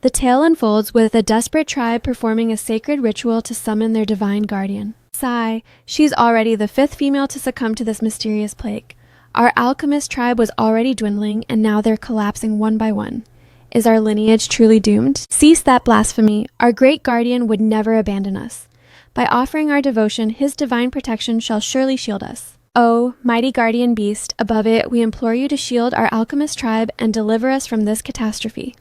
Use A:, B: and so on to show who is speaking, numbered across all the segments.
A: The tale unfolds with a desperate tribe performing a sacred ritual to summon their divine guardian. Sigh, she's already the 5th female to succumb to this mysterious plague. Our alchemist tribe was already dwindling, and now they're collapsing one by one. Is our lineage truly doomed? Cease that blasphemy. Our great guardian would never abandon us. By offering our devotion, his divine protection shall surely shield us. Oh, mighty guardian beast, above it, we implore you to shield our alchemist tribe and deliver us from this catastrophe.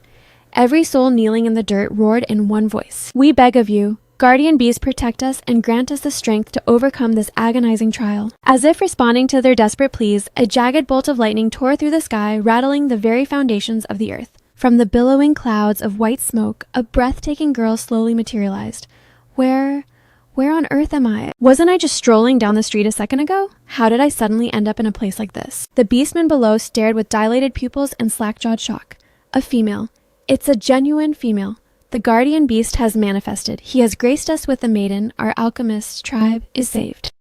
A: Every soul kneeling in the dirt roared in one voice. We beg of you, guardian beast, protect us and grant us the strength to overcome this agonizing trial. As if responding to their desperate pleas, a jagged bolt of lightning tore through the sky, rattling the very foundations of the earth. From the billowing clouds of white smoke, a breathtaking girl slowly materialized. Where on earth am I? Wasn't I just strolling down the street a second ago? How did I suddenly end up in a place like this? The beastmen below stared with dilated pupils and slack-jawed shock. A female. It's a genuine female. The guardian beast has manifested. He has graced us with a maiden. Our alchemist tribe is saved.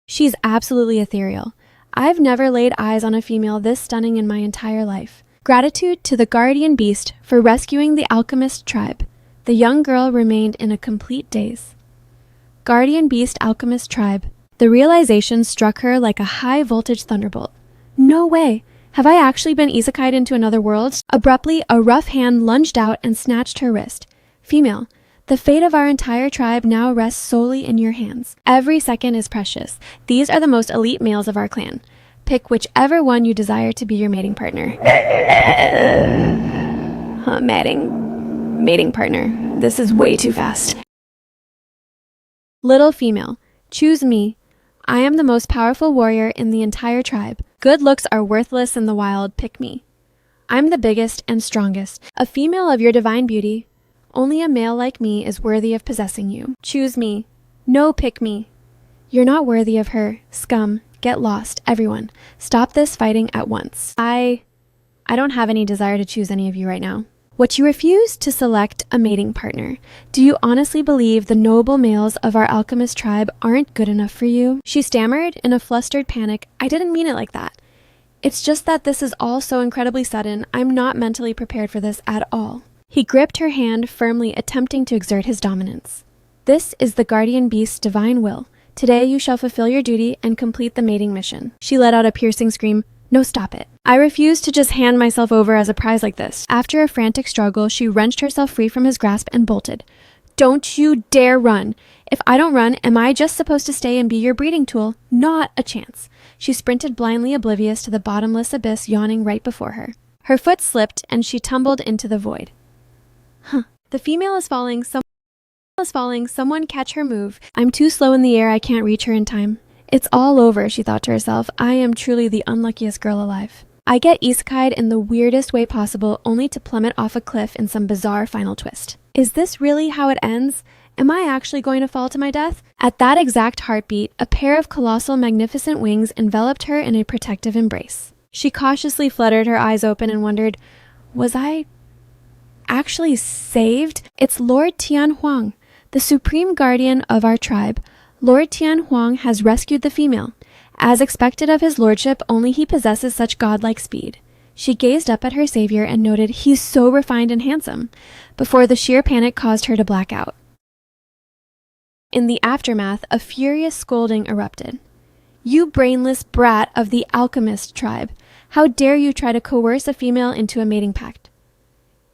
A: She's absolutely ethereal. I've never laid eyes on a female this stunning in my entire life. Gratitude to the guardian beast for rescuing the alchemist tribe. The young girl remained in a complete daze. Guardian beast alchemist tribe. The realization struck her like a high-voltage thunderbolt. No way! Have I actually been isekai'd into another world? Abruptly, a rough hand lunged out and snatched her wrist. Female, the fate of our entire tribe now rests solely in your hands. Every second is precious. These are the most elite males of our clan. Pick whichever one you desire to be your mating partner. Mating partner. This is way too fast. Little female, choose me. I am the most powerful warrior in the entire tribe. Good looks are worthless in the wild. Pick me. I'm the biggest and strongest. A female of your divine beauty. Only a male like me is worthy of possessing you. Choose me. No, pick me. You're not worthy of her. Scum. Get lost, everyone. Stop this fighting at once. I don't have any desire to choose any of you right now. What you refuse to select a mating partner. Do you honestly believe the noble males of our alchemist tribe aren't good enough for you? She stammered in a flustered panic. I didn't mean it like that. It's just that this is all so incredibly sudden. I'm not mentally prepared for this at all. He gripped her hand firmly, attempting to exert his dominance. This is the guardian beast's divine will. Today you shall fulfill your duty and complete the mating mission. She let out a piercing scream. No, stop it. I refuse to just hand myself over as a prize like this. After a frantic struggle, she wrenched herself free from his grasp and bolted. Don't you dare run. If I don't run, am I just supposed to stay and be your breeding tool? Not a chance. She sprinted blindly, oblivious to the bottomless abyss yawning right before her. Her foot slipped and she tumbled into the void. The female is falling. Someone catch her move. I'm too slow in the air. I can't reach her in time. It's all over, she thought to herself. I am truly the unluckiest girl alive. I get isekai'd in the weirdest way possible, only to plummet off a cliff in some bizarre final twist. Is this really how it ends? Am I actually going to fall to my death? At that exact heartbeat, a pair of colossal, magnificent wings enveloped her in a protective embrace. She cautiously fluttered her eyes open and wondered, was I actually saved? It's Lord Tianhuang, the supreme guardian of our tribe. Lord Tianhuang has rescued the female. As expected of his lordship, only he possesses such godlike speed. She gazed up at her savior and noted, he's so refined and handsome, before the sheer panic caused her to black out. In the aftermath, a furious scolding erupted. You brainless brat of the alchemist tribe! How dare you try to coerce a female into a mating pact?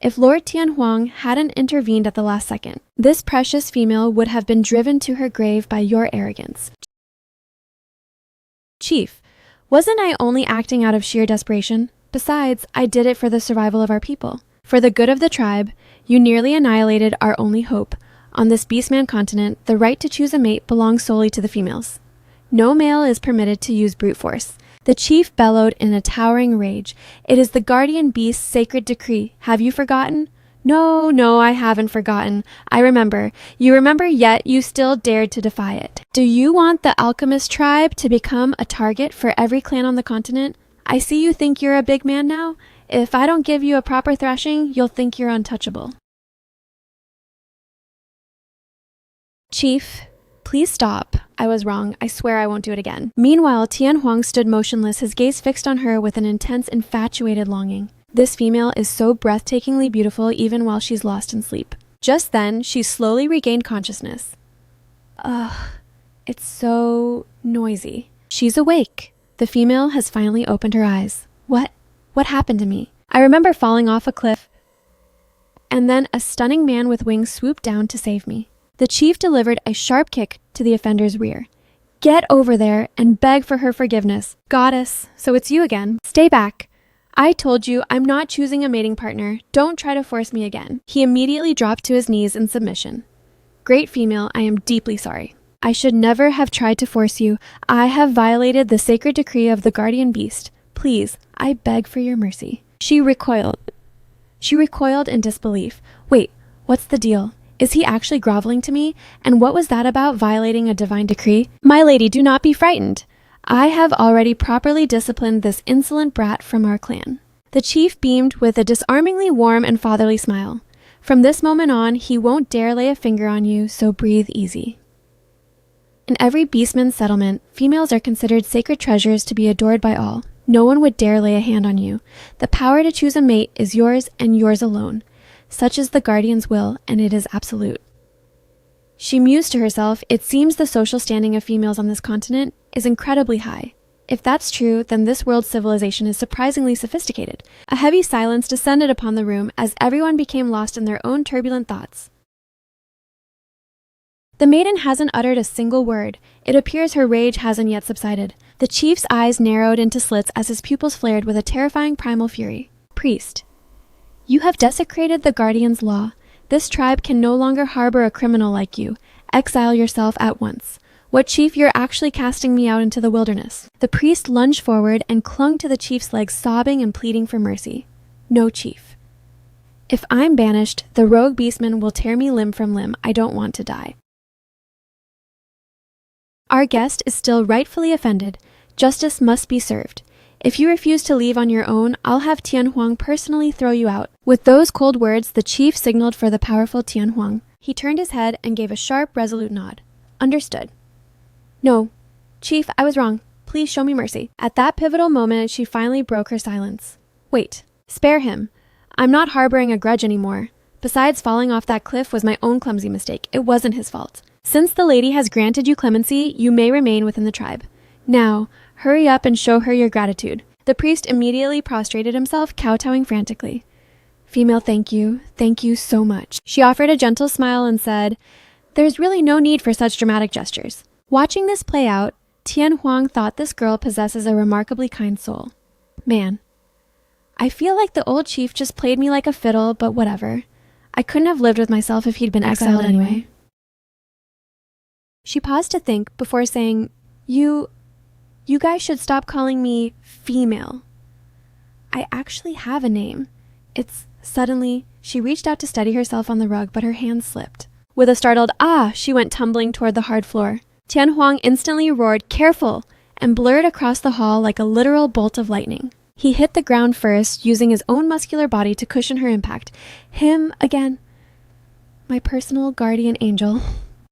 A: If Lord Tianhuang hadn't intervened at the last second, this precious female would have been driven to her grave by your arrogance. Chief, wasn't I only acting out of sheer desperation? Besides, I did it for the survival of our people. For the good of the tribe, you nearly annihilated our only hope. On this Beastman continent, the right to choose a mate belongs solely to the females. No male is permitted to use brute force. The chief bellowed in a towering rage. It is the guardian beast's sacred decree. Have you forgotten? No, I haven't forgotten. I remember. You remember, yet you still dared to defy it. Do you want the alchemist tribe to become a target for every clan on the continent? I see you think you're a big man now. If I don't give you a proper thrashing, you'll think you're untouchable. Chief, please stop. I was wrong. I swear I won't do it again. Meanwhile, Tianhuang stood motionless, his gaze fixed on her with an intense, infatuated longing. This female is so breathtakingly beautiful even while she's lost in sleep. Just then, she slowly regained consciousness. Ugh, it's so noisy. She's awake. The female has finally opened her eyes. What happened to me? I remember falling off a cliff, and then a stunning man with wings swooped down to save me. The chief delivered a sharp kick to the offender's rear. Get over there and beg for her forgiveness. Goddess, so it's you again. Stay back. I told you I'm not choosing a mating partner. Don't try to force me again. He immediately dropped to his knees in submission. Great female, I am deeply sorry. I should never have tried to force you. I have violated the sacred decree of the guardian beast. Please, I beg for your mercy. She recoiled in disbelief. Wait, what's the deal? Is he actually groveling to me? And what was that about violating a divine decree? My lady, do not be frightened. I have already properly disciplined this insolent brat from our clan. The chief beamed with a disarmingly warm and fatherly smile. From this moment on, he won't dare lay a finger on you, so breathe easy. In every Beastman settlement, females are considered sacred treasures to be adored by all. No one would dare lay a hand on you. The power to choose a mate is yours and yours alone. Such is the guardian's will, and it is absolute. She mused to herself, it seems the social standing of females on this continent is incredibly high. If that's true, then this world's civilization is surprisingly sophisticated. A heavy silence descended upon the room as everyone became lost in their own turbulent thoughts. The maiden hasn't uttered a single word. It appears her rage hasn't yet subsided. The chief's eyes narrowed into slits as his pupils flared with a terrifying primal fury. Priest, you have desecrated the guardian's law. This tribe can no longer harbor a criminal like you. Exile yourself at once. What, chief, you're actually casting me out into the wilderness? The priest lunged forward and clung to the chief's legs, sobbing and pleading for mercy. No, chief. If I'm banished, the rogue beastman will tear me limb from limb. I don't want to die. Our guest is still rightfully offended. Justice must be served. If you refuse to leave on your own, I'll have Tianhuang personally throw you out. With those cold words, the chief signaled for the powerful Tianhuang. He turned his head and gave a sharp, resolute nod. Understood. No, chief, I was wrong. Please show me mercy. At that pivotal moment, she finally broke her silence. Wait, spare him. I'm not harboring a grudge anymore. Besides, falling off that cliff was my own clumsy mistake. It wasn't his fault. Since the lady has granted you clemency, you may remain within the tribe. Now, hurry up and show her your gratitude. The priest immediately prostrated himself, kowtowing frantically. Female, thank you so much. She offered a gentle smile and said, there's really no need for such dramatic gestures. Watching this play out, Tianhuang thought this girl possesses a remarkably kind soul. Man, I feel like the old chief just played me like a fiddle, but whatever. I couldn't have lived with myself if he'd been exiled anyway. She paused to think before saying, You guys should stop calling me female. I actually have a name. Suddenly, she reached out to steady herself on the rug, but her hand slipped. With a startled ah, she went tumbling toward the hard floor. Tianhuang instantly roared, careful, and blurred across the hall like a literal bolt of lightning. He hit the ground first, using his own muscular body to cushion her impact. Him again. My personal guardian angel.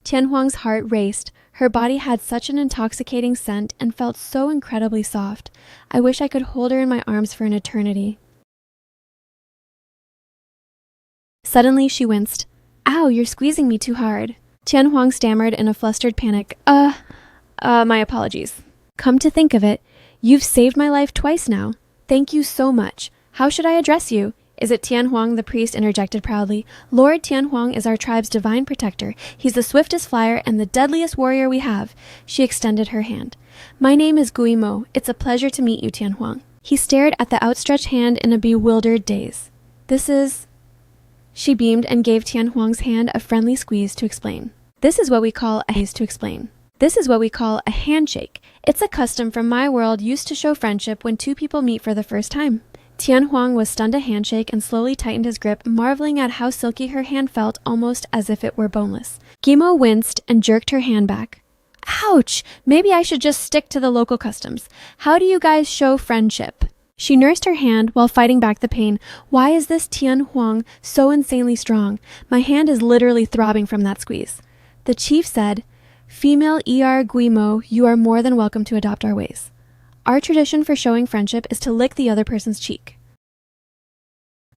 A: Tianhuang's heart raced. Her body had such an intoxicating scent and felt so incredibly soft. I wish I could hold her in my arms for an eternity. Suddenly, she winced. Ow, you're squeezing me too hard. Tianhuang stammered in a flustered panic. My apologies. Come to think of it, you've saved my life twice now. Thank you so much. How should I address you? Is it Tianhuang? The priest interjected proudly. Lord Tianhuang is our tribe's divine protector. He's the swiftest flyer and the deadliest warrior we have. She extended her hand. My name is Guimo. It's a pleasure to meet you, Tianhuang. He stared at the outstretched hand in a bewildered daze. This is... She beamed and gave Tianhuang's hand a friendly squeeze to explain. This is what we call a handshake. It's a custom from my world used to show friendship when two people meet for the first time. Tianhuang was stunned a handshake and slowly tightened his grip, marveling at how silky her hand felt, almost as if it were boneless. Guimo winced and jerked her hand back. Ouch! Maybe I should just stick to the local customs. How do you guys show friendship? She nursed her hand while fighting back the pain. Why is this Tianhuang so insanely strong? My hand is literally throbbing from that squeeze. The chief said, Female Guimo, you are more than welcome to adopt our ways. Our tradition for showing friendship is to lick the other person's cheek.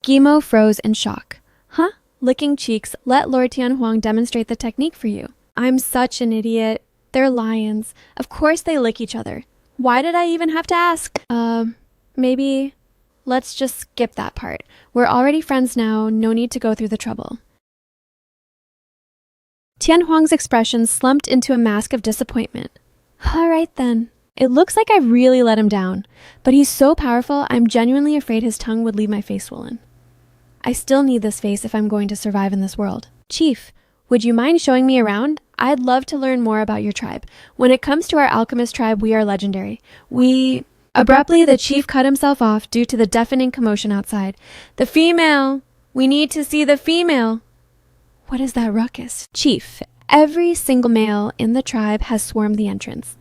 A: Guimo froze in shock. Huh? Licking cheeks, let Lord Tianhuang demonstrate the technique for you. I'm such an idiot. They're lions. Of course they lick each other. Why did I even have to ask? Maybe let's just skip that part. We're already friends now, no need to go through the trouble. Tianhuang's expression slumped into a mask of disappointment. All right then. It looks like I really let him down, but he's so powerful I'm genuinely afraid his tongue would leave my face swollen. I still need this face if I'm going to survive in this world. Chief, would you mind showing me around? I'd love to learn more about your tribe. When it comes to our alchemist tribe, we are legendary. Abruptly, the chief cut himself off due to the deafening commotion outside. The female! We need to see the female! What is that ruckus? Chief, every single male in the tribe has swarmed the entrance.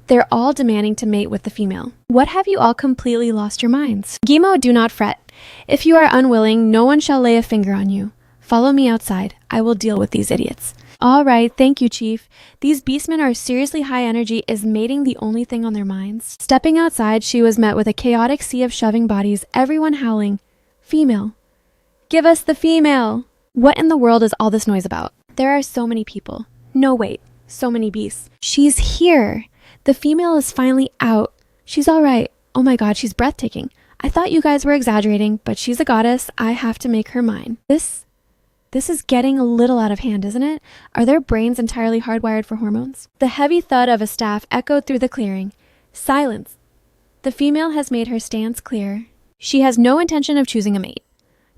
A: They're all demanding to mate with the female. What have you all completely lost your minds? Guimo, do not fret. If you are unwilling, no one shall lay a finger on you. Follow me outside. I will deal with these idiots. All right, thank you, Chief. These beastmen are seriously high energy. Is mating the only thing on their minds? Stepping outside, she was met with a chaotic sea of shoving bodies, everyone howling. Female. Give us the female! What in the world is all this noise about? There are so many people. No, wait. So many beasts. She's here. The female is finally out. She's all right. Oh my god, she's breathtaking. I thought you guys were exaggerating, but she's a goddess. I have to make her mine. This is getting a little out of hand, isn't it? Are their brains entirely hardwired for hormones? The heavy thud of a staff echoed through the clearing. Silence. The female has made her stance clear. She has no intention of choosing a mate.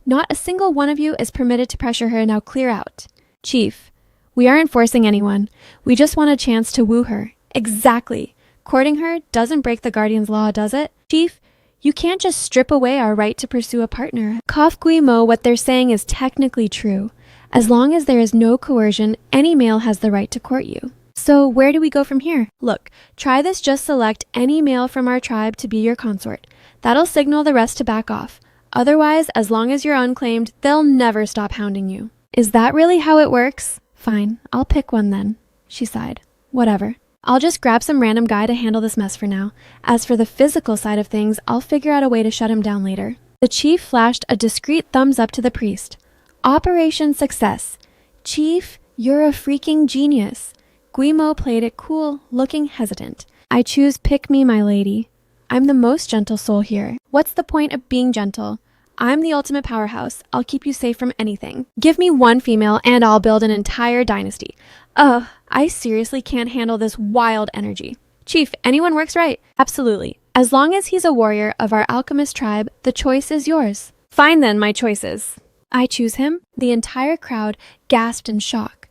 A: Not a single one of you is permitted to pressure her. Now clear out. Chief, we aren't forcing anyone. We just want a chance to woo her. Exactly. Courting her doesn't break the Guardian's law, does it? Chief, you can't just strip away our right to pursue a partner. Cough Guimo, what they're saying is technically true. As long as there is no coercion, any male has the right to court you. So where do we go from here? Look, try this, just select any male from our tribe to be your consort. That'll signal the rest to back off. Otherwise, as long as you're unclaimed, they'll never stop hounding you. Is that really how it works? Fine, I'll pick one then. She sighed. Whatever. I'll just grab some random guy to handle this mess for now. As for the physical side of things, I'll figure out a way to shut him down later. The chief flashed a discreet thumbs up to the priest. Operation success. Chief, you're a freaking genius. Guimo played it cool, looking hesitant. I choose pick me, my lady. I'm the most gentle soul here. What's the point of being gentle? I'm the ultimate powerhouse. I'll keep you safe from anything. Give me one female and I'll build an entire dynasty. I seriously can't handle this wild energy. Chief, anyone works right. Absolutely. As long as he's a warrior of our alchemist tribe, the choice is yours. Fine then, my choices. I choose him. The entire crowd gasped in shock.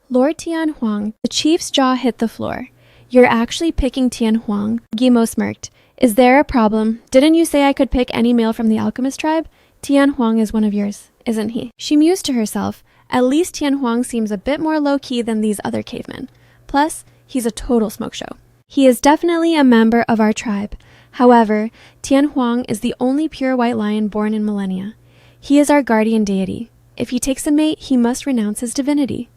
A: Lord Tianhuang, the chief's jaw hit the floor. You're actually picking Tianhuang? Guimo smirked. Is there a problem? Didn't you say I could pick any male from the alchemist tribe? Tianhuang is one of yours, isn't he? She mused to herself. At least Tianhuang seems a bit more low-key than these other cavemen. Plus, he's a total smoke show. He is definitely a member of our tribe. However, Tianhuang is the only pure white lion born in millennia. He is our guardian deity. If he takes a mate, he must renounce his divinity.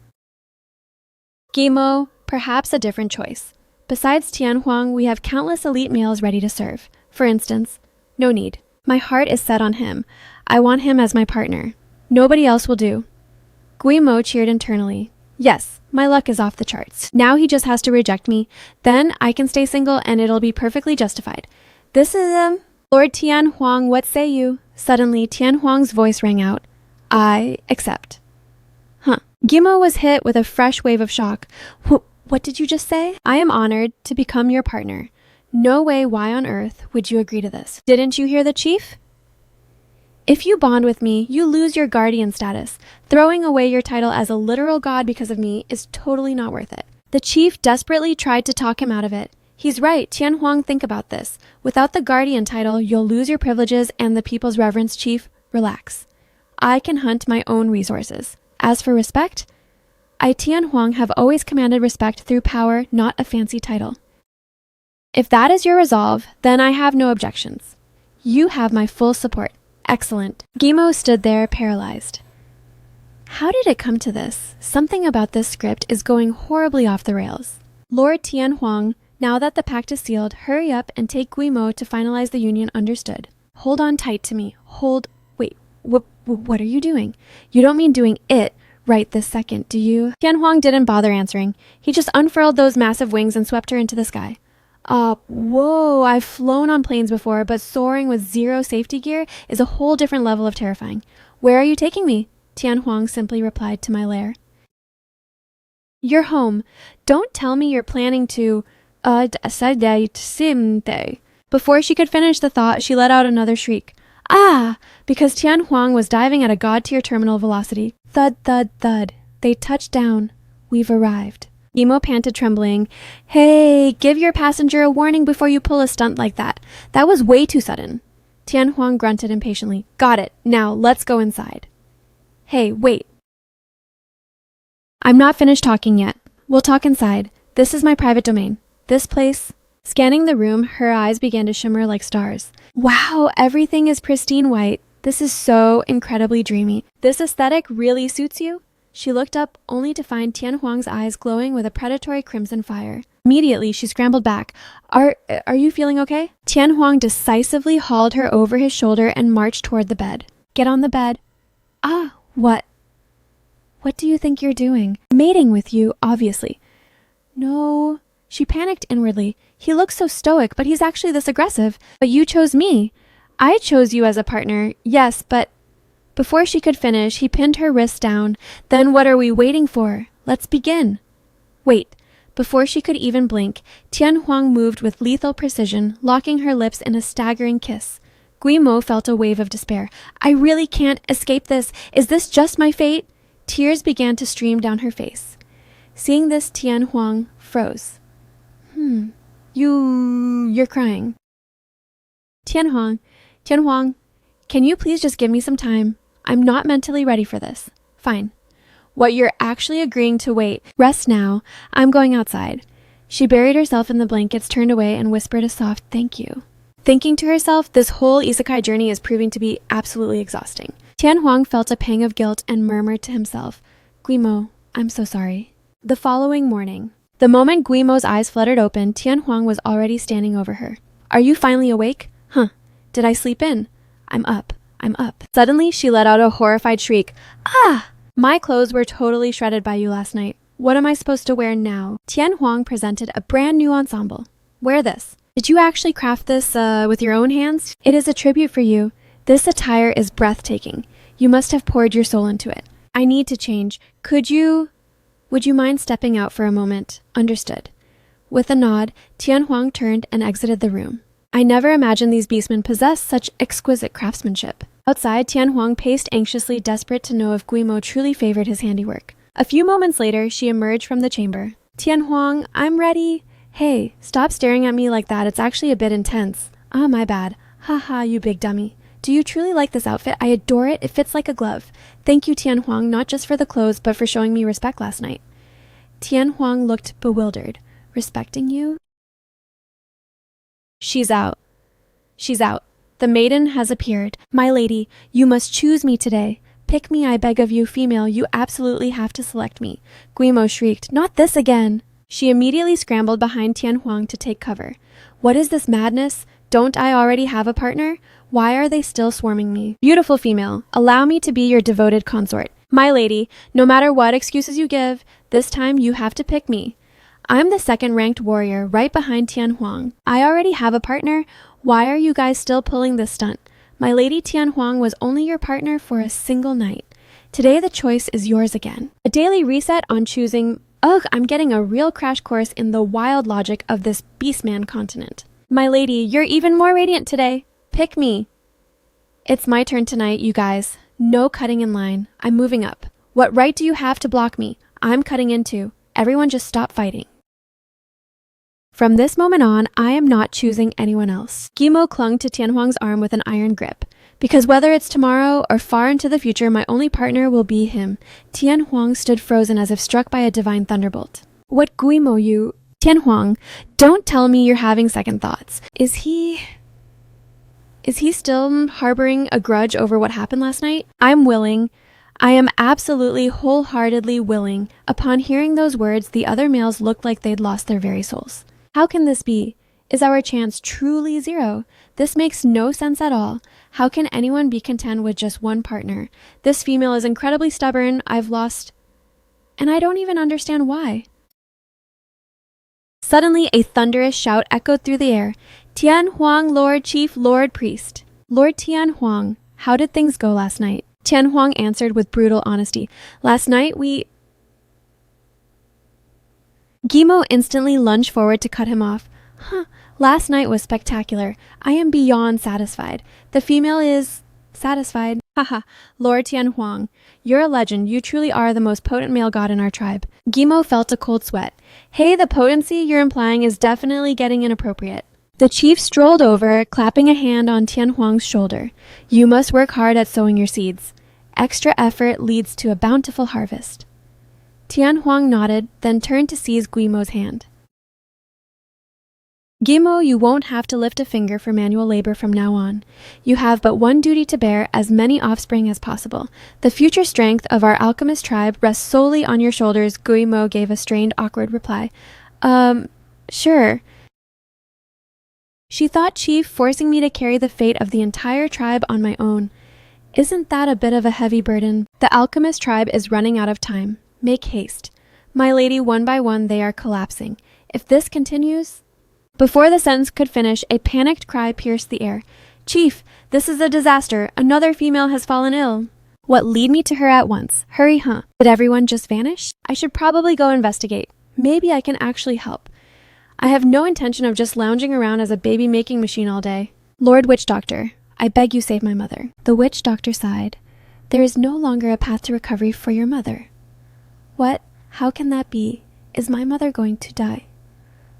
A: Guimo, perhaps a different choice. Besides Tianhuang, we have countless elite males ready to serve. For instance, no need. My heart is set on him. I want him as my partner. Nobody else will do. Guimo cheered internally. Yes, my luck is off the charts. Now he just has to reject me. Then I can stay single and it'll be perfectly justified. This is, Lord Tianhuang, what say you? Suddenly, Tianhuang's voice rang out. I accept. Guimo was hit with a fresh wave of shock. What did you just say? I am honored to become your partner. No way, why on earth would you agree to this? Didn't you hear the chief? If you bond with me, you lose your guardian status. Throwing away your title as a literal god because of me is totally not worth it. The chief desperately tried to talk him out of it. He's right, Tianhuang, think about this. Without the guardian title, you'll lose your privileges and the people's reverence, chief. Relax. I can hunt my own resources. As for respect, I, Tianhuang, have always commanded respect through power, not a fancy title. If that is your resolve, then I have no objections. You have my full support. Excellent. Guimo stood there, paralyzed. How did it come to this? Something about this script is going horribly off the rails. Lord Tianhuang, now that the pact is sealed, hurry up and take Guimo to finalize the union, understood. Hold on tight to me. Hold What are you doing? You don't mean doing it right this second, do you? Tianhuang didn't bother answering. He just unfurled those massive wings and swept her into the sky. Whoa, I've flown on planes before, but soaring with zero safety gear is a whole different level of terrifying. Where are you taking me? Tianhuang simply replied to my lair. You're home. Don't tell me you're planning to, Before she could finish the thought, she let out another shriek. Ah! Because Tianhuang was diving at a god-tier terminal velocity. Thud, thud, thud. They touched down. We've arrived. Emo panted, trembling. Hey, give your passenger a warning before you pull a stunt like that. That was way too sudden. Tianhuang grunted impatiently. Got it. Now, let's go inside. Hey, wait. I'm not finished talking yet. We'll talk inside. This is my private domain. This place... Scanning the room, her eyes began to shimmer like stars. Wow, everything is pristine white. This is so incredibly dreamy. This aesthetic really suits you? She looked up, only to find Tianhuang's eyes glowing with a predatory crimson fire. Immediately, she scrambled back. Are you feeling okay? Tianhuang decisively hauled her over his shoulder and marched toward the bed. Get on the bed. Ah, what? What do you think you're doing? Mating with you, obviously. No. She panicked inwardly. He looks so stoic, but he's actually this aggressive. But you chose me. I chose you as a partner. Yes, but... Before she could finish, he pinned her wrists down. Then what are we waiting for? Let's begin. Wait. Before she could even blink, Tianhuang moved with lethal precision, locking her lips in a staggering kiss. Guimo felt a wave of despair. I really can't escape this. Is this just my fate? Tears began to stream down her face. Seeing this, Tianhuang froze. You're crying. Tianhuang, can you please just give me some time? I'm not mentally ready for this. Fine. What you're actually agreeing to wait. Rest now. I'm going outside. She buried herself in the blankets, turned away, and whispered a soft thank you. Thinking to herself, this whole isekai journey is proving to be absolutely exhausting. Tianhuang felt a pang of guilt and murmured to himself, Guimo, I'm so sorry. The following morning. The moment Guimo's eyes fluttered open, Tianhuang was already standing over her. Are you finally awake? Huh. Did I sleep in? I'm up. Suddenly, she let out a horrified shriek. Ah! My clothes were totally shredded by you last night. What am I supposed to wear now? Tianhuang presented a brand new ensemble. Wear this. Did you actually craft this with your own hands? It is a tribute for you. This attire is breathtaking. You must have poured your soul into it. I need to change. Would you mind stepping out for a moment? Understood. With a nod, Tianhuang turned and exited the room. I never imagined these beastmen possessed such exquisite craftsmanship. Outside, Tianhuang paced anxiously, desperate to know if Guimo truly favored his handiwork. A few moments later, she emerged from the chamber. Tianhuang, I'm ready. Hey, stop staring at me like that. It's actually a bit intense. Ah, my bad. Haha, you big dummy. Do you truly like this outfit? I adore it. It fits like a glove. Thank you, Tianhuang, not just for the clothes, but for showing me respect last night. Tianhuang looked bewildered. Respecting you? She's out. The maiden has appeared. My lady, you must choose me today. Pick me, I beg of you, female. You absolutely have to select me. Guimo shrieked. Not this again. She immediately scrambled behind Tianhuang to take cover. What is this madness? Don't I already have a partner? Why are they still swarming me? Beautiful female, allow me to be your devoted consort. My lady, no matter what excuses you give, this time you have to pick me. I'm the second-ranked warrior, right behind Tianhuang. I already have a partner. Why are you guys still pulling this stunt? My lady Tianhuang was only your partner for a single night. Today the choice is yours again. A daily reset on choosing... Ugh, I'm getting a real crash course in the wild logic of this Beastman continent. My lady, you're even more radiant today. Pick me. It's my turn tonight, you guys. No cutting in line. I'm moving up. What right do you have to block me? I'm cutting in too. Everyone just stop fighting. From this moment on, I am not choosing anyone else. Guimo clung to Tianhuang's arm with an iron grip. Because whether it's tomorrow or far into the future, my only partner will be him. Tianhuang stood frozen as if struck by a divine thunderbolt. What Guimo you... Tianhuang, don't tell me you're having second thoughts. Is he still harboring a grudge over what happened last night? I'm willing. I am absolutely wholeheartedly willing. Upon hearing those words, the other males looked like they'd lost their very souls. How can this be? Is our chance truly zero? This makes no sense at all. How can anyone be content with just one partner? This female is incredibly stubborn. I've lost, and I don't even understand why. Suddenly, a thunderous shout echoed through the air. Tian Huang, Lord Chief, Lord Priest. Lord Tian Huang, how did things go last night? Tian Huang answered with brutal honesty. Last night, Gimo instantly lunged forward to cut him off. Last night was spectacular. I am beyond satisfied. The female is satisfied. Haha, Lord Tian Huang, you're a legend. You truly are the most potent male god in our tribe. Gimo felt a cold sweat. Hey, the potency you're implying is definitely getting inappropriate. The chief strolled over, clapping a hand on Tian Huang's shoulder. You must work hard at sowing your seeds. Extra effort leads to a bountiful harvest. Tian Huang nodded, then turned to seize Guimo's hand. Gimo, you won't have to lift a finger for manual labor from now on. You have but one duty to bear, as many offspring as possible. The future strength of our alchemist tribe rests solely on your shoulders. Guimo gave a strained, awkward reply. Sure. She thought, Chief, forcing me to carry the fate of the entire tribe on my own. Isn't that a bit of a heavy burden? The alchemist tribe is running out of time. Make haste. My lady, one by one they are collapsing. If this continues... Before the sentence could finish, a panicked cry pierced the air. Chief, this is a disaster. Another female has fallen ill. What, lead me to her at once. Hurry, huh? Did everyone just vanish? I should probably go investigate. Maybe I can actually help. I have no intention of just lounging around as a baby-making machine all day. Lord Witch Doctor, I beg you save my mother. The witch doctor sighed. There is no longer a path to recovery for your mother. What? How can that be? Is my mother going to die?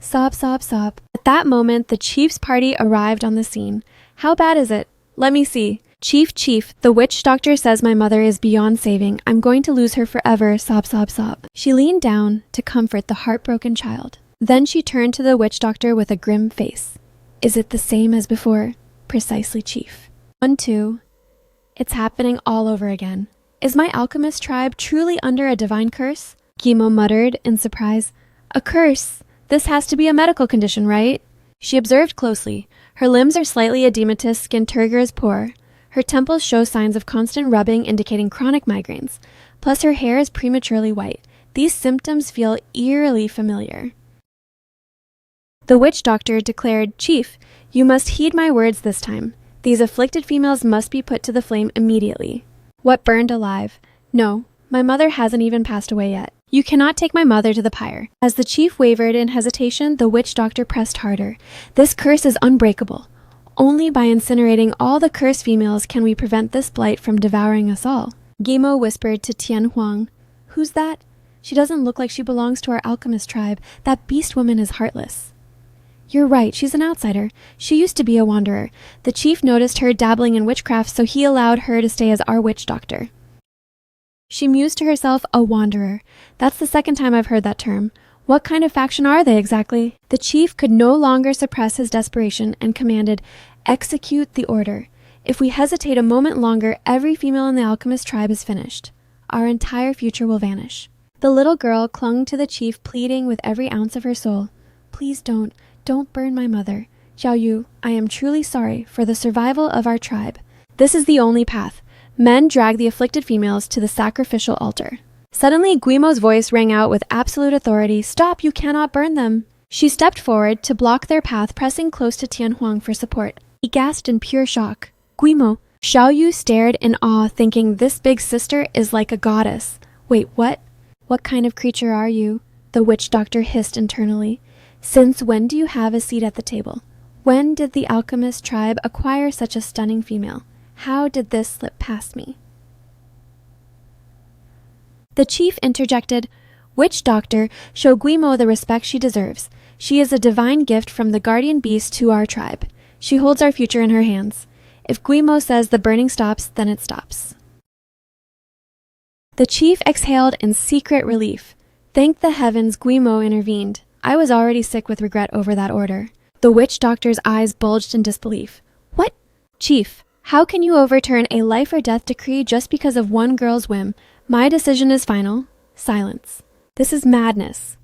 A: Sob, sob, sob. At that moment, the chief's party arrived on the scene. How bad is it? Let me see. Chief, the witch doctor says my mother is beyond saving. I'm going to lose her forever. Sob, sob, sob. She leaned down to comfort the heartbroken child. Then she turned to the witch doctor with a grim face. Is it the same as before? Precisely, Chief. 1, 2. It's happening all over again. Is my alchemist tribe truly under a divine curse? Gimo muttered in surprise. A curse? This has to be a medical condition, right? She observed closely. Her limbs are slightly edematous, skin turgor is poor. Her temples show signs of constant rubbing indicating chronic migraines. Plus her hair is prematurely white. These symptoms feel eerily familiar. The witch doctor declared, Chief, you must heed my words this time. These afflicted females must be put to the flame immediately. What, burned alive? No, my mother hasn't even passed away yet. You cannot take my mother to the pyre. As the chief wavered in hesitation, the witch doctor pressed harder. This curse is unbreakable. Only by incinerating all the cursed females can we prevent this blight from devouring us all. Gimo whispered to Tian Huang. Who's that? She doesn't look like she belongs to our alchemist tribe. That beast woman is heartless. You're right, she's an outsider. She used to be a wanderer. The chief noticed her dabbling in witchcraft, so he allowed her to stay as our witch doctor. She mused to herself, a wanderer. That's the second time I've heard that term. What kind of faction are they exactly? The chief could no longer suppress his desperation and commanded, execute the order. If we hesitate a moment longer, every female in the alchemist tribe is finished. Our entire future will vanish. The little girl clung to the chief, pleading with every ounce of her soul. Please don't burn my mother. Xiao Yu, I am truly sorry for the survival of our tribe. This is the only path. Men drag the afflicted females to the sacrificial altar. Suddenly, Guimo's voice rang out with absolute authority. Stop, you cannot burn them. She stepped forward to block their path, pressing close to Tian Huang for support. He gasped in pure shock. Guimo. Xiao Yu stared in awe, thinking this big sister is like a goddess. Wait, what? What kind of creature are you? The witch doctor hissed internally. Since when do you have a seat at the table? When did the alchemist tribe acquire such a stunning female? How did this slip past me? The chief interjected, Witch Doctor, show Guimo the respect she deserves. She is a divine gift from the guardian beast to our tribe. She holds our future in her hands. If Guimo says the burning stops, then it stops. The chief exhaled in secret relief. Thank the heavens Guimo intervened. I was already sick with regret over that order. The witch doctor's eyes bulged in disbelief. What? Chief, how can you overturn a life or death decree just because of one girl's whim? My decision is final. Silence. This is madness.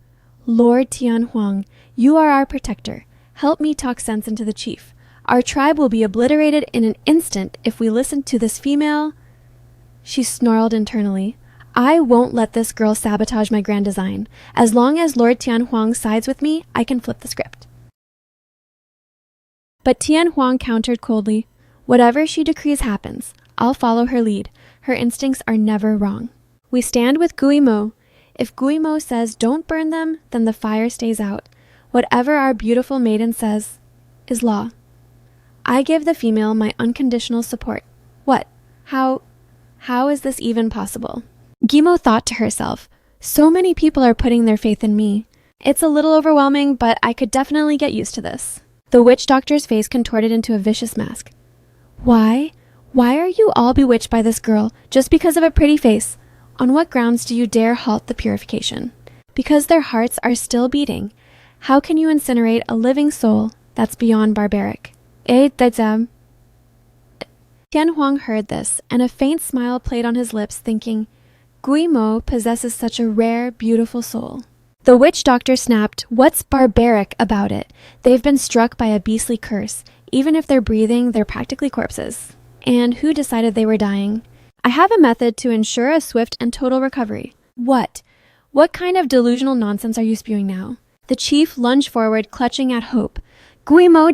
A: Lord Tian Huang, you are our protector. Help me talk sense into the chief. Our tribe will be obliterated in an instant if we listen to this female. She snarled internally. I won't let this girl sabotage my grand design. As long as Lord Tianhuang sides with me, I can flip the script. But Tianhuang countered coldly. Whatever she decrees happens. I'll follow her lead. Her instincts are never wrong. We stand with Guimo. If Guimo says don't burn them, then the fire stays out. Whatever our beautiful maiden says is law. I give the female my unconditional support. What? How is this even possible? Guimo thought to herself, so many people are putting their faith in me. It's a little overwhelming, but I could definitely get used to this. The witch doctor's face contorted into a vicious mask. Why? Why are you all bewitched by this girl, just because of a pretty face? On what grounds do you dare halt the purification? Because their hearts are still beating. How can you incinerate a living soul that's beyond barbaric? Tianhuang heard this, and a faint smile played on his lips, thinking, Guimo possesses such a rare, beautiful soul. The witch doctor snapped, what's barbaric about it? They've been struck by a beastly curse. Even if they're breathing, they're practically corpses. And who decided they were dying? I have a method to ensure a swift and total recovery. What? What kind of delusional nonsense are you spewing now? The chief lunged forward, clutching at hope. Guimo,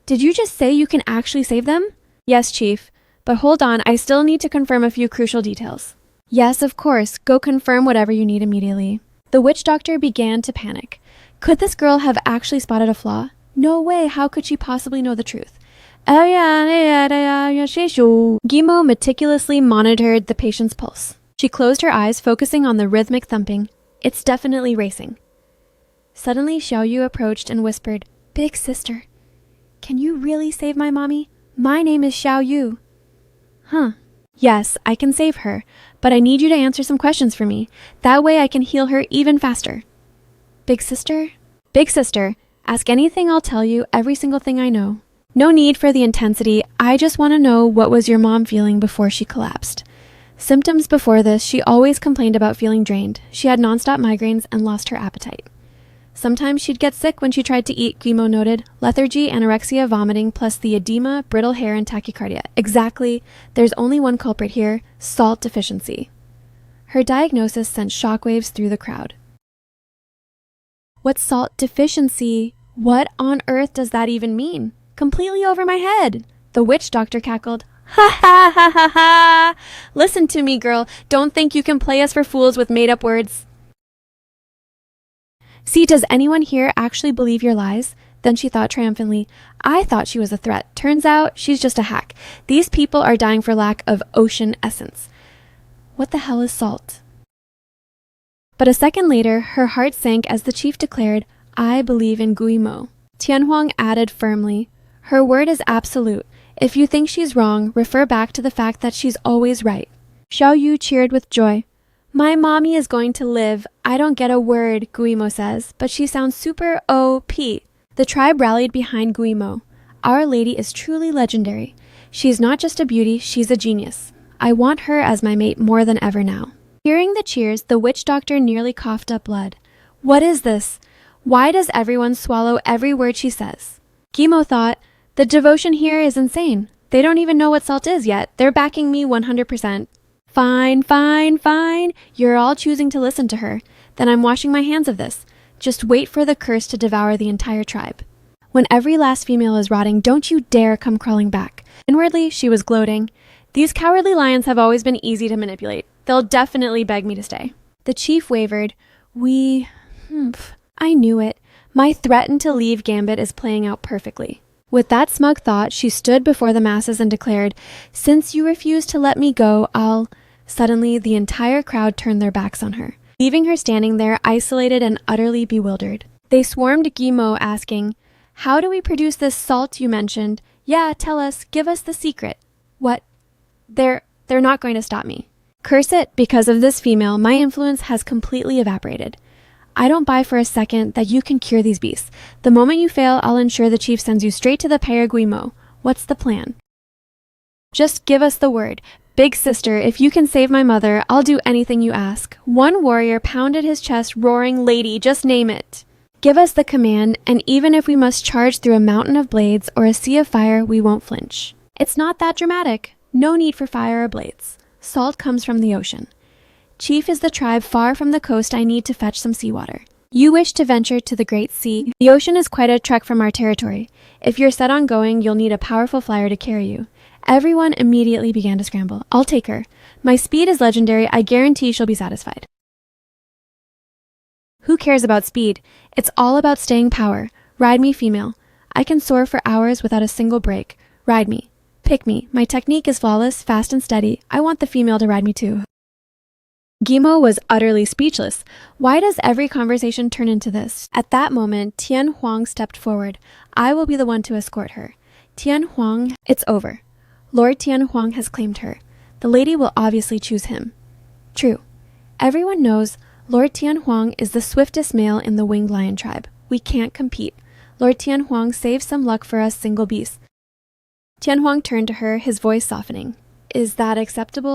A: did you just say you can actually save them? Yes, chief. But hold on, I still need to confirm a few crucial details. Yes, of course. Go confirm whatever you need immediately. The witch doctor began to panic. Could this girl have actually spotted a flaw? No way, how could she possibly know the truth? Guimo meticulously monitored the patient's pulse. She closed her eyes, focusing on the rhythmic thumping. It's definitely racing. Suddenly, Xiaoyu approached and whispered, Big sister, can you really save my mommy? My name is Xiaoyu. Huh. Yes, I can save her, but I need you to answer some questions for me. That way I can heal her even faster. Big sister? Big sister, ask anything, I'll tell you every single thing I know. No need for the intensity, I just want to know what was your mom feeling before she collapsed. Symptoms before this, she always complained about feeling drained. She had nonstop migraines and lost her appetite. Sometimes she'd get sick when she tried to eat, Guimo noted. Lethargy, anorexia, vomiting, plus the edema, brittle hair, and tachycardia. Exactly. There's only one culprit here, salt deficiency. Her diagnosis sent shockwaves through the crowd. What's salt deficiency? What on earth does that even mean? Completely over my head. The witch doctor cackled. Ha ha ha ha ha! Listen to me, girl. Don't think you can play us for fools with made-up words. See, does anyone here actually believe your lies? Then she thought triumphantly, I thought she was a threat. Turns out she's just a hack. These people are dying for lack of ocean essence. What the hell is salt? But a second later, her heart sank as the chief declared, I believe in Guimo. Tianhuang added firmly, her word is absolute. If you think she's wrong, refer back to the fact that she's always right. Xiaoyu cheered with joy. My mommy is going to live. I don't get a word, Guimo says, but she sounds super OP. The tribe rallied behind Guimo. Our lady is truly legendary. She's not just a beauty, she's a genius. I want her as my mate more than ever now. Hearing the cheers, the witch doctor nearly coughed up blood. What is this? Why does everyone swallow every word she says? Guimo thought, the devotion here is insane. They don't even know what salt is yet. They're backing me 100%. Fine, fine, fine. You're all choosing to listen to her. Then I'm washing my hands of this. Just wait for the curse to devour the entire tribe. When every last female is rotting, don't you dare come crawling back. Inwardly, she was gloating. These cowardly lions have always been easy to manipulate. They'll definitely beg me to stay. The chief wavered. I knew it. My threaten to leave gambit is playing out perfectly. With that smug thought, she stood before the masses and declared, Since you refuse to let me go, I'll... Suddenly, the entire crowd turned their backs on her, leaving her standing there, isolated and utterly bewildered. They swarmed Guimo, asking, How do we produce this salt you mentioned? Yeah, tell us, give us the secret. What? They're not going to stop me. Curse it, because of this female, my influence has completely evaporated. I don't buy for a second that you can cure these beasts. The moment you fail, I'll ensure the chief sends you straight to the Pere Guimo. What's the plan? Just give us the word. Big sister, if you can save my mother, I'll do anything you ask. One warrior pounded his chest, roaring, Lady, just name it. Give us the command, and even if we must charge through a mountain of blades or a sea of fire, we won't flinch. It's not that dramatic. No need for fire or blades. Salt comes from the ocean. Chief is the tribe far from the coast I need to fetch some seawater. You wish to venture to the great sea. The ocean is quite a trek from our territory. If you're set on going, you'll need a powerful flyer to carry you. Everyone immediately began to scramble. I'll take her. My speed is legendary. I guarantee she'll be satisfied. Who cares about speed? It's all about staying power. Ride me, female. I can soar for hours without a single break. Ride me. Pick me. My technique is flawless, fast and steady. I want the female to ride me too. Gimo was utterly speechless. Why does every conversation turn into this? At that moment, Tian Huang stepped forward. I will be the one to escort her. Tian Huang, it's over. Lord Tian Huang has claimed her. The lady will obviously choose him. True. Everyone knows Lord Tian Huang is the swiftest male in the winged lion tribe. We can't compete. Lord Tian Huang saves some luck for us single beasts. Tian Huang turned to her, his voice softening. Is that acceptable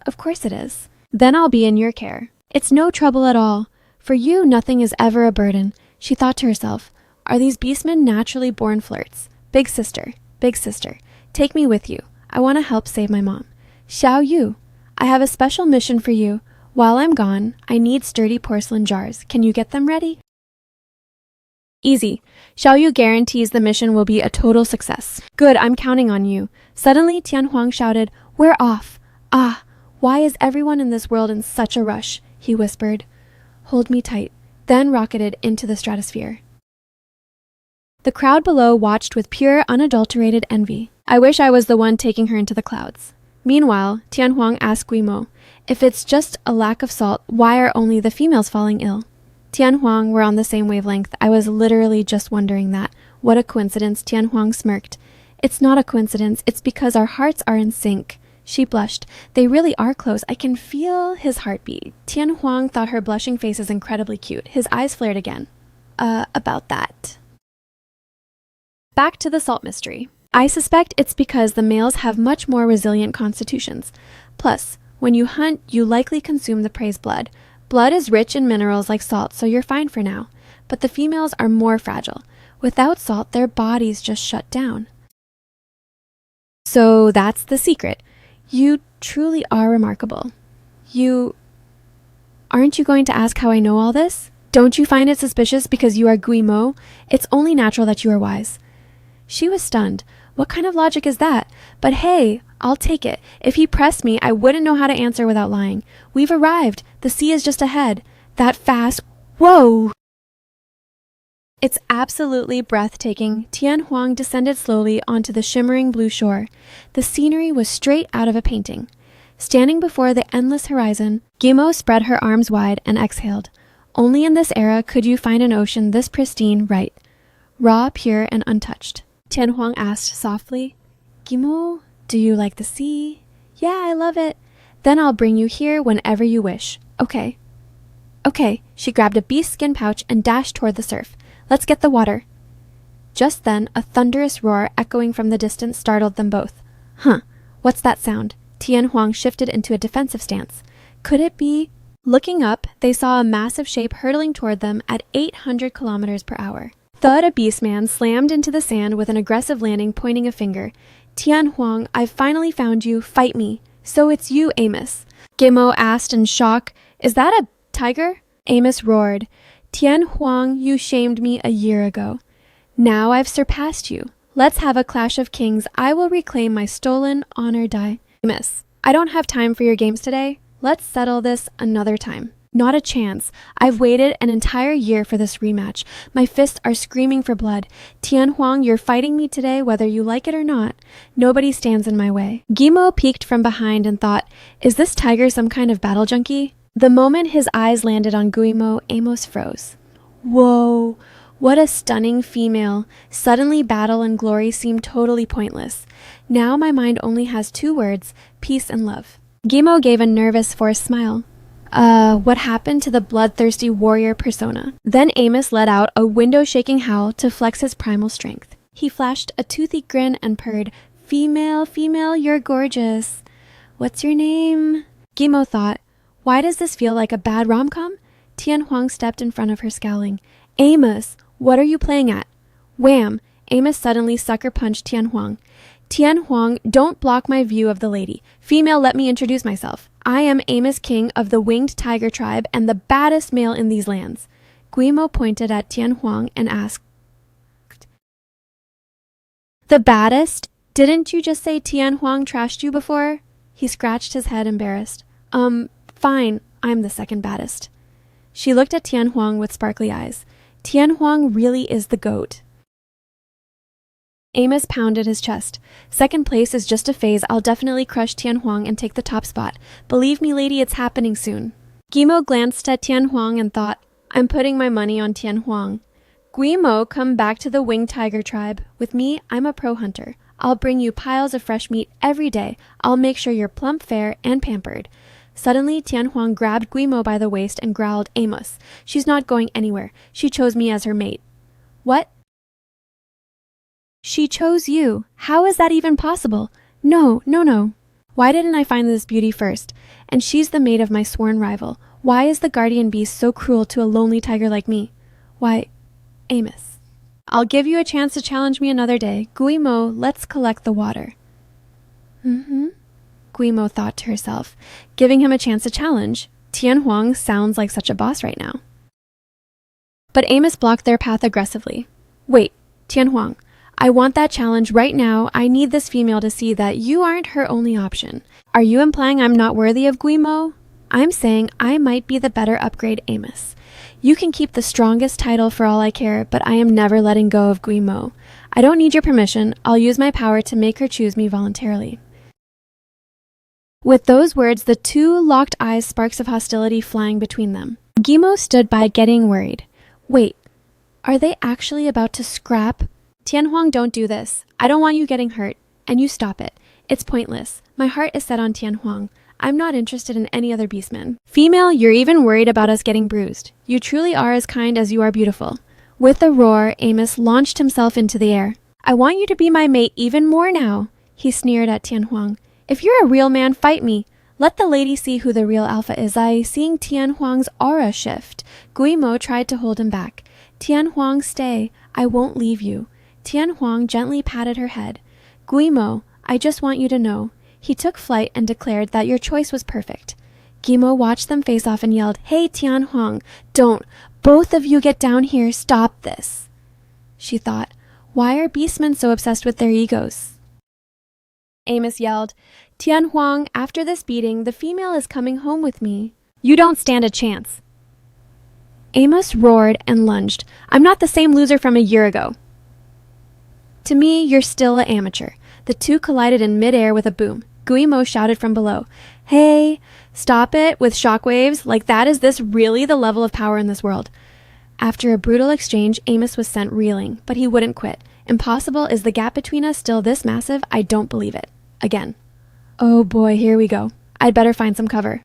A: Of course it is. Then I'll be in your care. It's no trouble at all. For you, nothing is ever a burden. She thought to herself, are these beastmen naturally born flirts? Big sister, take me with you. I want to help save my mom. Xiao Yu, I have a special mission for you. While I'm gone, I need sturdy porcelain jars. Can you get them ready? Easy. Xiao Yu guarantees the mission will be a total success. Good, I'm counting on you. Suddenly, Tian Huang shouted, we're off. Ah, why is everyone in this world in such a rush? He whispered. Hold me tight, then rocketed into the stratosphere. The crowd below watched with pure, unadulterated envy. I wish I was the one taking her into the clouds. Meanwhile, Tian Huang asked Guimo, if it's just a lack of salt, why are only the females falling ill? Tian Huang were on the same wavelength. I was literally just wondering that. What a coincidence, Tian Huang smirked. It's not a coincidence, it's because our hearts are in sync. She blushed. They really are close. I can feel his heartbeat. Tian Huang thought her blushing face is incredibly cute. His eyes flared again. About that. Back to the salt mystery. I suspect it's because the males have much more resilient constitutions. Plus, when you hunt, you likely consume the prey's blood. Blood is rich in minerals like salt, so you're fine for now. But the females are more fragile. Without salt, their bodies just shut down. So that's the secret. You truly are remarkable. Aren't you going to ask how I know all this? Don't you find it suspicious because you are Guimo? It's only natural that you are wise. She was stunned. What kind of logic is that? But hey, I'll take it. If he pressed me, I wouldn't know how to answer without lying. We've arrived. The sea is just ahead. That fast. Whoa! It's absolutely breathtaking. Tian Huang descended slowly onto the shimmering blue shore. The scenery was straight out of a painting. Standing before the endless horizon, Gimo spread her arms wide and exhaled. Only in this era could you find an ocean this pristine, right? Raw, pure, and untouched. Tian Huang asked softly, Gimo, do you like the sea? Yeah, I love it. Then I'll bring you here whenever you wish. Okay. She grabbed a beast skin pouch and dashed toward the surf. Let's get the water. Just then, a thunderous roar echoing from the distance startled them both. Huh, what's that sound? Tian Huang shifted into a defensive stance. Could it be? Looking up, they saw a massive shape hurtling toward them at 800 kilometers per hour. Thud, a beastman, slammed into the sand with an aggressive landing, pointing a finger. Tian Huang, I've finally found you. Fight me. So it's you, Amos. Gimo asked in shock. Is that a tiger? Amos roared. Tian Huang, you shamed me a year ago. Now I've surpassed you. Let's have a clash of kings. I will reclaim my stolen honor die. Amos, I don't have time for your games today. Let's settle this another time. Not a chance. I've waited an entire year for this rematch. My fists are screaming for blood. Tian Huang, you're fighting me today whether you like it or not. Nobody stands in my way. Gimo peeked from behind and thought, is this tiger some kind of battle junkie? The moment his eyes landed on Guimo, Amos froze. Whoa, what a stunning female. Suddenly battle and glory seemed totally pointless. Now my mind only has two words, peace and love. Gimo gave a nervous, forced smile. What happened to the bloodthirsty warrior persona? Then Amos let out a window-shaking howl to flex his primal strength. He flashed a toothy grin and purred, Female, you're gorgeous. What's your name? Gimo thought, why does this feel like a bad rom-com? Tian Huang stepped in front of her, scowling. Amos, what are you playing at? Wham! Amos suddenly sucker punched Tian Huang. Tian Huang, don't block my view of the lady. Female, let me introduce myself. I am Amos, king of the winged tiger tribe and the baddest male in these lands. Guimo pointed at Tian Huang and asked, The baddest? Didn't you just say Tian Huang trashed you before? He scratched his head, embarrassed. Fine, I'm the second baddest. She looked at Tian Huang with sparkly eyes. Tian Huang really is the goat. Amos pounded his chest. Second place is just a phase. I'll definitely crush Tian Huang and take the top spot. Believe me, lady, it's happening soon. Guimo glanced at Tian Huang and thought, I'm putting my money on Tian Huang. Guimo, come back to the winged tiger tribe. With me, I'm a pro hunter. I'll bring you piles of fresh meat every day. I'll make sure you're plump, fair, and pampered. Suddenly, Tian Huang grabbed Guimo by the waist and growled, Amos, she's not going anywhere. She chose me as her mate. What? She chose you. How is that even possible? No. Why didn't I find this beauty first? And she's the mate of my sworn rival. Why is the guardian beast so cruel to a lonely tiger like me? Why, Amos. I'll give you a chance to challenge me another day. Guimo, let's collect the water. Guimo thought to herself, giving him a chance to challenge. Tian Huang sounds like such a boss right now. But Amos blocked their path aggressively. Wait, Tian Huang, I want that challenge right now. I need this female to see that you aren't her only option. Are you implying I'm not worthy of Guimo? I'm saying I might be the better upgrade, Amos. You can keep the strongest title for all I care, but I am never letting go of Guimo. I don't need your permission. I'll use my power to make her choose me voluntarily. With those words, the two locked eyes, sparks of hostility flying between them. Guimo stood by, getting worried. Wait, are they actually about to scrap? Tian Huang, don't do this. I don't want you getting hurt, and you stop it. It's pointless. My heart is set on Tian Huang. I'm not interested in any other beastmen. Female, you're even worried about us getting bruised. You truly are as kind as you are beautiful. With a roar, Amos launched himself into the air. I want you to be my mate even more now, he sneered at Tian Huang. If you're a real man, fight me. Let the lady see who the real alpha is. Seeing Tian Huang's aura shift, Guimo tried to hold him back. Tian Huang, stay. I won't leave you. Tian Huang gently patted her head. Guimo, I just want you to know. He took flight and declared that your choice was perfect. Guimo watched them face off and yelled, Hey, Tian Huang, don't. Both of you get down here. Stop this. She thought, why are beastmen so obsessed with their egos? Amos yelled, Tian Huang, after this beating, the female is coming home with me. You don't stand a chance. Amos roared and lunged. I'm not the same loser from a year ago. To me, you're still an amateur. The two collided in midair with a boom. Guimo shouted from below, Hey, stop it with shockwaves. Like that, is this really the level of power in this world? After a brutal exchange, Amos was sent reeling, but he wouldn't quit. Impossible. Is the gap between us still this massive? I don't believe it. Again. Oh boy, here we go. I'd better find some cover.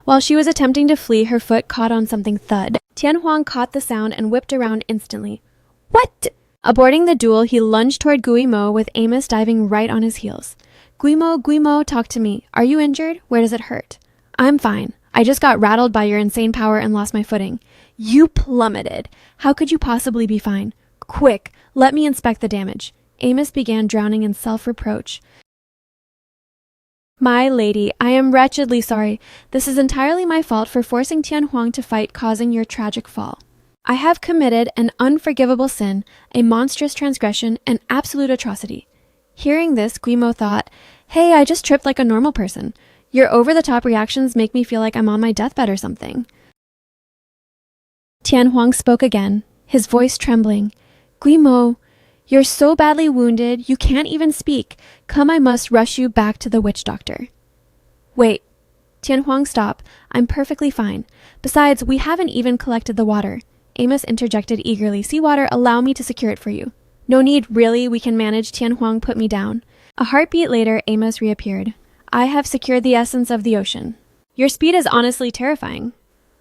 A: While she was attempting to flee, her foot caught on something thud. Tian Huang caught the sound and whipped around instantly. What? Aborting the duel, he lunged toward Guimo with Amos diving right on his heels. Guimo, talk to me. Are you injured? Where does it hurt? I'm fine. I just got rattled by your insane power and lost my footing. You plummeted. How could you possibly be fine? Quick, let me inspect the damage. Amos began drowning in self-reproach. My lady, I am wretchedly sorry. This is entirely my fault for forcing Tian Huang to fight, causing your tragic fall. I have committed an unforgivable sin, a monstrous transgression, an absolute atrocity. Hearing this, Guimo thought, Hey, I just tripped like a normal person. Your over-the-top reactions make me feel like I'm on my deathbed or something. Tian Huang spoke again, his voice trembling. Guimo, you're so badly wounded, you can't even speak. Come, I must rush you back to the witch doctor. Wait. Tian Huang, stop. I'm perfectly fine. Besides, we haven't even collected the water. Amos interjected eagerly. Seawater, allow me to secure it for you. No need, really, we can manage. Tian Huang put me down. A heartbeat later, Amos reappeared. I have secured the essence of the ocean. Your speed is honestly terrifying.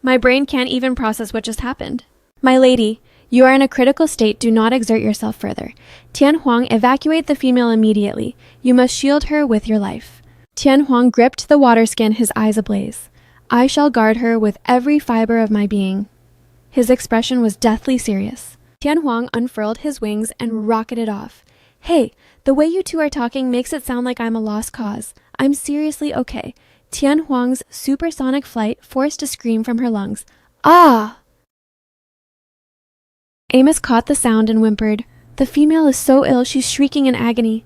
A: My brain can't even process what just happened. My lady, you are in a critical state. Do not exert yourself further. Tian Huang, evacuate the female immediately. You must shield her with your life. Tian Huang gripped the water skin, his eyes ablaze. I shall guard her with every fiber of my being." His expression was deathly serious. Tianhuang unfurled his wings and rocketed off. "Hey, the way you two are talking makes it sound like I'm a lost cause. I'm seriously okay." Tianhuang's supersonic flight forced a scream from her lungs. "Ah!" Amos caught the sound and whimpered. "The female is so ill, she's shrieking in agony."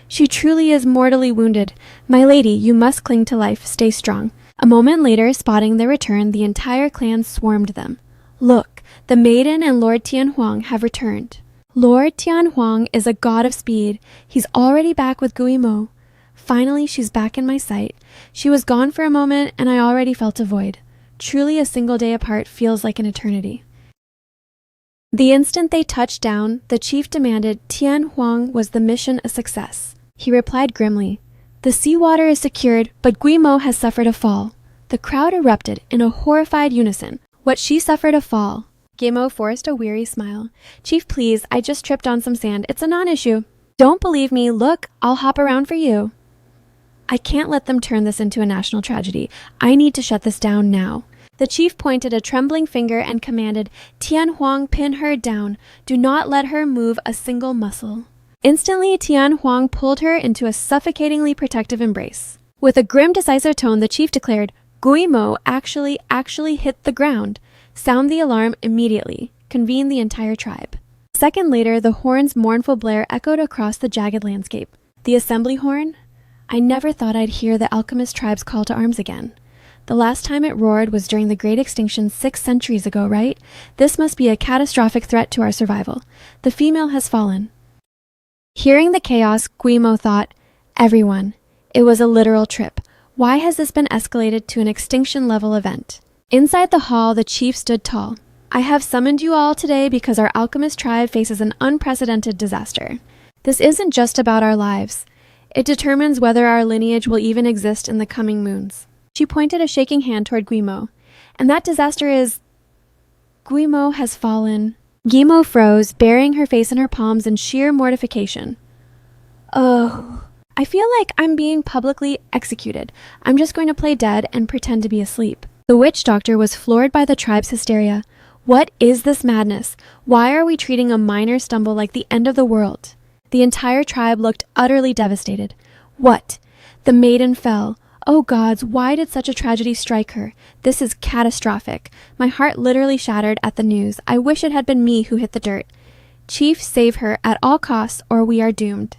A: "She truly is mortally wounded. My lady, you must cling to life. Stay strong." A moment later, spotting their return, the entire clan swarmed them. "Look, the maiden and Lord Tianhuang have returned." Lord Tianhuang is a god of speed. He's already back with Guimo. Finally, she's back in my sight. She was gone for a moment, and I already felt a void. Truly, a single day apart feels like an eternity. The instant they touched down, the chief demanded Tianhuang was the mission a success. He replied grimly, "The seawater is secured, but Guimo has suffered a fall." The crowd erupted in a horrified unison. "What, she suffered a fall?" Guimo forced a weary smile. "Chief, please, I just tripped on some sand. It's a non-issue." "Don't believe me? Look, I'll hop around for you." "I can't let them turn this into a national tragedy. I need to shut this down now." The chief pointed a trembling finger and commanded, "Tianhuang, pin her down. Do not let her move a single muscle." Instantly, Tianhuang pulled her into a suffocatingly protective embrace. With a grim, decisive tone, the chief declared, "Guimo actually hit the ground. Sound the alarm immediately. Convene the entire tribe." A second later, the horn's mournful blare echoed across the jagged landscape. The assembly horn? I never thought I'd hear the alchemist tribe's call to arms again. The last time it roared was during the Great Extinction 6 centuries ago, right? This must be a catastrophic threat to our survival. The female has fallen. Hearing the chaos, Guimo thought, "Everyone, it was a literal trip. Why has this been escalated to an extinction-level event?" Inside the hall, the chief stood tall. "I have summoned you all today because our alchemist tribe faces an unprecedented disaster. This isn't just about our lives. It determines whether our lineage will even exist in the coming moons." She pointed a shaking hand toward Guimo. "And that disaster is... Guimo has fallen." Guimo froze, burying her face in her palms in sheer mortification. "Oh, I feel like I'm being publicly executed. I'm just going to play dead and pretend to be asleep." The witch doctor was floored by the tribe's hysteria. What is this madness? Why are we treating a minor stumble like the end of the world? The entire tribe looked utterly devastated. What? The maiden fell. Oh gods, why did such a tragedy strike her? This is catastrophic. My heart literally shattered at the news. I wish it had been me who hit the dirt. Chief, save her at all costs, or we are doomed.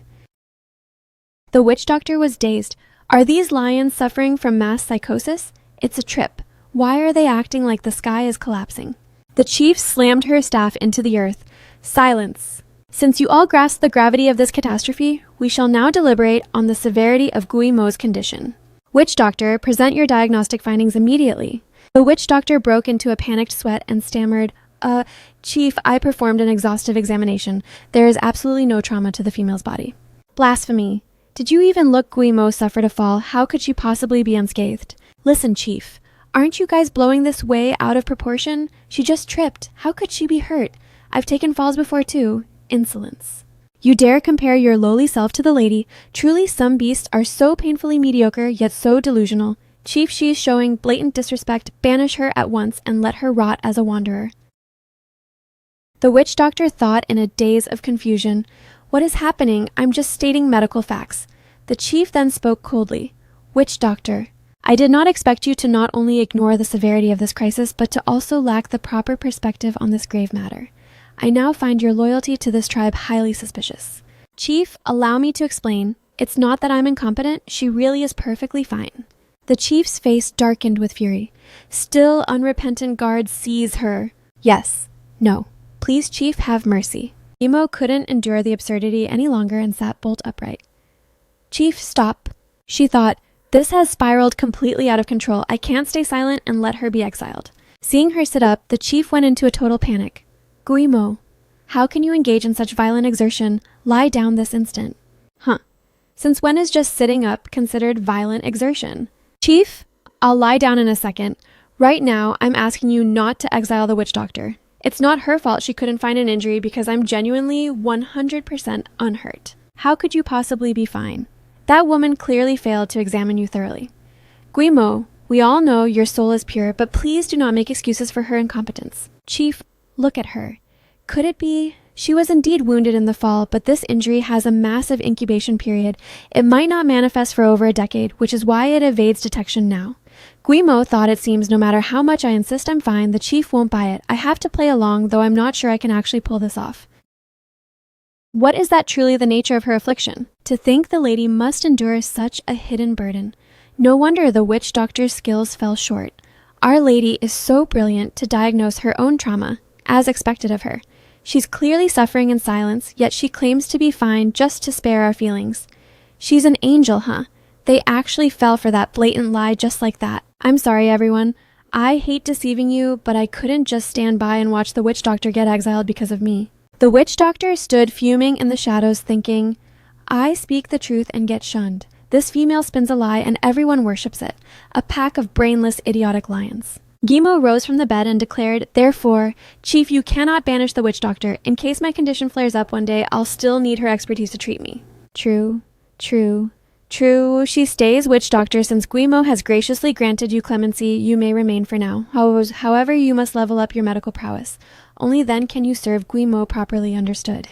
A: The witch doctor was dazed. Are these lions suffering from mass psychosis? It's a trip. Why are they acting like the sky is collapsing? The chief slammed her staff into the earth. Silence. Since you all grasp the gravity of this catastrophe, we shall now deliberate on the severity of Guimo's condition. Witch doctor, present your diagnostic findings immediately. The witch doctor broke into a panicked sweat and stammered, Chief, I performed an exhaustive examination. There is absolutely no trauma to the female's body." "Blasphemy. Did you even look? Guimo suffered a fall. How could she possibly be unscathed?" "Listen, Chief. Aren't you guys blowing this way out of proportion? She just tripped. How could she be hurt? I've taken falls before too. Insolence. You dare compare your lowly self to the lady. Truly some beasts are so painfully mediocre, yet so delusional. Chief, she is showing blatant disrespect. Banish her at once and let her rot as a wanderer." The witch doctor thought in a daze of confusion. What is happening? I'm just stating medical facts. The chief then spoke coldly. "Witch doctor, I did not expect you to not only ignore the severity of this crisis, but to also lack the proper perspective on this grave matter. I now find your loyalty to this tribe highly suspicious. Chief, allow me to explain. It's not that I'm incompetent. She really is perfectly fine." The chief's face darkened with fury. "Still unrepentant guards seize her." "Yes. No. Please, Chief, have mercy." Guimo couldn't endure the absurdity any longer and sat bolt upright. "Chief, stop." She thought, this has spiraled completely out of control. I can't stay silent and let her be exiled. Seeing her sit up, the chief went into a total panic. "Guimo, how can you engage in such violent exertion? Lie down this instant." "Huh. Since when is just sitting up considered violent exertion?" "Chief, I'll lie down in a second. Right now, I'm asking you not to exile the witch doctor. It's not her fault she couldn't find an injury because I'm genuinely 100% unhurt. How could you possibly be fine? That woman clearly failed to examine you thoroughly." "Guimo, We all know your soul is pure, but please do not make excuses for her incompetence. Chief, look at her. Could it be? She was indeed wounded in the fall, but this injury has a massive incubation period. It might not manifest for over a decade, which is why it evades detection now. Guimo thought it seems no matter how much I insist I'm fine, the chief won't buy it. I have to play along, though I'm not sure I can actually pull this off. What is that truly the nature of her affliction? To think the lady must endure such a hidden burden. No wonder the witch doctor's skills fell short. Our lady is so brilliant to diagnose her own trauma, as expected of her. She's clearly suffering in silence, yet she claims to be fine just to spare our feelings. She's an angel, huh? They actually fell for that blatant lie just like that. I'm sorry, everyone. I hate deceiving you, but I couldn't just stand by and watch the witch doctor get exiled because of me. The witch doctor stood fuming in the shadows thinking, I speak the truth and get shunned. This female spins a lie and everyone worships it. A pack of brainless, idiotic lions. Guimo rose from the bed and declared, therefore, Chief, you cannot banish the witch doctor. In case my condition flares up one day, I'll still need her expertise to treat me. True. She stays witch doctor since Guimo has graciously granted you clemency. You may remain for now. However, you must level up your medical prowess. Only then can you serve Guimo properly, understood.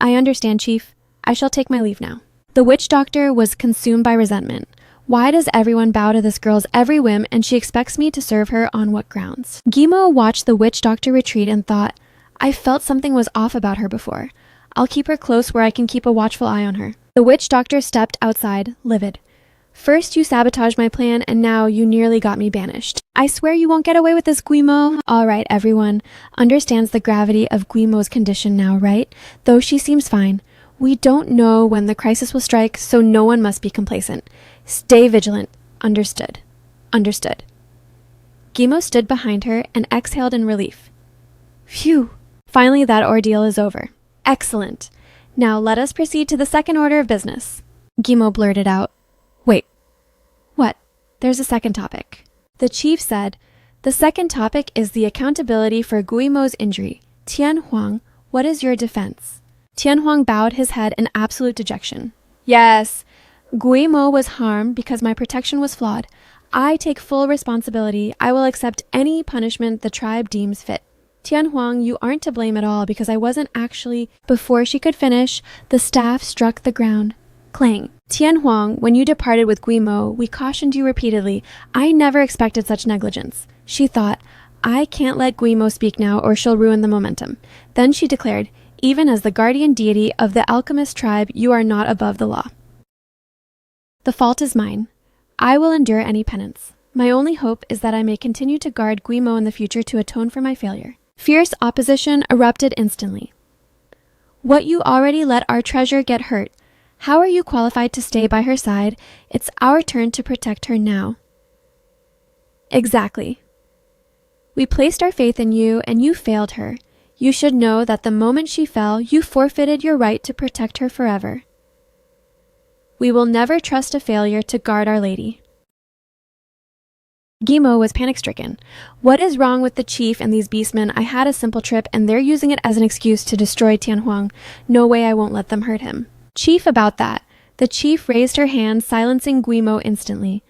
A: I understand, Chief. I shall take my leave now. The witch doctor was consumed by resentment. Why does everyone bow to this girl's every whim and she expects me to serve her on what grounds? Guimo watched the witch doctor retreat and thought, I felt something was off about her before. I'll keep her close where I can keep a watchful eye on her. The witch doctor stepped outside, livid. First you sabotaged my plan and now you nearly got me banished. I swear you won't get away with this, Guimo. All right, everyone understands the gravity of Guimo's condition now, right? Though she seems fine. We don't know when the crisis will strike, so no one must be complacent. Stay vigilant. Understood. Understood. Guimo stood behind her and exhaled in relief. Phew. Finally, that ordeal is over. Excellent. Now let us proceed to the second order of business. Guimo blurted out. Wait. What? There's a second topic. The chief said, the second topic is the accountability for Guimo's injury. Tian Huang, what is your defense? Tian Huang bowed his head in absolute dejection. Yes. Guimo was harmed because my protection was flawed. I take full responsibility. I will accept any punishment the tribe deems fit. Tian Huang, you aren't to blame at all because I wasn't actually... Before she could finish, the staff struck the ground. Clang. Tian Huang, when you departed with Guimo, we cautioned you repeatedly. I never expected such negligence. She thought, I can't let Guimo speak now or she'll ruin the momentum. Then she declared, even as the guardian deity of the alchemist tribe, you are not above the law. The fault is mine. I will endure any penance. My only hope is that I may continue to guard Guimo in the future to atone for my failure. Fierce opposition erupted instantly. What, you already let our treasure get hurt? How are you qualified to stay by her side? It's our turn to protect her now. Exactly. We placed our faith in you and you failed her. You should know that the moment she fell, you forfeited your right to protect her forever. We will never trust a failure to guard Our Lady. Guimo was panic-stricken. What is wrong with the chief and these beastmen? I had a simple trip and they're using it as an excuse to destroy Tian Huang. No way, I won't let them hurt him. Chief, about that. The chief raised her hand, silencing Guimo instantly.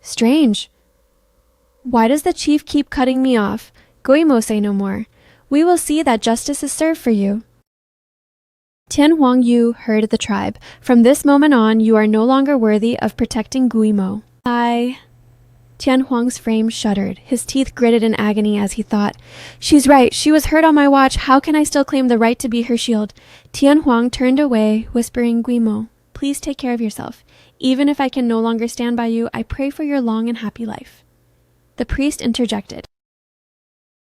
A: Strange. Why does the chief keep cutting me off? Guimo, say no more. We will see that justice is served for you. Tian Huang, you heard the tribe. From this moment on, you are no longer worthy of protecting Guimo. Tian Huang's frame shuddered. His teeth gritted in agony as he thought, she's right, she was hurt on my watch. How can I still claim the right to be her shield? Tian Huang turned away, whispering, Guimo, please take care of yourself. Even if I can no longer stand by you, I pray for your long and happy life. The priest interjected.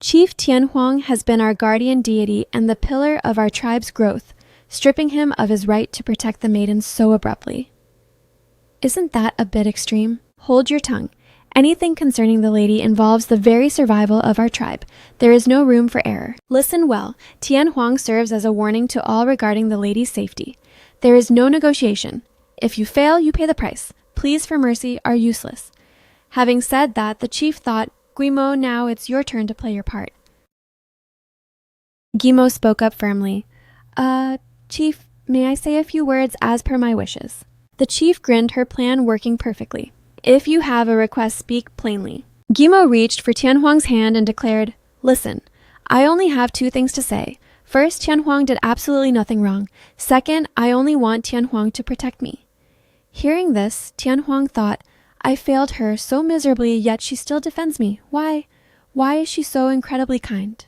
A: Chief Tian Huang has been our guardian deity and the pillar of our tribe's growth, stripping him of his right to protect the maiden so abruptly. Isn't that a bit extreme? Hold your tongue. Anything concerning the lady involves the very survival of our tribe. There is no room for error. Listen well. Tian Huang serves as a warning to all regarding the lady's safety. There is no negotiation. If you fail, you pay the price. Pleas for mercy are useless. Having said that, the chief thought, Guimo, now it's your turn to play your part. Guimo spoke up firmly. Chief, may I say a few words as per my wishes? The chief grinned, her plan working perfectly. If you have a request, speak plainly. Gimo reached for Tianhuang's hand and declared, "Listen, I only have two things to say. First, Tianhuang did absolutely nothing wrong. Second, I only want Tianhuang to protect me." Hearing this, Tianhuang thought, "I failed her so miserably, yet she still defends me. Why? Why is she so incredibly kind?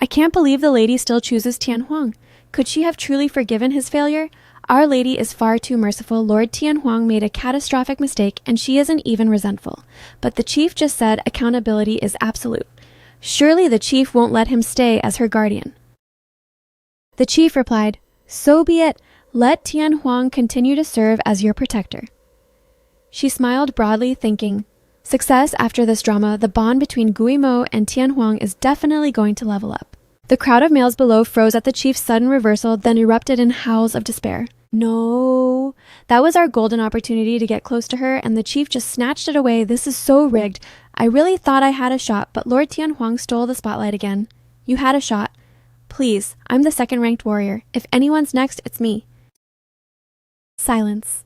A: I can't believe the lady still chooses Tianhuang. Could she have truly forgiven his failure? Our lady is far too merciful. Lord Tianhuang made a catastrophic mistake, and she isn't even resentful. But the chief just said accountability is absolute. Surely the chief won't let him stay as her guardian." The chief replied, "So be it. Let Tianhuang continue to serve as your protector." She smiled broadly, thinking, "Success after this drama, the bond between Guimo and Tianhuang is definitely going to level up." The crowd of males below froze at the chief's sudden reversal, then erupted in howls of despair. No, that was our golden opportunity to get close to her, and the chief just snatched it away. This is so rigged. I really thought I had a shot, but Lord Tianhuang stole the spotlight again. You had a shot. Please, I'm the second-ranked warrior. If anyone's next, it's me. Silence.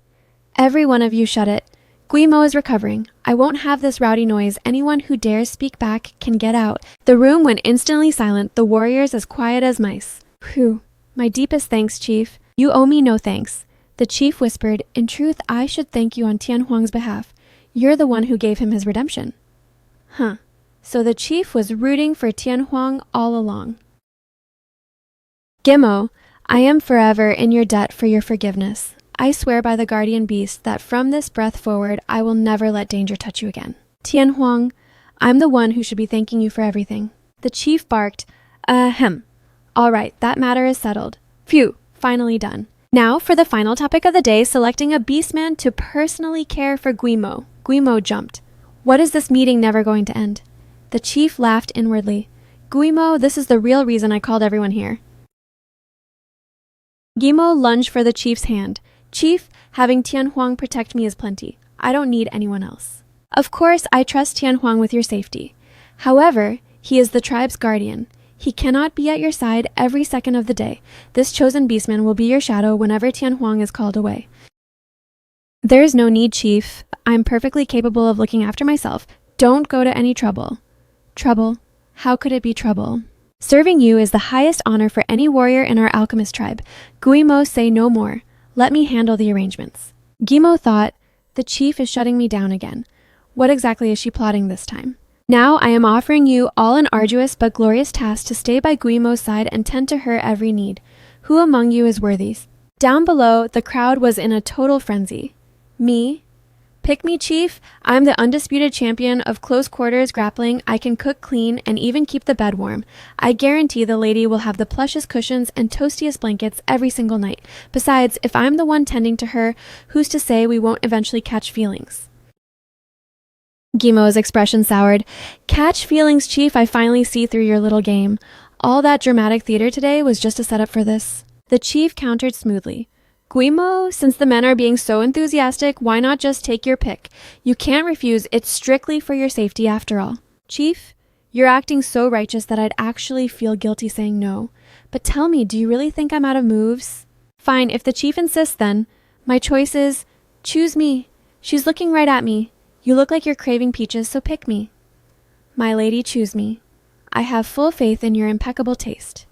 A: Every one of you shut it. Guimo is recovering. I won't have this rowdy noise. Anyone who dares speak back can get out. The room went instantly silent, the warriors as quiet as mice. Phew. My deepest thanks, Chief. You owe me no thanks. The chief whispered, "In truth, I should thank you on Tianhuang's behalf. You're the one who gave him his redemption." Huh. So the chief was rooting for Tianhuang all along. Gimo, I am forever in your debt for your forgiveness. I swear by the guardian beast that from this breath forward, I will never let danger touch you again. Tianhuang, I'm the one who should be thanking you for everything. The chief barked, ahem. All right, that matter is settled. Phew, finally done. Now for the final topic of the day, selecting a beastman to personally care for Guimo. Guimo jumped. What is this meeting never going to end? The chief laughed inwardly. Guimo, this is the real reason I called everyone here. Guimo lunged for the chief's hand. Chief, having Tianhuang protect me is plenty. I don't need anyone else. Of course, I trust Tianhuang with your safety. However, he is the tribe's guardian. He cannot be at your side every second of the day. This chosen beastman will be your shadow whenever Tianhuang is called away. There is no need, Chief. I'm perfectly capable of looking after myself. Don't go to any trouble. Trouble? How could it be trouble? Serving you is the highest honor for any warrior in our alchemist tribe. Guimo, say no more. Let me handle the arrangements. Guimo thought, the chief is shutting me down again. What exactly is she plotting this time? Now I am offering you all an arduous but glorious task to stay by Guimo's side and tend to her every need. Who among you is worthy? Down below, the crowd was in a total frenzy. Me? Pick me, Chief. I'm the undisputed champion of close quarters grappling. I can cook clean and even keep the bed warm. I guarantee the lady will have the plushest cushions and toastiest blankets every single night. Besides, if I'm the one tending to her, who's to say we won't eventually catch feelings? Guimo's expression soured. Catch feelings, Chief. I finally see through your little game. All that dramatic theater today was just a setup for this. The chief countered smoothly. Guimo, since the men are being so enthusiastic, why not just take your pick? You can't refuse. It's strictly for your safety after all. Chief, you're acting so righteous that I'd actually feel guilty saying no. But tell me, do you really think I'm out of moves? Fine, if the chief insists then. My choice is, choose me. She's looking right at me. You look like you're craving peaches, so pick me. My lady, choose me. I have full faith in your impeccable taste.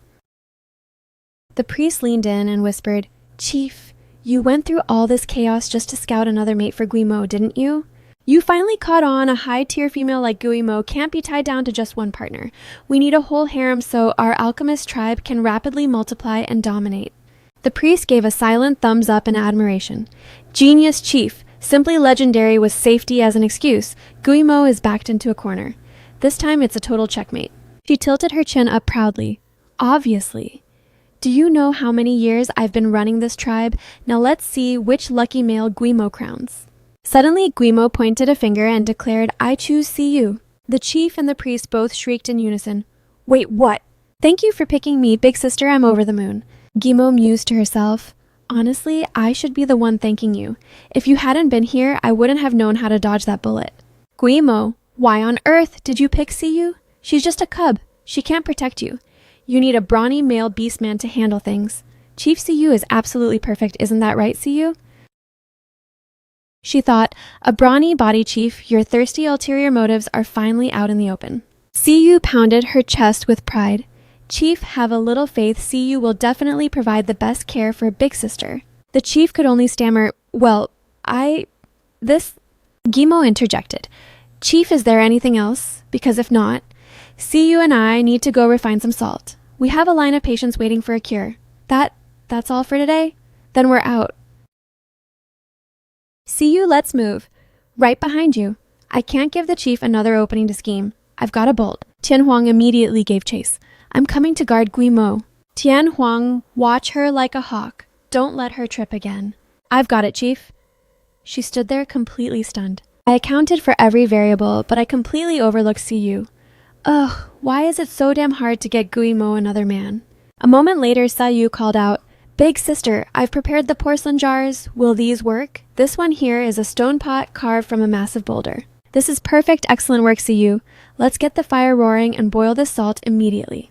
A: The priest leaned in and whispered, Chief, you went through all this chaos just to scout another mate for Guimo, didn't you? You finally caught on a high-tier female like Guimo can't be tied down to just one partner. We need a whole harem so our alchemist tribe can rapidly multiply and dominate. The priest gave a silent thumbs up in admiration. Genius, Chief. Simply legendary with safety as an excuse. Guimo is backed into a corner. This time it's a total checkmate. She tilted her chin up proudly. Obviously. Do you know how many years I've been running this tribe? Now let's see which lucky male Guimo crowns. Suddenly, Guimo pointed a finger and declared, I choose CU. The chief and the priest both shrieked in unison. Wait, what? Thank you for picking me, big sister, I'm over the moon. Guimo mused to herself. Honestly, I should be the one thanking you. If you hadn't been here, I wouldn't have known how to dodge that bullet. Guimo, why on earth did you pick CU? She's just a cub. She can't protect you. You need a brawny male beastman to handle things. Chief CU is absolutely perfect, isn't that right, CU? She thought, a brawny body chief, your thirsty ulterior motives are finally out in the open. Siyu pounded her chest with pride. Chief, have a little faith. Siyu will definitely provide the best care for big sister. The chief could only stammer, well, Gimo interjected. Chief, is there anything else? Because if not, Siyu and I need to go refine some salt. We have a line of patients waiting for a cure. That's all for today? Then we're out. Siyu, let's move. Right behind you. I can't give the chief another opening to scheme. I've got a bolt. Tian Huang immediately gave chase. I'm coming to guard Guimo. Tian Huang, watch her like a hawk. Don't let her trip again. I've got it, chief. She stood there completely stunned. I accounted for every variable, but I completely overlooked Siyu. Ugh, why is it so damn hard to get Guimo another man? A moment later, Siyu called out, Big sister, I've prepared the porcelain jars. Will these work? This one here is a stone pot carved from a massive boulder. This is perfect, excellent work, Siyu. Let's get the fire roaring and boil this salt immediately.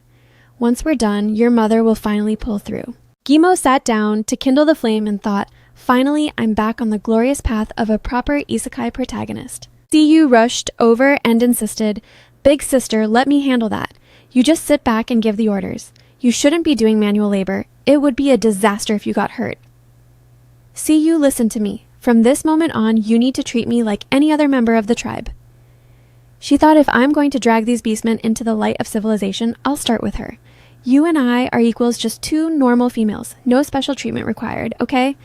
A: Once we're done, your mother will finally pull through. Gimo sat down to kindle the flame and thought, finally, I'm back on the glorious path of a proper isekai protagonist. Siyu rushed over and insisted, Big sister, let me handle that. You just sit back and give the orders. You shouldn't be doing manual labor. It would be a disaster if you got hurt. Siyu, listen to me. From this moment on, you need to treat me like any other member of the tribe. She thought, if I'm going to drag these beastmen into the light of civilization, I'll start with her. You and I are equals, just two normal females. No special treatment required, okay?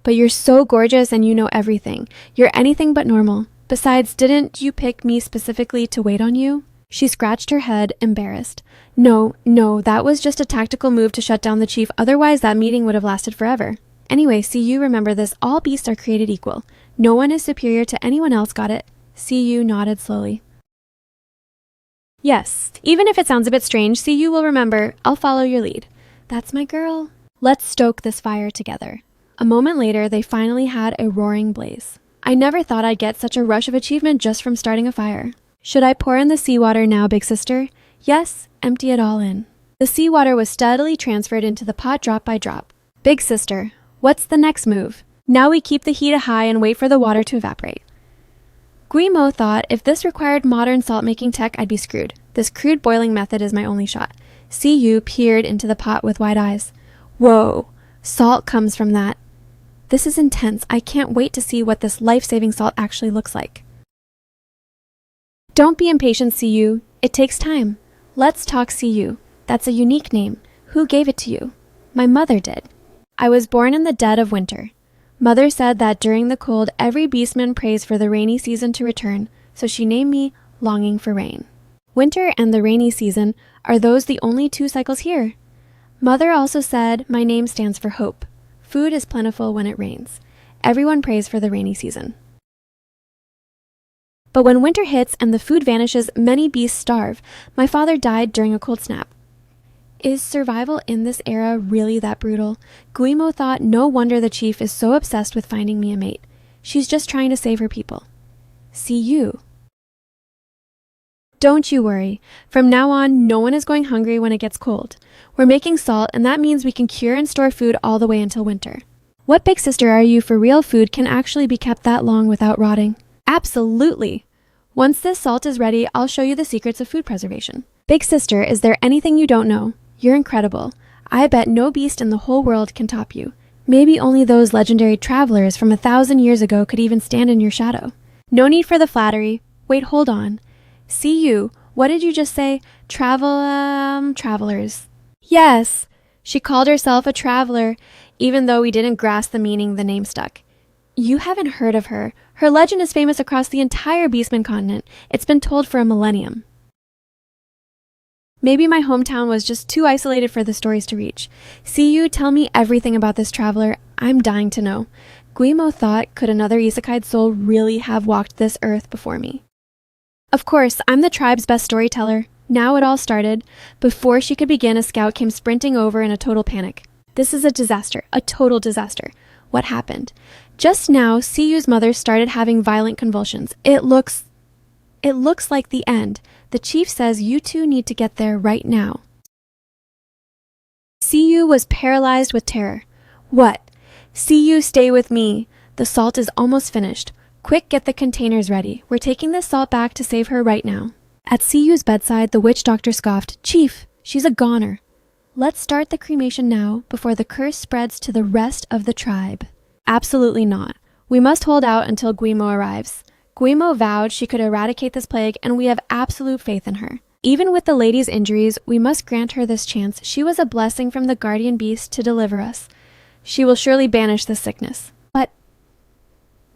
A: But you're so gorgeous and you know everything. You're anything but normal. Besides, didn't you pick me specifically to wait on you? She scratched her head, embarrassed. No, that was just a tactical move to shut down the chief. Otherwise, that meeting would have lasted forever. Anyway, Siyu, remember this. All beasts are created equal. No one is superior to anyone else, got it? Siyu nodded slowly. Yes, even if it sounds a bit strange, Siyu will remember. I'll follow your lead. That's my girl. Let's stoke this fire together. A moment later, they finally had a roaring blaze. I never thought I'd get such a rush of achievement just from starting a fire. Should I pour in the seawater now, big sister? Yes, empty it all in. The seawater was steadily transferred into the pot drop by drop. Big sister, what's the next move? Now we keep the heat high and wait for the water to evaporate. Guimo thought, if this required modern salt-making tech, I'd be screwed. This crude boiling method is my only shot. Siyu peered into the pot with wide eyes. Whoa, salt comes from that. This is intense. I can't wait to see what this life-saving salt actually looks like. Don't be impatient, Siyu. It takes time. Let's talk Siyu. That's a unique name. Who gave it to you? My mother did. I was born in the dead of winter. Mother said that during the cold, every beastman prays for the rainy season to return, so she named me Longing for Rain. Winter and the rainy season, are those the only two cycles here? Mother also said my name stands for hope. Food is plentiful when it rains. Everyone prays for the rainy season. But when winter hits and the food vanishes, many beasts starve. My father died during a cold snap. Is survival in this era really that brutal? Guimo thought, no wonder the chief is so obsessed with finding me a mate. She's just trying to save her people. See you. Don't you worry. From now on, no one is going hungry when it gets cold. We're making salt, and that means we can cure and store food all the way until winter. What big sister are you for real food can actually be kept that long without rotting? Absolutely. Once this salt is ready, I'll show you the secrets of food preservation. Big sister, is there anything you don't know? You're incredible. I bet no beast in the whole world can top you. Maybe only those legendary travelers from 1,000 years ago could even stand in your shadow. No need for the flattery. Wait, hold on. See you. What did you just say? Travelers. Yes. She called herself a traveler, even though we didn't grasp the meaning, the name stuck. You haven't heard of her. Her legend is famous across the entire Beastman continent. It's been told for a millennium. Maybe my hometown was just too isolated for the stories to reach. See you, tell me everything about this traveler. I'm dying to know. Guimo thought, could another isekai soul really have walked this earth before me? Of course, I'm the tribe's best storyteller. Now it all started. Before she could begin, a scout came sprinting over in a total panic. This is a disaster, a total disaster. What happened? Just now, Siyu's mother started having violent convulsions. It looks like the end. The chief says you two need to get there right now. Siyu was paralyzed with terror. What? Siyu, stay with me. The salt is almost finished. Quick, get the containers ready. We're taking this salt back to save her right now. At CU's bedside, the witch doctor scoffed, Chief, she's a goner. Let's start the cremation now before the curse spreads to the rest of the tribe. Absolutely not. We must hold out until Guimo arrives. Guimo vowed she could eradicate this plague, and we have absolute faith in her. Even with the lady's injuries, we must grant her this chance. She was a blessing from the guardian beast to deliver us. She will surely banish this sickness. But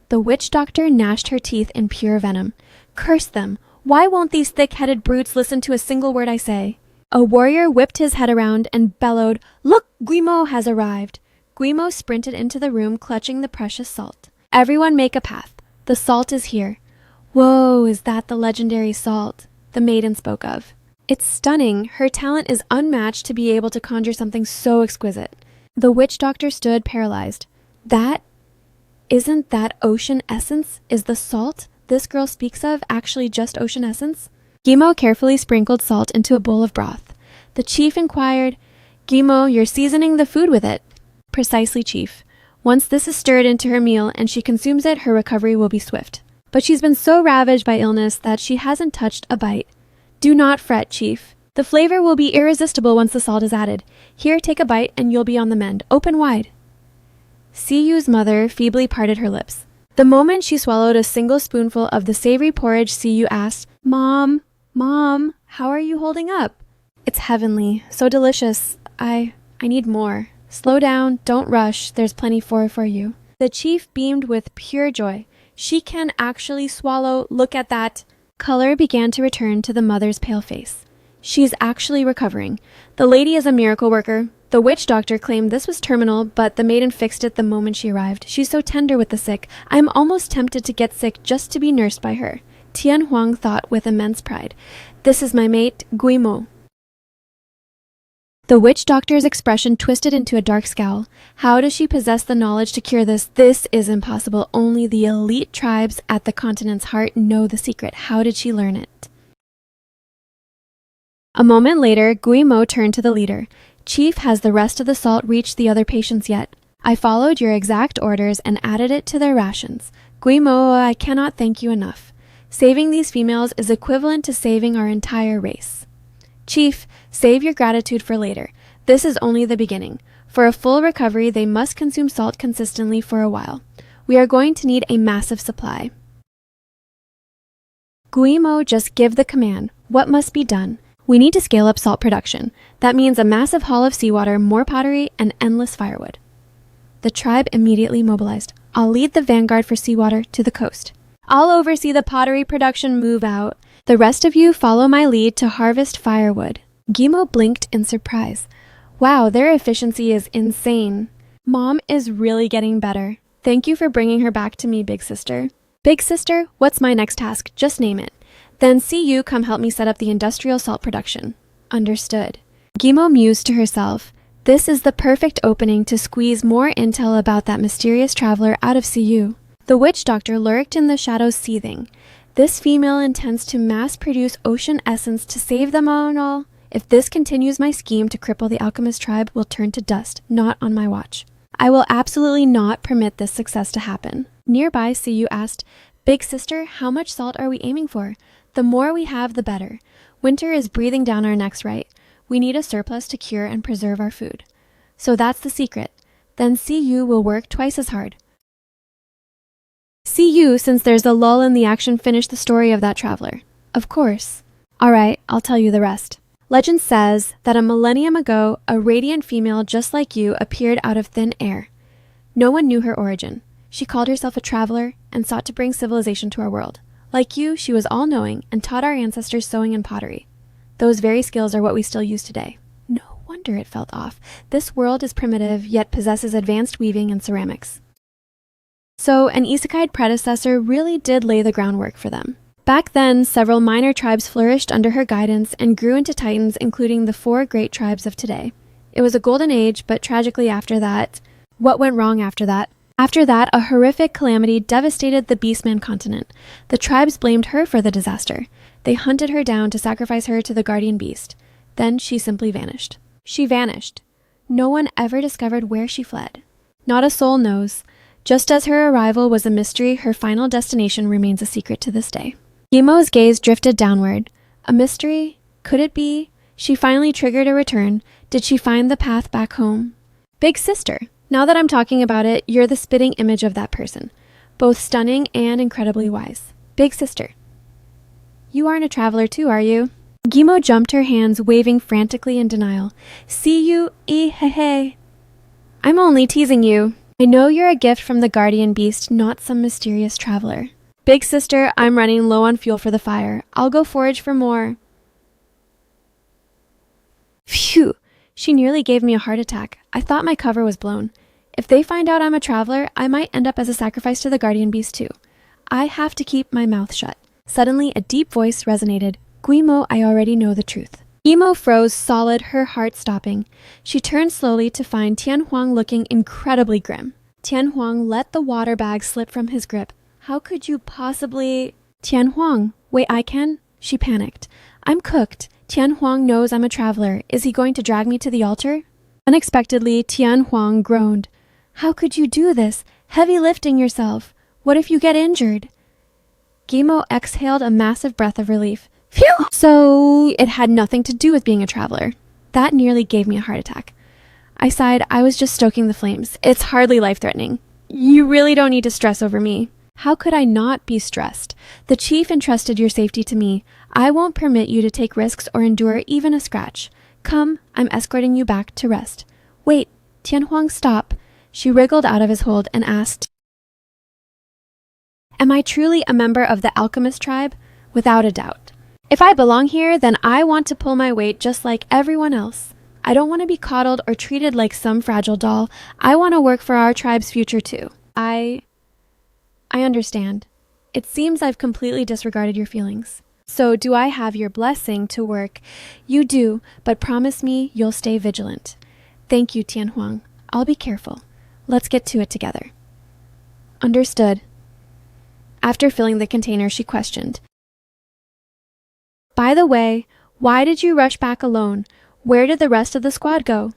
A: the witch doctor gnashed her teeth in pure venom. Curse them! Why won't these thick-headed brutes listen to a single word I say? A warrior whipped his head around and bellowed, Look, Guimo has arrived. Guimo sprinted into the room clutching the precious salt. Everyone make a path. The salt is here. Whoa, is that the legendary salt the maiden spoke of? It's stunning. Her talent is unmatched to be able to conjure something so exquisite. The witch doctor stood paralyzed. Isn't that ocean essence? Is the salt this girl speaks of actually just ocean essence? Guimo carefully sprinkled salt into a bowl of broth. The chief inquired, Guimo, you're seasoning the food with it. Precisely, chief. Once this is stirred into her meal and she consumes it, her recovery will be swift. But she's been so ravaged by illness that she hasn't touched a bite. Do not fret, chief. The flavor will be irresistible once the salt is added. Here, take a bite and you'll be on the mend. Open wide. Siyu's mother feebly parted her lips. The moment she swallowed a single spoonful of the savory porridge, Siyu asked, Mom, how are you holding up? It's heavenly, so delicious. I need more. Slow down, don't rush, there's plenty for you. The chief beamed with pure joy. She can actually swallow, look at that. Color began to return to the mother's pale face. She's actually recovering. The lady is a miracle worker. The witch doctor claimed this was terminal, but the maiden fixed it the moment she arrived. She's so tender with the sick. I'm almost tempted to get sick just to be nursed by her. Tian Huang thought with immense pride. This is my mate, Guimo. The witch doctor's expression twisted into a dark scowl. How does she possess the knowledge to cure this? This is impossible. Only the elite tribes at the continent's heart know the secret. How did she learn it? A moment later, Guimo turned to the leader. Chief, has the rest of the salt reached the other patients yet? I followed your exact orders and added it to their rations. Guimo, I cannot thank you enough. Saving these females is equivalent to saving our entire race. Chief, save your gratitude for later. This is only the beginning. For a full recovery, they must consume salt consistently for a while. We are going to need a massive supply. Guimo, just give the command. What must be done? We need to scale up salt production. That means a massive haul of seawater, more pottery, and endless firewood. The tribe immediately mobilized. I'll lead the vanguard for seawater to the coast. I'll oversee the pottery production move out. The rest of you follow my lead to harvest firewood. Guimo blinked in surprise. Wow, their efficiency is insane. Mom is really getting better. Thank you for bringing her back to me, big sister. Big sister, what's my next task? Just name it. Then see you come help me set up the industrial salt production. Understood. Guimo mused to herself. This is the perfect opening to squeeze more intel about that mysterious traveler out of CU. The witch doctor lurked in the shadows, seething. This female intends to mass-produce ocean essence to save them all. If this continues, my scheme to cripple the alchemist tribe will turn to dust, not on my watch. I will absolutely not permit this success to happen. Nearby, CU asked, Big sister, how much salt are we aiming for? The more we have, the better. Winter is breathing down our necks, right? We need a surplus to cure and preserve our food. So that's the secret. Then CU will work twice as hard. CU, since there's a lull in the action, finish the story of that traveler. Of course. All right, I'll tell you the rest. Legend says that a millennium ago, a radiant female just like you appeared out of thin air. No one knew her origin. She called herself a traveler and sought to bring civilization to our world. Like you, she was all-knowing and taught our ancestors sewing and pottery. Those very skills are what we still use today. No wonder it felt off. This world is primitive, yet possesses advanced weaving and ceramics. So an isekai predecessor really did lay the groundwork for them. Back then, several minor tribes flourished under her guidance and grew into titans, including the 4 great tribes of today. It was a golden age, but tragically after that, what went wrong after that? After that, a horrific calamity devastated the Beastmen continent. The tribes blamed her for the disaster. They hunted her down to sacrifice her to the guardian beast. Then she simply vanished. She vanished. No one ever discovered where she fled. Not a soul knows. Just as her arrival was a mystery, her final destination remains a secret to this day. Gimo's gaze drifted downward. A mystery? Could it be? She finally triggered a return. Did she find the path back home? Big sister. Now that I'm talking about it, you're the spitting image of that person. Both stunning and incredibly wise. Big sister. You aren't a traveler too, are you? Gimo jumped her hands, waving frantically in denial. See you, hey. I'm only teasing you. I know you're a gift from the guardian beast, not some mysterious traveler. Big sister, I'm running low on fuel for the fire. I'll go forage for more. Phew! She nearly gave me a heart attack. I thought my cover was blown. If they find out I'm a traveler, I might end up as a sacrifice to the guardian beast too. I have to keep my mouth shut. Suddenly, a deep voice resonated. Guimo, I already know the truth. Gimo froze solid, her heart stopping. She turned slowly to find Tianhuang looking incredibly grim. Tianhuang let the water bag slip from his grip. How could you possibly... Tianhuang, wait, I can? She panicked. I'm cooked. Tianhuang knows I'm a traveler. Is he going to drag me to the altar? Unexpectedly, Tianhuang groaned. How could you do this? Heavy lifting yourself. What if you get injured? Gimo exhaled a massive breath of relief. Phew! So it had nothing to do with being a traveler. That nearly gave me a heart attack. I sighed. I was just stoking the flames. It's hardly life-threatening. You really don't need to stress over me. How could I not be stressed? The chief entrusted your safety to me. I won't permit you to take risks or endure even a scratch. Come, I'm escorting you back to rest. Wait, Tianhuang, stop. She wriggled out of his hold and asked, Am I truly a member of the alchemist tribe? Without a doubt. If I belong here, then I want to pull my weight just like everyone else. I don't want to be coddled or treated like some fragile doll. I want to work for our tribe's future too. I understand. It seems I've completely disregarded your feelings. So do I have your blessing to work? You do, but promise me you'll stay vigilant. Thank you, Tianhuang. I'll be careful. Let's get to it together. Understood. After filling the container, she questioned. By the way, why did you rush back alone? Where did the rest of the squad go?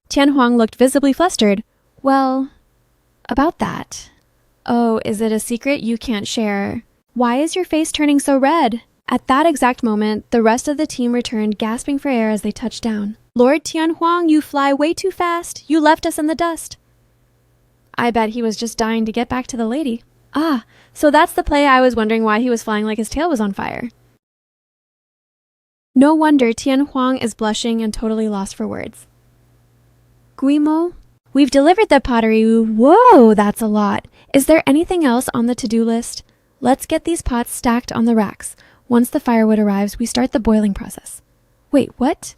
A: Tianhuang looked visibly flustered. Well, about that. Oh, is it a secret you can't share? Why is your face turning so red? At that exact moment, the rest of the team returned, gasping for air as they touched down. Lord Tianhuang, you fly way too fast. You left us in the dust. I bet he was just dying to get back to the lady. Ah, so that's the play. I was wondering why he was flying like his tail was on fire. No wonder Tianhuang is blushing and totally lost for words. Guimo, we've delivered the pottery. Whoa, that's a lot. Is there anything else on the to-do list? Let's get these pots stacked on the racks. Once the firewood arrives, we start the boiling process. Wait, what?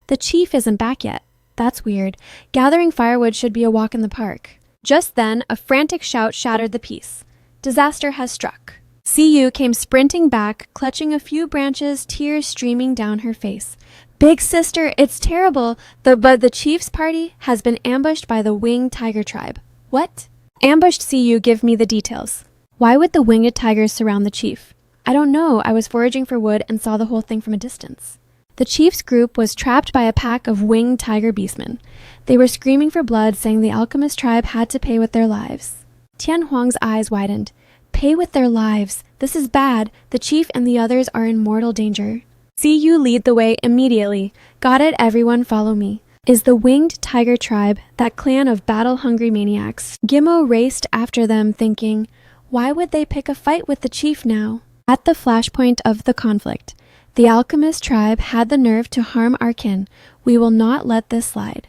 A: The chief isn't back yet. That's weird. Gathering firewood should be a walk in the park. Just then, a frantic shout shattered the peace. Disaster has struck. Siyu came sprinting back, clutching a few branches, tears streaming down her face. Big sister, it's terrible. But the chief's party has been ambushed by the winged tiger tribe. What? Ambushed Siyu, give me the details. Why would the winged tigers surround the chief? I don't know. I was foraging for wood and saw the whole thing from a distance. The chief's group was trapped by a pack of winged tiger beastmen. They were screaming for blood, saying the alchemist tribe had to pay with their lives. Tianhuang's eyes widened. Pay with their lives. This is bad. The chief and the others are in mortal danger. See you lead the way immediately. Got it, everyone, follow me. Is the winged tiger tribe, that clan of battle-hungry maniacs. Gimo raced after them, thinking, why would they pick a fight with the chief now? At the flashpoint of the conflict, the alchemist tribe had the nerve to harm our kin. We will not let this slide.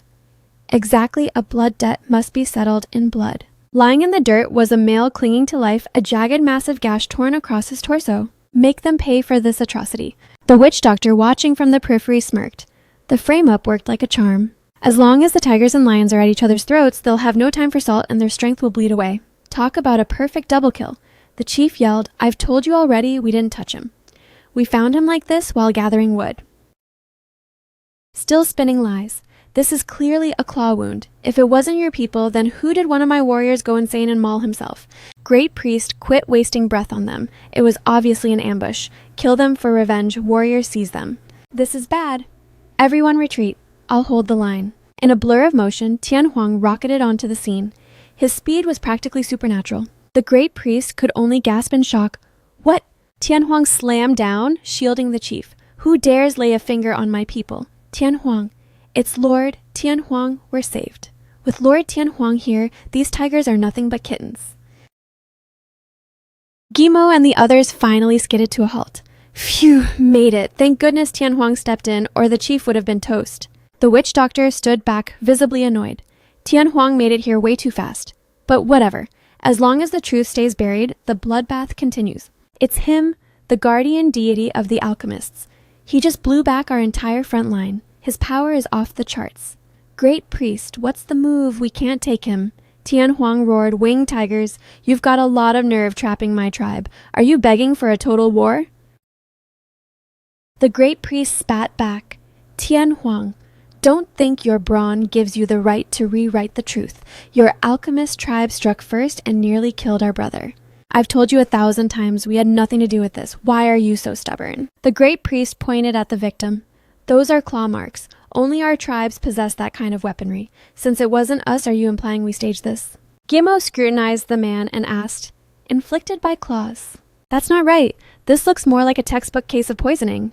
A: Exactly, a blood debt must be settled in blood. Lying in the dirt was a male clinging to life, a jagged massive gash torn across his torso. Make them pay for this atrocity. The witch doctor, watching from the periphery, smirked. The frame-up worked like a charm. As long as the tigers and lions are at each other's throats, they'll have no time for salt and their strength will bleed away. Talk about a perfect double kill. The chief yelled, I've told you already, we didn't touch him. We found him like this while gathering wood. Still spinning lies. This is clearly a claw wound. If it wasn't your people, then who did one of my warriors go insane and maul himself? Great priest, quit wasting breath on them. It was obviously an ambush. Kill them for revenge. Warriors seize them. This is bad. Everyone retreat. I'll hold the line. In a blur of motion, Tianhuang rocketed onto the scene. His speed was practically supernatural. The great priest could only gasp in shock. What? Tianhuang slammed down, shielding the chief. Who dares lay a finger on my people? Tianhuang. It's Lord Tianhuang, we're saved. With Lord Tianhuang here, these tigers are nothing but kittens. Guimo and the others finally skidded to a halt. Phew, made it. Thank goodness Tianhuang stepped in, or the chief would have been toast. The witch doctor stood back, visibly annoyed. Tianhuang made it here way too fast. But whatever. As long as the truth stays buried, the bloodbath continues. It's him, the guardian deity of the alchemists. He just blew back our entire front line. His power is off the charts. Great priest, what's the move? We can't take him. Tianhuang roared, Winged tigers, you've got a lot of nerve trapping my tribe. Are you begging for a total war? The great priest spat back. Tianhuang, don't think your brawn gives you the right to rewrite the truth. Your alchemist tribe struck first and nearly killed our brother. I've told you 1,000 times we had nothing to do with this. Why are you so stubborn? The great priest pointed at the victim. Those are claw marks. Only our tribes possess that kind of weaponry. Since it wasn't us, are you implying we staged this? Guimo scrutinized the man and asked, inflicted by claws. That's not right. This looks more like a textbook case of poisoning.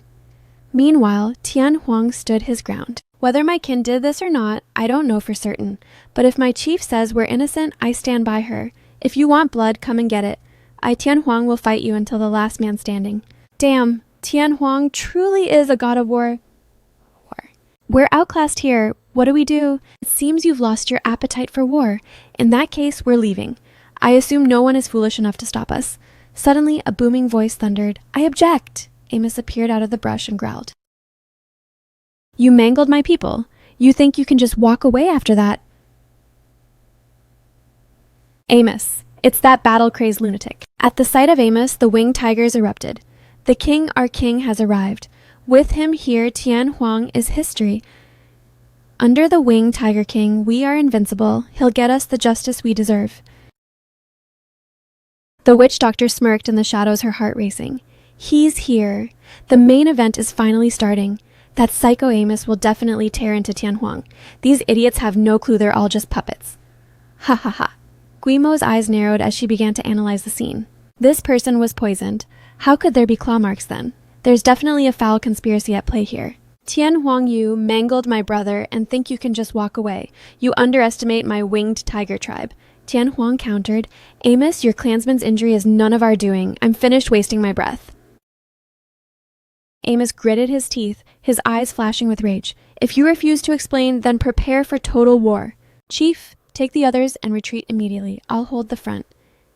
A: Meanwhile, Tianhuang stood his ground. Whether my kin did this or not, I don't know for certain. But if my chief says we're innocent, I stand by her. If you want blood, come and get it. I, Tianhuang, will fight you until the last man standing. Damn, Tianhuang truly is a god of war. We're outclassed here. What do we do? It seems you've lost your appetite for war. In that case, we're leaving. I assume no one is foolish enough to stop us. Suddenly, a booming voice thundered, I object! Amos appeared out of the brush and growled. You mangled my people. You think you can just walk away after that? Amos. It's that battle-crazed lunatic. At the sight of Amos, the winged tigers erupted. The king, our king, has arrived. With him here, Tianhuang is history. Under the winged tiger king, we are invincible. He'll get us the justice we deserve. The witch doctor smirked in the shadows, her heart racing. He's here. The main event is finally starting. That psycho Amos will definitely tear into Tianhuang. These idiots have no clue they're all just puppets. Ha ha ha. Guimo's eyes narrowed as she began to analyze the scene. This person was poisoned. How could there be claw marks then? There's definitely a foul conspiracy at play here. Tianhuang, you mangled my brother and think you can just walk away. You underestimate my winged tiger tribe. Tianhuang countered, Amos, your clansman's injury is none of our doing. I'm finished wasting my breath. Amos gritted his teeth, his eyes flashing with rage. If you refuse to explain, then prepare for total war. Chief, take the others and retreat immediately. I'll hold the front.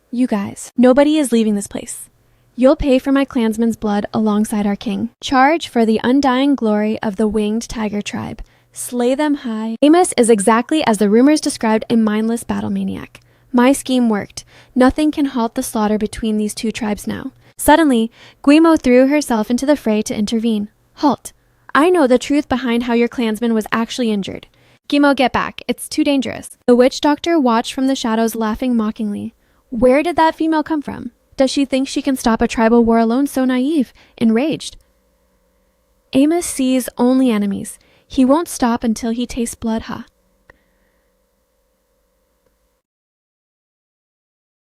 A: You guys, nobody is leaving this place. You'll pay for my clansman's blood alongside our king. Charge for the undying glory of the winged tiger tribe. Slay them high. Amos is exactly as the rumors described a mindless battle maniac. My scheme worked. Nothing can halt the slaughter between these two tribes now. Suddenly, Guimo threw herself into the fray to intervene. Halt. I know the truth behind how your clansman was actually injured. Guimo, get back. It's too dangerous. The witch doctor watched from the shadows, laughing mockingly. Where did that female come from? Does she think she can stop a tribal war alone? So naive, enraged. Amos sees only enemies. He won't stop until he tastes blood, huh?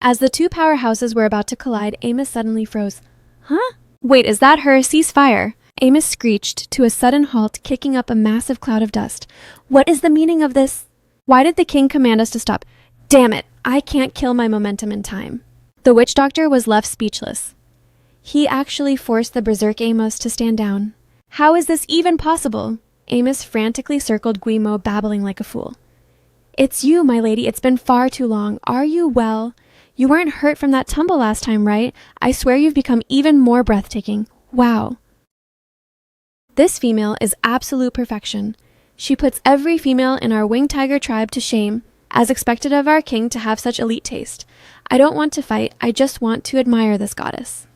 A: As the two powerhouses were about to collide, Amos suddenly froze. Huh? Wait, is that her? Cease fire. Amos screeched to a sudden halt, kicking up a massive cloud of dust. What is the meaning of this? Why did the king command us to stop? Damn it, I can't kill my momentum in time. The witch doctor was left speechless. He actually forced the berserk Amos to stand down. How is this even possible? Amos frantically circled Guimo, babbling like a fool. It's you, my lady. It's been far too long. Are you well? You weren't hurt from that tumble last time, right? I swear you've become even more breathtaking. Wow. This female is absolute perfection. She puts every female in our winged tiger tribe to shame, as expected of our king to have such elite taste. I don't want to fight, I just want to admire this goddess.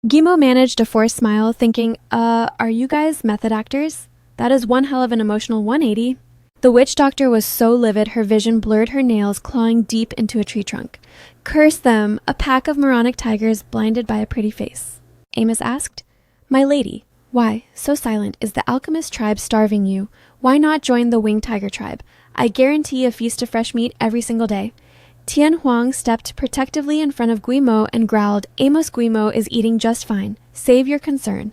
A: Guimo managed a forced smile, thinking, are you guys method actors? That is one hell of an emotional 180. The witch doctor was so livid her vision blurred, her nails clawing deep into a tree trunk. Curse them, a pack of moronic tigers blinded by a pretty face. Amos asked, My lady, why, so silent? Is the alchemist tribe starving you? Why not join the winged tiger tribe? I guarantee a feast of fresh meat every single day. Tian Huang stepped protectively in front of Guimo and growled, Amos Guimo is eating just fine. Save your concern.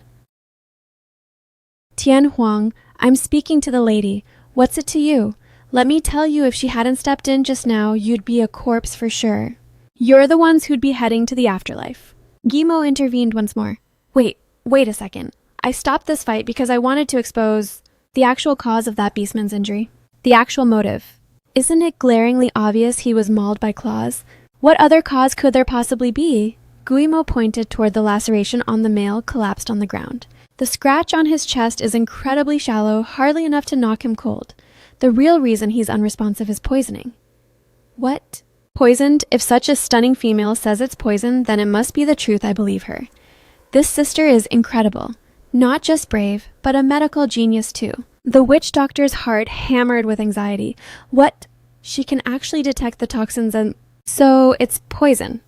A: Tian Huang, I'm speaking to the lady. What's it to you? Let me tell you, if she hadn't stepped in just now, you'd be a corpse for sure. You're the ones who'd be heading to the afterlife. Guimo intervened once more. Wait a second. I stopped this fight because I wanted to expose the actual cause of that beastman's injury. The actual motive. Isn't it glaringly obvious he was mauled by claws? What other cause could there possibly be? Guimo pointed toward the laceration on the male collapsed on the ground. The scratch on his chest is incredibly shallow, hardly enough to knock him cold. The real reason he's unresponsive is poisoning. What? Poisoned? If such a stunning female says it's poison, then it must be the truth, I believe her. This sister is incredible. Not just brave, but a medical genius too. The witch doctor's heart hammered with anxiety. What? She can actually detect the toxins and... So it's poison.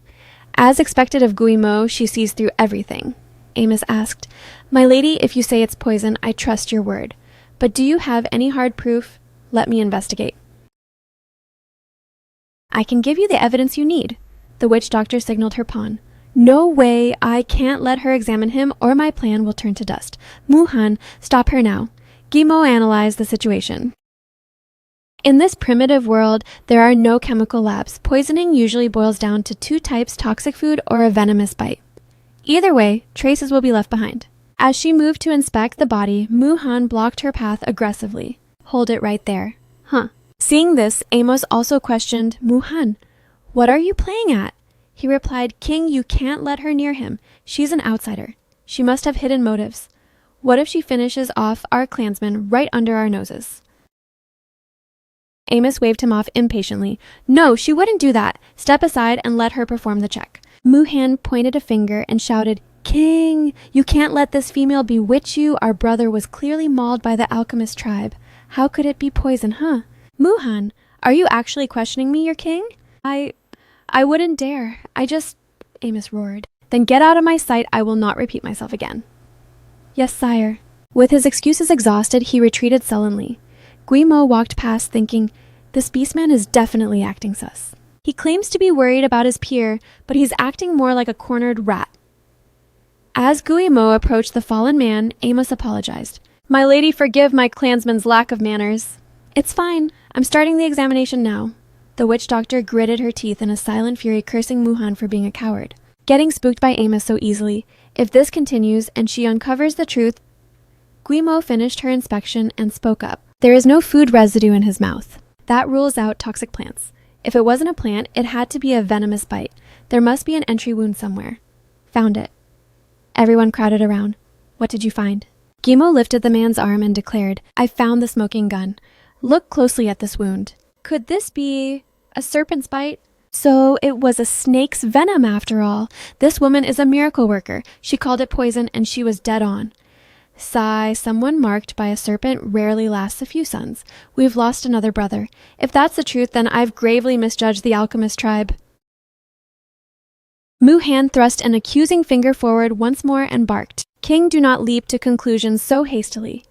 A: As expected of Guimo, she sees through everything. Amos asked, My lady, if you say it's poison, I trust your word. But do you have any hard proof? Let me investigate. I can give you the evidence you need. The witch doctor signaled her pawn. No way, I can't let her examine him or my plan will turn to dust. Muhan, stop her now. Guimo analyzed the situation. In this primitive world, there are no chemical labs. Poisoning usually boils down to two types, toxic food or a venomous bite. Either way, traces will be left behind. As she moved to inspect the body, Muhan blocked her path aggressively. Hold it right there. Huh. Seeing this, Amos also questioned, Muhan, what are you playing at? He replied, King, you can't let her near him. She's an outsider. She must have hidden motives. What if she finishes off our clansmen right under our noses? Amos waved him off impatiently. No, she wouldn't do that. Step aside and let her perform the check. Muhan pointed a finger and shouted, King, you can't let this female bewitch you. Our brother was clearly mauled by the alchemist tribe. How could it be poison, huh? Muhan, are you actually questioning me, your king? I wouldn't dare. Amos roared. Then get out of my sight. I will not repeat myself again. Yes, sire. With his excuses exhausted, he retreated sullenly. Guimo walked past thinking, this beastman is definitely acting sus. He claims to be worried about his peer, but he's acting more like a cornered rat. As Guimo approached the fallen man, Amos apologized. My lady, forgive my clansman's lack of manners. It's fine. I'm starting the examination now. The witch doctor gritted her teeth in a silent fury, cursing Muhan for being a coward. Getting spooked by Amos so easily. If this continues and she uncovers the truth... Guimo finished her inspection and spoke up. There is no food residue in his mouth. That rules out toxic plants. If it wasn't a plant, it had to be a venomous bite. There must be an entry wound somewhere. Found it. Everyone crowded around. What did you find? Guimo lifted the man's arm and declared, I found the smoking gun. Look closely at this wound. Could this be a serpent's bite? So it was a snake's venom after all. This woman is a miracle worker. She called it poison and she was dead on. Sigh, someone marked by a serpent rarely lasts a few sons. We've lost another brother. If that's the truth, then I've gravely misjudged the alchemist tribe. Muhan thrust an accusing finger forward once more and barked. King, do not leap to conclusions so hastily.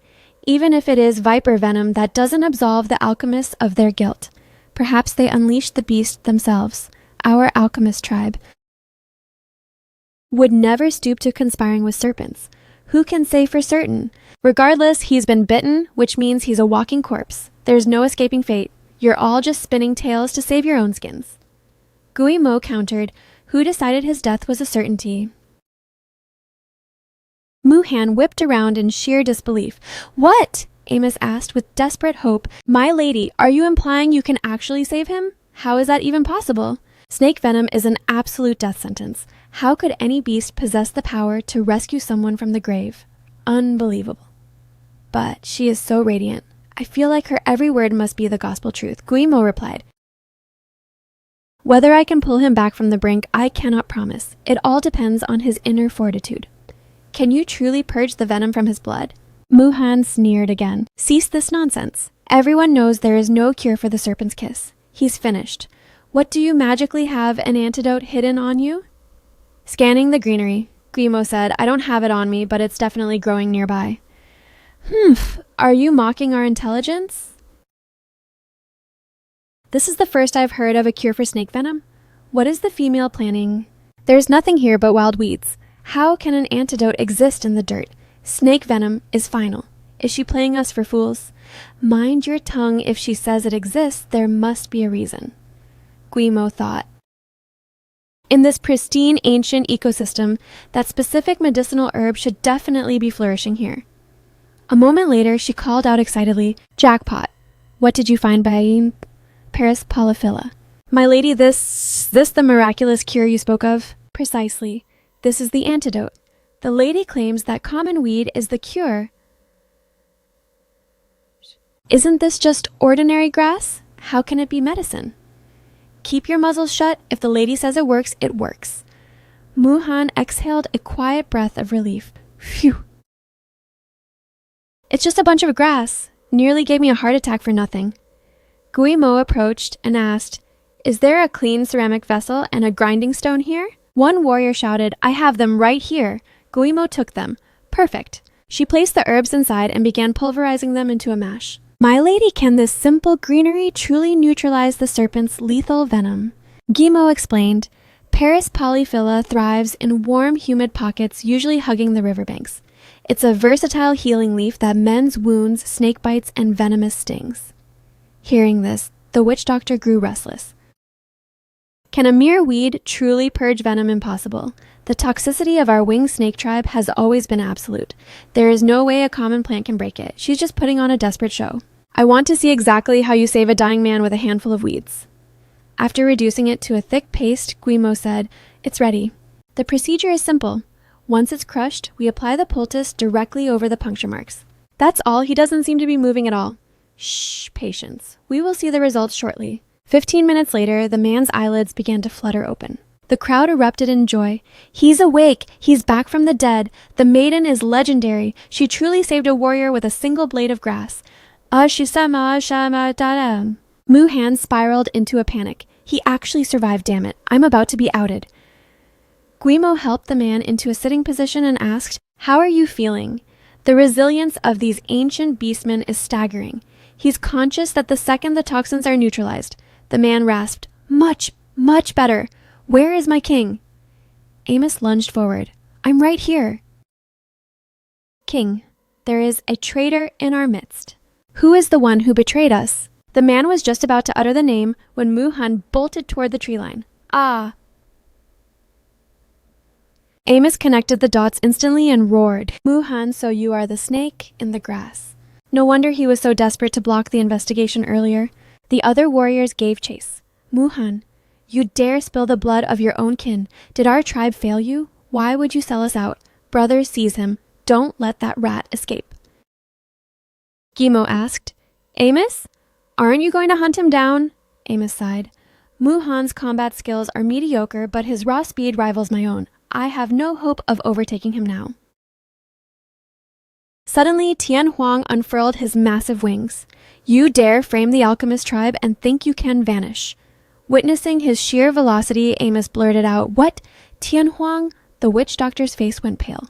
A: Even if it is viper venom, that doesn't absolve the alchemists of their guilt. Perhaps they unleashed the beast themselves. Our alchemist tribe would never stoop to conspiring with serpents. Who can say for certain? Regardless, he's been bitten, which means he's a walking corpse. There's no escaping fate. You're all just spinning tales to save your own skins. Guimo countered, who decided his death was a certainty. Muhan whipped around in sheer disbelief. What? Amos asked with desperate hope. My lady, are you implying you can actually save him? How is that even possible? Snake venom is an absolute death sentence. How could any beast possess the power to rescue someone from the grave? Unbelievable. But she is so radiant. I feel like her every word must be the gospel truth. Guimo replied. Whether I can pull him back from the brink, I cannot promise. It all depends on his inner fortitude. Can you truly purge the venom from his blood? Muhan sneered again. Cease this nonsense. Everyone knows there is no cure for the serpent's kiss. He's finished. What do you magically have an antidote hidden on you? Scanning the greenery, Guimo said, I don't have it on me, but it's definitely growing nearby. Are you mocking our intelligence? This is the first I've heard of a cure for snake venom. What is the female planning? There's nothing here but wild weeds. How can an antidote exist in the dirt? Snake venom is final. Is she playing us for fools? Mind your tongue. If she says it exists, there must be a reason. Guimo thought. In this pristine ancient ecosystem, that specific medicinal herb should definitely be flourishing here. A moment later, she called out excitedly, "Jackpot! What did you find by Paris polyphylla? My lady, this the miraculous cure you spoke of?" "Precisely. This is the antidote. The lady claims that common weed is the cure. Isn't this just ordinary grass? How can it be medicine?" "Keep your muzzles shut. If the lady says it works, it works." Muhan exhaled a quiet breath of relief. Phew. "It's just a bunch of grass. Nearly gave me a heart attack for nothing." Guimo approached and asked, "Is there a clean ceramic vessel and a grinding stone here?" One warrior shouted, "I have them right here." Guimo took them. Perfect. She placed the herbs inside and began pulverizing them into a mash. "My lady, can this simple greenery truly neutralize the serpent's lethal venom?" Guimo explained, "Paris polyphylla thrives in warm, humid pockets, usually hugging the riverbanks. It's a versatile healing leaf that mends wounds, snake bites, and venomous stings." Hearing this, the witch doctor grew restless. Can a mere weed truly purge venom? Impossible. The toxicity of our winged snake tribe has always been absolute. There is no way a common plant can break it. She's just putting on a desperate show. "I want to see exactly how you save a dying man with a handful of weeds." After reducing it to a thick paste, Guimo said, "It's ready. The procedure is simple. Once it's crushed, we apply the poultice directly over the puncture marks. That's all. He doesn't seem to be moving at all." "Shh, patience. We will see the results shortly." 15 minutes later, the man's eyelids began to flutter open. The crowd erupted in joy. "He's awake! He's back from the dead! The maiden is legendary! She truly saved a warrior with a single blade of grass! Ashisama shama dadam." Muhan spiraled into a panic. "He actually survived, damn it. I'm about to be outed." Guimo helped the man into a sitting position and asked, "How are you feeling?" The resilience of these ancient beastmen is staggering. He's conscious that the second the toxins are neutralized. The man rasped, "Much, much better. Where is my king?" Amos lunged forward. "I'm right here." "King, there is a traitor in our midst." "Who is the one who betrayed us?" The man was just about to utter the name when Muhan bolted toward the tree line. "Ah!" Amos connected the dots instantly and roared, "Muhan, so you are the snake in the grass." No wonder he was so desperate to block the investigation earlier. The other warriors gave chase. "Muhan, you dare spill the blood of your own kin. Did our tribe fail you? Why would you sell us out? Brothers, seize him. Don't let that rat escape." Guimo asked, "Amos, aren't you going to hunt him down?" Amos sighed. "Muhan's combat skills are mediocre, but his raw speed rivals my own. I have no hope of overtaking him now." Suddenly, Tian Huang unfurled his massive wings. "You dare frame the alchemist tribe and think you can vanish." Witnessing his sheer velocity, Amos blurted out, "What? Tian Huang?" The witch doctor's face went pale.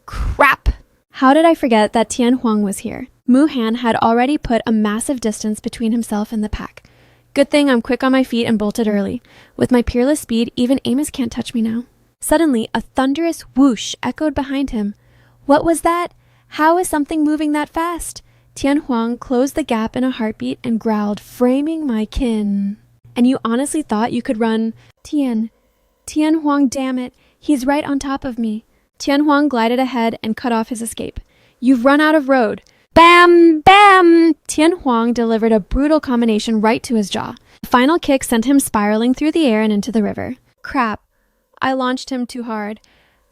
A: "Crap! How did I forget that Tian Huang was here?" Muhan had already put a massive distance between himself and the pack. "Good thing I'm quick on my feet and bolted early. With my peerless speed, even Amos can't touch me now." Suddenly, a thunderous whoosh echoed behind him. What was that? How is something moving that fast? Tian Huang closed the gap in a heartbeat and growled, "Framing my kin." "And you honestly thought you could run?" Tian Huang, damn it. He's right on top of me." Tian Huang glided ahead and cut off his escape. "You've run out of road." Bam! Bam! Tian Huang delivered a brutal combination right to his jaw. The final kick sent him spiraling through the air and into the river. Crap. I launched him too hard.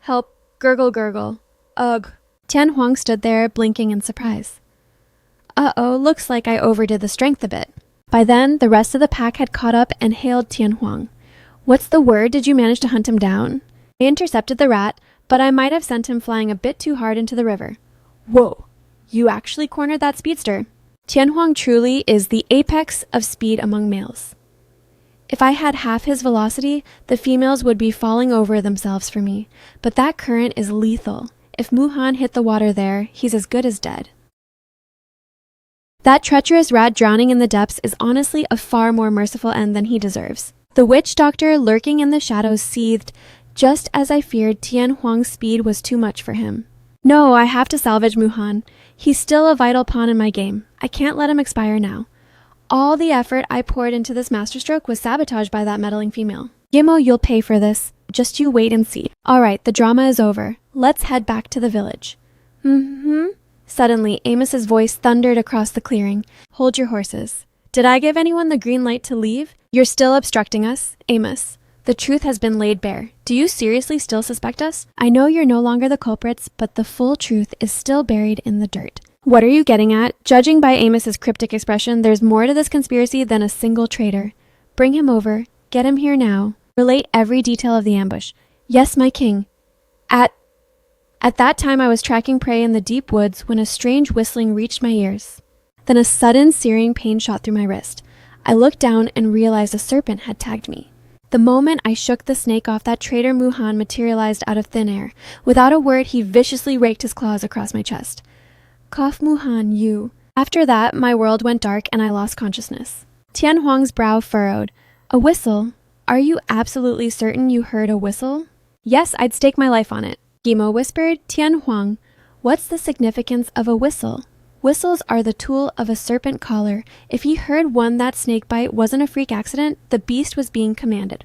A: Help. Gurgle, gurgle. Ugh. Tian Huang stood there, blinking in surprise. Uh-oh, looks like I overdid the strength a bit. By then, the rest of the pack had caught up and hailed Tian Huang. "What's the word? Did you manage to hunt him down?" "I intercepted the rat, but I might have sent him flying a bit too hard into the river." "Whoa, you actually cornered that speedster." Tian Huang truly is the apex of speed among males. If I had half his velocity, the females would be falling over themselves for me, but that current is lethal. If Muhan hit the water there, he's as good as dead. That treacherous rat drowning in the depths is honestly a far more merciful end than he deserves. The witch doctor lurking in the shadows seethed, just as I feared Tian Huang's speed was too much for him. No, I have to salvage Muhan. He's still a vital pawn in my game. I can't let him expire now. All the effort I poured into this masterstroke was sabotaged by that meddling female. Gimo, you'll pay for this. Just you wait and see. All right, the drama is over. Let's head back to the village. Suddenly, Amos's voice thundered across the clearing. Hold your horses. Did I give anyone the green light to leave? You're still obstructing us, Amos. The truth has been laid bare. Do you seriously still suspect us? I know you're no longer the culprits, but the full truth is still buried in the dirt. What are you getting at? Judging by Amos's cryptic expression, there's more to this conspiracy than a single traitor. Bring him over. Get him here now. Relate every detail of the ambush. Yes, my king. At that time, I was tracking prey in the deep woods when a strange whistling reached my ears. Then a sudden searing pain shot through my wrist. I looked down and realized a serpent had tagged me. The moment I shook the snake off, that traitor Muhan materialized out of thin air. Without a word, he viciously raked his claws across my chest. Cough, Muhan, you. After that, my world went dark and I lost consciousness. Tian Huang's brow furrowed. A whistle? Are you absolutely certain you heard a whistle? Yes, I'd stake my life on it. Gimo whispered. Tian Huang, what's the significance of a whistle? Whistles are the tool of a serpent caller. If he heard one, that snake bite wasn't a freak accident. The beast was being commanded.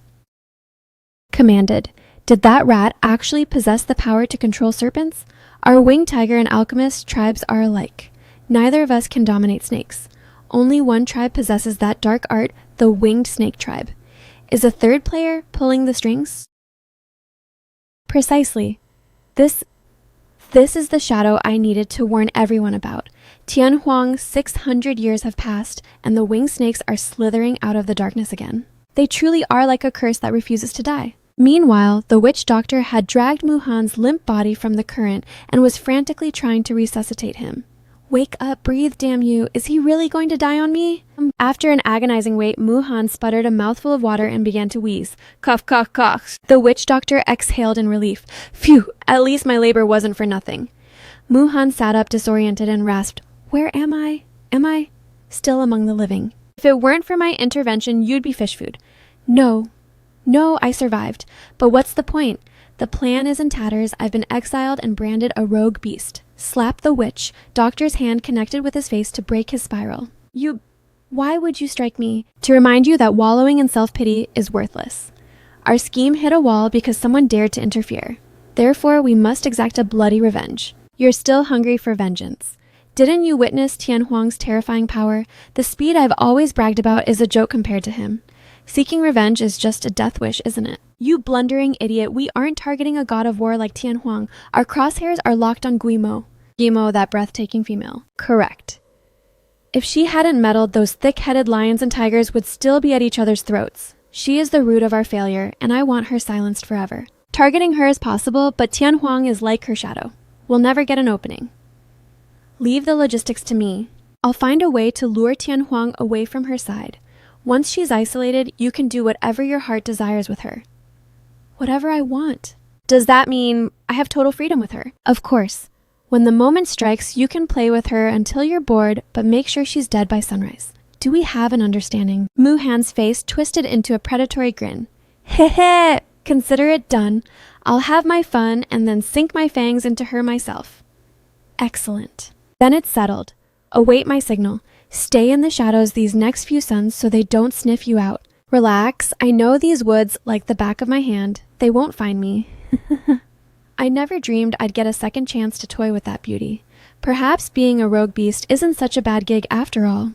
A: Commanded. Did that rat actually possess the power to control serpents? Our winged tiger and alchemist tribes are alike. Neither of us can dominate snakes. Only one tribe possesses that dark art, the winged snake tribe. Is a third player pulling the strings? Precisely. This is the shadow I needed to warn everyone about. Tian Huang, 600 years have passed, and the winged snakes are slithering out of the darkness again. They truly are like a curse that refuses to die. Meanwhile, the witch doctor had dragged Muhan's limp body from the current and was frantically trying to resuscitate him. Wake up, breathe, damn you. Is he really going to die on me? After an agonizing wait, Muhan sputtered a mouthful of water and began to wheeze. Cough, cough, cough. The witch doctor exhaled in relief. Phew, at least my labor wasn't for nothing. Muhan sat up disoriented and rasped, Where am I? Am I still among the living? If it weren't for my intervention, you'd be fish food. No, I survived. But what's the point? The plan is in tatters. I've been exiled and branded a rogue beast. Slap the witch. Doctor's hand connected with his face to break his spiral. Why would you strike me? To remind you that wallowing in self-pity is worthless. Our scheme hit a wall because someone dared to interfere. Therefore, we must exact a bloody revenge. You're still hungry for vengeance. Didn't you witness Tian Huang's terrifying power? The speed I've always bragged about is a joke compared to him. Seeking revenge is just a death wish, isn't it? You blundering idiot, we aren't targeting a god of war like Tian Huang. Our crosshairs are locked on Guimo. Guimo, that breathtaking female. Correct. If she hadn't meddled, those thick-headed lions and tigers would still be at each other's throats. She is the root of our failure, and I want her silenced forever. Targeting her is possible, but Tian Huang is like her shadow. We'll never get an opening. Leave the logistics to me. I'll find a way to lure Tian Huang away from her side. Once she's isolated, you can do whatever your heart desires with her. Whatever I want. Does that mean I have total freedom with her? Of course. When the moment strikes, you can play with her until you're bored, but make sure she's dead by sunrise. Do we have an understanding? Muhan's face twisted into a predatory grin. Heh. Consider it done. I'll have my fun and then sink my fangs into her myself. Excellent. Then it's settled. Await my signal. Stay in the shadows these next few suns so they don't sniff you out. Relax. I know these woods like the back of my hand. They won't find me. I never dreamed I'd get a second chance to toy with that beauty. Perhaps being a rogue beast isn't such a bad gig after all.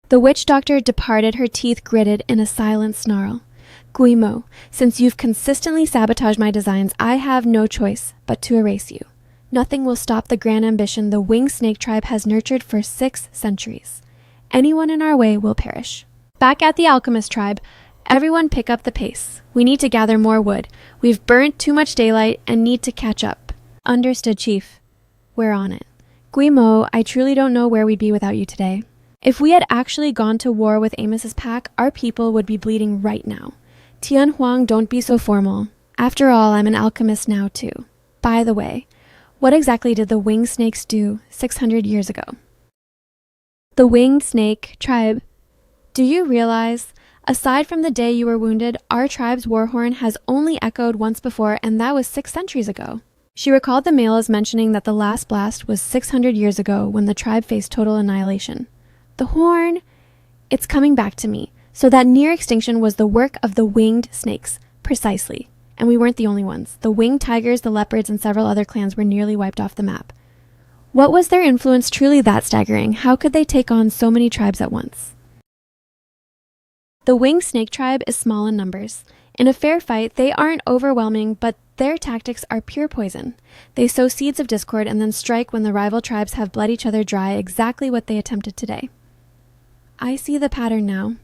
A: The witch doctor departed, her teeth gritted in a silent snarl. Guimo, since you've consistently sabotaged my designs, I have no choice but to erase you. Nothing will stop the grand ambition the winged snake tribe has nurtured for 6 centuries. Anyone in our way will perish. Back at the alchemist tribe, everyone pick up the pace. We need to gather more wood. We've burnt too much daylight and need to catch up. Understood, Chief. We're on it. Guimo, I truly don't know where we'd be without you today. If we had actually gone to war with Amos's pack, our people would be bleeding right now. Tian Huang, don't be so formal. After all, I'm an alchemist now too. By the way, what exactly did the winged snakes do 600 years ago? The Winged Snake Tribe. Do you realize, aside from the day you were wounded, our tribe's war horn has only echoed once before, and that was 6 centuries ago. She recalled the male as mentioning that the last blast was 600 years ago when the tribe faced total annihilation. The horn, it's coming back to me. So that near extinction was the work of the winged snakes, precisely. And we weren't the only ones. The winged tigers, the leopards, and several other clans were nearly wiped off the map. What was their influence truly that staggering? How could they take on so many tribes at once? The winged snake tribe is small in numbers. In a fair fight, they aren't overwhelming, but their tactics are pure poison. They sow seeds of discord and then strike when the rival tribes have bled each other dry, exactly what they attempted today. I see the pattern now.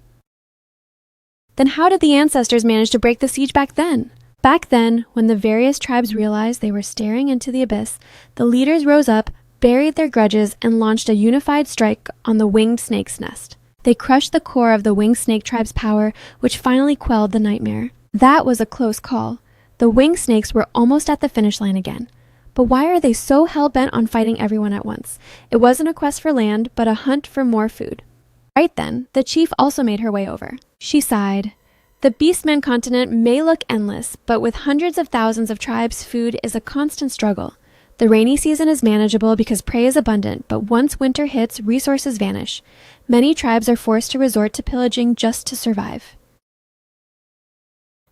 A: Then how did the ancestors manage to break the siege back then? Back then, when the various tribes realized they were staring into the abyss, the leaders rose up, buried their grudges, and launched a unified strike on the winged snake's nest. They crushed the core of the winged snake tribe's power, which finally quelled the nightmare. That was a close call. The winged snakes were almost at the finish line again. But why are they so hell-bent on fighting everyone at once? It wasn't a quest for land, but a hunt for more food. Right then, the chief also made her way over. She sighed. The Beastmen continent may look endless, but with hundreds of thousands of tribes, food is a constant struggle. The rainy season is manageable because prey is abundant, but once winter hits, resources vanish. Many tribes are forced to resort to pillaging just to survive.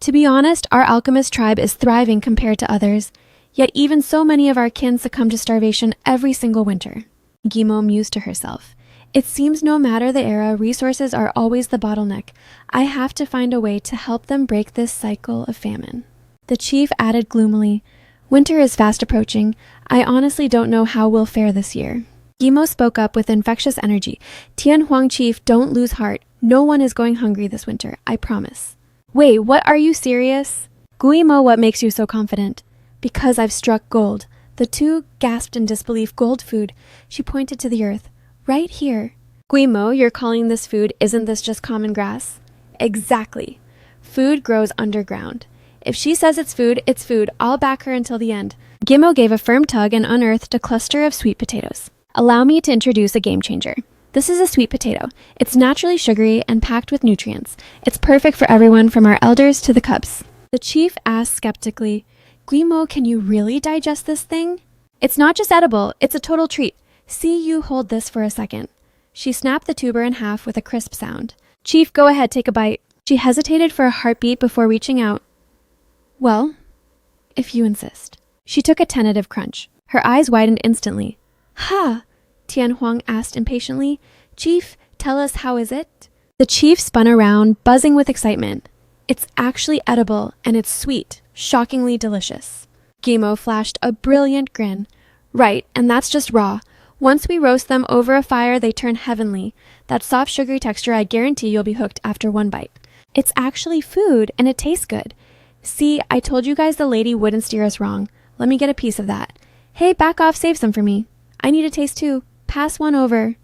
A: To be honest, our alchemist tribe is thriving compared to others, yet even so many of our kin succumb to starvation every single winter. Gimo mused to herself. It seems no matter the era, resources are always the bottleneck. I have to find a way to help them break this cycle of famine. The chief added gloomily, Winter is fast approaching. I honestly don't know how we'll fare this year. Gimo spoke up with infectious energy. Tianhuang chief, don't lose heart. No one is going hungry this winter, I promise. Wait, what, are you serious? Guimo, what makes you so confident? Because I've struck gold. The two gasped in disbelief. Gold food. She pointed to the earth. Right here. Guimo, you're calling this food, isn't this just common grass? Exactly. Food grows underground. If she says it's food, I'll back her until the end. Gimo gave a firm tug and unearthed a cluster of sweet potatoes. Allow me to introduce a game changer. This is a sweet potato. It's naturally sugary and packed with nutrients. It's perfect for everyone from our elders to the cubs. The chief asked skeptically, Guimo, can you really digest this thing? It's not just edible, it's a total treat. See, you hold this for a second. She snapped the tuber in half with a crisp sound. Chief, go ahead, take a bite. She hesitated for a heartbeat before reaching out. Well, if you insist. She took a tentative crunch. Her eyes widened instantly. Ha! Tianhuang asked impatiently. Chief, tell us, how is it? The chief spun around, buzzing with excitement. It's actually edible, and it's sweet, shockingly delicious. Gimo flashed a brilliant grin. Right, and that's just raw. Once we roast them over a fire, they turn heavenly. That soft, sugary texture, I guarantee you'll be hooked after one bite. It's actually food, and it tastes good. See, I told you guys the lady wouldn't steer us wrong. Let me get a piece of that. Hey, back off, save some for me. I need a taste too. Pass one over.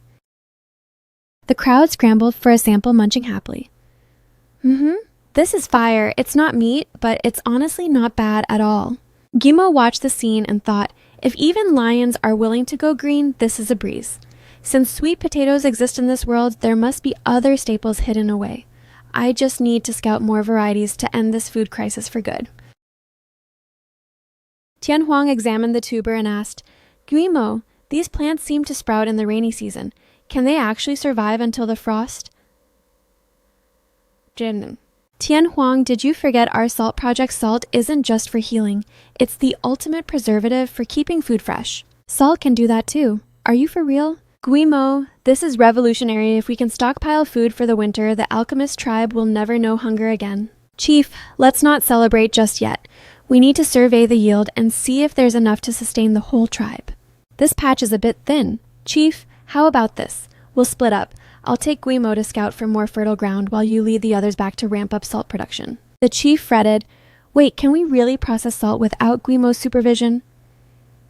A: The crowd scrambled for a sample, munching happily. This is fire. It's not meat, but it's honestly not bad at all. Gimo watched the scene and thought, if even lions are willing to go green, this is a breeze. Since sweet potatoes exist in this world, there must be other staples hidden away. I just need to scout more varieties to end this food crisis for good. Tianhuang examined the tuber and asked, Guimo, these plants seem to sprout in the rainy season. Can they actually survive until the frost? Tianhuang, did you forget our salt project? Salt isn't just for healing. It's the ultimate preservative for keeping food fresh. Salt can do that too. Are you for real? Guimo, this is revolutionary. If we can stockpile food for the winter, the alchemist tribe will never know hunger again. Chief, let's not celebrate just yet. We need to survey the yield and see if there's enough to sustain the whole tribe. This patch is a bit thin. Chief, how about this? We'll split up. I'll take Guimo to scout for more fertile ground while you lead the others back to ramp up salt production. The chief fretted, wait, can we really process salt without Guimo's supervision?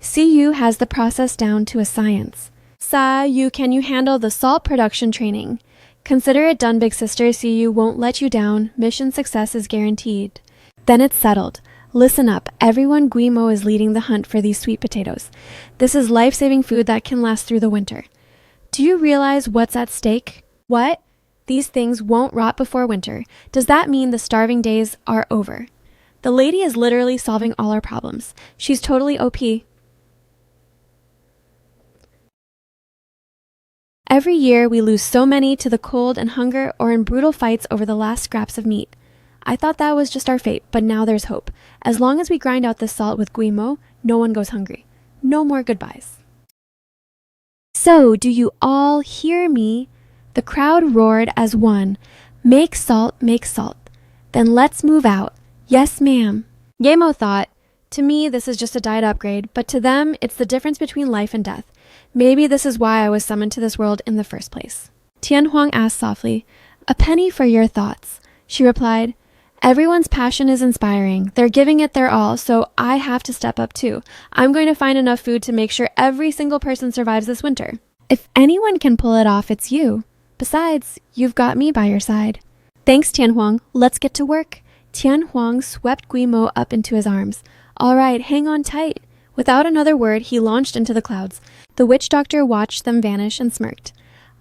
A: CU has the process down to a science. Can you handle the salt production training? Consider it done, big sister. CU won't let you down. Mission success is guaranteed. Then it's settled. Listen up, everyone. Guimo is leading the hunt for these sweet potatoes. This is life-saving food that can last through the winter. Do you realize what's at stake? What? These things won't rot before winter. Does that mean the starving days are over? The lady is literally solving all our problems. She's totally OP. Every year we lose so many to the cold and hunger or in brutal fights over the last scraps of meat. I thought that was just our fate, but now there's hope. As long as we grind out this salt with guimo, no one goes hungry. No more goodbyes. So, do you all hear me? The crowd roared as one. Make salt, make salt. Then let's move out. Yes, ma'am. Yemo thought, to me this is just a diet upgrade, but to them it's the difference between life and death. Maybe this is why I was summoned to this world in the first place. Tianhuang asked softly, a penny for your thoughts. She replied, everyone's passion is inspiring. They're giving it their all, so I have to step up too. I'm going to find enough food to make sure every single person survives this winter. If anyone can pull it off, it's you. Besides, you've got me by your side. Thanks, Tianhuang. Let's get to work. Tianhuang swept Guimo up into his arms. All right, hang on tight. Without another word, he launched into the clouds. The witch doctor watched them vanish and smirked.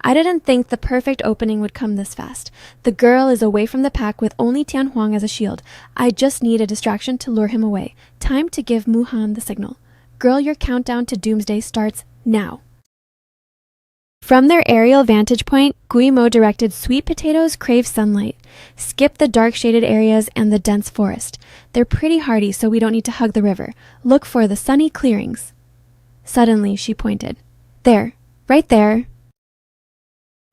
A: I didn't think the perfect opening would come this fast. The girl is away from the pack with only Tianhuang as a shield. I just need a distraction to lure him away. Time to give Muhan the signal. Girl, your countdown to doomsday starts now. From their aerial vantage point, Guimo directed sweet potatoes crave sunlight. Skip the dark shaded areas and the dense forest. They're pretty hardy, so we don't need to hug the river. Look for the sunny clearings. Suddenly, she pointed. There, right there.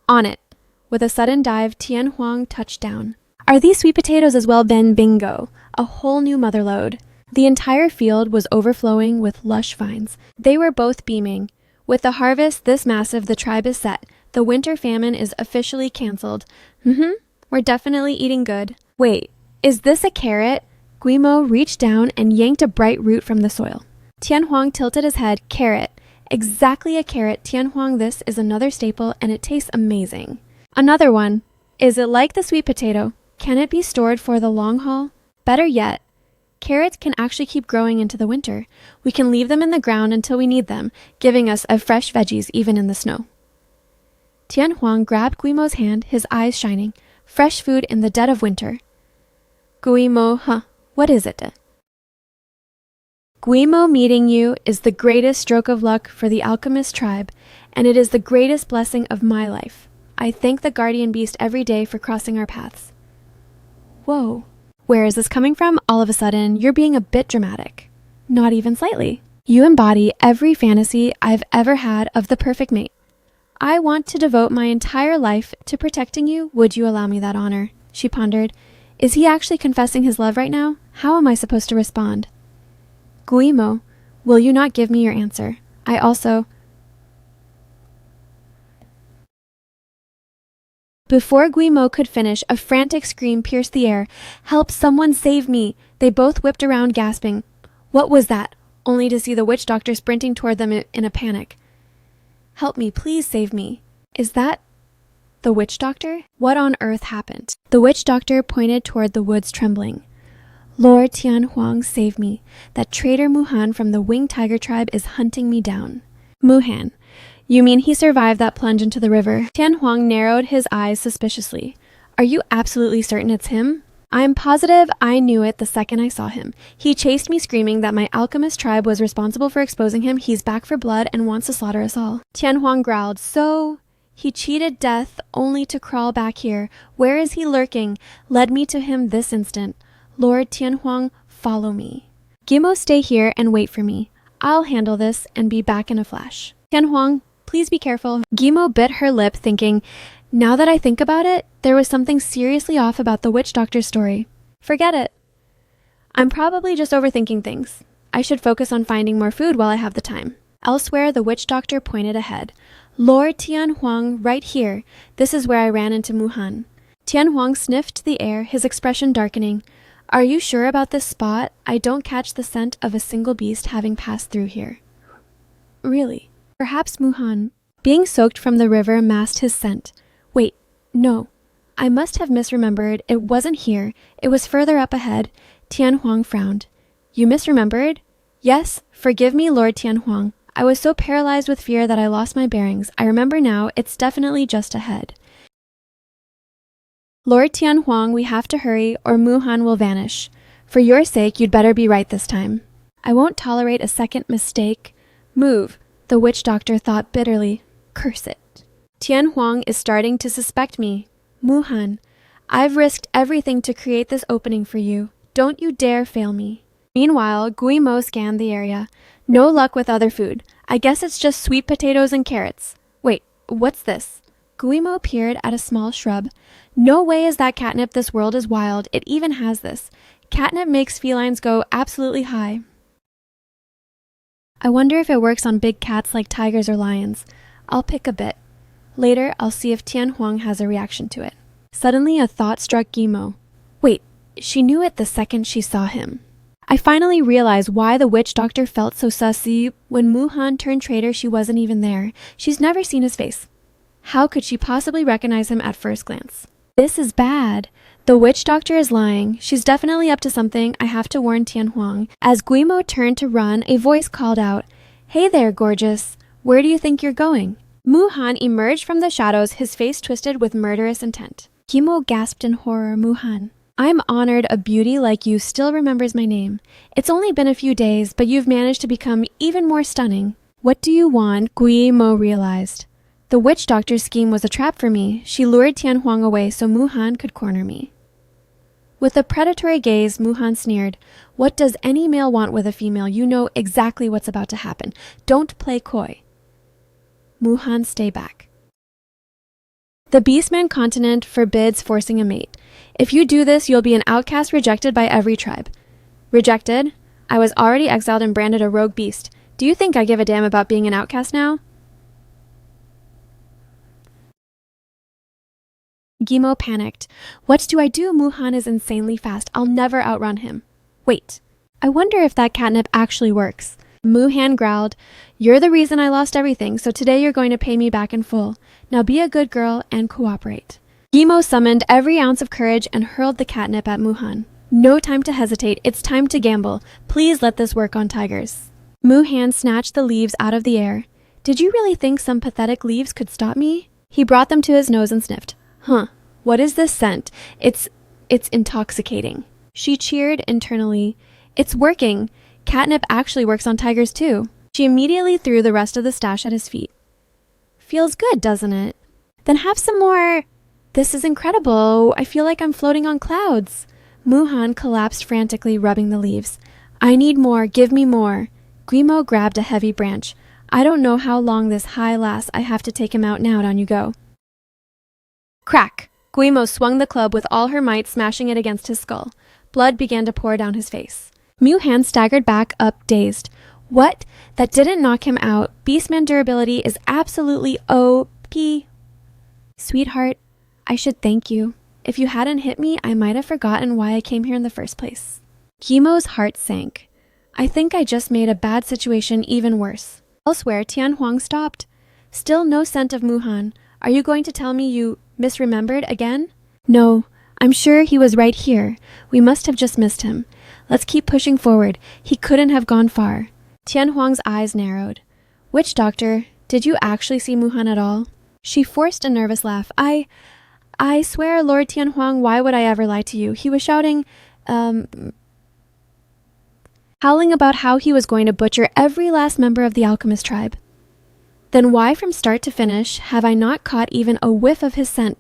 A: On it. With a sudden dive, Tianhuang touched down. Are these sweet potatoes as well? Ben bingo. A whole new motherlode. The entire field was overflowing with lush vines. They were both beaming. With the harvest this massive, the tribe is set. The winter famine is officially cancelled. We're definitely eating good. Wait, is this a carrot? Guimo reached down and yanked a bright root from the soil. Tianhuang tilted his head. Carrot. Exactly a carrot, Tianhuang. This is another staple and it tastes amazing. Another one. Is it like the sweet potato? Can it be stored for the long haul? Better yet, carrots can actually keep growing into the winter. We can leave them in the ground until we need them, giving us a fresh veggies even in the snow. Tianhuang grabbed Guimo's hand, his eyes shining. Fresh food in the dead of winter. Guimo, what is it? Guimo meeting you is the greatest stroke of luck for the alchemist tribe, and it is the greatest blessing of my life. I thank the guardian beast every day for crossing our paths. Whoa. Where is this coming from? All of a sudden, you're being a bit dramatic. Not even slightly. You embody every fantasy I've ever had of the perfect mate. I want to devote my entire life to protecting you. Would you allow me that honor? She pondered. Is he actually confessing his love right now? How am I supposed to respond? Guimo, will you not give me your answer? I also... Before Guimo could finish, a frantic scream pierced the air. Help, someone save me! They both whipped around, gasping. What was that? Only to see the witch doctor sprinting toward them in a panic. Help me, please save me. Is that the witch doctor? What on earth happened? The witch doctor pointed toward the woods, trembling. Lord Tianhuang, save me. That traitor Muhan from the winged tiger tribe is hunting me down. Muhan. You mean he survived that plunge into the river? Tianhuang narrowed his eyes suspiciously. Are you absolutely certain it's him? I'm positive I knew it the second I saw him. He chased me screaming that my alchemist tribe was responsible for exposing him. He's back for blood and wants to slaughter us all. Tianhuang growled. So, he cheated death only to crawl back here. Where is he lurking? Led me to him this instant. Lord Tianhuang, follow me. Guimo, stay here and wait for me. I'll handle this and be back in a flash. Tianhuang, please be careful. Guimo bit her lip, thinking, now that I think about it, there was something seriously off about the witch doctor's story. Forget it. I'm probably just overthinking things. I should focus on finding more food while I have the time. Elsewhere, the witch doctor pointed ahead. Lord Tianhuang, right here. This is where I ran into Muhan. Tianhuang sniffed the air, his expression darkening. Are you sure about this spot? I don't catch the scent of a single beast having passed through here. Really? Perhaps Muhan, being soaked from the river, masked his scent. Wait, no. I must have misremembered. It wasn't here. It was further up ahead. Tianhuang frowned. You misremembered? Yes, forgive me, Lord Tianhuang. I was so paralyzed with fear that I lost my bearings. I remember now, it's definitely just ahead. Lord Tianhuang, we have to hurry or Muhan will vanish. For your sake, you'd better be right this time. I won't tolerate a second mistake. Move, the witch doctor thought bitterly. Curse it. Tianhuang is starting to suspect me. Muhan, I've risked everything to create this opening for you. Don't you dare fail me. Meanwhile, Guimo scanned the area. No luck with other food. I guess it's just sweet potatoes and carrots. Wait, what's this? Guimo peered at a small shrub. No way is that catnip. This world is wild. It even has this. Catnip makes felines go absolutely high. I wonder if it works on big cats like tigers or lions. I'll pick a bit. Later, I'll see if Tianhuang has a reaction to it. Suddenly, a thought struck Guimo. Wait, she knew it the second she saw him. I finally realized why the witch doctor felt so sussy. When Muhan turned traitor, she wasn't even there. She's never seen his face. How could she possibly recognize him at first glance? This is bad. The witch doctor is lying. She's definitely up to something. I have to warn Tianhuang. As Guimo turned to run, a voice called out, "Hey there, gorgeous. Where do you think you're going?" Muhan emerged from the shadows, his face twisted with murderous intent. Guimo gasped in horror. Muhan, I'm honored a beauty like you still remembers my name. It's only been a few days, but you've managed to become even more stunning. What do you want? Guimo realized. The witch doctor's scheme was a trap for me. She lured Tianhuang away so Muhan could corner me. With a predatory gaze, Muhan sneered. What does any male want with a female? You know exactly what's about to happen. Don't play coy. Muhan, stay back. The Beastmen continent forbids forcing a mate. If you do this, you'll be an outcast rejected by every tribe. Rejected? I was already exiled and branded a rogue beast. Do you think I give a damn about being an outcast now? Guimo panicked. What do I do? Muhan is insanely fast. I'll never outrun him. Wait, I wonder if that catnip actually works. Muhan growled. You're the reason I lost everything, so today you're going to pay me back in full. Now be a good girl and cooperate. Guimo summoned every ounce of courage and hurled the catnip at Muhan. No time to hesitate. It's time to gamble. Please let this work on tigers. Muhan snatched the leaves out of the air. Did you really think some pathetic leaves could stop me? He brought them to his nose and sniffed. Huh, what is this scent? It's intoxicating. She cheered internally. It's working. Catnip actually works on tigers too. She immediately threw the rest of the stash at his feet. Feels good, doesn't it? Then have some more. This is incredible. I feel like I'm floating on clouds. Muhan collapsed frantically, rubbing the leaves. I need more. Give me more. Guimo grabbed a heavy branch. I don't know how long this high lasts. I have to take him out now. Down you go. Crack! Guimo swung the club with all her might, smashing it against his skull. Blood began to pour down his face. Muhan staggered back up, dazed. What? That didn't knock him out. Beastman durability is absolutely OP. Sweetheart, I should thank you. If you hadn't hit me, I might have forgotten why I came here in the first place. Guimo's heart sank. I think I just made a bad situation even worse. Elsewhere, Tianhuang stopped. Still no scent of Muhan. Are you going to tell me you misremembered again? No, I'm sure he was right here. We must have just missed him. Let's keep pushing forward. He couldn't have gone far. Tianhuang's eyes narrowed. Witch doctor, did you actually see Muhan at all? She forced a nervous laugh. I swear, Lord Tianhuang, why would I ever lie to you? He was shouting, howling about how he was going to butcher every last member of the alchemist tribe. Then why from start to finish have I not caught even a whiff of his scent?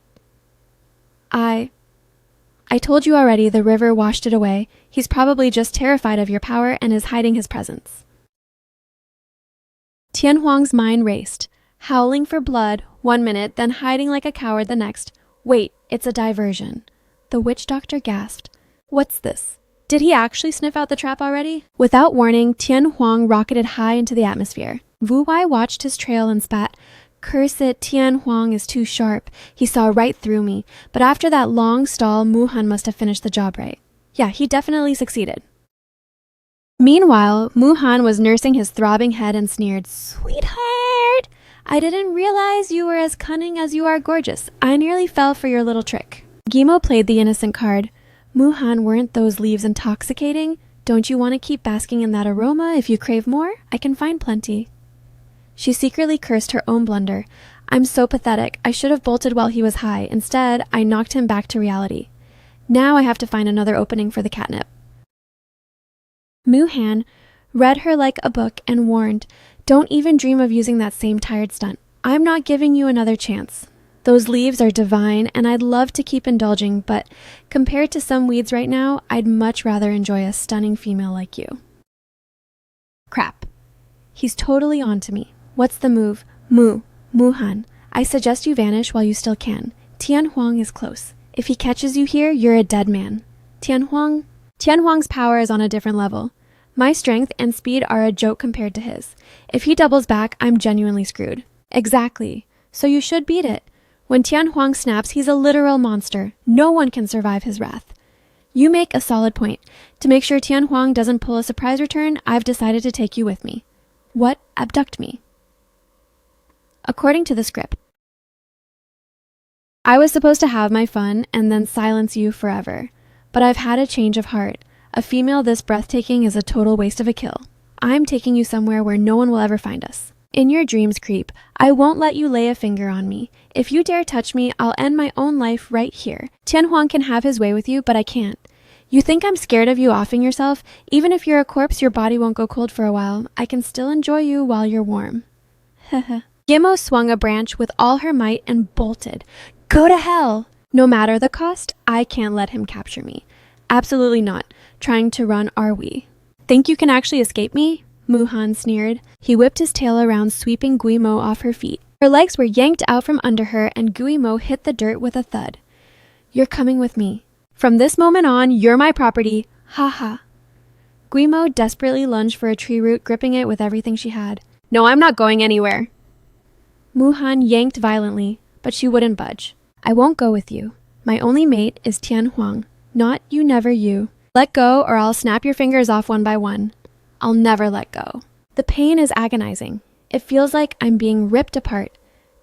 A: I told you already, the river washed it away. He's probably just terrified of your power and is hiding his presence. Tianhuang's mind raced, howling for blood 1 minute, then hiding like a coward the next. Wait, it's a diversion. The witch doctor gasped. What's this? Did he actually sniff out the trap already? Without warning, Tianhuang rocketed high into the atmosphere. Wu Wei watched his trail and spat. Curse it, Tianhuang is too sharp. He saw right through me. But after that long stall, Muhan must have finished the job right. Yeah, he definitely succeeded. Meanwhile, Muhan was nursing his throbbing head and sneered, Sweetheart! I didn't realize you were as cunning as you are gorgeous. I nearly fell for your little trick. Guimo played the innocent card. Muhan, weren't those leaves intoxicating? Don't you want to keep basking in that aroma? If you crave more, I can find plenty. She secretly cursed her own blunder. I'm so pathetic. I should have bolted while he was high. Instead, I knocked him back to reality. Now I have to find another opening for the catnip. Muhan read her like a book and warned, don't even dream of using that same tired stunt. I'm not giving you another chance. Those leaves are divine and I'd love to keep indulging, but compared to some weeds right now, I'd much rather enjoy a stunning female like you. Crap. He's totally on to me. What's the move? Muhan. I suggest you vanish while you still can. Tianhuang is close. If he catches you here, you're a dead man. Tianhuang's power is on a different level. My strength and speed are a joke compared to his. If he doubles back, I'm genuinely screwed. Exactly. So you should beat it. When Tianhuang snaps, he's a literal monster. No one can survive his wrath. You make a solid point. To make sure Tianhuang doesn't pull a surprise return, I've decided to take you with me. What? Abduct me. According to the script, I was supposed to have my fun and then silence you forever. But I've had a change of heart. A female this breathtaking is a total waste of a kill. I'm taking you somewhere where no one will ever find us. In your dreams, creep. I won't let you lay a finger on me. If you dare touch me, I'll end my own life right here. Tianhuang can have his way with you, but I can't. You think I'm scared of you offing yourself? Even if you're a corpse, your body won't go cold for a while. I can still enjoy you while you're warm. Heh. Gimo swung a branch with all her might and bolted. Go to hell! No matter the cost, I can't let him capture me. Absolutely not. Trying to run, are we? Think you can actually escape me? Muhan sneered. He whipped his tail around, sweeping Guimo off her feet. Her legs were yanked out from under her, and Guimo hit the dirt with a thud. You're coming with me. From this moment on, you're my property. Ha ha. Guimo desperately lunged for a tree root, gripping it with everything she had. No, I'm not going anywhere. Muhan yanked violently, but she wouldn't budge. I won't go with you. My only mate is Tianhuang. Not you, never you. Let go or I'll snap your fingers off one by one. I'll never let go. The pain is agonizing. It feels like I'm being ripped apart.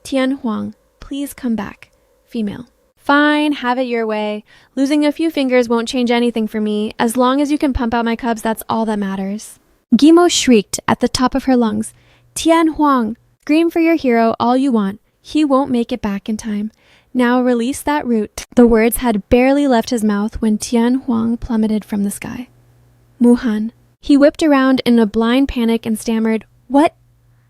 A: Tianhuang, please come back. Female. Fine, have it your way. Losing a few fingers won't change anything for me. As long as you can pump out my cubs, that's all that matters. Gimo shrieked at the top of her lungs. Tianhuang, scream for your hero all you want. He won't make it back in time. Now release that root. The words had barely left his mouth when Tianhuang plummeted from the sky. Muhan. He whipped around in a blind panic and stammered, What?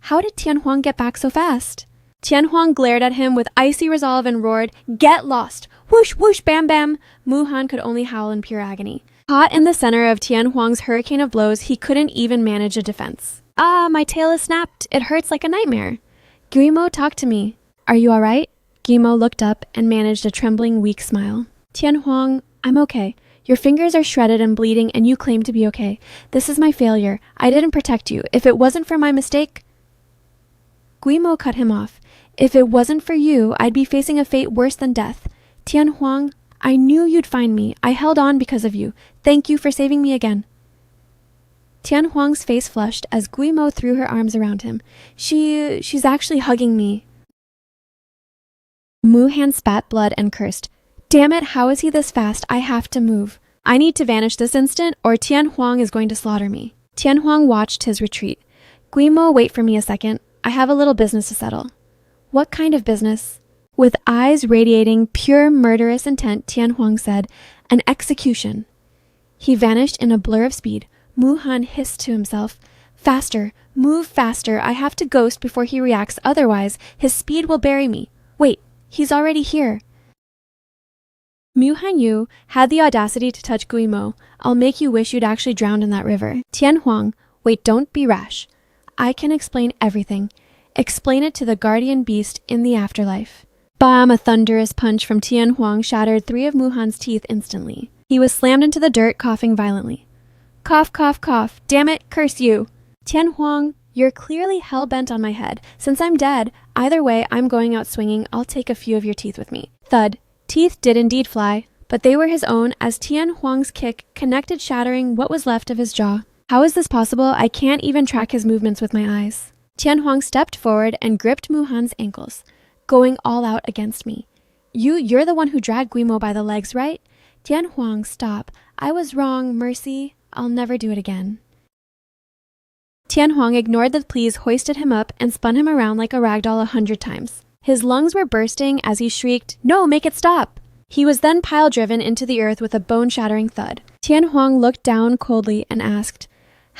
A: How did Tianhuang get back so fast? Tianhuang glared at him with icy resolve and roared, Get lost! Whoosh, whoosh, bam, bam! Muhan could only howl in pure agony. Caught in the center of Tianhuang's hurricane of blows, he couldn't even manage a defense. Ah, my tail is snapped. It hurts like a nightmare. Guimo, talk to me. Are you all right? Guimo looked up and managed a trembling, weak smile. Tianhuang, I'm okay. Your fingers are shredded and bleeding, and you claim to be okay. This is my failure. I didn't protect you. If it wasn't for my mistake... Guimo cut him off. If it wasn't for you, I'd be facing a fate worse than death. Tianhuang, I knew you'd find me. I held on because of you. Thank you for saving me again. Tianhuang's face flushed as Guimo threw her arms around him. She's actually hugging me. Muhan spat blood and cursed. Damn it, how is he this fast? I have to move. I need to vanish this instant, or Tianhuang is going to slaughter me. Tianhuang watched his retreat. Guimo, wait for me a second. I have a little business to settle. What kind of business? With eyes radiating pure murderous intent, Tianhuang said, An execution. He vanished in a blur of speed. Muhan hissed to himself, Faster, move faster. I have to ghost before he reacts, otherwise his speed will bury me. Wait, he's already here. Muhan Yu had the audacity to touch Guimo. I'll make you wish you'd actually drowned in that river. Tianhuang, wait, don't be rash. I can explain everything. Explain it to the guardian beast in the afterlife. Bam! A thunderous punch from Tianhuang shattered 3 of Muhan's teeth instantly. He was slammed into the dirt, coughing violently. Cough, cough, cough. Damn it, curse you. Tianhuang, you're clearly hell-bent on my head. Since I'm dead, either way, I'm going out swinging. I'll take a few of your teeth with me. Thud. Teeth did indeed fly, but they were his own as Tianhuang's kick connected, shattering what was left of his jaw. How is this possible? I can't even track his movements with my eyes. Tianhuang stepped forward and gripped Muhan's ankles, going all out against me. You're the one who dragged Guimo by the legs, right? Tianhuang, stop. I was wrong, mercy. I'll never do it again. Tian Huang ignored the pleas, hoisted him up, and spun him around like a ragdoll 100 times. His lungs were bursting as he shrieked, "No, make it stop!" He was then pile-driven into the earth with a bone-shattering thud. Tian Huang looked down coldly and asked,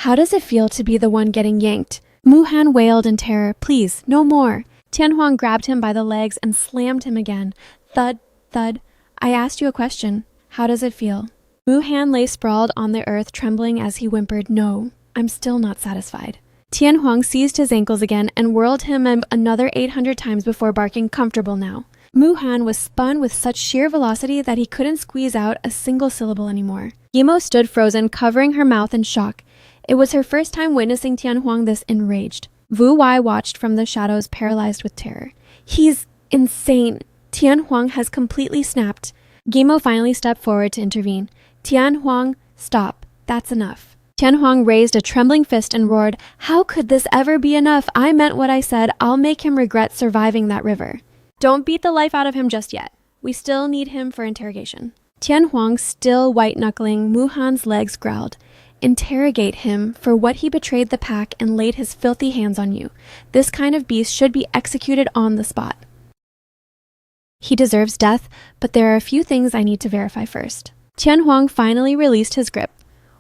A: "How does it feel to be the one getting yanked?" Mu Han wailed in terror, "Please, no more." Tian Huang grabbed him by the legs and slammed him again. Thud, thud. "I asked you a question. How does it feel?" Mu Han lay sprawled on the earth, trembling as he whimpered, "No, I'm still not satisfied." Tian Huang seized his ankles again and whirled him another 800 times before barking, "Comfortable now." Mu Han was spun with such sheer velocity that he couldn't squeeze out a single syllable anymore. Yimo stood frozen, covering her mouth in shock. It was her first time witnessing Tian Huang this enraged. Wu Wei watched from the shadows, paralyzed with terror. "He's insane. Tian Huang has completely snapped." Gimo finally stepped forward to intervene. "Tian Huang, stop. That's enough." Tian Huang raised a trembling fist and roared, "How could this ever be enough? I meant what I said. I'll make him regret surviving that river." "Don't beat the life out of him just yet. We still need him for interrogation." Tian Huang, still white-knuckling Mu Han's legs, growled, "Interrogate him for what he betrayed the pack and laid his filthy hands on you. This kind of beast should be executed on the spot. He deserves death, but there are a few things I need to verify first." Tian Huang finally released his grip.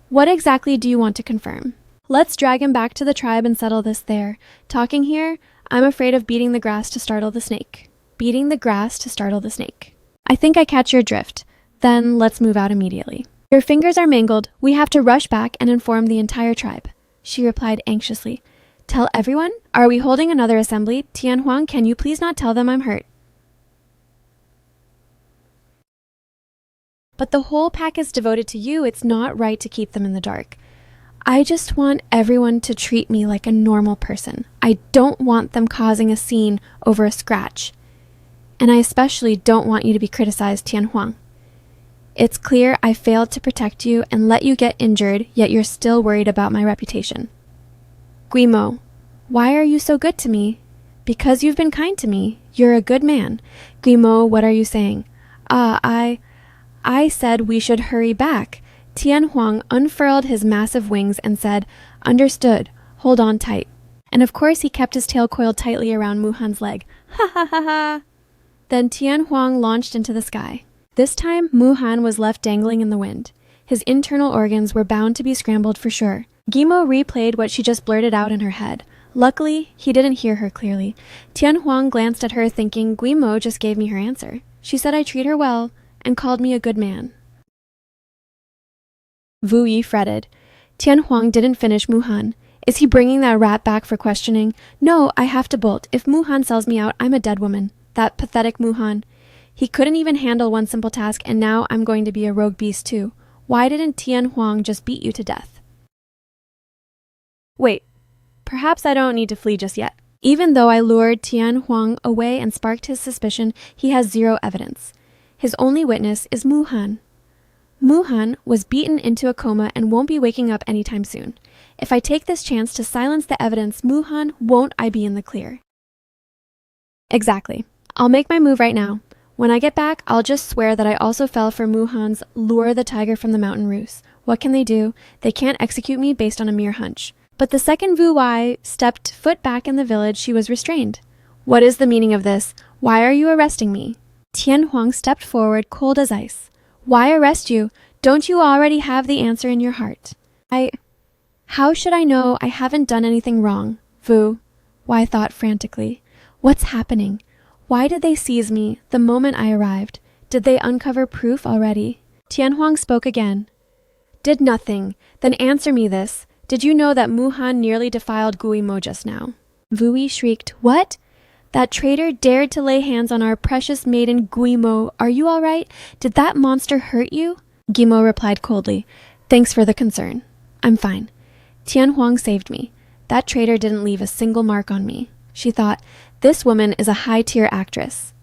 A: "What exactly do you want to confirm?" "Let's drag him back to the tribe and settle this there. Talking here, I'm afraid of beating the grass to startle the snake." Beating the grass to startle the snake. "I think I catch your drift. Then let's move out immediately." "Your fingers are mangled. We have to rush back and inform the entire tribe." She replied anxiously. "Tell everyone? Are we holding another assembly? Tian Huang, can you please not tell them I'm hurt?" "But the whole pack is devoted to you. It's not right to keep them in the dark. I just want everyone to treat me like a normal person. I don't want them causing a scene over a scratch. And I especially don't want you to be criticized, Tian Huang. It's clear I failed to protect you and let you get injured, yet you're still worried about my reputation." "Guimo, why are you so good to me?" "Because you've been kind to me. You're a good man." "Guimo, what are you saying?" I said we should hurry back." Tian Huang unfurled his massive wings and said, "Understood. Hold on tight." And of course he kept his tail coiled tightly around Mu Han's leg. "Ha ha ha ha." Then Tian Huang launched into the sky. This time, Mu Han was left dangling in the wind. His internal organs were bound to be scrambled for sure. Gimo replayed what she just blurted out in her head. Luckily, he didn't hear her clearly. Tian Huang glanced at her thinking, Guimo just gave me her answer. She said I treat her well and called me a good man. Wu Yi fretted. Tian Huang didn't finish Mu Han. Is he bringing that rat back for questioning? No, I have to bolt. If Mu Han sells me out, I'm a dead woman. That pathetic Mu Han. He couldn't even handle one simple task, and now I'm going to be a rogue beast too. Why didn't Tian Huang just beat you to death? Wait, perhaps I don't need to flee just yet. Even though I lured Tian Huang away and sparked his suspicion, he has zero evidence. His only witness is Mu Han. Mu Han was beaten into a coma and won't be waking up anytime soon. If I take this chance to silence the evidence, Mu Han, won't I be in the clear? Exactly. I'll make my move right now. When I get back, I'll just swear that I also fell for Mu Han's lure the tiger from the mountain ruse. What can they do? They can't execute me based on a mere hunch. But the second Wu Wei stepped foot back in the village, she was restrained. What is the meaning of this? Why are you arresting me? Tian Huang stepped forward, cold as ice. Why arrest you? Don't you already have the answer in your heart? How should I know I haven't done anything wrong? Wu Wei thought frantically. What's happening? Why did they seize me the moment I arrived? Did they uncover proof already? Tian Huang spoke again. Did nothing. Then answer me this. Did you know that Mu Han nearly defiled Guimo just now? Wu Yi shrieked, What? That traitor dared to lay hands on our precious maiden Guimo. Are you all right? Did that monster hurt you? Guimo replied coldly, Thanks for the concern. I'm fine. Tian Huang saved me. That traitor didn't leave a single mark on me. She thought, This woman is a high-tier actress.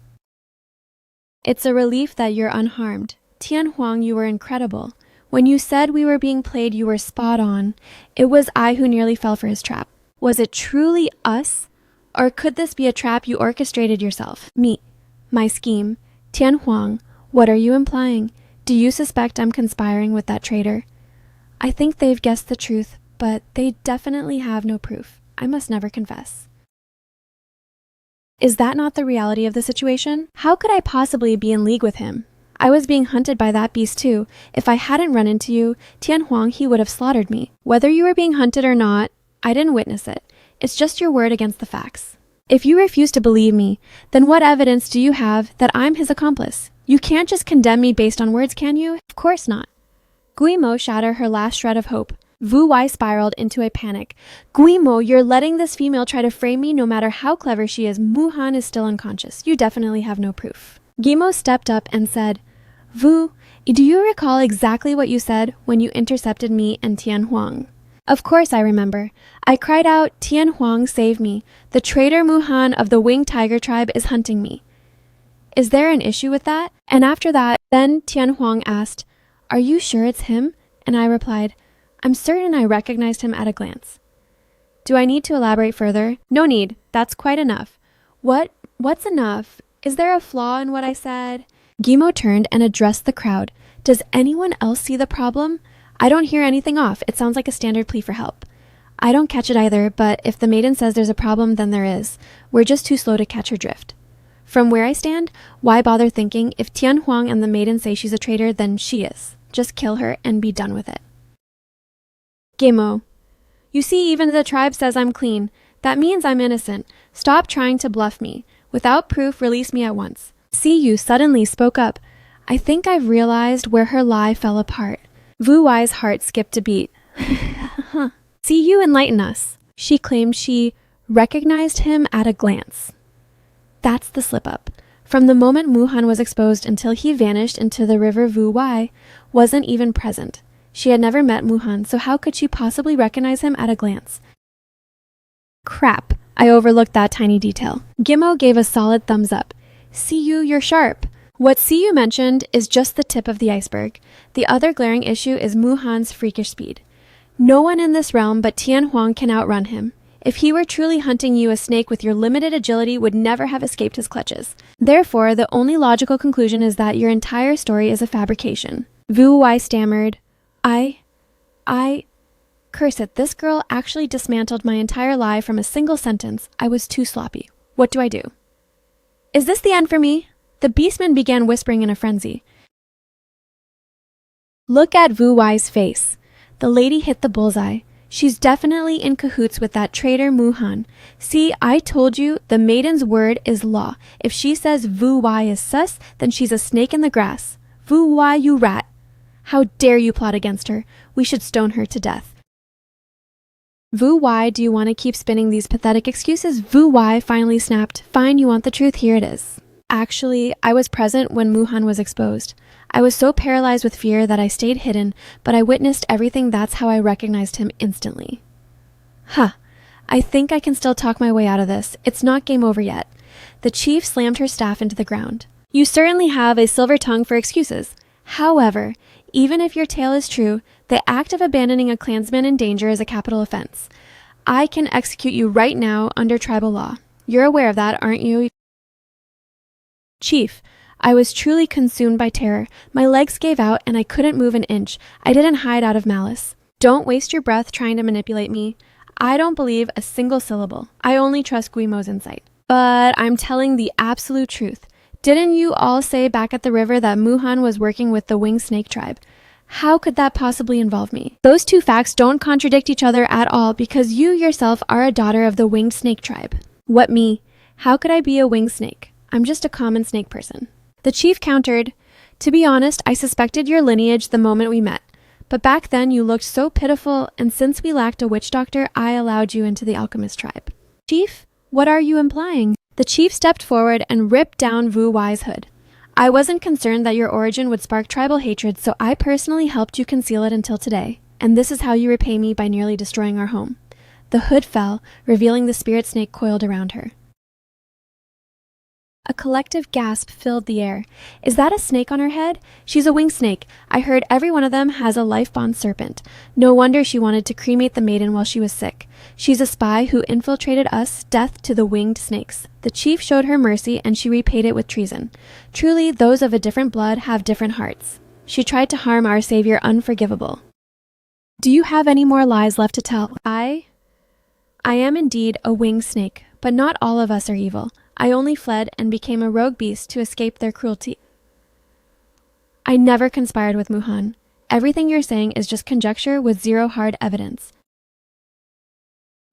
A: It's a relief that you're unharmed. Tian Huang, you were incredible. When you said we were being played, you were spot on. It was I who nearly fell for his trap. Was it truly us? Or could this be a trap you orchestrated yourself? Me. My scheme. Tian Huang, what are you implying? Do you suspect I'm conspiring with that traitor? I think they've guessed the truth, but they definitely have no proof. I must never confess. Is that not the reality of the situation? How could I possibly be in league with him? I was being hunted by that beast too. If I hadn't run into you, Tian Huang, he would have slaughtered me. Whether you were being hunted or not, I didn't witness it. It's just your word against the facts. If you refuse to believe me, then what evidence do you have that I'm his accomplice? You can't just condemn me based on words, can you? Of course not. Guimo shattered her last shred of hope. Wu Wei spiraled into a panic. Guimo, you're letting this female try to frame me no matter how clever she is. Muhan is still unconscious. You definitely have no proof. Guimo stepped up and said, Wu, do you recall exactly what you said when you intercepted me and Tian Huang? Of course I remember. I cried out, Tian Huang, save me. The traitor Muhan of the Winged Tiger tribe is hunting me. Is there an issue with that? And after that, then Tian Huang asked, Are you sure it's him? And I replied, I'm certain I recognized him at a glance. Do I need to elaborate further? No need. That's quite enough. What's enough? Is there a flaw in what I said? Guimo turned and addressed the crowd. Does anyone else see the problem? I don't hear anything off. It sounds like a standard plea for help. I don't catch it either, but if the maiden says there's a problem, then there is. We're just too slow to catch her drift. From where I stand, why bother thinking? If Tian Huang and the maiden say she's a traitor, then she is. Just kill her and be done with it. Guimo, you see, even the tribe says I'm clean. That means I'm innocent. Stop trying to bluff me. Without proof, release me at once. See, you suddenly spoke up. I think I've realized where her lie fell apart. Wu Wei's heart skipped a beat. See, you enlighten us. She claimed she recognized him at a glance. That's the slip-up. From the moment Muhan was exposed until he vanished into the river, Wu Wei wasn't even present. She had never met Muhan, so how could she possibly recognize him at a glance? Crap, I overlooked that tiny detail. Guimo gave a solid thumbs up. See you, you're sharp. What See You mentioned is just the tip of the iceberg. The other glaring issue is Muhan's freakish speed. No one in this realm but Tian Huang can outrun him. If he were truly hunting you, a snake with your limited agility would never have escaped his clutches. Therefore, the only logical conclusion is that your entire story is a fabrication. Wu Wei stammered, Curse it, this girl actually dismantled my entire lie from a single sentence. I was too sloppy. What do I do? Is this the end for me? The Beastmen began whispering in a frenzy. Look at Wu Wei's face. The lady hit the bullseye. She's definitely in cahoots with that traitor Muhan. See, I told you, the maiden's word is law. If she says Wu Wei is sus, then she's a snake in the grass. Wu Wei, you rat. How dare you plot against her? We should stone her to death. Wu Wei, do you want to keep spinning these pathetic excuses? Wu Wei finally snapped. Fine, you want the truth? Here it is. Actually, I was present when Muhan was exposed. I was so paralyzed with fear that I stayed hidden, but I witnessed everything. That's how I recognized him instantly. I think I can still talk my way out of this. It's not game over yet. The chief slammed her staff into the ground. You certainly have a silver tongue for excuses. However, even if your tale is true, the act of abandoning a clansman in danger is a capital offense. I can execute you right now under tribal law. You're aware of that, aren't you? Chief, I was truly consumed by terror. My legs gave out and I couldn't move an inch. I didn't hide out of malice. Don't waste your breath trying to manipulate me. I don't believe a single syllable. I only trust Guimo's insight. But I'm telling the absolute truth. Didn't you all say back at the river that Muhan was working with the Winged Snake tribe? How could that possibly involve me? Those two facts don't contradict each other at all because you yourself are a daughter of the Winged Snake tribe. What me? How could I be a winged snake? I'm just a common snake person. The chief countered, To be honest, I suspected your lineage the moment we met. But back then you looked so pitiful, and since we lacked a witch doctor, I allowed you into the alchemist tribe. Chief, what are you implying? The chief stepped forward and ripped down Wu Wei's hood. I wasn't concerned that your origin would spark tribal hatred, so I personally helped you conceal it until today. And this is how you repay me by nearly destroying our home. The hood fell, revealing the spirit snake coiled around her. A collective gasp filled the air. Is that a snake on her head? She's a winged snake. I heard every one of them has a life-bond serpent. No wonder she wanted to cremate the maiden while she was sick. She's a spy who infiltrated us, death to the winged snakes. The chief showed her mercy and she repaid it with treason. Truly, those of a different blood have different hearts. She tried to harm our savior, unforgivable. Do you have any more lies left to tell? I am indeed a winged snake, but not all of us are evil. I only fled and became a rogue beast to escape their cruelty. I never conspired with Muhan. Everything you're saying is just conjecture with zero hard evidence.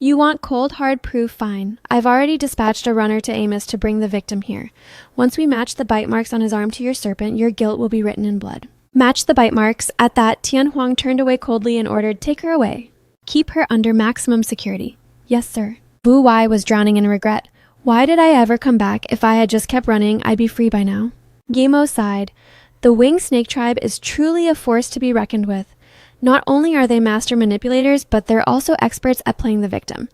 A: You want cold, hard proof? Fine. I've already dispatched a runner to Amos to bring the victim here. Once we match the bite marks on his arm to your serpent, your guilt will be written in blood. Match the bite marks. At that, Tian Huang turned away coldly and ordered, "Take her away. Keep her under maximum security." "Yes, sir." Wu Wei was drowning in regret. Why did I ever come back? If I had just kept running, I'd be free by now. Gimo sighed. The winged snake tribe is truly a force to be reckoned with. Not only are they master manipulators, but they're also experts at playing the victim.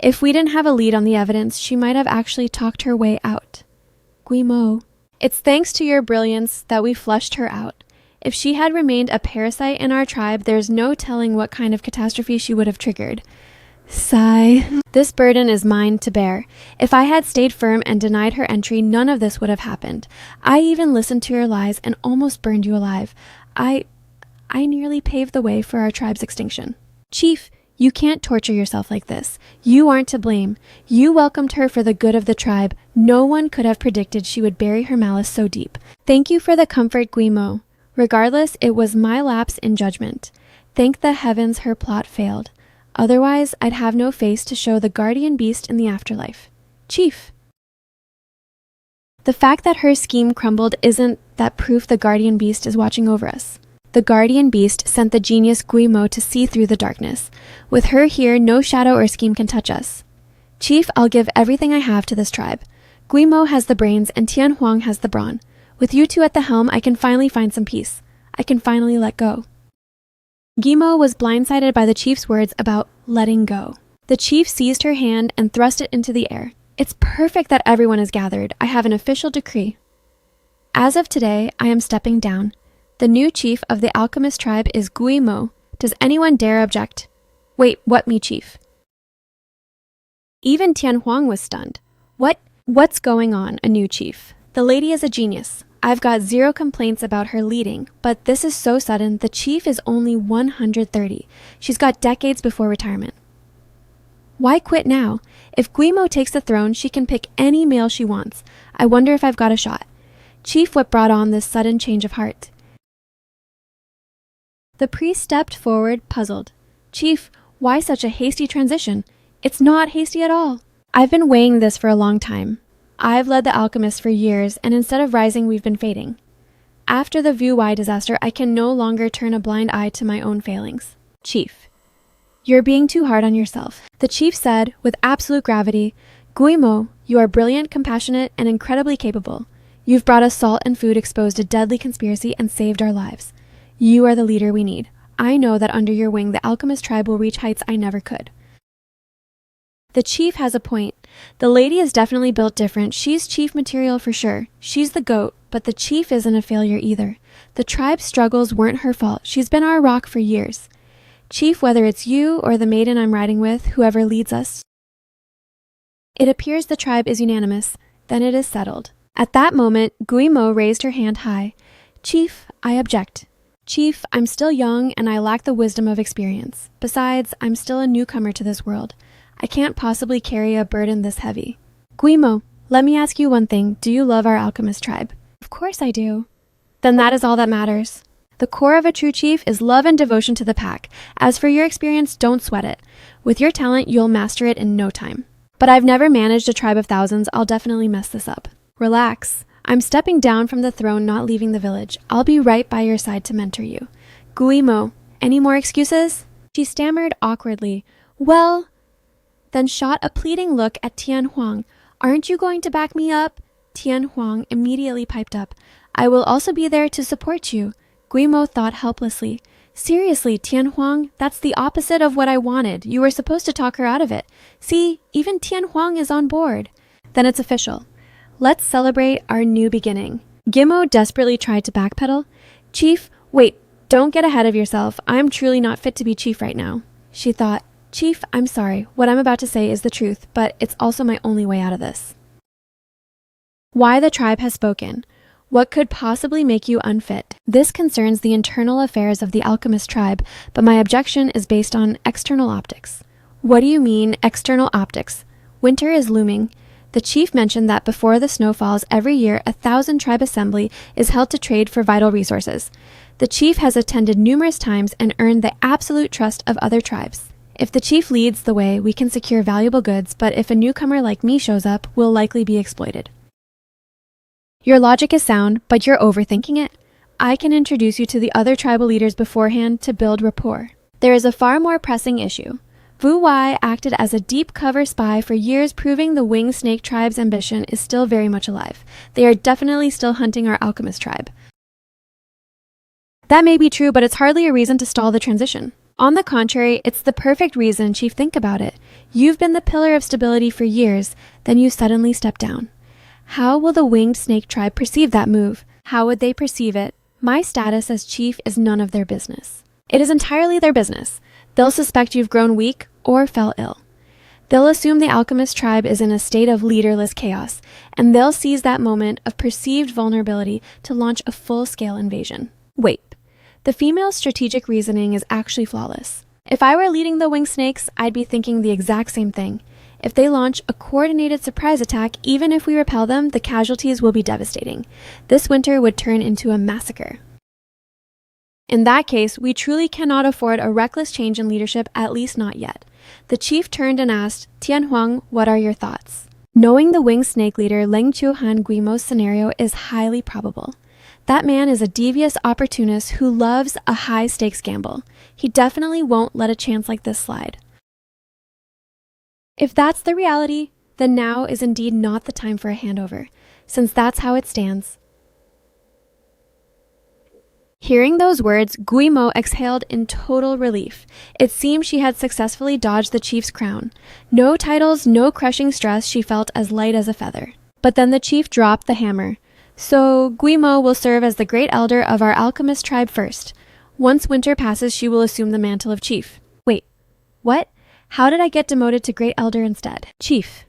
A: If we didn't have a lead on the evidence, she might have actually talked her way out. Guimo, it's thanks to your brilliance that we flushed her out. If she had remained a parasite in our tribe, there's no telling what kind of catastrophe she would have triggered. Sigh. This burden is mine to bear. If I had stayed firm and denied her entry, none of this would have happened. I even listened to your lies and almost burned you alive. I nearly paved the way for our tribe's extinction. Chief, you can't torture yourself like this. You aren't to blame. You welcomed her for the good of the tribe. No one could have predicted she would bury her malice so deep. Thank you for the comfort, Guimo. Regardless, it was my lapse in judgment. Thank the heavens her plot failed. Otherwise, I'd have no face to show the guardian beast in the afterlife. Chief. The fact that her scheme crumbled isn't that proof the guardian beast is watching over us. The guardian beast sent the genius Guimo to see through the darkness. With her here, no shadow or scheme can touch us. Chief, I'll give everything I have to this tribe. Guimo has the brains and Tian Huang has the brawn. With you two at the helm, I can finally find some peace. I can finally let go. Guimo was blindsided by the chief's words about letting go. The chief seized her hand and thrust it into the air. It's perfect that everyone is gathered. I have an official decree. As of today, I am stepping down. The new chief of the alchemist tribe is Guimo. Does anyone dare object? Wait, what me, chief? Even Tian Huang was stunned. What's going on, a new chief? The lady is a genius. I've got zero complaints about her leading, but this is so sudden. The chief is only 130. She's got decades before retirement. Why quit now? If Guimo takes the throne, she can pick any male she wants. I wonder if I've got a shot. Chief, what brought on this sudden change of heart? The priest stepped forward, puzzled. Chief, why such a hasty transition? It's not hasty at all. I've been weighing this for a long time. I've led the alchemists for years, and instead of rising, we've been fading. After the Wu Wei disaster, I can no longer turn a blind eye to my own failings. Chief, you're being too hard on yourself. The chief said, with absolute gravity, Guimo, you are brilliant, compassionate, and incredibly capable. You've brought us salt and food, exposed a deadly conspiracy, and saved our lives. You are the leader we need. I know that under your wing, the alchemist tribe will reach heights I never could. The chief has a point. The lady is definitely built different. She's chief material for sure. She's the goat, but the chief isn't a failure either. The tribe's struggles weren't her fault. She's been our rock for years. Chief, whether it's you or the maiden I'm riding with, whoever leads us. It appears the tribe is unanimous. Then it is settled. At that moment, Guimo raised her hand high. Chief, I object. Chief, I'm still young and I lack the wisdom of experience. Besides, I'm still a newcomer to this world. I can't possibly carry a burden this heavy. Guimo, let me ask you one thing. Do you love our alchemist tribe? Of course I do. Then that is all that matters. The core of a true chief is love and devotion to the pack. As for your experience, don't sweat it. With your talent, you'll master it in no time. But I've never managed a tribe of thousands. I'll definitely mess this up. Relax. I'm stepping down from the throne, not leaving the village. I'll be right by your side to mentor you. Guimo, any more excuses? She stammered awkwardly. Well, then shot a pleading look at Tian Huang. Aren't you going to back me up? Tian Huang immediately piped up. I will also be there to support you. Guimo thought helplessly. Seriously, Tian Huang, that's the opposite of what I wanted. You were supposed to talk her out of it. See, even Tian Huang is on board. Then it's official. Let's celebrate our new beginning. Guimo desperately tried to backpedal. Chief, wait, don't get ahead of yourself. I'm truly not fit to be chief right now. She thought, Chief, I'm sorry. What I'm about to say is the truth, but it's also my only way out of this. Why the tribe has spoken. What could possibly make you unfit? This concerns the internal affairs of the alchemist tribe, but my objection is based on external optics. What do you mean, external optics? Winter is looming. The chief mentioned that before the snow falls every year, 1,000 tribe assembly is held to trade for vital resources. The chief has attended numerous times and earned the absolute trust of other tribes. If the chief leads the way, we can secure valuable goods, but if a newcomer like me shows up, we'll likely be exploited. Your logic is sound, but you're overthinking it. I can introduce you to the other tribal leaders beforehand to build rapport. There is a far more pressing issue. Wu Wai acted as a deep cover spy for years, proving the winged snake tribe's ambition is still very much alive. They are definitely still hunting our alchemist tribe. That may be true, but it's hardly a reason to stall the transition. On the contrary, it's the perfect reason, Chief. Think about it. You've been the pillar of stability for years, then you suddenly step down. How will the winged snake tribe perceive that move? How would they perceive it? My status as chief is none of their business. It is entirely their business. They'll suspect you've grown weak or fell ill. They'll assume the alchemist tribe is in a state of leaderless chaos, and they'll seize that moment of perceived vulnerability to launch a full-scale invasion. Wait. The female's strategic reasoning is actually flawless. If I were leading the winged snakes, I'd be thinking the exact same thing. If they launch a coordinated surprise attack, even if we repel them, the casualties will be devastating. This winter would turn into a massacre. In that case, we truly cannot afford a reckless change in leadership, at least not yet. The chief turned and asked, Tianhuang, what are your thoughts? Knowing the winged snake leader Leng Chuhan Guimo's scenario is highly probable. That man is a devious opportunist who loves a high-stakes gamble. He definitely won't let a chance like this slide. If that's the reality, then now is indeed not the time for a handover, since that's how it stands. Hearing those words, Guimo exhaled in total relief. It seemed she had successfully dodged the chief's crown. No titles, no crushing stress, she felt as light as a feather. But then the chief dropped the hammer. So, Guimo will serve as the great elder of our alchemist tribe first. Once winter passes, she will assume the mantle of chief. Wait, what? How did I get demoted to great elder instead? Chief.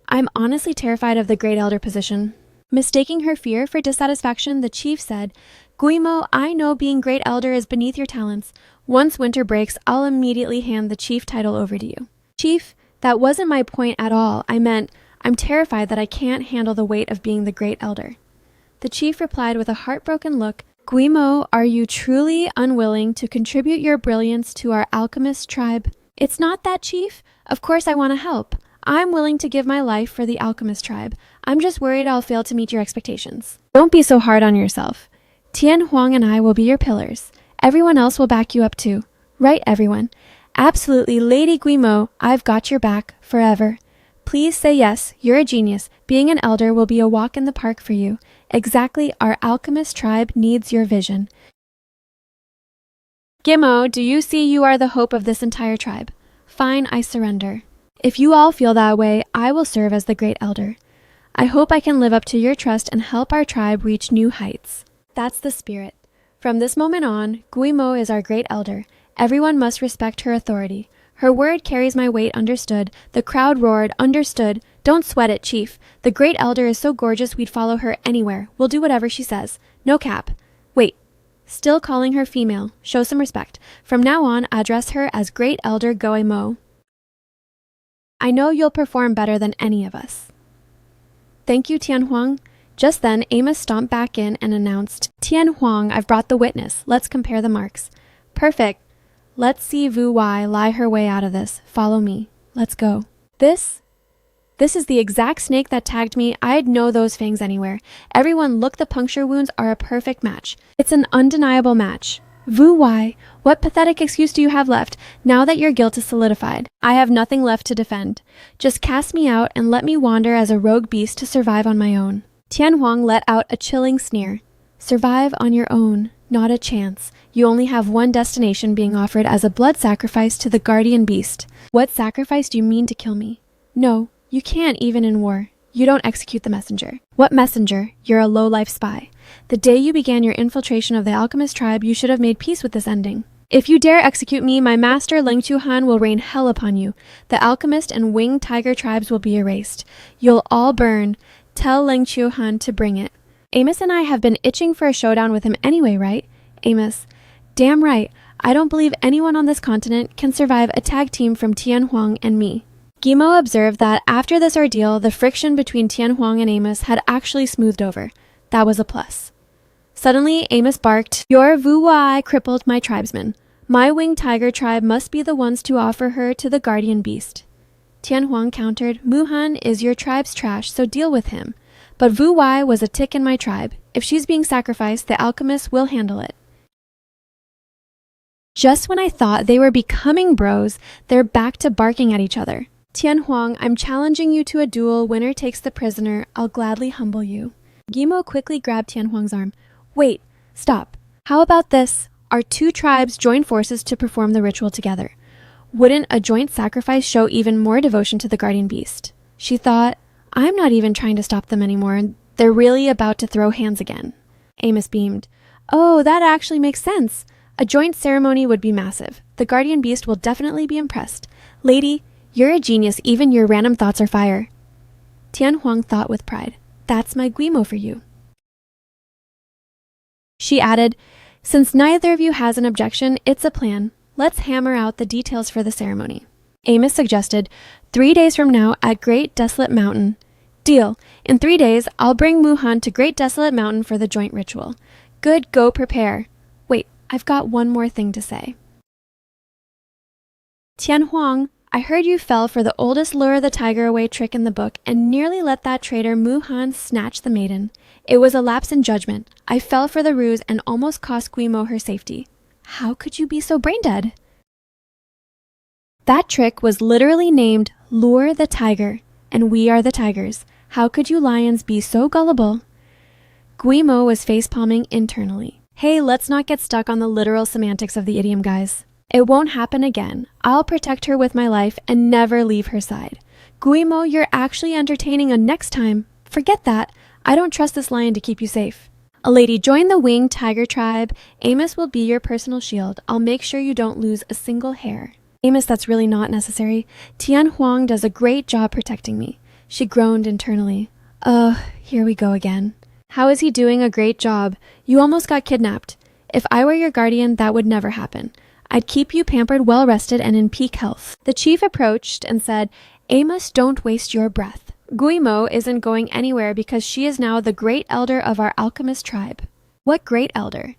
A: I'm honestly terrified of the great elder position. Mistaking her fear for dissatisfaction, the chief said, Guimo, I know being great elder is beneath your talents. Once winter breaks, I'll immediately hand the chief title over to you. Chief, that wasn't my point at all. I meant, I'm terrified that I can't handle the weight of being the great elder. The chief replied with a heartbroken look, Guimo, are you truly unwilling to contribute your brilliance to our alchemist tribe? It's not that, chief. Of course I want to help. I'm willing to give my life for the alchemist tribe. I'm just worried I'll fail to meet your expectations. Don't be so hard on yourself. Tian Huang and I will be your pillars. Everyone else will back you up too. Right, everyone? Absolutely, Lady Guimo, I've got your back forever. Please say yes, you're a genius. Being an elder will be a walk in the park for you. Exactly, our alchemist tribe needs your vision. Guimo, do you see you are the hope of this entire tribe? Fine, I surrender. If you all feel that way, I will serve as the great elder. I hope I can live up to your trust and help our tribe reach new heights. That's the spirit. From this moment on, Guimo is our great elder. Everyone must respect her authority. Her word carries my weight, understood. The crowd roared, understood. Don't sweat it, chief. The great elder is so gorgeous we'd follow her anywhere. We'll do whatever she says. No cap. Wait. Still calling her female. Show some respect. From now on, address her as great elder Guimo. I know you'll perform better than any of us. Thank you, Tianhuang. Just then, Amos stomped back in and announced, Tianhuang, I've brought the witness. Let's compare the marks. Perfect. Let's see Wu Wai lie her way out of this. Follow me. Let's go. This is the exact snake that tagged me. I'd know those fangs anywhere. Everyone look, the puncture wounds are a perfect match. It's an undeniable match. Wu Wai, what pathetic excuse do you have left now that your guilt is solidified? I have nothing left to defend. Just cast me out and let me wander as a rogue beast to survive on my own. Tianhuang let out a chilling sneer. Survive on your own. Not a chance. You only have one destination being offered as a blood sacrifice to the guardian beast. What sacrifice do you mean to kill me? No, you can't even in war. You don't execute the messenger. What messenger? You're a low-life spy. The day you began your infiltration of the alchemist tribe, you should have made peace with this ending. If you dare execute me, my master Leng Chuhan will rain hell upon you. The alchemist and winged tiger tribes will be erased. You'll all burn. Tell Leng Chuhan to bring it. Amos and I have been itching for a showdown with him anyway, right? Amos: damn right. I don't believe anyone on this continent can survive a tag team from Tianhuang and me. Guimo observed that after this ordeal, the friction between Tianhuang and Amos had actually smoothed over. That was a plus. Suddenly, Amos barked, "Your Wuwai crippled my tribesmen. My winged tiger tribe must be the ones to offer her to the guardian beast." Tianhuang countered, "Muhan is your tribe's trash, so deal with him. But Wu Wai was a tick in my tribe. If she's being sacrificed, the alchemist will handle it." Just when I thought they were becoming bros, they're back to barking at each other. "Tianhuang, I'm challenging you to a duel. Winner takes the prisoner. I'll gladly humble you." Guimo quickly grabbed Tianhuang's arm. "Wait, stop. How about this? Our two tribes join forces to perform the ritual together. Wouldn't a joint sacrifice show even more devotion to the guardian beast?" She thought, "I'm not even trying to stop them anymore. They're really about to throw hands again." Amos beamed. "Oh, that actually makes sense. A joint ceremony would be massive. The guardian beast will definitely be impressed. Lady, you're a genius. Even your random thoughts are fire." Tianhuang thought with pride. "That's my Guimo for you." She added, "Since neither of you has an objection, it's a plan. Let's hammer out the details for the ceremony." Amos suggested, 3 days from now at Great Desolate Mountain. "Deal. In 3 days, I'll bring Muhan to Great Desolate Mountain for the joint ritual." "Good, go prepare." "Wait, I've got one more thing to say." "Tianhuang, I heard you fell for the oldest lure the tiger away trick in the book and nearly let that traitor Muhan snatch the maiden. It was a lapse in judgment. I fell for the ruse and almost cost Guimo her safety." "How could you be so brain dead?" "That trick was literally named Lure the Tiger, and we are the tigers. How could you lions be so gullible?" Guimo was facepalming internally. Hey, let's not get stuck on the literal semantics of the idiom, guys. It won't happen again. I'll protect her with my life and never leave her side. Guimo, you're actually entertaining a next time. Forget that. I don't trust this lion to keep you safe. A lady, join the winged tiger tribe. Amos will be your personal shield. I'll make sure you don't lose a single hair. Amos, that's really not necessary. Tianhuang does a great job protecting me. She groaned internally. Here we go again. How is he doing a great job? You almost got kidnapped. If I were your guardian, that would never happen. I'd keep you pampered, well-rested, and in peak health. The chief approached and said, Amos, don't waste your breath. Guimo isn't going anywhere because she is now the great elder of our alchemist tribe. What great elder?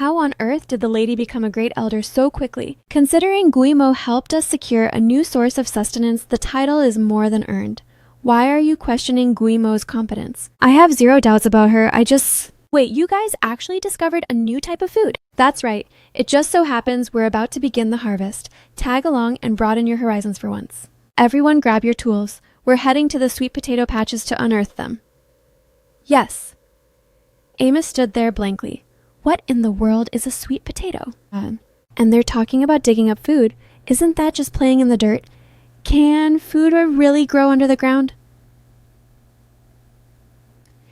A: How on earth did the lady become a great elder so quickly? Considering Guimo helped us secure a new source of sustenance, the title is more than earned. Why are you questioning Guimo's competence? I have zero doubts about her. Wait, you guys actually discovered a new type of food? That's right. It just so happens we're about to begin the harvest. Tag along and broaden your horizons for once. Everyone grab your tools. We're heading to the sweet potato patches to unearth them. Yes. Amos stood there blankly. What in the world is a sweet potato? And they're talking about digging up food. Isn't that just playing in the dirt? Can food really grow under the ground?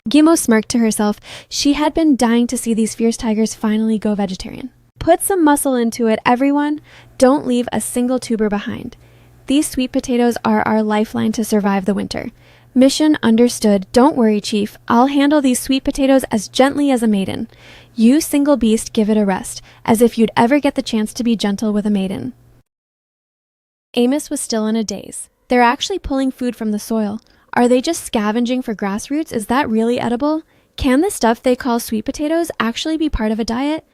A: Guimo smirked to herself. She had been dying to see these fierce tigers finally go vegetarian. Put some muscle into it, everyone. Don't leave a single tuber behind. These sweet potatoes are our lifeline to survive the winter. Mission understood. Don't worry, Chief. I'll handle these sweet potatoes as gently as a maiden. You single beast, give it a rest, as if you'd ever get the chance to be gentle with a maiden. Amos was still in a daze. They're actually pulling food from the soil. Are they just scavenging for grass roots? Is that really edible? Can the stuff they call sweet potatoes actually be part of a diet?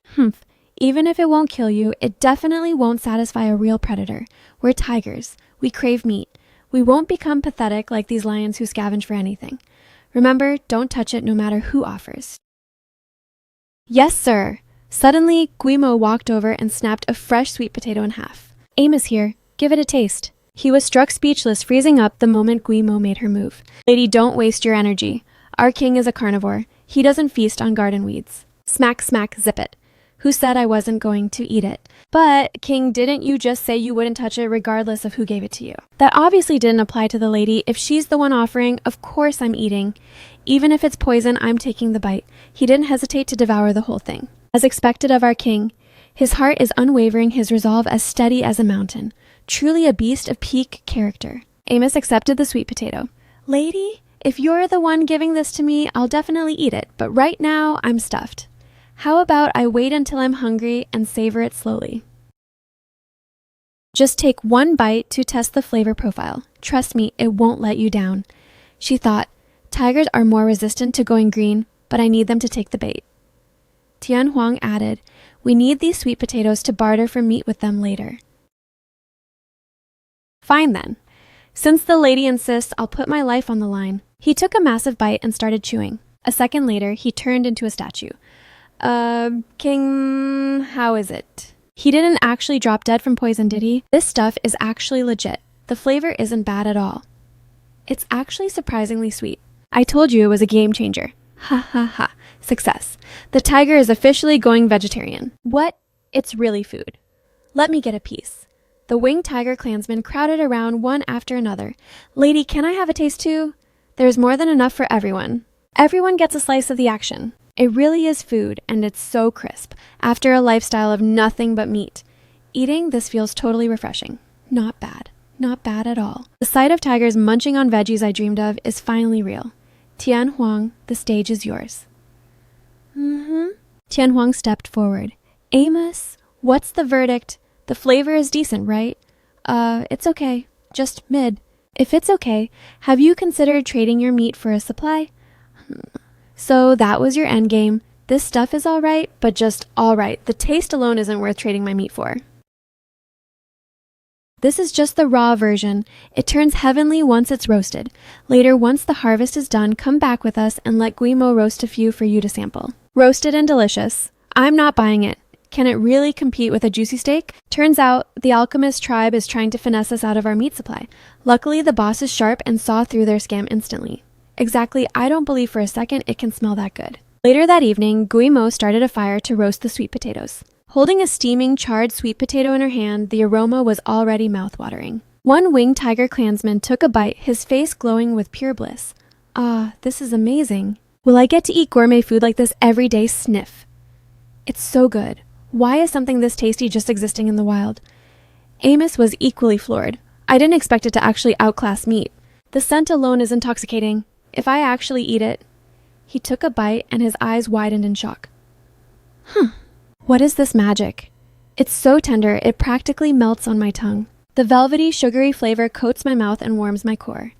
A: Even if it won't kill you, it definitely won't satisfy a real predator. We're tigers. We crave meat. We won't become pathetic like these lions who scavenge for anything. Remember, don't touch it no matter who offers. Yes, sir. Suddenly, Guimo walked over and snapped a fresh sweet potato in half. Amos here. Give it a taste. He was struck speechless, freezing up the moment Guimo made her move. Lady, don't waste your energy. Our king is a carnivore. He doesn't feast on garden weeds. Smack, smack, zip it. Who said I wasn't going to eat it? But, King, didn't you just say you wouldn't touch it regardless of who gave it to you? That obviously didn't apply to the lady. If she's the one offering, of course I'm eating. Even if it's poison, I'm taking the bite. He didn't hesitate to devour the whole thing. As expected of our king, his heart is unwavering, his resolve as steady as a mountain. Truly a beast of peak character. Amos accepted the sweet potato. Lady, If you're the one giving this to me, I'll definitely eat it, but right now I'm stuffed. How about I wait until I'm hungry and savor it slowly? Just take one bite to test the flavor profile. Trust me, it won't let you down. She thought, tigers are more resistant to going green, but I need them to take the bait. Tian Huang added, we need these sweet potatoes to barter for meat with them later. Fine then. Since the lady insists, I'll put my life on the line. He took a massive bite and started chewing. A second later, he turned into a statue. King, how is it? He didn't actually drop dead from poison, did he? This stuff is actually legit. The flavor isn't bad at all. It's actually surprisingly sweet. I told you it was a game changer. Ha ha ha. Success. The tiger is officially going vegetarian. What? It's really food. Let me get a piece. The winged tiger clansmen crowded around one after another. Lady, can I have a taste too? There's more than enough for everyone. Everyone gets a slice of the action. It really is food, and it's so crisp, after a lifestyle of nothing but meat. Eating this feels totally refreshing. Not bad. Not bad at all. The sight of tigers munching on veggies I dreamed of is finally real. Tian Huang, the stage is yours. Tian Huang stepped forward. Amos, what's the verdict? The flavor is decent, right? It's okay. Just mid. If it's okay, have you considered trading your meat for a supply? So that was your endgame. This stuff is alright, but just alright. The taste alone isn't worth trading my meat for. This is just the raw version. It turns heavenly once it's roasted. Later, once the harvest is done, come back with us and let Guimo roast a few for you to sample. Roasted and delicious. I'm not buying it. Can it really compete with a juicy steak? Turns out, the alchemist tribe is trying to finesse us out of our meat supply. Luckily, the boss is sharp and saw through their scam instantly. Exactly, I don't believe for a second it can smell that good. Later that evening, Guimo started a fire to roast the sweet potatoes. Holding a steaming, charred sweet potato in her hand, the aroma was already mouth-watering. One winged tiger clansman took a bite, his face glowing with pure bliss. Ah, this is amazing. Will I get to eat gourmet food like this every day? Sniff. It's so good. Why is something this tasty just existing in the wild? Amos was equally floored. I didn't expect it to actually outclass meat. The scent alone is intoxicating. If I actually eat it... He took a bite and his eyes widened in shock. What is this magic? It's so tender, it practically melts on my tongue. The velvety, sugary flavor coats my mouth and warms my core.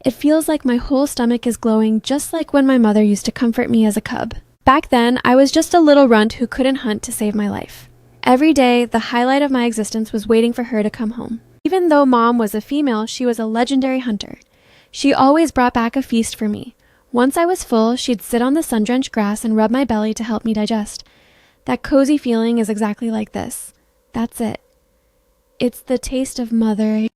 A: It feels like my whole stomach is glowing, just like when my mother used to comfort me as a cub. Back then, I was just a little runt who couldn't hunt to save my life. Every day, the highlight of my existence was waiting for her to come home. Even though Mom was a female, she was a legendary hunter. She always brought back a feast for me. Once I was full, she'd sit on the sun-drenched grass and rub my belly to help me digest. That cozy feeling is exactly like this. That's it. It's the taste of mother.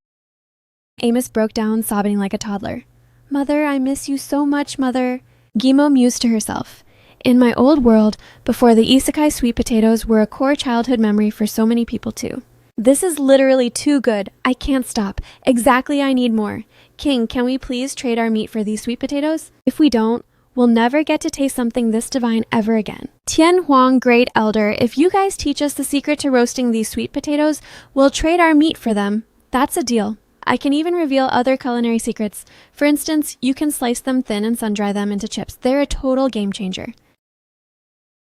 A: Amos broke down, sobbing like a toddler. Mother, I miss you so much, Mother. Guimo mused to herself. In my old world, before the isekai sweet potatoes were a core childhood memory for so many people too. This is literally too good. I can't stop. Exactly, I need more. King, can we please trade our meat for these sweet potatoes? If we don't, we'll never get to taste something this divine ever again. Tian Huang, Great Elder, if you guys teach us the secret to roasting these sweet potatoes, we'll trade our meat for them. That's a deal. I can even reveal other culinary secrets. For instance, you can slice them thin and sun-dry them into chips. They're a total game changer.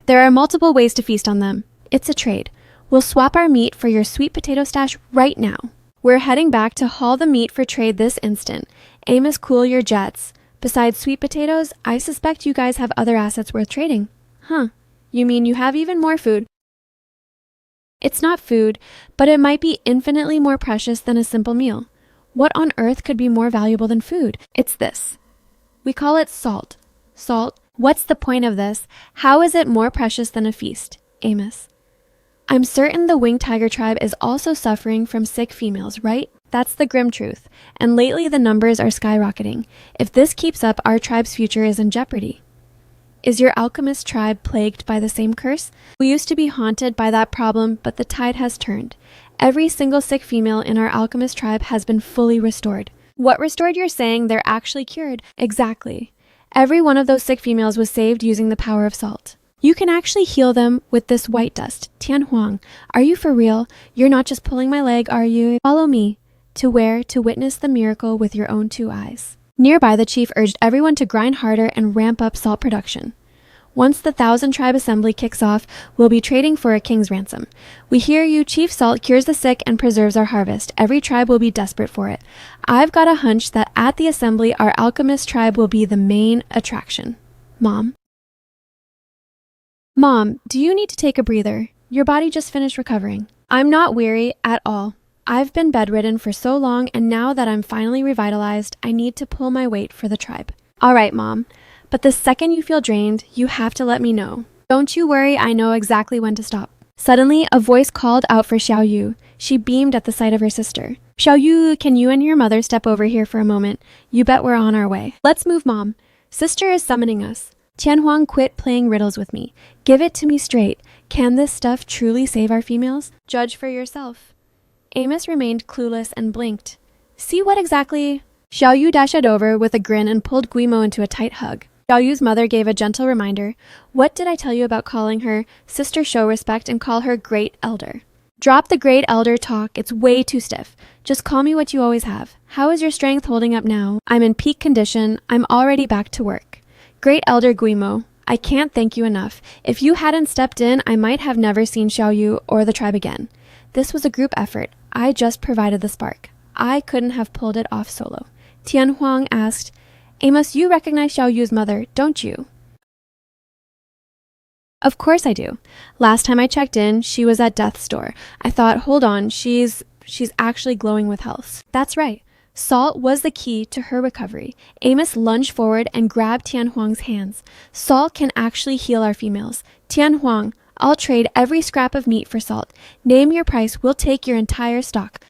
A: There are multiple ways to feast on them. It's a trade. We'll swap our meat for your sweet potato stash right now. We're heading back to haul the meat for trade this instant. Amos, cool your jets. Besides sweet potatoes, I suspect you guys have other assets worth trading. Huh. You mean you have even more food? It's not food, but it might be infinitely more precious than a simple meal. What on earth could be more valuable than food? It's this. We call it salt. Salt. What's the point of this? How is it more precious than a feast? Amos. I'm certain the winged tiger tribe is also suffering from sick females, right? That's the grim truth. And lately the numbers are skyrocketing. If this keeps up, our tribe's future is in jeopardy. Is your alchemist tribe plagued by the same curse? We used to be haunted by that problem, but the tide has turned. Every single sick female in our alchemist tribe has been fully restored. What restored? You're saying they're actually cured. Exactly. Every one of those sick females was saved using the power of salt. You can actually heal them with this white dust. Tian Huang, are you for real? You're not just pulling my leg, are you? Follow me. To where? To witness the miracle with your own 2 eyes. Nearby, the chief urged everyone to grind harder and ramp up salt production. Once the 1,000-tribe assembly kicks off, we'll be trading for a king's ransom. We hear you, Chief Salt cures the sick and preserves our harvest. Every tribe will be desperate for it. I've got a hunch that at the assembly, our alchemist tribe will be the main attraction. Mom, do you need to take a breather? Your body just finished recovering. I'm not weary at all. I've been bedridden for so long, and now that I'm finally revitalized, I need to pull my weight for the tribe. All right, Mom. But the second you feel drained, you have to let me know. Don't you worry, I know exactly when to stop. Suddenly, a voice called out for Xiao Yu. She beamed at the sight of her sister. Xiao Yu, can you and your mother step over here for a moment? You bet we're on our way. Let's move, Mom. Sister is summoning us. Tianhuang, quit playing riddles with me. Give it to me straight. Can this stuff truly save our females? Judge for yourself. Amos remained clueless and blinked. See what exactly? Xiao Yu dashed over with a grin and pulled Guimo into a tight hug. Xiao Yu's mother gave a gentle reminder. What did I tell you about calling her sister? Show respect and call her great elder. Drop the great elder talk. It's way too stiff. Just call me what you always have. How is your strength holding up now? I'm in peak condition. I'm already back to work. Great elder Guimo, I can't thank you enough. If you hadn't stepped in, I might have never seen Xiao Yu or the tribe again. This was a group effort. I just provided the spark. I couldn't have pulled it off solo. Tianhuang asked, Amos, you recognize Xiao Yu's mother, don't you? Of course I do. Last time I checked in, she was at death's door. I thought, hold on, she's actually glowing with health. That's right. Salt was the key to her recovery. Amos lunged forward and grabbed Tianhuang's hands. Salt can actually heal our females. Tianhuang, I'll trade every scrap of meat for salt. Name your price, we'll take your entire stock.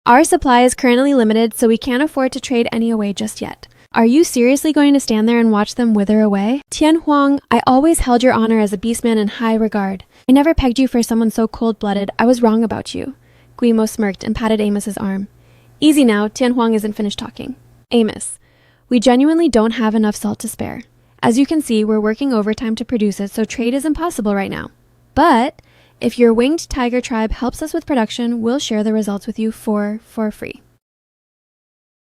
A: Our supply is currently limited, so we can't afford to trade any away just yet. Are you seriously going to stand there and watch them wither away? Tianhuang, I always held your honor as a beastman in high regard. I never pegged you for someone so cold-blooded. I was wrong about you. Guimo smirked and patted Amos's arm. Easy now, Tianhuang isn't finished talking. Amos, we genuinely don't have enough salt to spare. As you can see, we're working overtime to produce it, so trade is impossible right now. But if your winged tiger tribe helps us with production, we'll share the results with you for free.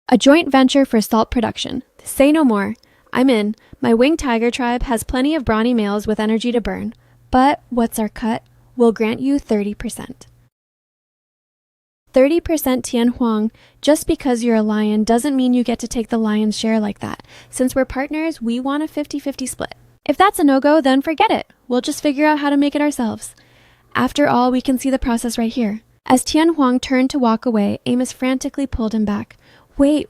A: A joint venture for salt production. Say no more. I'm in. My winged tiger tribe has plenty of brawny males with energy to burn. But what's our cut? We'll grant you 30%. 30% Tianhuang. Just because you're a lion doesn't mean you get to take the lion's share like that. Since we're partners, we want a 50-50 split. If that's a no-go, then forget it. We'll just figure out how to make it ourselves. After all, we can see the process right here. As Tianhuang turned to walk away, Amos frantically pulled him back. Wait,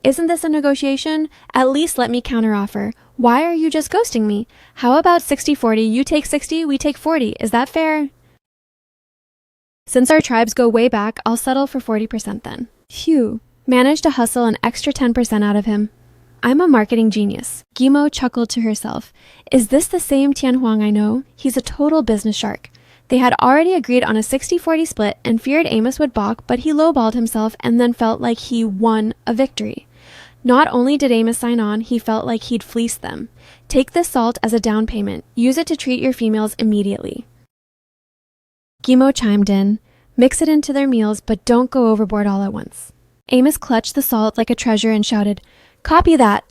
A: isn't this a negotiation? At least let me counteroffer. Why are you just ghosting me? How about 60-40? You take 60, we take 40. Is that fair? Since our tribes go way back, I'll settle for 40% then. Phew, managed to hustle an extra 10% out of him. I'm a marketing genius. Guimo chuckled to herself. Is this the same Tianhuang I know? He's a total business shark. They had already agreed on a 60-40 split and feared Amos would balk, but he lowballed himself and then felt like he won a victory. Not only did Amos sign on, he felt like he'd fleeced them. Take this salt as a down payment. Use it to treat your females immediately. Guimo chimed in. Mix it into their meals, but don't go overboard all at once. Amos clutched the salt like a treasure and shouted, Copy that!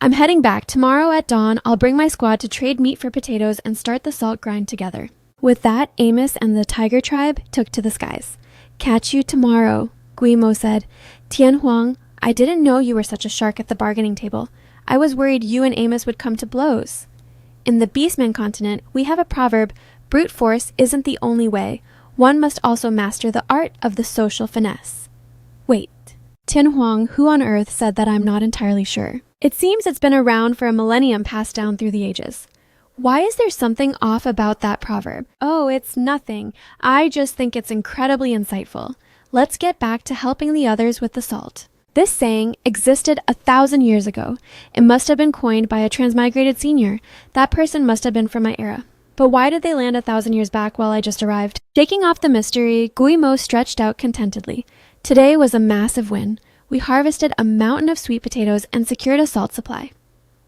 A: I'm heading back. Tomorrow at dawn, I'll bring my squad to trade meat for potatoes and start the salt grind together. With that, Amos and the tiger tribe took to the skies. Catch you tomorrow, Guimo said. Tianhuang, I didn't know you were such a shark at the bargaining table. I was worried you and Amos would come to blows. In the Beastmen continent, we have a proverb, brute force isn't the only way. One must also master the art of the social finesse. Wait, Tianhuang, who on earth said that? I'm not entirely sure. It seems it's been around for a millennium passed down through the ages. Why is there something off about that proverb? Oh, it's nothing. I just think it's incredibly insightful. Let's get back to helping the others with the salt. This saying existed 1,000 years ago. It must have been coined by a transmigrated senior. That person must have been from my era. But why did they land 1,000 years back while I just arrived? Shaking off the mystery, Guimo stretched out contentedly. Today was a massive win. We harvested a mountain of sweet potatoes and secured a salt supply.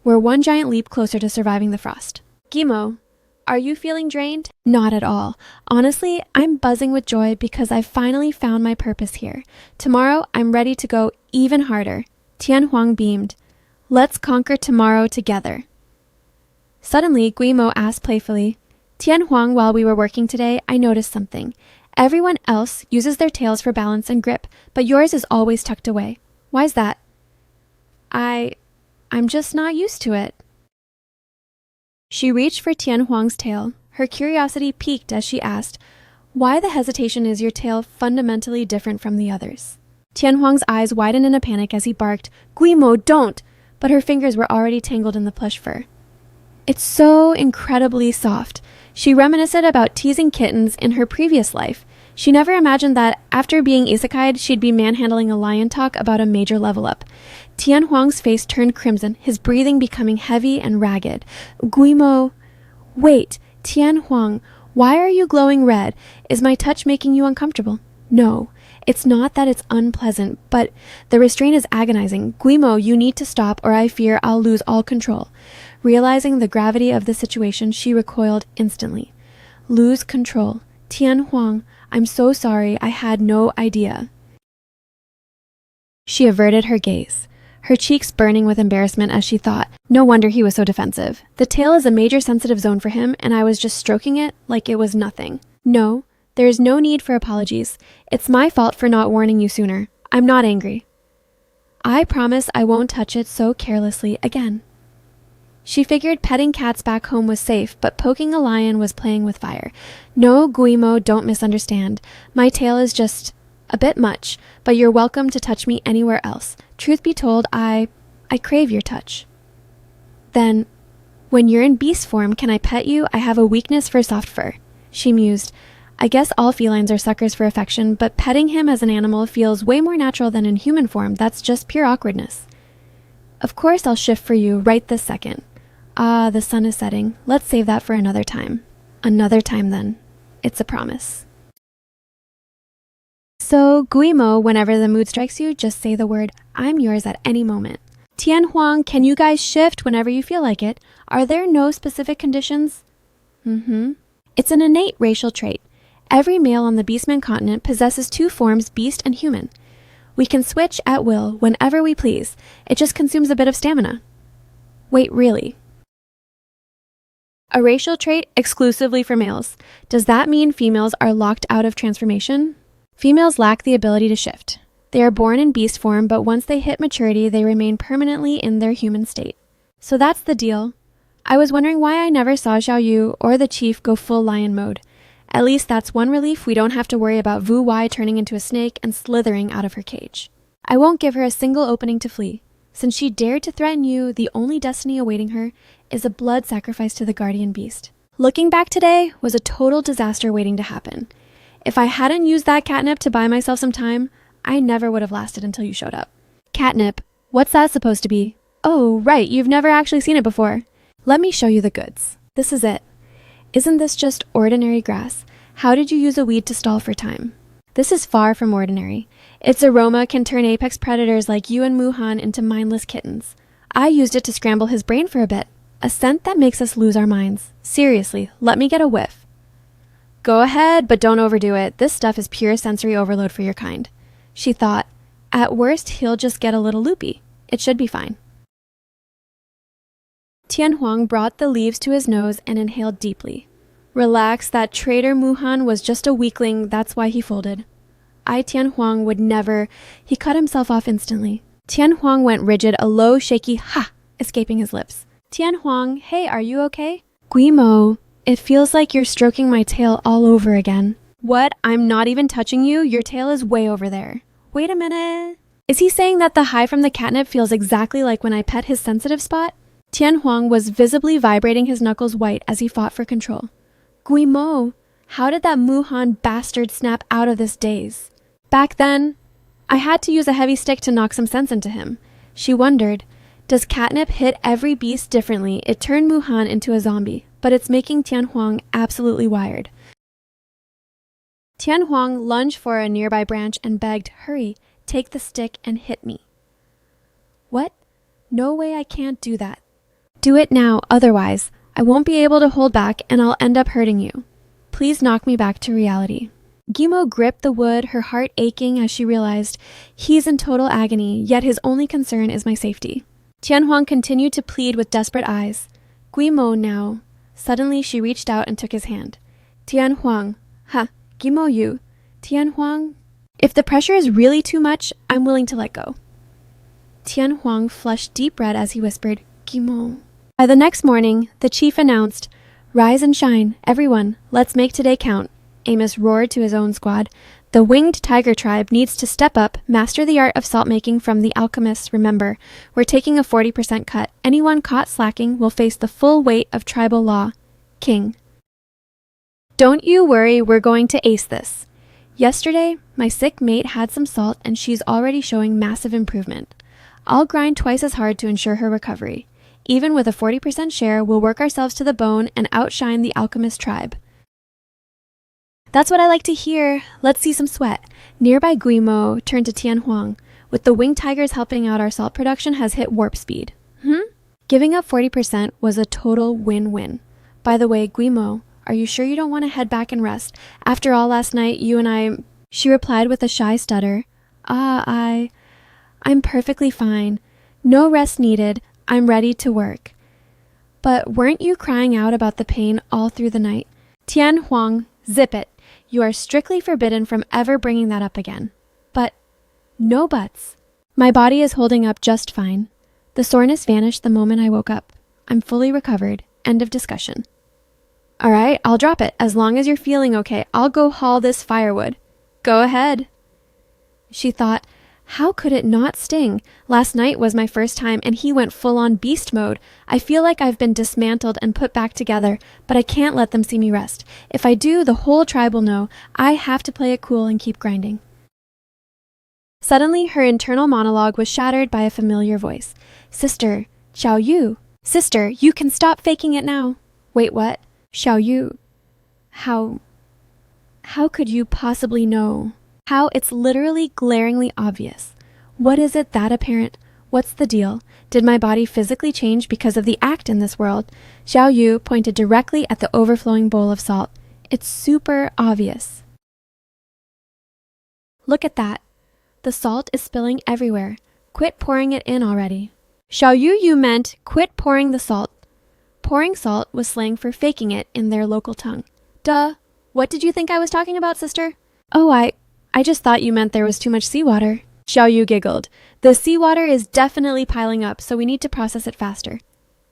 A: We're one giant leap closer to surviving the frost. Guimo, are you feeling drained? Not at all. Honestly, I'm buzzing with joy because I've finally found my purpose here. Tomorrow, I'm ready to go even harder. Tianhuang beamed. Let's conquer tomorrow together. Suddenly, Guimo asked playfully, Tianhuang, while we were working today, I noticed something. Everyone else uses their tails for balance and grip, but yours is always tucked away. Why's that? I'm just not used to it. She reached for Tianhuang's tail. Her curiosity piqued as she asked, why the hesitation? Is your tail fundamentally different from the others? Tianhuang's eyes widened in a panic as he barked, Guimo, don't! But her fingers were already tangled in the plush fur. It's so incredibly soft. She reminisced about teasing kittens in her previous life. She never imagined that after being isekai'd, she'd be manhandling a lion talk about a major level up. Tianhuang's face turned crimson, his breathing becoming heavy and ragged. Guimo, wait, Tianhuang, why are you glowing red? Is my touch making you uncomfortable? No, it's not that it's unpleasant, but the restraint is agonizing. Guimo, you need to stop or I fear I'll lose all control. Realizing the gravity of the situation, she recoiled instantly. Lose control. Tianhuang, I'm so sorry, I had no idea. She averted her gaze, her cheeks burning with embarrassment as she thought, no wonder he was so defensive. The tail is a major sensitive zone for him, and I was just stroking it like it was nothing. No, there is no need for apologies. It's my fault for not warning you sooner. I'm not angry. I promise I won't touch it so carelessly again. She figured petting cats back home was safe, but poking a lion was playing with fire. No, Guimo, don't misunderstand. My tail is just a bit much, but you're welcome to touch me anywhere else. Truth be told, I crave your touch. Then, when you're in beast form, can I pet you? I have a weakness for soft fur. She mused. I guess all felines are suckers for affection, but petting him as an animal feels way more natural than in human form. That's just pure awkwardness. Of course I'll shift for you right this second. Ah, the sun is setting. Let's save that for another time. Another time then. It's a promise. So, Guimo, whenever the mood strikes you, just say the word, I'm yours at any moment. Tianhuang, can you guys shift whenever you feel like it? Are there no specific conditions? It's an innate racial trait. Every male on the Beastmen continent possesses two forms, beast and human. We can switch at will whenever we please. It just consumes a bit of stamina. Wait, really? A racial trait exclusively for males. Does that mean females are locked out of transformation? Females lack the ability to shift. They are born in beast form, but once they hit maturity, they remain permanently in their human state. So that's the deal. I was wondering why I never saw Xiao Yu or the chief go full lion mode. At least that's one relief. We don't have to worry about Wu Wei turning into a snake and slithering out of her cage. I won't give her a single opening to flee. Since she dared to threaten you, the only destiny awaiting her is a blood sacrifice to the guardian beast. Looking back today was a total disaster waiting to happen. If I hadn't used that catnip to buy myself some time, I never would have lasted until you showed up. Catnip? What's that supposed to be? Oh, right, you've never actually seen it before. Let me show you the goods. This is it. Isn't this just ordinary grass? How did you use a weed to stall for time? This is far from ordinary. Its aroma can turn apex predators like you and Muhan into mindless kittens. I used it to scramble his brain for a bit. A scent that makes us lose our minds. Seriously, let me get a whiff. Go ahead, but don't overdo it. This stuff is pure sensory overload for your kind. She thought, at worst, he'll just get a little loopy. It should be fine. Tianhuang brought the leaves to his nose and inhaled deeply. Relax, that traitor Muhan was just a weakling, that's why he folded. Tianhuang would never. He cut himself off instantly. Tianhuang went rigid, a low, shaky ha escaping his lips. Tianhuang, hey, are you okay? Guimo, it feels like you're stroking my tail all over again. What? I'm not even touching you? Your tail is way over there. Wait a minute. Is he saying that the high from the catnip feels exactly like when I pet his sensitive spot? Tianhuang was visibly vibrating his knuckles white as he fought for control. Guimo, how did that Muhan bastard snap out of this daze? Back then, I had to use a heavy stick to knock some sense into him. She wondered, does catnip hit every beast differently? It turned Muhan into a zombie, but it's making Tianhuang absolutely wired. Tianhuang lunged for a nearby branch and begged, hurry, take the stick and hit me. What? No way, I can't do that. Do it now, otherwise, I won't be able to hold back and I'll end up hurting you. Please knock me back to reality. Gimo gripped the wood, her heart aching as she realized he's in total agony, yet his only concern is my safety. Tianhuang continued to plead with desperate eyes. Guimo now. Suddenly she reached out and took his hand. Tianhuang. Ha, Gimo you. Tianhuang. If the pressure is really too much, I'm willing to let go. Tianhuang flushed deep red as he whispered, Gimo. By the next morning, the chief announced, Rise and shine, everyone, let's make today count. Amos roared to his own squad. The winged tiger tribe needs to step up, master the art of salt making from the alchemists. Remember, we're taking a 40% cut. Anyone caught slacking will face the full weight of tribal law. King. Don't you worry, we're going to ace this. Yesterday, my sick mate had some salt and she's already showing massive improvement. I'll grind twice as hard to ensure her recovery. Even with a 40% share, we'll work ourselves to the bone and outshine the alchemist tribe. That's what I like to hear. Let's see some sweat. Nearby Guimo turned to Tianhuang. With the winged tigers helping out, our salt production has hit warp speed. Giving up 40% was a total win-win. By the way, Guimo, are you sure you don't want to head back and rest? After all, last night, you and I... She replied with a shy stutter. I'm perfectly fine. No rest needed. I'm ready to work. But weren't you crying out about the pain all through the night? Tianhuang, zip it. You are strictly forbidden from ever bringing that up again. But no buts. My body is holding up just fine. The soreness vanished the moment I woke up. I'm fully recovered. End of discussion. All right, I'll drop it. As long as you're feeling okay, I'll go haul this firewood. Go ahead. She thought, how could it not sting? Last night was my first time and he went full-on beast mode. I feel like I've been dismantled and put back together, but I can't let them see me rest. If I do, the whole tribe will know. I have to play it cool and keep grinding. Suddenly, her internal monologue was shattered by a familiar voice. Sister, Xiao Yu. Sister, you can stop faking it now. Wait, what? Xiao Yu. How could you possibly know? How it's literally glaringly obvious. What is it that apparent? What's the deal? Did my body physically change because of the act in this world? Xiao Yu pointed directly at the overflowing bowl of salt. It's super obvious. Look at that. The salt is spilling everywhere. Quit pouring it in already. Xiao Yu, you meant quit pouring the salt. Pouring salt was slang for faking it in their local tongue. Duh. What did you think I was talking about, sister? Oh, I just thought you meant there was too much seawater. Xiao Yu giggled. The seawater is definitely piling up, so we need to process it faster.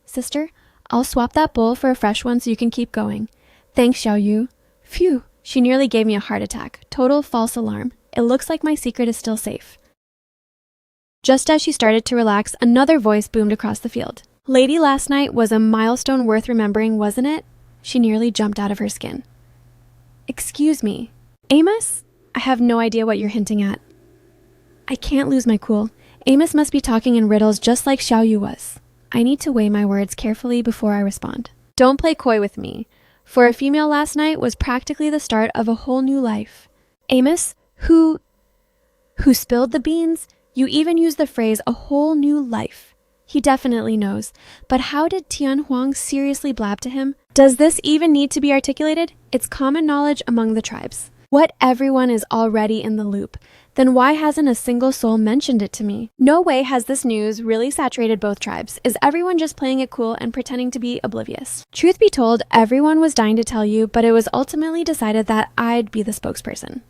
A: Sister, I'll swap that bowl for a fresh one so you can keep going. Thanks, Xiao Yu. Phew, she nearly gave me a heart attack. Total false alarm. It looks like my secret is still safe. Just as she started to relax, another voice boomed across the field. Lady, last night was a milestone worth remembering, wasn't it? She nearly jumped out of her skin. Excuse me. Amos? I have no idea what you're hinting at. I can't lose my cool. Amos must be talking in riddles just like Xiao Yu was. I need to weigh my words carefully before I respond. Don't play coy with me. For a female, last night was practically the start of a whole new life. Amos, who spilled the beans? You even used the phrase a whole new life. He definitely knows. But how did Tianhuang seriously blab to him? Does this even need to be articulated? It's common knowledge among the tribes. What everyone is already in the loop. Then why hasn't a single soul mentioned it to me? No way has this news really saturated both tribes. Is everyone just playing it cool and pretending to be oblivious? Truth be told, everyone was dying to tell you, but it was ultimately decided that I'd be the spokesperson.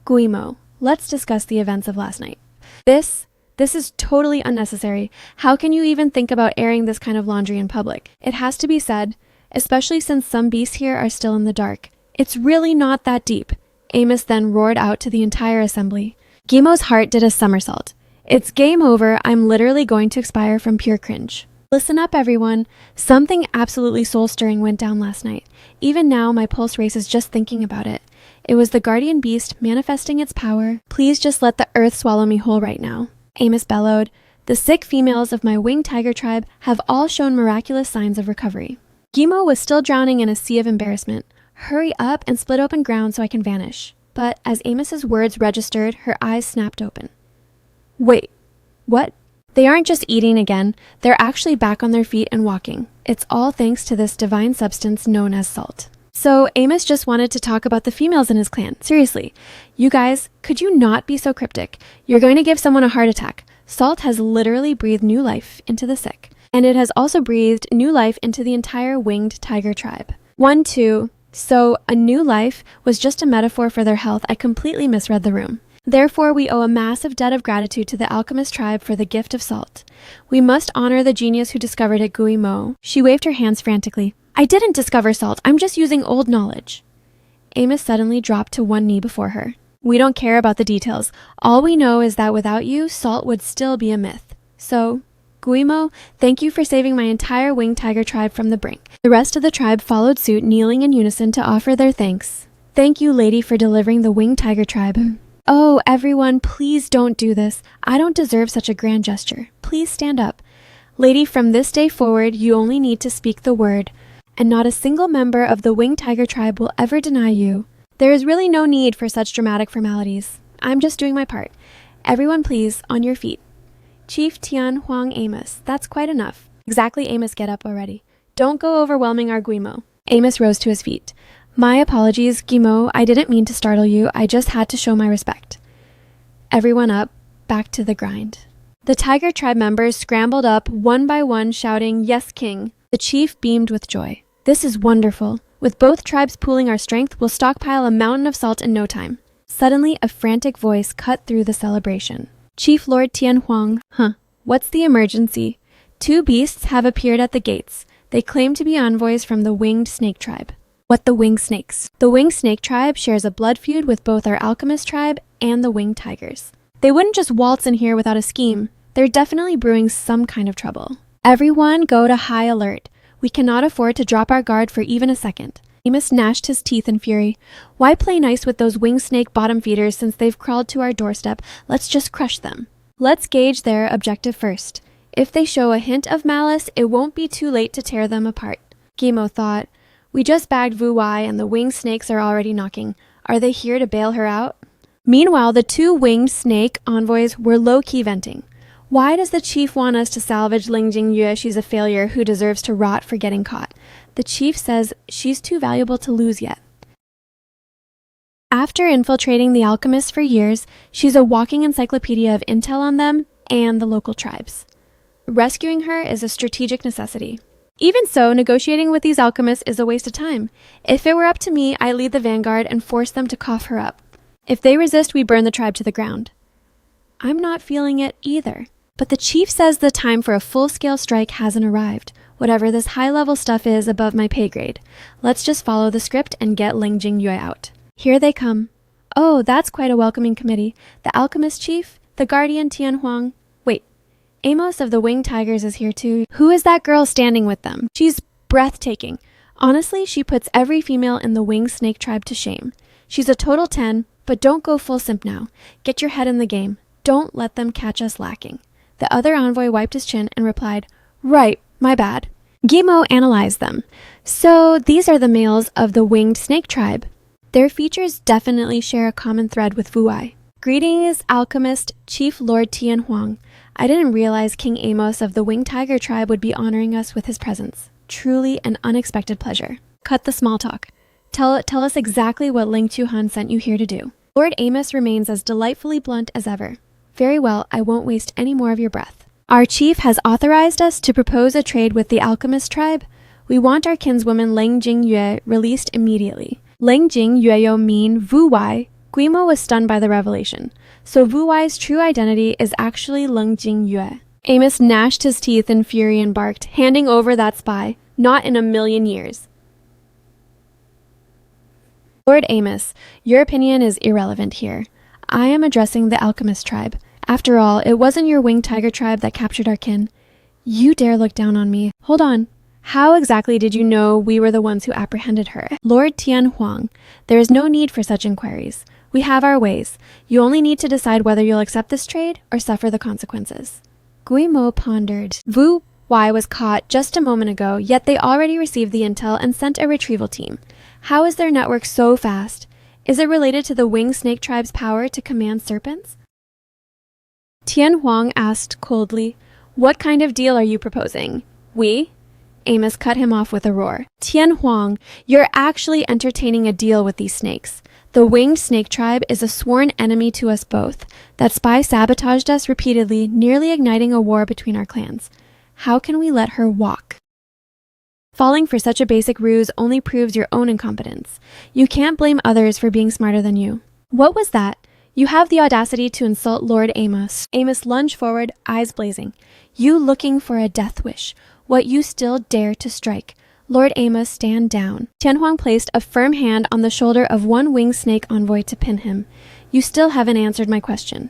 A: Guimo, let's discuss the events of last night. This is totally unnecessary. How can you even think about airing this kind of laundry in public? It has to be said, especially since some beasts here are still in the dark. It's really not that deep. Amos then roared out to the entire assembly. Gimo's heart did a somersault. It's game over. I'm literally going to expire from pure cringe. Listen up, everyone. Something absolutely soul-stirring went down last night. Even now, my pulse races just thinking about it. It was the guardian beast manifesting its power. Please just let the earth swallow me whole right now. Amos bellowed. The sick females of my winged tiger tribe have all shown miraculous signs of recovery. Gimo was still drowning in a sea of embarrassment. Hurry up and split open ground so I can vanish. But as Amos's words registered, her eyes snapped open. Wait, what? They aren't just eating again, they're actually back on their feet and walking. It's all thanks to this divine substance known as salt. So Amos just wanted to talk about the females in his clan. Seriously. You guys, could you not be so cryptic? You're going to give someone a heart attack. Salt has literally breathed new life into the sick. And it has also breathed new life into the entire winged tiger tribe. 1, 2. So a new life was just a metaphor for their health. I completely misread the room. Therefore, we owe a massive debt of gratitude to the alchemist tribe for the gift of salt. We must honor the genius who discovered it, Guimo. She waved her hands frantically. I didn't discover salt. I'm just using old knowledge. Amos suddenly dropped to one knee before her. We don't care about the details. All we know is that without you, salt would still be a myth. So, Guimo, thank you for saving my entire winged tiger tribe from the brink. The rest of the tribe followed suit, kneeling in unison to offer their thanks. Thank you, lady, for delivering the winged tiger tribe. Oh, everyone, please don't do this. I don't deserve such a grand gesture. Please stand up. Lady, from this day forward, you only need to speak the word, and not a single member of the winged tiger tribe will ever deny you. There is really no need for such dramatic formalities. I'm just doing my part. Everyone please, on your feet. Chief Tian Huang Amos, that's quite enough. Exactly, Amos, get up already. Don't go overwhelming our Guimo. Amos rose to his feet. My apologies, Guimo, I didn't mean to startle you, I just had to show my respect. Everyone up, back to the grind. The tiger tribe members scrambled up one by one, shouting, Yes, King. The chief beamed with joy. This is wonderful. With both tribes pooling our strength, we'll stockpile a mountain of salt in no time. Suddenly, a frantic voice cut through the celebration. Chief Lord Tian Huang, what's the emergency? 2 beasts have appeared at the gates. They claim to be envoys from the winged snake tribe. What the winged snakes? The winged snake tribe shares a blood feud with both our alchemist tribe and the winged tigers. They wouldn't just waltz in here without a scheme. They're definitely brewing some kind of trouble. Everyone go to high alert. We cannot afford to drop our guard for even a second. Amos gnashed his teeth in fury. Why play nice with those winged snake bottom feeders since they've crawled to our doorstep? Let's just crush them. Let's gauge their objective first. If they show a hint of malice, it won't be too late to tear them apart. Guimo thought, we just bagged Wu Wai and the winged snakes are already knocking. Are they here to bail her out? Meanwhile, the 2 winged snake envoys were low-key venting. Why does the chief want us to salvage Ling Jingyue? She's a failure who deserves to rot for getting caught. The chief says she's too valuable to lose yet. After infiltrating the alchemists for years, she's a walking encyclopedia of intel on them and the local tribes. Rescuing her is a strategic necessity. Even so, negotiating with these alchemists is a waste of time. If it were up to me, I lead the vanguard and force them to cough her up. If they resist, we burn the tribe to the ground. I'm not feeling it either. But the chief says the time for a full-scale strike hasn't arrived. Whatever this high-level stuff is above my pay grade. Let's just follow the script and get Ling Jingyue out. Here they come. Oh, that's quite a welcoming committee. The alchemist chief, the guardian Tian Huang. Wait, Amos of the Winged Tigers is here too. Who is that girl standing with them? She's breathtaking. Honestly, she puts every female in the winged snake tribe to shame. She's a total 10, but don't go full simp now. Get your head in the game. Don't let them catch us lacking. The other envoy wiped his chin and replied, Right, my bad. Guimo analyzed them. So these are the males of the winged snake tribe. Their features definitely share a common thread with Wu Wai. Greetings, alchemist, Chief Lord Tian Huang. I didn't realize King Amos of the winged tiger tribe would be honoring us with his presence. Truly an unexpected pleasure. Cut the small talk. Tell us exactly what Ling Chuhan sent you here to do. Lord Amos remains as delightfully blunt as ever. Very well, I won't waste any more of your breath. Our chief has authorized us to propose a trade with the alchemist tribe. We want our kinswoman Ling Jingyue released immediately. Ling Jingyue mean Wu Wai. Guimo was stunned by the revelation. So Wu Wai's true identity is actually Ling Jingyue. Amos gnashed his teeth in fury and barked, handing over that spy. Not in a million years. Lord Amos, your opinion is irrelevant here. I am addressing the alchemist tribe. After all, it wasn't your winged tiger tribe that captured our kin. You dare look down on me. Hold on. How exactly did you know we were the ones who apprehended her? Lord Tian Huang, there is no need for such inquiries. We have our ways. You only need to decide whether you'll accept this trade or suffer the consequences. Guimo pondered. Wu Wai was caught just a moment ago, yet they already received the intel and sent a retrieval team. How is their network so fast? Is it related to the winged snake tribe's power to command serpents? Tian Huang asked coldly, What kind of deal are you proposing? We? Amos cut him off with a roar. Tian Huang, you're actually entertaining a deal with these snakes. The winged snake tribe is a sworn enemy to us both. That spy sabotaged us repeatedly, nearly igniting a war between our clans. How can we let her walk? Falling for such a basic ruse only proves your own incompetence. You can't blame others for being smarter than you. What was that? You have the audacity to insult Lord Amos. Amos lunged forward, eyes blazing. You looking for a death wish. What you still dare to strike. Lord Amos, stand down. Tian Huang placed a firm hand on the shoulder of one winged snake envoy to pin him. You still haven't answered my question.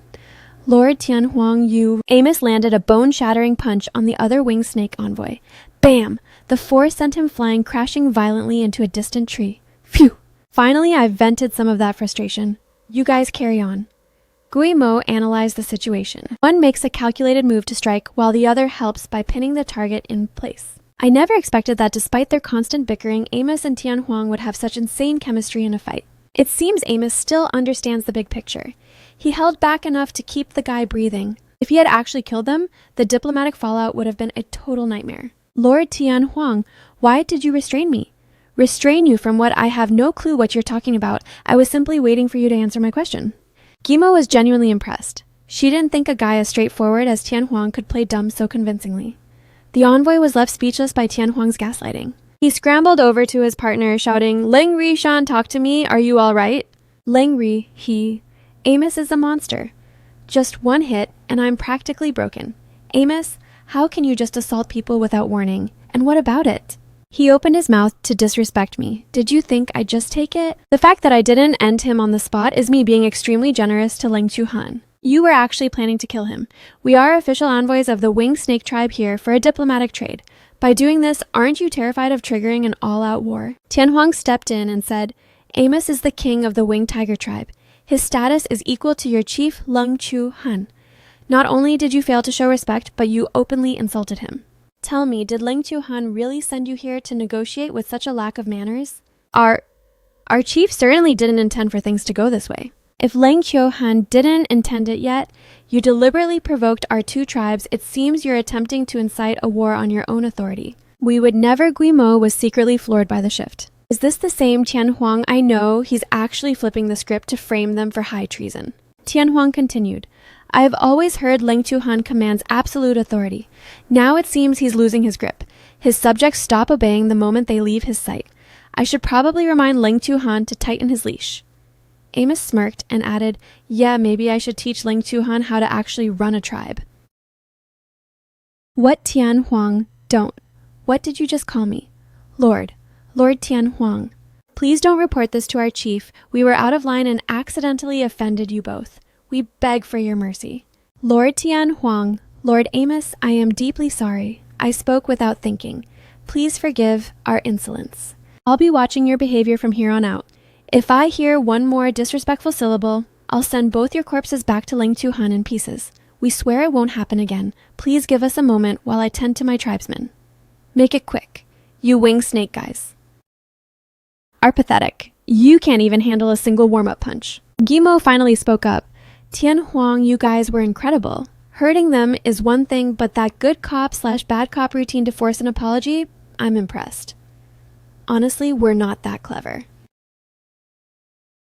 A: Lord Tian Huang, you... Amos landed a bone-shattering punch on the other winged snake envoy. Bam! The force sent him flying, crashing violently into a distant tree. Phew! Finally, I've vented some of that frustration. You guys carry on. Guimo analyzed the situation. One makes a calculated move to strike, while the other helps by pinning the target in place. I never expected that despite their constant bickering, Amos and Tian Huang would have such insane chemistry in a fight. It seems Amos still understands the big picture. He held back enough to keep the guy breathing. If he had actually killed them, the diplomatic fallout would have been a total nightmare. Lord Tian Huang, why did you restrain me? Restrain you from what? I have no clue what you're talking about. I was simply waiting for you to answer my question. Guimo was genuinely impressed. She didn't think a guy as straightforward as Tian Huang could play dumb so convincingly. The envoy was left speechless by Tian Huang's gaslighting. He scrambled over to his partner, shouting, Leng Ri-shan, talk to me, are you all right? Leng Ri, Amos is a monster. Just one hit, and I'm practically broken. Amos, how can you just assault people without warning? And what about it? He opened his mouth to disrespect me. Did you think I'd just take it? The fact that I didn't end him on the spot is me being extremely generous to Leng Chu-han. You were actually planning to kill him. We are official envoys of the winged snake tribe here for a diplomatic trade. By doing this, aren't you terrified of triggering an all-out war? Tian Huang stepped in and said, Amos is the king of the winged tiger tribe. His status is equal to your chief Leng Chu-han. Not only did you fail to show respect, but you openly insulted him. Tell me, did Leng Chu-han really send you here to negotiate with such a lack of manners? Our chief certainly didn't intend for things to go this way. If Leng Chu-han didn't intend it yet, you deliberately provoked our two tribes. It seems you're attempting to incite a war on your own authority. We would never. Guimo was secretly floored by the shift. Is this the same Tian Huang I know? He's actually flipping the script to frame them for high treason. Tian Huang continued. I have always heard Leng Chu-han commands absolute authority. Now it seems he's losing his grip. His subjects stop obeying the moment they leave his sight. I should probably remind Leng Chu-han to tighten his leash. Amos smirked and added, yeah, maybe I should teach Leng Chu-han how to actually run a tribe. What Tian Huang? Don't. What did you just call me? Lord Tian Huang. Please don't report this to our chief. We were out of line and accidentally offended you both. We beg for your mercy. Lord Tian Huang, Lord Amos, I am deeply sorry. I spoke without thinking. Please forgive our insolence. I'll be watching your behavior from here on out. If I hear one more disrespectful syllable, I'll send both your corpses back to Leng Chu-han in pieces. We swear it won't happen again. Please give us a moment while I tend to my tribesmen. Make it quick. You wing snake guys are pathetic. You can't even handle a single warm-up punch. Guimo finally spoke up. Tian Huang, you guys were incredible. Hurting them is one thing, but that good cop/bad cop routine to force an apology, I'm impressed. Honestly, we're not that clever.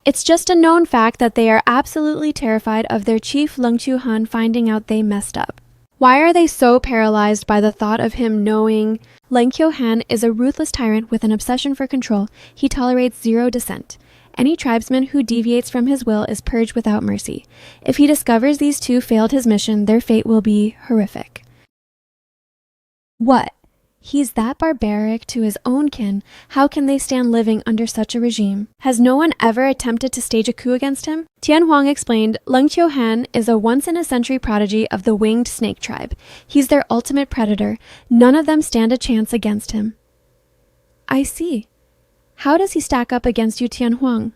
A: It's just a known fact that they are absolutely terrified of their chief Leng Chu-han finding out they messed up. Why are they so paralyzed by the thought of him knowing? Leng Chu-han is a ruthless tyrant with an obsession for control. He tolerates zero dissent. Any tribesman who deviates from his will is purged without mercy. If he discovers these two failed his mission, their fate will be horrific. What? He's that barbaric to his own kin. How can they stand living under such a regime? Has no one ever attempted to stage a coup against him? Tian Huang explained, Leng Chu-han is a once-in-a-century prodigy of the winged snake tribe. He's their ultimate predator. None of them stand a chance against him. I see. How does he stack up against you, Tian Huang?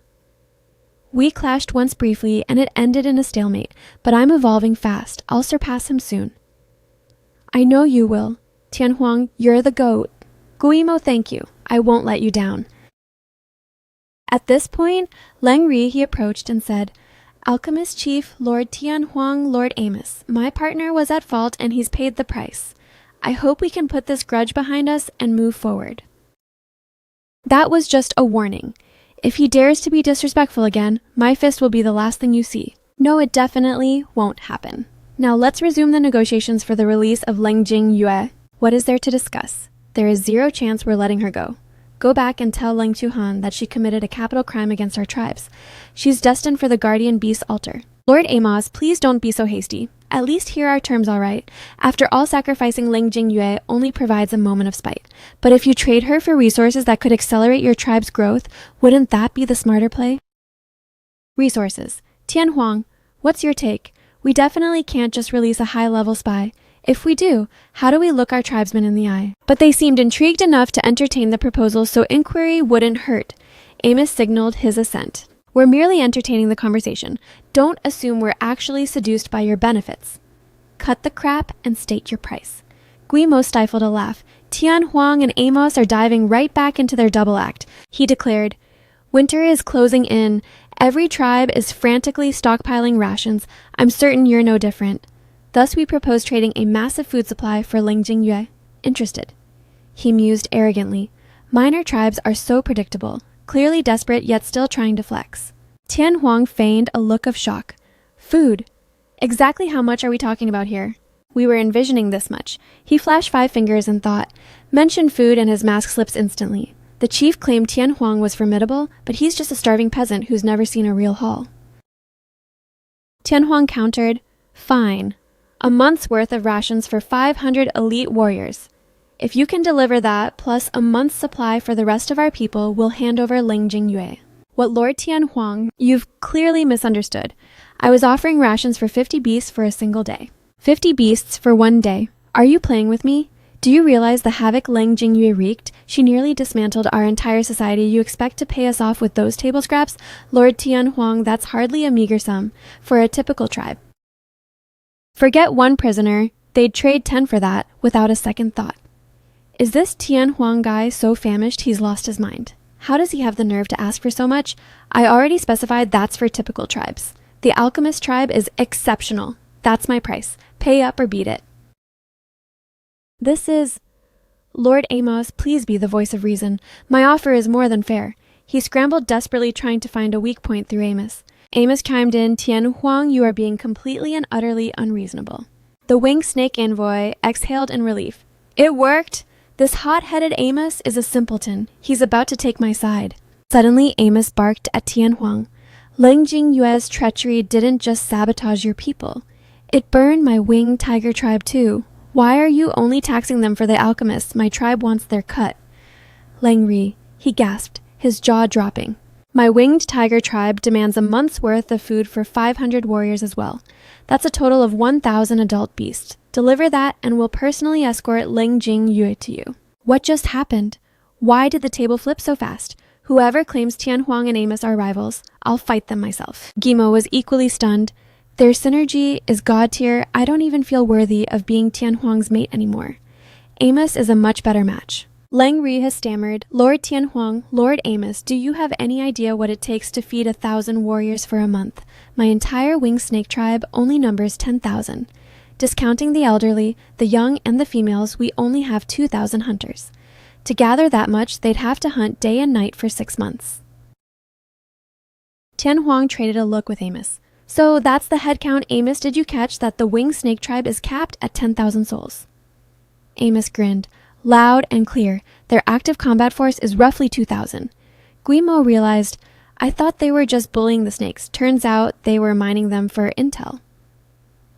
A: We clashed once briefly, and it ended in a stalemate, but I'm evolving fast. I'll surpass him soon. I know you will. Tian Huang, you're the GOAT. Guimo, thank you. I won't let you down. At this point, Leng Ri he approached and said, Alchemist Chief, Lord Tian Huang, Lord Amos. My partner was at fault and he's paid the price. I hope we can put this grudge behind us and move forward. That was just a warning. If he dares to be disrespectful again, my fist will be the last thing you see. No, it definitely won't happen. Now let's resume the negotiations for the release of Leng Jingyue. What is there to discuss? There is zero chance we're letting her go. Go back and tell Leng Tuhan that she committed a capital crime against our tribes. She's destined for the guardian beast's altar. Lord Amos, please don't be so hasty. At least hear our terms all right. After all, sacrificing Leng Jingyue only provides a moment of spite. But if you trade her for resources that could accelerate your tribe's growth, wouldn't that be the smarter play? Resources. Tian Huang, what's your take? We definitely can't just release a high-level spy. If we do, how do we look our tribesmen in the eye? But they seemed intrigued enough to entertain the proposal, so inquiry wouldn't hurt. Amos signaled his assent. We're merely entertaining the conversation. Don't assume we're actually seduced by your benefits. Cut the crap and state your price. Guimo stifled a laugh. Tian Huang and Amos are diving right back into their double act. He declared, "Winter is closing in. Every tribe is frantically stockpiling rations. I'm certain you're no different. Thus we propose trading a massive food supply for Leng Jingyue. Interested?" He mused arrogantly. Minor tribes are so predictable, clearly desperate yet still trying to flex. Tian Huang feigned a look of shock. Food? Exactly how much are we talking about here? We were envisioning this much. He flashed 5 fingers and thought. Mentioned food and his mask slips instantly. The chief claimed Tian Huang was formidable, but he's just a starving peasant who's never seen a real haul. Tian Huang countered, "Fine. A month's worth of rations for 500 elite warriors. If you can deliver that, plus a month's supply for the rest of our people, we'll hand over Leng Jingyue." What Lord Tian Huang, you've clearly misunderstood. I was offering rations for 50 beasts for a single day. 50 beasts for 1 day. Are you playing with me? Do you realize the havoc Leng Jingyue wreaked? She nearly dismantled our entire society. You expect to pay us off with those table scraps? Lord Tian Huang, that's hardly a meager sum for a typical tribe. Forget 1 prisoner. They'd trade 10 for that without a second thought. Is this Tian Huang guy so famished he's lost his mind? How does he have the nerve to ask for so much? I already specified that's for typical tribes. The alchemist tribe is exceptional. That's my price. Pay up or beat it. This is... Lord Amos, please be the voice of reason. My offer is more than fair. He scrambled desperately trying to find a weak point through Amos. Amos chimed in, Tian Huang, you are being completely and utterly unreasonable. The winged snake envoy exhaled in relief. It worked! This hot-headed Amos is a simpleton. He's about to take my side. Suddenly, Amos barked at Tian Huang. Leng Jingyue's treachery didn't just sabotage your people. It burned my winged tiger tribe too. Why are you only taxing them for the alchemists? My tribe wants their cut. Leng Ri, he gasped, his jaw dropping. My winged tiger tribe demands a month's worth of food for 500 warriors as well. That's a total of 1,000 adult beasts. Deliver that and we'll personally escort Leng Jingyue to you. What just happened? Why did the table flip so fast? Whoever claims Tian Huang and Amos are rivals, I'll fight them myself. Guimo was equally stunned. Their synergy is god tier. I don't even feel worthy of being Tian Huang's mate anymore. Amos is a much better match. Leng Ri has stammered, Lord Tian Huang, Lord Amos, do you have any idea what it takes to feed 1,000 warriors for a month? My entire winged snake tribe only numbers 10,000. Discounting the elderly, the young, and the females, we only have 2,000 hunters. To gather that much, they'd have to hunt day and night for 6 months. Tian Huang traded a look with Amos. So that's the head count, Amos. Did you catch that the winged snake tribe is capped at 10,000 souls? Amos grinned. Loud and clear. Their active combat force is roughly 2,000. Guimo realized, I thought they were just bullying the snakes. Turns out they were mining them for intel.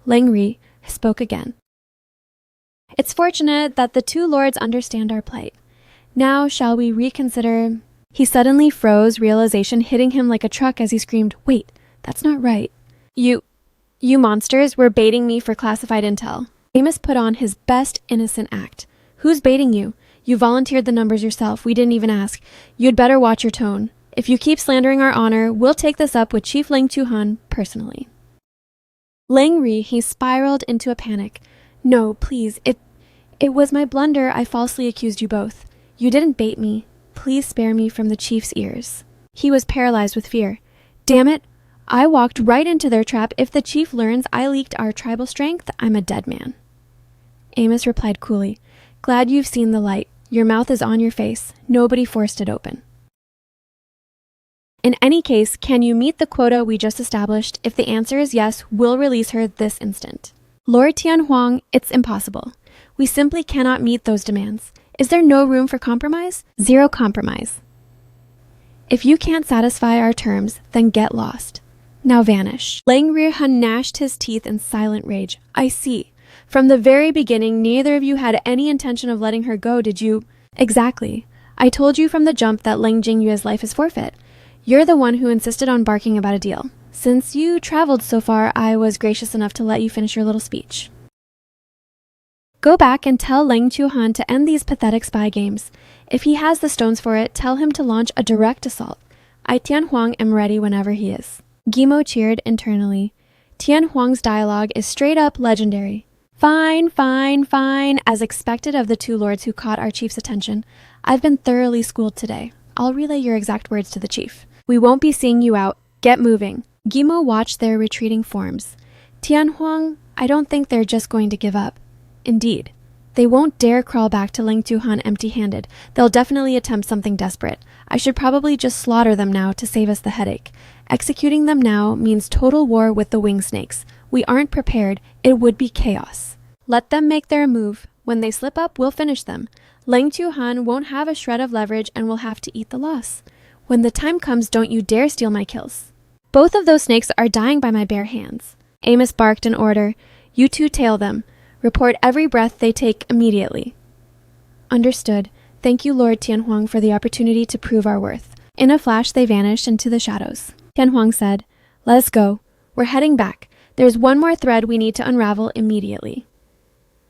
A: Leng Ri spoke again. It's fortunate that the 2 lords understand our plight. Now shall we reconsider... He suddenly froze, realization hitting him like a truck as he screamed, Wait, that's not right. You monsters were baiting me for classified intel. Amos put on his best innocent act. Who's baiting you? You volunteered the numbers yourself. We didn't even ask. You'd better watch your tone. If you keep slandering our honor, we'll take this up with Chief Leng Tuhan personally. Leng Ri, he spiraled into a panic. No, please, it was my blunder. I falsely accused you both. You didn't bait me. Please spare me from the chief's ears. He was paralyzed with fear. Damn it, I walked right into their trap. If the chief learns I leaked our tribal strength, I'm a dead man. Amos replied coolly. Glad you've seen the light. Your mouth is on your face. Nobody forced it open. In any case, can you meet the quota we just established? If the answer is yes, we'll release her this instant. Lord Tianhuang, it's impossible. We simply cannot meet those demands. Is there no room for compromise? Zero compromise. If you can't satisfy our terms, then get lost. Now vanish. Lang Rihan gnashed his teeth in silent rage. I see. From the very beginning, neither of you had any intention of letting her go, did you? Exactly. I told you from the jump that Leng Jingyue's life is forfeit. You're the one who insisted on barking about a deal. Since you traveled so far, I was gracious enough to let you finish your little speech. Go back and tell Leng Chuhan to end these pathetic spy games. If he has the stones for it, tell him to launch a direct assault. I Tianhuang am ready whenever he is. Gimo cheered internally. Tianhuang's dialogue is straight up legendary. Fine, fine, fine, as expected of the two lords who caught our chief's attention. I've been thoroughly schooled today. I'll relay your exact words to the chief. We won't be seeing you out. Get moving. Gimo watched their retreating forms. Tianhuang, I don't think they're just going to give up. Indeed. They won't dare crawl back to Ling Tuhan empty-handed. They'll definitely attempt something desperate. I should probably just slaughter them now to save us the headache. Executing them now means total war with the wing snakes. We aren't prepared. It would be chaos. Let them make their move. When they slip up, we'll finish them. Ling Tuhan won't have a shred of leverage and will have to eat the loss. When the time comes, don't you dare steal my kills. Both of those snakes are dying by my bare hands. Amos barked an order. You two tail them. Report every breath they take immediately. Understood. Thank you, Lord Tianhuang, for the opportunity to prove our worth. In a flash, they vanished into the shadows. Tianhuang said, Let us go. We're heading back. There's one more thread we need to unravel immediately.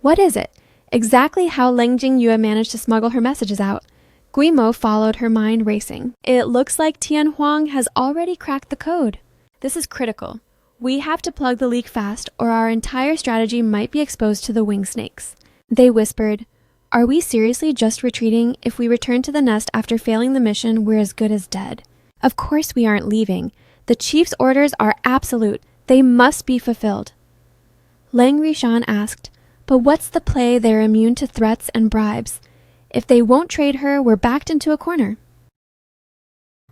A: What is it? Exactly how Leng Jingyue managed to smuggle her messages out. Guimo followed, her mind racing. It looks like Tianhuang has already cracked the code. This is critical. We have to plug the leak fast, or our entire strategy might be exposed to the wing snakes. They whispered, Are we seriously just retreating? If we return to the nest after failing the mission, we're as good as dead. Of course we aren't leaving. The chief's orders are absolute. They must be fulfilled. Lang Rishan asked, But what's the play? They're immune to threats and bribes. If they won't trade her, we're backed into a corner.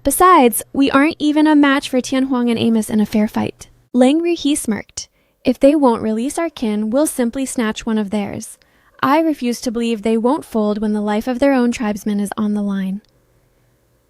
A: Besides, we aren't even a match for Tianhuang and Amos in a fair fight. Lang Rihi smirked. If they won't release our kin, we'll simply snatch one of theirs. I refuse to believe they won't fold when the life of their own tribesmen is on the line.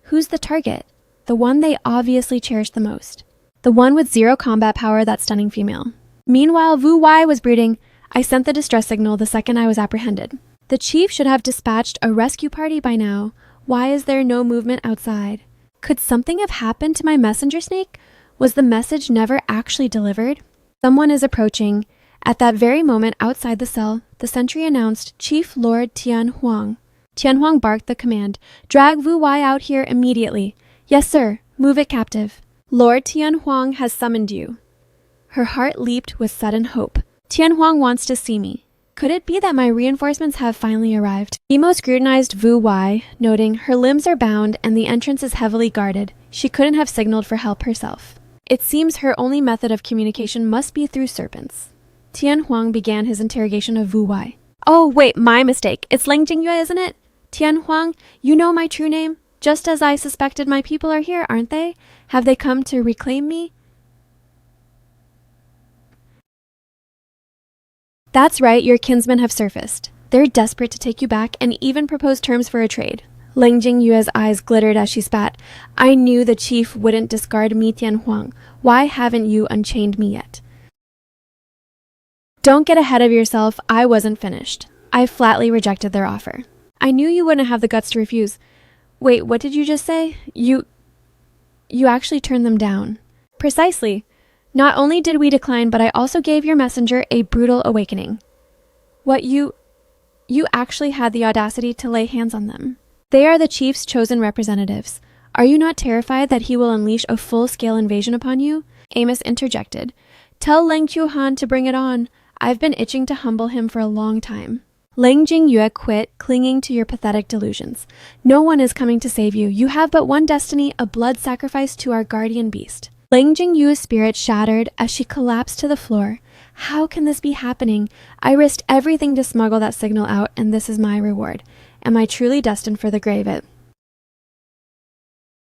A: Who's the target? The one they obviously cherish the most. The one with zero combat power, that stunning female. Meanwhile, Wu Wai was brooding. I sent the distress signal the second I was apprehended. The chief should have dispatched a rescue party by now. Why is there no movement outside? Could something have happened to my messenger snake? Was the message never actually delivered? Someone is approaching. At that very moment, outside the cell, the sentry announced Chief Lord Tianhuang. Tianhuang barked the command. Drag Wu Wai out here immediately. Yes, sir. Move it captive. Lord Tianhuang has summoned you. Her heart leaped with sudden hope. Tianhuang wants to see me. Could it be that my reinforcements have finally arrived? Emo scrutinized Wu Wai, noting her limbs are bound and the entrance is heavily guarded. She couldn't have signaled for help herself. It seems her only method of communication must be through serpents. Tianhuang began his interrogation of Wu Wai. Oh, wait, my mistake. It's Leng Jingyue, isn't it? Tianhuang, you know my true name? Just as I suspected, my people are here, aren't they? Have they come to reclaim me? That's right, your kinsmen have surfaced. They're desperate to take you back and even propose terms for a trade. Leng Jingyue's eyes glittered as she spat. I knew the chief wouldn't discard me, Tianhuang. Why haven't you unchained me yet? Don't get ahead of yourself. I wasn't finished. I flatly rejected their offer. I knew you wouldn't have the guts to refuse. Wait, what did you just say? You actually turned them down. Precisely. Not only did we decline, but I also gave your messenger a brutal awakening. What, you actually had the audacity to lay hands on them. They are the chief's chosen representatives. Are you not terrified that he will unleash a full-scale invasion upon you? Amos interjected. Tell Leng Chuhan to bring it on. I've been itching to humble him for a long time. Leng Jingyue, quit clinging to your pathetic delusions. No one is coming to save you. You have but one destiny, a blood sacrifice to our guardian beast. Lang Jingyu's spirit shattered as she collapsed to the floor. How can this be happening? I risked everything to smuggle that signal out, and this is my reward. Am I truly destined for the grave?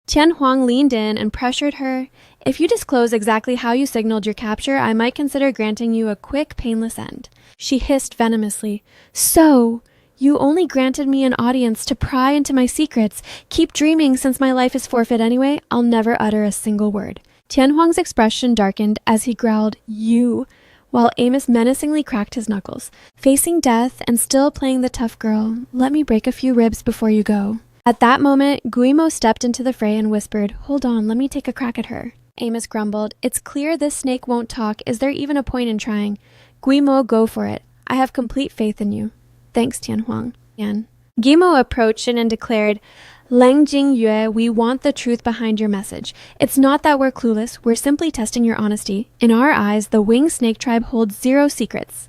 A: Tian Huang leaned in and pressured her. If you disclose exactly how you signaled your capture, I might consider granting you a quick, painless end. She hissed venomously. So, you only granted me an audience to pry into my secrets. Keep dreaming, since my life is forfeit anyway. I'll never utter a single word. Tian Huang's expression darkened as he growled, "You," while Amos menacingly cracked his knuckles. Facing death and still playing the tough girl, let me break a few ribs before you go. At that moment, Guimo stepped into the fray and whispered, "Hold on, let me take a crack at her." Amos grumbled, "It's clear this snake won't talk. Is there even a point in trying? Guimo, go for it. I have complete faith in you." "Thanks, Tian Huang." Guimo approached and declared, "Lang Jingyue, we want the truth behind your message. It's not that we're clueless, we're simply testing your honesty. In our eyes, the winged snake tribe holds 0 secrets."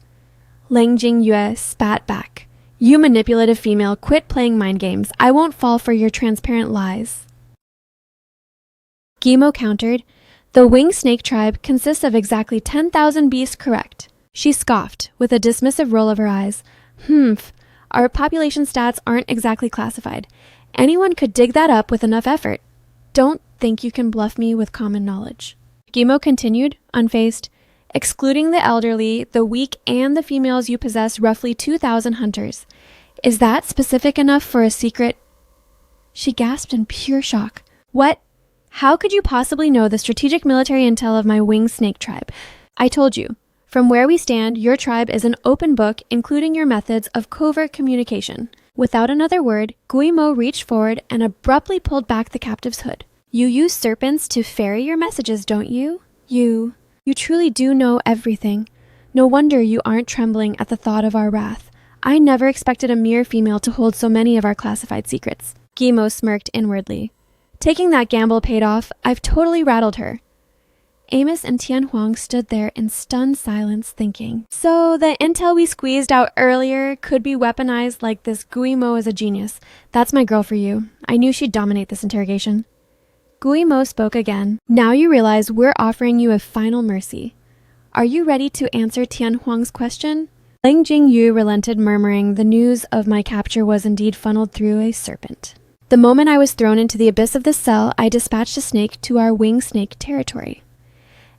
A: Lang Jingyue spat back. "You manipulative female, quit playing mind games. I won't fall for your transparent lies." Guimo countered, "The winged snake tribe consists of exactly 10,000 beasts, correct?" She scoffed, with a dismissive roll of her eyes. Our population stats aren't exactly classified. Anyone could dig that up with enough effort. Don't think you can bluff me with common knowledge." Guimo continued, unfazed. "Excluding the elderly, the weak, and the females, you possess roughly 2,000 hunters. Is that specific enough for a secret?" She gasped in pure shock. "What? How could you possibly know the strategic military intel of my winged snake tribe? I told you. From where we stand, your tribe is an open book, including your methods of covert communication." Without another word, Guimo reached forward and abruptly pulled back the captive's hood. "You use serpents to ferry your messages, don't you? You truly do know everything. No wonder you aren't trembling at the thought of our wrath. I never expected a mere female to hold so many of our classified secrets." Guimo smirked inwardly. "Taking that gamble paid off. I've totally rattled her." Amos and Tian Huang stood there in stunned silence, thinking, "So the intel we squeezed out earlier could be weaponized like this. Guimo is a genius. That's my girl for you. I knew she'd dominate this interrogation." Guimo spoke again. "Now you realize we're offering you a final mercy. Are you ready to answer Tian Huang's question?" Lang Jingyu relented, murmuring, "The news of my capture was indeed funneled through a serpent. The moment I was thrown into the abyss of this cell, I dispatched a snake to our winged snake territory."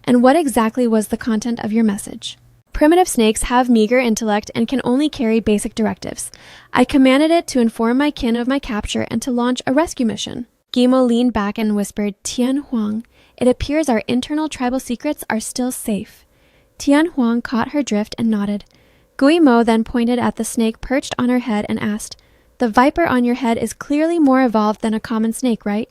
A: "And what exactly was the content of your message?" "Primitive snakes have meager intellect and can only carry basic directives. I commanded it to inform my kin of my capture and to launch a rescue mission." Guimo leaned back and whispered, "Tian Huang, it appears our internal tribal secrets are still safe." Tian Huang caught her drift and nodded. Guimo then pointed at the snake perched on her head and asked, "The viper on your head is clearly more evolved than a common snake, right?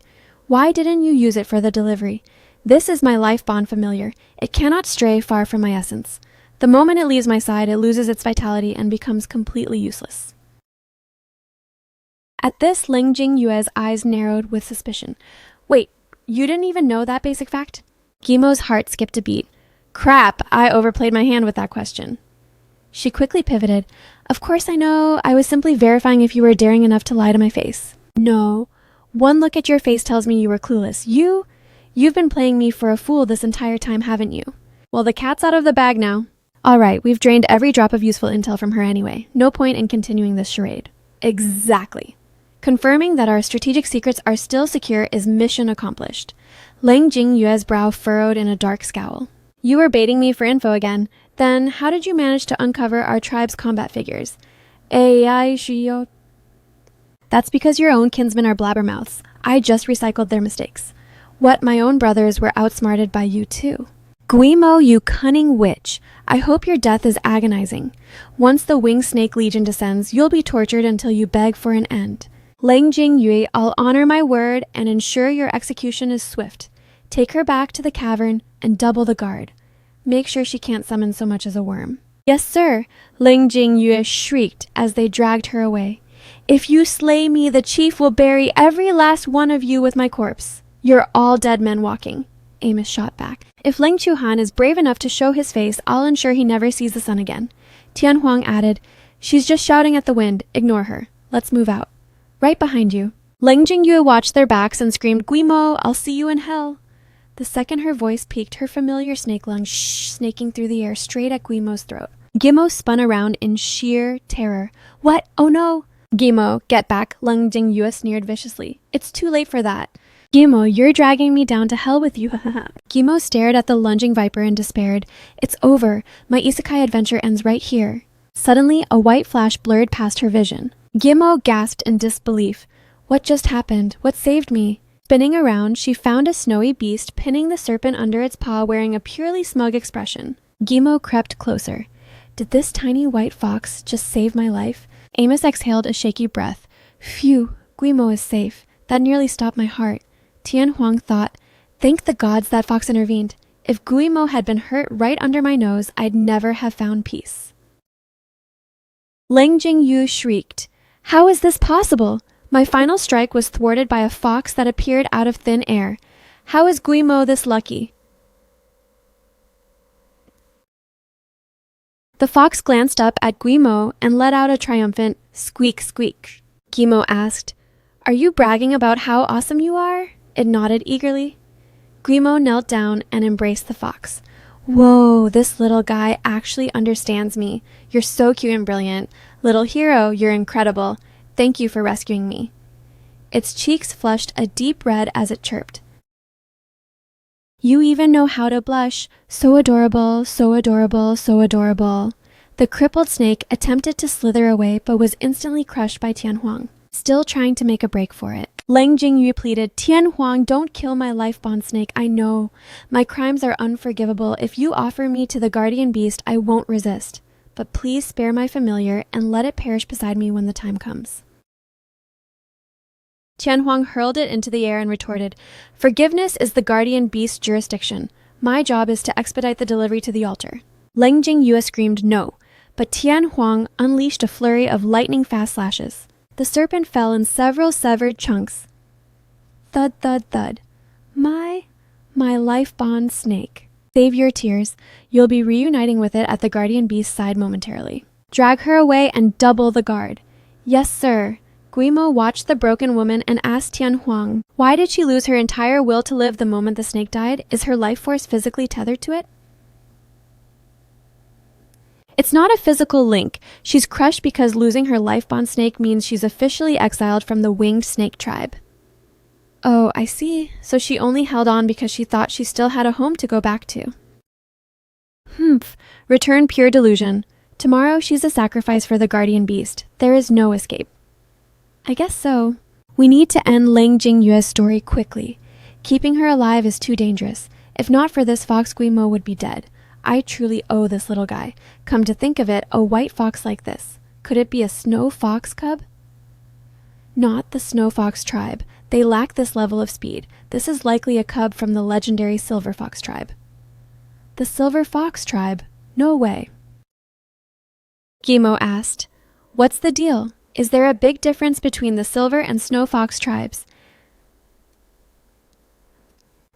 A: Why didn't you use it for the delivery? This is my life bond familiar. It cannot stray far from my essence. The moment it leaves my side, it loses its vitality and becomes completely useless." At this, Lang Jingyue's eyes narrowed with suspicion. "Wait, you didn't even know that basic fact?" Guimo's heart skipped a beat. "Crap, I overplayed my hand with that question." She quickly pivoted. "Of course I know. I was simply verifying if you were daring enough to lie to my face." "No. One look at your face tells me you were clueless. You've been playing me for a fool this entire time, haven't you?" "Well, the cat's out of the bag now." "All right, we've drained every drop of useful intel from her anyway. No point in continuing this charade." "Exactly. Confirming that our strategic secrets are still secure is mission accomplished." Lang Jingyue's brow furrowed in a dark scowl. "You were baiting me for info again. Then how did you manage to uncover our tribe's combat figures?" "AI Shio." "That's because your own kinsmen are blabbermouths. I just recycled their mistakes." "What, my own brothers were outsmarted by you too?" "Guimo, you cunning witch. I hope your death is agonizing. Once the winged snake legion descends, you'll be tortured until you beg for an end." "Lang Jingyue, I'll honor my word and ensure your execution is swift. Take her back to the cavern and double the guard. Make sure she can't summon so much as a worm." "Yes, sir," Lang Jingyue shrieked as they dragged her away. "If you slay me, the chief will bury every last one of you with my corpse." "You're all dead men walking," Amos shot back. "If Lang Chuhan is brave enough to show his face, I'll ensure he never sees the sun again." Tian Huang added, "She's just shouting at the wind. Ignore her. Let's move out." "Right behind you." Lang Jingyue watched their backs and screamed, "Guimo, I'll see you in hell." The second her voice peaked, her familiar snake lunge snaking through the air straight at Guimo's throat. Guimo spun around in sheer terror. What? Oh no! Guimo, get back, Leng Jingyue sneered viciously. It's too late for that. Guimo, you're dragging me down to hell with you. Guimo stared at the lunging viper and despaired. It's over. My isekai adventure ends right here. Suddenly, a white flash blurred past her vision. Guimo gasped in disbelief. What just happened? What saved me? Spinning around, she found a snowy beast pinning the serpent under its paw, wearing a purely smug expression. Guimo crept closer. Did this tiny white fox just save my life? Amos exhaled a shaky breath. Phew, Guimo is safe. That nearly stopped my heart. Tian Huang thought, thank the gods that fox intervened. If Guimo had been hurt right under my nose, I'd never have found peace. Leng Jingyu shrieked. How is this possible? My final strike was thwarted by a fox that appeared out of thin air. How is Guimo this lucky? The fox glanced up at Guimo and let out a triumphant squeak squeak. Guimo asked, Are you bragging about how awesome you are? It nodded eagerly. Guimo knelt down and embraced the fox. Whoa, this little guy actually understands me. You're so cute and brilliant. Little hero, you're incredible. Thank you for rescuing me. Its cheeks flushed a deep red as it chirped. You even know how to blush. So adorable, so adorable, so adorable. The crippled snake attempted to slither away but was instantly crushed by Tian Huang, still trying to make a break for it. Leng Jingyu pleaded, Tian Huang, don't kill my life bond snake. I know. My crimes are unforgivable. If you offer me to the guardian beast, I won't resist. But please spare my familiar and let it perish beside me when the time comes. Tian Huang hurled it into the air and retorted, Forgiveness is the guardian beast's jurisdiction. My job is to expedite the delivery to the altar. Leng Jingyue screamed no, but Tian Huang unleashed a flurry of lightning-fast slashes. The serpent fell in several severed chunks. Thud, thud, thud. My life bond snake. Save your tears. You'll be reuniting with it at the guardian beast's side momentarily. Drag her away and double the guard. Yes, sir. Guimo watched the broken woman and asked Tian Huang, why did she lose her entire will to live the moment the snake died? Is her life force physically tethered to it? It's not a physical link. She's crushed because losing her life bond snake means she's officially exiled from the winged snake tribe. Oh, I see. So she only held on because she thought she still had a home to go back to. Return pure delusion. Tomorrow she's a sacrifice for the guardian beast. There is no escape. I guess so. We need to end Leng Jingyue's story quickly. Keeping her alive is too dangerous. If not for this fox, Guimo would be dead. I truly owe this little guy. Come to think of it, a white fox like this. Could it be a snow fox cub? Not the snow fox tribe. They lack this level of speed. This is likely a cub from the legendary silver fox tribe. The silver fox tribe? No way. Guimo asked, What's the deal? Is there a big difference between the silver and snow fox tribes?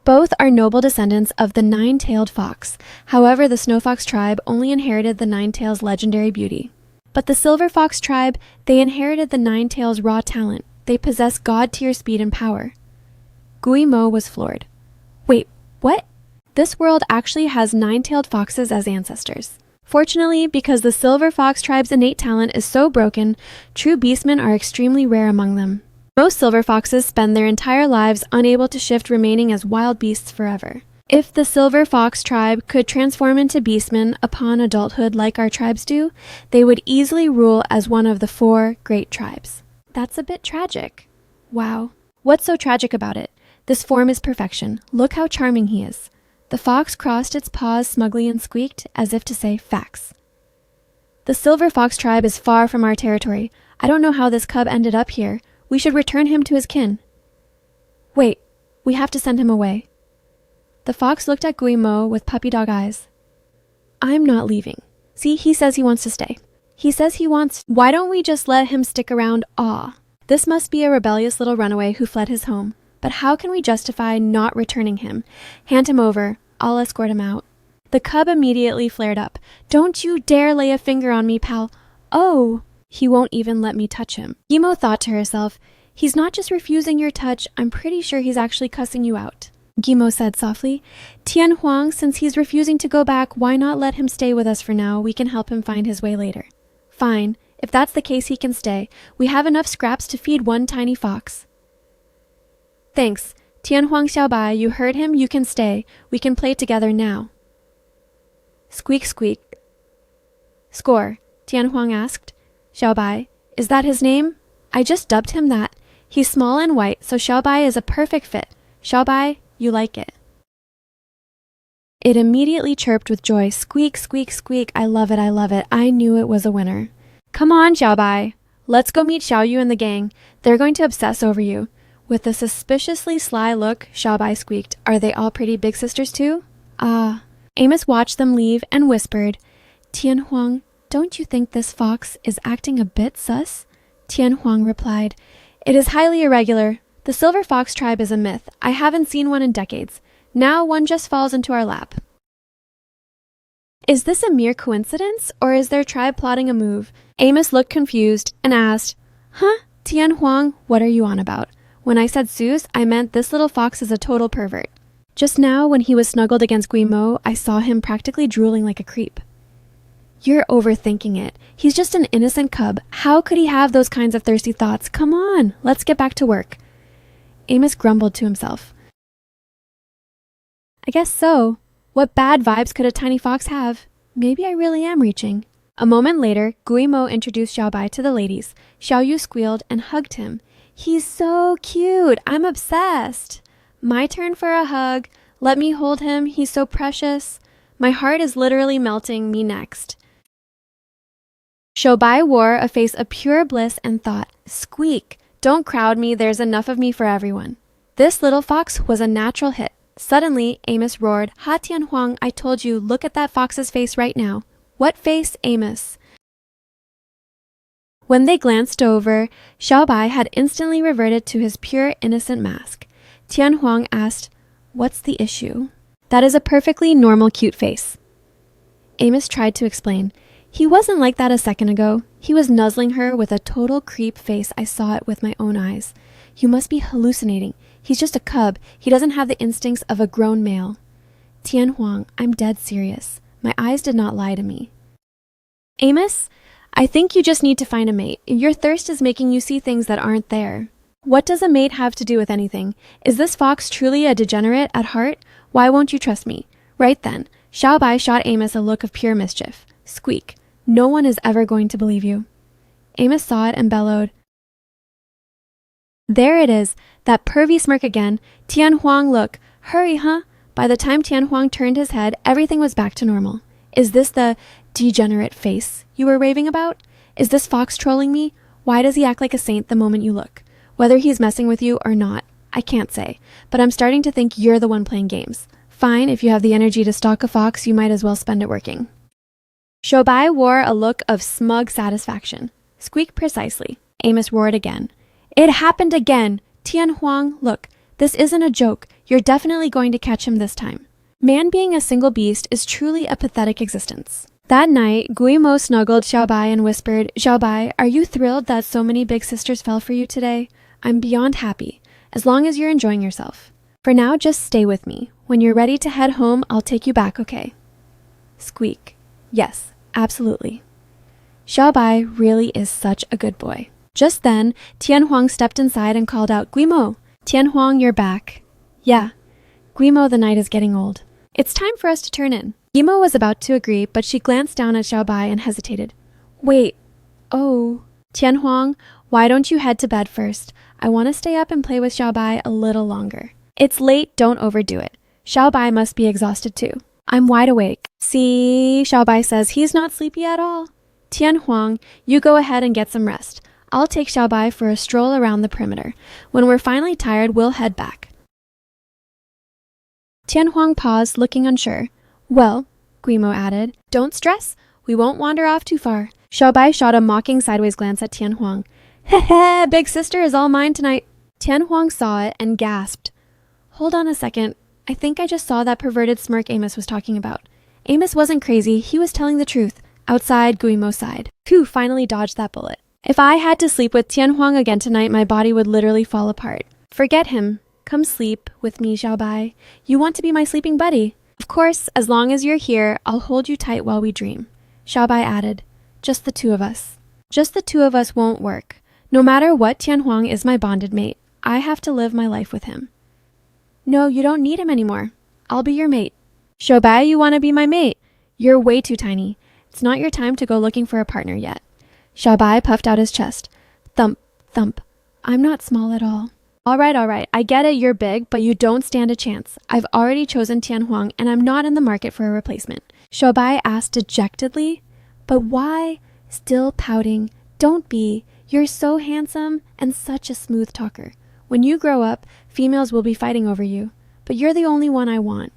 A: Both are noble descendants of the nine-tailed fox. However, the snow fox tribe only inherited the nine-tails' legendary beauty. But the silver fox tribe, they inherited the nine-tails' raw talent. They possess god-tier speed and power. Guimo was floored. Wait, what? This world actually has nine-tailed foxes as ancestors. Fortunately, because the silver fox tribe's innate talent is so broken, true beastmen are extremely rare among them. Most silver foxes spend their entire lives unable to shift, remaining as wild beasts forever. If the silver fox tribe could transform into beastmen upon adulthood like our tribes do, they would easily rule as one of the 4 great tribes. That's a bit tragic. Wow. What's so tragic about it? This form is perfection. Look how charming he is. The fox crossed its paws smugly and squeaked, as if to say, facts. The silver fox tribe is far from our territory. I don't know how this cub ended up here. We should return him to his kin. Wait, we have to send him away. The fox looked at Guimo with puppy dog eyes. I'm not leaving. See, he says he wants to stay. He says he wants... Why don't we just let him stick around? Aw. This must be a rebellious little runaway who fled his home. But how can we justify not returning him? Hand him over. I'll escort him out. The cub immediately flared up. Don't you dare lay a finger on me, pal. Oh, he won't even let me touch him. Guimo thought to herself, he's not just refusing your touch, I'm pretty sure he's actually cussing you out. Guimo said softly. Tian Huang, since he's refusing to go back, why not let him stay with us for now? We can help him find his way later. Fine. If that's the case, he can stay. We have enough scraps to feed one tiny fox. Thanks. Tian Huang Xiaobai, you heard him, you can stay. We can play together now. Squeak, squeak. Score, Tian Huang asked. Xiaobai, is that his name? I just dubbed him that. He's small and white, so Xiaobai is a perfect fit. Xiaobai, you like it. It immediately chirped with joy. Squeak, squeak, squeak. I love it, I love it. I knew it was a winner. Come on, Xiaobai. Let's go meet Xiaoyu and the gang. They're going to obsess over you. With a suspiciously sly look, Xiaobai squeaked. Are they all pretty big sisters too? Ah. Amos watched them leave and whispered, Tian Huang, don't you think this fox is acting a bit sus? Tian Huang replied, It is highly irregular. The silver fox tribe is a myth. I haven't seen one in decades. Now one just falls into our lap. Is this a mere coincidence, or is their tribe plotting a move? Amos looked confused and asked, Huh? Tian Huang, what are you on about? When I said Zeus, I meant this little fox is a total pervert. Just now, when he was snuggled against Guimo, I saw him practically drooling like a creep. You're overthinking it. He's just an innocent cub. How could he have those kinds of thirsty thoughts? Come on, let's get back to work. Amos grumbled to himself. I guess so. What bad vibes could a tiny fox have? Maybe I really am reaching. A moment later, Guimo introduced Xiaobai to the ladies. Xiaoyu squealed and hugged him. He's so cute. I'm obsessed. My turn for a hug. Let me hold him. He's so precious. My heart is literally melting. Me next. Xiaobai wore a face of pure bliss and thought, Squeak. Don't crowd me. There's enough of me for everyone. This little fox was a natural hit. Suddenly, Amos roared, Ha Tian Huang, I told you, look at that fox's face right now. What face, Amos? When they glanced over, Xiaobai had instantly reverted to his pure innocent mask. Tian Huang asked, What's the issue? That is a perfectly normal cute face. Amos tried to explain. He wasn't like that a second ago. He was nuzzling her with a total creep face. I saw it with my own eyes. You must be hallucinating. He's just a cub. He doesn't have the instincts of a grown male. Tian Huang, I'm dead serious. My eyes did not lie to me. Amos, I think you just need to find a mate. Your thirst is making you see things that aren't there. What does a mate have to do with anything? Is this fox truly a degenerate at heart? Why won't you trust me? Right then, Xiaobai shot Amos a look of pure mischief. Squeak. No one is ever going to believe you. Amos saw it and bellowed. There it is, that pervy smirk again. Tian Huang, look. Hurry, huh? By the time Tian Huang turned his head, everything was back to normal. Is this the degenerate face you were raving about? Is this fox trolling me? Why does he act like a saint the moment you look? Whether he's messing with you or not, I can't say, but I'm starting to think you're the one playing games. Fine, if you have the energy to stalk a fox, you might as well spend it working. Xiaobai wore a look of smug satisfaction. Squeak precisely. Amos roared again. It happened again! Tian Huang, look, this isn't a joke. You're definitely going to catch him this time. Man being a single beast is truly a pathetic existence. That night, Guimo snuggled Xiaobai and whispered, Xiaobai, are you thrilled that so many big sisters fell for you today? I'm beyond happy, as long as you're enjoying yourself. For now, just stay with me. When you're ready to head home, I'll take you back, okay? Squeak. Yes, absolutely. Xiaobai really is such a good boy. Just then, Tian Huang stepped inside and called out, Guimo! Tian Huang, you're back. Yeah. Guimo, the night is getting old. It's time for us to turn in. Guimo was about to agree, but she glanced down at Xiaobai and hesitated. Wait. Oh. Tian Huang, why don't you head to bed first? I want to stay up and play with Xiaobai a little longer. It's late, don't overdo it. Xiaobai must be exhausted too. I'm wide awake. See, Xiaobai says he's not sleepy at all. Tian Huang, you go ahead and get some rest. I'll take Xiaobai for a stroll around the perimeter. When we're finally tired, we'll head back. Tian Huang paused, looking unsure. Well, Guimo added, don't stress. We won't wander off too far. Xiaobai shot a mocking sideways glance at Tian Huang. Heh, big sister is all mine tonight. Tian Huang saw it and gasped. Hold on a second. I think I just saw that perverted smirk Amos was talking about. Amos wasn't crazy. He was telling the truth. Outside, Guimo sighed. Phew, finally dodged that bullet. If I had to sleep with Tian Huang again tonight, my body would literally fall apart. Forget him. Come sleep with me, Xiaobai. You want to be my sleeping buddy. Of course, as long as you're here, I'll hold you tight while we dream. Xiaobai added, just the two of us. Just the two of us won't work. No matter what, Tianhuang is my bonded mate. I have to live my life with him. No, you don't need him anymore. I'll be your mate. Xiaobai, you want to be my mate? You're way too tiny. It's not your time to go looking for a partner yet. Xiaobai puffed out his chest. Thump, thump. I'm not small at all. All right. I get it, you're big, but you don't stand a chance. I've already chosen Tianhuang, and I'm not in the market for a replacement. Xiaobai asked dejectedly. But why? Still pouting. Don't be. You're so handsome and such a smooth talker. When you grow up, females will be fighting over you. But you're the only one I want.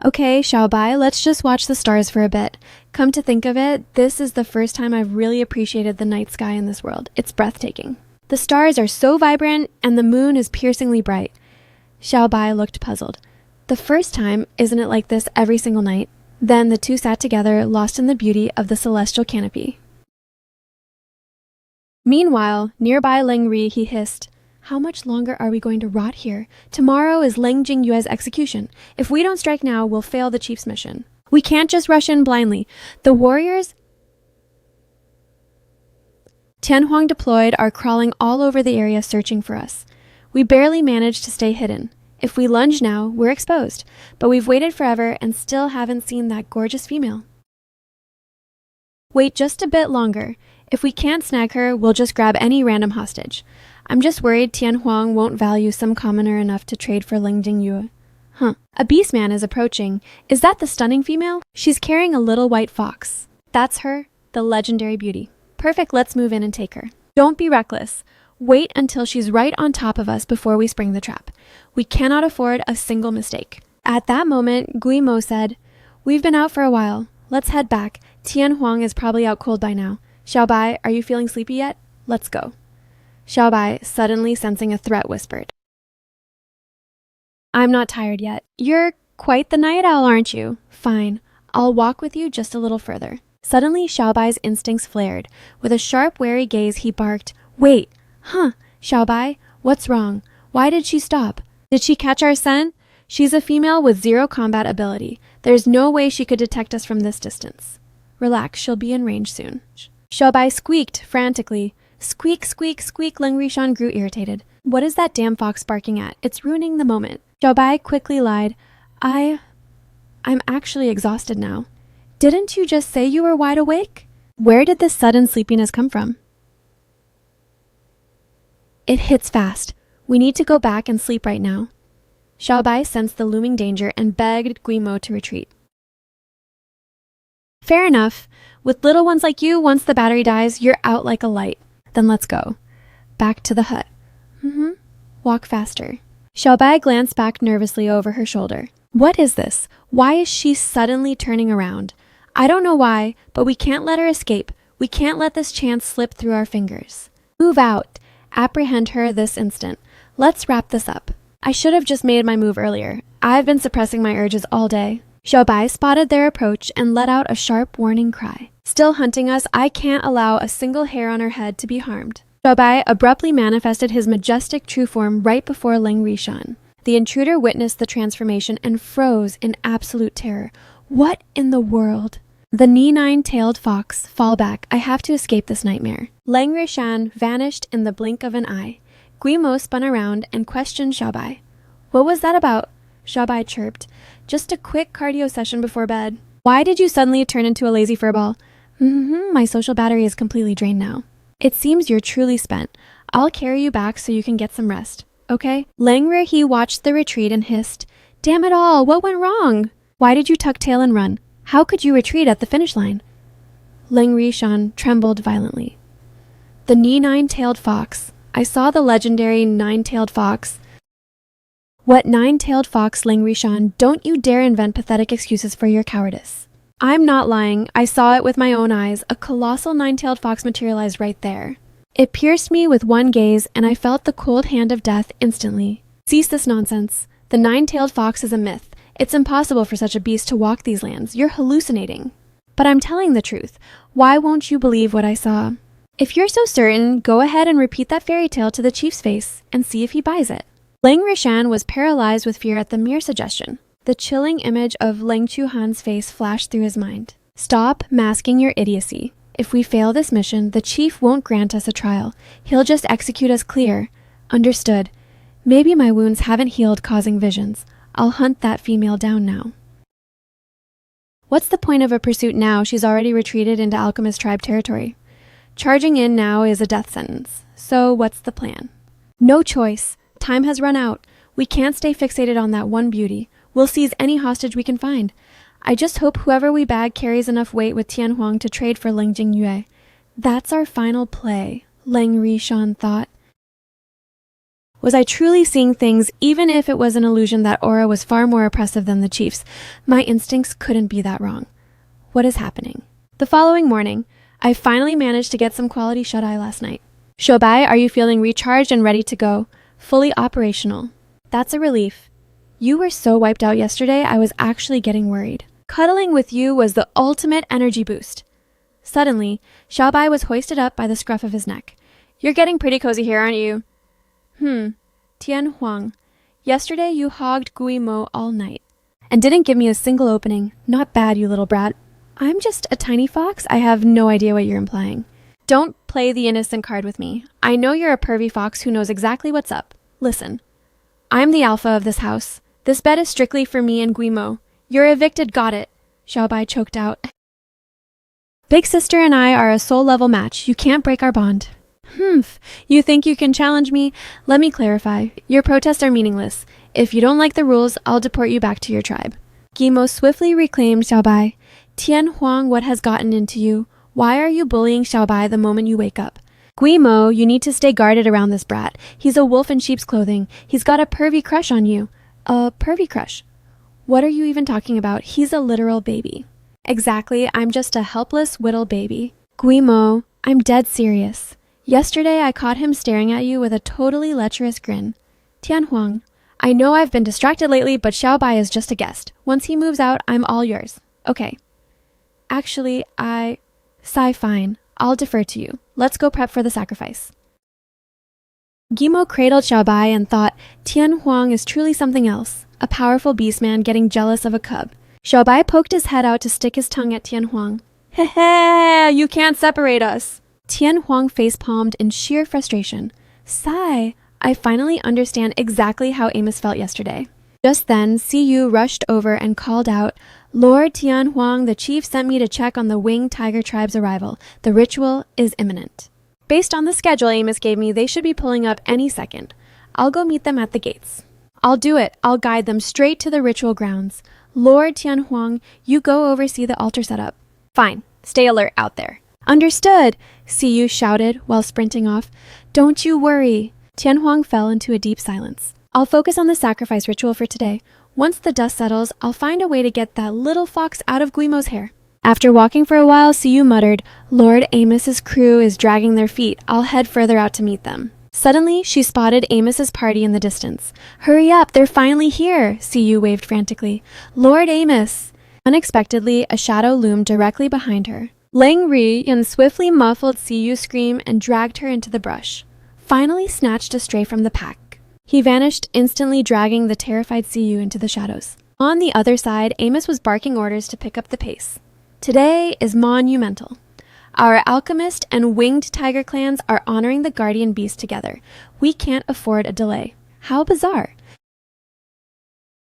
A: Okay, Xiaobai, let's just watch the stars for a bit. Come to think of it, this is the first time I've really appreciated the night sky in this world. It's breathtaking. The stars are so vibrant, and the moon is piercingly bright. Xiaobai looked puzzled. The first time, isn't it like this every single night? Then the two sat together, lost in the beauty of the celestial canopy. Meanwhile, nearby Leng Ri, he hissed, how much longer are we going to rot here? Tomorrow is Leng Jingyue's execution. If we don't strike now, we'll fail the chief's mission. We can't just rush in blindly. The warriors Tianhuang deployed are crawling all over the area searching for us. We barely managed to stay hidden. If we lunge now, we're exposed. But we've waited forever and still haven't seen that gorgeous female. Wait just a bit longer. If we can't snag her, we'll just grab any random hostage. I'm just worried Tianhuang won't value some commoner enough to trade for Leng Jingyue. A Beastman is approaching. Is that the stunning female? She's carrying a little white fox. That's her, the legendary beauty. Perfect, let's move in and take her. Don't be reckless. Wait until she's right on top of us before we spring the trap. We cannot afford a single mistake. At that moment, Guimo said, we've been out for a while. Let's head back. Tianhuang is probably out cold by now. Xiaobai, are you feeling sleepy yet? Let's go. Xiaobai, suddenly sensing a threat, whispered. I'm not tired yet. You're quite the night owl, aren't you? Fine. I'll walk with you just a little further. Suddenly, Xiaobai's instincts flared. With a sharp, wary gaze, he barked, wait! Xiaobai, what's wrong? Why did she stop? Did she catch our scent? She's a female with zero combat ability. There's no way she could detect us from this distance. Relax, she'll be in range soon. Xiaobai squeaked frantically. Squeak, squeak, squeak, Leng Rishan grew irritated. What is that damn fox barking at? It's ruining the moment. Xiaobai quickly lied. I'm actually exhausted now. Didn't you just say you were wide awake? Where did this sudden sleepiness come from? It hits fast. We need to go back and sleep right now. Xiaobai sensed the looming danger and begged Guimo to retreat. Fair enough. With little ones like you, once the battery dies, you're out like a light. Then let's go. Back to the hut. Walk faster. Xiaobai glanced back nervously over her shoulder. What is this? Why is she suddenly turning around? I don't know why, but we can't let her escape. We can't let this chance slip through our fingers. Move out. Apprehend her this instant. Let's wrap this up. I should have just made my move earlier. I've been suppressing my urges all day. Xiaobai spotted their approach and let out a sharp warning cry. Still hunting us, I can't allow a single hair on her head to be harmed. Xiaobai abruptly manifested his majestic true form right before Leng Rishan. The intruder witnessed the transformation and froze in absolute terror. What in the world? The nine-tailed fox, fall back. I have to escape this nightmare. Leng Rishan vanished in the blink of an eye. Guimo spun around and questioned Xiaobai. What was that about? Xiaobai chirped. Just a quick cardio session before bed. Why did you suddenly turn into a lazy furball? My social battery is completely drained now. It seems you're truly spent. I'll carry you back so you can get some rest. Okay? Leng Rihi watched the retreat and hissed. Damn it all, what went wrong? Why did you tuck tail and run? How could you retreat at the finish line? Leng Rishan trembled violently. The nine-tailed fox. I saw the legendary nine-tailed fox. What nine-tailed fox, Leng Rishan? Don't you dare invent pathetic excuses for your cowardice. I'm not lying. I saw it with my own eyes. A colossal nine-tailed fox materialized right there. It pierced me with one gaze, and I felt the cold hand of death instantly. Cease this nonsense. The nine-tailed fox is a myth. It's impossible for such a beast to walk these lands. You're hallucinating. But I'm telling the truth. Why won't you believe what I saw? If you're so certain, go ahead and repeat that fairy tale to the chief's face and see if he buys it. Lang Rishan was paralyzed with fear at the mere suggestion. The chilling image of Lang Chuhan's face flashed through his mind. Stop masking your idiocy. If we fail this mission, the chief won't grant us a trial. He'll just execute us clear. Understood. Maybe my wounds haven't healed, causing visions. I'll hunt that female down now. What's the point of a pursuit now? She's already retreated into Alchemist tribe territory. Charging in now is a death sentence. So what's the plan? No choice. Time has run out. We can't stay fixated on that one beauty. We'll seize any hostage we can find. I just hope whoever we bag carries enough weight with Tian Huang to trade for Ling Jingyue. That's our final play, Lang Rishan thought. Was I truly seeing things, even if it was an illusion that aura was far more oppressive than the chief's? My instincts couldn't be that wrong. What is happening? The following morning, I finally managed to get some quality shut-eye last night. Shobai, are you feeling recharged and ready to go? Fully operational. That's a relief. You were so wiped out yesterday, I was actually getting worried. Cuddling with you was the ultimate energy boost. Suddenly, Xiaobai was hoisted up by the scruff of his neck. You're getting pretty cozy here, aren't you? Tian Huang. Yesterday you hogged Gui Mo all night and didn't give me a single opening. Not bad, you little brat. I'm just a tiny fox. I have no idea what you're implying. Don't play the innocent card with me. I know you're a pervy fox who knows exactly what's up. Listen, I'm the alpha of this house. This bed is strictly for me and Gui Mo. You're evicted, got it. Xiaobai choked out. Big sister and I are a soul level match. You can't break our bond. You think you can challenge me? Let me clarify. Your protests are meaningless. If you don't like the rules, I'll deport you back to your tribe. Gimo swiftly reclaimed Xiaobai. Tian Huang, what has gotten into you? Why are you bullying Xiaobai the moment you wake up? Guimo, you need to stay guarded around this brat. He's a wolf in sheep's clothing. He's got a pervy crush on you. A pervy crush? What are you even talking about? He's a literal baby. Exactly, I'm just a helpless, whittle baby. Guimo, I'm dead serious. Yesterday, I caught him staring at you with a totally lecherous grin. Tian Huang, I know I've been distracted lately, but Xiaobai is just a guest. Once he moves out, I'm all yours. Okay. Actually, fine. I'll defer to you. Let's go prep for the sacrifice. Gimo cradled Xiaobai and thought, Tian Huang is truly something else. A powerful beastman getting jealous of a cub. Xiaobai poked his head out to stick his tongue at Tian Huang. Heh, you can't separate us. Tian Huang face-palmed in sheer frustration. Sigh, I finally understand exactly how Amos felt yesterday. Just then, Siyu rushed over and called out, Lord Tian Huang, the chief sent me to check on the winged tiger tribe's arrival. The ritual is imminent. Based on the schedule Amos gave me, they should be pulling up any second. I'll go meet them at the gates. I'll do it. I'll guide them straight to the ritual grounds. Lord Tian Huang, you go oversee the altar setup. Fine. Stay alert out there. Understood, Siyu shouted while sprinting off. Don't you worry. Tian Huang fell into a deep silence. I'll focus on the sacrifice ritual for today. Once the dust settles, I'll find a way to get that little fox out of Guimo's hair. After walking for a while, Siyu muttered, Lord Amos's crew is dragging their feet. I'll head further out to meet them. Suddenly, she spotted Amos's party in the distance. Hurry up, they're finally here, Siyu waved frantically. Lord Amos! Unexpectedly, a shadow loomed directly behind her. Lang Ri-yan swiftly muffled Siyu's scream and dragged her into the brush. Finally snatched a stray from the pack. He vanished, instantly dragging the terrified Siyu into the shadows. On the other side, Amos was barking orders to pick up the pace. Today is monumental. Our alchemist and winged tiger clans are honoring the guardian beast together. We can't afford a delay. How bizarre.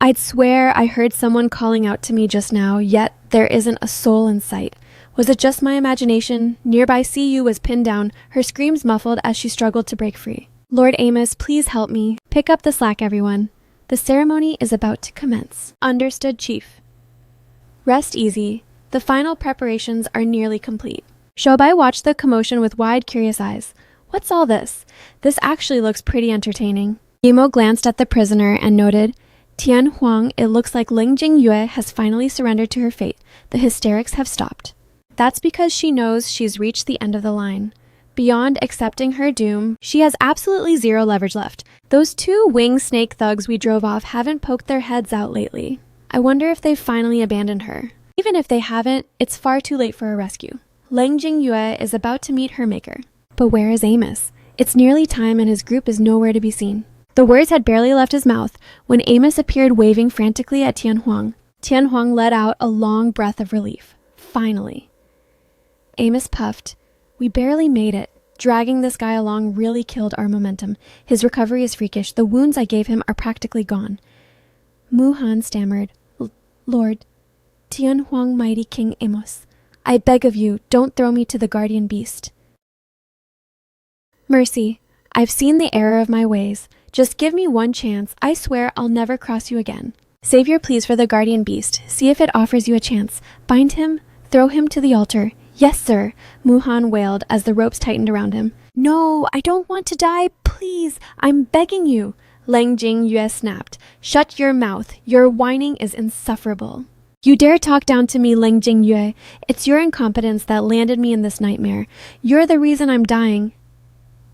A: I'd swear I heard someone calling out to me just now, yet there isn't a soul in sight. Was it just my imagination? Nearby Siyu was pinned down, her screams muffled as she struggled to break free. Lord Amos, please help me. Pick up the slack, everyone. The ceremony is about to commence. Understood, Chief. Rest easy. The final preparations are nearly complete. Shobai watched the commotion with wide, curious eyes. What's all this? This actually looks pretty entertaining. Yimo glanced at the prisoner and noted, Tian Huang, it looks like Ling Jingyue has finally surrendered to her fate. The hysterics have stopped. That's because she knows she's reached the end of the line. Beyond accepting her doom, she has absolutely zero leverage left. Those two winged snake thugs we drove off haven't poked their heads out lately. I wonder if they've finally abandoned her. Even if they haven't, it's far too late for a rescue. Ling Jingyue is about to meet her maker. But where is Amos? It's nearly time and his group is nowhere to be seen. The words had barely left his mouth when Amos appeared waving frantically at Tian Huang. Tian Huang let out a long breath of relief. Finally. Amos puffed. We barely made it. Dragging this guy along really killed our momentum. His recovery is freakish. The wounds I gave him are practically gone. Mu Han stammered. Lord, Tian Huang, mighty King Amos, I beg of you, don't throw me to the guardian beast. Mercy, I've seen the error of my ways. Just give me one chance. I swear I'll never cross you again. Save your pleas for the guardian beast. See if it offers you a chance. Bind him, throw him to the altar. Yes, sir, Mu Han wailed as the ropes tightened around him. No, I don't want to die. Please, I'm begging you. Leng Jingyue snapped. Shut your mouth. Your whining is insufferable. You dare talk down to me, Leng Jingyue. It's your incompetence that landed me in this nightmare. You're the reason I'm dying.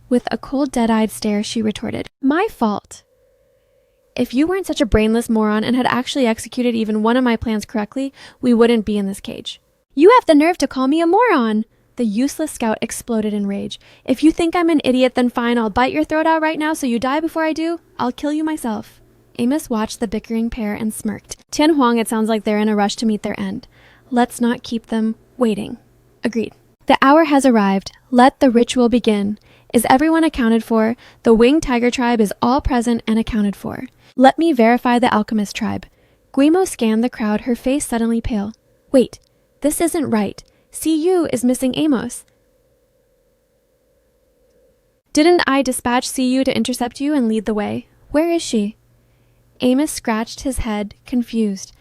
A: With a cold, dead-eyed stare, she retorted. My fault. If you weren't such a brainless moron and had actually executed even one of my plans correctly, we wouldn't be in this cage. You have the nerve to call me a moron! The useless scout exploded in rage. If you think I'm an idiot, then fine, I'll bite your throat out right now so you die before I do. I'll kill you myself. Amos watched the bickering pair and smirked. Tian Huang, it sounds like they're in a rush to meet their end. Let's not keep them waiting. Agreed. The hour has arrived. Let the ritual begin. Is everyone accounted for? The winged tiger tribe is all present and accounted for. Let me verify the alchemist tribe. Guimo scanned the crowd, her face suddenly pale. Wait, this isn't right. CU is missing Amos. Didn't I dispatch CU to intercept you and lead the way? Where is she? Amos scratched his head, confused.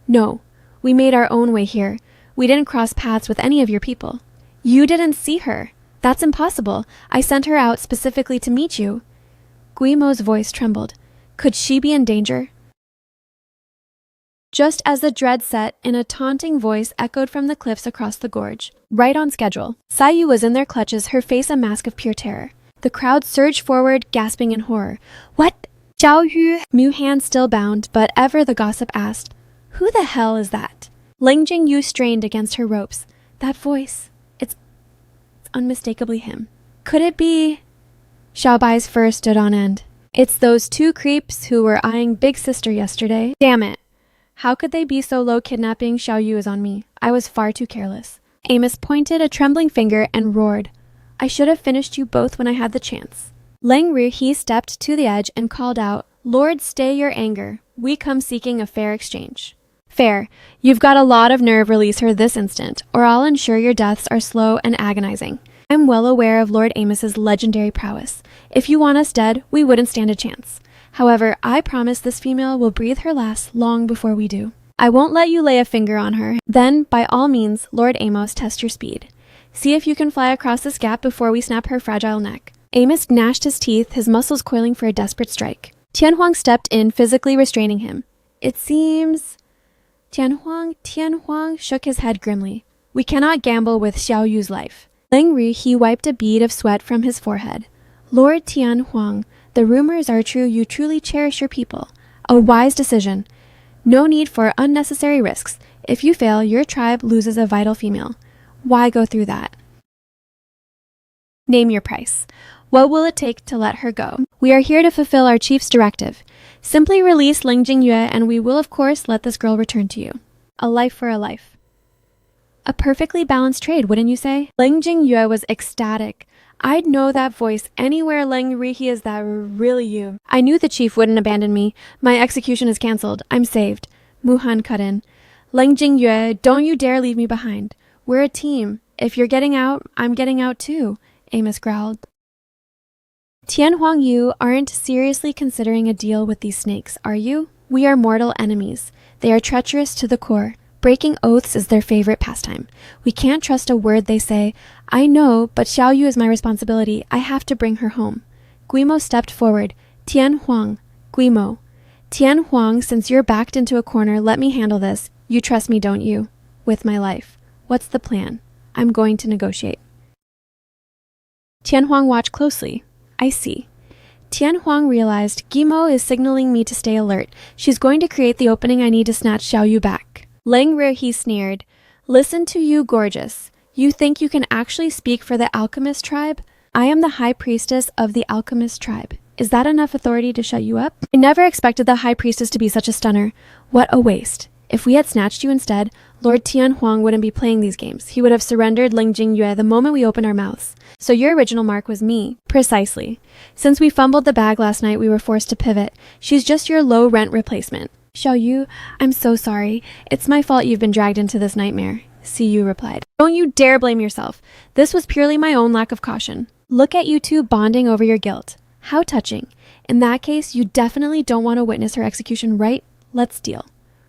A: No, we made our own way here. We didn't cross paths with any of your people. You didn't see her. That's impossible. I sent her out specifically to meet you. Guimo's voice trembled. Could she be in danger? Just as the dread set in a taunting voice echoed from the cliffs across the gorge. Right on schedule. Sayu was in their clutches, her face a mask of pure terror. The crowd surged forward, gasping in horror. What? Zhao Yu? Mu Han still bound, but ever the gossip asked, who the hell is that? Ling Jingyu strained against her ropes. That voice. It's unmistakably him. Could it be? Xiaobai's fur stood on end. It's those two creeps who were eyeing Big Sister yesterday. Damn it. How could they be so low? Kidnapping Xiao Yu is on me. I was far too careless. Amos pointed a trembling finger and roared. I should have finished you both when I had the chance. Leng Ruhi stepped to the edge and called out, Lord, stay your anger. We come seeking a fair exchange. Fair. You've got a lot of nerve. Release her this instant, or I'll ensure your deaths are slow and agonizing. I'm well aware of Lord Amos's legendary prowess. If you want us dead, we wouldn't stand a chance. However, I promise this female will breathe her last long before we do. I won't let you lay a finger on her. Then, by all means, Lord Amos, test your speed. See if you can fly across this gap before we snap her fragile neck. Amos gnashed his teeth, his muscles coiling for a desperate strike. Tian Huang stepped in, physically restraining him. It seems... Tian Huang shook his head grimly. We cannot gamble with Xiao Yu's life. Leng Ri, he wiped a bead of sweat from his forehead. Lord Tian Huang, the rumors are true. You truly cherish your people. A wise decision. No need for unnecessary risks. If you fail, your tribe loses a vital female. Why go through that? Name your price. What will it take to let her go? We are here to fulfill our chief's directive. Simply release Ling Jingyue and we will of course let this girl return to you. A life for a life. A perfectly balanced trade, wouldn't you say? Ling Jingyue was ecstatic. I'd know that voice anywhere. Leng Rihi, is that really you? I knew the chief wouldn't abandon me. My execution is cancelled. I'm saved. Mu Han cut in. Leng Jingyue, don't you dare leave me behind. We're a team. If you're getting out, I'm getting out too, Amos growled. Tian Huang, you aren't seriously considering a deal with these snakes, are you? We are mortal enemies. They are treacherous to the core. Breaking oaths is their favorite pastime. We can't trust a word they say. I know, but Xiao Yu is my responsibility. I have to bring her home. Guimo stepped forward. Tian Huang. Guimo. Tian Huang, since you're backed into a corner, let me handle this. You trust me, don't you? With my life. What's the plan? I'm going to negotiate. Tian Huang watched closely. I see. Tian Huang realized Guimo is signaling me to stay alert. She's going to create the opening I need to snatch Xiao Yu back. Leng Ruhi sneered. Listen to you, gorgeous. You think you can actually speak for the alchemist tribe? I am the high priestess of the alchemist tribe. Is that enough authority to shut you up? I never expected the High Priestess to be such a stunner. What a waste. If we had snatched you instead, Lord Tianhuang wouldn't be playing these games. He would have surrendered Ling Jingyue the moment we opened our mouths. So your original mark was me. Precisely. Since we fumbled the bag last night, we were forced to pivot. She's just your low-rent replacement. Xiaoyu, I'm so sorry. It's my fault you've been dragged into this nightmare. Siyu replied. Don't you dare blame yourself. This was purely my own lack of caution. Look at you two bonding over your guilt. How touching. In that case, you definitely don't want to witness her execution, right? Let's deal.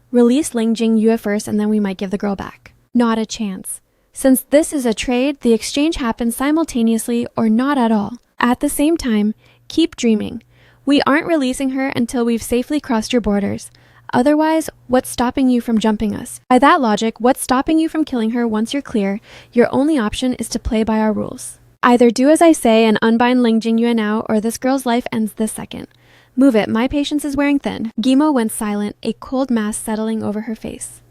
A: Release Ling Jingyue first and then we might give the girl back. Not a chance. Since this is a trade, the exchange happens simultaneously or not at all. At the same time, keep dreaming. We aren't releasing her until we've safely crossed your borders. Otherwise, what's stopping you from jumping us? By that logic, what's stopping you from killing her once you're clear? Your only option is to play by our rules. Either do as I say and unbind Ling Jingyue now, or this girl's life ends this second. Move it, my patience is wearing thin. Gimo went silent, a cold mask settling over her face.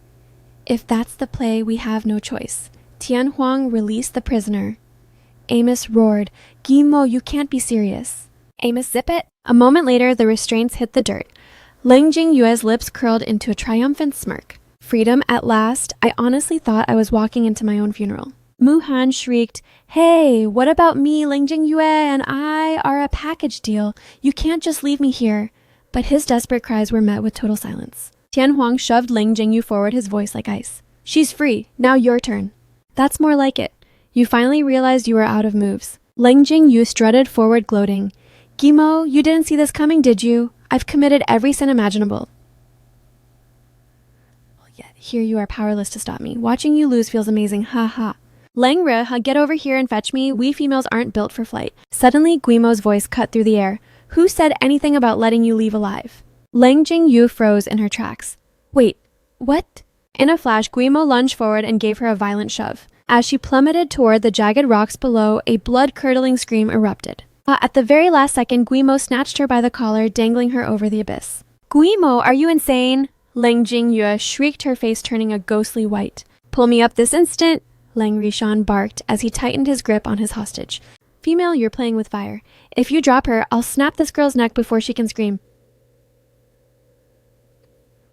A: If that's the play, we have no choice. Tianhuang released the prisoner. Amos roared, Gimo, you can't be serious. Amos, zip it. A moment later, the restraints hit the dirt. Ling Jingyue's lips curled into a triumphant smirk. Freedom at last. I honestly thought I was walking into my own funeral. Mu Han shrieked, Hey, what about me? Ling Jingyue and I are a package deal. You can't just leave me here. But his desperate cries were met with total silence. Tianhuang shoved Ling Jingyue forward, his voice like ice. She's free. Now your turn. That's more like it. You finally realized you were out of moves. Ling Jingyue strutted forward, gloating. Gimo, you didn't see this coming, did you? I've committed every sin imaginable. Well, yet here you are powerless to stop me. Watching you lose feels amazing. Ha ha. Langre, get over here and fetch me. We females aren't built for flight. Suddenly, Guimo's voice cut through the air. Who said anything about letting you leave alive? Ling Jingyue froze in her tracks. Wait, what? In a flash, Guimo lunged forward and gave her a violent shove. As she plummeted toward the jagged rocks below, a blood-curdling scream erupted. At the very last second, Guimo snatched her by the collar, dangling her over the abyss. Guimo, are you insane? Ling Jingyue shrieked, her face turning a ghostly white. Pull me up this instant! Lang Rishan barked as he tightened his grip on his hostage. Female, you're playing with fire. If you drop her, I'll snap this girl's neck before she can scream.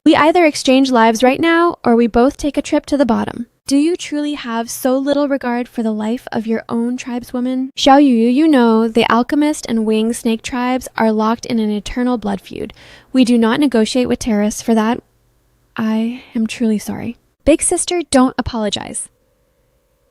A: We either exchange lives right now, or we both take a trip to the bottom. Do you truly have so little regard for the life of your own tribeswoman? Xiaoyu, you know, the alchemist and winged snake tribes are locked in an eternal blood feud. We do not negotiate with terrorists for that. I am truly sorry. Big sister, don't apologize.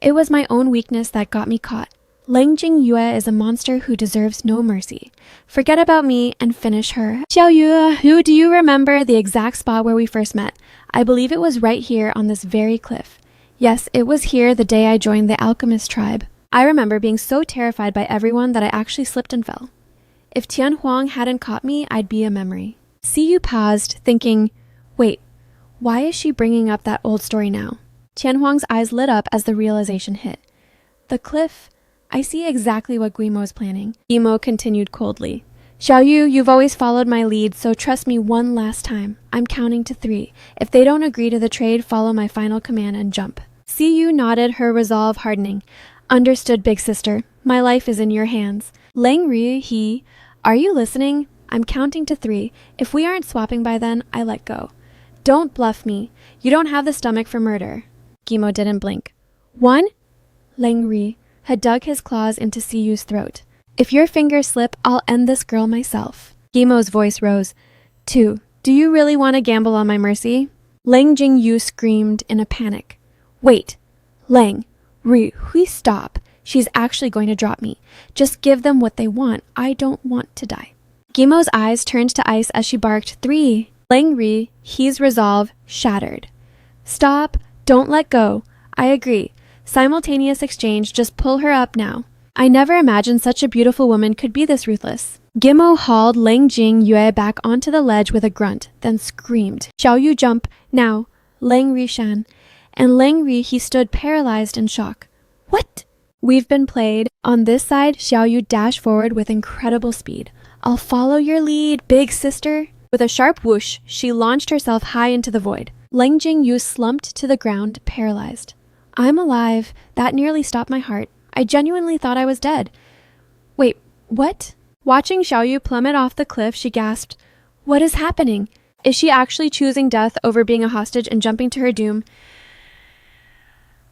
A: It was my own weakness that got me caught. Ling Jingyue is a monster who deserves no mercy. Forget about me and finish her. Xiaoyu, do you remember the exact spot where we first met? I believe it was right here on this very cliff. Yes, it was here the day I joined the alchemist tribe. I remember being so terrified by everyone that I actually slipped and fell. If Tianhuang hadn't caught me, I'd be a memory. Siyu paused, thinking, wait, why is she bringing up that old story now? Tianhuang's eyes lit up as the realization hit. The cliff, I see exactly what Guimo's planning. Guimo continued coldly. Xiaoyu, you've always followed my lead, so trust me one last time. I'm counting to 3. If they don't agree to the trade, follow my final command and jump. Siyu nodded, her resolve hardening. Understood, big sister. My life is in your hands. Lang Ri, are you listening? I'm counting to 3. If we aren't swapping by then, I let go. Don't bluff me. You don't have the stomach for murder. Guimo didn't blink. 1. Lang Ri had dug his claws into Siyu's throat. If your fingers slip, I'll end this girl myself. Guimo's voice rose. 2. Do you really want to gamble on my mercy? Lang Jingyue screamed in a panic. Wait. Lang, Ri, stop. She's actually going to drop me. Just give them what they want. I don't want to die. Guimo's eyes turned to ice as she barked 3. Lang Ri, his resolve shattered. Stop. Don't let go. I agree. Simultaneous exchange, just pull her up now. I never imagined such a beautiful woman could be this ruthless. Guimo hauled Ling Jingyue back onto the ledge with a grunt, then screamed. Xiaoyu, jump, now. Lang Rishan. And Lang Ri, he stood paralyzed in shock. What? We've been played. On this side, Xiaoyu dashed forward with incredible speed. I'll follow your lead, big sister. With a sharp whoosh, she launched herself high into the void. Ling Jingyue slumped to the ground, paralyzed. I'm alive. That nearly stopped my heart. I genuinely thought I was dead. Wait, what? Watching Xiaoyu plummet off the cliff, she gasped, "What is happening? Is she actually choosing death over being a hostage and jumping to her doom?"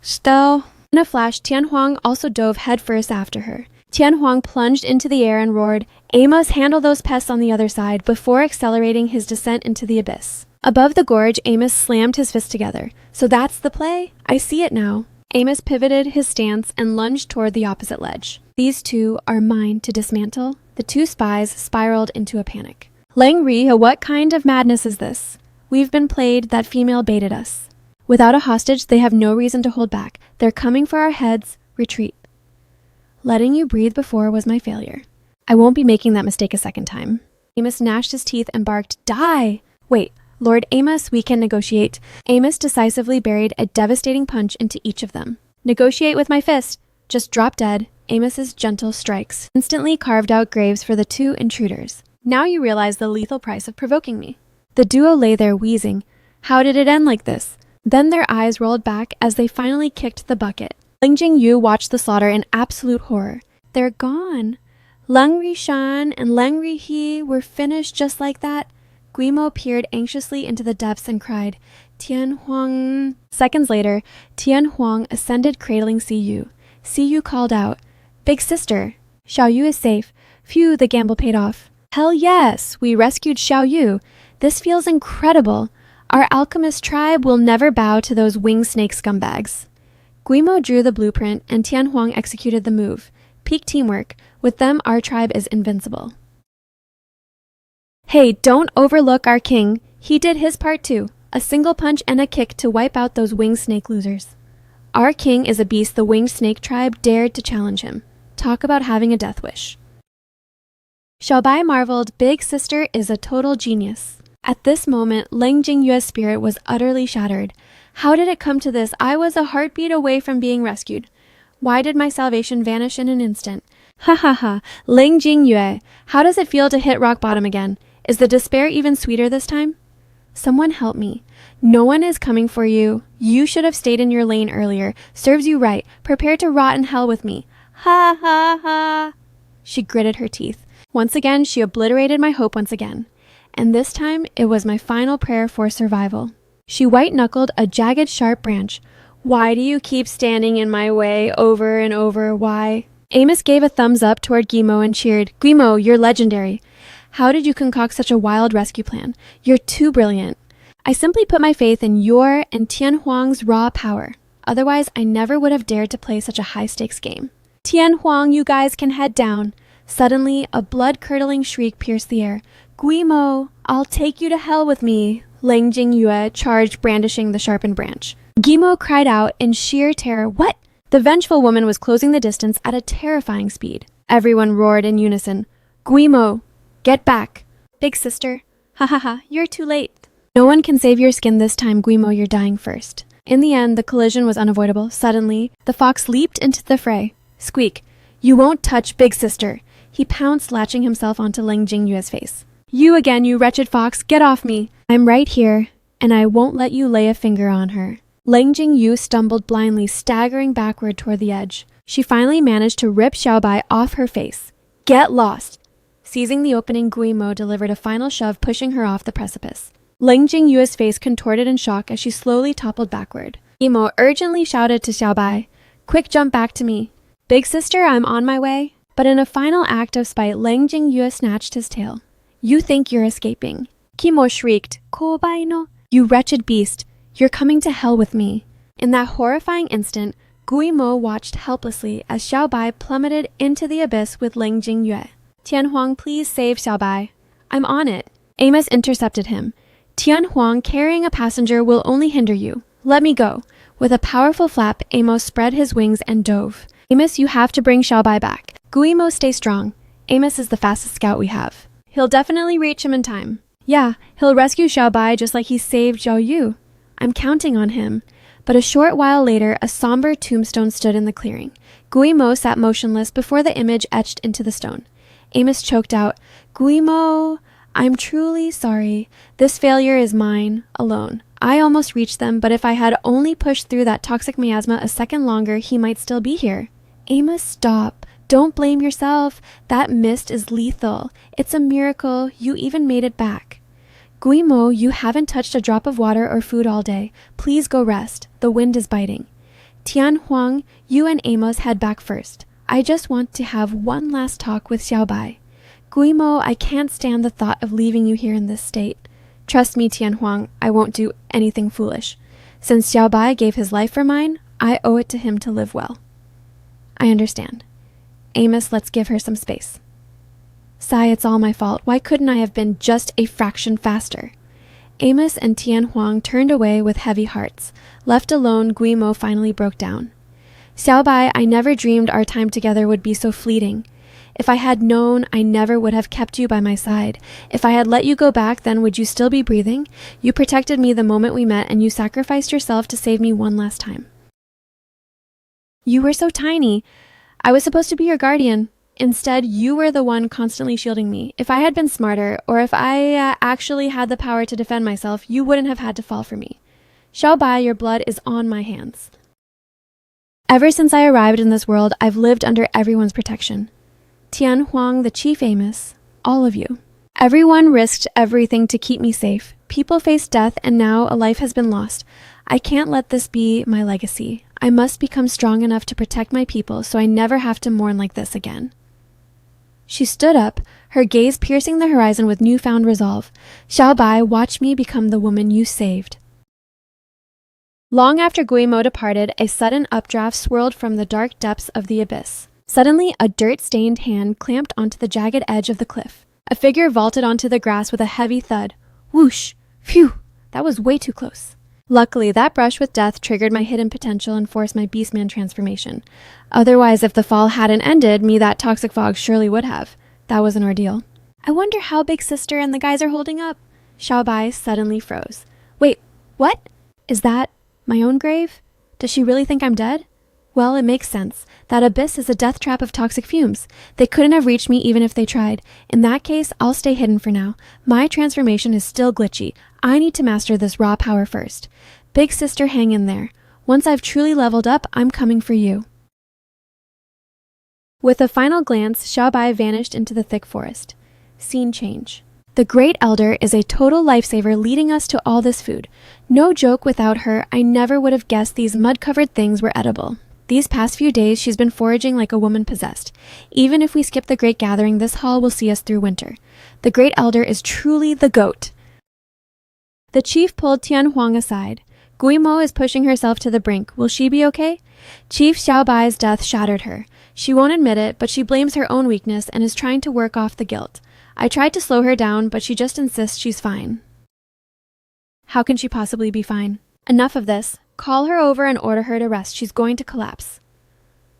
A: Still, in a flash, Tianhuang also dove headfirst after her. Tianhuang plunged into the air and roared, "Amos, handle those pests on the other side," before accelerating his descent into the abyss. Above the gorge, Amos slammed his fists together. "So that's the play? I see it now." Amos pivoted his stance and lunged toward the opposite ledge. "These two are mine to dismantle." The two spies spiraled into a panic. "Lang Ri, what kind of madness is this? We've been played, that female baited us. Without a hostage, they have no reason to hold back. They're coming for our heads. Retreat." "Letting you breathe before was my failure. I won't be making that mistake a second time." Amos gnashed his teeth and barked, "Die!" "Wait, Lord Amos, we can negotiate." Amos decisively buried a devastating punch into each of them. "Negotiate with my fist. Just drop dead." Amos's gentle strikes instantly carved out graves for the two intruders. "Now you realize the lethal price of provoking me." The duo lay there wheezing. How did it end like this? Then their eyes rolled back as they finally kicked the bucket. Ling Jingyu watched the slaughter in absolute horror. They're gone. Lang Rishan and Lang Rihi were finished just like that. Guimo peered anxiously into the depths and cried, "Tianhuang." Seconds later, Tianhuang ascended cradling Siyu. Siyu called out, "Big sister, Xiaoyu is safe. Phew, the gamble paid off." "Hell yes, we rescued Xiaoyu. This feels incredible. Our alchemist tribe will never bow to those winged snake scumbags." Guimo drew the blueprint and Tianhuang executed the move. Peak teamwork. With them, our tribe is invincible. "Hey, don't overlook our king. He did his part too. A single punch and a kick to wipe out those winged snake losers. Our king is a beast the winged snake tribe dared to challenge him. Talk about having a death wish." Xiaobai marveled, "Big sister is a total genius." At this moment, Leng Jingyue's spirit was utterly shattered. How did it come to this? I was a heartbeat away from being rescued. Why did my salvation vanish in an instant? Ha ha ha, Leng Jingyue, how does it feel to hit rock bottom again? Is the despair even sweeter this time? Someone help me. No one is coming for you. You should have stayed in your lane earlier. Serves you right. Prepare to rot in hell with me. Ha ha ha. She gritted her teeth. Once again, she obliterated my hope once again. And this time, it was my final prayer for survival. She white-knuckled a jagged, sharp branch. "Why do you keep standing in my way over and over? Why?" Amos gave a thumbs up toward Guimo and cheered, "Guimo, you're legendary. How did you concoct such a wild rescue plan? You're too brilliant. I simply put my faith in your and Tianhuang's raw power. Otherwise, I never would have dared to play such a high-stakes game." "Tianhuang, you guys can head down." Suddenly, a blood-curdling shriek pierced the air. "Guimo, I'll take you to hell with me." Leng Jingyue charged, brandishing the sharpened branch. Guimo cried out in sheer terror, "What?" The vengeful woman was closing the distance at a terrifying speed. Everyone roared in unison, "Guimo, get back." "Big sister, ha ha ha, you're too late." "No one can save your skin this time, Guimo, you're dying first." In the end, the collision was unavoidable. Suddenly, the fox leaped into the fray. Squeak, "You won't touch Big Sister." He pounced, latching himself onto Leng Jingyue's face. "You again, you wretched fox, get off me." "I'm right here, and I won't let you lay a finger on her." Leng Jingyu stumbled blindly, staggering backward toward the edge. She finally managed to rip Xiaobai off her face. "Get lost." Seizing the opening, Guimo delivered a final shove, pushing her off the precipice. Leng Jingyue's face contorted in shock as she slowly toppled backward. Guimo urgently shouted to Xiaobai, "Quick jump back to me." "Big sister, I'm on my way." But in a final act of spite, Leng Jingyue snatched his tail. "You think you're escaping." Guimo shrieked, "Kobai no, you wretched beast. You're coming to hell with me." In that horrifying instant, Guimo watched helplessly as Xiaobai plummeted into the abyss with Leng Jingyue. "Tianhuang, please save Xiaobai." "I'm on it." Amos intercepted him. "Tianhuang, carrying a passenger will only hinder you. Let me go." With a powerful flap, Amos spread his wings and dove. "Amos, you have to bring Xiaobai back." "Guimo, stay strong. Amos is the fastest scout we have. He'll definitely reach him in time." "Yeah, he'll rescue Xiaobai just like he saved Zhao Yu." "I'm counting on him." But a short while later, a somber tombstone stood in the clearing. Guimo sat motionless before the image etched into the stone. Amos choked out, "Guimo, I'm truly sorry. This failure is mine, alone. I almost reached them, but if I had only pushed through that toxic miasma a second longer, he might still be here." "Amos, stop. Don't blame yourself. That mist is lethal. It's a miracle you even made it back. Guimo, you haven't touched a drop of water or food all day. Please go rest. The wind is biting. Tian Huang, you and Amos head back first. I just want to have one last talk with Xiaobai. Guimo, I can't stand the thought of leaving you here in this state. Trust me, Tian Huang, I won't do anything foolish. Since Xiaobai gave his life for mine, I owe it to him to live well. I understand. Amos, let's give her some space. Sai, it's all my fault. Why couldn't I have been just a fraction faster? Amos and Tian Huang turned away with heavy hearts. Left alone, Guimo finally broke down. Xiaobai, I never dreamed our time together would be so fleeting. If I had known, I never would have kept you by my side. If I had let you go back, then would you still be breathing? You protected me the moment we met, and you sacrificed yourself to save me one last time. You were so tiny. I was supposed to be your guardian. Instead, you were the one constantly shielding me. If I had been smarter, or if I actually had the power to defend myself, you wouldn't have had to fall for me. Xiaobai, your blood is on my hands. Ever since I arrived in this world, I've lived under everyone's protection. Tian Huang, the Chief Amos, all of you. Everyone risked everything to keep me safe. People faced death, and now a life has been lost. I can't let this be my legacy. I must become strong enough to protect my people so I never have to mourn like this again. She stood up, her gaze piercing the horizon with newfound resolve. Xiaobai, watch me become the woman you saved. Long after Guimo departed, a sudden updraft swirled from the dark depths of the abyss. Suddenly, a dirt-stained hand clamped onto the jagged edge of the cliff. A figure vaulted onto the grass with a heavy thud. Whoosh! Phew! That was way too close. Luckily, that brush with death triggered my hidden potential and forced my Beastman transformation. Otherwise, if the fall hadn't ended, that toxic fog surely would have. That was an ordeal. I wonder how Big Sister and the guys are holding up. Xiaobai suddenly froze. Wait, what? Is that my own grave? Does she really think I'm dead? Well, it makes sense. That abyss is a death trap of toxic fumes. They couldn't have reached me even if they tried. In that case, I'll stay hidden for now. My transformation is still glitchy. I need to master this raw power first. Big Sister, hang in there. Once I've truly leveled up, I'm coming for you. With a final glance, Xiaobai vanished into the thick forest. Scene change. The Great Elder is a total lifesaver leading us to all this food. No joke, without her, I never would have guessed these mud-covered things were edible. These past few days, she's been foraging like a woman possessed. Even if we skip the Great Gathering, this haul will see us through winter. The Great Elder is truly the GOAT. The chief pulled Tian Huang aside. Guimo is pushing herself to the brink. Will she be okay? Chief Xiaobai's death shattered her. She won't admit it, but she blames her own weakness and is trying to work off the guilt. I tried to slow her down, but she just insists she's fine. How can she possibly be fine? Enough of this. Call her over and order her to rest. She's going to collapse.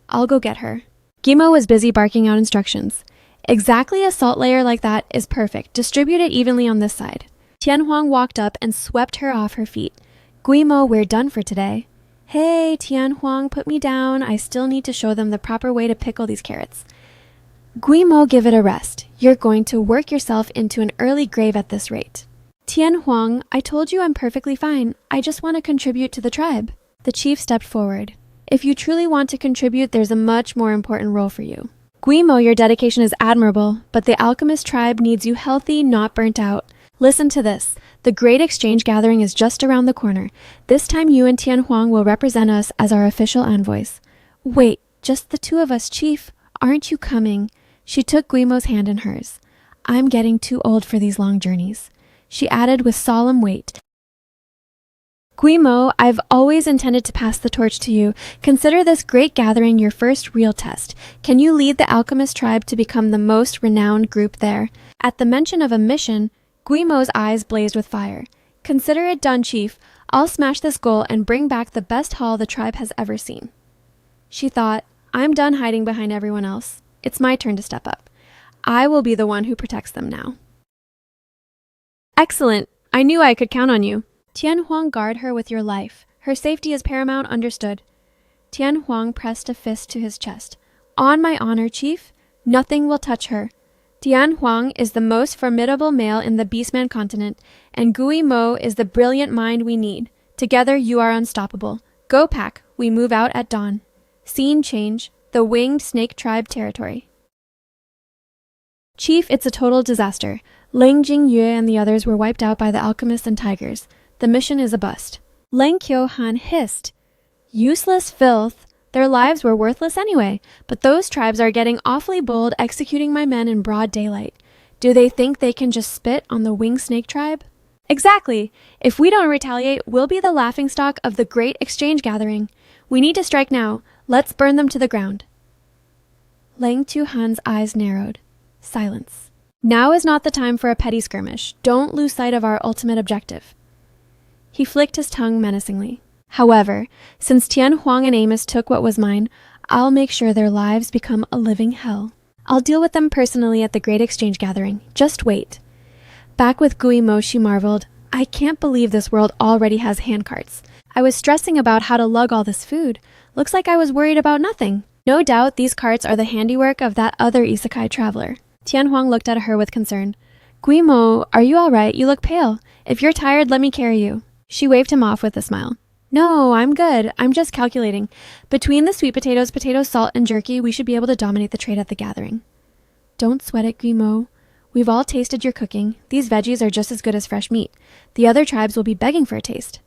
A: I'll go get her. Guimo was busy barking out instructions. Exactly a salt layer like that is perfect. Distribute it evenly on this side. Tian Huang walked up and swept her off her feet. Guimo, we're done for today. Hey, Tian Huang, put me down. I still need to show them the proper way to pickle these carrots. Guimo, give it a rest. You're going to work yourself into an early grave at this rate. Tian Huang, I told you I'm perfectly fine. I just want to contribute to the tribe. The chief stepped forward. If you truly want to contribute, there's a much more important role for you. Guimo, your dedication is admirable, but the alchemist tribe needs you healthy, not burnt out. Listen to this. The Great Exchange Gathering is just around the corner. This time you and Tian Huang will represent us as our official envoys. Wait, just the two of us, Chief? Aren't you coming? She took Guimo's hand in hers. I'm getting too old for these long journeys. She added with solemn weight. Guimo, I've always intended to pass the torch to you. Consider this great gathering your first real test. Can you lead the alchemist tribe to become the most renowned group there? At the mention of a mission, Guimo's eyes blazed with fire. Consider it done, Chief. I'll smash this goal and bring back the best haul the tribe has ever seen. She thought, I'm done hiding behind everyone else. It's my turn to step up. I will be the one who protects them now. Excellent. I knew I could count on you. Tian Huang, guard her with your life. Her safety is paramount, understood. Tian Huang pressed a fist to his chest. On my honor, Chief, nothing will touch her. Tian Huang is the most formidable male in the Beastman continent, and Guimo is the brilliant mind we need. Together you are unstoppable. Go pack, we move out at dawn. Scene change. the winged snake tribe territory. Chief, it's a total disaster. Lang Jingyue and the others were wiped out by the alchemists and tigers. The mission is a bust. Lang Qiuhan hissed. Useless filth. Their lives were worthless anyway, but those tribes are getting awfully bold executing my men in broad daylight. Do they think they can just spit on the winged snake tribe? Exactly. If we don't retaliate, we'll be the laughingstock of the great exchange gathering. We need to strike now. Let's burn them to the ground. Lang Qiuhan's eyes narrowed. Silence. Now is not the time for a petty skirmish. Don't lose sight of our ultimate objective. He flicked his tongue menacingly. However, since Tian Huang and Amos took what was mine, I'll make sure their lives become a living hell. I'll deal with them personally at the Great Exchange Gathering. Just wait. Back with Guimo, she marveled, I can't believe this world already has handcarts. I was stressing about how to lug all this food. Looks like I was worried about nothing. No doubt these carts are the handiwork of that other isekai traveler. Tian Huang looked at her with concern. Guimo, are you all right? You look pale. If you're tired, let me carry you. She waved him off with a smile. No, I'm good. I'm just calculating. Between the sweet potatoes, salt, and jerky, we should be able to dominate the trade at the gathering. Don't sweat it, Guimo. We've all tasted your cooking. These veggies are just as good as fresh meat. The other tribes will be begging for a taste.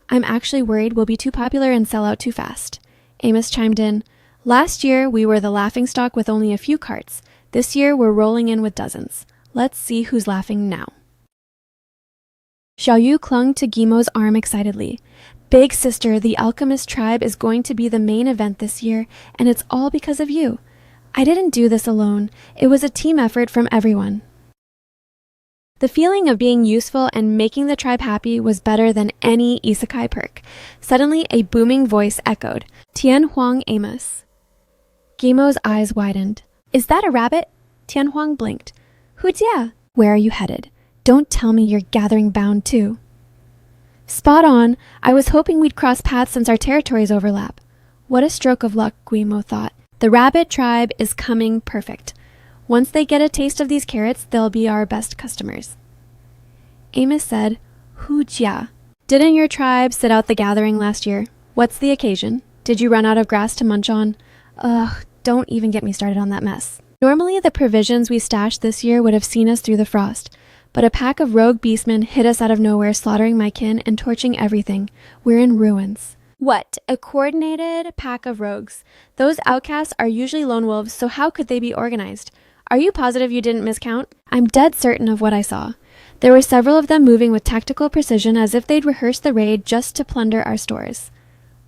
A: I'm actually worried we'll be too popular and sell out too fast. Amos chimed in. Last year, we were the laughingstock with only a few carts. This year, we're rolling in with dozens. Let's see who's laughing now. Xiaoyu clung to Guimo's arm excitedly. Big sister, the alchemist tribe is going to be the main event this year, and it's all because of you. I didn't do this alone. It was a team effort from everyone. The feeling of being useful and making the tribe happy was better than any isekai perk. Suddenly, a booming voice echoed. Tian Huang Amos. Guimo's eyes widened. Is that a rabbit? Tian Huang blinked. Hujia, where are you headed? Don't tell me you're gathering bound too. Spot on. I was hoping we'd cross paths since our territories overlap. What a stroke of luck, Guimo thought. The rabbit tribe is coming perfect. Once they get a taste of these carrots, they'll be our best customers. Amos said, Hujia. Didn't your tribe sit out the gathering last year? What's the occasion? Did you run out of grass to munch on? Ugh, don't even get me started on that mess. Normally, the provisions we stashed this year would have seen us through the frost, but a pack of rogue beastmen hit us out of nowhere, slaughtering my kin and torching everything. We're in ruins. What? A coordinated pack of rogues? Those outcasts are usually lone wolves, so how could they be organized? Are you positive you didn't miscount? I'm dead certain of what I saw. There were several of them moving with tactical precision as if they'd rehearsed the raid just to plunder our stores.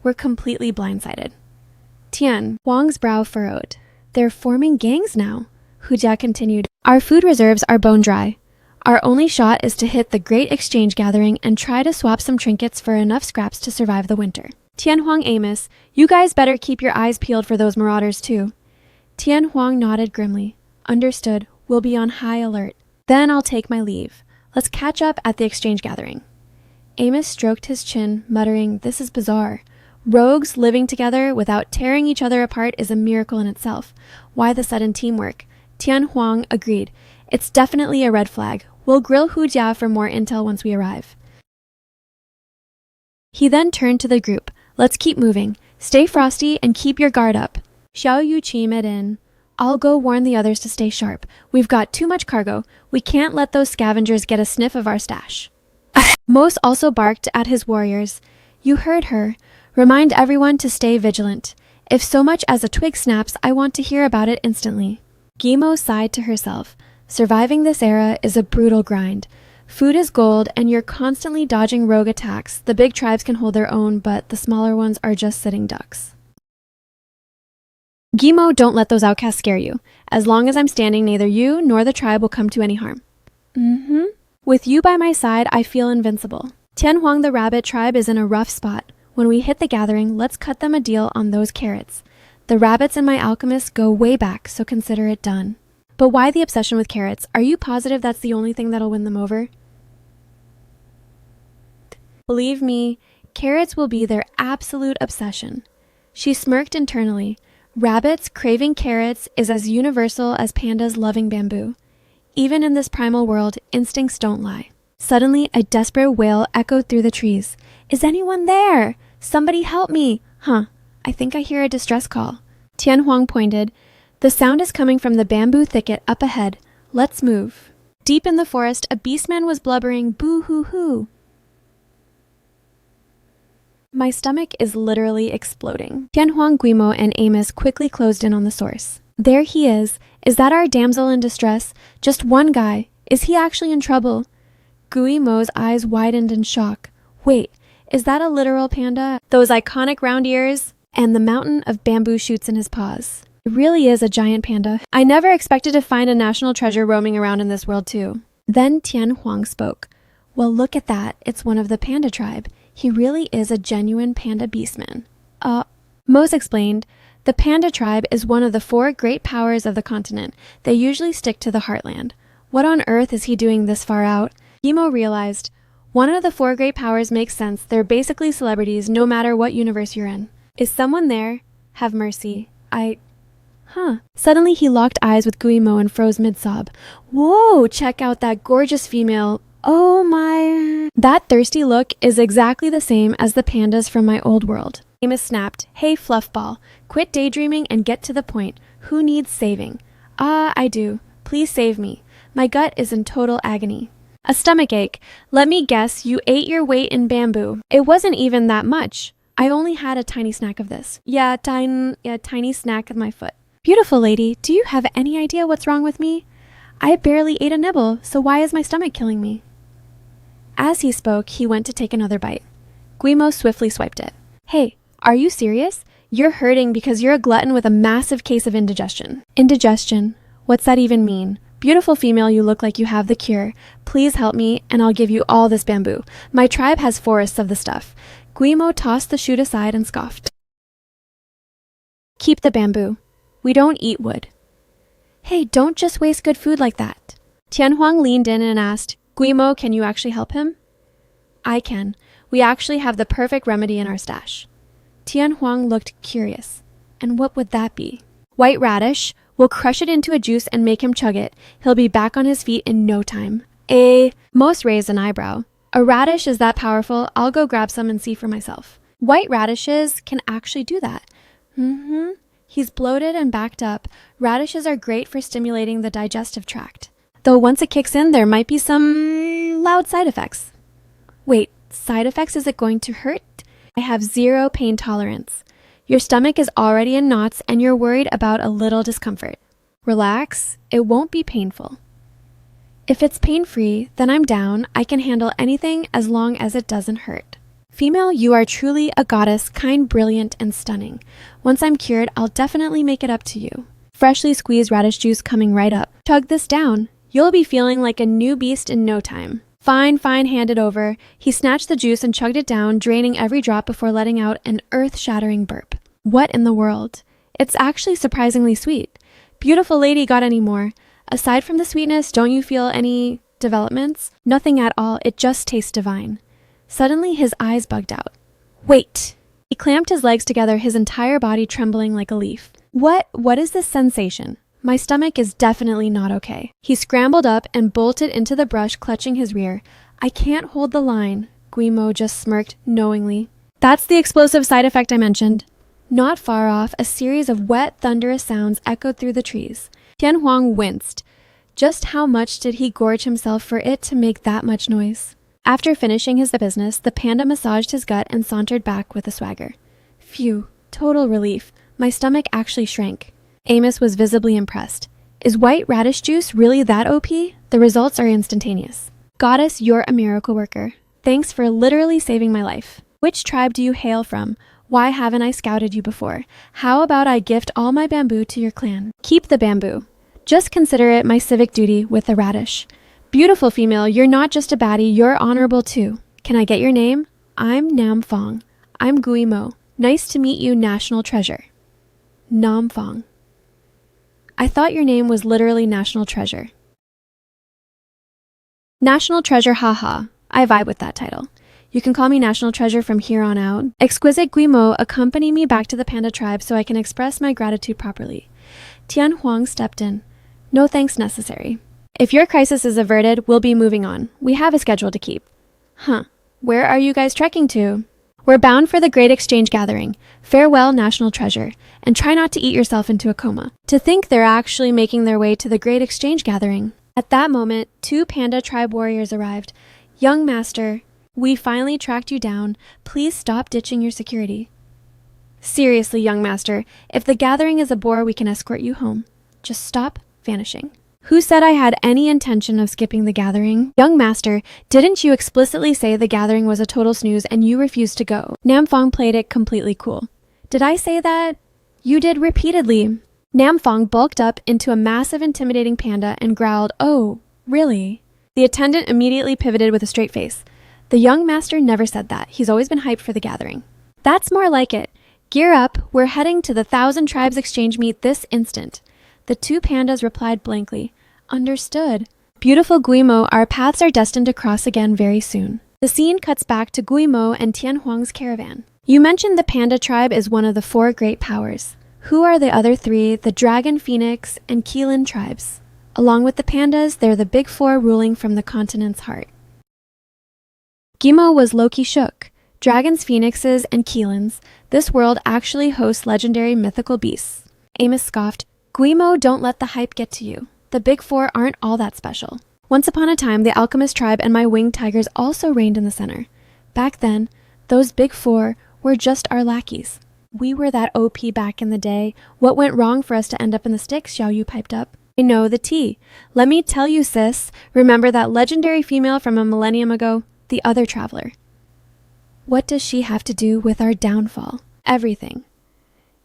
A: We're completely blindsided. Tian Huang's brow furrowed. They're forming gangs now. Hujia continued. Our food reserves are bone dry. Our only shot is to hit the Great Exchange Gathering and try to swap some trinkets for enough scraps to survive the winter. Tian Huang Amos, you guys better keep your eyes peeled for those marauders too. Tian Huang nodded grimly. Understood. We'll be on high alert. Then I'll take my leave. Let's catch up at the Exchange Gathering. Amos stroked his chin, muttering, this is bizarre. Rogues living together without tearing each other apart is a miracle in itself. Why the sudden teamwork? Tian Huang agreed. It's definitely a red flag. We'll grill Hujia for more intel once we arrive. He then turned to the group. Let's keep moving. Stay frosty and keep your guard up. Xiaoyu chimed in. I'll go warn the others to stay sharp. We've got too much cargo. We can't let those scavengers get a sniff of our stash. Mose also barked at his warriors. You heard her. Remind everyone to stay vigilant. If so much as a twig snaps, I want to hear about it instantly. Guimo sighed to herself. Surviving this era is a brutal grind. Food is gold, and you're constantly dodging rogue attacks. The big tribes can hold their own, but the smaller ones are just sitting ducks. Guimo, don't let those outcasts scare you. As long as I'm standing, neither you nor the tribe will come to any harm. With you by my side, I feel invincible. Tian Huang the rabbit tribe is in a rough spot. When we hit the gathering, let's cut them a deal on those carrots. The rabbits and my alchemists go way back, so consider it done. But why the obsession with carrots? Are you positive that's the only thing that'll win them over? Believe me, carrots will be their absolute obsession. She smirked internally. Rabbits craving carrots is as universal as pandas loving bamboo. Even in this primal world, instincts don't lie. Suddenly, a desperate wail echoed through the trees. Is anyone there? Somebody help me! I think I hear a distress call. Tian Huang pointed. The sound is coming from the bamboo thicket up ahead. Let's move. Deep in the forest, a beastman was blubbering boo-hoo-hoo. My stomach is literally exploding. Tian Huang, Guimo, and Amos quickly closed in on the source. There he is. Is that our damsel in distress? Just one guy. Is he actually in trouble? Guimo's eyes widened in shock. Wait, is that a literal panda? Those iconic round ears? And the mountain of bamboo shoots in his paws. It really is a giant panda. I never expected to find a national treasure roaming around in this world too. Then Tian Huang spoke. Well, look at that. It's one of the panda tribe. He really is a genuine panda beastman. Mose explained, the panda tribe is one of the 4 great powers of the continent. They usually stick to the heartland. What on earth is he doing this far out? Guimo realized, one of the 4 great powers makes sense. They're basically celebrities no matter what universe you're in. Is someone there? Have mercy. Suddenly he locked eyes with Guimo and froze mid-sob. Whoa, check out that gorgeous female. Oh my. That thirsty look is exactly the same as the pandas from my old world. Amos snapped. Hey, Fluffball. Quit daydreaming and get to the point. Who needs saving? I do. Please save me. My gut is in total agony. A stomachache. Let me guess, you ate your weight in bamboo. It wasn't even that much. I only had a tiny snack of this. Yeah, tiny snack of my foot. Beautiful lady, do you have any idea what's wrong with me? I barely ate a nibble, so why is my stomach killing me? As he spoke, he went to take another bite. Guimo swiftly swiped it. Hey, are you serious? You're hurting because you're a glutton with a massive case of indigestion. Indigestion? What's that even mean? Beautiful female, you look like you have the cure. Please help me, and I'll give you all this bamboo. My tribe has forests of the stuff. Guimo tossed the shoot aside and scoffed. Keep the bamboo. We don't eat wood. Hey, don't just waste good food like that. Tian Huang leaned in and asked, Guimo, can you actually help him? I can. We actually have the perfect remedy in our stash. Tian Huang looked curious. And what would that be? White radish. We'll crush it into a juice and make him chug it. He'll be back on his feet in no time. Most raised an eyebrow. A radish is that powerful? I'll go grab some and see for myself. White radishes can actually do that. He's bloated and backed up. Radishes are great for stimulating the digestive tract. Though once it kicks in, there might be some loud side effects. Wait, side effects? Is it going to hurt? I have 0 pain tolerance. Your stomach is already in knots and you're worried about a little discomfort. Relax, it won't be painful. If it's pain-free, then I'm down. I can handle anything as long as it doesn't hurt. Female, you are truly a goddess, kind, brilliant, and stunning. Once I'm cured, I'll definitely make it up to you. Freshly squeezed radish juice coming right up. Chug this down. You'll be feeling like a new beast in no time. Fine, hand it over. He snatched the juice and chugged it down, draining every drop before letting out an earth-shattering burp. What in the world? It's actually surprisingly sweet. Beautiful lady, got any more? Aside from the sweetness, don't you feel any developments? Nothing at all, it just tastes divine. Suddenly, his eyes bugged out. Wait! He clamped his legs together, his entire body trembling like a leaf. What is this sensation? My stomach is definitely not okay. He scrambled up and bolted into the brush, clutching his rear. I can't hold the line. Guimo just smirked knowingly. That's the explosive side effect I mentioned. Not far off, a series of wet, thunderous sounds echoed through the trees. Tian Huang winced. Just how much did he gorge himself for it to make that much noise? After finishing his business, the panda massaged his gut and sauntered back with a swagger. Phew, total relief. My stomach actually shrank. Amos was visibly impressed. Is white radish juice really that OP? The results are instantaneous. Goddess, you're a miracle worker. Thanks for literally saving my life. Which tribe do you hail from? Why haven't I scouted you before? How about I gift all my bamboo to your clan? Keep the bamboo. Just consider it my civic duty with the radish. Beautiful female, you're not just a baddie, you're honorable too. Can I get your name? I'm Nam Fong. I'm Guimo. Nice to meet you, national treasure. Nam Fong. I thought your name was literally national treasure. National treasure, haha. I vibe with that title. You can call me national treasure from here on out. Exquisite Guimo, accompany me back to the panda tribe so I can express my gratitude properly. Tian Huang stepped in. No thanks necessary. If your crisis is averted, we'll be moving on. We have a schedule to keep. Where are you guys trekking to? We're bound for the Great Exchange Gathering. Farewell, National Treasure, and try not to eat yourself into a coma. To think they're actually making their way to the Great Exchange Gathering. At that moment, 2 panda tribe warriors arrived. Young master, we finally tracked you down. Please stop ditching your security. Seriously, young master, if the gathering is a bore, we can escort you home. Just stop vanishing. Who said I had any intention of skipping the gathering? Young master, didn't you explicitly say the gathering was a total snooze and you refused to go? Namfong played it completely cool. Did I say that? You did repeatedly. Namfong bulked up into a massive intimidating panda and growled, "Oh, really?" The attendant immediately pivoted with a straight face. The young master never said that. He's always been hyped for the gathering. That's more like it. Gear up, we're heading to the 1,000 Tribes Exchange Meet this instant. The 2 pandas replied blankly, "Understood." Beautiful Guimo, our paths are destined to cross again very soon. The scene cuts back to Guimo and Tianhuang's caravan. You mentioned the panda tribe is one of the 4 great powers. Who are the other 3, the Dragon, Phoenix, and Keelan tribes? Along with the pandas, they're the big 4 ruling from the continent's heart. Guimo was low-key shook. Dragons, phoenixes, and keelans, this world actually hosts legendary mythical beasts. Amos scoffed, "Guimo, don't let the hype get to you. The big 4 aren't all that special. Once upon a time, the alchemist tribe and my winged tigers also reigned in the center. Back then, those big 4 were just our lackeys. We were that OP back in the day. What went wrong for us to end up in the sticks?" Xiao Yu piped up. "I know the tea. Let me tell you, sis. Remember that legendary female from a millennium ago? The other traveler. What does she have to do with our downfall? Everything.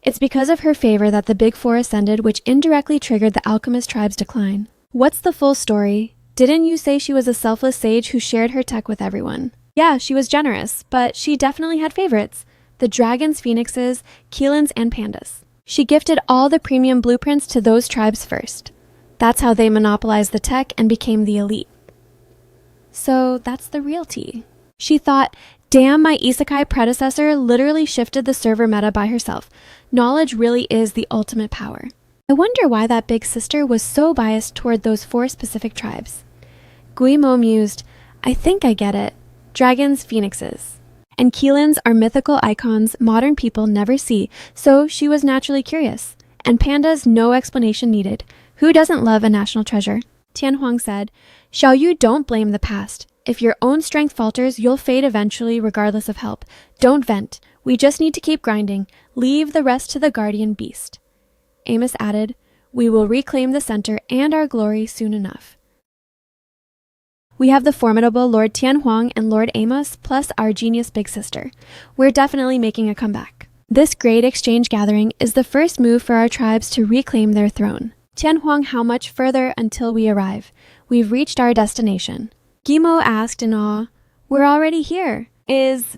A: It's because of her favor that the big 4 ascended, which indirectly triggered the alchemist tribe's decline. What's the full story? Didn't you say she was a selfless sage who shared her tech with everyone? Yeah, she was generous, but she definitely had favorites. The dragons, phoenixes, keelans, and pandas. She gifted all the premium blueprints to those tribes first. That's how they monopolized the tech and became the elite. So that's the real tea. She thought, damn, my isekai predecessor literally shifted the server meta by herself. Knowledge really is the ultimate power. I wonder why that big sister was so biased toward those 4 specific tribes. Guimo mused, I think I get it. Dragons, phoenixes. And keelans are mythical icons modern people never see, so she was naturally curious. And pandas, no explanation needed. Who doesn't love a national treasure? Tianhuang said, Xiao Yu, don't blame the past. If your own strength falters, you'll fade eventually regardless of help. Don't vent. We just need to keep grinding. Leave the rest to the guardian beast. Amos added, we will reclaim the center and our glory soon enough. We have the formidable Lord Tianhuang and Lord Amos, plus our genius big sister. We're definitely making a comeback. This great exchange gathering is the first move for our tribes to reclaim their throne. Tianhuang, how much further until we arrive? We've reached our destination. Guimo asked in awe, we're already here. Is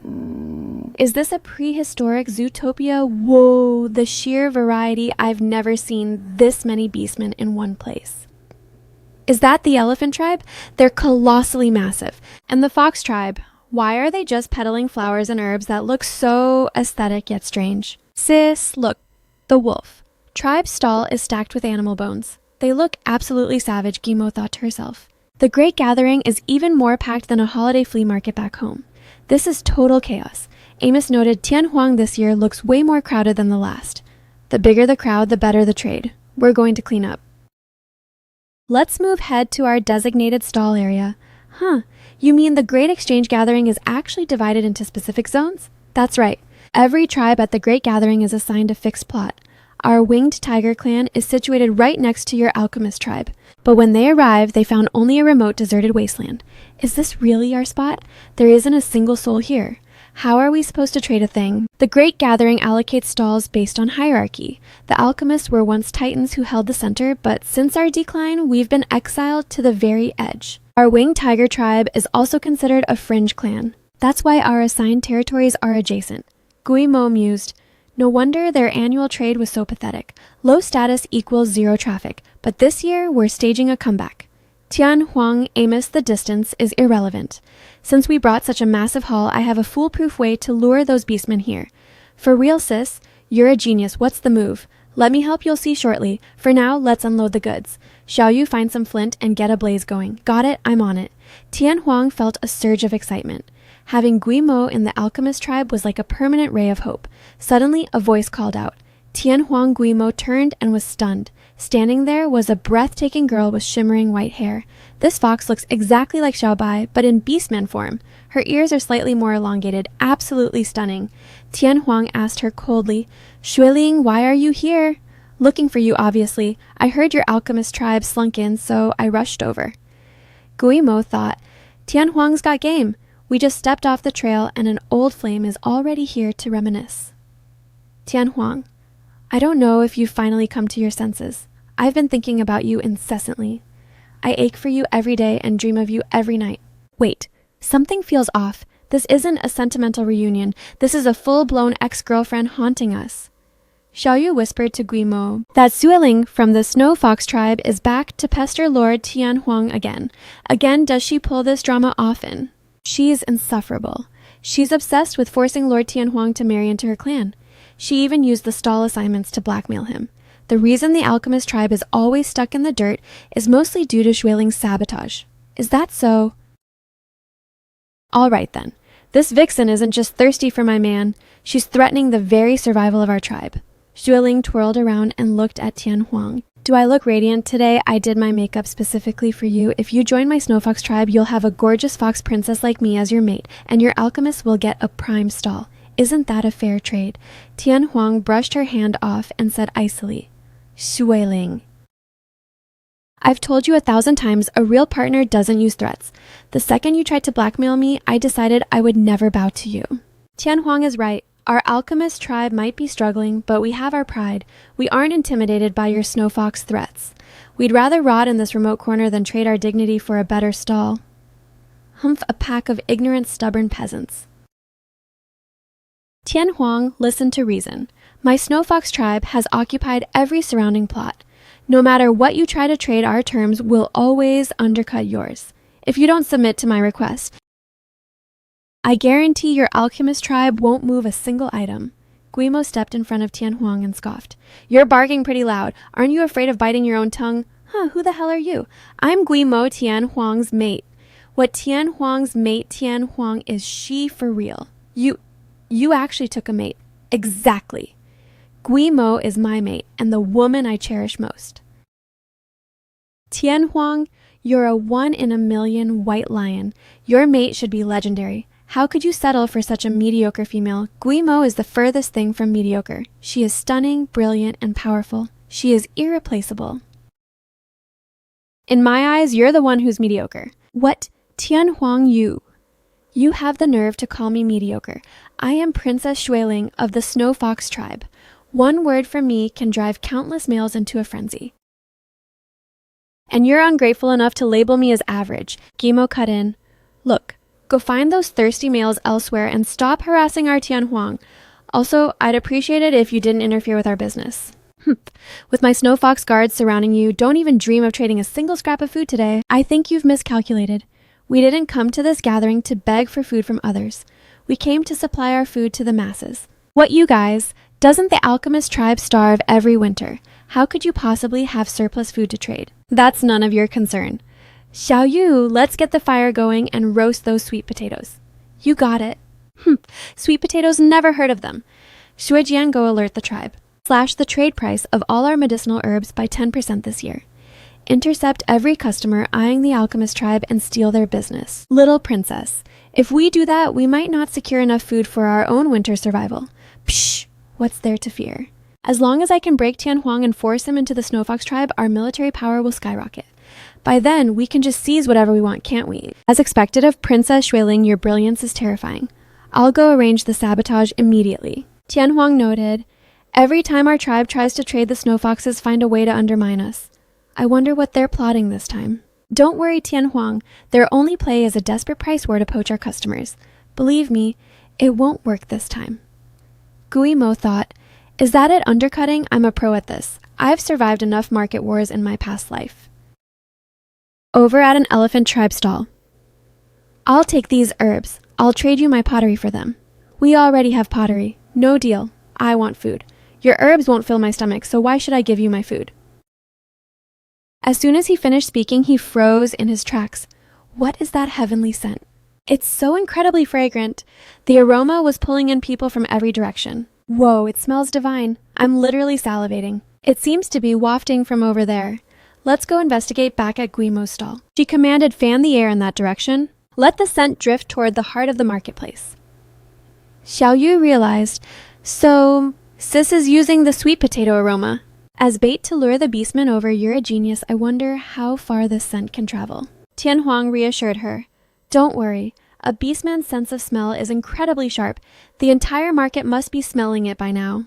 A: this a prehistoric Zootopia? Whoa, the sheer variety. I've never seen this many beastmen in one place. Is that the elephant tribe? They're colossally massive. And the fox tribe? Why are they just peddling flowers and herbs that look so aesthetic yet strange? Sis, look, the wolf. Tribe's stall is stacked with animal bones. They look absolutely savage, Guimo thought to herself. The Great Gathering is even more packed than a holiday flea market back home. This is total chaos. Amos noted Tianhuang this year looks way more crowded than the last. The bigger the crowd, the better the trade. We're going to clean up. Let's move head to our designated stall area. Huh, you mean the Great Exchange Gathering is actually divided into specific zones? That's right. Every tribe at the Great Gathering is assigned a fixed plot. Our winged tiger clan is situated right next to your alchemist tribe. But when they arrived, they found only a remote deserted wasteland. Is this really our spot? There isn't a single soul here. How are we supposed to trade a thing? The Great Gathering allocates stalls based on hierarchy. The alchemists were once titans who held the center, but since our decline, we've been exiled to the very edge. Our winged tiger tribe is also considered a fringe clan. That's why our assigned territories are adjacent. Guimo mused, no wonder their annual trade was so pathetic. Low status equals zero traffic, but this year we're staging a comeback. Tianhuang, Amos, the distance is irrelevant. Since we brought such a massive haul, I have a foolproof way to lure those beastmen here. For real, sis, you're a genius. What's the move? Let me help, you'll see shortly. For now, let's unload the goods. Xiao Yu, find some flint and get a blaze going. Got it, I'm on it. Tianhuang felt a surge of excitement. Having Guimo in the alchemist tribe was like a permanent ray of hope. Suddenly, a voice called out. Tianhuang Guimo turned and was stunned. Standing there was a breathtaking girl with shimmering white hair. This fox looks exactly like Xiaobai, but in Beastman form. Her ears are slightly more elongated, absolutely stunning. Tianhuang asked her coldly, Xueling, why are you here? Looking for you, obviously. I heard your alchemist tribe slunk in, so I rushed over. Guimo thought, Tianhuang's got game. We just stepped off the trail and an old flame is already here to reminisce. Tianhuang, I don't know if you've finally come to your senses. I've been thinking about you incessantly. I ache for you every day and dream of you every night. Wait, something feels off. This isn't a sentimental reunion. This is a full-blown ex-girlfriend haunting us. Xiaoyu whispered to Guimo that Xueling from the Snow Fox tribe is back to pester Lord Tianhuang again. Again, does she pull this drama often? She's insufferable. She's obsessed with forcing Lord Tianhuang to marry into her clan. She even used the stall assignments to blackmail him. The reason the alchemist tribe is always stuck in the dirt is mostly due to Xueling's sabotage. Is that so? All right then. This vixen isn't just thirsty for my man. She's threatening the very survival of our tribe. Xueling twirled around and looked at Tianhuang. Do I look radiant today? I did my makeup specifically for you. If you join my Snow Fox tribe, you'll have a gorgeous fox princess like me as your mate, and your alchemist will get a prime stall. Isn't that a fair trade? Tianhuang brushed her hand off and said icily, Xueling. I've told you 1,000 times, a real partner doesn't use threats. The second you tried to blackmail me, I decided I would never bow to you. Tianhuang is right. Our alchemist tribe might be struggling, but we have our pride. We aren't intimidated by your Snow Fox threats. We'd rather rot in this remote corner than trade our dignity for a better stall. Humph, a pack of ignorant, stubborn peasants. Tianhuang listened to reason. My Snow Fox tribe has occupied every surrounding plot. No matter what you try to trade, our terms will always undercut yours. If you don't submit to my request, I guarantee your alchemist tribe won't move a single item. Guimo stepped in front of Tianhuang and scoffed. You're barking pretty loud. Aren't you afraid of biting your own tongue? Who the hell are you? I'm Guimo, Tianhuang's mate. What Tianhuang's mate Tianhuang is she for real? You actually took a mate. Exactly. Guimo is my mate and the woman I cherish most. Tianhuang, you're a 1 in a million white lion. Your mate should be legendary. How could you settle for such a mediocre female? Guimo is the furthest thing from mediocre. She is stunning, brilliant, and powerful. She is irreplaceable. In my eyes, you're the one who's mediocre. What? Tianhuang, You have the nerve to call me mediocre. I am Princess Xueling of the Snow Fox tribe. One word from me can drive countless males into a frenzy. And you're ungrateful enough to label me as average. Guimo cut in. Look, go find those thirsty males elsewhere and stop harassing our Tianhuang. Also, I'd appreciate it if you didn't interfere with our business. With my Snow Fox guards surrounding you, don't even dream of trading a single scrap of food today. I think you've miscalculated. We didn't come to this gathering to beg for food from others. We came to supply our food to the masses. What you guys? Doesn't the alchemist tribe starve every winter? How could you possibly have surplus food to trade? That's none of your concern. Xiaoyu, let's get the fire going and roast those sweet potatoes. You got it. Sweet potatoes, never heard of them. Shuijian, go alert the tribe. Slash the trade price of all our medicinal herbs by 10% this year. Intercept every customer eyeing the alchemist tribe and steal their business. Little princess, if we do that, we might not secure enough food for our own winter survival. Psh, what's there to fear? As long as I can break Tianhuang and force him into the Snow Fox tribe, our military power will skyrocket. By then, we can just seize whatever we want, can't we? As expected of Princess Xueling, your brilliance is terrifying. I'll go arrange the sabotage immediately. Tianhuang noted, every time our tribe tries to trade, the Snow Foxes find a way to undermine us. I wonder what they're plotting this time. Don't worry, Tianhuang. Their only play is a desperate price war to poach our customers. Believe me, it won't work this time. Guimo thought, is that it, undercutting? I'm a pro at this. I've survived enough market wars in my past life. Over at an elephant tribe stall. I'll take these herbs. I'll trade you my pottery for them. We already have pottery. No deal. I want food. Your herbs won't fill my stomach, so why should I give you my food? As soon as he finished speaking, he froze in his tracks. What is that heavenly scent? It's so incredibly fragrant. The aroma was pulling in people from every direction. Whoa, it smells divine. I'm literally salivating. It seems to be wafting from over there. Let's go investigate back at Guimo's stall. She commanded fan the air in that direction. Let the scent drift toward the heart of the marketplace. Xiao Yu realized, so sis is using the sweet potato aroma. As bait to lure the beastmen over, you're a genius. I wonder how far this scent can travel. Tian Huang reassured her. Don't worry. A beastman's sense of smell is incredibly sharp. The entire market must be smelling it by now.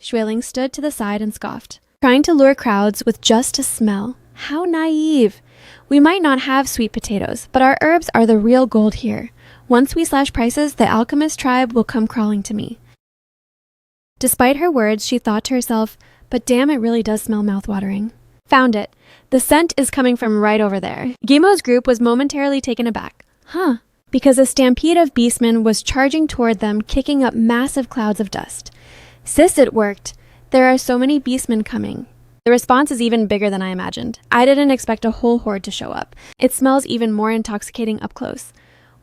A: Xueling stood to the side and scoffed. Trying to lure crowds with just a smell. How naive. We might not have sweet potatoes, but our herbs are the real gold here. Once we slash prices, the alchemist tribe will come crawling to me. Despite her words, she thought to herself, but damn, it really does smell mouthwatering. Found it. The scent is coming from right over there. Guimo's group was momentarily taken aback. Huh. Because a stampede of beastmen was charging toward them, kicking up massive clouds of dust. Sis, it worked. There are so many beastmen coming. The response is even bigger than I imagined. I didn't expect a whole horde to show up. It smells even more intoxicating up close.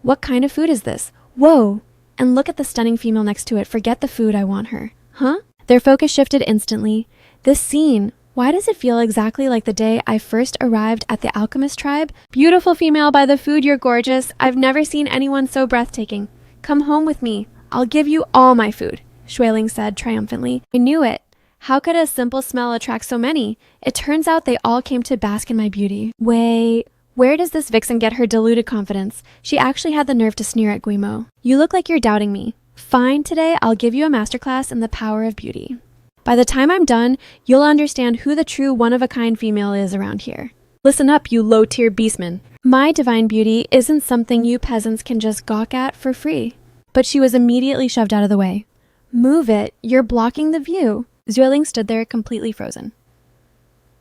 A: What kind of food is this? Whoa! And look at the stunning female next to it. Forget the food, I want her. Huh? Their focus shifted instantly. This scene, why does it feel exactly like the day I first arrived at the alchemist tribe? Beautiful female, by the food, you're gorgeous. I've never seen anyone so breathtaking. Come home with me. I'll give you all my food, Xueling said triumphantly. I knew it. How could a simple smell attract so many? It turns out they all came to bask in my beauty. Wait, where does this vixen get her deluded confidence? She actually had the nerve to sneer at Guimo. You look like you're doubting me. Fine, today I'll give you a masterclass in the power of beauty. By the time I'm done, you'll understand who the true one-of-a-kind female is around here. Listen up, you low-tier beastmen. My divine beauty isn't something you peasants can just gawk at for free. But she was immediately shoved out of the way. Move it, you're blocking the view. Xueling stood there completely frozen.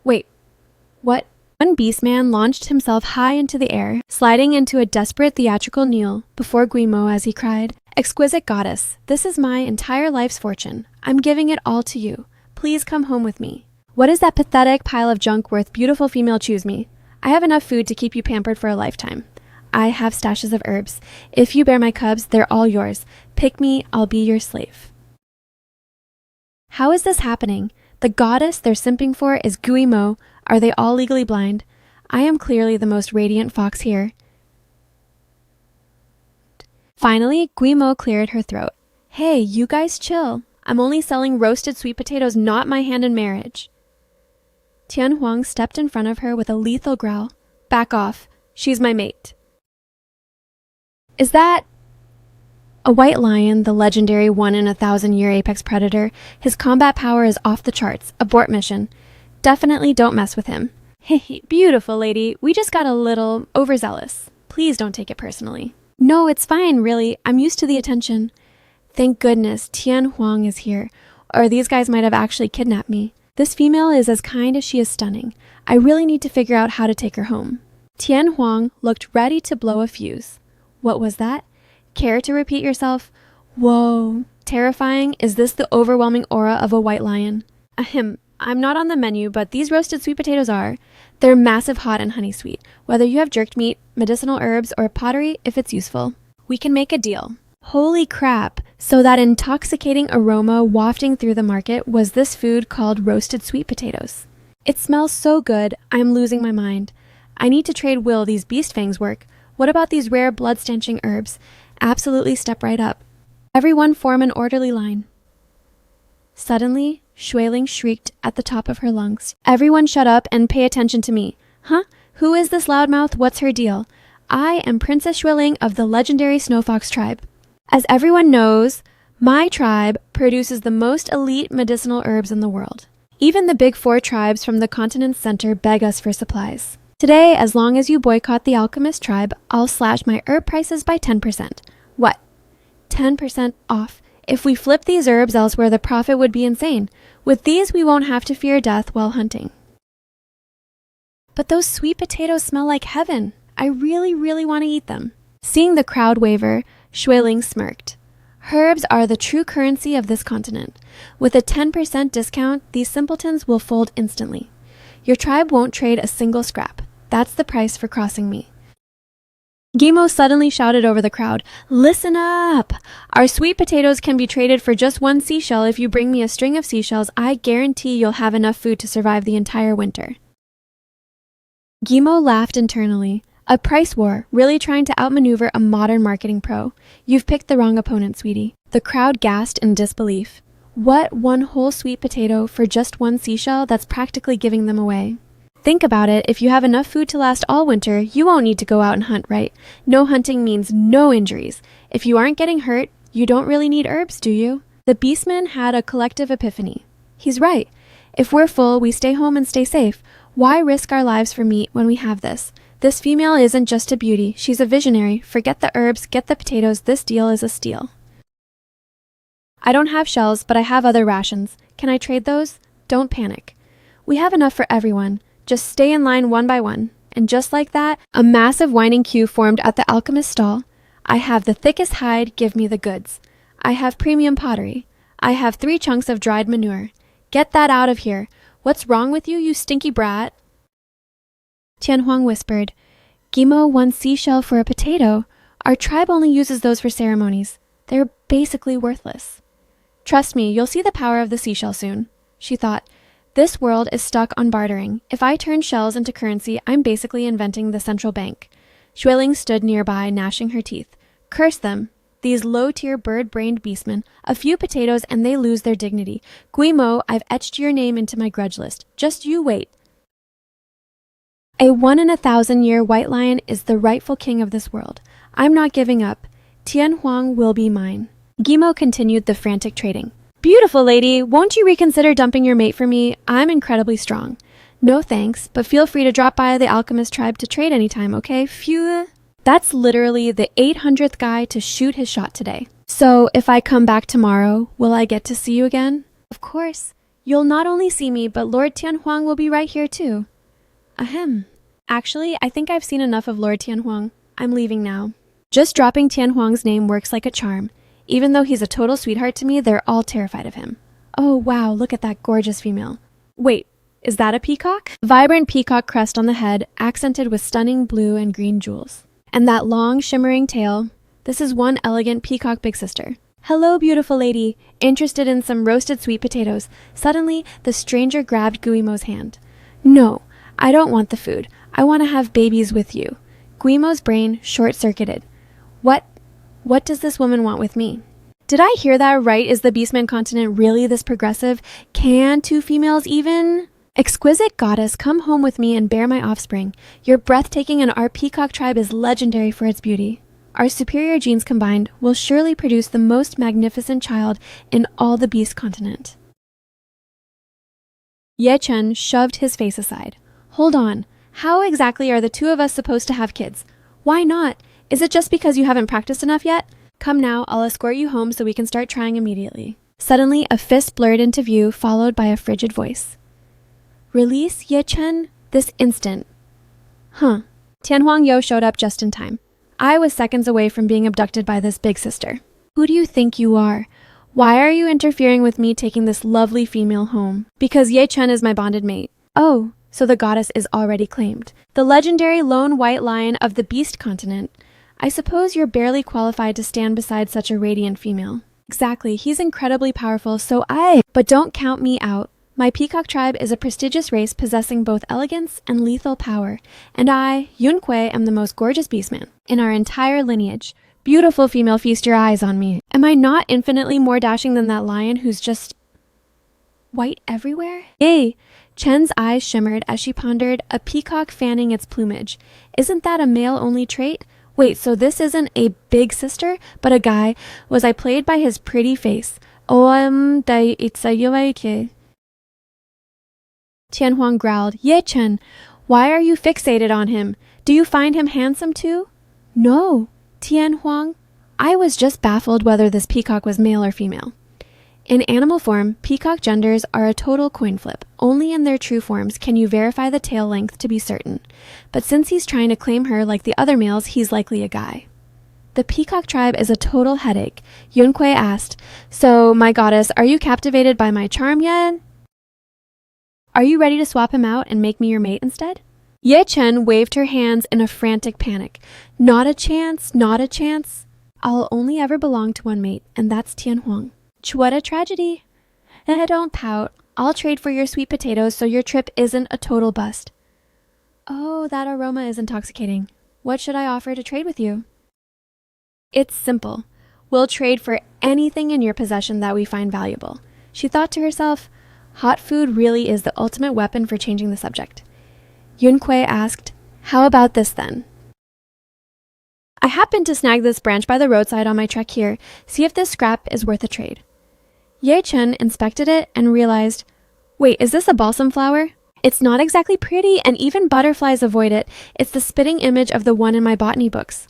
A: Wait, what? One beastman launched himself high into the air, sliding into a desperate theatrical kneel before Guimo as he cried, Exquisite goddess, this is my entire life's fortune. I'm giving it all to you. Please come home with me. What is that pathetic pile of junk worth, beautiful female, choose me? I have enough food to keep you pampered for a lifetime. I have stashes of herbs. If you bear my cubs, they're all yours. Pick me, I'll be your slave. How is this happening? The goddess they're simping for is Guimo. Are they all legally blind? I am clearly the most radiant fox here. Finally, Guimo cleared her throat. Hey, you guys chill. I'm only selling roasted sweet potatoes, not my hand in marriage. Tian Huang stepped in front of her with a lethal growl. Back off. She's my mate. Is that... A white lion, the legendary 1-in-1,000-year apex predator. His combat power is off the charts. Abort mission. Definitely don't mess with him. Hehe, beautiful lady. We just got a little overzealous. Please don't take it personally. No, it's fine, really. I'm used to the attention. Thank goodness Tian Huang is here, or these guys might have actually kidnapped me. This female is as kind as she is stunning. I really need to figure out how to take her home. Tian Huang looked ready to blow a fuse. What was that? Care to repeat yourself? Whoa, terrifying. Is this the overwhelming aura of a white lion? Ahem, I'm not on the menu, but these roasted sweet potatoes are. They're massive, hot, and honey sweet. Whether you have jerked meat, medicinal herbs, or pottery, if it's useful. We can make a deal. Holy crap. So that intoxicating aroma wafting through the market was this food called roasted sweet potatoes. It smells so good, I'm losing my mind. I need to trade Will these beast fangs work. What about these rare blood-stanching herbs? Absolutely step right up. Everyone form an orderly line. Suddenly, Xueling shrieked at the top of her lungs. Everyone shut up and pay attention to me. Huh? Who is this loudmouth? What's her deal? I am Princess Xueling of the legendary Snow Fox tribe. As everyone knows, my tribe produces the most elite medicinal herbs in the world. Even the big 4 tribes from the continent's center beg us for supplies. Today, as long as you boycott the alchemist tribe, I'll slash my herb prices by 10%. What? 10% off. If we flip these herbs elsewhere, the profit would be insane. With these, we won't have to fear death while hunting. But those sweet potatoes smell like heaven. I really, really want to eat them. Seeing the crowd waver, Xueling smirked. Herbs are the true currency of this continent. With a 10% discount, these simpletons will fold instantly. Your tribe won't trade a single scrap. That's the price for crossing me. Gimo suddenly shouted over the crowd, "Listen up! Our sweet potatoes can be traded for just one seashell. If you bring me a string of seashells, I guarantee you'll have enough food to survive the entire winter." Gimo laughed internally. A price war, really trying to outmaneuver a modern marketing pro. You've picked the wrong opponent, sweetie. The crowd gasped in disbelief. What, one whole sweet potato for just one seashell? That's practically giving them away. Think about it, if you have enough food to last all winter, you won't need to go out and hunt, right? No hunting means no injuries. If you aren't getting hurt, you don't really need herbs, do you? The Beastmen had a collective epiphany. He's right. If we're full, we stay home and stay safe. Why risk our lives for meat when we have this? This female isn't just a beauty, she's a visionary. Forget the herbs, get the potatoes, this deal is a steal. I don't have shells, but I have other rations. Can I trade those? Don't panic. We have enough for everyone. Just stay in line one by one. And just like that, a massive whining queue formed at the alchemist's stall. I have the thickest hide, give me the goods. I have premium pottery. I have 3 chunks of dried manure. Get that out of here. What's wrong with you, you stinky brat? Tianhuang whispered, "Gimo, 1 seashell for a potato. Our tribe only uses those for ceremonies. They're basically worthless." "Trust me, you'll see the power of the seashell soon," she thought. This world is stuck on bartering. If I turn shells into currency, I'm basically inventing the central bank. Xueling stood nearby, gnashing her teeth. Curse them. These low-tier bird-brained beastmen. A few potatoes and they lose their dignity. Guimo, I've etched your name into my grudge list. Just you wait. A 1 in 1,000-year white lion is the rightful king of this world. I'm not giving up. Tianhuang will be mine. Gimo continued the frantic trading. "Beautiful lady, won't you reconsider dumping your mate for me? I'm incredibly strong." "No thanks, but feel free to drop by the alchemist tribe to trade anytime, okay? Phew. That's literally the 800th guy to shoot his shot today. So if I come back tomorrow, will I get to see you again?" "Of course. You'll not only see me, but Lord Tianhuang will be right here too." Ahem. Actually, I think I've seen enough of Lord Tianhuang. I'm leaving now. Just dropping Tianhuang's name works like a charm. Even though he's a total sweetheart to me, they're all terrified of him. Oh wow, look at that gorgeous female. Wait, is that a peacock? Vibrant peacock crest on the head, accented with stunning blue and green jewels. And that long, shimmering tail. This is one elegant peacock big sister. "Hello, beautiful lady. Interested in some roasted sweet potatoes?" Suddenly, the stranger grabbed Guimo's hand. "No, I don't want the food. I want to have babies with you." Guimo's brain short-circuited. What does this woman want with me? Did I hear that right? Is the Beastman continent really this progressive? Can 2 females even? "Exquisite goddess, come home with me and bear my offspring. You're breathtaking and our peacock tribe is legendary for its beauty. Our superior genes combined will surely produce the most magnificent child in all the beast continent." Ye Chen shoved his face aside. "Hold on. How exactly are the 2 of us supposed to have kids? Why not? Is it just because you haven't practiced enough yet? Come now, I'll escort you home so we can start trying immediately." Suddenly, a fist blurred into view, followed by a frigid voice. "Release Ye Chen this instant." Huh. Tianhuang Yo showed up just in time. I was seconds away from being abducted by this big sister. "Who do you think you are? Why are you interfering with me taking this lovely female home?" "Because Ye Chen is my bonded mate." "Oh, so the goddess is already claimed. The legendary lone white lion of the beast continent. I suppose you're barely qualified to stand beside such a radiant female." "Exactly, he's incredibly powerful, But don't count me out. My peacock tribe is a prestigious race possessing both elegance and lethal power, and I, Yun Kuei, am the most gorgeous beastman in our entire lineage. Beautiful female, feast your eyes on me. Am I not infinitely more dashing than that lion who's just white everywhere?" "Yay!" Chen's eyes shimmered as she pondered, a peacock fanning its plumage. "Isn't that a male-only trait? Wait, so this isn't a big sister, but a guy? Was I played by his pretty face? Dai itsayoike." Tianhuang growled, "Ye Chen, why are you fixated on him? Do you find him handsome too?" "No, Tianhuang. I was just baffled whether this peacock was male or female." In animal form, peacock genders are a total coin flip. Only in their true forms can you verify the tail length to be certain. But since he's trying to claim her like the other males, he's likely a guy. "The peacock tribe is a total headache," Yun Kuei asked. "So, my goddess, are you captivated by my charm yet? Are you ready to swap him out and make me your mate instead?" Ye Chen waved her hands in a frantic panic. Not a chance, not a chance. I'll only ever belong to one mate, and that's Tian Huang. What a tragedy. Don't pout. I'll trade for your sweet potatoes so your trip isn't a total bust. Oh, that aroma is intoxicating. What should I offer to trade with you? It's simple. We'll trade for anything in your possession that we find valuable. She thought to herself, hot food really is the ultimate weapon for changing the subject. Yun Kuei asked, how about this then? I happened to snag this branch by the roadside on my trek here. See if this scrap is worth a trade. Ye Chen inspected it and realized, wait, is this a balsam flower? It's not exactly pretty, and even butterflies avoid it. It's the spitting image of the one in my botany books.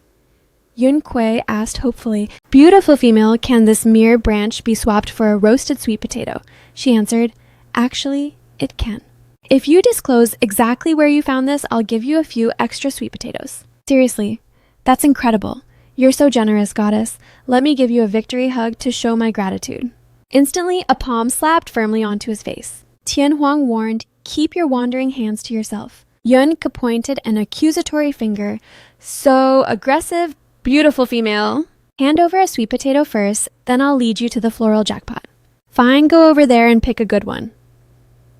A: Yun Kuei asked hopefully, beautiful female, can this mere branch be swapped for a roasted sweet potato? She answered, actually, it can. If you disclose exactly where you found this, I'll give you a few extra sweet potatoes. Seriously, that's incredible. You're so generous, goddess. Let me give you a victory hug to show my gratitude. Instantly, a palm slapped firmly onto his face. Tian Huang warned, keep your wandering hands to yourself. Yun pointed an accusatory finger. So aggressive, beautiful female. Hand over a sweet potato first, then I'll lead you to the floral jackpot. Fine, go over there and pick a good one.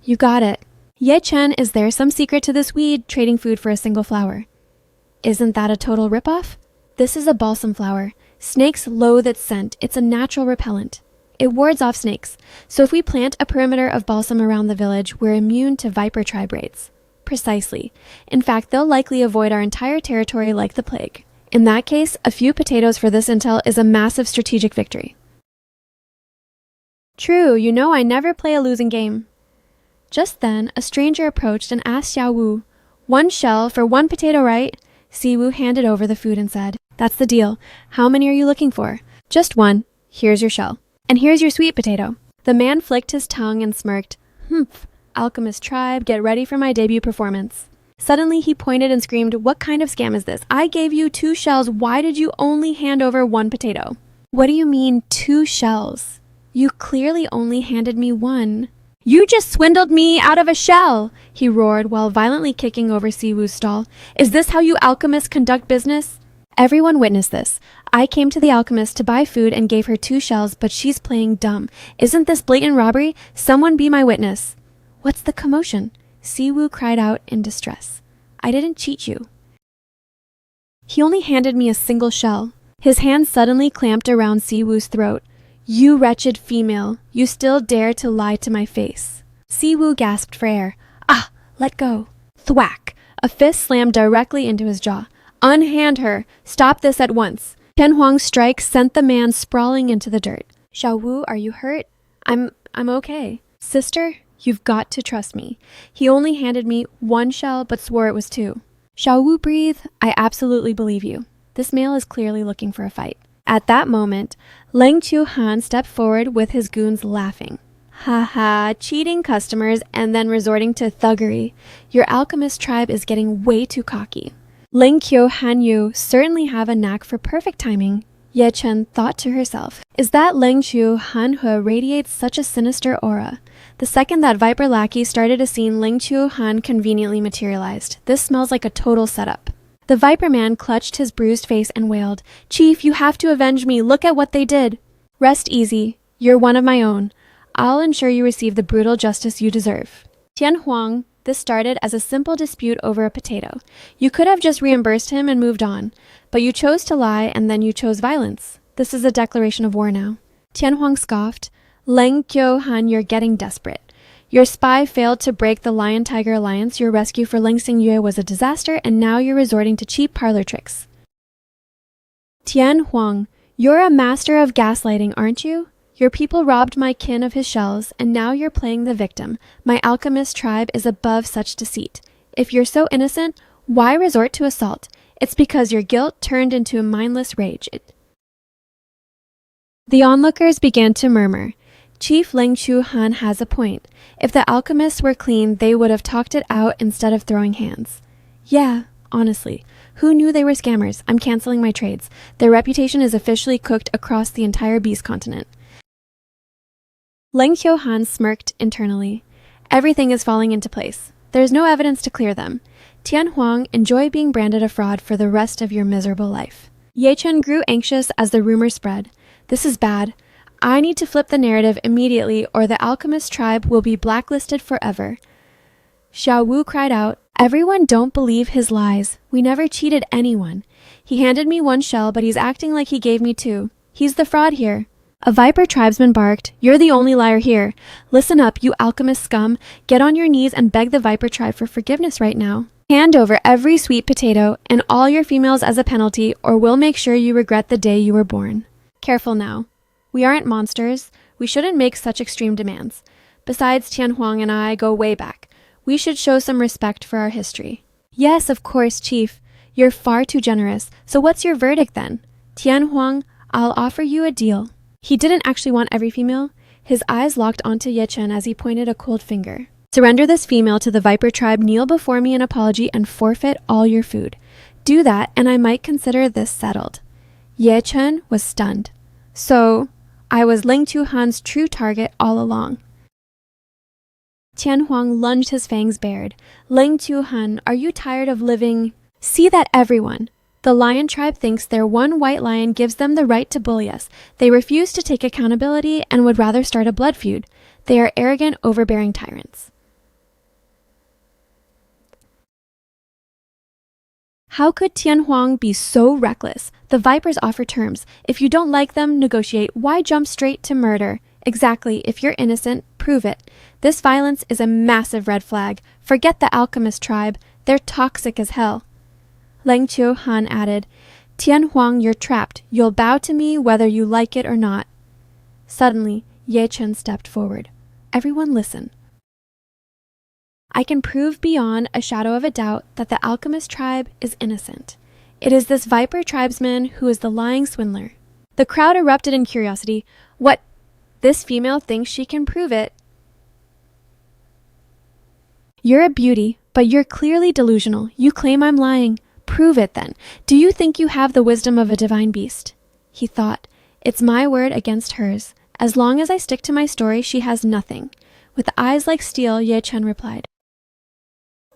A: You got it. Ye Chen, is there some secret to this weed, trading food for a single flower? Isn't that a total ripoff? This is a balsam flower. Snakes loathe its scent. It's a natural repellent. It wards off snakes, so if we plant a perimeter of balsam around the village, we're immune to viper tribe raids. Precisely. In fact, they'll likely avoid our entire territory like the plague. In that case, a few potatoes for this intel is a massive strategic victory. True, you know I never play a losing game. Just then, a stranger approached and asked Xiao Wu, 1 shell for 1 potato, right? Si Wu handed over the food and said, that's the deal. How many are you looking for? Just 1. Here's your shell. And here's your sweet potato. The man flicked his tongue and smirked. Humph. Alchemist tribe, get ready for my debut performance. Suddenly he pointed and screamed, what kind of scam is this? I gave you 2 shells. Why did you only hand over 1 potato? What do you mean 2 shells? You clearly only handed me 1. You just swindled me out of a shell, he roared while violently kicking over Si Wu's stall. Is this how you alchemists conduct business? Everyone witnessed this. I came to the alchemist to buy food and gave her 2 shells, but she's playing dumb. Isn't this blatant robbery? Someone be my witness. What's the commotion? Si Wu cried out in distress. I didn't cheat you. He only handed me a single shell. His hand suddenly clamped around Si Wu's throat. You wretched female, you still dare to lie to my face. Si Wu gasped for air. Ah, let go. Thwack! A fist slammed directly into his jaw. Unhand her. Stop this at once. Tian Huang's strike sent the man sprawling into the dirt. Xiao Wu, are you hurt? I'm okay. Sister, you've got to trust me. He only handed me 1 shell but swore it was 2. Xiao Wu, breathe. I absolutely believe you. This male is clearly looking for a fight. At that moment, Leng Qiu Han stepped forward with his goons laughing. Ha ha, cheating customers and then resorting to thuggery. Your alchemist tribe is getting way too cocky. Ling Qiu Han Yu certainly have a knack for perfect timing. Ye Chen thought to herself, is that Leng Qiu Hanhua radiates such a sinister aura? The second that Viper Lackey started a scene, Ling Qiu Han conveniently materialized. This smells like a total setup. The Viper Man clutched his bruised face and wailed, Chief, you have to avenge me. Look at what they did. Rest easy. You're one of my own. I'll ensure you receive the brutal justice you deserve. Tian Huang, this started as a simple dispute over a potato. You could have just reimbursed him and moved on, but you chose to lie and then you chose violence. This is a declaration of war now. Tian Huang scoffed, Leng Qiu Han, you're getting desperate. Your spy failed to break the Lion-Tiger alliance, your rescue for Ling Xingyue was a disaster, and now you're resorting to cheap parlor tricks. Tian Huang, you're a master of gaslighting, aren't you? Your people robbed my kin of his shells, and now you're playing the victim. My alchemist tribe is above such deceit. If you're so innocent, why resort to assault? It's because your guilt turned into a mindless rage. The onlookers began to murmur. Chief Leng Qiu Han has a point. If the alchemists were clean, they would have talked it out instead of throwing hands. Yeah, honestly. Who knew they were scammers? I'm canceling my trades. Their reputation is officially cooked across the entire beast continent. Leng Qiu Han smirked internally. Everything is falling into place. There's no evidence to clear them. Tian Huang, enjoy being branded a fraud for the rest of your miserable life. Ye Chen grew anxious as the rumor spread. This is bad. I need to flip the narrative immediately or the alchemist tribe will be blacklisted forever. Xiao Wu cried out, "Everyone don't believe his lies. We never cheated anyone. He handed me 1 shell, but he's acting like he gave me 2. He's the fraud here." A viper tribesman barked, "You're the only liar here. Listen up, you alchemist scum. Get on your knees and beg the viper tribe for forgiveness right now. Hand over every sweet potato and all your females as a penalty, or we'll make sure you regret the day you were born." Careful now. We aren't monsters. We shouldn't make such extreme demands. Besides, Tian Huang and I go way back. We should show some respect for our history. Yes, of course, Chief. You're far too generous. So what's your verdict then? Tian Huang, I'll offer you a deal. He didn't actually want every female. His eyes locked onto Ye Chen as he pointed a cold finger. Surrender this female to the viper tribe, kneel before me in apology, and forfeit all your food. Do that, and I might consider this settled. Ye Chen was stunned. So, I was Ling Tuhan's true target all along. Tian Huang lunged his fangs bared. Ling Tuhan, are you tired of living? See that, everyone. The lion tribe thinks their one white lion gives them the right to bully us. They refuse to take accountability and would rather start a blood feud. They are arrogant, overbearing tyrants. How could Tian Huang be so reckless? The vipers offer terms. If you don't like them, negotiate. Why jump straight to murder? Exactly. If you're innocent, prove it. This violence is a massive red flag. Forget the alchemist tribe. They're toxic as hell. Leng Qiu Han added, Tian Huang, you're trapped. You'll bow to me whether you like it or not. Suddenly, Ye Chen stepped forward. Everyone listen. I can prove beyond a shadow of a doubt that the alchemist tribe is innocent. It is this viper tribesman who is the lying swindler. The crowd erupted in curiosity. What? This female thinks she can prove it. You're a beauty, but you're clearly delusional. You claim I'm lying. Prove it then. Do you think you have the wisdom of a divine beast? He thought, it's my word against hers. As long as I stick to my story, she has nothing. With eyes like steel, Ye Chen replied.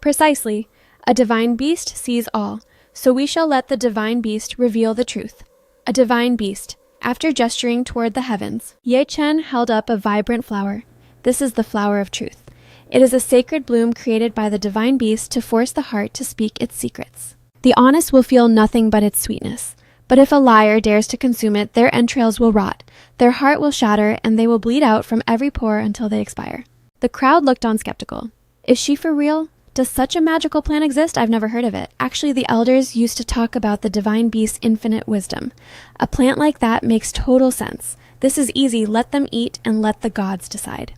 A: Precisely. A divine beast sees all. So we shall let the divine beast reveal the truth. A divine beast. After gesturing toward the heavens, Ye Chen held up a vibrant flower. This is the flower of truth. It is a sacred bloom created by the divine beast to force the heart to speak its secrets. The honest will feel nothing but its sweetness. But if a liar dares to consume it, their entrails will rot, their heart will shatter, and they will bleed out from every pore until they expire. The crowd looked on skeptical. Is she for real? Does such a magical plant exist? I've never heard of it. Actually, the elders used to talk about the divine beast's infinite wisdom. A plant like that makes total sense. This is easy. Let them eat and let the gods decide.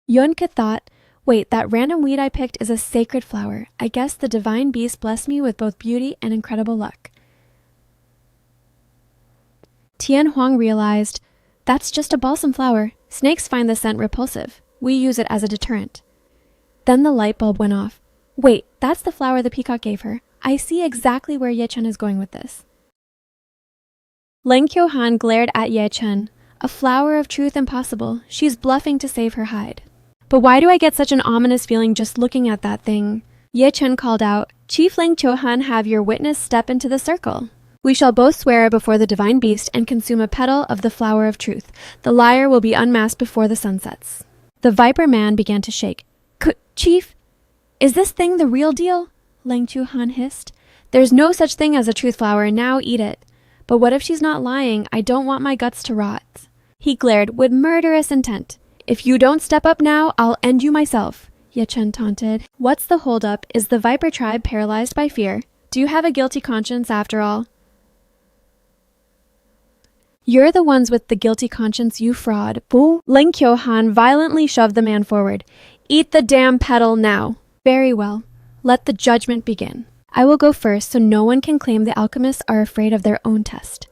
A: Yunke thought, wait, that random weed I picked is a sacred flower. I guess the divine beast blessed me with both beauty and incredible luck. Tian Huang realized, that's just a balsam flower. Snakes find the scent repulsive. We use it as a deterrent. Then the light bulb went off. Wait, that's the flower the peacock gave her. I see exactly where Ye Chen is going with this. Leng Qiuhan glared at Ye Chen. A flower of truth impossible. She's bluffing to save her hide. But why do I get such an ominous feeling just looking at that thing? Ye Chen called out, Chief Leng Qiuhan, have your witness step into the circle. We shall both swear before the divine beast and consume a petal of the flower of truth. The liar will be unmasked before the sun sets. The viper man began to shake. Chief, is this thing the real deal? Leng Qiuhan hissed. There's no such thing as a truth flower, now eat it. But what if she's not lying? I don't want my guts to rot. He glared with murderous intent. If you don't step up now, I'll end you myself, Ye Chen taunted. What's the holdup? Is the viper tribe paralyzed by fear? Do you have a guilty conscience after all? You're the ones with the guilty conscience, you fraud. Boo! Leng Qiuhan violently shoved the man forward. Eat the damn petal now. Very well. Let the judgment begin. I will go first so no one can claim the alchemists are afraid of their own test.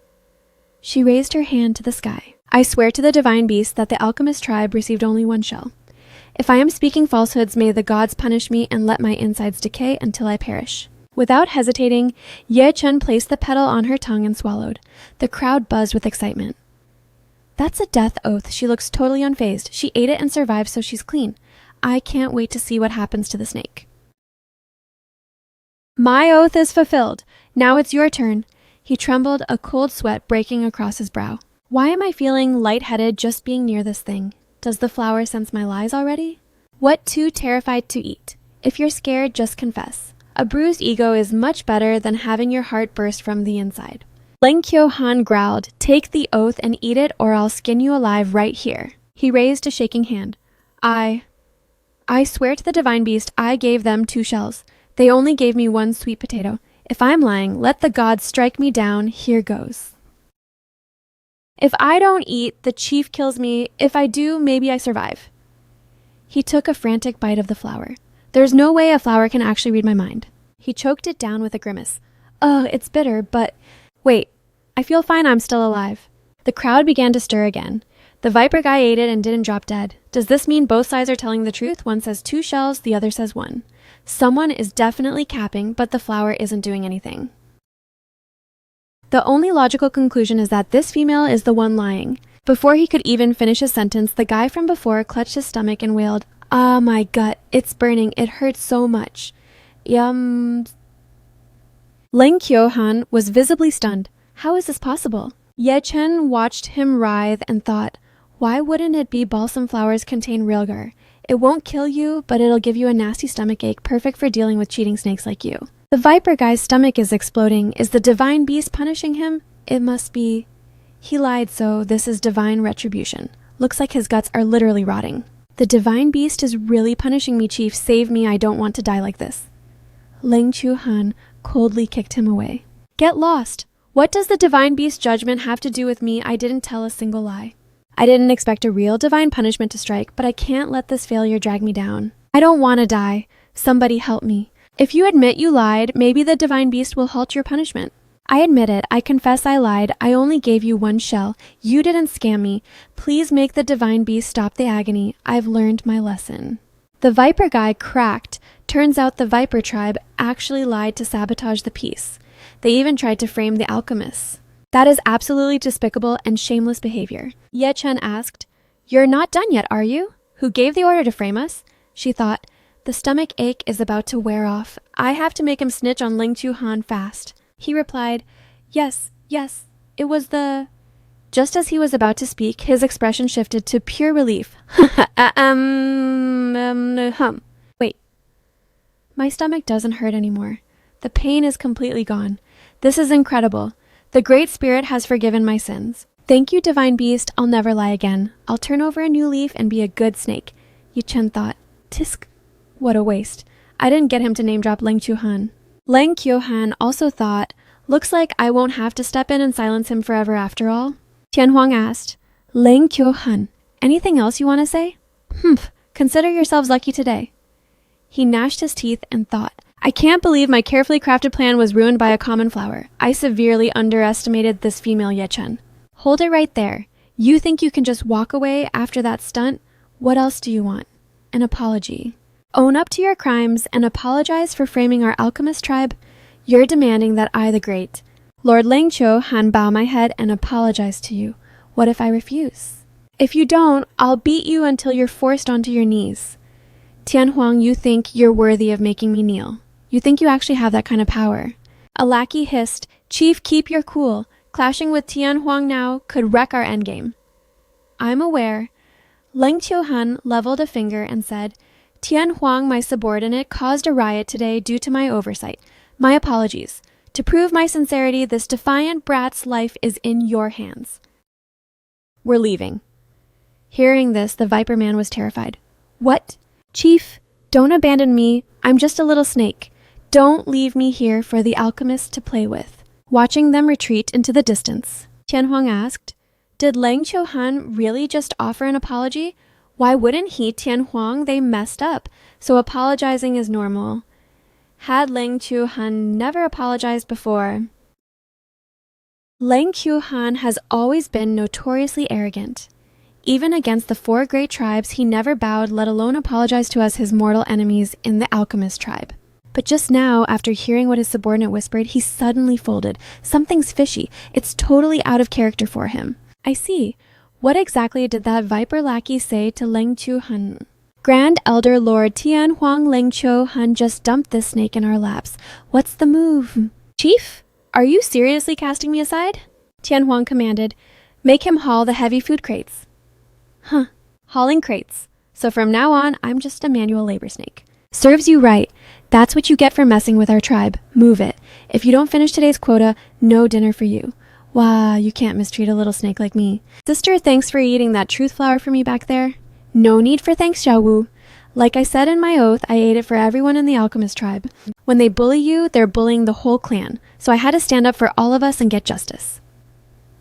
A: She raised her hand to the sky. I swear to the divine beast that the alchemist tribe received only 1 shell. If I am speaking falsehoods, may the gods punish me and let my insides decay until I perish. Without hesitating, Ye Chen placed the petal on her tongue and swallowed. The crowd buzzed with excitement. That's a death oath. She looks totally unfazed. She ate it and survived, so she's clean. I can't wait to see what happens to the snake. My oath is fulfilled. Now it's your turn. He trembled, a cold sweat breaking across his brow. Why am I feeling lightheaded just being near this thing? Does the flower sense my lies already? What too terrified to eat? If you're scared, just confess. A bruised ego is much better than having your heart burst from the inside. Leng Kyo-han growled, take the oath and eat it or I'll skin you alive right here. He raised a shaking hand. I swear to the divine beast I gave them 2 shells. They only gave me 1 sweet potato. If I'm lying, let the gods strike me down. Here goes. If I don't eat, the chief kills me. If I do, maybe I survive. He took a frantic bite of the flower. There's no way a flower can actually read my mind. He choked it down with a grimace. Ugh, it's bitter, but... Wait, I feel fine I'm still alive. The crowd began to stir again. The viper guy ate it and didn't drop dead. Does this mean both sides are telling the truth? One says 2 shells, the other says 1. Someone is definitely capping, but the flower isn't doing anything. The only logical conclusion is that this female is the one lying. Before he could even finish his sentence, the guy from before clutched his stomach and wailed, Ah, my gut, it's burning, it hurts so much. Yum. Leng Kyo-han was visibly stunned. How is this possible? Ye Chen watched him writhe and thought, why wouldn't it be balsam flowers contain realgar? It won't kill you, but it'll give you a nasty stomachache, perfect for dealing with cheating snakes like you. The viper guy's stomach is exploding. Is the divine beast punishing him? It must be. He lied, so this is divine retribution. Looks like his guts are literally rotting. The divine beast is really punishing me, chief. Save me, I don't want to die like this. Leng Chu-han coldly kicked him away. Get lost. What does the divine beast judgment have to do with me? I didn't tell a single lie. I didn't expect a real divine punishment to strike, but I can't let this failure drag me down. I don't want to die. Somebody help me. If you admit you lied, maybe the divine beast will halt your punishment. I admit it. I confess I lied. I only gave you 1 shell. You didn't scam me. Please make the divine beast stop the agony. I've learned my lesson. The viper guy cracked. Turns out the viper tribe actually lied to sabotage the peace. They even tried to frame the alchemists. That is absolutely despicable and shameless behavior. Ye Chen asked, You're not done yet, are you? Who gave the order to frame us? She thought, the stomach ache is about to wear off. I have to make him snitch on Leng Chu-han fast. He replied, Yes, it was the... Just as he was about to speak, his expression shifted to pure relief. Wait. My stomach doesn't hurt anymore. The pain is completely gone. This is incredible. The Great Spirit has forgiven my sins. Thank you, Divine Beast. I'll never lie again. I'll turn over a new leaf and be a good snake. Yu Chen thought. Tisk. What a waste. I didn't get him to name drop Leng Chu-han. Leng Kyo-han also thought, looks like I won't have to step in and silence him forever after all. Tian Huang asked, Leng Kyo-han, anything else you want to say? Consider yourselves lucky today. He gnashed his teeth and thought, I can't believe my carefully crafted plan was ruined by a common flower. I severely underestimated this female Ye Chen. Hold it right there. You think you can just walk away after that stunt? What else do you want? An apology. Own up to your crimes and apologize for framing our alchemist tribe. You're demanding that I, the Great, Lord Leng Cho-han, bow my head and apologize to you. What if I refuse? If you don't, I'll beat you until you're forced onto your knees. Tian Huang, you think you're worthy of making me kneel. You think you actually have that kind of power. A lackey hissed, Chief, keep your cool. Clashing with Tian Huang now could wreck our endgame. I'm aware. Leng Cho-han leveled a finger and said, Tian Huang, my subordinate, caused a riot today due to my oversight. My apologies. To prove my sincerity, this defiant brat's life is in your hands. We're leaving. Hearing this, the Viper Man was terrified. What? Chief, don't abandon me. I'm just a little snake. Don't leave me here for the alchemist to play with. Watching them retreat into the distance, Tian Huang asked, Did Leng Cho-han really just offer an apology? Why wouldn't he, Tian Huang? They messed up, so apologizing is normal. Had Leng Chu-han never apologized before? Leng Chu-han has always been notoriously arrogant. Even against the 4 great tribes, he never bowed, let alone apologized to us, his mortal enemies in the alchemist tribe. But just now, after hearing what his subordinate whispered, he suddenly folded. Something's fishy. It's totally out of character for him. I see. What exactly did that viper lackey say to Leng Chu-han? Grand Elder Lord Tian Huang Ling Cho Hun just dumped this snake in our laps. What's the move? Chief, are you seriously casting me aside? Tian Huang commanded. Make him haul the heavy food crates. Huh, hauling crates. So from now on, I'm just a manual labor snake. Serves you right. That's what you get for messing with our tribe. Move it. If you don't finish today's quota, no dinner for you. Wow, you can't mistreat a little snake like me. Sister, thanks for eating that truth flower for me back there. No need for thanks, Xiao Wu. Like I said in my oath, I ate it for everyone in the alchemist tribe. When they bully you, they're bullying the whole clan. So I had to stand up for all of us and get justice.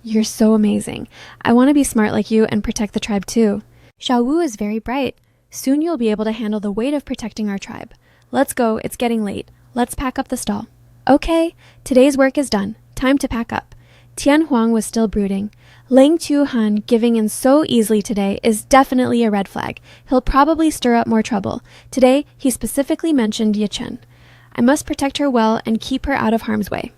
A: You're so amazing. I want to be smart like you and protect the tribe too. Xiao Wu is very bright. Soon you'll be able to handle the weight of protecting our tribe. Let's go, it's getting late. Let's pack up the stall. Okay, today's work is done. Time to pack up. Tian Huang was still brooding. Ling Chu Han giving in so easily today is definitely a red flag. He'll probably stir up more trouble. Today, he specifically mentioned Ye Chen. I must protect her well and keep her out of harm's way.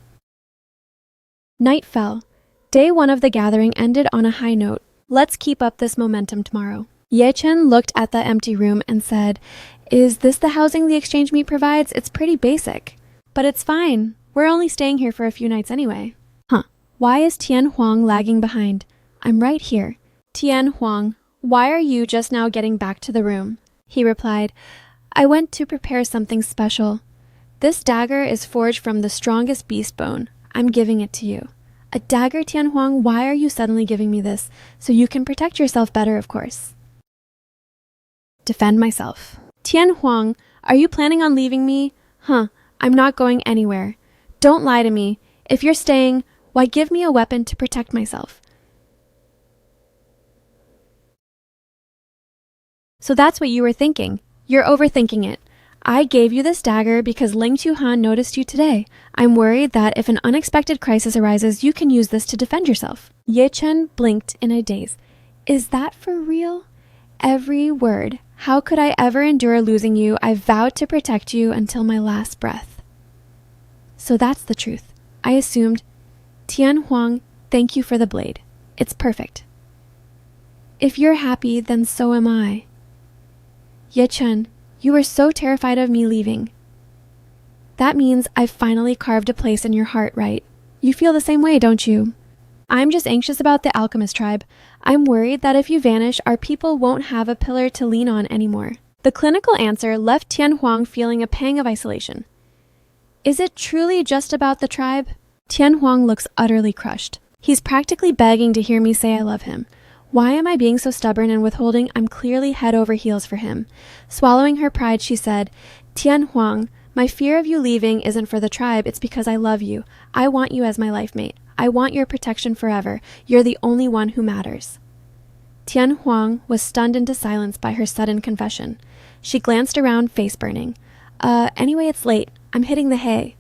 A: Night fell. Day 1 of the gathering ended on a high note. Let's keep up this momentum tomorrow. Ye Chen looked at the empty room and said, Is this the housing the exchange meet provides? It's pretty basic. But it's fine. We're only staying here for a few nights anyway. Why is Tian Huang lagging behind? I'm right here. Tian Huang, why are you just now getting back to the room? He replied, I went to prepare something special. This dagger is forged from the strongest beast bone. I'm giving it to you. A dagger, Tian Huang? Why are you suddenly giving me this? So you can protect yourself better, of course. Defend myself. Tian Huang, are you planning on leaving me? I'm not going anywhere. Don't lie to me. If you're staying, why give me a weapon to protect myself? So that's what you were thinking. You're overthinking it. I gave you this dagger because Ling Chu Han noticed you today. I'm worried that if an unexpected crisis arises, you can use this to defend yourself. Ye Chen blinked in a daze. Is that for real? Every word. How could I ever endure losing you? I vowed to protect you until my last breath. So that's the truth. I assumed. Tian Huang, thank you for the blade. It's perfect. If you're happy, then so am I. Ye Chen, you were so terrified of me leaving. That means I've finally carved a place in your heart, right? You feel the same way, don't you? I'm just anxious about the alchemist tribe. I'm worried that if you vanish, our people won't have a pillar to lean on anymore. The clinical answer left Tian Huang feeling a pang of isolation. Is it truly just about the tribe? Tian Huang looks utterly crushed. He's practically begging to hear me say I love him. Why am I being so stubborn and withholding? I'm clearly head over heels for him. Swallowing her pride, she said, Tian Huang, my fear of you leaving isn't for the tribe, it's because I love you. I want you as my life mate. I want your protection forever. You're the only one who matters. Tian Huang was stunned into silence by her sudden confession. She glanced around, face burning. Anyway, it's late. I'm hitting the hay.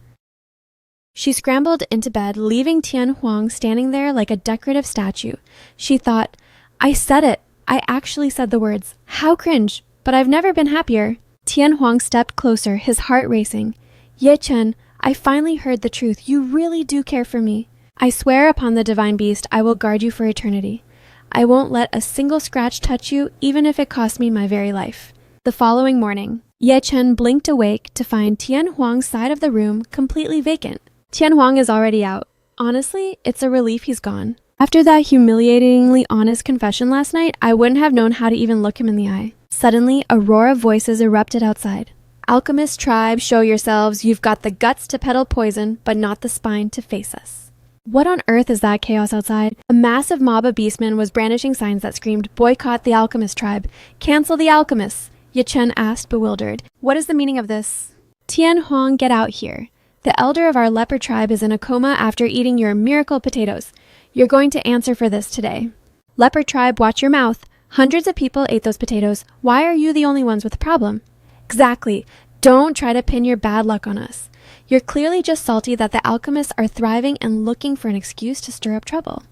A: She scrambled into bed, leaving Tian Huang standing there like a decorative statue. She thought, I said it. I actually said the words. How cringe, but I've never been happier. Tian Huang stepped closer, his heart racing. Ye Chen, I finally heard the truth. You really do care for me. I swear upon the divine beast, I will guard you for eternity. I won't let a single scratch touch you, even if it costs me my very life. The following morning, Ye Chen blinked awake to find Tian Huang's side of the room completely vacant. Tian Huang is already out. Honestly, it's a relief he's gone. After that humiliatingly honest confession last night, I wouldn't have known how to even look him in the eye. Suddenly, a roar of voices erupted outside. Alchemist tribe, show yourselves. You've got the guts to peddle poison, but not the spine to face us. What on earth is that chaos outside? A massive mob of beastmen was brandishing signs that screamed, boycott the alchemist tribe. Cancel the alchemists. Ye Chen asked, bewildered. What is the meaning of this? Tian Huang, get out here. The elder of our leopard tribe is in a coma after eating your miracle potatoes. You're going to answer for this today. Leopard tribe, watch your mouth. Hundreds of people ate those potatoes. Why are you the only ones with a problem? Exactly. Don't try to pin your bad luck on us. You're clearly just salty that the alchemists are thriving and looking for an excuse to stir up trouble.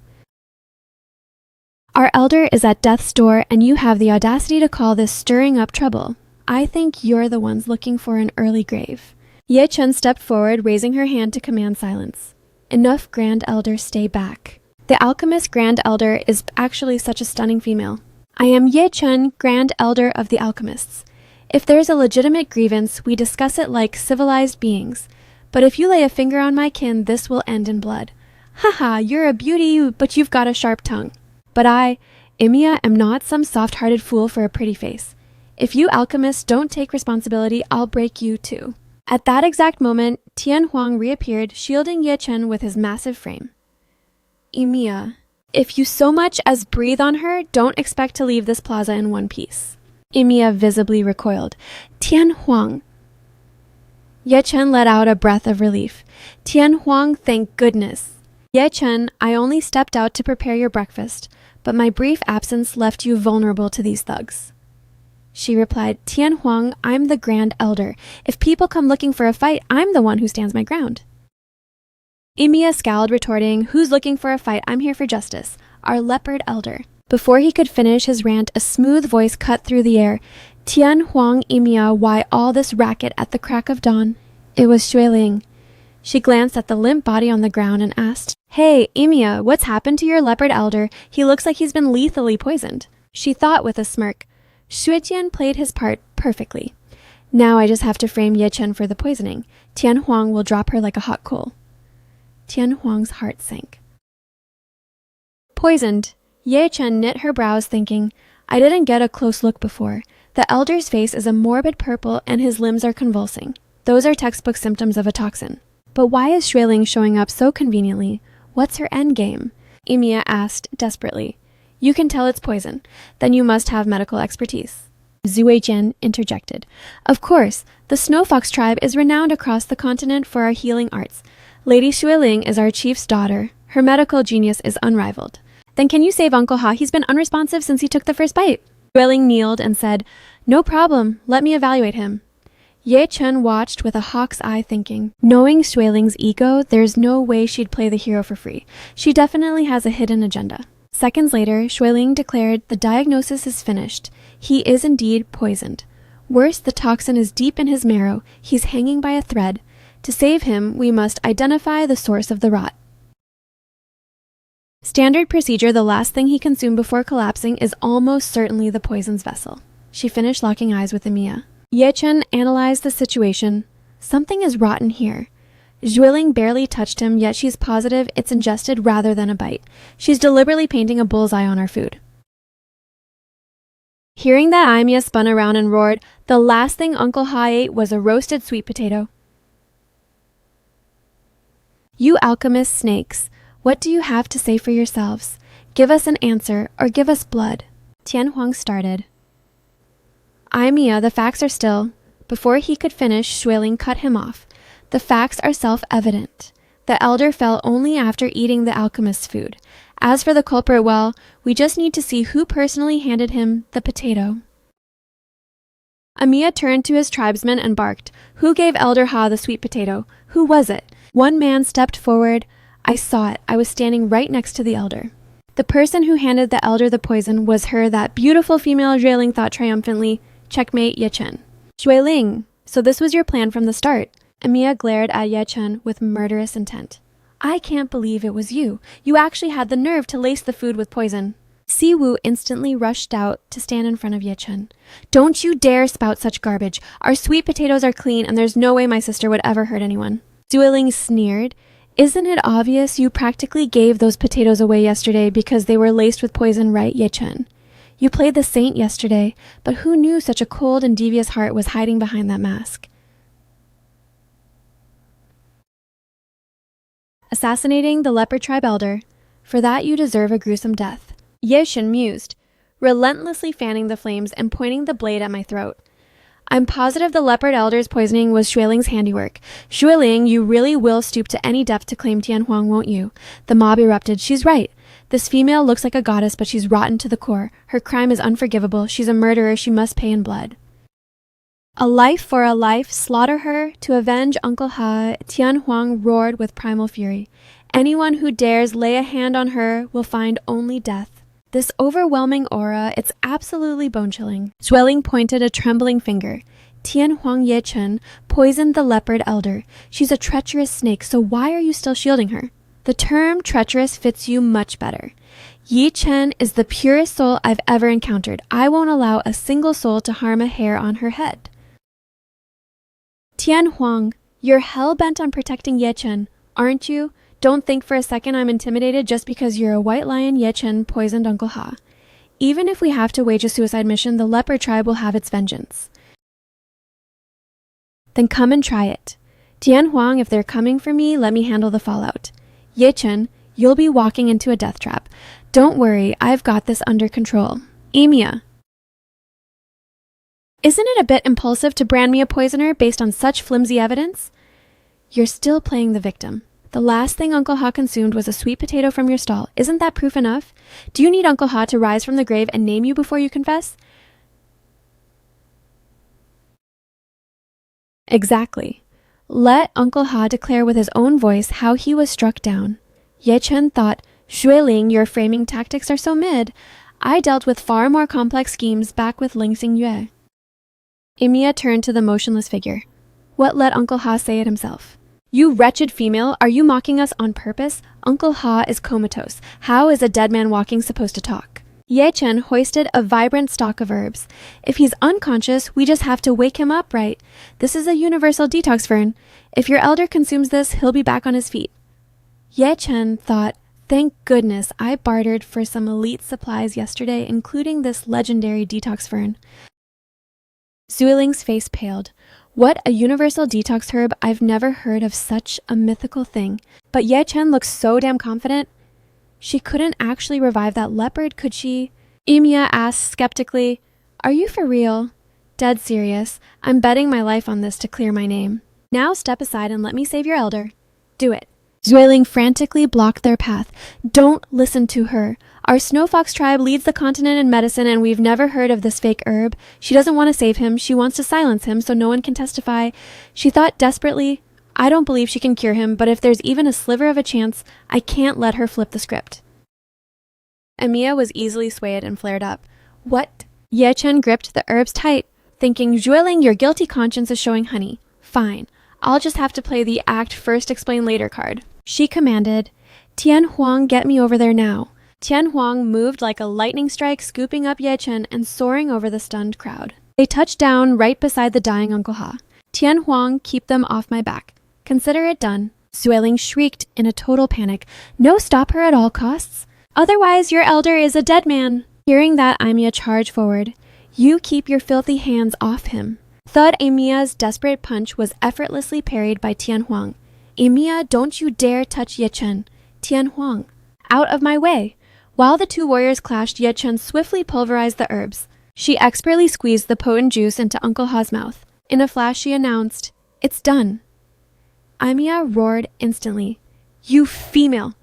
A: Our elder is at death's door, and you have the audacity to call this stirring up trouble. I think you're the ones looking for an early grave. Ye Chen stepped forward, raising her hand to command silence. Enough, Grand Elder, stay back. The alchemist Grand Elder is actually such a stunning female. I am Ye Chun, Grand Elder of the Alchemists. If there's a legitimate grievance, we discuss it like civilized beings. But if you lay a finger on my kin, this will end in blood. Haha, you're a beauty, but you've got a sharp tongue. But I, Imiya, am not some soft-hearted fool for a pretty face. If you alchemists don't take responsibility, I'll break you too. At that exact moment, Tian Huang reappeared, shielding Ye Chen with his massive frame. Imiya, if you so much as breathe on her, don't expect to leave this plaza in one piece. Imiya visibly recoiled. Tian Huang. Ye Chen let out a breath of relief. Tian Huang, thank goodness. Ye Chen, I only stepped out to prepare your breakfast, but my brief absence left you vulnerable to these thugs. She replied, Tian Huang, I'm the Grand Elder. If people come looking for a fight, I'm the one who stands my ground. Imiya scowled, retorting, who's looking for a fight? I'm here for justice. Our leopard elder. Before he could finish his rant, a smooth voice cut through the air. Tian Huang, Imiya, why all this racket at the crack of dawn? It was Xueling. She glanced at the limp body on the ground and asked, Hey, Imiya, what's happened to your leopard elder? He looks like he's been lethally poisoned. She thought with a smirk. Xuetian played his part perfectly. Now I just have to frame Ye Chen for the poisoning. Tian Huang will drop her like a hot coal. Tian Huang's heart sank. Poisoned. Ye Chen knit her brows, thinking, I didn't get a close look before. The elder's face is a morbid purple and his limbs are convulsing. Those are textbook symptoms of a toxin. But why is Xueling showing up so conveniently? What's her endgame? Imiya asked desperately. You can tell it's poison. Then you must have medical expertise. Zuijian interjected. Of course, the Snow Fox tribe is renowned across the continent for our healing arts. Lady Xueling is our chief's daughter. Her medical genius is unrivaled. Then can you save Uncle Ha? He's been unresponsive since he took the first bite. Xueling kneeled and said, No problem. Let me evaluate him. Ye Chen watched with a hawk's eye, thinking, knowing Xueling's ego, there's no way she'd play the hero for free. She definitely has a hidden agenda. Seconds later, Xueling declared, the diagnosis is finished. He is indeed poisoned. Worse, the toxin is deep in his marrow. He's hanging by a thread. To save him, we must identify the source of the rot. Standard procedure, the last thing he consumed before collapsing is almost certainly the poison's vessel. She finished locking eyes with Imiya. Ye Chen analyzed the situation. Something is rotten here. Xueling barely touched him, yet she's positive it's ingested rather than a bite. She's deliberately painting a bullseye on our food. Hearing that, Imiya spun around and roared, the last thing Uncle Ha ate was a roasted sweet potato. You alchemist snakes, what do you have to say for yourselves? Give us an answer, or give us blood. Tian Huang started. Imiya, the facts are still. Before he could finish, Xueling cut him off. The facts are self-evident. The elder fell only after eating the alchemist's food. As for the culprit, well, we just need to see who personally handed him the potato. Imiya turned to his tribesmen and barked, Who gave Elder Ha the sweet potato? Who was it? One man stepped forward. I saw it. I was standing right next to the elder. The person who handed the elder the poison was her, that beautiful female. Xueling thought triumphantly. Checkmate, Ye Chen. Xueling, so this was your plan from the start. Imiya glared at Ye Chen with murderous intent. I can't believe it was you. You actually had the nerve to lace the food with poison. Siwu instantly rushed out to stand in front of Ye Chen. Don't you dare spout such garbage. Our sweet potatoes are clean and there's no way my sister would ever hurt anyone. Xueling sneered. Isn't it obvious you practically gave those potatoes away yesterday because they were laced with poison, right, Ye Chen? You played the saint yesterday, but who knew such a cold and devious heart was hiding behind that mask? Assassinating the leopard tribe elder. For that you deserve a gruesome death. Ye Chen mused, relentlessly fanning the flames and pointing the blade at my throat. I'm positive the leopard elder's poisoning was Xueling's handiwork. Xueling, you really will stoop to any depth to claim Tian Huang, won't you? The mob erupted. She's right. This female looks like a goddess, but she's rotten to the core. Her crime is unforgivable. She's a murderer. She must pay in blood. A life for a life. Slaughter her. To avenge Uncle Ha, Tian Huang roared with primal fury. Anyone who dares lay a hand on her will find only death. This overwhelming aura, it's absolutely bone-chilling. Xueling pointed a trembling finger. Tian Huang Ye Chen poisoned the leopard elder. She's a treacherous snake, so why are you still shielding her? The term treacherous fits you much better. Yi Chen is the purest soul I've ever encountered. I won't allow a single soul to harm a hair on her head. Tian Huang, you're hell-bent on protecting Ye Chen, aren't you? Don't think for a second I'm intimidated just because you're a white lion Ye Chen poisoned Uncle Ha. Even if we have to wage a suicide mission, the leopard tribe will have its vengeance. Then come and try it. Tian Huang, if they're coming for me, let me handle the fallout. Ye Chen, you'll be walking into a death trap. Don't worry, I've got this under control. Emiya. Isn't it a bit impulsive to brand me a poisoner based on such flimsy evidence? You're still playing the victim. The last thing Uncle Ha consumed was a sweet potato from your stall. Isn't that proof enough? Do you need Uncle Ha to rise from the grave and name you before you confess? Exactly. Let Uncle Ha declare with his own voice how he was struck down. Ye Chen thought, Xueling, your framing tactics are so mid. I dealt with far more complex schemes back with Ling Xingyue. Emiya turned to the motionless figure. What let Uncle Ha say it himself? You wretched female, are you mocking us on purpose? Uncle Ha is comatose. How is a dead man walking supposed to talk? Ye Chen hoisted a vibrant stalk of herbs. If he's unconscious, we just have to wake him up, right? This is a universal detox fern. If your elder consumes this, he'll be back on his feet. Ye Chen thought, thank goodness I bartered for some elite supplies yesterday, including this legendary detox fern. Zuiling's face paled. What a universal detox herb, I've never heard of such a mythical thing. But Ye Chen looks so damn confident. She couldn't actually revive that leopard, could she? Emiya asked skeptically, are you for real? Dead serious. I'm betting my life on this to clear my name. Now step aside and let me save your elder. Do it. Zuiling frantically blocked their path. Don't listen to her. Our Snow Fox tribe leads the continent in medicine and we've never heard of this fake herb. She doesn't want to save him. She wants to silence him so no one can testify. She thought desperately, I don't believe she can cure him, but if there's even a sliver of a chance, I can't let her flip the script. Emiya was easily swayed and flared up. What? Ye Chen gripped the herbs tight, thinking, Zuiling, your guilty conscience is showing honey. Fine. I'll just have to play the act first explain later card. She commanded, Tian Huang, get me over there now. Tian Huang moved like a lightning strike, scooping up Ye Chen and soaring over the stunned crowd. They touched down right beside the dying Uncle Ha. Tian Huang, keep them off my back. Consider it done. Zuiling shrieked in a total panic. No, stop her at all costs. Otherwise, your elder is a dead man. Hearing that, Emiya charged forward. You keep your filthy hands off him. Thud Emiya's desperate punch was effortlessly parried by Tian Huang. Emiya, don't you dare touch Ye Chen. Tian Huang, out of my way. While the two warriors clashed, Ye Chen swiftly pulverized the herbs. She expertly squeezed the potent juice into Uncle Ha's mouth. In a flash, she announced, it's done. Emiya roared instantly. You female!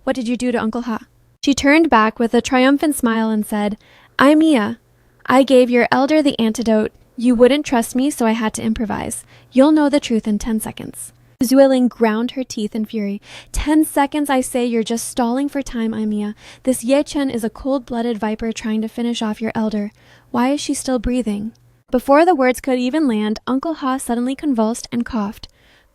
A: What did you do to Uncle Ha? She turned back with a triumphant smile and said, Emiya, I gave your elder the antidote. You wouldn't trust me, so I had to improvise. You'll know the truth in 10 seconds. Zuiling ground her teeth in fury. 10 seconds, I say, you're just stalling for time, Emiya. This Ye Chen is a cold-blooded viper trying to finish off your elder. Why is she still breathing? Before the words could even land, Uncle Ha suddenly convulsed and coughed.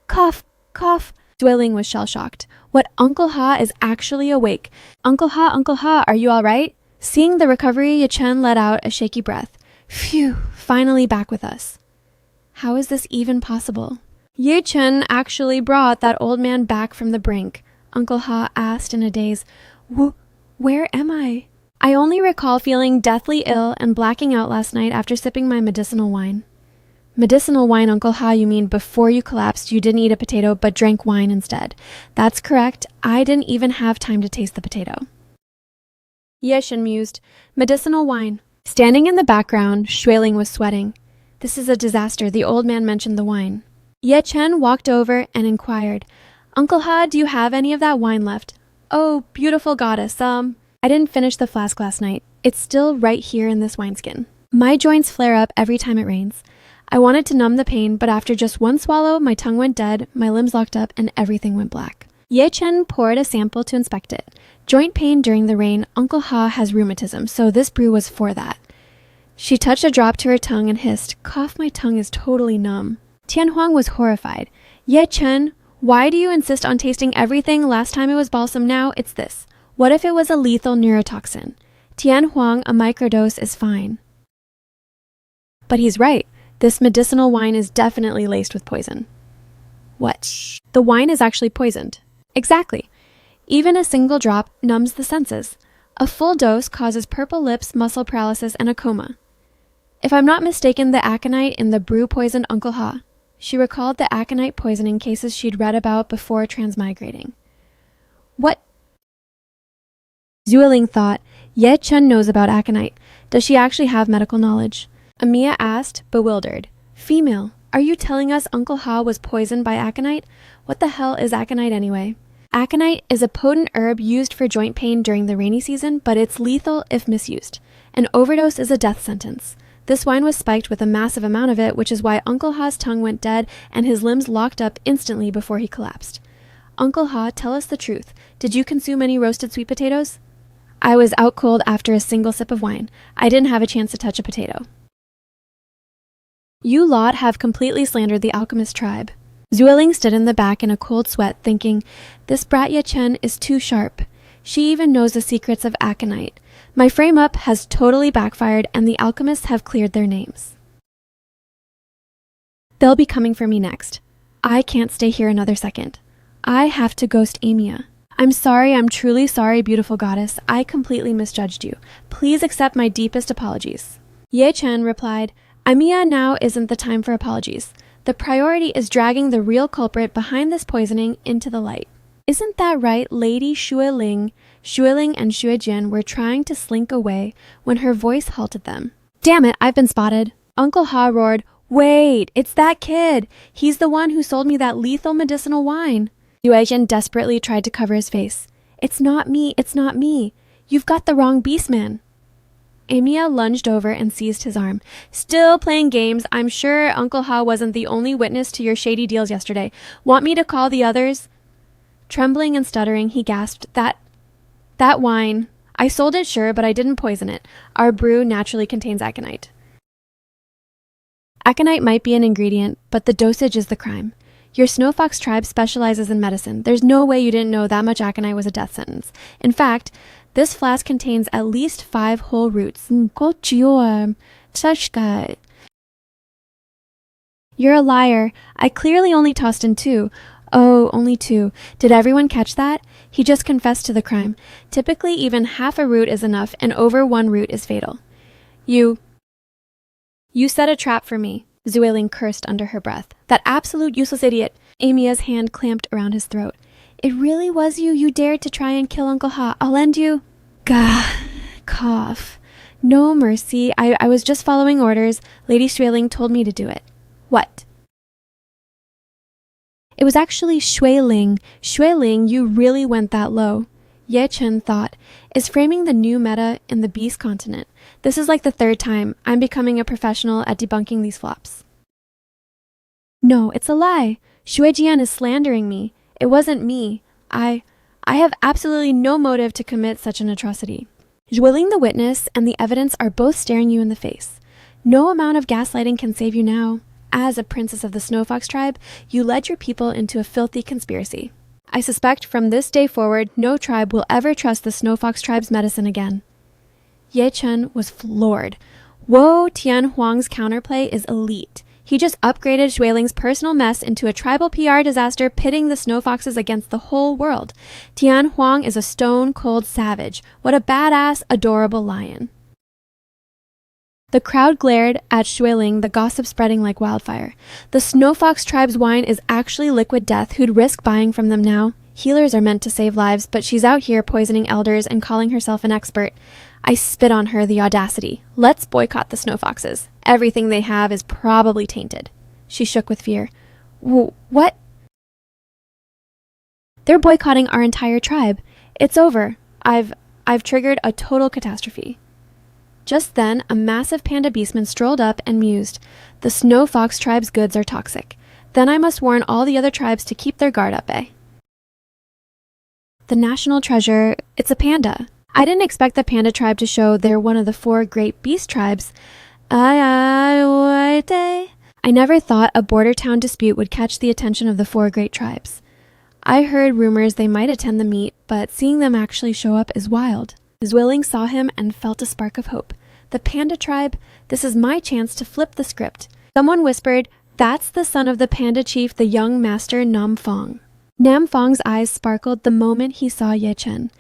A: Cough, cough. Zuiling was shell-shocked. What, Uncle Ha is actually awake? Uncle Ha, are you all right? Seeing the recovery, Ye Chen let out a shaky breath. Phew, finally back with us. How is this even possible? Ye Chen actually brought that old man back from the brink, Uncle Ha asked in a daze. Where am I? I only recall feeling deathly ill and blacking out last night after sipping my medicinal wine. Medicinal wine, Uncle Ha, you mean before you collapsed you didn't eat a potato but drank wine instead. That's correct. I didn't even have time to taste the potato. Ye Chen mused. Medicinal wine. Standing in the background, Xueling was sweating. This is a disaster. The old man mentioned the wine. Ye Chen walked over and inquired, Uncle Ha, do you have any of that wine left? Oh, beautiful goddess, I didn't finish the flask last night. It's still right here in this wineskin. My joints flare up every time it rains. I wanted to numb the pain, but after just one swallow, my tongue went dead, my limbs locked up, and everything went black. Ye Chen poured a sample to inspect it. Joint pain during the rain, Uncle Ha has rheumatism, so this brew was for that. She touched a drop to her tongue and hissed, Cough, my tongue is totally numb. Tian Huang was horrified. Ye Chen, why do you insist on tasting everything? Last time it was balsam, now it's this. What if it was a lethal neurotoxin? Tian Huang, a microdose is fine. But he's right. This medicinal wine is definitely laced with poison. What? The wine is actually poisoned. Exactly. Even a single drop numbs the senses. A full dose causes purple lips, muscle paralysis, and a coma. If I'm not mistaken, the aconite in the brew poisoned Uncle Ha. She recalled the aconite poisoning cases she'd read about before transmigrating. What? Zueling thought, Ye Chen knows about aconite. Does she actually have medical knowledge? Amiya asked, bewildered. Female, are you telling us Uncle Ha was poisoned by aconite? What the hell is aconite anyway? Aconite is a potent herb used for joint pain during the rainy season, but it's lethal if misused. An overdose is a death sentence. This wine was spiked with a massive amount of it, which is why Uncle Ha's tongue went dead and his limbs locked up instantly before he collapsed. Uncle Ha, tell us the truth. Did you consume any roasted sweet potatoes? I was out cold after a single sip of wine. I didn't have a chance to touch a potato. You lot have completely slandered the alchemist tribe. Zueling stood in the back in a cold sweat, thinking, this brat Ye Chen is too sharp. She even knows the secrets of aconite. My frame-up has totally backfired, and the alchemists have cleared their names. They'll be coming for me next. I can't stay here another second. I have to ghost Amiya. I'm sorry, I'm truly sorry, beautiful goddess. I completely misjudged you. Please accept my deepest apologies. Ye Chen replied, Amiya, now isn't the time for apologies. The priority is dragging the real culprit behind this poisoning into the light. Isn't that right, Lady Xueling? Xueling and Xuejin were trying to slink away when her voice halted them. Damn it, I've been spotted. Uncle Ha roared, wait, it's that kid. He's the one who sold me that lethal medicinal wine. Xuejin desperately tried to cover his face. It's not me, it's not me. You've got the wrong Beastman. Amiya lunged over and seized his arm. Still playing games. I'm sure Uncle Ha wasn't the only witness to your shady deals yesterday. Want me to call the others? Trembling and stuttering, he gasped, That wine. I sold it, sure, but I didn't poison it. Our brew naturally contains aconite. Aconite might be an ingredient, but the dosage is the crime. Your Snow Fox tribe specializes in medicine. There's no way you didn't know that much aconite was a death sentence. In fact, this flask contains at least 5 whole roots. You're a liar. I clearly only tossed in 2. Oh, only 2. Did everyone catch that? He just confessed to the crime. Typically, even half a root is enough, and over 1 root is fatal. You set a trap for me, Zueling cursed under her breath. That absolute useless idiot. Amiya's hand clamped around his throat. It really was you. You dared to try and kill Uncle Ha. I'll end you. Gah. Cough. No mercy. I was just following orders. Lady Xueling told me to do it. What? It was actually Xueling. Xueling, you really went that low. Ye Chen thought, is framing the new meta in the Beast continent. This is like the 3rd time. I'm becoming a professional at debunking these flops. No, it's a lie. Xuejian is slandering me. It wasn't me. I have absolutely no motive to commit such an atrocity. Xueling the witness and the evidence are both staring you in the face. No amount of gaslighting can save you now. As a princess of the Snow Fox tribe, you led your people into a filthy conspiracy. I suspect from this day forward, no tribe will ever trust the Snow Fox tribe's medicine again. Ye Chen was floored. Whoa, Tian Huang's counterplay is elite. He just upgraded Xueling's personal mess into a tribal PR disaster, pitting the Snow Foxes against the whole world. Tian Huang is a stone-cold savage. What a badass, adorable lion. The crowd glared at Xueling, the gossip spreading like wildfire. The Snow Fox tribe's wine is actually liquid death. Who'd risk buying from them now? Healers are meant to save lives, but she's out here poisoning elders and calling herself an expert. I spit on her, the audacity. Let's boycott the Snow Foxes. Everything they have is probably tainted. She shook with fear. What? They're boycotting our entire tribe. It's over. I've triggered a total catastrophe. Just then, a massive panda beastman strolled up and mused. The Snow Fox tribe's goods are toxic. Then I must warn all the other tribes to keep their guard up, eh? The national treasure, it's a panda. I didn't expect the panda tribe to show they're one of the 4 great beast tribes. I never thought a border town dispute would catch the attention of the 4 great tribes. I heard rumors they might attend the meet, but seeing them actually show up is wild. Zwilling saw him and felt a spark of hope. The panda tribe? This is my chance to flip the script. Someone whispered, "That's the son of the panda chief, the young master Nam Fong." Nam Fong's eyes sparkled the moment he saw Ye Chen.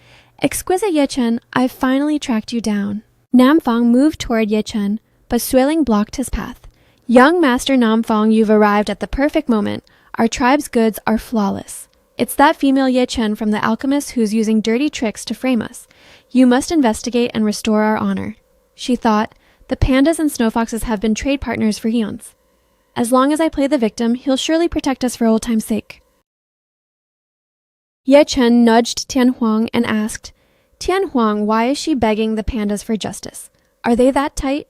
A: "Exquisite Ye Chen, I've finally tracked you down." Nam Fong moved toward Ye Chen, but Zwilling blocked his path. "Young master Nam Fong, you've arrived at the perfect moment. Our tribe's goods are flawless. It's that female Ye Chen from the alchemist who's using dirty tricks to frame us. You must investigate and restore our honor." She thought, "The pandas and snow foxes have been trade partners for eons. As long as I play the victim, he'll surely protect us for old time's sake." Ye Chen nudged Tian Huang and asked, "Tian Huang, why is she begging the pandas for justice? Are they that tight?"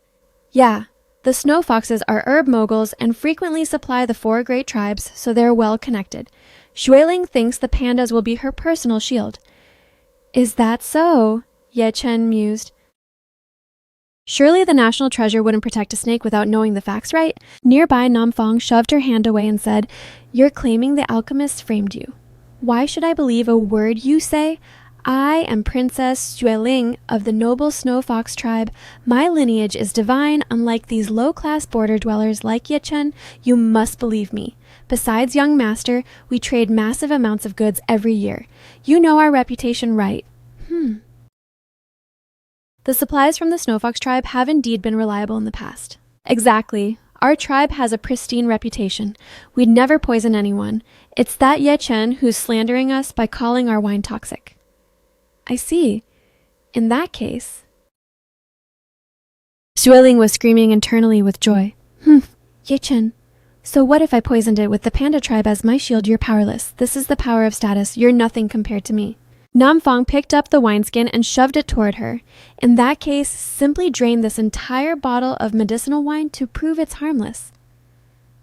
A: "Yeah, the snow foxes are herb moguls and frequently supply the 4 great tribes, so they're well connected. Zwilling thinks the pandas will be her personal shield." "Is that so?" Ye Chen mused. Surely the national treasure wouldn't protect a snake without knowing the facts, right? Nearby, Nam Fong shoved her hand away and said, "You're claiming the alchemist framed you. Why should I believe a word you say? I am Princess Zwilling of the noble Snow Fox tribe. My lineage is divine, unlike these low-class border dwellers like Ye Chen. You must believe me. Besides, young master, we trade massive amounts of goods every year. You know our reputation, right?" The supplies from the Snow Fox tribe have indeed been reliable in the past. "Exactly. Our tribe has a pristine reputation. We'd never poison anyone. It's that Ye Chen who's slandering us by calling our wine toxic." "I see. In that case..." Zwilling was screaming internally with joy. Ye Chen. So what if I poisoned it with the panda tribe as my shield? You're powerless. This is the power of status. You're nothing compared to me. Nam Fong picked up the wineskin and shoved it toward her. "In that case, simply drain this entire bottle of medicinal wine to prove it's harmless."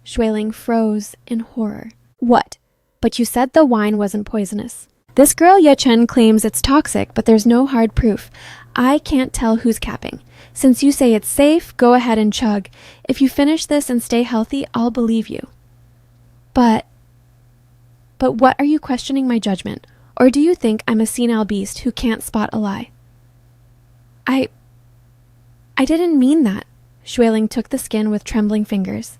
A: Zwilling froze in horror. "What? But you said the wine wasn't poisonous." "This girl Ye Chen claims it's toxic, but there's no hard proof. I can't tell who's capping. Since you say it's safe, go ahead and chug. If you finish this and stay healthy, I'll believe you." But what are you questioning my judgment? Or do you think I'm a senile beast who can't spot a lie?" I didn't mean that." Zwilling took the skin with trembling fingers.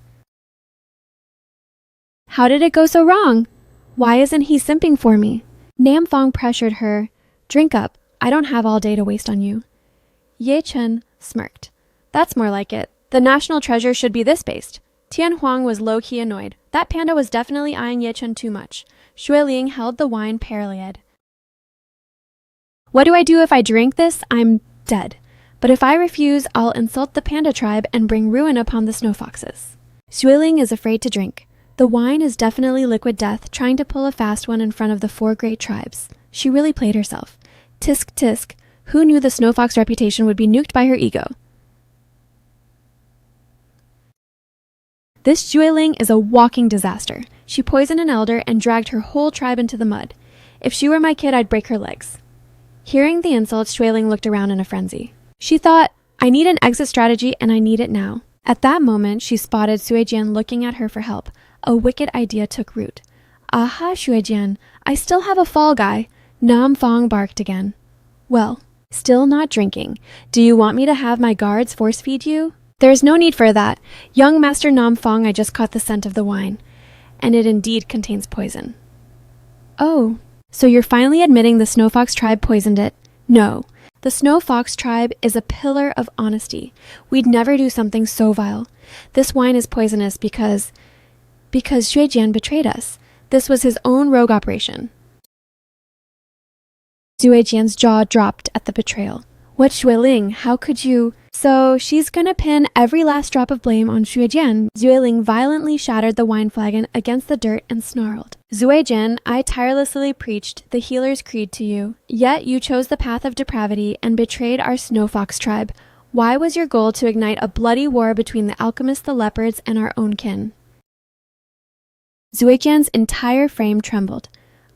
A: "How did it go so wrong? Why isn't he simping for me?" Nam Fong pressured her. "Drink up. I don't have all day to waste on you." Ye Chen smirked. "That's more like it. The national treasure should be this based." Tian Huang was low-key annoyed. That panda was definitely eyeing Ye Chen too much. Zwilling held the wine paralleled. "What do I do if I drink this? I'm dead. But if I refuse, I'll insult the panda tribe and bring ruin upon the snow foxes." Zwilling is afraid to drink. The wine is definitely liquid death, trying to pull a fast one in front of the 4 great tribes. She really played herself. Tisk tisk, who knew the snow fox reputation would be nuked by her ego? This Zwilling is a walking disaster. She poisoned an elder and dragged her whole tribe into the mud. If she were my kid, I'd break her legs. Hearing the insults, Zwilling looked around in a frenzy. She thought, "I need an exit strategy and I need it now." At that moment, she spotted Suejian looking at her for help. A wicked idea took root. "Aha, Suejian, I still have a fall guy." Nam Fong barked again. "Well, still not drinking. Do you want me to have my guards force feed you?" "There's no need for that. Young Master Nam Fong, I just caught the scent of the wine. And it indeed contains poison." "Oh, so you're finally admitting the Snow Fox tribe poisoned it?" "No. The Snow Fox tribe is a pillar of honesty. We'd never do something so vile. This wine is poisonous because Xuejian betrayed us. This was his own rogue operation." Xuejian's jaw dropped at the betrayal. "What, Zwilling? How could you?" "So she's gonna pin every last drop of blame on Xuejian." Zwilling violently shattered the wine flagon against the dirt and snarled. "Xuejian, I tirelessly preached the healer's creed to you, yet you chose the path of depravity and betrayed our Snow Fox tribe. Why was your goal to ignite a bloody war between the alchemists, the leopards, and our own kin?" Xuejian's entire frame trembled.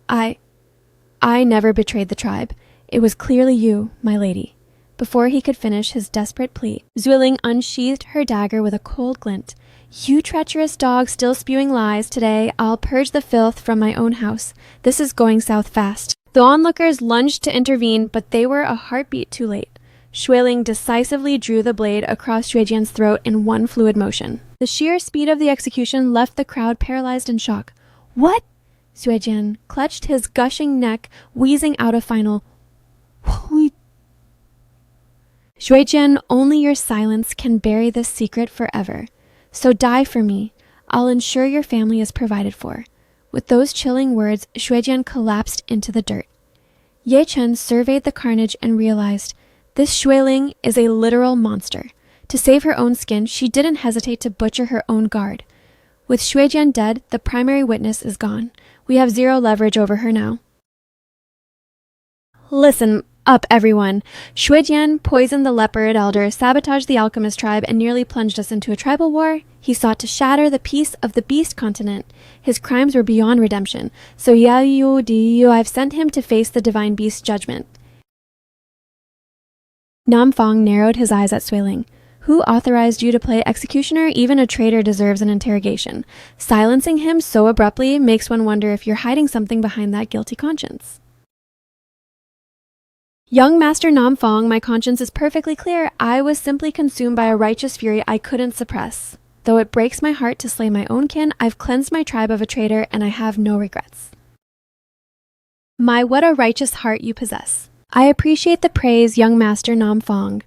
A: I never betrayed the tribe. It was clearly you, my lady." Before he could finish his desperate plea, Zwilling unsheathed her dagger with a cold glint. You treacherous dog still spewing lies. Today, I'll purge the filth from my own house. This is going south fast. The onlookers lunged to intervene, but they were a heartbeat too late. Shuiling decisively drew the blade across Xuejian's throat in one fluid motion. The sheer speed of the execution left the crowd paralyzed in shock. What? Xuejian clutched his gushing neck, wheezing out a final Xuejian, only your silence can bury this secret forever. So die for me. I'll ensure your family is provided for. With those chilling words, Xuejian collapsed into the dirt. Ye Chen surveyed the carnage and realized, this Xueling is a literal monster. To save her own skin, she didn't hesitate to butcher her own guard. With Xuejian dead, the primary witness is gone. We have zero leverage over her now. Listen up, everyone. Xuejian poisoned the leopard elder, sabotaged the alchemist tribe, and nearly plunged us into a tribal war. He sought to shatter the peace of the beast continent. His crimes were beyond redemption. So Yahello, I've sent him to face the divine beast's judgment. Namfang narrowed his eyes at Xueling. Who authorized you to play executioner? Even a traitor deserves an interrogation. Silencing him so abruptly makes one wonder if you're hiding something behind that guilty conscience. Young Master Namfang, my conscience is perfectly clear. I was simply consumed by a righteous fury I couldn't suppress. Though it breaks my heart to slay my own kin, I've cleansed my tribe of a traitor, and I have no regrets. My, what a righteous heart you possess. I appreciate the praise, young Master Namfang.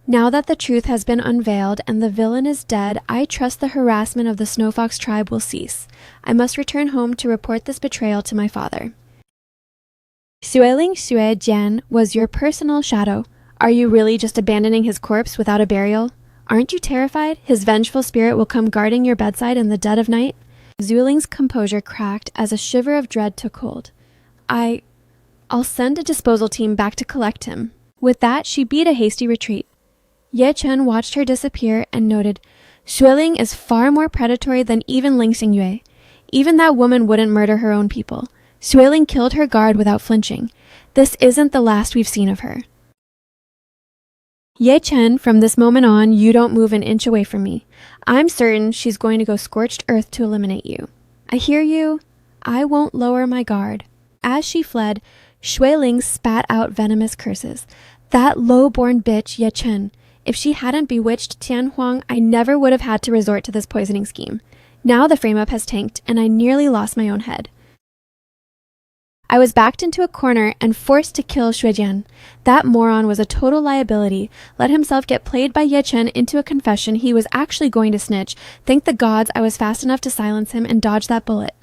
A: Now that the truth has been unveiled and the villain is dead, I trust the harassment of the Snowfox tribe will cease. I must return home to report this betrayal to my father. Xueling Xuejian was your personal shadow. Are you really just abandoning his corpse without a burial? Aren't you terrified? His vengeful spirit will come guarding your bedside in the dead of night? Xueling's composure cracked as a shiver of dread took hold. I'll send a disposal team back to collect him. With that, she beat a hasty retreat. Ye Chen watched her disappear and noted, Xueling is far more predatory than even Ling Xingyue. Even that woman wouldn't murder her own people. Xueling killed her guard without flinching. This isn't the last we've seen of her. Ye Chen, from this moment on, you don't move an inch away from me. I'm certain she's going to go scorched earth to eliminate you. I hear you. I won't lower my guard. As she fled, Xueling spat out venomous curses. That low-born bitch, Ye Chen. If she hadn't bewitched Tian Huang, I never would have had to resort to this poisoning scheme. Now the frame-up has tanked, and I nearly lost my own head. I was backed into a corner and forced to kill Xuejian. That moron was a total liability, let himself get played by Ye Chen into a confession he was actually going to snitch. Thank the gods I was fast enough to silence him and dodge that bullet.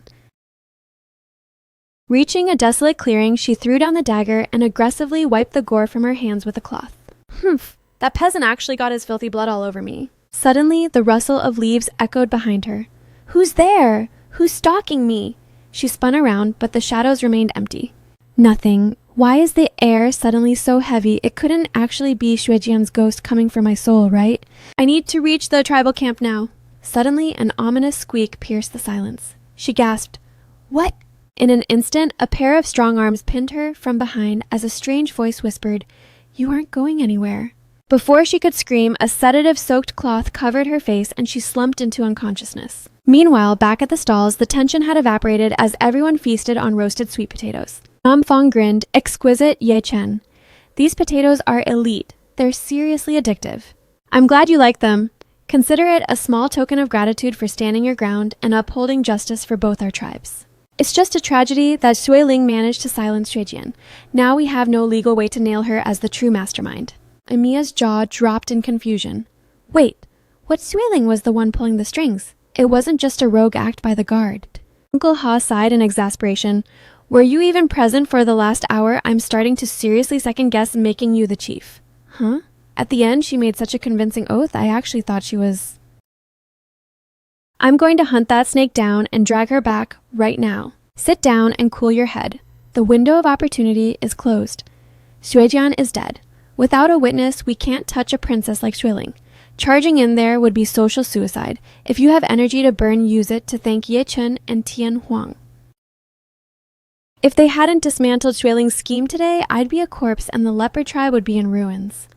A: Reaching a desolate clearing, she threw down the dagger and aggressively wiped the gore from her hands with a cloth. Humph, that peasant actually got his filthy blood all over me. Suddenly, the rustle of leaves echoed behind her. Who's there? Who's stalking me? She spun around, but the shadows remained empty. Nothing. Why is the air suddenly so heavy? It couldn't actually be Xuejian's ghost coming for my soul, right? I need to reach the tribal camp now. Suddenly, an ominous squeak pierced the silence. She gasped, What? In an instant, a pair of strong arms pinned her from behind as a strange voice whispered, You aren't going anywhere. Before she could scream, a sedative-soaked cloth covered her face and she slumped into unconsciousness. Meanwhile, back at the stalls, the tension had evaporated as everyone feasted on roasted sweet potatoes. Namfang grinned, Exquisite Ye Chen. These potatoes are elite. They're seriously addictive. I'm glad you like them. Consider it a small token of gratitude for standing your ground and upholding justice for both our tribes. It's just a tragedy that Xueling managed to silence Xuejian. Now we have no legal way to nail her as the true mastermind. Emiya's jaw dropped in confusion. Wait, what Xueling was the one pulling the strings? It wasn't just a rogue act by the guard. Uncle Ha sighed in exasperation. Were you even present for the last hour? I'm starting to seriously second-guess making you the chief. Huh? At the end, she made such a convincing oath, I actually thought she was... I'm going to hunt that snake down and drag her back right now. Sit down and cool your head. The window of opportunity is closed. Xuejian is dead. Without a witness, we can't touch a princess like Xueling. Charging in there would be social suicide. If you have energy to burn, use it to thank Ye Chen and Tian Huang. If they hadn't dismantled Xueling's scheme today, I'd be a corpse and the leopard tribe would be in ruins.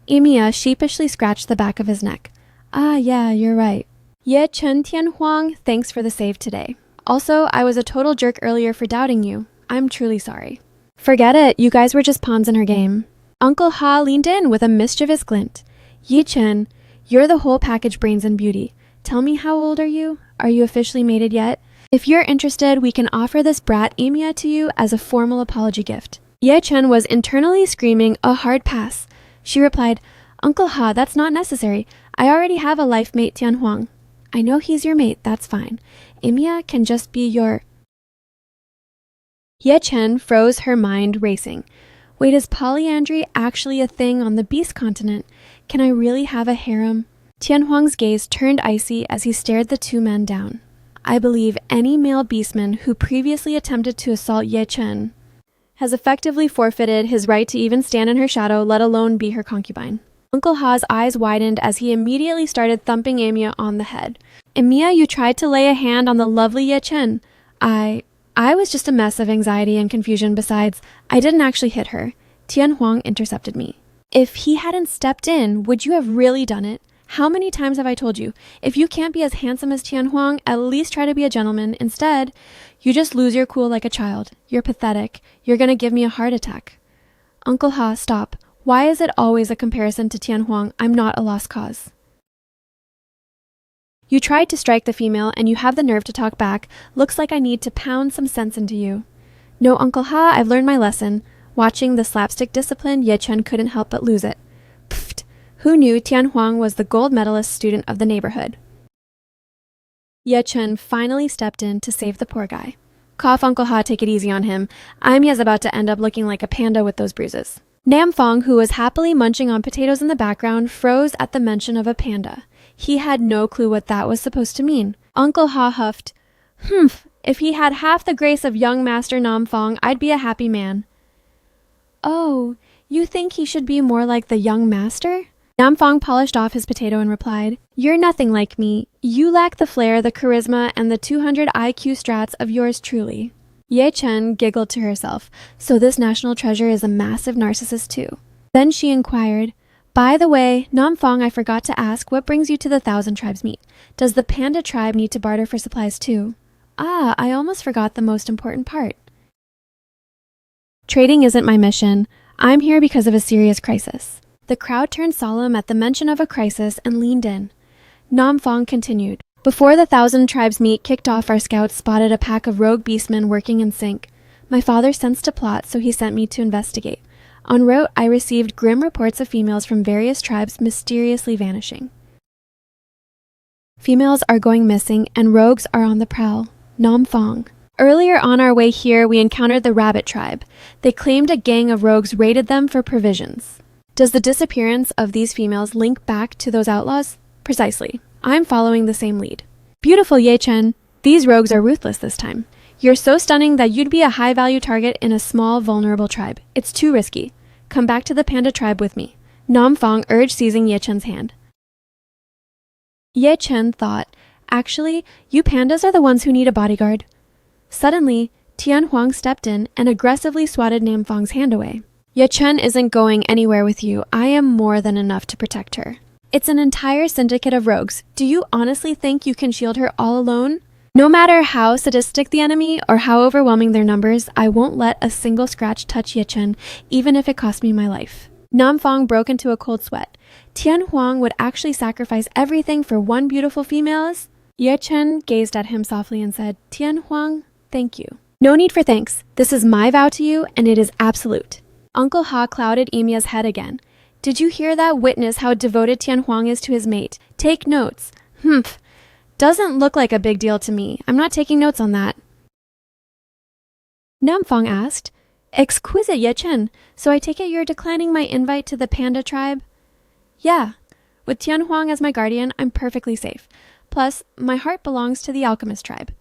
A: Emiya sheepishly scratched the back of his neck. Ah, yeah, you're right. Ye Chen Tianhuang, thanks for the save today. Also, I was a total jerk earlier for doubting you. I'm truly sorry. Forget it, you guys were just pawns in her game. Uncle Ha leaned in with a mischievous glint. Yi Chen, you're the whole package brains and beauty. Tell me, how old are you? Are you officially mated yet? If you're interested, we can offer this brat Emiya to you as a formal apology gift. Ye Chen was internally screaming a hard pass. She replied, Uncle Ha, that's not necessary. I already have a life mate, Tianhuang. I know he's your mate, that's fine. Emiya can just be your... Ye Chen froze, her mind racing. Wait, is polyandry actually a thing on the Beast continent? Can I really have a harem? Tianhuang's gaze turned icy as he stared the two men down. I believe any male beastman who previously attempted to assault Ye Chen has effectively forfeited his right to even stand in her shadow, let alone be her concubine. Uncle Ha's eyes widened as he immediately started thumping Emiya on the head. Emiya, you tried to lay a hand on the lovely Ye Chen. I was just a mess of anxiety and confusion. Besides, I didn't actually hit her. Tianhuang intercepted me. If he hadn't stepped in, would you have really done it? How many times have I told you? If you can't be as handsome as Tianhuang, at least try to be a gentleman. Instead, you just lose your cool like a child. You're pathetic. You're gonna give me a heart attack. Uncle Ha, stop. Why is it always a comparison to Tianhuang? I'm not a lost cause. You tried to strike the female, and you have the nerve to talk back. Looks like I need to pound some sense into you. No, Uncle Ha, I've learned my lesson. Watching the slapstick discipline, Ye Chen couldn't help but lose it. Pfft! Who knew Tianhuang was the gold medalist student of the neighborhood? Ye Chen finally stepped in to save the poor guy. Cough, Uncle Ha, take it easy on him. Emiya's about to end up looking like a panda with those bruises. Namfong, who was happily munching on potatoes in the background, froze at the mention of a panda. He had no clue what that was supposed to mean. Uncle Ha huffed, Humph, if he had half the grace of young Master Namfong, I'd be a happy man. Oh, you think he should be more like the young master? Namfong polished off his potato and replied, You're nothing like me. You lack the flair, the charisma, and the 200 IQ strats of yours truly. Ye Chen giggled to herself, so this national treasure is a massive narcissist too. Then she inquired, By the way, Namfong, I forgot to ask, what brings you to the 1,000 Tribes meet? Does the panda tribe need to barter for supplies too? Ah, I almost forgot the most important part. Trading isn't my mission. I'm here because of a serious crisis. The crowd turned solemn at the mention of a crisis and leaned in. Namfong continued. Before the 1,000 Tribes meet kicked off, our scouts spotted a pack of rogue beastmen working in sync. My father sensed a plot, so he sent me to investigate. En route, I received grim reports of females from various tribes mysteriously vanishing. Females are going missing, and rogues are on the prowl. Namfong. Earlier on our way here, we encountered the rabbit tribe. They claimed a gang of rogues raided them for provisions. Does the disappearance of these females link back to those outlaws? Precisely. I'm following the same lead. Beautiful, Ye Chen. These rogues are ruthless this time. You're so stunning that you'd be a high-value target in a small, vulnerable tribe. It's too risky. Come back to the panda tribe with me. Namfong urged, seizing Ye Chen's hand. Ye Chen thought, Actually, you pandas are the ones who need a bodyguard. Suddenly, Tianhuang stepped in and aggressively swatted Namfong's hand away. Ye Chen isn't going anywhere with you. I am more than enough to protect her. It's an entire syndicate of rogues. Do you honestly think you can shield her all alone? No matter how sadistic the enemy or how overwhelming their numbers, I won't let a single scratch touch Ye Chen, even if it costs me my life. Namfong broke into a cold sweat. Tianhuang would actually sacrifice everything for one beautiful female? Ye Chen gazed at him softly and said, Tianhuang, thank you. No need for thanks. This is my vow to you, and it is absolute. Uncle Ha clouded Emiya's head again. Did you hear that? Witness how devoted Tianhuang is to his mate. Take notes. Humph. Doesn't look like a big deal to me. I'm not taking notes on that. Namfong asked, Exquisite, Ye Chen. So I take it you're declining my invite to the panda tribe? Yeah. With Tianhuang as my guardian, I'm perfectly safe. Plus, my heart belongs to the alchemist tribe.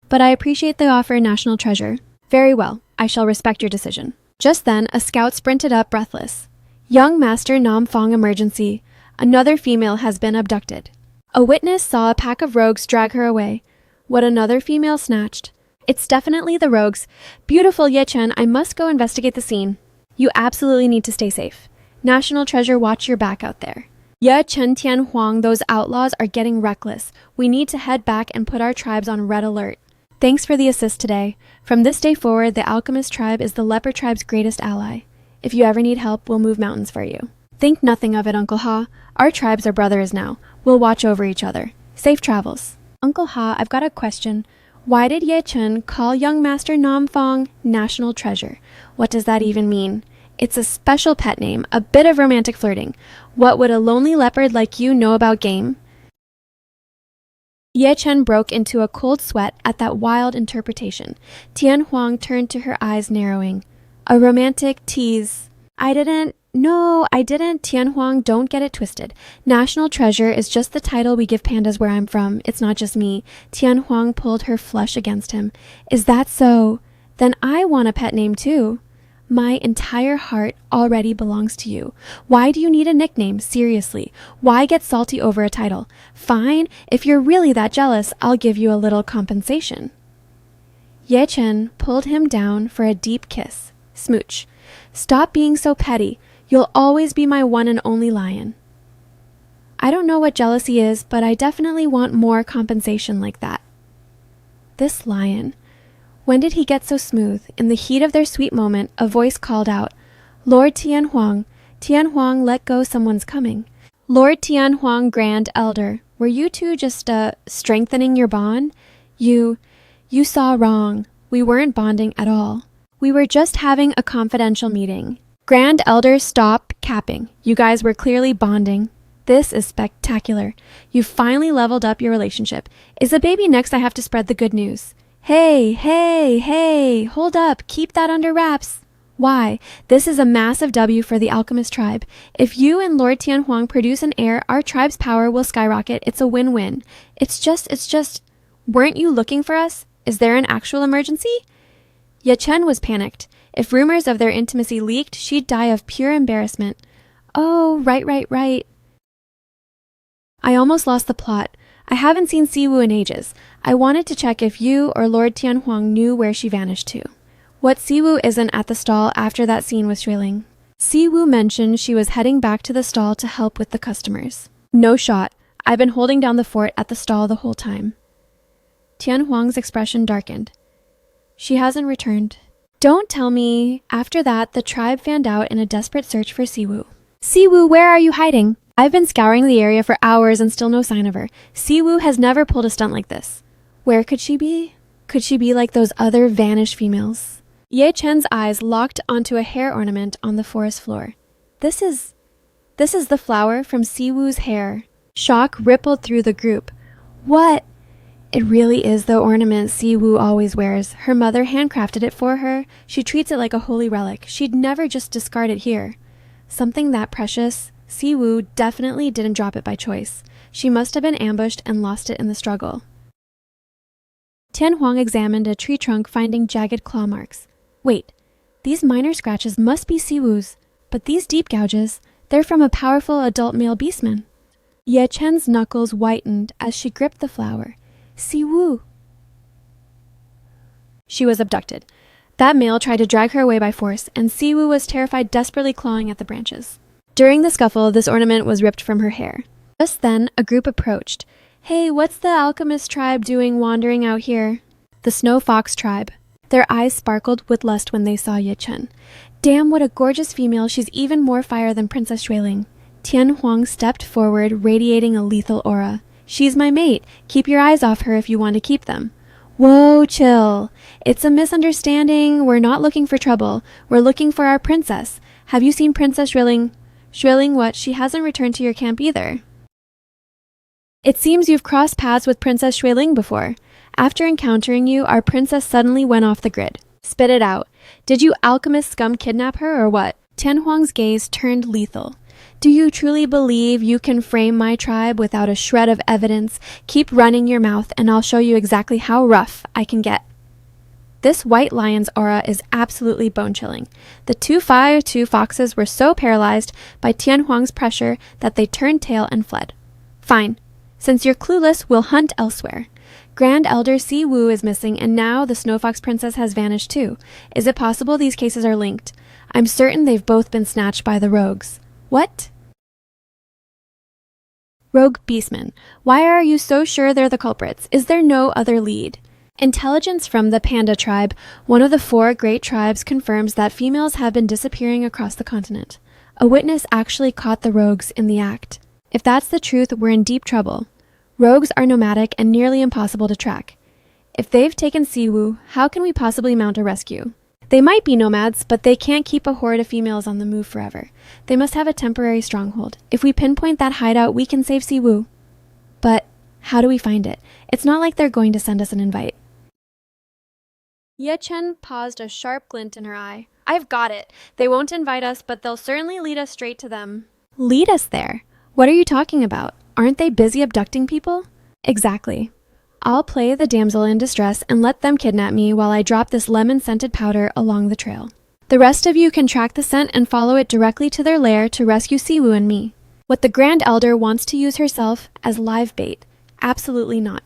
A: But I appreciate the offer, national treasure. Very well. I shall respect your decision. Just then, a scout sprinted up, breathless. Young Master Namfong, emergency. Another female has been abducted. A witness saw a pack of rogues drag her away. What another female snatched. It's definitely the rogues. Beautiful, Ye Chen, I must go investigate the scene. You absolutely need to stay safe. National treasure, watch your back out there. Ye Chen Tian Huang, those outlaws are getting reckless. We need to head back and put our tribes on red alert. Thanks for the assist today. From this day forward, the Alchemist tribe is the Leper tribe's greatest ally. If you ever need help, we'll move mountains for you. Think nothing of it, Uncle Ha. Our tribes are brothers now. We'll watch over each other. Safe travels. Uncle Ha, I've got a question. Why did Ye Chen call young Master Nam Fong National Treasure? What does that even mean? It's a special pet name, a bit of romantic flirting. What would a lonely leopard like you know about game? Ye Chen broke into a cold sweat at that wild interpretation. Tian Huang turned to her eyes narrowing. A romantic tease. No, I didn't. Tian Huang, don't get it twisted. National Treasure is just the title we give pandas where I'm from. It's not just me. Tian Huang pulled her flush against him. Is that so? Then I want a pet name too. My entire heart already belongs to you. Why do you need a nickname? Seriously. Why get salty over a title? Fine, if you're really that jealous, I'll give you a little compensation. Ye Chen pulled him down for a deep kiss. Smooch. Stop being so petty. You'll always be my one and only lion. I don't know what jealousy is, but I definitely want more compensation like that. This lion. When did he get so smooth? In the heat of their sweet moment, a voice called out, Lord Tian Huang, let go, someone's coming. Lord Tian Huang, Grand Elder, were you two just, strengthening your bond? You saw wrong. We weren't bonding at all. We were just having a confidential meeting. Grand Elder, stop capping. You guys were clearly bonding. This is spectacular. You've finally leveled up your relationship. Is the baby next? I have to spread the good news. Hey, hold up, keep that under wraps. Why? This is a massive W for the Alchemist tribe. If you and Lord Tian Huang produce an heir, our tribe's power will skyrocket. It's a win-win. It's just, weren't you looking for us? Is there an actual emergency? Ye Chen was panicked. If rumors of their intimacy leaked, she'd die of pure embarrassment. Oh, right. I almost lost the plot. I haven't seen Siwu in ages. I wanted to check if you or Lord Tian Huang knew where she vanished to. What Siwu isn't at the stall after that scene with Shrilling? Siwu mentioned she was heading back to the stall to help with the customers. No shot. I've been holding down the fort at the stall the whole time. Tian Huang's expression darkened. She hasn't returned. Don't tell me. After that, the tribe fanned out in a desperate search for Siwu. Siwu, where are you hiding? I've been scouring the area for hours and still no sign of her. Siwu has never pulled a stunt like this. Where could she be? Could she be like those other vanished females? Ye Chen's eyes locked onto a hair ornament on the forest floor. This is the flower from Siwu's hair. Shock rippled through the group. What? It really is the ornament Siwu always wears. Her mother handcrafted it for her. She treats it like a holy relic. She'd never just discard it here. Something that precious. Siwu definitely didn't drop it by choice. She must have been ambushed and lost it in the struggle. Tian Huang examined a tree trunk, finding jagged claw marks. Wait, these minor scratches must be Siwu's, but these deep gouges, they're from a powerful adult male beastman. Ye Chen's knuckles whitened as she gripped the flower. Siwu. She was abducted. That male tried to drag her away by force, and Siwu was terrified, desperately clawing at the branches. During the scuffle, this ornament was ripped from her hair. Just then, a group approached. Hey, what's the alchemist tribe doing wandering out here? The Snow Fox tribe. Their eyes sparkled with lust when they saw Ye Chen. Damn, what a gorgeous female. She's even more fire than Princess Shuiling. Tian Huang stepped forward, radiating a lethal aura. She's my mate. Keep your eyes off her if you want to keep them. Whoa, chill. It's a misunderstanding. We're not looking for trouble. We're looking for our princess. Have you seen Princess Shrilling? Shrilling what? She hasn't returned to your camp either. It seems you've crossed paths with Princess Shuiling before. After encountering you, our princess suddenly went off the grid. Spit it out. Did you alchemist scum kidnap her or what? Tian Huang's gaze turned lethal. Do you truly believe you can frame my tribe without a shred of evidence? Keep running your mouth and I'll show you exactly how rough I can get. This white lion's aura is absolutely bone-chilling. The two foxes were so paralyzed by Tian Huang's pressure that they turned tail and fled. Fine. Since you're clueless, we'll hunt elsewhere. Grand Elder Siwu is missing, and now the Snow Fox Princess has vanished too. Is it possible these cases are linked? I'm certain they've both been snatched by the rogues. What? Rogue Beastmen, why are you so sure they're the culprits? Is there no other lead? Intelligence from the Panda tribe, one of the 4 great tribes, confirms that females have been disappearing across the continent. A witness actually caught the rogues in the act. If that's the truth, we're in deep trouble. Rogues are nomadic and nearly impossible to track. If they've taken Siwoo, how can we possibly mount a rescue? They might be nomads, but they can't keep a horde of females on the move forever. They must have a temporary stronghold. If we pinpoint that hideout, we can save Siwoo. But how do we find it? It's not like they're going to send us an invite. Ye Chen paused, a sharp glint in her eye. I've got it. They won't invite us, but they'll certainly lead us straight to them. Lead us there? What are you talking about? Aren't they busy abducting people? Exactly. I'll play the damsel in distress and let them kidnap me while I drop this lemon-scented powder along the trail. The rest of you can track the scent and follow it directly to their lair to rescue Siwoo and me. What the Grand Elder wants to use herself as live bait? Absolutely not.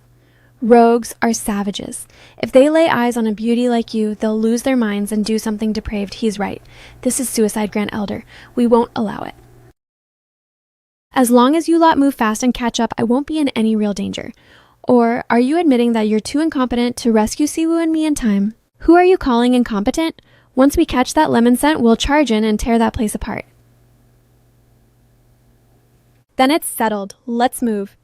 A: Rogues are savages. If they lay eyes on a beauty like you, they'll lose their minds and do something depraved. He's right. This is suicide, Grand Elder. We won't allow it. As long as you lot move fast and catch up, I won't be in any real danger. Or are you admitting that you're too incompetent to rescue Siwoo and me in time? Who are you calling incompetent? Once we catch that lemon scent, we'll charge in and tear that place apart. Then it's settled. Let's move.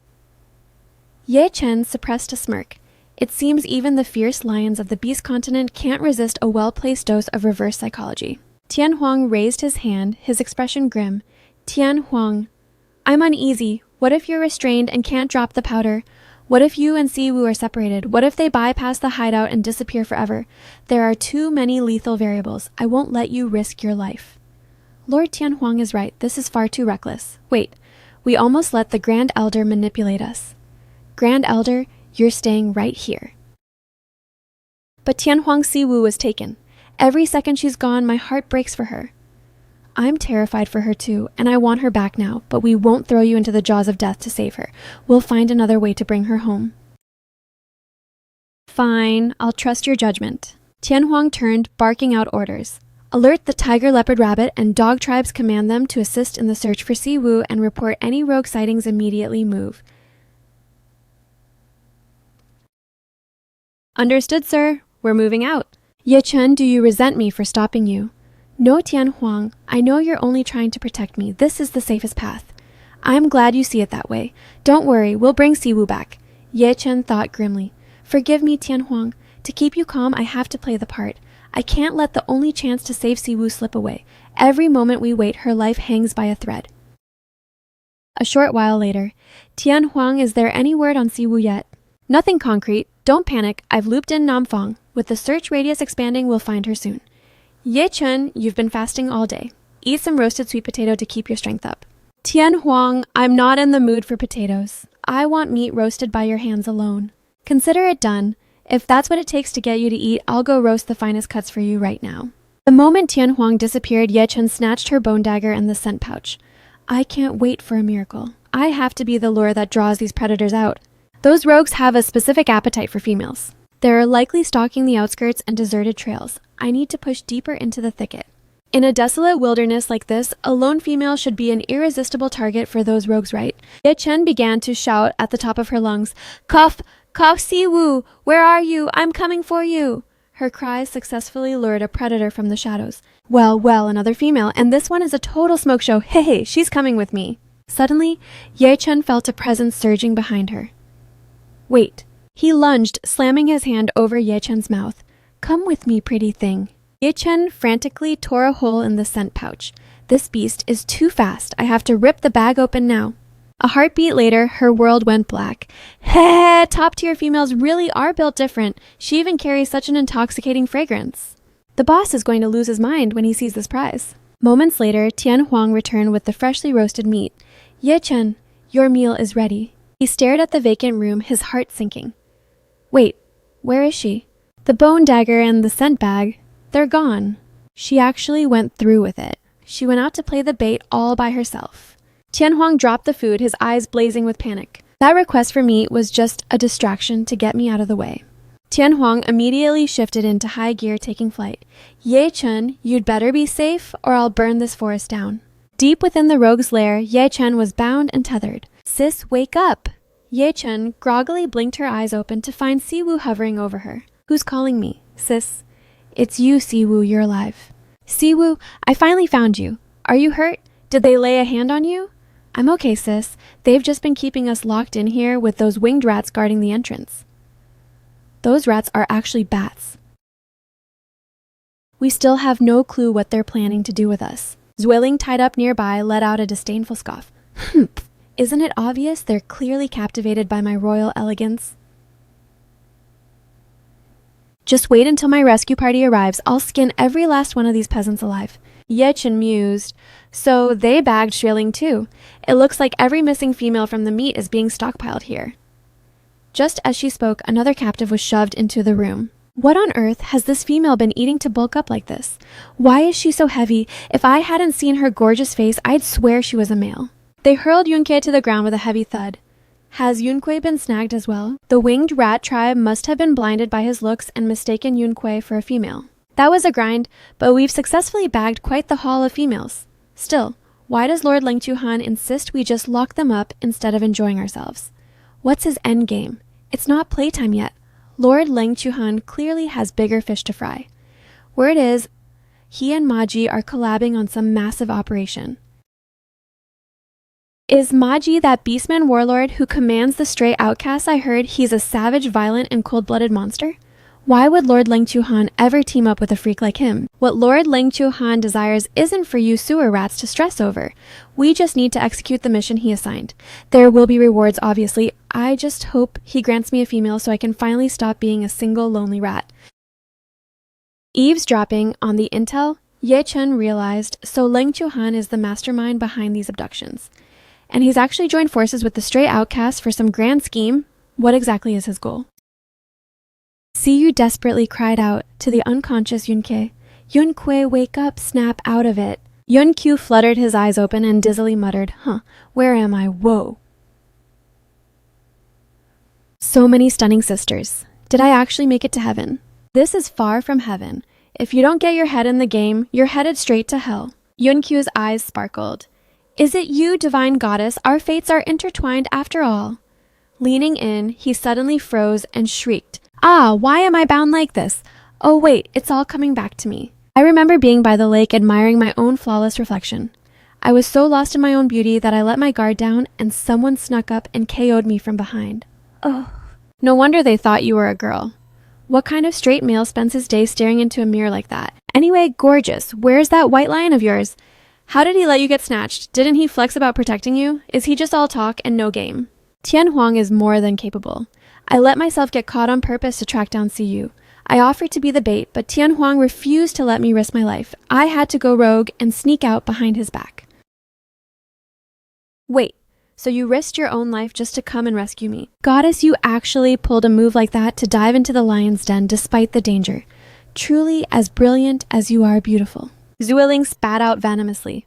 A: Ye Chen suppressed a smirk. It seems even the fierce lions of the beast continent can't resist a well-placed dose of reverse psychology. Tian Huang raised his hand, his expression grim. Tian Huang, I'm uneasy. What if you're restrained and can't drop the powder? What if you and Siwoo are separated? What if they bypass the hideout and disappear forever? There are too many lethal variables. I won't let you risk your life. Lord Tian Huang is right. This is far too reckless. Wait, we almost let the Grand Elder manipulate us. Grand Elder, you're staying right here. But Tian Huang Siwoo was taken. Every second she's gone, my heart breaks for her. I'm terrified for her too, and I want her back now, but we won't throw you into the jaws of death to save her. We'll find another way to bring her home. Fine, I'll trust your judgment. Tian Huang turned, barking out orders. Alert the tiger, leopard, rabbit, and dog tribes, command them to assist in the search for Siwoo and report any rogue sightings immediately. Move. Understood, sir. We're moving out. Ye Chen, do you resent me for stopping you? No, Tian Huang, I know you're only trying to protect me. This is the safest path. I'm glad you see it that way. Don't worry, we'll bring Siwoo back. Ye Chen thought grimly. Forgive me, Tian Huang. To keep you calm, I have to play the part. I can't let the only chance to save Siwoo slip away. Every moment we wait, her life hangs by a thread. A short while later, Tian Huang, is there any word on Siwoo yet? Nothing concrete. Don't panic. I've looped in Namfang. With the search radius expanding, we'll find her soon. Ye Chen, you've been fasting all day. Eat some roasted sweet potato to keep your strength up. Tian Huang, I'm not in the mood for potatoes. I want meat roasted by your hands alone. Consider it done. If that's what it takes to get you to eat, I'll go roast the finest cuts for you right now. The moment Tian Huang disappeared, Ye Chen snatched her bone dagger and the scent pouch. I can't wait for a miracle. I have to be the lure that draws these predators out. Those rogues have a specific appetite for females. They're likely stalking the outskirts and deserted trails. I need to push deeper into the thicket. In a desolate wilderness like this, a lone female should be an irresistible target for those rogues, right? Ye Chen began to shout at the top of her lungs, Cough! Cough, Siwoo! Where are you? I'm coming for you! Her cries successfully lured a predator from the shadows. Well, another female, and this one is a total smoke show. Hey, she's coming with me. Suddenly, Ye Chen felt a presence surging behind her. Wait. He lunged, slamming his hand over Ye Chen's mouth. Come with me, pretty thing. Ye Chen frantically tore a hole in the scent pouch. This beast is too fast. I have to rip the bag open now. A heartbeat later, her world went black. Heh, top-tier females really are built different. She even carries such an intoxicating fragrance. The boss is going to lose his mind when he sees this prize. Moments later, Tian Huang returned with the freshly roasted meat. Ye Chen, your meal is ready. He stared at the vacant room, his heart sinking. Wait, where is she? The bone dagger and the scent bag, they're gone. She actually went through with it. She went out to play the bait all by herself. Tian Huang dropped the food, his eyes blazing with panic. That request for meat was just a distraction to get me out of the way. Tian Huang immediately shifted into high gear, taking flight. Ye Chen, you'd better be safe or I'll burn this forest down. Deep within the rogue's lair, Ye Chen was bound and tethered. Sis, wake up! Ye-chun groggily blinked her eyes open to find Siwoo hovering over her. Who's calling me? Sis. It's you, Siwoo, you're alive. Siwoo, I finally found you. Are you hurt? Did they lay a hand on you? I'm okay, sis. They've just been keeping us locked in here with those winged rats guarding the entrance. Those rats are actually bats. We still have no clue what they're planning to do with us. Zwilling, tied up nearby, let out a disdainful scoff. Humph. Isn't it obvious they're clearly captivated by my royal elegance? Just wait until my rescue party arrives. I'll skin every last one of these peasants alive. Ye-chun mused. So they bagged Zwilling too. It looks like every missing female from the meet is being stockpiled here. Just as she spoke, another captive was shoved into the room. What on earth has this female been eating to bulk up like this? Why is she so heavy? If I hadn't seen her gorgeous face, I'd swear she was a male. They hurled Yunkei to the ground with a heavy thud. Has Yunkei been snagged as well? The winged rat tribe must have been blinded by his looks and mistaken Yunkei for a female. That was a grind, but we've successfully bagged quite the haul of females. Still, why does Lord Lengchu-han insist we just lock them up instead of enjoying ourselves? What's his end game? It's not playtime yet. Lord Lengchu-han clearly has bigger fish to fry. Word is, he and Maji are collabing on some massive operation. Is Maji that Beastmen warlord who commands the stray outcasts I heard he's a savage, violent, and cold-blooded monster? Why would Lord Lengchu-han ever team up with a freak like him? What Lord Lengchu-han desires isn't for you sewer rats to stress over. We just need to execute the mission he assigned. There will be rewards, obviously. I just hope he grants me a female so I can finally stop being a single lonely rat. Eavesdropping on the intel, Ye-chun realized so Lengchu-han is the mastermind behind these abductions. And he's actually joined forces with the stray outcasts for some grand scheme. What exactly is his goal? Siyu desperately cried out to the unconscious Yunkei. Yunkei, wake up, snap out of it. Yunkyu fluttered his eyes open and dizzily muttered, where am I? Whoa. So many stunning sisters. Did I actually make it to heaven? This is far from heaven. If you don't get your head in the game, you're headed straight to hell. Yunkyu's eyes sparkled. Is it you, divine goddess? Our fates are intertwined after all. Leaning in, he suddenly froze and shrieked. Ah, why am I bound like this? Oh wait, it's all coming back to me. I remember being by the lake admiring my own flawless reflection. I was so lost in my own beauty that I let my guard down and someone snuck up and KO'd me from behind. Oh. No wonder they thought you were a girl. What kind of straight male spends his day staring into a mirror like that? Anyway, gorgeous, where's that white lion of yours? How did he let you get snatched? Didn't he flex about protecting you? Is he just all talk and no game? Tian Huang is more than capable. I let myself get caught on purpose to track down Siyu. I offered to be the bait, but Tian Huang refused to let me risk my life. I had to go rogue and sneak out behind his back. Wait, so you risked your own life just to come and rescue me? Goddess, you actually pulled a move like that to dive into the lion's den despite the danger. Truly as brilliant as you are beautiful. Zwilling spat out venomously.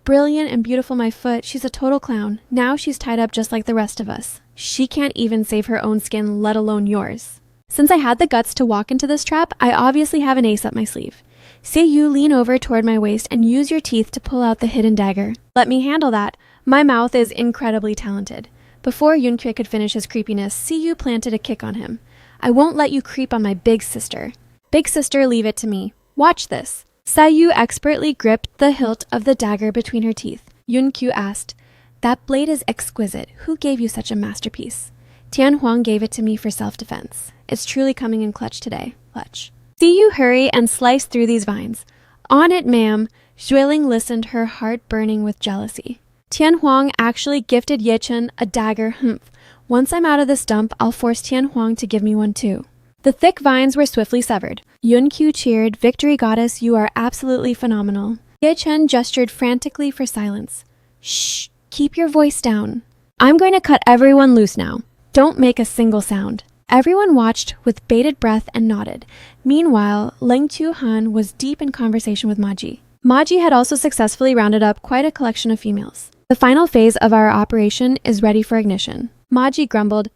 A: Brilliant and beautiful my foot, she's a total clown. Now she's tied up just like the rest of us. She can't even save her own skin, let alone yours. Since I had the guts to walk into this trap, I obviously have an ace up my sleeve. Say you lean over toward my waist and use your teeth to pull out the hidden dagger. Let me handle that. My mouth is incredibly talented. Before Yunkei could finish his creepiness, Siyu planted a kick on him. I won't let you creep on my big sister. Big sister, leave it to me. Watch this. Sayu expertly gripped the hilt of the dagger between her teeth. Yunkyu asked, that blade is exquisite. Who gave you such a masterpiece? Tian Huang gave it to me for self-defense. It's truly coming in clutch today. Clutch. See you hurry and slice through these vines. On it, ma'am. Zwilling listened, her heart burning with jealousy. Tian Huang actually gifted Ye-chun a dagger. Humph. Once I'm out of this dump, I'll force Tian Huang to give me one too. The thick vines were swiftly severed. Yunkyu cheered, victory goddess, you are absolutely phenomenal. Ye-chun gestured frantically for silence. Shh, keep your voice down. I'm going to cut everyone loose now. Don't make a single sound. Everyone watched with bated breath and nodded. Meanwhile, Leng Tu-han was deep in conversation with Maji. Maji had also successfully rounded up quite a collection of females. The final phase of our operation is ready for ignition. Maji grumbled,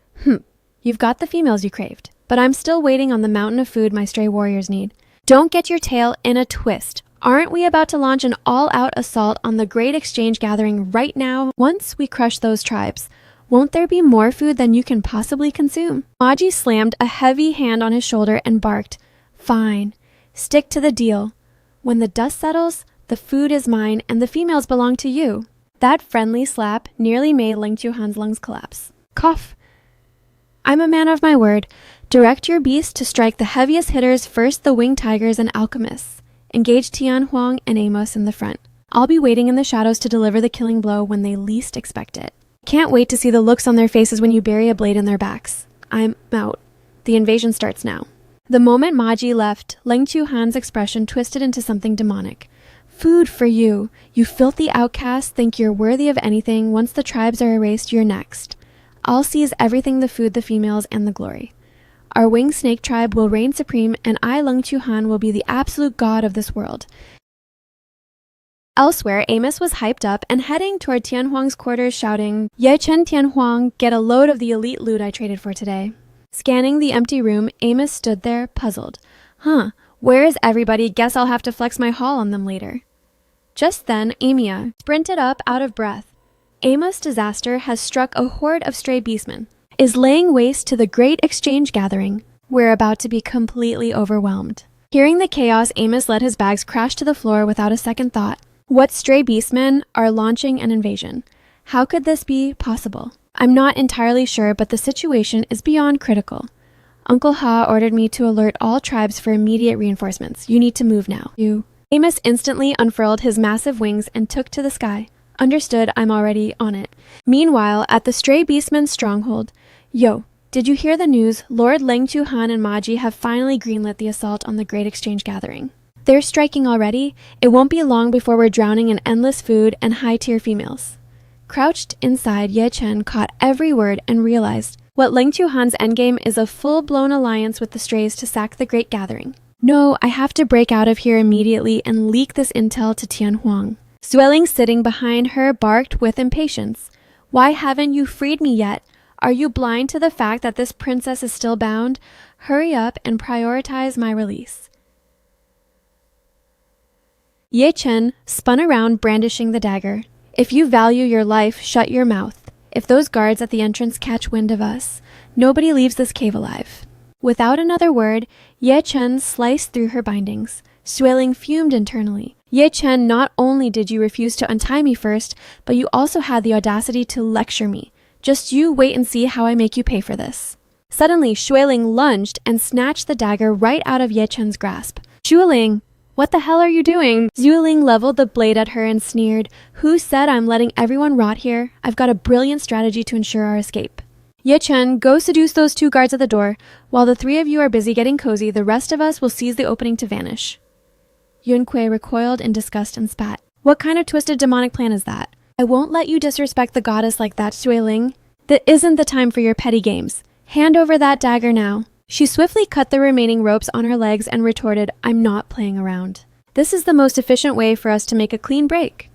A: you've got the females you craved, but I'm still waiting on the mountain of food my stray warriors need. Don't get your tail in a twist. Aren't we about to launch an all-out assault on the great exchange gathering right now? Once we crush those tribes, Won't there be more food than you can possibly consume? Maji slammed a heavy hand on his shoulder and barked, "Fine. Stick to the deal. When the dust settles, the food is mine and the females belong to you." That friendly slap nearly made Ling Chuhan's lungs collapse. Cough. I'm a man of my word. Direct your beast to strike the heaviest hitters first, the winged tigers and alchemists. Engage Tian Huang and Amos in the front. I'll be waiting in the shadows to deliver the killing blow when they least expect it. Can't wait to see the looks on their faces when you bury a blade in their backs. I'm out. The invasion starts now. The moment Maji left, Ling Chuhan's expression twisted into something demonic. Food for you. You filthy outcasts think you're worthy of anything. Once the tribes are erased, you're next. I'll seize everything, the food, the females, and the glory. Our winged snake tribe will reign supreme, and I, Ling Chuhan, will be the absolute god of this world. Elsewhere, Amos was hyped up and heading toward Tian Huang's quarters shouting, "Ye Chen Tian Huang, get a load of the elite loot I traded for today." Scanning the empty room, Amos stood there, puzzled. Where is everybody? Guess I'll have to flex my haul on them later. Just then, Amia sprinted up out of breath. Amos' disaster has struck a horde of stray beastmen, is laying waste to the great exchange gathering. We're about to be completely overwhelmed. Hearing the chaos, Amos let his bags crash to the floor without a second thought. What stray beastmen are launching an invasion? How could this be possible? I'm not entirely sure, but the situation is beyond critical. Uncle Ha ordered me to alert all tribes for immediate reinforcements. You need to move now. Amos instantly unfurled his massive wings and took to the sky. Understood, I'm already on it. Meanwhile, at the stray beastmen's stronghold, Yo, did you hear the news? Lord Ling Chuhan and Maji have finally greenlit the assault on the Great Exchange Gathering. They're striking already. It won't be long before we're drowning in endless food and high-tier females. Crouched inside, Ye Chen caught every word and realized what Ling Chuhan's endgame is a full-blown alliance with the strays to sack the Great Gathering. No, I have to break out of here immediately and leak this intel to Tian Huang. Zwelling, sitting behind her, barked with impatience. Why haven't you freed me yet? Are you blind to the fact that this princess is still bound? Hurry up and prioritize my release. Ye Chen spun around, brandishing the dagger. If you value your life, shut your mouth. If those guards at the entrance catch wind of us, nobody leaves this cave alive. Without another word, Ye Chen sliced through her bindings. Zwelling fumed internally. Ye Chen, not only did you refuse to untie me first, but you also had the audacity to lecture me. Just you wait and see how I make you pay for this. Suddenly, Zwelling lunged and snatched the dagger right out of Ye Chen's grasp. Zwelling, what the hell are you doing? Zwelling leveled the blade at her and sneered. Who said I'm letting everyone rot here? I've got a brilliant strategy to ensure our escape. Ye Chen, go seduce those two guards at the door. While the three of you are busy getting cozy, the rest of us will seize the opening to vanish. Yunkui recoiled in disgust and spat. What kind of twisted demonic plan is that? I won't let you disrespect the goddess like that, Zwelling. That isn't the time for your petty games. Hand over that dagger now. She swiftly cut the remaining ropes on her legs and retorted, I'm not playing around. This is the most efficient way for us to make a clean break.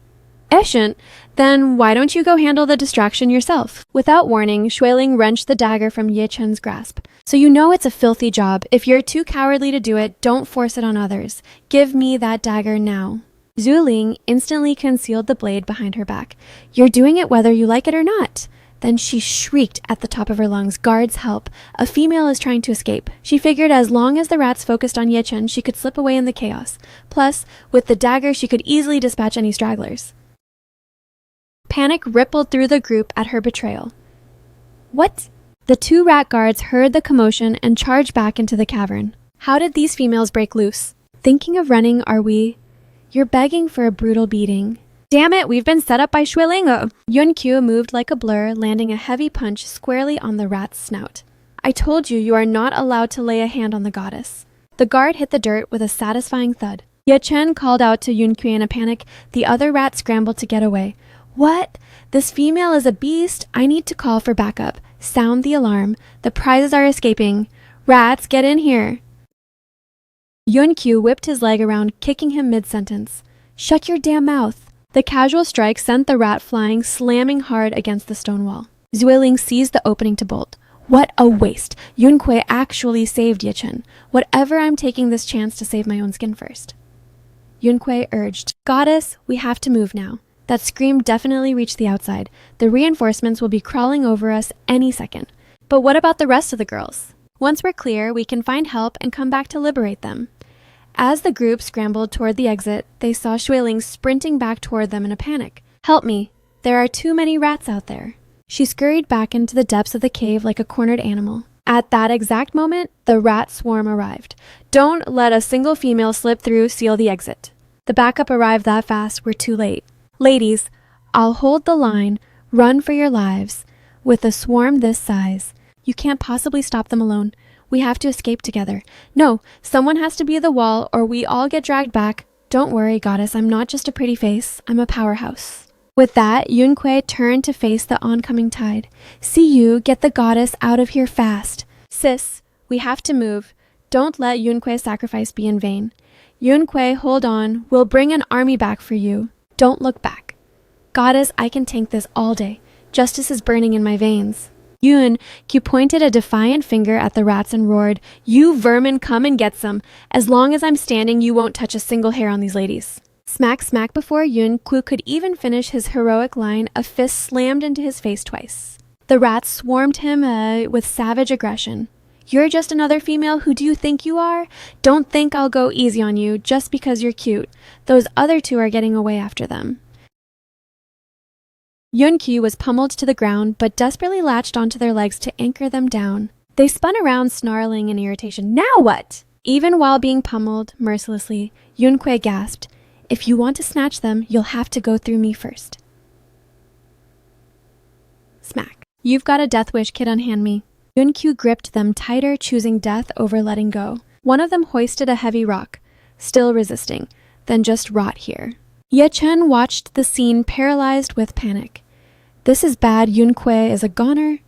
A: Efficient? Then why don't you go handle the distraction yourself? Without warning, Zwelling wrenched the dagger from Ye Chen's grasp. So you know it's a filthy job. If you're too cowardly to do it, don't force it on others. Give me that dagger now. Zwelling instantly concealed the blade behind her back. You're doing it whether you like it or not. Then she shrieked at the top of her lungs, guards, help. A female is trying to escape. She figured as long as the rats focused on Ye Chen, she could slip away in the chaos. Plus, with the dagger, she could easily dispatch any stragglers. Panic rippled through the group at her betrayal. What? The two rat guards heard the commotion and charged back into the cavern. How did these females break loose? Thinking of running, are we? You're begging for a brutal beating. Damn it, we've been set up by Zwelling. Yunkyu moved like a blur, landing a heavy punch squarely on the rat's snout. I told you are not allowed to lay a hand on the goddess. The guard hit the dirt with a satisfying thud. Ye Chen called out to Yunkyu in a panic. The other rat scrambled to get away. What? This female is a beast? I need to call for backup. Sound the alarm. The prizes are escaping. Rats, get in here. Yunkyu whipped his leg around, kicking him mid-sentence. Shut your damn mouth. The casual strike sent the rat flying, slamming hard against the stone wall. Zwelling seized the opening to bolt. What a waste. Yunkui actually saved Ye Chen. Whatever, I'm taking this chance to save my own skin first. Yunkui urged, Goddess, we have to move now. That scream definitely reached the outside. The reinforcements will be crawling over us any second. But what about the rest of the girls? Once we're clear, we can find help and come back to liberate them. As the group scrambled toward the exit, they saw Xueling sprinting back toward them in a panic. Help me. There are too many rats out there. She scurried back into the depths of the cave like a cornered animal. At that exact moment, the rat swarm arrived. Don't let a single female slip through, seal the exit. The backup arrived that fast, we're too late. Ladies, I'll hold the line, run for your lives. With a swarm this size, you can't possibly stop them alone. We have to escape together. No, someone has to be the wall or we all get dragged back. Don't worry, goddess, I'm not just a pretty face, I'm a powerhouse. With that, Yunque turned to face the oncoming tide. See you, get the goddess out of here fast. Sis, we have to move. Don't let Yunque's sacrifice be in vain. Yunque, hold on. We'll bring an army back for you. Don't look back. Goddess, I can tank this all day. Justice is burning in my veins. Q pointed a defiant finger at the rats and roared, You vermin, come and get some. As long as I'm standing, you won't touch a single hair on these ladies. Smack, smack before Yunque could even finish his heroic line, a fist slammed into his face twice. The rats swarmed him with savage aggression. You're just another female, who do you think you are? Don't think I'll go easy on you just because you're cute. Those other two are getting away after them. Yunque was pummeled to the ground, but desperately latched onto their legs to anchor them down. They spun around, snarling in irritation. Now what? Even while being pummeled mercilessly, Yunque gasped, If you want to snatch them, you'll have to go through me first. Smack. You've got a death wish, kid, unhand me. Yunque gripped them tighter, choosing death over letting go. One of them hoisted a heavy rock, still resisting, then just rot here. Ye Chen watched the scene, paralyzed with panic. This is bad. Yunque is a goner.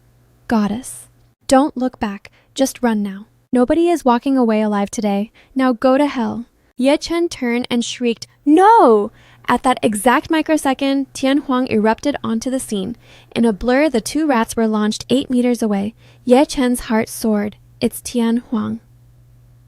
A: Goddess. Don't look back. Just run now. Nobody is walking away alive today. Now go to hell. Ye Chen turned and shrieked, No! At that exact microsecond, Tian Huang erupted onto the scene. In a blur, the two rats were launched 8 meters away. Ye Chen's heart soared. It's Tian Huang.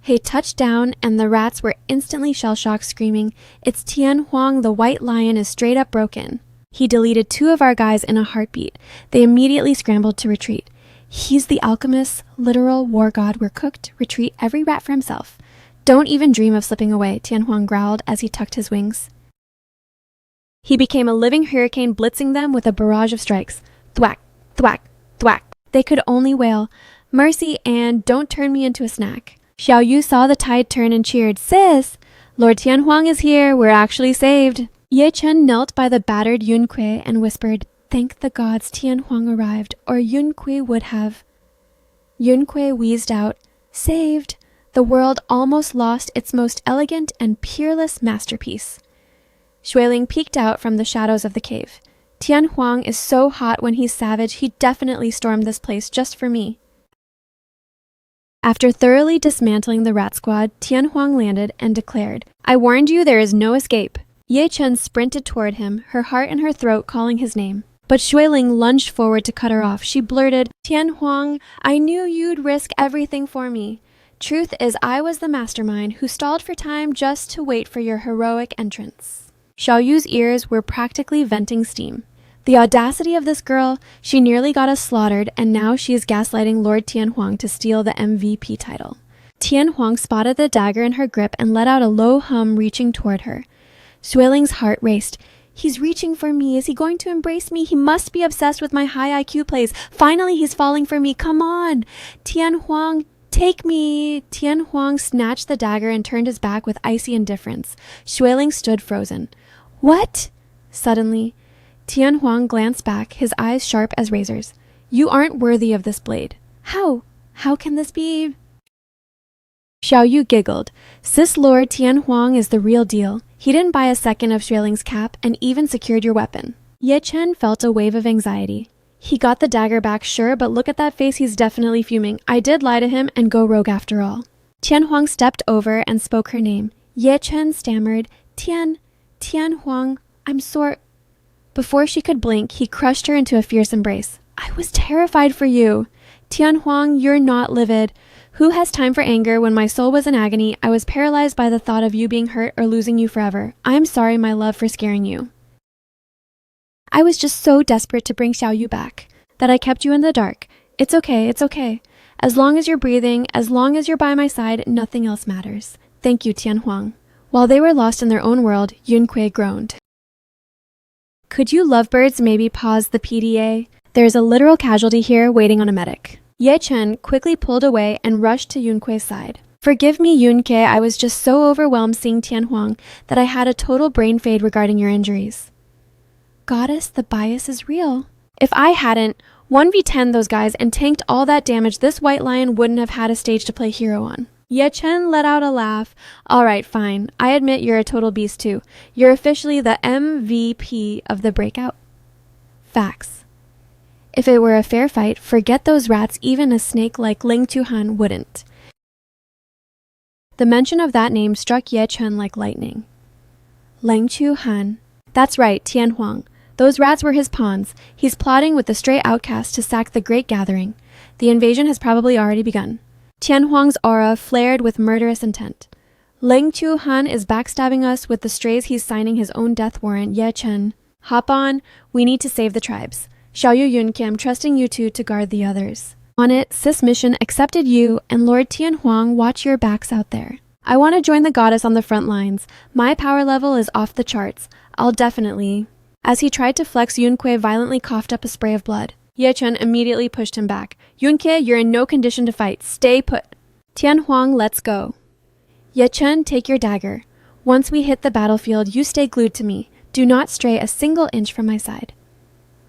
A: He touched down, and the rats were instantly shell-shocked, screaming, It's Tian Huang, the white lion is straight up broken. He deleted 2 of our guys in a heartbeat. They immediately scrambled to retreat. He's the alchemist's literal war god. We're cooked. Retreat, every rat for himself. Don't even dream of slipping away, Tian Huang growled as he tucked his wings. He became a living hurricane, blitzing them with a barrage of strikes. Thwack, thwack, thwack. They could only wail, Mercy, and don't turn me into a snack. Xiao Yu saw the tide turn and cheered, Sis! Lord Tian Huang is here. We're actually saved. Ye Chen knelt by the battered Yunque and whispered, Thank the gods Tian Huang arrived, or Yunque would have. Yunque wheezed out, Saved. The world almost lost its most elegant and peerless masterpiece. Xueling peeked out from the shadows of the cave. Tian Huang is so hot when he's savage, he definitely stormed this place just for me. After thoroughly dismantling the rat squad, Tian Huang landed and declared, I warned you, there is no escape. Ye Chen sprinted toward him, her heart in her throat calling his name. But Xueling lunged forward to cut her off. She blurted, Tian Huang, I knew you'd risk everything for me. Truth is, I was the mastermind who stalled for time just to wait for your heroic entrance. Xiao Yu's ears were practically venting steam. The audacity of this girl, she nearly got us slaughtered, and now she is gaslighting Lord Tian Huang to steal the MVP title. Tian Huang spotted the dagger in her grip and let out a low hum, reaching toward her. Xueling's heart raced. He's reaching for me. Is he going to embrace me? He must be obsessed with my high IQ plays. Finally, he's falling for me. Come on. Tian Huang, take me. Tian Huang snatched the dagger and turned his back with icy indifference. Xueling stood frozen. What? Suddenly, Tian Huang glanced back, his eyes sharp as razors. You aren't worthy of this blade. How? How can this be? Xiao Yu giggled. Sis Lord Tian Huang is the real deal. He didn't buy a second of Xueling's cap and even secured your weapon. Ye Chen felt a wave of anxiety. He got the dagger back, sure, but look at that face, he's definitely fuming. I did lie to him and go rogue after all. Tian Huang stepped over and spoke her name. Ye Chen stammered, Tian Huang, I'm sorry. Before she could blink, he crushed her into a fierce embrace. I was terrified for you. Tian Huang, you're not livid. Who has time for anger? When my soul was in agony, I was paralyzed by the thought of you being hurt or losing you forever. I'm sorry, my love, for scaring you. I was just so desperate to bring Xiaoyu back that I kept you in the dark. It's okay, it's okay. As long as you're breathing, as long as you're by my side, nothing else matters. Thank you, Tianhuang. While they were lost in their own world, Yunque groaned. Could you lovebirds maybe pause the PDA? There's a literal casualty here waiting on a medic. Ye Chen quickly pulled away and rushed to Yunque's side. Forgive me, Yunque, I was just so overwhelmed seeing Tianhuang that I had a total brain fade regarding your injuries. Goddess, the bias is real. If I hadn't 1v10 those guys and tanked all that damage, this white lion wouldn't have had a stage to play hero on. Ye Chen let out a laugh. Alright, fine. I admit you're a total beast too. You're officially the MVP of the breakout. Facts. If it were a fair fight, forget those rats, even a snake like Ling Tuhan wouldn't. The mention of that name struck Ye Chen like lightning. Ling Tuhan. That's right, Tianhuang. Those rats were his pawns. He's plotting with the stray outcasts to sack the Great Gathering. The invasion has probably already begun. Tianhuang's aura flared with murderous intent. Ling Tuhan is backstabbing us with the strays. He's signing his own death warrant. Ye Chen, hop on. We need to save the tribes. Xiaoyu Yunque, I'm trusting you two to guard the others. On it, Sis Mission accepted you, and Lord Tianhuang, watch your backs out there. I want to join the goddess on the front lines. My power level is off the charts. I'll definitely... As he tried to flex, Yunque violently coughed up a spray of blood. Ye Chen immediately pushed him back. Yunque, you're in no condition to fight. Stay put. Tianhuang, let's go. Ye Chen, take your dagger. Once we hit the battlefield, you stay glued to me. Do not stray a single inch from my side.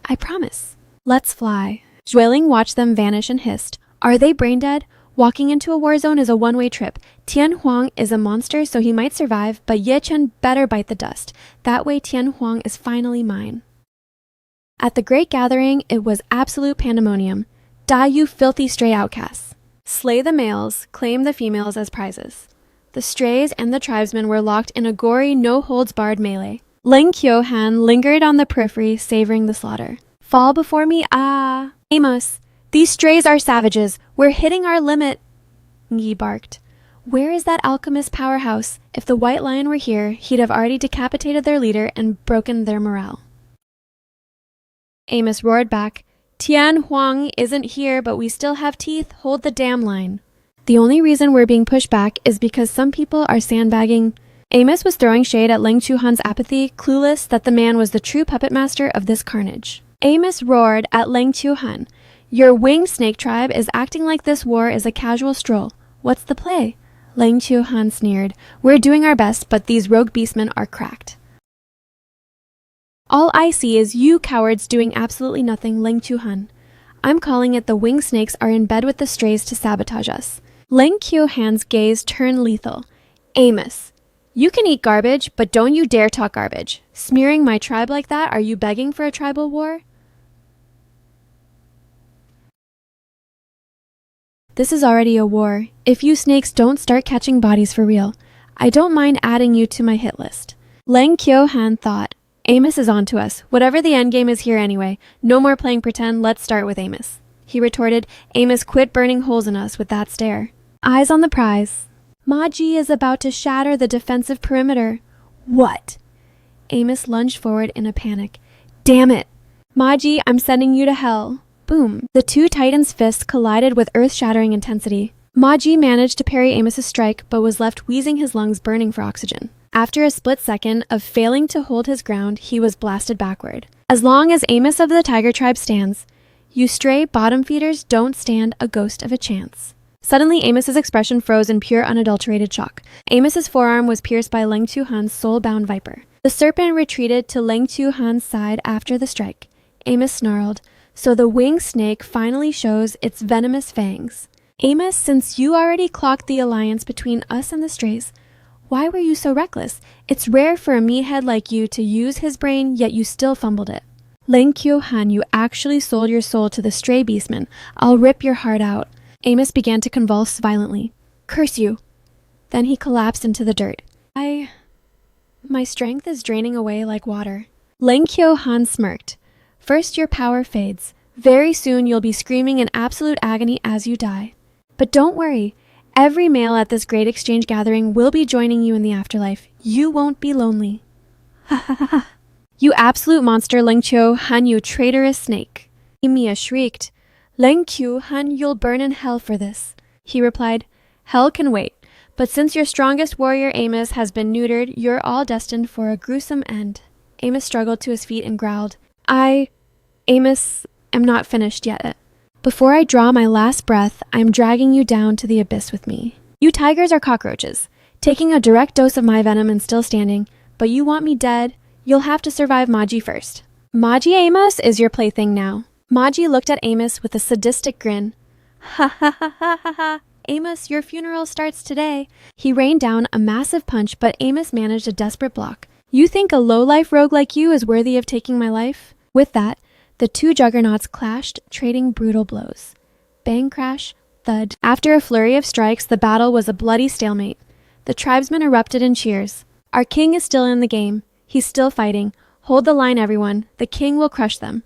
A: I promise. Let's fly. Zhueling watched them vanish and hissed. Are they brain dead? Walking into a war zone is a one-way trip. Tianhuang is a monster, so he might survive, but Ye Chen better bite the dust. That way Tianhuang is finally mine. At the Great Gathering, it was absolute pandemonium. Die, you filthy stray outcasts. Slay the males, claim the females as prizes. The strays and the tribesmen were locked in a gory, no-holds-barred melee. Ling Qiuhan lingered on the periphery, savoring the slaughter. Fall before me, ah! Amos, these strays are savages. We're hitting our limit. Yi barked. Where is that alchemist powerhouse? If the white lion were here, he'd have already decapitated their leader and broken their morale. Amos roared back. Tianhuang isn't here, but we still have teeth. Hold the damn line. The only reason we're being pushed back is because some people are sandbagging. Amos was throwing shade at Ling Qiuhan's apathy, clueless that the man was the true puppet master of this carnage. Amos roared at Ling Qiuhan. Your winged snake tribe is acting like this war is a casual stroll. What's the play? Ling Qiuhan sneered. We're doing our best, but these rogue beastmen are cracked. All I see is you cowards doing absolutely nothing, Ling Qiuhan. I'm calling it the winged snakes are in bed with the strays to sabotage us. Ling Qiuhan's gaze turned lethal. Amos, you can eat garbage, but don't you dare talk garbage. Smearing my tribe like that, are you begging for a tribal war? This is already a war. If you snakes don't start catching bodies for real, I don't mind adding you to my hit list. Ling Qiuhan thought. Amos is on to us. Whatever the endgame is here anyway. No more playing pretend. Let's start with Amos. He retorted. Amos, quit burning holes in us with that stare. Eyes on the prize. Maji is about to shatter the defensive perimeter. What? Amos lunged forward in a panic. Damn it. Maji, I'm sending you to hell. Boom. The two titans' fists collided with earth-shattering intensity. Maji managed to parry Amos's strike, but was left wheezing, his lungs burning for oxygen. After a split second of failing to hold his ground, he was blasted backward. As long as Amos of the Tiger Tribe stands, you stray bottom feeders don't stand a ghost of a chance. Suddenly, Amos's expression froze in pure unadulterated shock. Amos's forearm was pierced by Ling Qiuhan's soul-bound viper. The serpent retreated to Ling Qiuhan's side after the strike. Amos snarled. So the winged snake finally shows its venomous fangs. Amos, since you already clocked the alliance between us and the strays, why were you so reckless? It's rare for a meathead like you to use his brain, yet you still fumbled it. Ling Qiuhan, you actually sold your soul to the stray beastmen. I'll rip your heart out. Amos began to convulse violently. Curse you. Then he collapsed into the dirt. My strength is draining away like water. Ling Qiuhan smirked. First your power fades. Very soon you'll be screaming in absolute agony as you die. But don't worry. Every male at this great exchange gathering will be joining you in the afterlife. You won't be lonely. Ha ha ha ha. You absolute monster, Ling Qiu Han, you traitorous snake. Emiya shrieked. Ling Qiu Han, you'll burn in hell for this. He replied, hell can wait, but since your strongest warrior Amos has been neutered, you're all destined for a gruesome end. Amos struggled to his feet and growled, Amos, am not finished yet. Before I draw my last breath, I'm dragging you down to the abyss with me. You tigers are cockroaches, taking a direct dose of my venom and still standing, but you want me dead? You'll have to survive Maji first. Maji Amos is your plaything now. Maji looked at Amos with a sadistic grin. Ha ha ha ha ha ha. Amos, your funeral starts today. He rained down a massive punch, but Amos managed a desperate block. You think a low-life rogue like you is worthy of taking my life? With that, the two juggernauts clashed, trading brutal blows. Bang, crash, thud. After a flurry of strikes, the battle was a bloody stalemate. The tribesmen erupted in cheers. Our king is still in the game. He's still fighting. Hold the line, everyone. The king will crush them.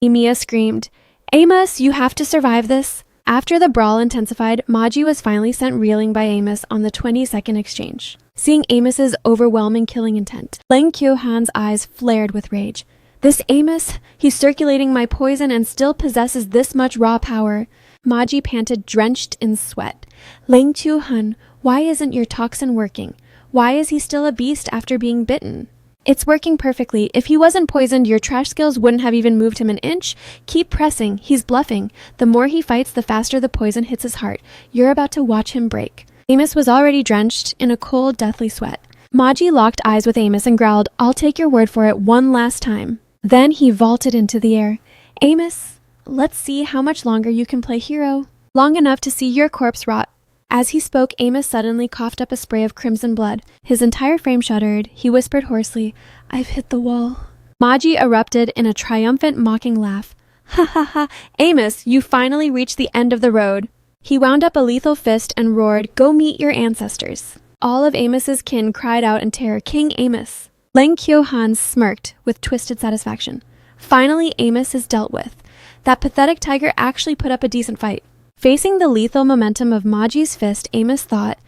A: Emiya screamed, Amos, you have to survive this. After the brawl intensified, Maji was finally sent reeling by Amos on the 20-second exchange. Seeing Amos's overwhelming killing intent, Ling Qiu Han's eyes flared with rage. This Amos, he's circulating my poison and still possesses this much raw power. Maji panted, drenched in sweat. Ling Qiu Han, why isn't your toxin working? Why is he still a beast after being bitten? It's working perfectly. If he wasn't poisoned, your trash skills wouldn't have even moved him an inch. Keep pressing. He's bluffing. The more he fights, the faster the poison hits his heart. You're about to watch him break. Amos was already drenched in a cold, deathly sweat. Maji locked eyes with Amos and growled, I'll take your word for it one last time. Then he vaulted into the air. Amos, let's see how much longer you can play hero. Long enough to see your corpse rot. As he spoke, Amos suddenly coughed up a spray of crimson blood. His entire frame shuddered. He whispered hoarsely, I've hit the wall. Maji erupted in a triumphant, mocking laugh. Ha ha ha, Amos, you finally reached the end of the road. He wound up a lethal fist and roared, Go meet your ancestors. All of Amos's kin cried out in terror, King Amos. Ling Qiu Han smirked with twisted satisfaction. Finally, Amos is dealt with. That pathetic tiger actually put up a decent fight. Facing the lethal momentum of Maji's fist, Amos thought,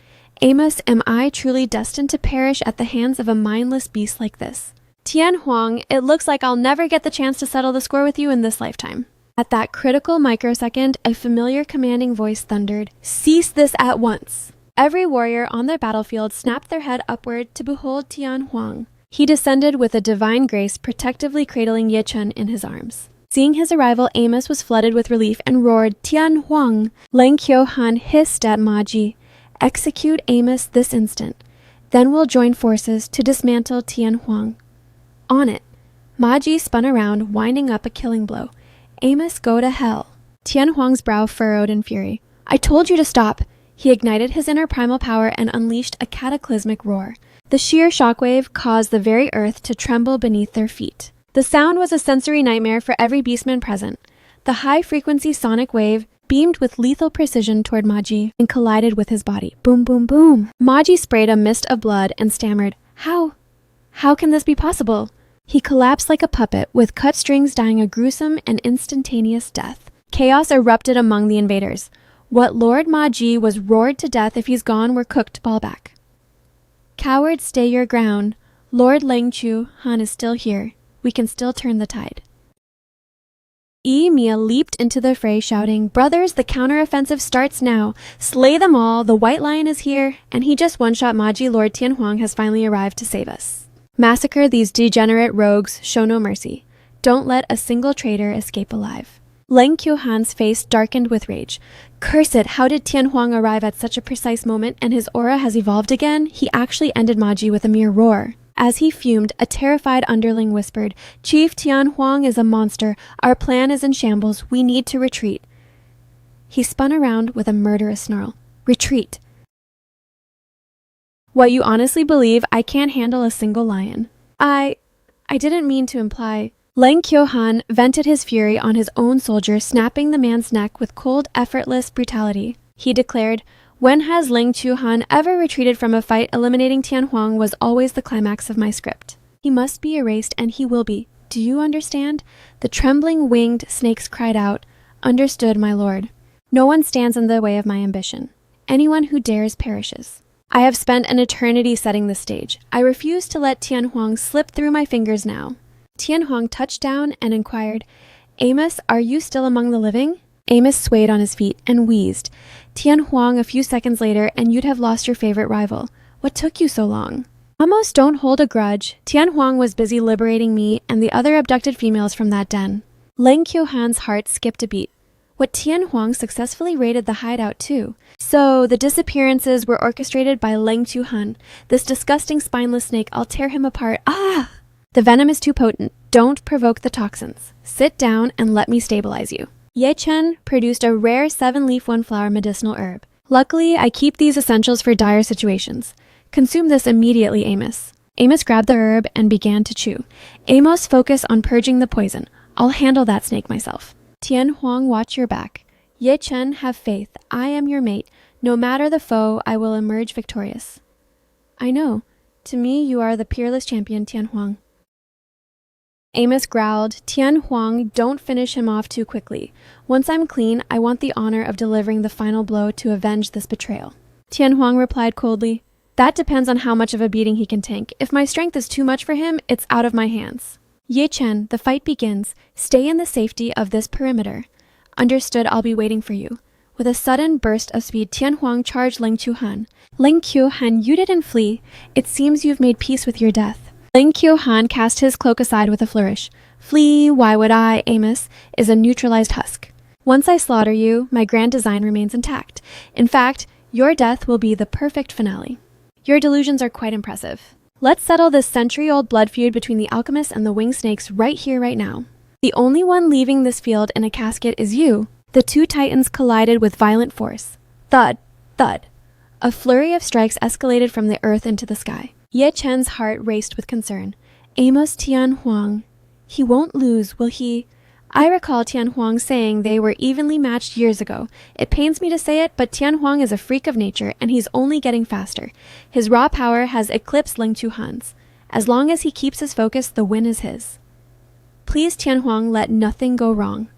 A: Amos, am I truly destined to perish at the hands of a mindless beast like this? Tian Huang, it looks like I'll never get the chance to settle the score with you in this lifetime. At that critical microsecond, a familiar commanding voice thundered, Cease this at once. Every warrior on the battlefield snapped their head upward to behold Tian Huang. He descended with a divine grace, protectively cradling Ye Chun in his arms. Seeing his arrival, Amos was flooded with relief and roared, Tian Huang. Ling Qiu Han hissed at Maji, Execute Amos this instant. Then we'll join forces to dismantle Tian Huang. On it. Maji spun around, winding up a killing blow. Amos, go to hell. Tian Huang's brow furrowed in fury. I told you to stop. He ignited his inner primal power and unleashed a cataclysmic roar. The sheer shockwave caused the very earth to tremble beneath their feet. The sound was a sensory nightmare for every beastman present. The high-frequency sonic wave beamed with lethal precision toward Maji and collided with his body. Boom, boom, boom. Maji sprayed a mist of blood and stammered, How can this be possible? He collapsed like a puppet, with cut strings dying a gruesome and instantaneous death. Chaos erupted among the invaders. What Lord Maji was roared to death if he's gone were cooked ballback. Cowards, stay your ground. Lord Ling Qiu Han is still here. We can still turn the tide. Mia leaped into the fray, shouting, Brothers, the counteroffensive starts now. Slay them all, the White Lion is here, and he just one-shot Maji. Lord Tian Huang has finally arrived to save us. Massacre these degenerate rogues, show no mercy. Don't let a single traitor escape alive. Ling Qiu Han's face darkened with rage. Curse it, how did Tian Huang arrive at such a precise moment and his aura has evolved again? He actually ended Maji with a mere roar. As he fumed, a terrified underling whispered, Chief Tian Huang is a monster. Our plan is in shambles. We need to retreat. He spun around with a murderous snarl. Retreat. What, you honestly believe I can't handle a single lion? I didn't mean to imply. Ling Qiu Han vented his fury on his own soldier, snapping the man's neck with cold, effortless brutality. He declared, When has Ling Qiu Han ever retreated from a fight? Eliminating Tian Huang was always the climax of my script. He must be erased, and he will be. Do you understand? The trembling winged snakes cried out, Understood, my lord. No one stands in the way of my ambition. Anyone who dares perishes. I have spent an eternity setting this stage. I refuse to let Tian Huang slip through my fingers now. Tian Huang touched down and inquired, Amos, are you still among the living? Amos swayed on his feet and wheezed. Tian Huang, a few seconds later, and you'd have lost your favorite rival. What took you so long? Almost don't hold a grudge. Tian Huang was busy liberating me and the other abducted females from that den. Leng Qiuhan's heart skipped a beat. What Tian Huang successfully raided the hideout too. So the disappearances were orchestrated by Leng Qiuhan. This disgusting spineless snake, I'll tear him apart. Ah! The venom is too potent. Don't provoke the toxins. Sit down and let me stabilize you. Ye Chen produced a rare 7-leaf 1-flower medicinal herb. Luckily, I keep these essentials for dire situations. Consume this immediately, Amos. Amos grabbed the herb and began to chew. Amos, focus on purging the poison. I'll handle that snake myself. Tian Huang, watch your back. Ye Chen, have faith. I am your mate. No matter the foe, I will emerge victorious. I know. To me, you are the peerless champion, Tian Huang. Amos growled, Tian Huang, don't finish him off too quickly. Once I'm clean, I want the honor of delivering the final blow to avenge this betrayal. Tian Huang replied coldly, that depends on how much of a beating he can take. If my strength is too much for him, it's out of my hands. Ye Chen, the fight begins. Stay in the safety of this perimeter. Understood, I'll be waiting for you. With a sudden burst of speed, Tian Huang charged Leng Qiuhan. Leng Qiuhan, you didn't flee. It seems you've made peace with your death. Leng Qiuhan cast his cloak aside with a flourish. Flee, why would I, Amos, is a neutralized husk. Once I slaughter you, my grand design remains intact. In fact, your death will be the perfect finale. Your delusions are quite impressive. Let's settle this century-old blood feud between the alchemists and the winged snakes right here, right now. The only one leaving this field in a casket is you. The two titans collided with violent force. Thud, thud. A flurry of strikes escalated from the earth into the sky. Ye Chen's heart raced with concern. Amos Tian Huang. He won't lose, will he? I recall Tian Huang saying they were evenly matched years ago. It pains me to say it, but Tian Huang is a freak of nature, and he's only getting faster. His raw power has eclipsed Leng Qiuhan's. As long as he keeps his focus, the win is his. Please, Tian Huang, let nothing go wrong.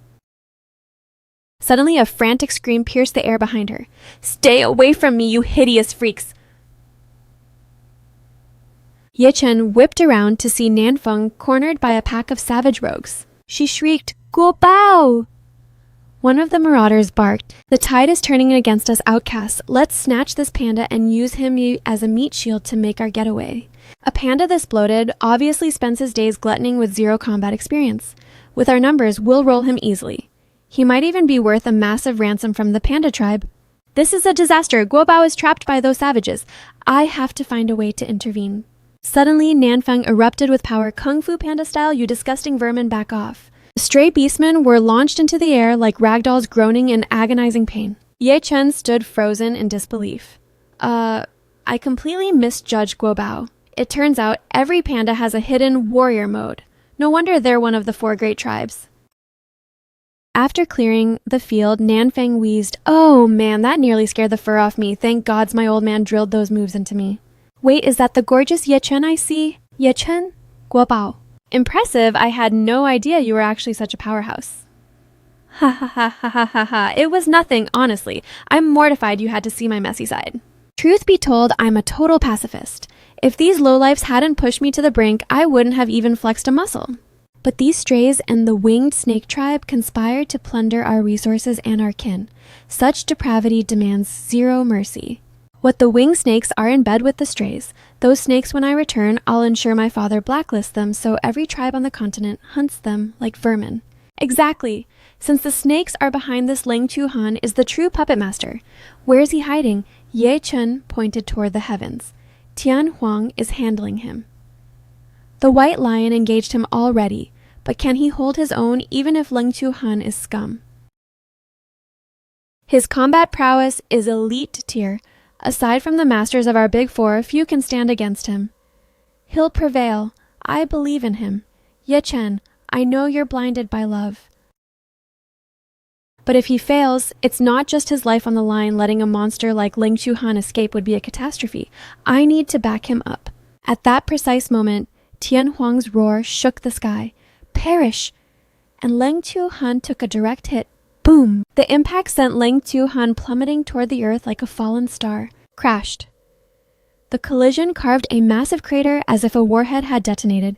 A: Suddenly, a frantic scream pierced the air behind her. Stay away from me, you hideous freaks! Ye Chen whipped around to see Nanfeng cornered by a pack of savage rogues. She shrieked, Guo Bao! One of the marauders barked, the tide is turning against us outcasts. Let's snatch this panda and use him as a meat shield to make our getaway. A panda this bloated obviously spends his days gluttoning with zero combat experience. With our numbers, we'll roll him easily. He might even be worth a massive ransom from the panda tribe. This is a disaster. Guo Bao is trapped by those savages. I have to find a way to intervene. Suddenly, Nanfeng erupted with power. Kung Fu Panda style, you disgusting vermin, back off. The stray beastmen were launched into the air like ragdolls groaning in agonizing pain. Ye Chen stood frozen in disbelief. I completely misjudged Guo Bao. It turns out every panda has a hidden warrior mode. No wonder they're one of the 4 great tribes. After clearing the field, Nanfeng wheezed, Oh man, that nearly scared the fur off me. Thank gods my old man drilled those moves into me. Wait, is that the gorgeous Ye Chen I see? Ye Chen? Guo Bao. Impressive, I had no idea you were actually such a powerhouse. Ha ha ha ha ha ha ha. It was nothing, honestly. I'm mortified you had to see my messy side. Truth be told, I'm a total pacifist. If these lowlifes hadn't pushed me to the brink, I wouldn't have even flexed a muscle. But these strays and the winged snake tribe conspired to plunder our resources and our kin. Such depravity demands zero mercy. What the winged snakes are in bed with the strays. Those snakes, when I return, I'll ensure my father blacklists them so every tribe on the continent hunts them like vermin. Exactly. Since the snakes are behind this, Leng Qiuhan is the true puppet master. Where is he hiding? Ye Chen pointed toward the heavens. Tian Huang is handling him. The white lion engaged him already, but can he hold his own even if Leng Qiuhan is scum? His combat prowess is elite tier. Aside from the masters of our big 4, few can stand against him. He'll prevail. I believe in him. Ye Chen, I know you're blinded by love. But if he fails, it's not just his life on the line. Letting a monster like Leng Qiuhan escape would be a catastrophe. I need to back him up. At that precise moment, Tian Huang's roar shook the sky. Perish! And Leng Qiuhan took a direct hit. Boom! The impact sent Leng Qiuhan plummeting toward the earth like a fallen star. Crashed. The collision carved a massive crater as if a warhead had detonated.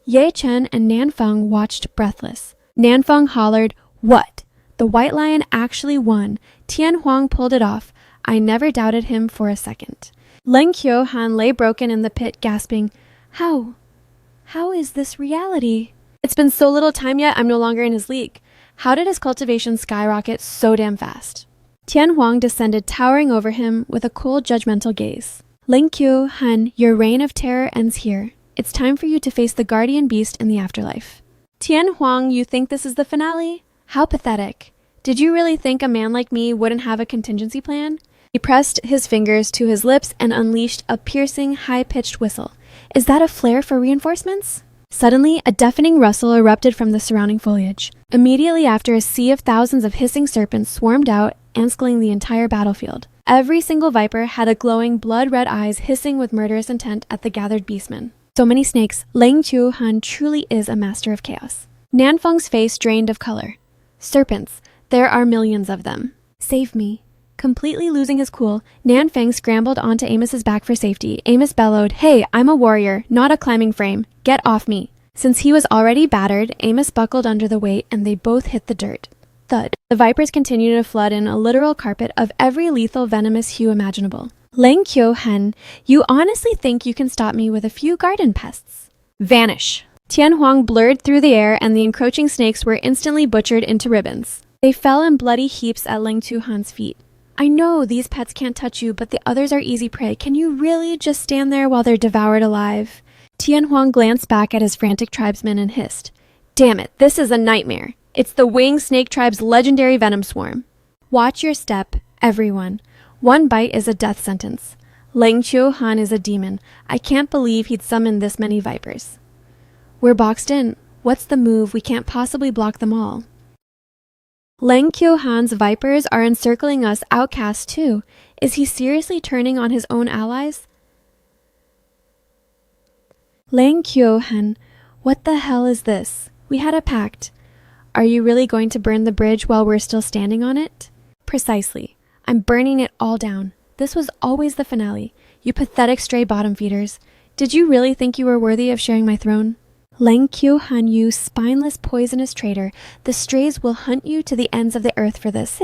A: Ye Chen and Nanfeng watched breathless. Nanfeng hollered, "What? The White Lion actually won. Tian Huang pulled it off. I never doubted him for a second." Leng Qiuhan lay broken in the pit, gasping, How is this reality? It's been so little time yet I'm no longer in his league. How did his cultivation skyrocket so damn fast? Tian Huang descended, towering over him with a cold, judgmental gaze. Leng Qiuhan, your reign of terror ends here. It's time for you to face the guardian beast in the afterlife. Tian Huang, you think this is the finale? How pathetic. Did you really think a man like me wouldn't have a contingency plan? He pressed his fingers to his lips and unleashed a piercing, high-pitched whistle. Is that a flare for reinforcements? Suddenly, a deafening rustle erupted from the surrounding foliage. Immediately after, a sea of thousands of hissing serpents swarmed out, anscling the entire battlefield. Every single viper had a glowing, blood-red eyes hissing with murderous intent at the gathered beastmen. So many snakes, Leng Qiuhan truly is a master of chaos. Nanfeng's face drained of color. Serpents, there are millions of them. Save me. Completely losing his cool, Nanfeng scrambled onto Amos's back for safety. Amos bellowed, Hey, I'm a warrior, not a climbing frame. Get off me. Since he was already battered, Amos buckled under the weight and they both hit the dirt. Thud. The vipers continued to flood in a literal carpet of every lethal venomous hue imaginable. Leng Qiuhan, you honestly think you can stop me with a few garden pests? Vanish. Tian Huang blurred through the air and the encroaching snakes were instantly butchered into ribbons. They fell in bloody heaps at Leng Qiuhan's feet. I know these pets can't touch you, but the others are easy prey. Can you really just stand there while they're devoured alive? Tian Huang glanced back at his frantic tribesmen and hissed. Damn it, this is a nightmare. It's the winged snake tribe's legendary venom swarm. Watch your step, everyone. One bite is a death sentence. Leng Qiuhan is a demon. I can't believe he'd summoned this many vipers. We're boxed in. What's the move? We can't possibly block them all. Leng Qiuhan's vipers are encircling us outcasts too. Is he seriously turning on his own allies? Leng Qiuhan, what the hell is this? We had a pact. Are you really going to burn the bridge while we're still standing on it? Precisely. I'm burning it all down. This was always the finale. You pathetic stray bottom feeders. Did you really think you were worthy of sharing my throne? Leng Qiuhan, you spineless, poisonous traitor. The strays will hunt you to the ends of the earth for this.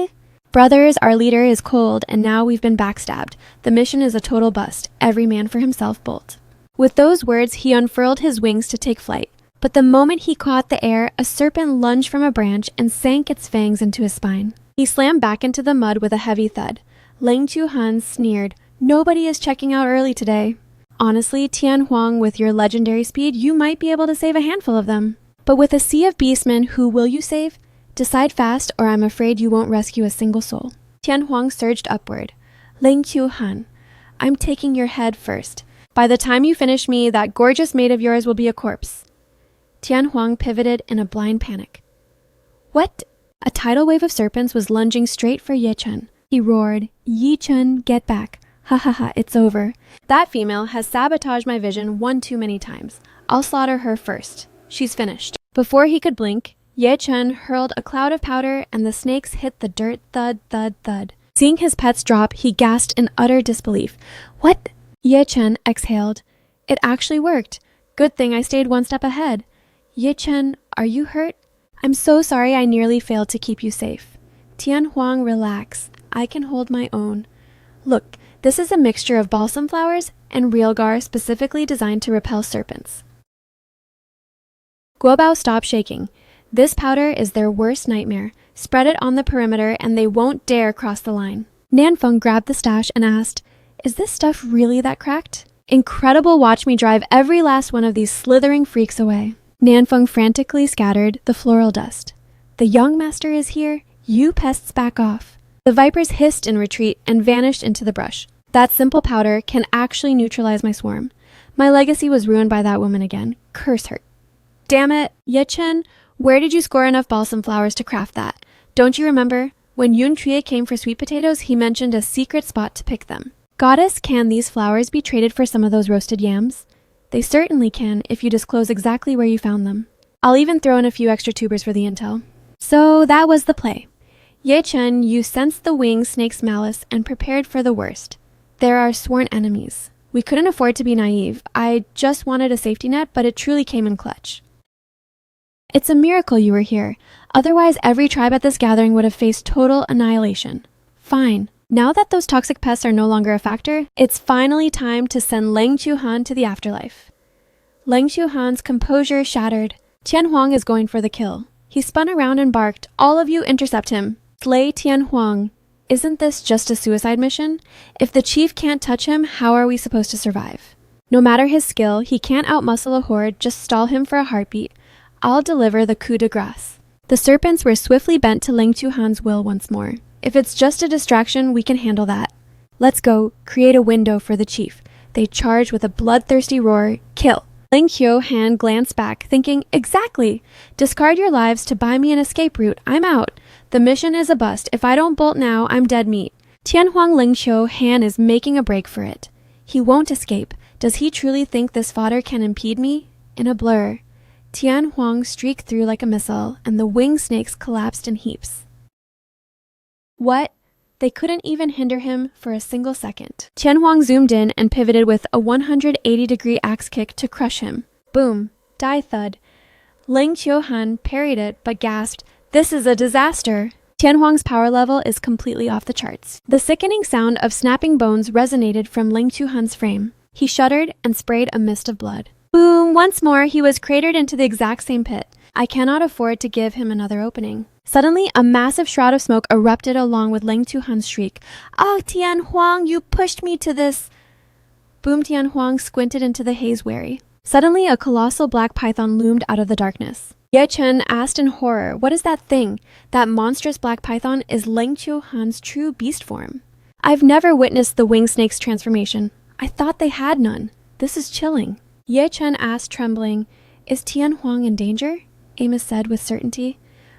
A: Brothers, our leader is cold, and now we've been backstabbed. The mission is a total bust. Every man for himself, Bolt. With those words, he unfurled his wings to take flight. But the moment he caught the air, a serpent lunged from a branch and sank its fangs into his spine. He slammed back into the mud with a heavy thud. Leng Qiuhan sneered, Nobody is checking out early today. Honestly, Tian Huang, with your legendary speed, you might be able to save a handful of them. But with a sea of beastmen, who will you save? Decide fast, or I'm afraid you won't rescue a single soul. Tian Huang surged upward. Leng Qiuhan, I'm taking your head first. By the time you finish me, that gorgeous mate of yours will be a corpse. Tian Huang pivoted in a blind panic. What? A tidal wave of serpents was lunging straight for Ye Chen. He roared, Yi Chen, get back. Ha ha ha, it's over. That female has sabotaged my vision one too many times. I'll slaughter her first. She's finished. Before he could blink, Ye Chen hurled a cloud of powder and the snakes hit the dirt, thud, thud, thud. Seeing his pets drop, he gasped in utter disbelief. What? Ye Chen exhaled. It actually worked. Good thing I stayed one step ahead. Ye Chen, are you hurt? I'm so sorry I nearly failed to keep you safe. Tian Huang, relax. I can hold my own. Look, this is a mixture of balsam flowers and realgar specifically designed to repel serpents. Guobao stopped shaking. This powder is their worst nightmare. Spread it on the perimeter and they won't dare cross the line. Nanfeng grabbed the stash and asked, Is this stuff really that cracked? Incredible, watch me drive every last one of these slithering freaks away. Nanfeng frantically scattered the floral dust. The young master is here. You pests back off. The vipers hissed in retreat and vanished into the brush. That simple powder can actually neutralize my swarm. My legacy was ruined by that woman again. Curse her. Damn it, Ye Chen, where did you score enough balsam flowers to craft that? Don't you remember? When Yun Tue came for sweet potatoes, he mentioned a secret spot to pick them. Goddess, can these flowers be traded for some of those roasted yams? They certainly can if you disclose exactly where you found them. I'll even throw in a few extra tubers for the intel. So that was the play. Ye Chen, you sensed the winged snake's malice and prepared for the worst. They're our sworn enemies. We couldn't afford to be naive. I just wanted a safety net, but it truly came in clutch. It's a miracle you were here. Otherwise, every tribe at this gathering would have faced total annihilation. Fine. Now that those toxic pests are no longer a factor, it's finally time to send Leng Chuhan to the afterlife. Leng Chuhan's composure shattered. Tian Huang is going for the kill. He spun around and barked, "All of you intercept him. Slay Tian Huang." Isn't this just a suicide mission? If the chief can't touch him, how are we supposed to survive? No matter his skill, he can't outmuscle a horde, just stall him for a heartbeat. I'll deliver the coup de grace. The serpents were swiftly bent to Leng Chuhan's will once more. If it's just a distraction, we can handle that. Let's go, create a window for the chief. They charged with a bloodthirsty roar, kill. Leng Chuhan glanced back, thinking, exactly. Discard your lives to buy me an escape route. I'm out. The mission is a bust. If I don't bolt now, I'm dead meat. Tian Huang Leng Chuhan is making a break for it. He won't escape. Does he truly think this fodder can impede me? In a blur, Tian Huang streaked through like a missile, and the wing snakes collapsed in heaps. What? They couldn't even hinder him for a single second. Tian Huang zoomed in and pivoted with a 180-degree axe kick to crush him. Boom. Die thud. Leng Chuhan parried it, but gasped, "This is a disaster." Tian Huang's power level is completely off the charts. The sickening sound of snapping bones resonated from Leng Chuhan's frame. He shuddered and sprayed a mist of blood. Boom! Once more, he was cratered into the exact same pit. I cannot afford to give him another opening. Suddenly, a massive shroud of smoke erupted along with Leng Chuhan's shriek. "Ah, Tian Huang, you pushed me to this!" Boom Tian Huang squinted into the haze wary. Suddenly, a colossal black python loomed out of the darkness. Ye Chen asked in horror, "What is that thing?" That monstrous black python is Leng Chuhan's true beast form. I've never witnessed the wing snake's transformation. I thought they had none. This is chilling. Ye Chen asked, trembling, "Is Tian Huang in danger?" Amos said with certainty.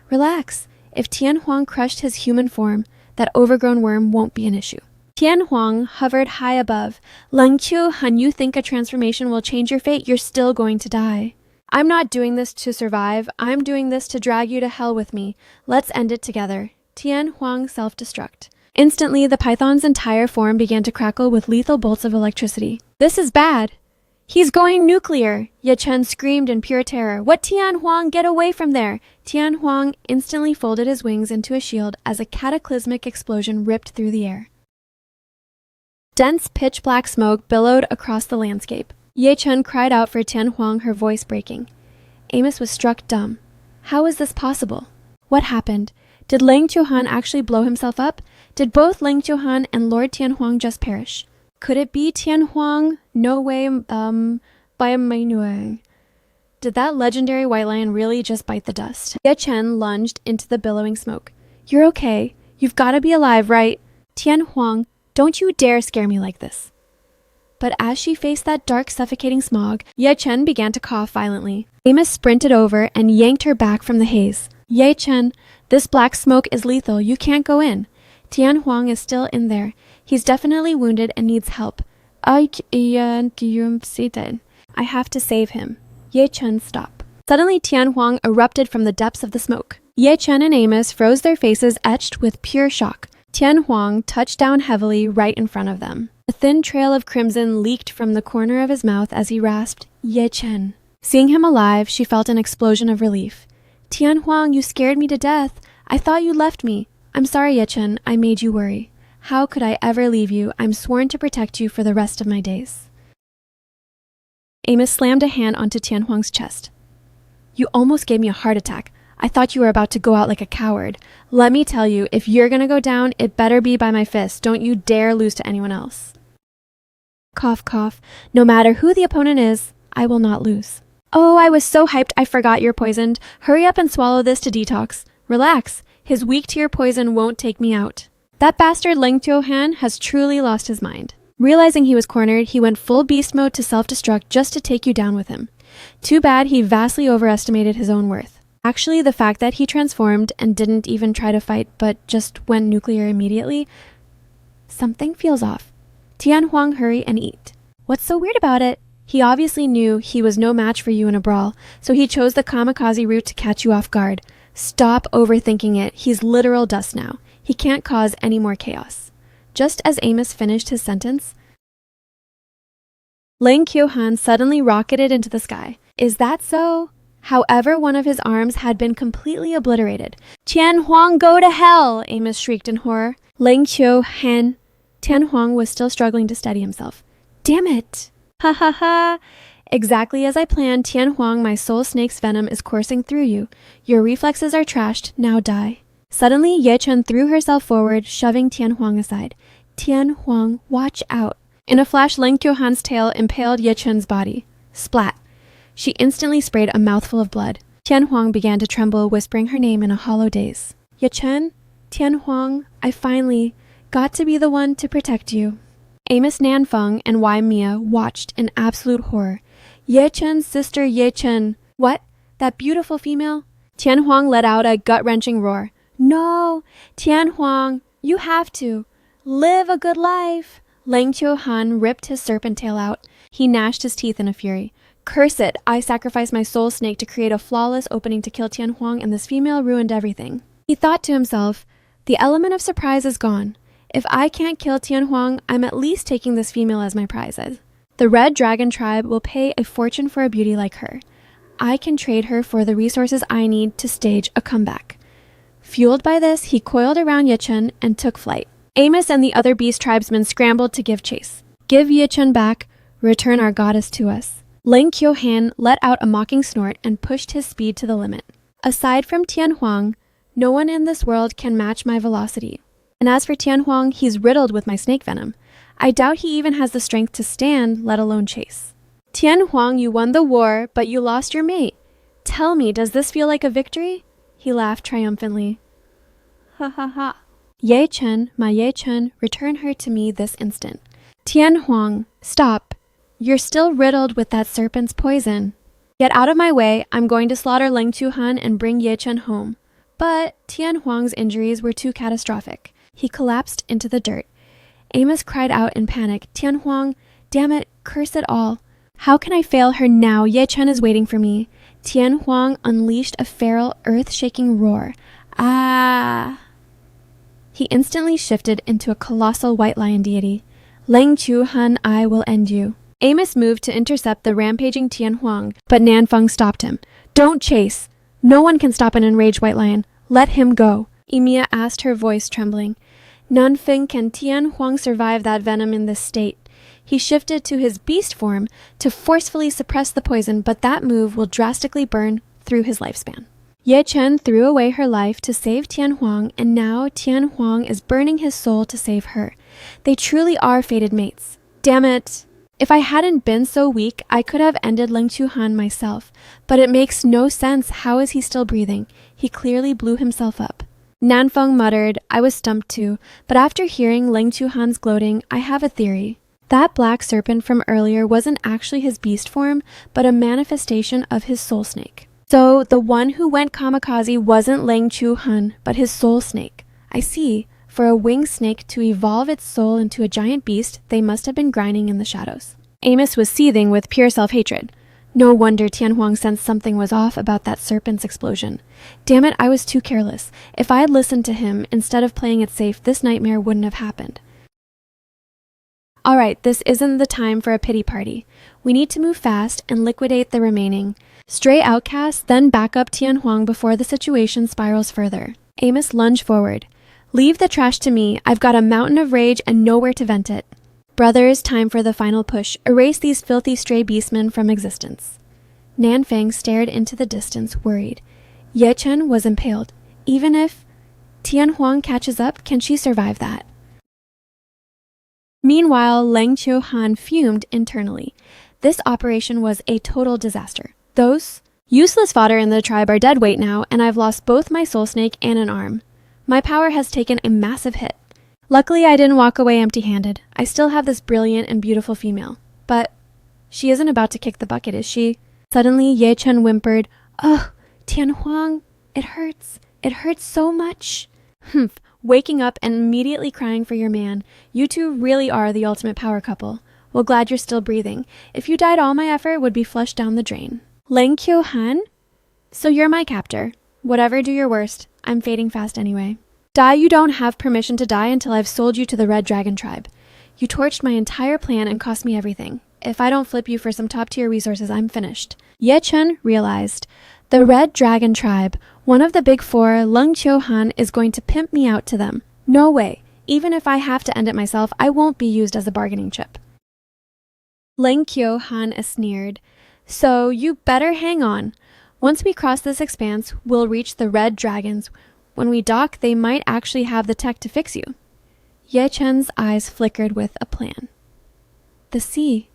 A: "Relax. If Tian Huang crushed his human form, that overgrown worm won't be an issue." Tian Huang hovered high above. "Leng Chuhan, you think a transformation will change your fate? You're still going to die. I'm not doing this to survive. I'm doing this to drag you to hell with me. Let's end it together." Tian Huang self-destruct. Instantly, the python's entire form began to crackle with lethal bolts of electricity. "This is bad. He's going nuclear!" Ye Chen screamed in pure terror. "What, Tian Huang? Get away from there!" Tian Huang instantly folded his wings into a shield as a cataclysmic explosion ripped through the air. Dense pitch-black smoke billowed across the landscape. Ye Chen cried out for Tian Huang, her voice breaking. Amos was struck dumb. How is this possible? What happened? Did Leng Chuhan actually blow himself up? Did both Leng Chuhan and Lord Tian Huang just perish? Could it be Tian Huang? No way, by a manhua. Did that legendary white lion really just bite the dust? Ye Chen lunged into the billowing smoke. "You're okay. You've got to be alive, right? Tian Huang, don't you dare scare me like this." But as she faced that dark, suffocating smog, Ye Chen began to cough violently. Amos sprinted over and yanked her back from the haze. "Ye Chen, this black smoke is lethal. You can't go in. Tian Huang is still in there. He's definitely wounded and needs help. I have to save him." Ye Chen, stop. Suddenly, Tian Huang erupted from the depths of the smoke. Ye Chen and Amos froze, their faces etched with pure shock. Tian Huang touched down heavily right in front of them. A thin trail of crimson leaked from the corner of his mouth as he rasped, "Ye Chen." Seeing him alive, she felt an explosion of relief. "Tian Huang, you scared me to death. I thought you left me. I'm sorry, Ye Chen. I made you worry. How could I ever leave you? I'm sworn to protect you for the rest of my days." Amos slammed a hand onto Tian Huang's chest. "You almost gave me a heart attack. I thought you were about to go out like a coward. Let me tell you, if you're gonna go down, it better be by my fist. Don't you dare lose to anyone else." Cough, cough. "No matter who the opponent is, I will not lose." "Oh, I was so hyped I forgot you're poisoned. Hurry up and swallow this to detox." "Relax. His weak to your poison won't take me out." That bastard Leng Chuhan has truly lost his mind. Realizing he was cornered, he went full beast mode to self-destruct just to take you down with him. Too bad he vastly overestimated his own worth. Actually, the fact that he transformed and didn't even try to fight but just went nuclear immediately, something feels off. Tian Huang, hurry and eat. What's so weird about it? He obviously knew he was no match for you in a brawl, so he chose the kamikaze route to catch you off guard. Stop overthinking it. He's literal dust now. He can't cause any more chaos. Just as Amos finished his sentence, Ling Qiuhan suddenly rocketed into the sky. Is that so? However, one of his arms had been completely obliterated. Tianhuang, go to hell! Amos shrieked in horror. Ling Qiuhan. Tianhuang was still struggling to steady himself. Damn it! Ha ha ha! Exactly as I planned, Tianhuang, my soul snake's venom is coursing through you. Your reflexes are trashed, now die. Suddenly, Ye Chen threw herself forward, shoving Tianhuang aside. Tianhuang, watch out. In a flash, Ling Qiuhan's tail impaled Ye Chen's body. Splat. She instantly sprayed a mouthful of blood. Tianhuang began to tremble, whispering her name in a hollow daze. Ye Chen, Tianhuang, I finally got to be the one to protect you. Amos Nanfeng and Wai Mia watched in absolute horror. Ye Chen's sister Ye Chen. What? That beautiful female? Tianhuang let out a gut-wrenching roar. No! Tianhuang, you have to. Live a good life. Ling Qiuhan ripped his serpent tail out. He gnashed his teeth in a fury. Curse it! I sacrificed my soul snake to create a flawless opening to kill Tianhuang, and this female ruined everything. He thought to himself, the element of surprise is gone. If I can't kill Tianhuang, I'm at least taking this female as my prize. The Red Dragon tribe will pay a fortune for a beauty like her. I can trade her for the resources I need to stage a comeback. Fueled by this, he coiled around Ye Chen and took flight. Amos and the other beast tribesmen scrambled to give chase. Give Ye Chen back, return our goddess to us. Ling Qiuhan let out a mocking snort and pushed his speed to the limit. Aside from Tianhuang, no one in this world can match my velocity. And as for Tianhuang, he's riddled with my snake venom. I doubt he even has the strength to stand, let alone chase. Tianhuang, you won the war, but you lost your mate. Tell me, does this feel like a victory? He laughed triumphantly. Ha ha ha. Ye Chen, my Ye Chen, return her to me this instant. Tianhuang, stop. You're still riddled with that serpent's poison. Get out of my way, I'm going to slaughter Ling Qiuhan and bring Ye Chen home. But Tianhuang's injuries were too catastrophic. He collapsed into the dirt. Amos cried out in panic, Tianhuang, damn it, curse it all. How can I fail her now? Ye Chen is waiting for me. Tianhuang unleashed a feral, earth-shaking roar. Ah! He instantly shifted into a colossal white lion deity. Ling Qiuhan, I will end you. Amos moved to intercept the rampaging Tianhuang, but Nanfeng stopped him. Don't chase. No one can stop an enraged white lion. Let him go. Emiya asked, her voice trembling. Nanfeng, can Tianhuang survive that venom in this state? He shifted to his beast form to forcefully suppress the poison, but that move will drastically burn through his lifespan. Ye Chen threw away her life to save Tianhuang, and now Tianhuang is burning his soul to save her. They truly are fated mates. Damn it! If I hadn't been so weak, I could have ended Ling Qiuhan myself, but it makes no sense. How is he still breathing? He clearly blew himself up. Nanfeng muttered, I was stumped too, but after hearing Ling Qiuhan's gloating, I have a theory. That black serpent from earlier wasn't actually his beast form, but a manifestation of his soul snake. So the one who went kamikaze wasn't Ling Qiuhan, but his soul snake. I see. For a winged snake to evolve its soul into a giant beast, they must have been grinding in the shadows. Amos was seething with pure self-hatred. No wonder Tianhuang sensed something was off about that serpent's explosion. Damn it, I was too careless. If I had listened to him, instead of playing it safe, this nightmare wouldn't have happened. Alright, this isn't the time for a pity party. We need to move fast and liquidate the remaining stray outcasts, then back up Tianhuang before the situation spirals further. Amos lunged forward. Leave the trash to me. I've got a mountain of rage and nowhere to vent it. Brothers, time for the final push. Erase these filthy stray beastmen from existence. Nanfeng stared into the distance, worried. Ye Chen was impaled. Even if Tianhuang catches up, can she survive that? Meanwhile, Ling Qiuhan fumed internally. This operation was a total disaster. Those useless fodder in the tribe are dead weight now, and I've lost both my soul snake and an arm. My power has taken a massive hit. Luckily, I didn't walk away empty-handed. I still have this brilliant and beautiful female. But she isn't about to kick the bucket, is she? Suddenly, Ye Chen whimpered, Ugh, Tianhuang, it hurts. It hurts so much. Humph, waking up and immediately crying for your man. You two really are the ultimate power couple. Well, glad you're still breathing. If you died, all my effort would be flushed down the drain. Ling Qiuhan? So you're my captor. Whatever, do your worst. I'm fading fast anyway. Die, you don't have permission to die until I've sold you to the Red Dragon tribe. You torched my entire plan and cost me everything. If I don't flip you for some top-tier resources, I'm finished. Ye Chen realized. The Red Dragon tribe, one of the big four, Leng Qiuhan, is going to pimp me out to them. No way. Even if I have to end it myself, I won't be used as a bargaining chip. Leng Qiuhan sneered. So you better hang on. Once we cross this expanse, we'll reach the Red Dragons. When we dock, they might actually have the tech to fix you. Ye Chen's eyes flickered with a plan. The sea.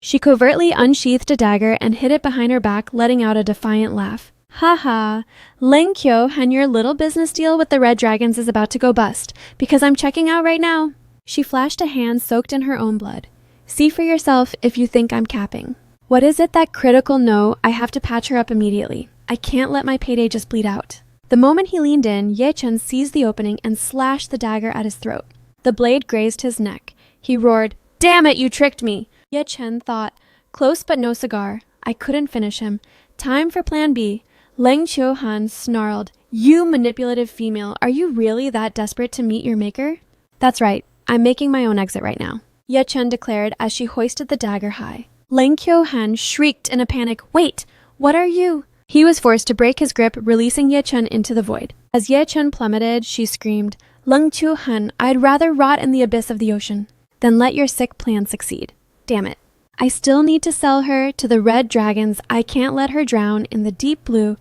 A: She covertly unsheathed a dagger and hid it behind her back, letting out a defiant laugh. Ha ha, Leng Qiuhan, your little business deal with the Red Dragons is about to go bust, because I'm checking out right now. She flashed a hand soaked in her own blood. See for yourself if you think I'm capping. What is it that critical no? I have to patch her up immediately. I can't let my payday just bleed out. The moment he leaned in, Ye Chen seized the opening and slashed the dagger at his throat. The blade grazed his neck. He roared, "Damn it, you tricked me!" Ye Chen thought, close but no cigar. I couldn't finish him. Time for plan B. Leng Qiuhan snarled, "You manipulative female, are you really that desperate to meet your maker?" That's right, I'm making my own exit right now, Ye Chen declared as she hoisted the dagger high. Leng Qiuhan shrieked in a panic, "Wait, what are you?" He was forced to break his grip, releasing Ye Chen into the void. As Ye Chen plummeted, she screamed, "Leng Qiuhan, I'd rather rot in the abyss of the ocean than let your sick plan succeed. Damn it. I still need to sell her to the Red Dragons. I can't let her drown in the deep blue.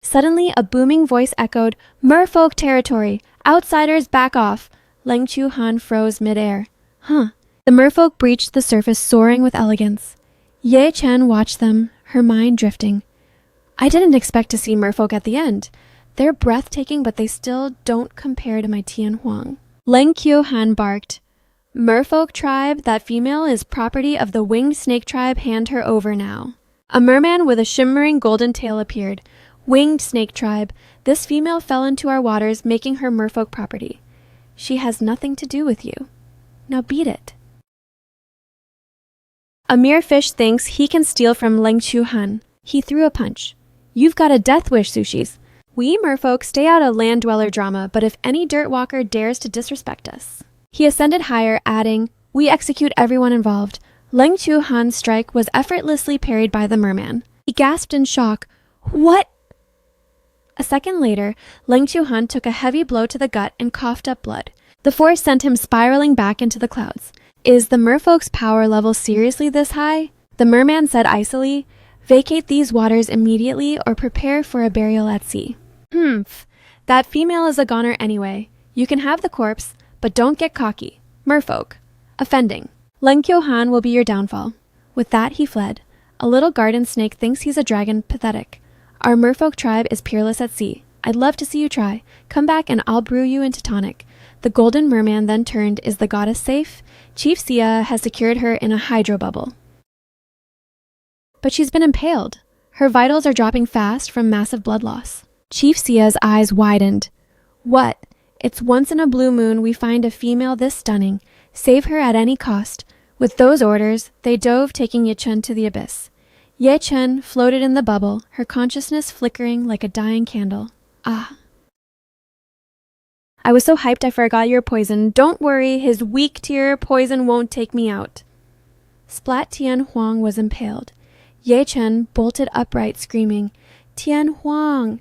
A: Suddenly, a booming voice echoed, "Merfolk territory! Outsiders back off!" Leng Qiuhan froze midair. Huh. The merfolk breached the surface, soaring with elegance. Ye Chen watched them, her mind drifting. I didn't expect to see merfolk at the end. They're breathtaking, but they still don't compare to my Tian Huang. Leng Qiuhan barked. Merfolk tribe, that female is property of the winged snake tribe, hand her over now. A merman with a shimmering golden tail appeared. Winged snake tribe, this female fell into our waters, making her merfolk property. She has nothing to do with you. Now beat it. A mere fish thinks he can steal from Leng Qiuhan. He threw a punch. You've got a death wish, Sushis. We merfolk stay out of land dweller drama, but if any dirt walker dares to disrespect us. He ascended higher, adding, we execute everyone involved. Leng Qiuhan's strike was effortlessly parried by the merman. He gasped in shock. What? A second later, Leng Qiuhan took a heavy blow to the gut and coughed up blood. The force sent him spiraling back into the clouds. Is the merfolk's power level seriously this high? The merman said icily, vacate these waters immediately or prepare for a burial at sea. That female is a goner anyway. You can have the corpse, but don't get cocky. Merfolk. Offending. Leng Qiuhan will be your downfall. With that, he fled. A little garden snake thinks he's a dragon. Pathetic. Our merfolk tribe is peerless at sea. I'd love to see you try. Come back and I'll brew you into tonic. The golden merman then turned, is the goddess safe? Chief Sia has secured her in a hydro bubble. But she's been impaled. Her vitals are dropping fast from massive blood loss. Chief Sia's eyes widened. What? It's once in a blue moon we find a female this stunning. Save her at any cost. With those orders, they dove, taking Ye Chen to the abyss. Ye Chen floated in the bubble, her consciousness flickering like a dying candle. Ah. I was so hyped I forgot your poison. Don't worry, his weak tier poison won't take me out. Splat Tian Huang was impaled. Ye Chen bolted upright, screaming, Tian Huang!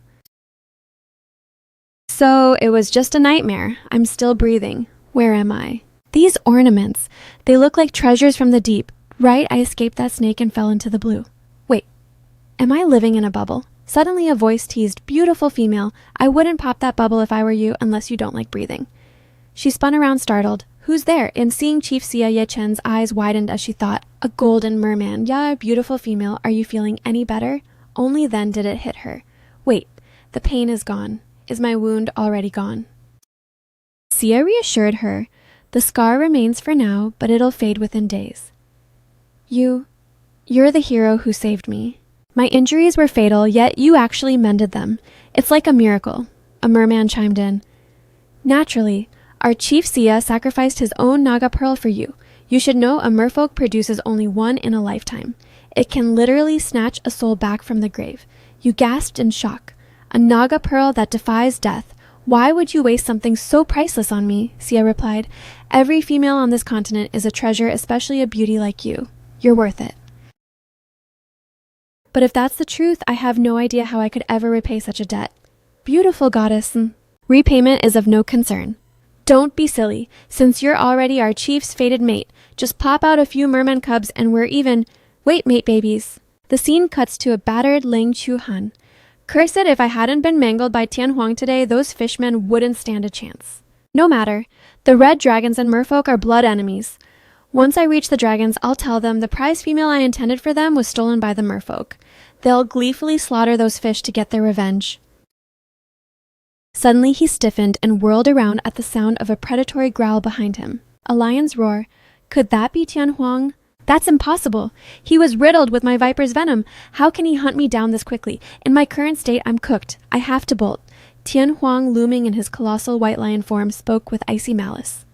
A: So it was just a nightmare. I'm still breathing. Where am I? These ornaments, they look like treasures from the deep. Right, I escaped that snake and fell into the blue. Wait, am I living in a bubble? Suddenly a voice teased, beautiful female, I wouldn't pop that bubble if I were you unless you don't like breathing. She spun around startled. Who's there? And seeing Chief Sia, Ye Chen's eyes widened as she thought, a golden merman. Yeah, beautiful female, are you feeling any better? Only then did it hit her. Wait, the pain is gone. Is my wound already gone? Sia reassured her. The scar remains for now, but it'll fade within days. You're the hero who saved me. My injuries were fatal, yet you actually mended them. It's like a miracle. A merman chimed in. Naturally, our chief Sia sacrificed his own Naga pearl for you. You should know a merfolk produces only one in a lifetime. It can literally snatch a soul back from the grave. You gasped in shock. A Naga pearl that defies death. Why would you waste something so priceless on me? Sia replied. Every female on this continent is a treasure, especially a beauty like you. You're worth it. But if that's the truth, I have no idea how I could ever repay such a debt. Beautiful goddess. Repayment is of no concern. Don't be silly. Since you're already our chief's fated mate, just pop out a few merman cubs and we're even. Wait, mate babies. The scene cuts to a battered Ling Chu Han. Curse it, if I hadn't been mangled by Tian Huang today, those fishmen wouldn't stand a chance. No matter. The red dragons and merfolk are blood enemies. Once I reach the dragons, I'll tell them the prize female I intended for them was stolen by the merfolk. They'll gleefully slaughter those fish to get their revenge. Suddenly he stiffened and whirled around at the sound of a predatory growl behind him. A lion's roar. Could that be Tian Huang? That's impossible. He was riddled with my viper's venom. How can he hunt me down this quickly? In my current state, I'm cooked. I have to bolt. Tian Huang, looming in his colossal white lion form, spoke with icy malice.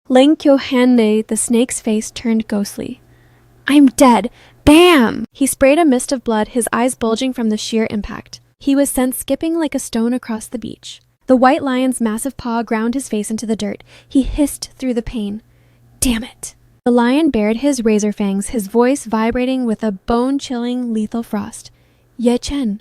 A: Ling Kyohande, the snake's face turned ghostly. I'm dead. Bam! He sprayed a mist of blood, his eyes bulging from the sheer impact. He was sent skipping like a stone across the beach. The white lion's massive paw ground his face into the dirt. He hissed through the pain. Damn it! The lion bared his razor fangs, his voice vibrating with a bone-chilling, lethal frost. Ye Chen.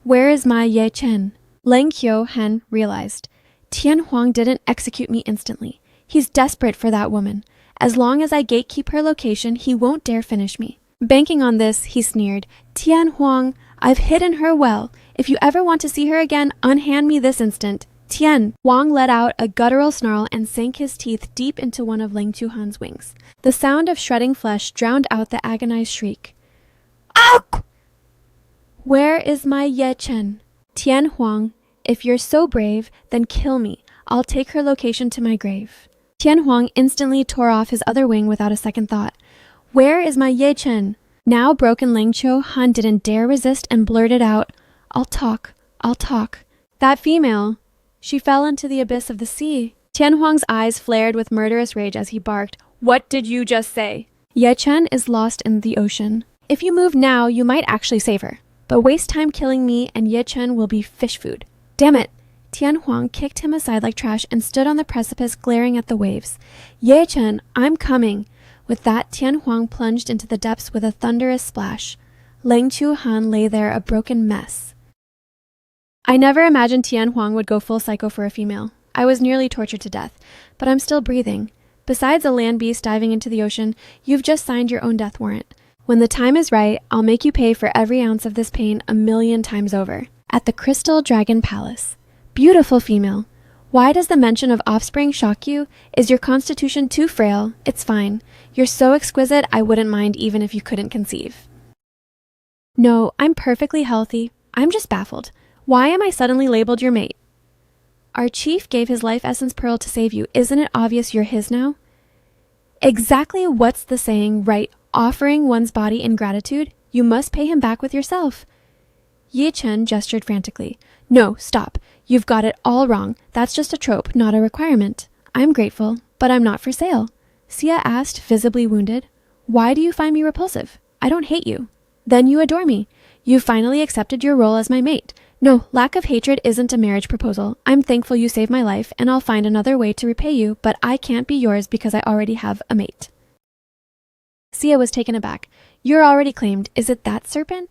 A: Where is my Ye Chen? Ling Qiu Hen realized. Tian Huang didn't execute me instantly. He's desperate for that woman. As long as I gatekeep her location, he won't dare finish me. Banking on this, he sneered. Tian Huang, I've hidden her well. If you ever want to see her again, unhand me this instant. Tian! Huang let out a guttural snarl and sank his teeth deep into one of Ling Chuhan's wings. The sound of shredding flesh drowned out the agonized shriek. Ow! Where is my Ye Chen? Tian Huang, if you're so brave, then kill me. I'll take her location to my grave. Tian Huang instantly tore off his other wing without a second thought. Where is my Ye Chen? Now broken Ling Qiu Han didn't dare resist and blurted out, I'll talk. That female. She fell into the abyss of the sea. Tian Huang's eyes flared with murderous rage as he barked, What did you just say? Ye Chen is lost in the ocean. If you move now, you might actually save her. But waste time killing me and Ye Chen will be fish food. Damn it! Tian Huang kicked him aside like trash and stood on the precipice glaring at the waves. Ye Chen, I'm coming. With that, Tian Huang plunged into the depths with a thunderous splash. Ling Chu Han lay there a broken mess. I never imagined Tian Huang would go full psycho for a female. I was nearly tortured to death, but I'm still breathing. Besides a land beast diving into the ocean, you've just signed your own death warrant. When the time is right, I'll make you pay for every ounce of this pain 1,000,000 times over. At the Crystal Dragon Palace. Beautiful female. Why does the mention of offspring shock you? Is your constitution too frail? It's fine. You're so exquisite, I wouldn't mind even if you couldn't conceive. No, I'm perfectly healthy. I'm just baffled. Why am I suddenly labeled your mate? Our chief gave his life essence pearl to save you. Isn't it obvious you're his now? Exactly what's the saying, right? Offering one's body in gratitude, you must pay him back with yourself. Ye Chen gestured frantically. No, stop. You've got it all wrong. That's just a trope, not a requirement. I'm grateful, but I'm not for sale. Sia asked, visibly wounded. Why do you find me repulsive? I don't hate you. Then you adore me. You finally accepted your role as my mate. No, lack of hatred isn't a marriage proposal. I'm thankful you saved my life, and I'll find another way to repay you, but I can't be yours because I already have a mate. Sia was taken aback. You're already claimed. Is it that serpent?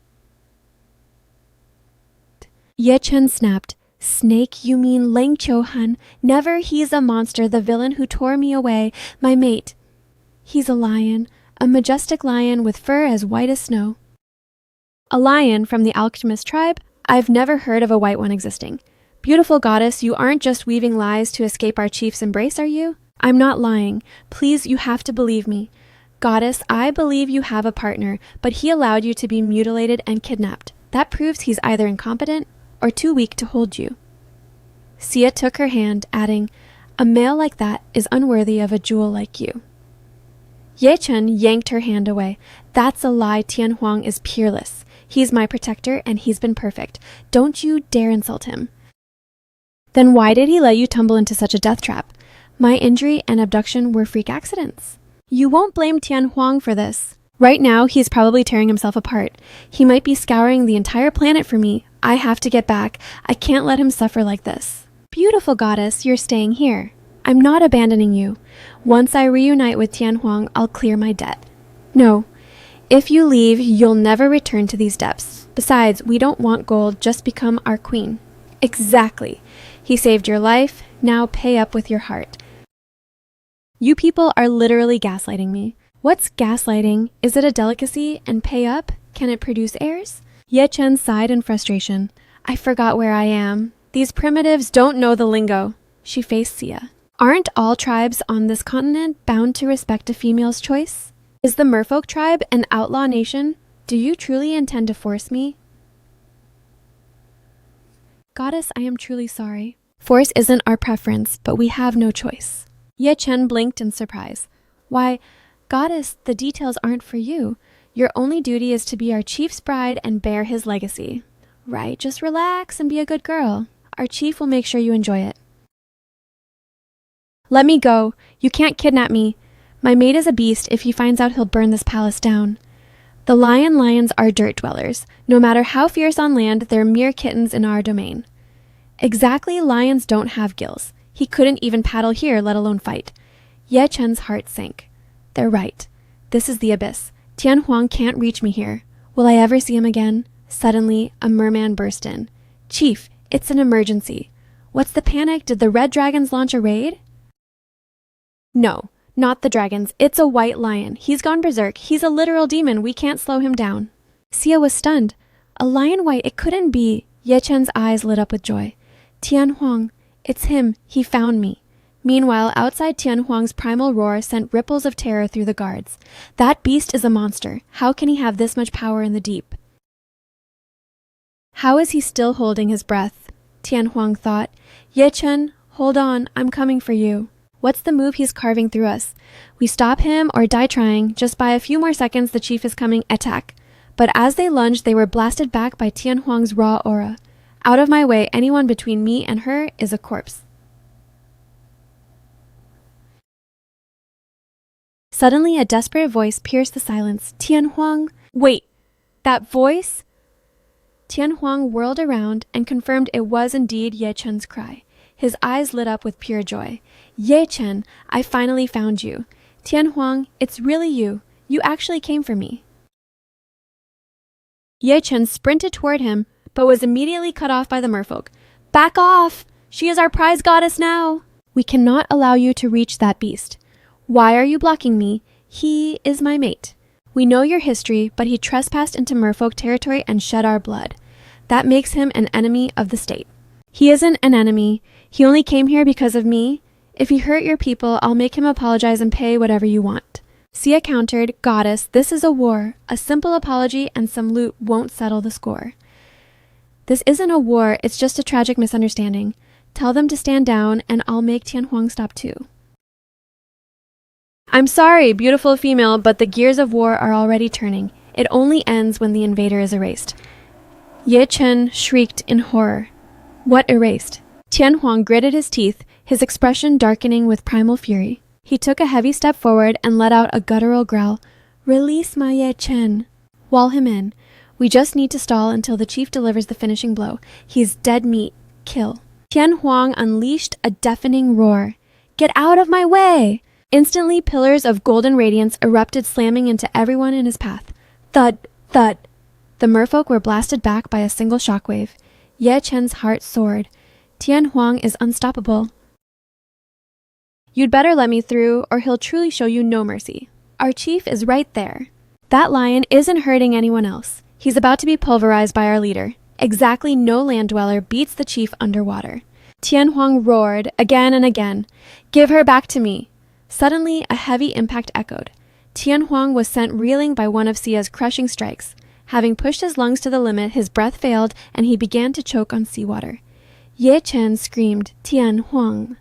A: Ye Chen snapped. Snake, you mean Ling Qiu Han? Never, he's a monster, the villain who tore me away, my mate. He's a lion, a majestic lion with fur as white as snow. A lion from the alchemist tribe? I've never heard of a white one existing. Beautiful goddess, you aren't just weaving lies to escape our chief's embrace, are you? I'm not lying. Please, you have to believe me. Goddess, I believe you have a partner, but he allowed you to be mutilated and kidnapped. That proves he's either incompetent or too weak to hold you. Sia took her hand, adding, A male like that is unworthy of a jewel like you. Ye Chen yanked her hand away. That's a lie. Tian Huang is peerless. He's my protector, and he's been perfect. Don't you dare insult him. Then why did he let you tumble into such a death trap? My injury and abduction were freak accidents. You won't blame Tian Huang for this. Right now, he's probably tearing himself apart. He might be scouring the entire planet for me. I have to get back. I can't let him suffer like this. Beautiful goddess, you're staying here. I'm not abandoning you. Once I reunite with Tianhuang, I'll clear my debt. No. If you leave, you'll never return to these depths. Besides, we don't want gold, just become our queen. Exactly. He saved your life, now pay up with your heart. You people are literally gaslighting me. What's gaslighting? Is it a delicacy? And pay up? Can it produce heirs? Ye Chen sighed in frustration. I forgot where I am. These primitives don't know the lingo. She faced Sia. Aren't all tribes on this continent bound to respect a female's choice? Is the merfolk tribe an outlaw nation? Do you truly intend to force me? Goddess, I am truly sorry. Force isn't our preference, but we have no choice. Ye Chen blinked in surprise. Why, Goddess, the details aren't for you. Your only duty is to be our chief's bride and bear his legacy. Right, just relax and be a good girl. Our chief will make sure you enjoy it. Let me go. You can't kidnap me. My mate is a beast. If he finds out, he'll burn this palace down. The lions are dirt dwellers. No matter how fierce on land, they're mere kittens in our domain. Exactly, lions don't have gills. He couldn't even paddle here, let alone fight. Ye Chen's heart sank. They're right. This is the abyss. Tianhuang can't reach me here. Will I ever see him again? Suddenly, a merman burst in. Chief, it's an emergency. What's the panic? Did the red dragons launch a raid? No. Not the dragons. It's a white lion. He's gone berserk. He's a literal demon. We can't slow him down. Sia was stunned. A lion white? It couldn't be. Ye Chen's eyes lit up with joy. Tianhuang. It's him. He found me. Meanwhile, outside, Tianhuang's primal roar sent ripples of terror through the guards. That beast is a monster. How can he have this much power in the deep? How is he still holding his breath? Tianhuang thought. Ye Chen, hold on. I'm coming for you. What's the move he's carving through us? We stop him or die trying. Just by a few more seconds, the chief is coming. Attack. But as they lunged, they were blasted back by Tianhuang's raw aura. Out of my way, anyone between me and her is a corpse. Suddenly, a desperate voice pierced the silence. Tianhuang! Wait! That voice? Tianhuang whirled around and confirmed it was indeed Ye Chen's cry. His eyes lit up with pure joy. Ye Chen, I finally found you. Tianhuang, it's really you. You actually came for me. Ye Chen sprinted toward him, but was immediately cut off by the merfolk. Back off! She is our prize goddess now! We cannot allow you to reach that beast. Why are you blocking me? He is my mate. We know your history, but he trespassed into merfolk territory and shed our blood. That makes him an enemy of the state. He isn't an enemy. He only came here because of me. If he hurt your people, I'll make him apologize and pay whatever you want. Sia countered, Goddess, this is a war. A simple apology and some loot won't settle the score. This isn't a war, it's just a tragic misunderstanding. Tell them to stand down and I'll make Tianhuang stop too. I'm sorry, beautiful female, but the gears of war are already turning. It only ends when the invader is erased. Ye Chen shrieked in horror. What erased? Tianhuang gritted his teeth, his expression darkening with primal fury. He took a heavy step forward and let out a guttural growl. Release my Ye Chen. Wall him in. We just need to stall until the chief delivers the finishing blow. He's dead meat. Kill. Tianhuang unleashed a deafening roar. Get out of my way! Instantly, pillars of golden radiance erupted, slamming into everyone in his path. Thud! Thud! The merfolk were blasted back by a single shockwave. Ye Chen's heart soared. Tianhuang is unstoppable. You'd better let me through, or he'll truly show you no mercy. Our chief is right there. That lion isn't hurting anyone else. He's about to be pulverized by our leader. Exactly no land dweller beats the chief underwater. Tianhuang roared again and again. Give her back to me. Suddenly, a heavy impact echoed. Tianhuang was sent reeling by one of Sia's crushing strikes. Having pushed his lungs to the limit, his breath failed, and he began to choke on seawater. Ye Chen screamed, Tianhuang.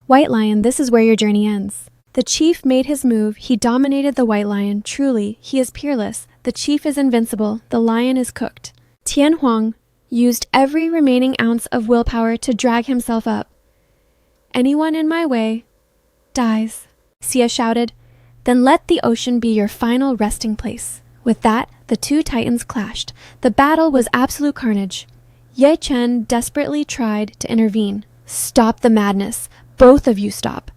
A: White Lion, this is where your journey ends. The chief made his move. He dominated the White Lion. Truly, he is peerless. The chief is invincible. The lion is cooked. Tianhuang used every remaining ounce of willpower to drag himself up. Anyone in my way dies, Sia shouted. Then let the ocean be your final resting place. With that, The two titans clashed. The battle was absolute carnage. Ye Chen desperately tried to intervene. Stop the madness. Both of you stop.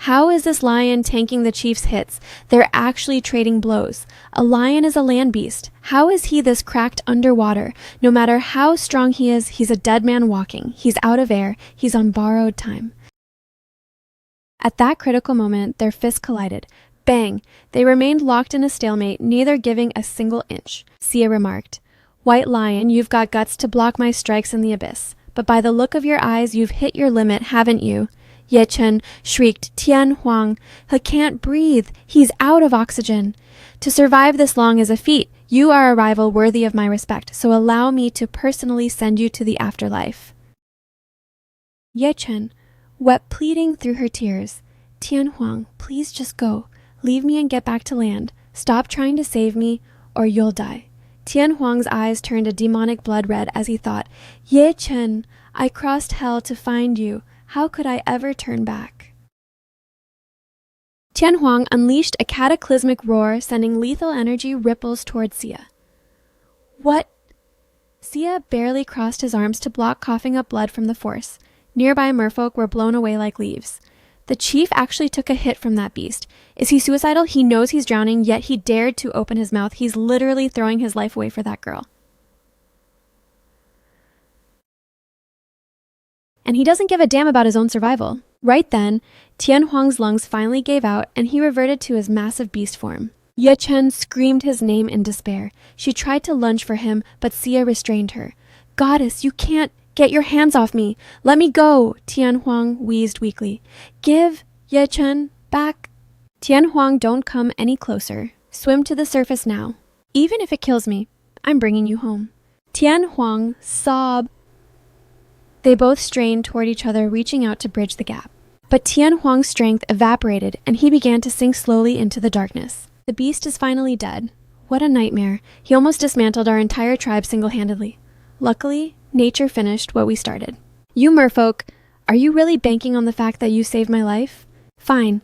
A: How is this lion tanking the chief's hits? They're actually trading blows. A lion is a land beast. How is he this cracked underwater? No matter how strong he is, he's a dead man walking. He's out of air. He's on borrowed time. At that critical moment, their fists collided. Bang! They remained locked in a stalemate, neither giving a single inch. Sia remarked, "White lion, you've got guts to block my strikes in the abyss. But by the look of your eyes, you've hit your limit, haven't you?" Ye Chen shrieked, "Tian Huang, he can't breathe. He's out of oxygen. To survive this long is a feat. You are a rival worthy of my respect, so allow me to personally send you to the afterlife." Ye Chen wept, pleading through her tears. "Tian Huang, please just go. Leave me and get back to land. Stop trying to save me, or you'll die." Tian Huang's eyes turned a demonic blood red as he thought, "Ye Chen, I crossed hell to find you. How could I ever turn back?" Tian Huang unleashed a cataclysmic roar, sending lethal energy ripples towards Sia. "What?" Sia barely crossed his arms to block coughing up blood from the force. Nearby merfolk were blown away like leaves. The chief actually took a hit from that beast. Is he suicidal? He knows he's drowning, yet he dared to open his mouth. He's literally throwing his life away for that girl. And he doesn't give a damn about his own survival. Right then, Tian Huang's lungs finally gave out and he reverted to his massive beast form. Ye Chen screamed his name in despair. She tried to lunge for him, but Sia restrained her. "Goddess, you can't. Get your hands off me. Let me go," Tian Huang wheezed weakly. "Give Ye Chen back." "Tian Huang, don't come any closer. Swim to the surface now. Even if it kills me, I'm bringing you home." Tian Huang sobbed. They both strained toward each other, reaching out to bridge the gap. But Tian Huang's strength evaporated, and he began to sink slowly into the darkness. The beast is finally dead. What a nightmare. He almost dismantled our entire tribe single-handedly. Luckily, nature finished what we started. "You merfolk, are you really banking on the fact that you saved my life? Fine.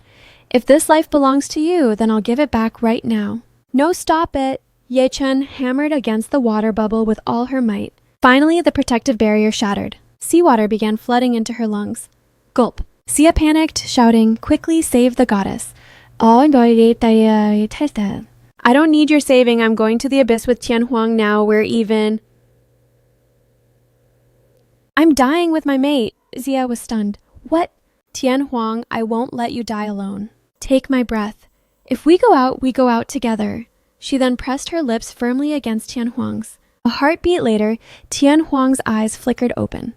A: If this life belongs to you, then I'll give it back right now." "No, stop it!" Ye Chen hammered against the water bubble with all her might. Finally, the protective barrier shattered. Seawater began flooding into her lungs. Gulp. Sia panicked, shouting, "Quickly save the goddess." I don't need your saving. I'm going to the abyss with Tian Huang now. We're even. "I'm dying with my mate." Sia was stunned. "What?" "Tian Huang, I won't let you die alone. Take my breath. If we go out together." She then pressed her lips firmly against Tian Huang's. A heartbeat later, Tian Huang's eyes flickered open.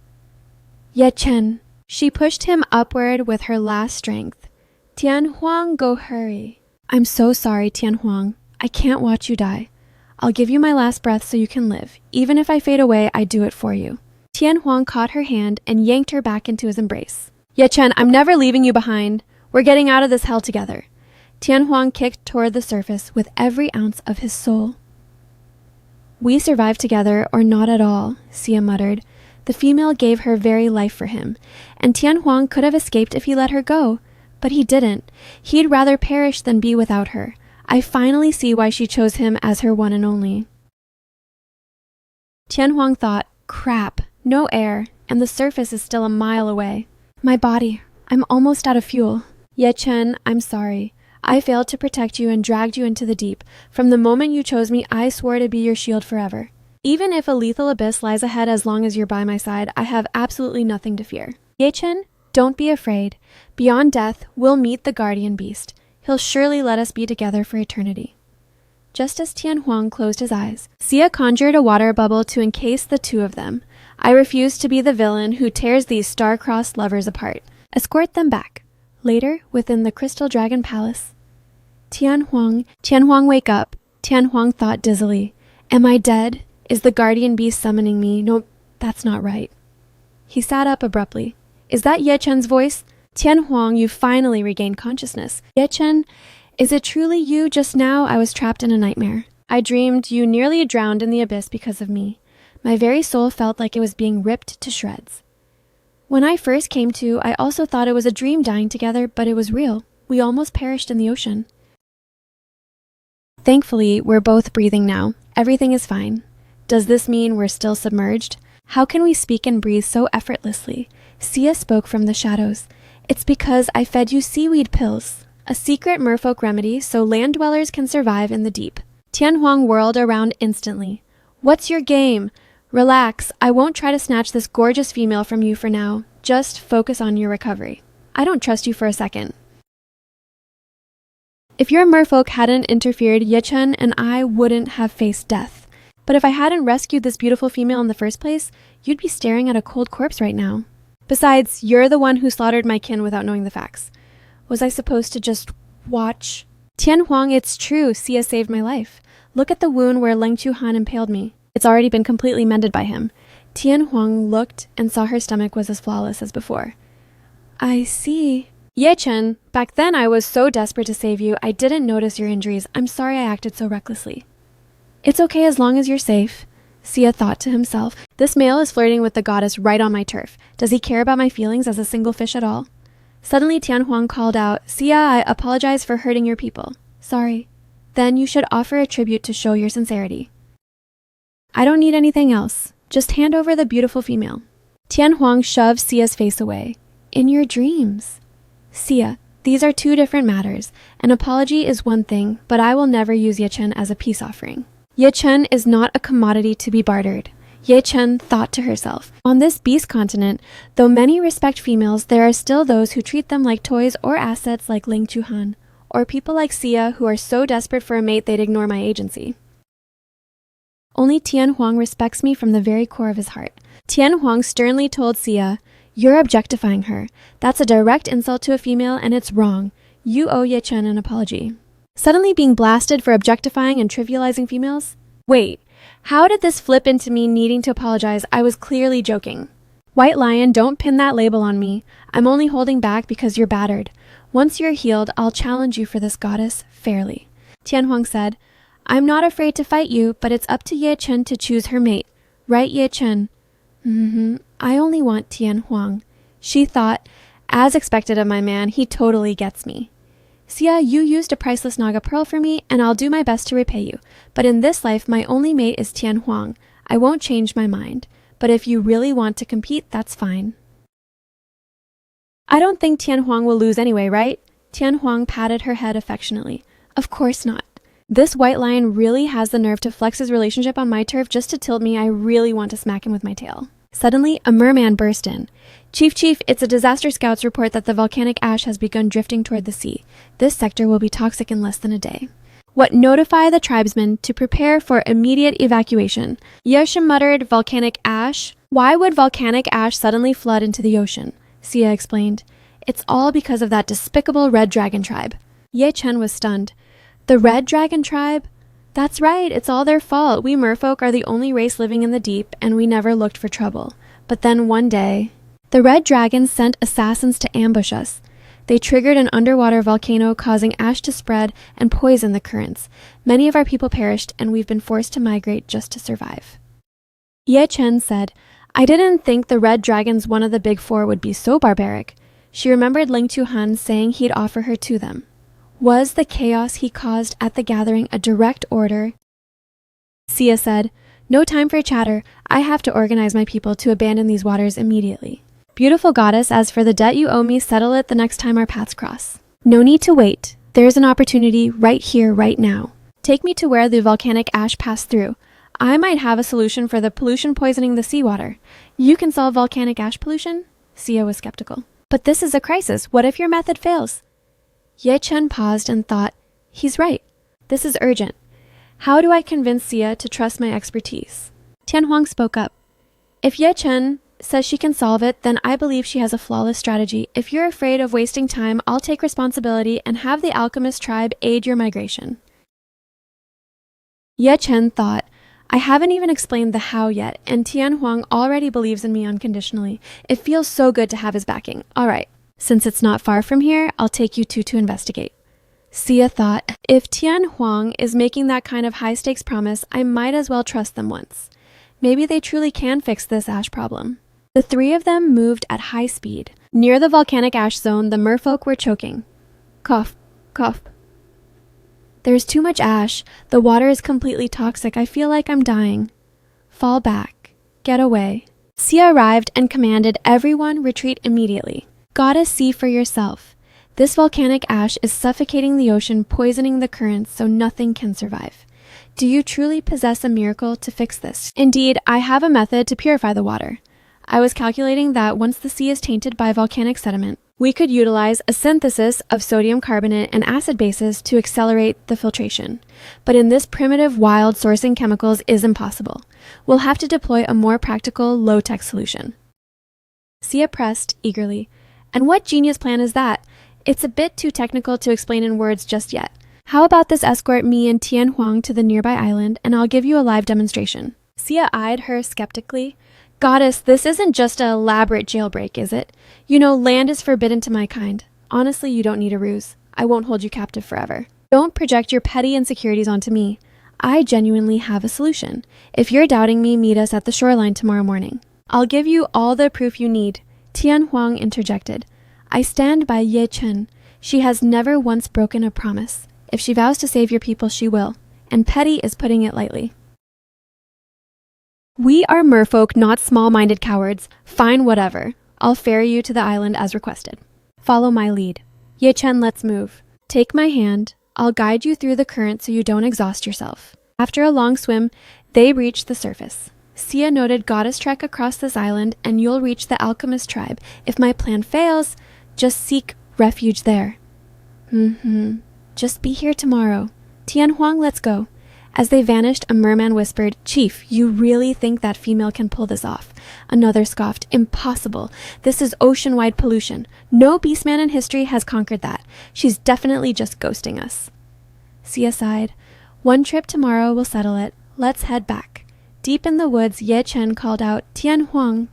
A: "Ye Chen." She pushed him upward with her last strength. "Tian Huang, go hurry." "I'm so sorry, Tian Huang. I can't watch you die. I'll give you my last breath so you can live. Even if I fade away, I do it for you." Tian Huang caught her hand and yanked her back into his embrace. "Ye Chen, I'm never leaving you behind. We're getting out of this hell together." Tian Huang kicked toward the surface with every ounce of his soul. "We survived together or not at all," Sia muttered. The female gave her very life for him, and Tian Huang could have escaped if he let her go. But he didn't. He'd rather perish than be without her. I finally see why she chose him as her one and only. Tian Huang thought, "Crap, no air, and the surface is still a mile away. My body, I'm almost out of fuel." "Ye Chen, I'm sorry. I failed to protect you and dragged you into the deep. From the moment you chose me, I swore to be your shield forever. Even if a lethal abyss lies ahead as long as you're by my side, I have absolutely nothing to fear. Ye Chen, don't be afraid. Beyond death, we'll meet the guardian beast. He'll surely let us be together for eternity." Just as Tian Huang closed his eyes, Sia conjured a water bubble to encase the two of them. "I refuse to be the villain who tears these star-crossed lovers apart. Escort them back." Later, within the Crystal Dragon Palace. Tian Huang, wake up." Tian Huang thought dizzily. "Am I dead? Is the guardian beast summoning me? No, that's not right." He sat up abruptly. "Is that Ye Chen's voice? Tian Huang, you finally regained consciousness. Ye Chen, is it truly you? Just now I was trapped in a nightmare. I dreamed you nearly drowned in the abyss because of me. My very soul felt like it was being ripped to shreds. When I first came to, I also thought it was a dream dying together, but it was real. We almost perished in the ocean." Thankfully, we're both breathing now. Everything is fine. Does this mean we're still submerged? How can we speak and breathe so effortlessly? Sia spoke from the shadows. It's because I fed you seaweed pills, a secret merfolk remedy so land dwellers can survive in the deep. Tianhuang whirled around instantly. What's your game? Relax, I won't try to snatch this gorgeous female from you for now. Just focus on your recovery. I don't trust you for a second. If your merfolk hadn't interfered, Yechen and I wouldn't have faced death. But if I hadn't rescued this beautiful female in the first place, you'd be staring at a cold corpse right now. Besides, you're the one who slaughtered my kin without knowing the facts. Was I supposed to just watch? Tianhuang, it's true, Sia saved my life. Look at the wound where Ling Chuhan impaled me. It's already been completely mended by him. Tianhuang looked and saw her stomach was as flawless as before. I see. Yechen, back then I was so desperate to save you, I didn't notice your injuries. I'm sorry I acted so recklessly. It's okay as long as you're safe, Sia thought to himself. This male is flirting with the goddess right on my turf. Does he care about my feelings as a single fish at all? Suddenly Tianhuang called out, Sia, I apologize for hurting your people. Sorry. Then you should offer a tribute to show your sincerity. I don't need anything else. Just hand over the beautiful female. Tianhuang shoved Sia's face away. In your dreams. Sia, these are two different matters. An apology is one thing, but I will never use Yechen as a peace offering. Yechen is not a commodity to be bartered. Yechen thought to herself. On this beast continent, though many respect females, there are still those who treat them like toys or assets like Ling Chuhan, or people like Sia who are so desperate for a mate they'd ignore my agency. Only Tianhuang respects me from the very core of his heart. Tianhuang sternly told Sia, you're objectifying her. That's a direct insult to a female and it's wrong. You owe Yechen an apology. Suddenly being blasted for objectifying and trivializing females? Wait, how did this flip into me needing to apologize? I was clearly joking. White Lion, don't pin that label on me. I'm only holding back because you're battered. Once you're healed, I'll challenge you for this goddess fairly. Tianhuang said, I'm not afraid to fight you, but it's up to Yechen to choose her mate. Right, Yechen? I only want Tianhuang. She thought, as expected of my man, he totally gets me. Sia, you used a priceless Naga pearl for me, and I'll do my best to repay you. But in this life, my only mate is Tianhuang. I won't change my mind. But if you really want to compete, that's fine. I don't think Tianhuang will lose anyway, right? Tianhuang patted her head affectionately. Of course not. This white lion really has the nerve to flex his relationship on my turf just to tilt me. I really want to smack him with my tail. Suddenly, a merman burst in. Chief, it's a disaster scouts report that the volcanic ash has begun drifting toward the sea. This sector will be toxic in less than a day. What notify the tribesmen to prepare for immediate evacuation. Yesha muttered, volcanic ash? Why would volcanic ash suddenly flood into the ocean? Sia explained. It's all because of that despicable red dragon tribe. Ye Chen was stunned. The red dragon tribe? That's right, it's all their fault. We merfolk are the only race living in the deep, and we never looked for trouble. But then one day, the red dragons sent assassins to ambush us. They triggered an underwater volcano, causing ash to spread and poison the currents. Many of our people perished, and we've been forced to migrate just to survive. Ye Chen said, I didn't think the red dragons, one of the big four, would be so barbaric. She remembered Ling Chuhan saying he'd offer her to them. Was the chaos he caused at the gathering a direct order? Sia said, No time for chatter. I have to organize my people to abandon these waters immediately. Beautiful goddess, as for the debt you owe me, settle it the next time our paths cross. No need to wait. There's an opportunity right here, right now. Take me to where the volcanic ash passed through. I might have a solution for the pollution poisoning the seawater. You can solve volcanic ash pollution? Sia was skeptical. But this is a crisis. What if your method fails? Ye Chen paused and thought, he's right. This is urgent. How do I convince Sia to trust my expertise? Tianhuang spoke up. If Ye Chen says she can solve it, then I believe she has a flawless strategy. If you're afraid of wasting time, I'll take responsibility and have the alchemist tribe aid your migration. Ye Chen thought, I haven't even explained the how yet, and Tianhuang already believes in me unconditionally. It feels so good to have his backing. All right, since it's not far from here, I'll take you two to investigate. Sia thought, if Tianhuang is making that kind of high-stakes promise, I might as well trust them once. Maybe they truly can fix this ash problem. The three of them moved at high speed. Near the volcanic ash zone, the merfolk were choking. Cough, cough. There's too much ash. The water is completely toxic. I feel like I'm dying. Fall back. Get away. Sia arrived and commanded everyone retreat immediately. Gotta see for yourself. This volcanic ash is suffocating the ocean, poisoning the currents so nothing can survive. Do you truly possess a miracle to fix this? Indeed, I have a method to purify the water. I was calculating that once the sea is tainted by volcanic sediment, we could utilize a synthesis of sodium carbonate and acid bases to accelerate the filtration. But in this primitive, wild sourcing chemicals is impossible. We'll have to deploy a more practical, low-tech solution. Sia pressed eagerly. And what genius plan is that? It's a bit too technical to explain in words just yet. How about this escort me and Tian Huang to the nearby island, and I'll give you a live demonstration. Sia eyed her skeptically. Goddess, this isn't just an elaborate jailbreak, is it? You know, land is forbidden to my kind. Honestly, you don't need a ruse. I won't hold you captive forever. Don't project your petty insecurities onto me. I genuinely have a solution. If you're doubting me, meet us at the shoreline tomorrow morning. I'll give you all the proof you need. Tian Huang interjected. I stand by Ye Chen. She has never once broken a promise. If she vows to save your people, she will. And petty is putting it lightly. We are merfolk, not small-minded cowards. Fine, whatever. I'll ferry you to the island as requested. Follow my lead. Ye Chen, let's move. Take my hand. I'll guide you through the current so you don't exhaust yourself. After a long swim, they reached the surface. Sia noted goddess trek across this island and you'll reach the alchemist tribe. If my plan fails, just seek refuge there. Just be here tomorrow. Tian Huang, let's go. As they vanished, a merman whispered, Chief, you really think that female can pull this off? Another scoffed, impossible. This is ocean-wide pollution. No beastman in history has conquered that. She's definitely just ghosting us. Sia sighed. One trip tomorrow will settle it. Let's head back. Deep in the woods, Ye Chen called out, Tian Huang,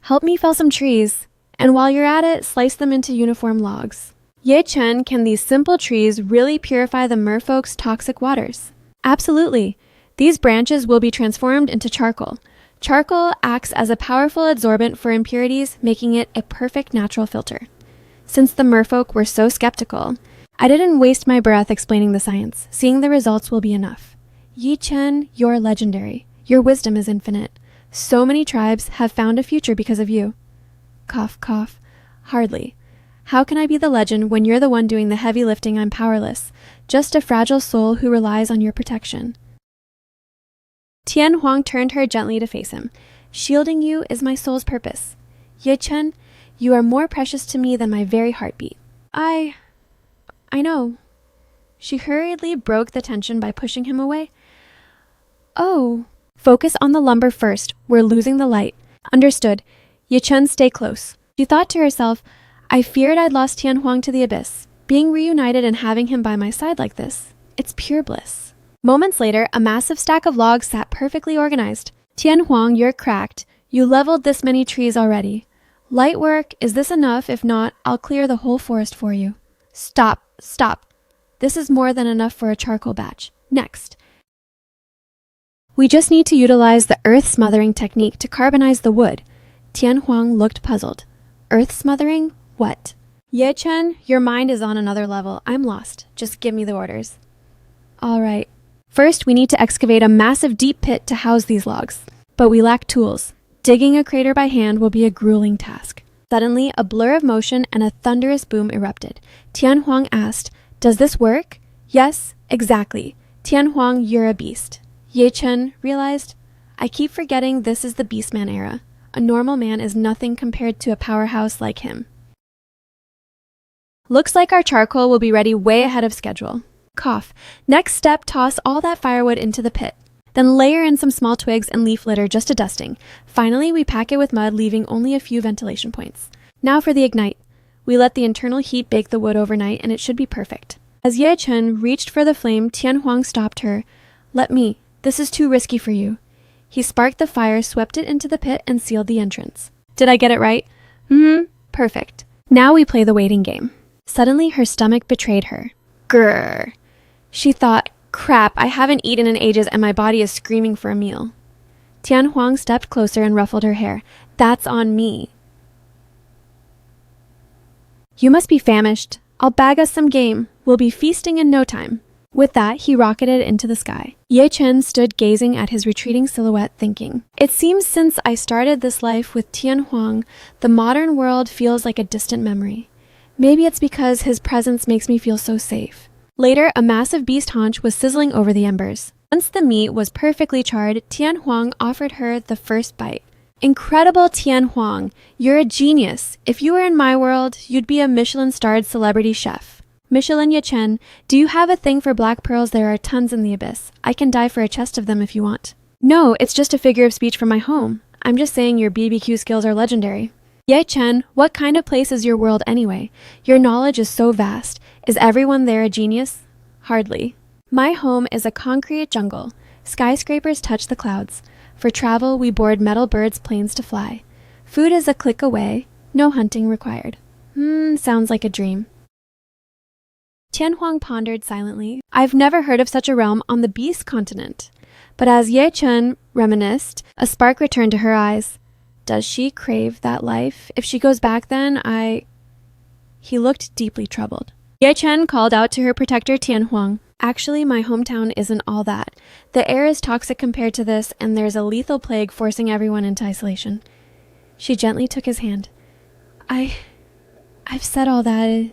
A: help me fell some trees. And while you're at it, slice them into uniform logs. Ye Chen, can these simple trees really purify the merfolk's toxic waters? Absolutely. These branches will be transformed into charcoal. Charcoal acts as a powerful adsorbent for impurities, making it a perfect natural filter. Since the merfolk were so skeptical, I didn't waste my breath explaining the science. Seeing the results will be enough. Ye Chen, you're legendary. Your wisdom is infinite. So many tribes have found a future because of you. Cough, cough. Hardly. How can I be the legend when you're the one doing the heavy lifting? I'm powerless, just a fragile soul who relies on your protection. Tian Huang turned her gently to face him. Shielding you is my soul's purpose. Ye Chen, you are more precious to me than my very heartbeat. I know. She hurriedly broke the tension by pushing him away. Oh. Focus on the lumber first. We're losing the light. Understood. Ye Chen, stay close. She thought to herself, I feared I'd lost Tian Huang to the abyss. Being reunited and having him by my side like this, it's pure bliss. Moments later, a massive stack of logs sat perfectly organized. Tian Huang, you're cracked. You leveled this many trees already. Light work, is this enough? If not, I'll clear the whole forest for you. Stop. This is more than enough for a charcoal batch. Next. We just need to utilize the earth smothering technique to carbonize the wood. Tian Huang looked puzzled. Earth smothering? What? Ye Chen, your mind is on another level. I'm lost. Just give me the orders. All right. First, we need to excavate a massive deep pit to house these logs. But we lack tools. Digging a crater by hand will be a grueling task. Suddenly, a blur of motion and a thunderous boom erupted. Tian Huang asked, Does this work? Yes, exactly. Tian Huang, you're a beast. Ye Chen realized, I keep forgetting this is the Beastman era. A normal man is nothing compared to a powerhouse like him. Looks like our charcoal will be ready way ahead of schedule. Cough. Next step, toss all that firewood into the pit. Then layer in some small twigs and leaf litter, just a dusting. Finally, we pack it with mud, leaving only a few ventilation points. Now for the ignite. We let the internal heat bake the wood overnight and it should be perfect. As Ye Chen reached for the flame, Tian Huang stopped her. Let me. This is too risky for you. He sparked the fire, swept it into the pit, and sealed the entrance. Did I get it right? Perfect. Now we play the waiting game. Suddenly, her stomach betrayed her. Grrr. She thought, crap, I haven't eaten in ages and my body is screaming for a meal. Tian Huang stepped closer and ruffled her hair. That's on me. You must be famished. I'll bag us some game. We'll be feasting in no time." With that, he rocketed into the sky. Ye Chen stood gazing at his retreating silhouette, thinking, "It seems since I started this life with Tian Huang, the modern world feels like a distant memory. Maybe it's because his presence makes me feel so safe." Later, a massive beast haunch was sizzling over the embers. Once the meat was perfectly charred, Tian Huang offered her the first bite. "Incredible Tian Huang, you're a genius. If you were in my world, you'd be a Michelin-starred celebrity chef." "Michelin Ye Chen, do you have a thing for black pearls? There are tons in the abyss. I can die for a chest of them if you want." "No, it's just a figure of speech from my home. I'm just saying your BBQ skills are legendary." "Ye Chen, what kind of place is your world anyway? Your knowledge is so vast. Is everyone there a genius?" "Hardly. My home is a concrete jungle. Skyscrapers touch the clouds. For travel, we board metal birds' planes to fly. Food is a click away. No hunting required." Sounds like a dream. Tian Huang pondered silently. "I've never heard of such a realm on the beast continent." But as Ye Chen reminisced, a spark returned to her eyes. "Does she crave that life? If she goes back then, He looked deeply troubled. Ye Chen called out to her protector Tian Huang. "Actually, my hometown isn't all that. The air is toxic compared to this, and there's a lethal plague forcing everyone into isolation." She gently took his hand. I've said all that.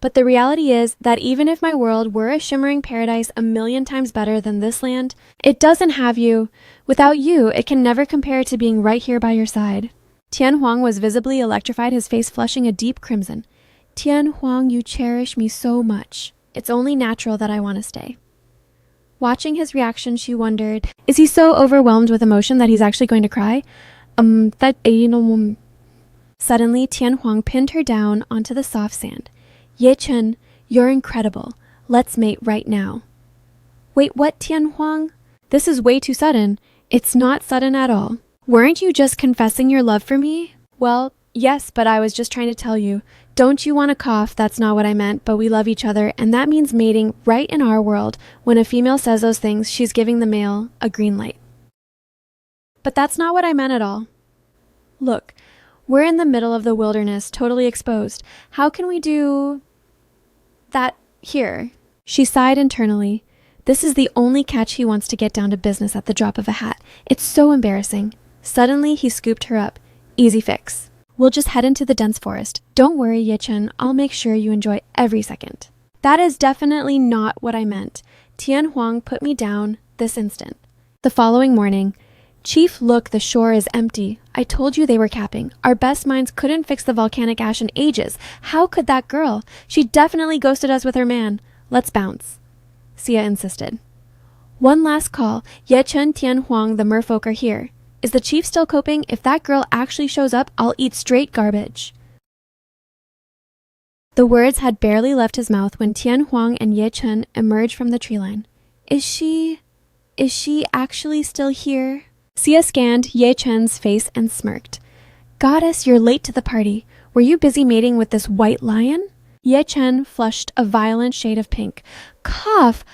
A: But the reality is that even if my world were a shimmering paradise 1,000,000 times better than this land, it doesn't have you. Without you, it can never compare to being right here by your side." Tian Huang was visibly electrified, his face flushing a deep crimson. "Tian Huang, you cherish me so much. It's only natural that I want to stay." Watching his reaction, she wondered, is he so overwhelmed with emotion that he's actually going to cry? Suddenly, Tian Huang pinned her down onto the soft sand. "Ye Chen, you're incredible. Let's mate right now." "Wait, what, Tian Huang? This is way too sudden." "It's not sudden at all. Weren't you just confessing your love for me?" "Well, yes, but I was just trying to tell you. Don't you want to cough? That's not what I meant, but we love each other, and that means mating right in our world. When a female says those things, she's giving the male a green light." "But that's not what I meant at all. Look, we're in the middle of the wilderness, totally exposed. How can we do that here?" She sighed internally. This is the only catch he wants to get down to business at the drop of a hat. It's so embarrassing. Suddenly, he scooped her up. "Easy fix. We'll just head into the dense forest. Don't worry, Ye Chen. I'll make sure you enjoy every second." "That is definitely not what I meant. Tian Huang put me down this instant." The following morning, "Chief, look, the shore is empty. I told you they were capping. Our best minds couldn't fix the volcanic ash in ages. How could that girl? She definitely ghosted us with her man. Let's bounce." Sia insisted. "One last call. Ye Chen, Tian Huang, the merfolk are here. Is the chief still coping? If that girl actually shows up, I'll eat straight garbage." The words had barely left his mouth when Tian Huang and Ye Chen emerged from the tree line. Is she actually still here?" Sia scanned Ye Chen's face and smirked. "Goddess, you're late to the party. Were you busy mating with this white lion?" Ye Chen flushed a violent shade of pink. "Cough!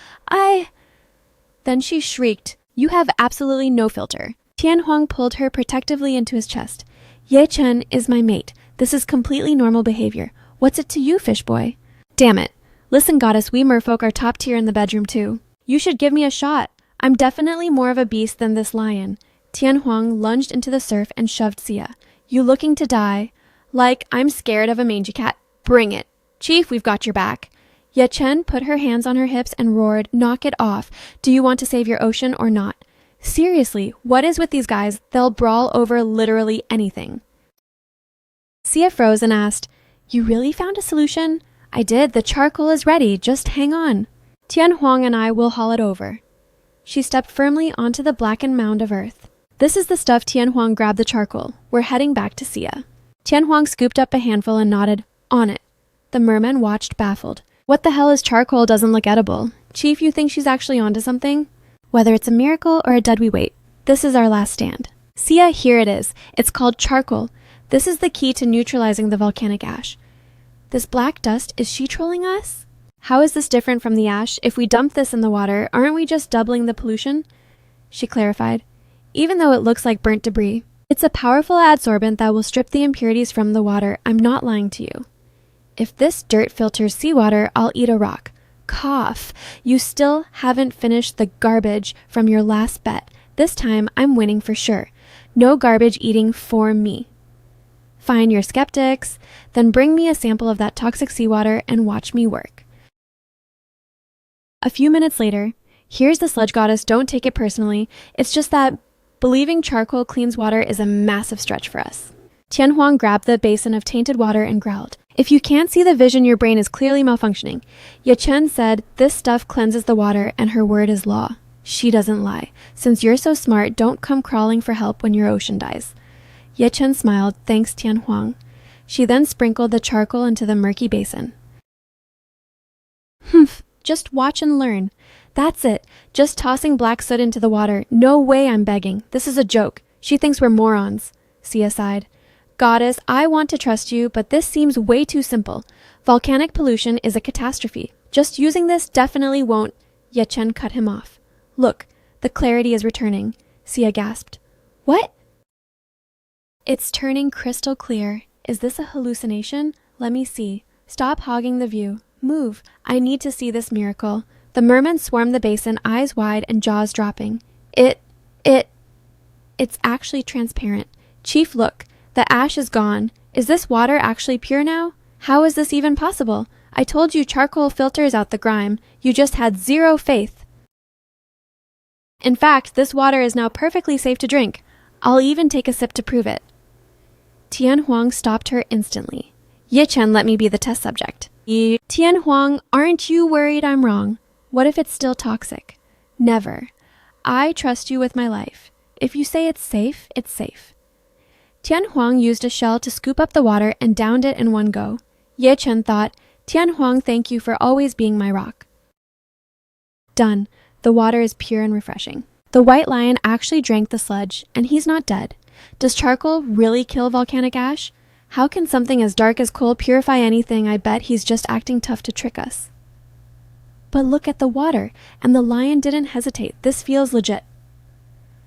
A: Then she shrieked, "You have absolutely no filter." Tian Huang pulled her protectively into his chest. "Ye Chen is my mate. This is completely normal behavior. What's it to you, fish boy?" "Damn it. Listen, goddess, we merfolk are top tier in the bedroom too. You should give me a shot. I'm definitely more of a beast than this lion." Tian Huang lunged into the surf and shoved Sia. "You looking to die?" "Like I'm scared of a mangy cat. Bring it. Chief, we've got your back." Ye Chen put her hands on her hips and roared, "Knock it off. Do you want to save your ocean or not? Seriously, what is with these guys? They'll brawl over literally anything." Sia froze and asked, "You really found a solution?" "I did. The charcoal is ready. Just hang on. Tian Huang and I will haul it over." She stepped firmly onto the blackened mound of earth. "This is the stuff." Tian Huang grabbed the charcoal. "We're heading back to Sia." Tian Huang scooped up a handful and nodded, "On it." The merman watched baffled. "What the hell is charcoal? Doesn't look edible." "Chief, you think she's actually onto something?" "Whether it's a miracle or a dud we wait. This is our last stand." "Sia, here it is. It's called charcoal. This is the key to neutralizing the volcanic ash." "This black dust, is she trolling us?" "How is this different from the ash? If we dump this in the water, aren't we just doubling the pollution?" She clarified. "Even though it looks like burnt debris, it's a powerful adsorbent that will strip the impurities from the water. I'm not lying to you." If this dirt filters seawater, I'll eat a rock. Cough. You still haven't finished the garbage from your last bet. This time, I'm winning for sure. No garbage eating for me. Fine, you're skeptics. Then bring me a sample of that toxic seawater and watch me work. A few minutes later, here's the sludge goddess. Don't take it personally. It's just that believing charcoal cleans water is a massive stretch for us. Tianhuang grabbed the basin of tainted water and growled. If you can't see the vision, your brain is clearly malfunctioning. Ye Chen said this stuff cleanses the water and her word is law. She doesn't lie. Since you're so smart, don't come crawling for help when your ocean dies. Ye Chen smiled, thanks Tianhuang. She then sprinkled the charcoal into the murky basin. Humph, just watch and learn. That's it, just tossing black soot into the water. No way I'm begging. This is a joke. She thinks we're morons. Sia sighed. Goddess, I want to trust you, but this seems way too simple. Volcanic pollution is a catastrophe. Just using this definitely won't. Ye Chen cut him off. Look, the clarity is returning. Sia gasped. What? It's turning crystal clear. Is this a hallucination? Let me see. Stop hogging the view. Move. I need to see this miracle. The mermen swarmed the basin, eyes wide and jaws dropping. It's actually transparent. Chief, look. The ash is gone. Is this water actually pure now? How is this even possible? I told you charcoal filters out the grime. You just had zero faith. In fact, this water is now perfectly safe to drink. I'll even take a sip to prove it. Tianhuang stopped her instantly. Ye Chen let me be the test subject. Tianhuang, aren't you worried I'm wrong? What if it's still toxic? Never. I trust you with my life. If you say it's safe, it's safe. Tianhuang used a shell to scoop up the water and downed it in one go. Ye Chen thought, Tianhuang, thank you for always being my rock. Done. The water is pure and refreshing. The white lion actually drank the sludge, and he's not dead. Does charcoal really kill volcanic ash? How can something as dark as coal purify anything? I bet he's just acting tough to trick us. But look at the water, and the lion didn't hesitate. This feels legit.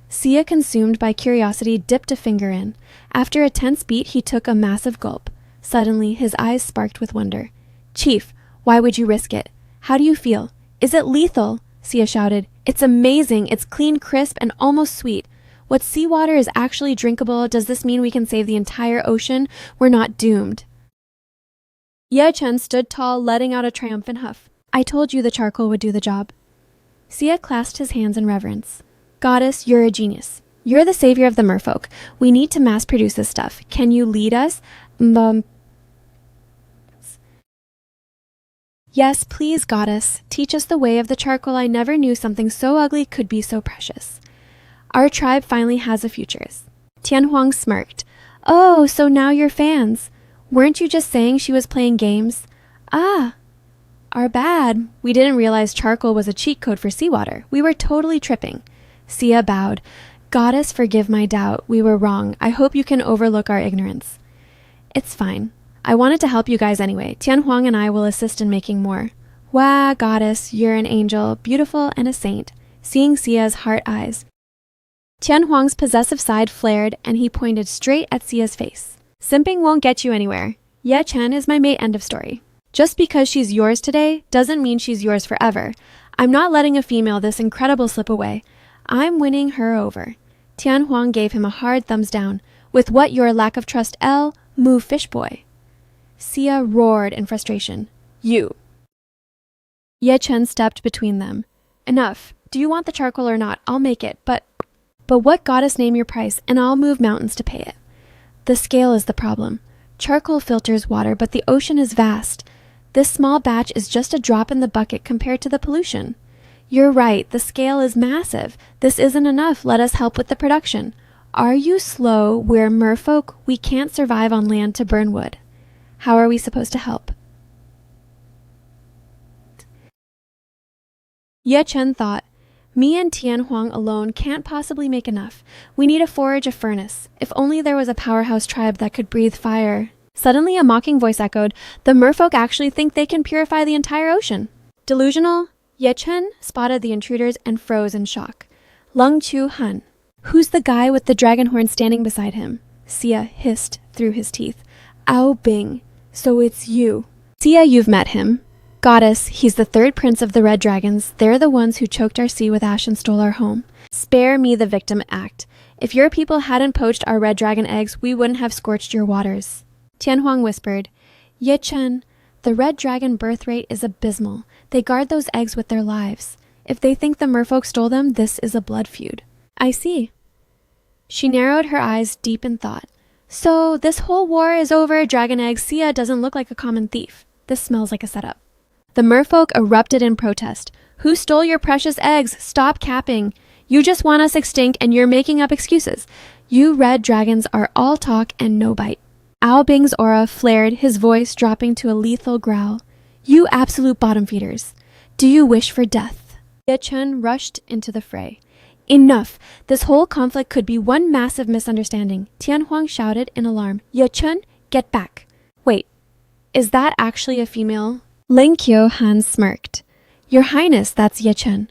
A: Sia, consumed by curiosity, dipped a finger in. After a tense beat, he took a massive gulp. Suddenly, his eyes sparked with wonder. Chief, why would you risk it? How do you feel? Is it lethal? Sia shouted. It's amazing. It's clean, crisp, and almost sweet. What seawater is actually drinkable? Does this mean we can save the entire ocean? We're not doomed. Ye Chen stood tall, letting out a triumphant huff. I told you the charcoal would do the job. Sia clasped his hands in reverence. Goddess, you're a genius. You're the savior of the merfolk. We need to mass produce this stuff. Can you lead us? Yes, please, goddess. Teach us the way of the charcoal. I never knew something so ugly could be so precious. Our tribe finally has a future. Tianhuang smirked. Oh, so now you're fans. Weren't you just saying she was playing games? Ah, our bad. We didn't realize charcoal was a cheat code for seawater. We were totally tripping. Sia bowed. Goddess, forgive my doubt. We were wrong. I hope you can overlook our ignorance. It's fine. I wanted to help you guys anyway. Tianhuang and I will assist in making more. Wah, goddess, you're an angel, beautiful and a saint. Seeing Sia's heart eyes. Tianhuang's possessive side flared and he pointed straight at Sia's face. Simping won't get you anywhere. Ye Chen is my mate, end of story. Just because she's yours today doesn't mean she's yours forever. I'm not letting a female this incredible slip away. I'm winning her over. Tianhuang gave him a hard thumbs down. With what your lack of trust, move fish boy. Sia roared in frustration. You. Ye Chen stepped between them. Enough. Do you want the charcoal or not? I'll make it, but what goddess, name your price, and I'll move mountains to pay it. The scale is the problem. Charcoal filters water, but the ocean is vast. This small batch is just a drop in the bucket compared to the pollution. You're right, the scale is massive. This isn't enough. Let us help with the production. Are you slow? We're merfolk. We can't survive on land to burn wood. How are we supposed to help? Ye Chen thought, me and Tianhuang alone can't possibly make enough. We need to forge a furnace. If only there was a powerhouse tribe that could breathe fire. Suddenly a mocking voice echoed, the merfolk actually think they can purify the entire ocean. Delusional? Ye Chen spotted the intruders and froze in shock. Lung Chu Han. Who's the guy with the dragon horn standing beside him? Sia hissed through his teeth. Ao Bing. So it's you. Sia, you've met him. Goddess, he's the third prince of the red dragons. They're the ones who choked our sea with ash and stole our home. Spare me the victim act. If your people hadn't poached our red dragon eggs, we wouldn't have scorched your waters. Tianhuang whispered, Ye Chen, the red dragon birth rate is abysmal. They guard those eggs with their lives. If they think the merfolk stole them, this is a blood feud. I see. She narrowed her eyes deep in thought. So, this whole war is over dragon eggs. Sia doesn't look like a common thief. This smells like a setup. The merfolk erupted in protest. Who stole your precious eggs? Stop capping. You just want us extinct and you're making up excuses. You red dragons are all talk and no bite. Ao Bing's aura flared, his voice dropping to a lethal growl. You absolute bottom feeders. Do you wish for death? Ye Chen rushed into the fray. Enough! This whole conflict could be one massive misunderstanding. Tianhuang shouted in alarm. Ye Chen, get back. Wait, is that actually a female? Ling Qiuhan smirked. Your Highness, that's Ye Chen.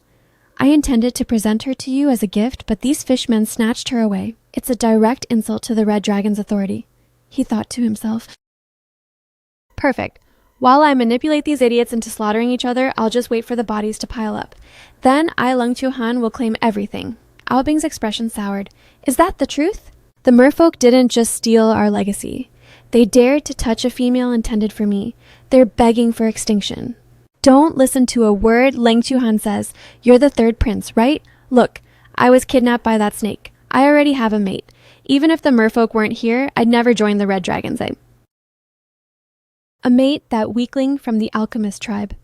A: I intended to present her to you as a gift, but these fishmen snatched her away. It's a direct insult to the Red Dragon's authority, he thought to himself. Perfect. While I manipulate these idiots into slaughtering each other, I'll just wait for the bodies to pile up. Then Ling Qiuhan will claim everything. Ao Bing's expression soured. Is that the truth? The merfolk didn't just steal our legacy. They dared to touch a female intended for me. They're begging for extinction. Don't listen to a word Ling Qiuhan says. You're the third prince, right? Look, I was kidnapped by that snake. I already have a mate. Even if the merfolk weren't here, I'd never join the red dragons. A mate, that weakling from the alchemist tribe.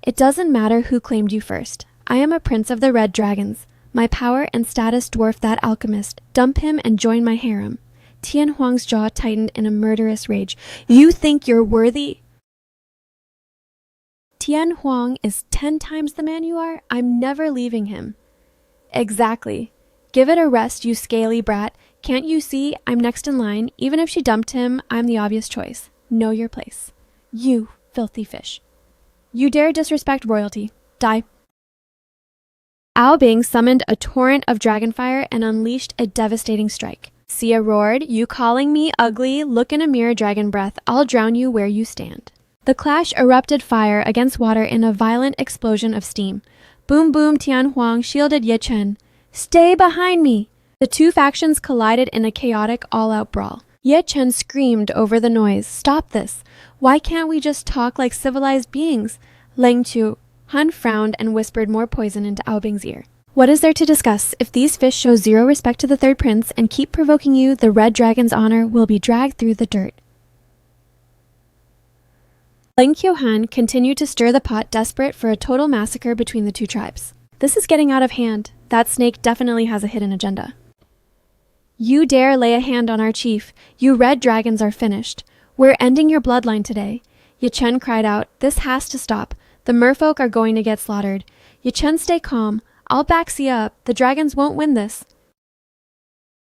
A: It doesn't matter who claimed you first. I am a prince of the red dragons. My power and status dwarf that alchemist. Dump him and join my harem. Tianhuang's jaw tightened in a murderous rage. You think you're worthy? Tianhuang is 10 times the man you are? I'm never leaving him. Exactly. Give it a rest, you scaly brat. Can't you see I'm next in line? Even if she dumped him, I'm the obvious choice. Know your place. You filthy fish. You dare disrespect royalty. Die. Ao Bing summoned a torrent of dragonfire and unleashed a devastating strike. Sia roared, You calling me ugly? Look in a mirror, dragon breath. I'll drown you where you stand. The clash erupted fire against water in a violent explosion of steam. Boom boom, Tianhuang shielded Ye Chen. Stay behind me! The two factions collided in a chaotic all-out brawl. Ye Chen screamed over the noise. Stop this! Why can't we just talk like civilized beings? Ling Qiuhan frowned and whispered more poison into Ao Bing's ear. What is there to discuss? If these fish show zero respect to the third prince and keep provoking you, the red dragon's honor will be dragged through the dirt. Ling Qiuhan continued to stir the pot, desperate for a total massacre between the two tribes. This is getting out of hand. That snake definitely has a hidden agenda. You dare lay a hand on our chief. You red dragons are finished. We're ending your bloodline today. Ye Chen cried out. This has to stop. The merfolk are going to get slaughtered. Ye Chen, stay calm. I'll back Sia up. The dragons won't win this.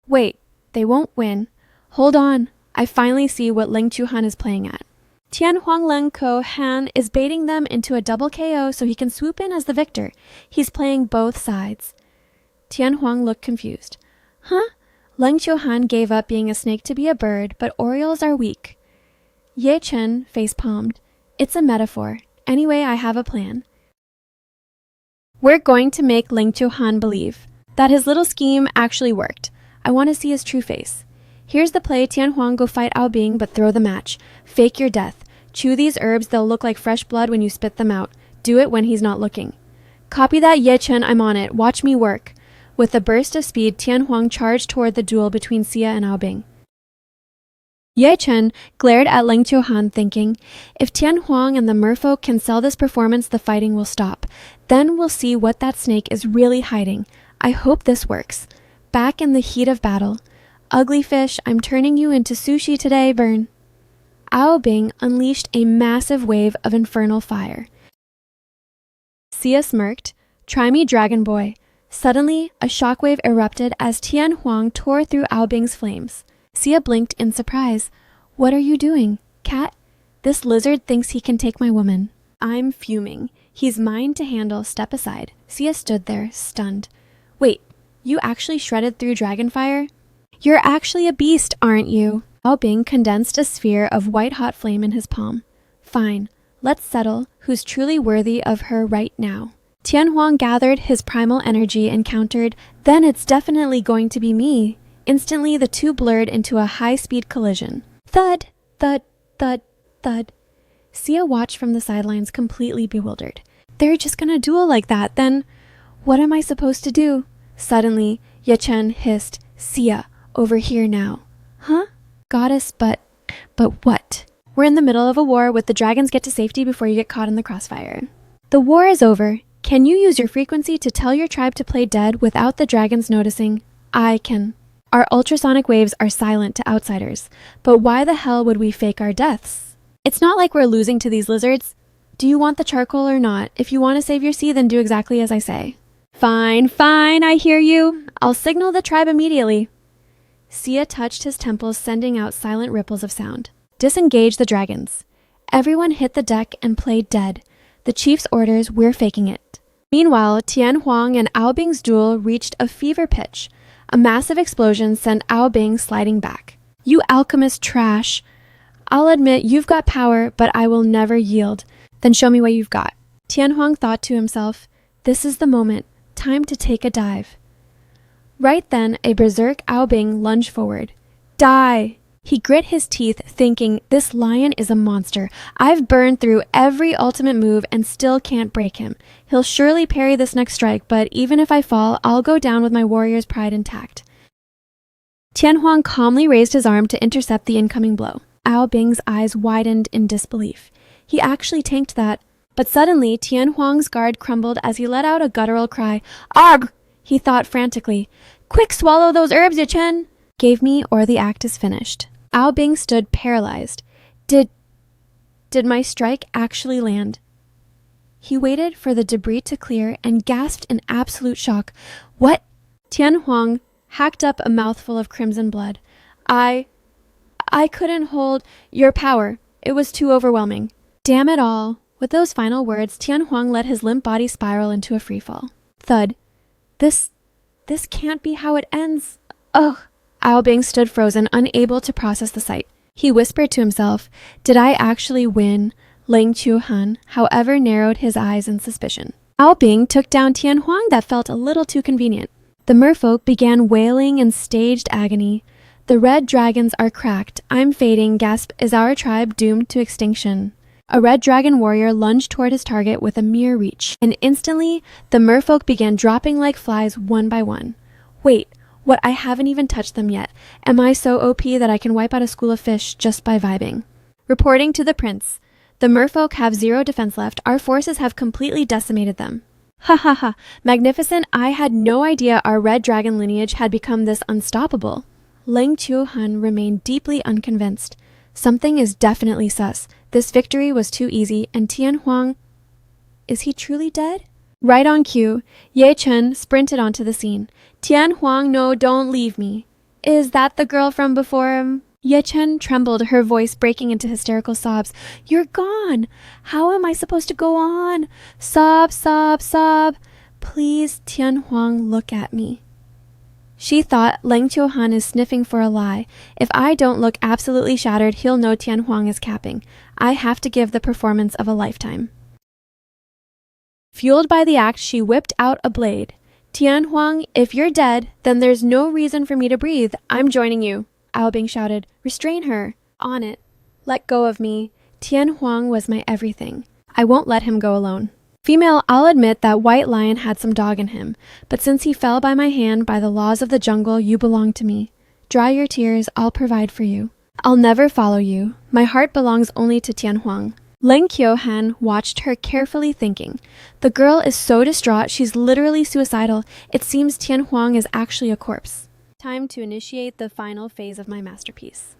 A: Wait, they won't win. Hold on. I finally see what Ling Qiuhan is playing at. Tianhuang Ling Qiuhan is baiting them into a double KO so he can swoop in as the victor. He's playing both sides. Tianhuang looked confused. Huh? Ling Qiuhan gave up being a snake to be a bird, but orioles are weak. Ye Chen face-palmed. It's a metaphor. Anyway, I have a plan. We're going to make Ling Qiuhan believe that his little scheme actually worked. I want to see his true face. Here's the play. Tianhuang, go fight Ao Bing, but throw the match. Fake your death. Chew these herbs, they'll look like fresh blood when you spit them out. Do it when he's not looking. Copy that, Ye Chen, I'm on it. Watch me work. With a burst of speed, Tianhuang charged toward the duel between Sia and Ao Bing. Ye Chen glared at Ling Qiuhan, thinking, if Tianhuang and the merfolk can sell this performance, the fighting will stop. Then we'll see what that snake is really hiding. I hope this works. Back in the heat of battle. Ugly fish, I'm turning you into sushi today, burn. Ao Bing unleashed a massive wave of infernal fire. Sia smirked. Try me, dragon boy. Suddenly, a shockwave erupted as Tianhuang tore through Ao Bing's flames. Sia blinked in surprise. What are you doing, cat? This lizard thinks he can take my woman. I'm fuming. He's mine to handle. Step aside. Sia stood there, stunned. Wait, you actually shredded through dragonfire? You're actually a beast, aren't you? Ao Bing condensed a sphere of white-hot flame in his palm. Fine, let's settle who's truly worthy of her right now. Tianhuang gathered his primal energy and countered, then it's definitely going to be me. Instantly, the two blurred into a high-speed collision. Thud, thud, thud, thud. Sia watched from the sidelines, completely bewildered. They're just gonna duel like that, then what am I supposed to do? Suddenly, Yechen hissed, Sia, over here now. Huh? Goddess, but what? We're in the middle of a war with the dragons. Get to safety before you get caught in the crossfire. The war is over. Can you use your frequency to tell your tribe to play dead without the dragons noticing? I can. Our ultrasonic waves are silent to outsiders, but why the hell would we fake our deaths? It's not like we're losing to these lizards. Do you want the charcoal or not? If you want to save your sea, then do exactly as I say. Fine, I hear you. I'll signal the tribe immediately. Sia touched his temples, sending out silent ripples of sound. Disengage the dragons. Everyone hit the deck and played dead. The chief's orders, we're faking it. Meanwhile, Tianhuang and Aobing's duel reached a fever pitch. A massive explosion sent Aobing sliding back. You alchemist trash. I'll admit you've got power, but I will never yield. Then show me what you've got. Tianhuang thought to himself, this is the moment. Time to take a dive. Right then, a berserk Aobing lunged forward. Die! He grit his teeth, thinking, this lion is a monster. I've burned through every ultimate move and still can't break him. He'll surely parry this next strike, but even if I fall, I'll go down with my warrior's pride intact. Tianhuang calmly raised his arm to intercept the incoming blow. Aobing's eyes widened in disbelief. He actually tanked that. But suddenly, Tianhuang's guard crumbled as he let out a guttural cry. Arg! He thought frantically. Quick, swallow those herbs, Yechen! Gave me, or the act is finished. Aobing stood paralyzed. Did my strike actually land? He waited for the debris to clear and gasped in absolute shock. What? Tianhuang hacked up a mouthful of crimson blood. I couldn't hold your power. It was too overwhelming. Damn it all. With those final words, Tianhuang let his limp body spiral into a freefall. Thud. This can't be how it ends. Ugh. Aobing stood frozen, unable to process the sight. He whispered to himself, did I actually win? Ling Qiuhan, however, narrowed his eyes in suspicion. Aobing took down Tianhuang that felt a little too convenient. The merfolk began wailing in staged agony. The red dragons are cracked. I'm fading. Gasp. Is our tribe doomed to extinction? A red dragon warrior lunged toward his target with a mere reach, and instantly, the merfolk began dropping like flies one by one. Wait. What, I haven't even touched them yet. Am I so OP that I can wipe out a school of fish just by vibing? Reporting to the prince. The merfolk have 0 defense left. Our forces have completely decimated them. Ha ha ha. Magnificent. I had no idea our red dragon lineage had become this unstoppable. Ling Qiuhan remained deeply unconvinced. Something is definitely sus. This victory was too easy, and Tianhuang... Is he truly dead? Right on cue, Ye Chen sprinted onto the scene. Tianhuang, no, don't leave me. Is that the girl from before? Ye Chen trembled, her voice breaking into hysterical sobs. You're gone. How am I supposed to go on? Sob, sob, sob. Please, Tianhuang, look at me. She thought Ling Qiuhan is sniffing for a lie. If I don't look absolutely shattered, he'll know Tianhuang is capping. I have to give the performance of a lifetime. Fueled by the act, she whipped out a blade. Tianhuang, if you're dead, then there's no reason for me to breathe. I'm joining you. Aobing shouted. Restrain her. On it. Let go of me. Tianhuang was my everything. I won't let him go alone. Female, I'll admit that White Lion had some dog in him, but since he fell by my hand, by the laws of the jungle, you belong to me. Dry your tears, I'll provide for you. I'll never follow you. My heart belongs only to Tianhuang. Ling Qiuhan watched her carefully, thinking, the girl is so distraught she's literally suicidal. It seems Tianhuang is actually a corpse. Time to initiate the final phase of my masterpiece.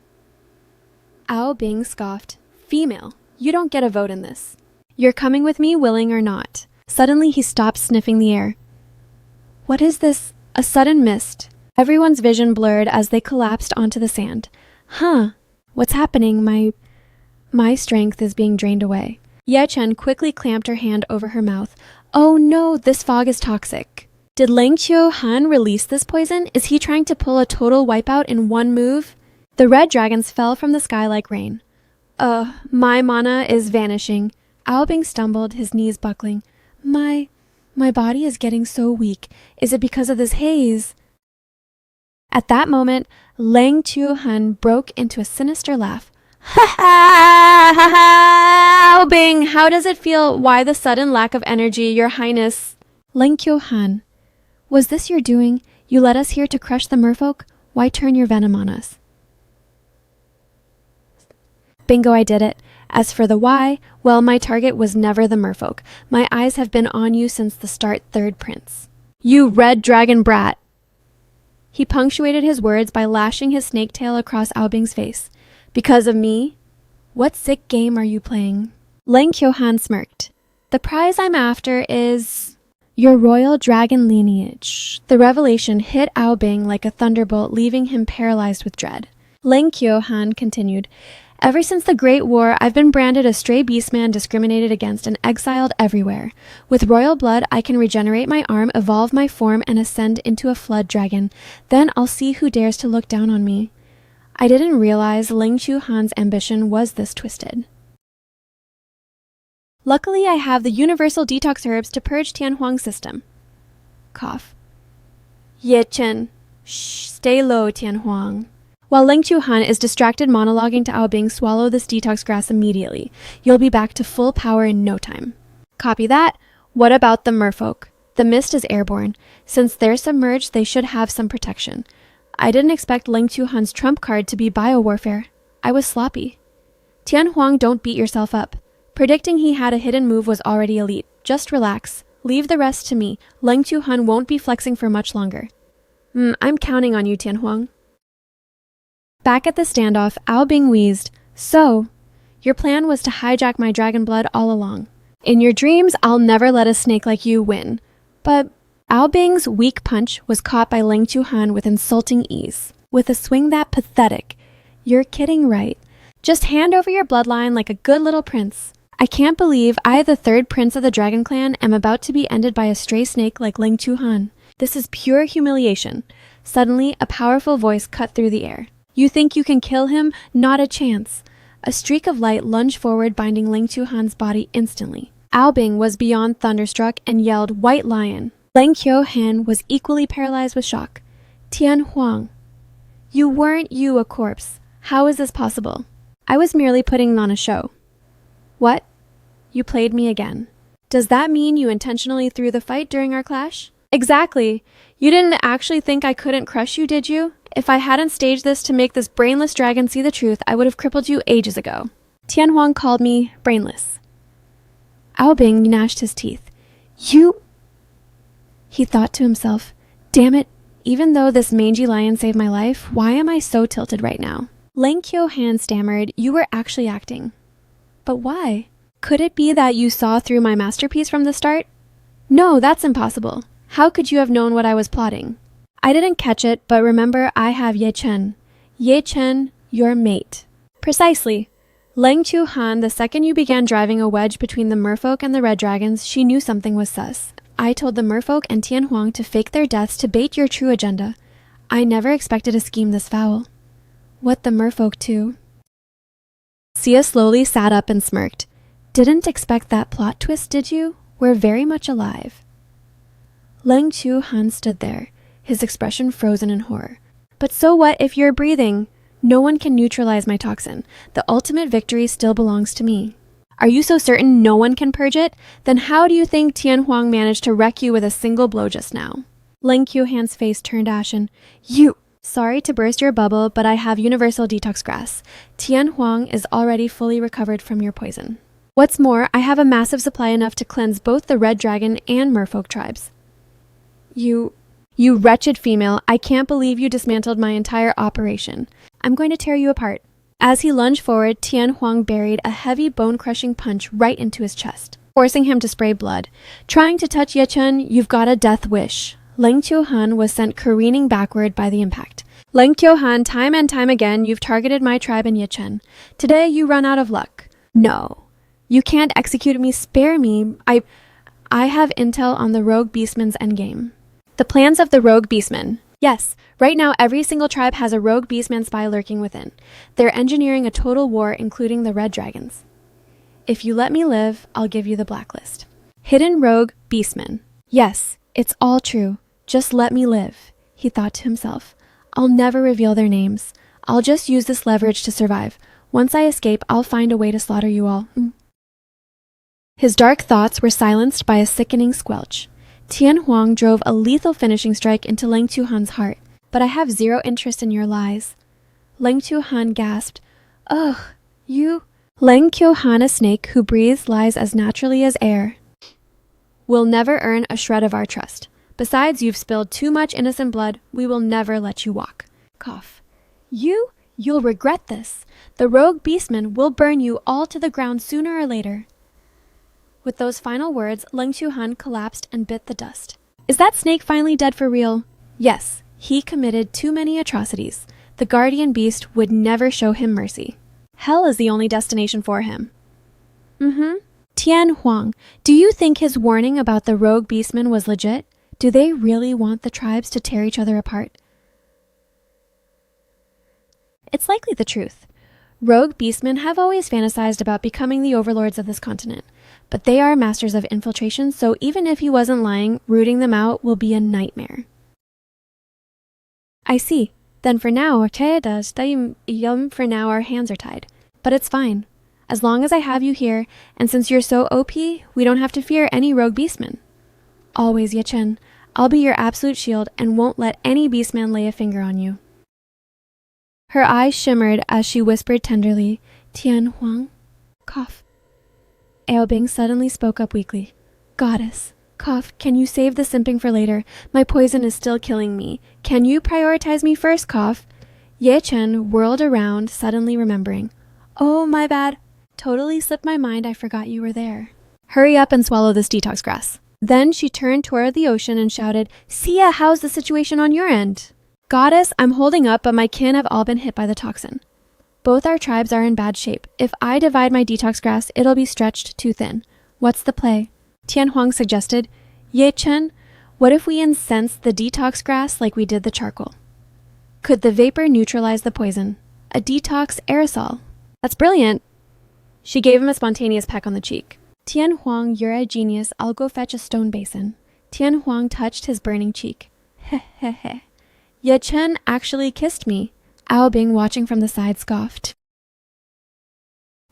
A: Aobing scoffed. Female, you don't get a vote in this. You're coming with me, willing or not. Suddenly he stopped sniffing the air. What is this? A sudden mist. Everyone's vision blurred as they collapsed onto the sand. Huh, what's happening? My strength is being drained away. Ye Chen quickly clamped her hand over her mouth. Oh no, this fog is toxic. Did Ling Qiuhan release this poison? Is he trying to pull a total wipeout in one move? The red dragons fell from the sky like rain. My mana is vanishing. Aobing stumbled, his knees buckling. My body is getting so weak. Is it because of this haze? At that moment, Lang Chu-hun broke into a sinister laugh. Ha ha ha! Aobing, how does it feel? Why the sudden lack of energy, Your Highness? Lang Chu-hun, was this your doing? You led us here to crush the merfolk? Why turn your venom on us? Bingo, I did it. As for the why, well, my target was never the merfolk. My eyes have been on you since the start, third prince. You red dragon brat! He punctuated his words by lashing his snake tail across Aobing's face. Because of me? What sick game are you playing? Lang Kyo-han smirked. The prize I'm after is your royal dragon lineage. The revelation hit Aobing like a thunderbolt, leaving him paralyzed with dread. Lang Kyo-han continued. Ever since the Great War, I've been branded a stray beastman, discriminated against and exiled everywhere. With royal blood, I can regenerate my arm, evolve my form, and ascend into a flood dragon. Then I'll see who dares to look down on me. I didn't realize Lang Chu-han's ambition was this twisted. Luckily, I have the universal detox herbs to purge Tianhuang's system. Cough. Ye Chen. Shh, stay low, Tianhuang. While Lang Chu-han is distracted monologuing to Aobing, swallow this detox grass immediately. You'll be back to full power in no time. Copy that. What about the merfolk? The mist is airborne. Since they're submerged, they should have some protection. I didn't expect Lang Chu-han's trump card to be biowarfare. I was sloppy. Tianhuang, don't beat yourself up. Predicting he had a hidden move was already elite. Just relax. Leave the rest to me. Lang Chu-han won't be flexing for much longer. I'm counting on you, Tianhuang. Back at the standoff, Aobing wheezed. So, your plan was to hijack my dragon blood all along. In your dreams, I'll never let a snake like you win. But Aobing's weak punch was caught by Lang Chu-han with insulting ease. With a swing that pathetic. You're kidding, right? Just hand over your bloodline like a good little prince. I can't believe I, the third prince of the dragon clan, am about to be ended by a stray snake like Lang Chu-han. This is pure humiliation. Suddenly, a powerful voice cut through the air. You think you can kill him? Not a chance. A streak of light lunged forward, binding Lang Chu-han's body instantly. Aobing was beyond thunderstruck and yelled, White Lion. Lang Kyo-han was equally paralyzed with shock. Tianhuang. You weren't you a corpse. How is this possible? I was merely putting on a show. What? You played me again. Does that mean you intentionally threw the fight during our clash? Exactly. You didn't actually think I couldn't crush you, did you? If I hadn't staged this to make this brainless dragon see the truth, I would have crippled you ages ago. Tianhuang called me brainless. Aobing gnashed his teeth. You... He thought to himself, damn it, even though this mangy lion saved my life, why am I so tilted right now? Lang Kyo-han stammered, you were actually acting. But why? Could it be that you saw through my masterpiece from the start? No, that's impossible. How could you have known what I was plotting? I didn't catch it, but remember I have Ye Chen. Ye Chen, your mate. Precisely. Lang Chu-han, the second you began driving a wedge between the merfolk and the red dragons, she knew something was sus. I told the merfolk and Tianhuang to fake their deaths to bait your true agenda. I never expected a scheme this foul. What the merfolk too? Sia slowly sat up and smirked. Didn't expect that plot twist, did you? We're very much alive. Lang Chu-han stood there, his expression frozen in horror. But so what if you're breathing? No one can neutralize my toxin. The ultimate victory still belongs to me. Are you so certain no one can purge it? Then how do you think Tianhuang managed to wreck you with a single blow just now? Lang Kyo-han's face turned ashen. You... Sorry to burst your bubble, but I have universal detox grass. Tianhuang is already fully recovered from your poison. What's more, I have a massive supply enough to cleanse both the red dragon and merfolk tribes. You wretched female, I can't believe you dismantled my entire operation. I'm going to tear you apart. As he lunged forward, Tianhuang buried a heavy bone-crushing punch right into his chest, forcing him to spray blood. Trying to touch Ye Chen, you've got a death wish. Lang Kyo-han was sent careening backward by the impact. Lang Kyo-han, time and time again, you've targeted my tribe in Ye Chen. Today, you run out of luck. No. You can't execute me, spare me. I have intel on the rogue beastmen's endgame. The plans of the rogue beastmen. Yes, right now every single tribe has a rogue beastman spy lurking within. They're engineering a total war, including the red dragons. If you let me live, I'll give you the blacklist. Hidden rogue beastmen. Yes, it's all true. Just let me live, he thought to himself. I'll never reveal their names. I'll just use this leverage to survive. Once I escape, I'll find a way to slaughter you all. His dark thoughts were silenced by a sickening squelch. Tian Huang drove a lethal finishing strike into Leng Tuhan's heart. But I have zero interest in your lies. Leng Tuhan gasped. Ugh, you... Leng Tuhan, a snake who breathes lies as naturally as air, will never earn a shred of our trust. Besides, you've spilled too much innocent blood. We will never let you walk. Cough. You'll regret this. The rogue beastman will burn you all to the ground sooner or later. With those final words, Leng Tuhan collapsed and bit the dust. Is that snake finally dead for real? Yes, he committed too many atrocities. The guardian beast would never show him mercy. Hell is the only destination for him. Tian Huang, do you think his warning about the rogue beastman was legit? Do they really want the tribes to tear each other apart? It's likely the truth. Rogue beastmen have always fantasized about becoming the overlords of this continent, but they are masters of infiltration, so even if he wasn't lying, rooting them out will be a nightmare. I see. Then for now, our hands are tied. But it's fine. As long as I have you here, and since you're so OP, we don't have to fear any rogue beastmen. Always, Ye Chen. I'll be your absolute shield and won't let any beastman lay a finger on you. Her eyes shimmered as she whispered tenderly, Tian Huang? Cough. Aobing suddenly spoke up weakly. Goddess. Cough, can you save the simping for later? My poison is still killing me. Can you prioritize me first, Cough? Ye Chen whirled around, suddenly remembering. Oh, my bad. Totally slipped my mind, I forgot you were there. Hurry up and swallow this detox grass. Then she turned toward the ocean and shouted, Sia, how's the situation on your end? Goddess, I'm holding up, but my kin have all been hit by the toxin. Both our tribes are in bad shape. If I divide my detox grass, it'll be stretched too thin. What's the play? Tian Huang suggested, Ye Chen, what if we incense the detox grass like we did the charcoal? Could the vapor neutralize the poison? A detox aerosol. That's brilliant. She gave him a spontaneous peck on the cheek. Tian Huang, you're a genius. I'll go fetch a stone basin. Tian Huang touched his burning cheek. Heh heh heh. Ye Chen actually kissed me. Aobing, watching from the side, scoffed.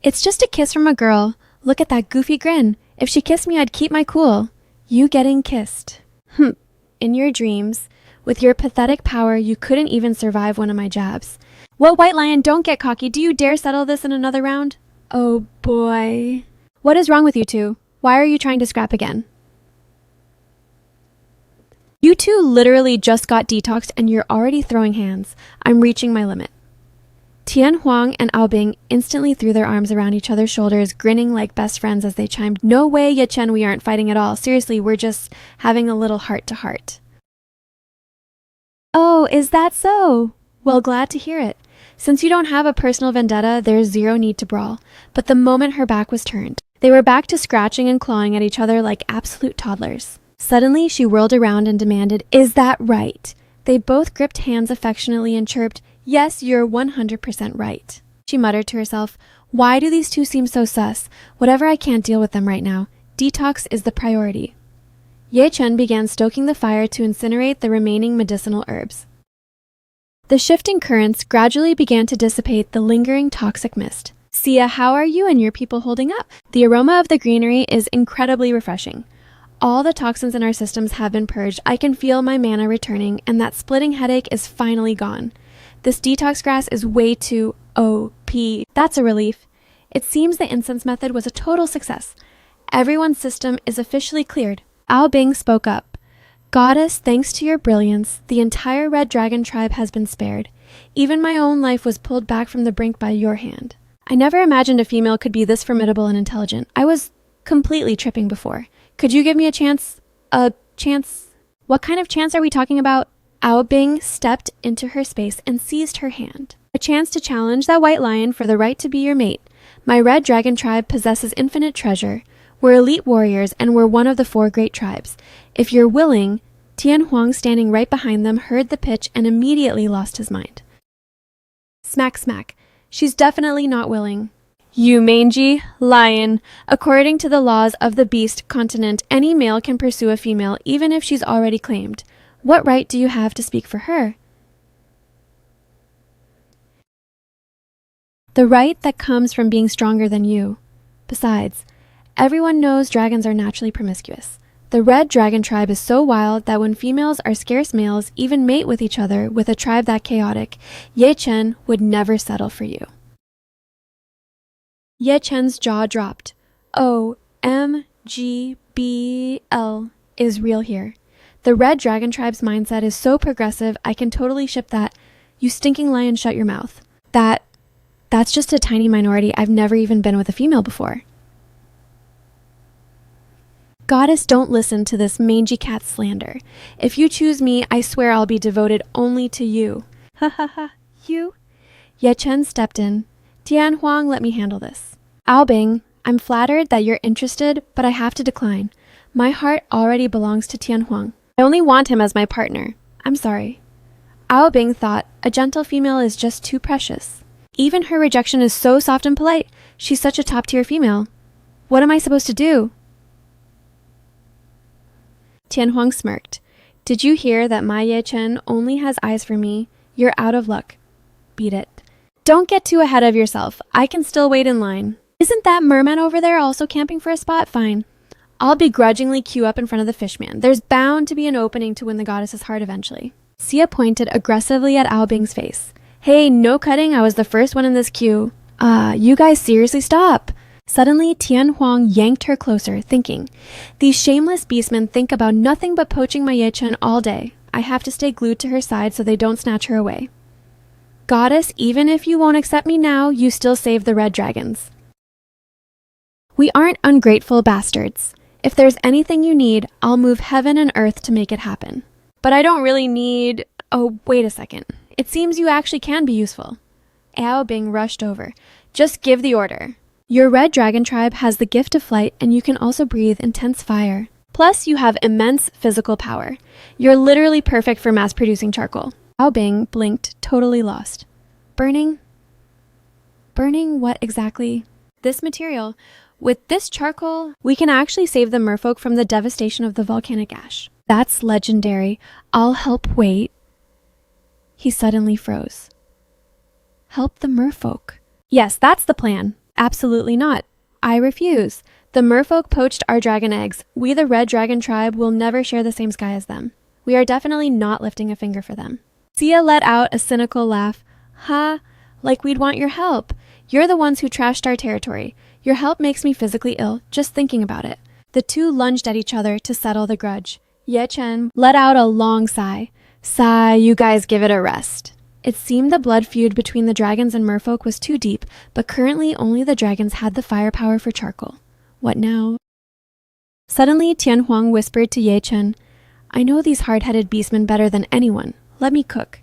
A: It's just a kiss from a girl. Look at that goofy grin. If she kissed me, I'd keep my cool. You getting kissed. In your dreams. With your pathetic power, you couldn't even survive one of my jabs. What, White Lion, don't get cocky. Do you dare settle this in another round? Oh boy. What is wrong with you two? Why are you trying to scrap again? You two literally just got detoxed and you're already throwing hands. I'm reaching my limit. Tian Huang and Aobing instantly threw their arms around each other's shoulders, grinning like best friends as they chimed, No way, Ye Chen, we aren't fighting at all. Seriously, we're just having a little heart-to-heart. Oh, is that so? Well, glad to hear it. Since you don't have a personal vendetta, there's zero need to brawl. But the moment her back was turned, they were back to scratching and clawing at each other like absolute toddlers. Suddenly, she whirled around and demanded, Is that right? They both gripped hands affectionately and chirped, Yes, you're 100% right. She muttered to herself, Why do these two seem so sus? Whatever, I can't deal with them right now. Detox is the priority. Ye Chen began stoking the fire to incinerate the remaining medicinal herbs. The shifting currents gradually began to dissipate the lingering toxic mist. Sia, how are you and your people holding up? The aroma of the greenery is incredibly refreshing. All the toxins in our systems have been purged. I can feel my mana returning, and that splitting headache is finally gone. This detox grass is way too OP. That's a relief. It seems the incense method was a total success. Everyone's system is officially cleared. Aobing spoke up. Goddess, thanks to your brilliance, the entire Red Dragon tribe has been spared. Even my own life was pulled back from the brink by your hand. I never imagined a female could be this formidable and intelligent. I was completely tripping before. Could you give me a chance? A chance? What kind of chance are we talking about? Aobing stepped into her space and seized her hand. A chance to challenge that white lion for the right to be your mate. My Red Dragon tribe possesses infinite treasure. We're elite warriors and we're one of the 4 great tribes. If you're willing, Tian Huang, standing right behind them, heard the pitch and immediately lost his mind. Smack, smack. She's definitely not willing. You mangy lion. According to the laws of the beast continent, any male can pursue a female even if she's already claimed. What right do you have to speak for her? The right that comes from being stronger than you. Besides, everyone knows dragons are naturally promiscuous. The red dragon tribe is so wild that when females are scarce males even mate with each other with a tribe that chaotic, Ye Chen would never settle for you. Ye Chen's jaw dropped. OMGBL is real here. The red dragon tribe's mindset is so progressive, I can totally ship that. You stinking lion, shut your mouth. That's just a tiny minority. I've never even been with a female before. Goddess, don't listen to this mangy cat slander. If you choose me, I swear I'll be devoted only to you. Ha ha ha, you? Ye Chen stepped in. Tian Huang, let me handle this. Ao Bing, I'm flattered that you're interested, but I have to decline. My heart already belongs to Tian Huang. I only want him as my partner. I'm sorry. Ao Bing thought, a gentle female is just too precious. Even her rejection is so soft and polite. She's such a top-tier female. What am I supposed to do? Tian Huang smirked. Did you hear that my Ye Chen only has eyes for me? You're out of luck. Beat it. Don't get too ahead of yourself. I can still wait in line. Isn't that merman over there also camping for a spot? Fine. I'll begrudgingly queue up in front of the fishman. There's bound to be an opening to win the goddess's heart eventually. Sia pointed aggressively at Ao Bing's face. Hey, no cutting. I was the first one in this queue. You guys seriously stop. Suddenly, Tian Huang yanked her closer, thinking, these shameless beastmen think about nothing but poaching my Ye Chen all day. I have to stay glued to her side so they don't snatch her away. Goddess, even if you won't accept me now, you still save the red dragons. We aren't ungrateful bastards. If there's anything you need, I'll move heaven and earth to make it happen. But I don't really need... Oh, wait a second. It seems you actually can be useful. Ao Bing rushed over. Just give the order. Your red dragon tribe has the gift of flight, and you can also breathe intense fire. Plus, you have immense physical power. You're literally perfect for mass-producing charcoal. Ao Bing blinked, totally lost. Burning? Burning what exactly? This material. With this charcoal, we can actually save the merfolk from the devastation of the volcanic ash. That's legendary. I'll help wait. He suddenly froze. Help the merfolk. Yes, that's the plan. Absolutely not. I refuse. The merfolk poached our dragon eggs. We, the red dragon tribe, will never share the same sky as them. We are definitely not lifting a finger for them. Sia let out a cynical laugh. Ha, like we'd want your help. You're the ones who trashed our territory. Your help makes me physically ill, just thinking about it. The two lunged at each other to settle the grudge. Ye Chen let out a long sigh. Sigh, you guys give it a rest. It seemed the blood feud between the dragons and merfolk was too deep, but currently only the dragons had the firepower for charcoal. What now? Suddenly, Tian Huang whispered to Ye Chen, I know these hard-headed beastmen better than anyone. Let me cook.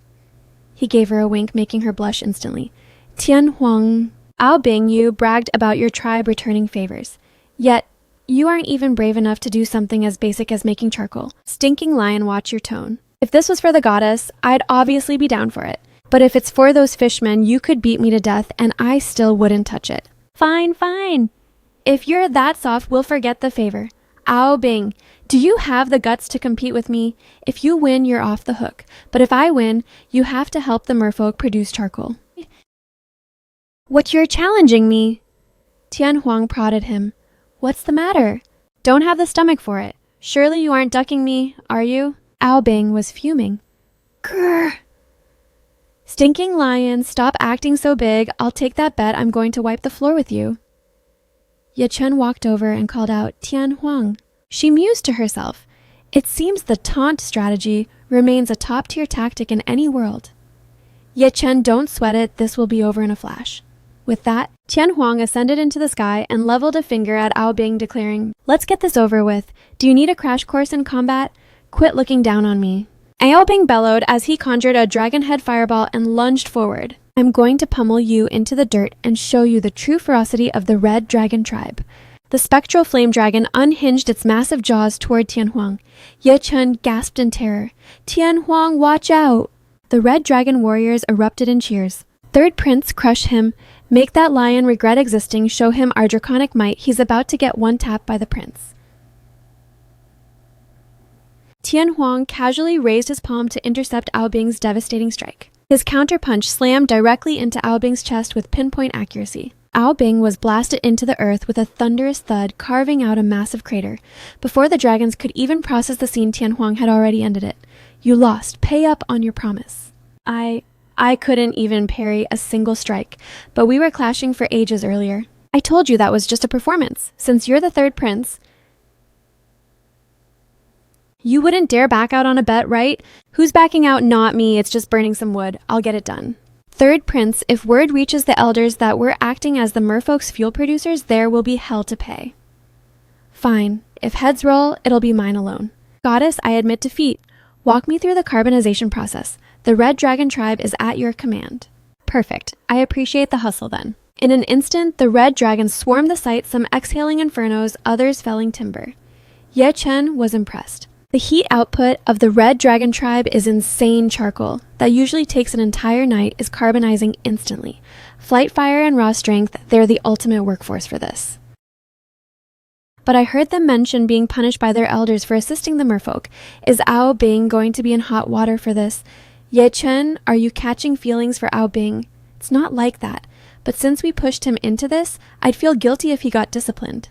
A: He gave her a wink, making her blush instantly. Tian Huang, Ao Bing, you bragged about your tribe returning favors. Yet, you aren't even brave enough to do something as basic as making charcoal. Stinking lion, watch your tone. If this was for the goddess, I'd obviously be down for it. But if it's for those fishmen, you could beat me to death and I still wouldn't touch it. Fine, fine. If you're that soft, we'll forget the favor. Ao Bing, do you have the guts to compete with me? If you win, you're off the hook. But if I win, you have to help the merfolk produce charcoal. What, you're challenging me? Tian Huang prodded him. What's the matter? Don't have the stomach for it. Surely you aren't ducking me, are you? Ao Bing was fuming. Grrr. Stinking lion, stop acting so big. I'll take that bet. I'm going to wipe the floor with you. Ye Chen walked over and called out, Tian Huang. She mused to herself. It seems the taunt strategy remains a top-tier tactic in any world. Ye Chen, don't sweat it. This will be over in a flash. With that, Tian Huang ascended into the sky and leveled a finger at Ao Bing, declaring, Let's get this over with. Do you need a crash course in combat? Quit looking down on me. Ao Bing bellowed as he conjured a dragon head fireball and lunged forward. I'm going to pummel you into the dirt and show you the true ferocity of the red dragon tribe. The spectral flame dragon unhinged its massive jaws toward Tianhuang. Ye Chen gasped in terror. Tianhuang, watch out! The red dragon warriors erupted in cheers. Third prince, crush him. Make that lion regret existing. Show him our draconic might. He's about to get one tap by the prince. Tianhuang casually raised his palm to intercept Ao Bing's devastating strike. His counterpunch slammed directly into Ao Bing's chest with pinpoint accuracy. Ao Bing was blasted into the earth with a thunderous thud, carving out a massive crater. Before the dragons could even process the scene, Tianhuang had already ended it. You lost. Pay up on your promise. I couldn't even parry a single strike, but we were clashing for ages earlier. I told you that was just a performance. Since you're the third prince, you wouldn't dare back out on a bet, right? Who's backing out? Not me. It's just burning some wood. I'll get it done. Third prince, if word reaches the elders that we're acting as the merfolk's fuel producers, there will be hell to pay. Fine. If heads roll, it'll be mine alone. Goddess, I admit defeat. Walk me through the carbonization process. The Red Dragon tribe is at your command. Perfect. I appreciate the hustle then. In an instant, the red dragons swarmed the site, some exhaling infernos, others felling timber. Ye Chen was impressed. The heat output of the red dragon tribe is insane charcoal that usually takes an entire night is carbonizing instantly. Flight fire and raw strength, they're the ultimate workforce for this. But I heard them mention being punished by their elders for assisting the merfolk. Is Ao Bing going to be in hot water for this? Ye Chen, are you catching feelings for Ao Bing? It's not like that, but since we pushed him into this, I'd feel guilty if he got disciplined.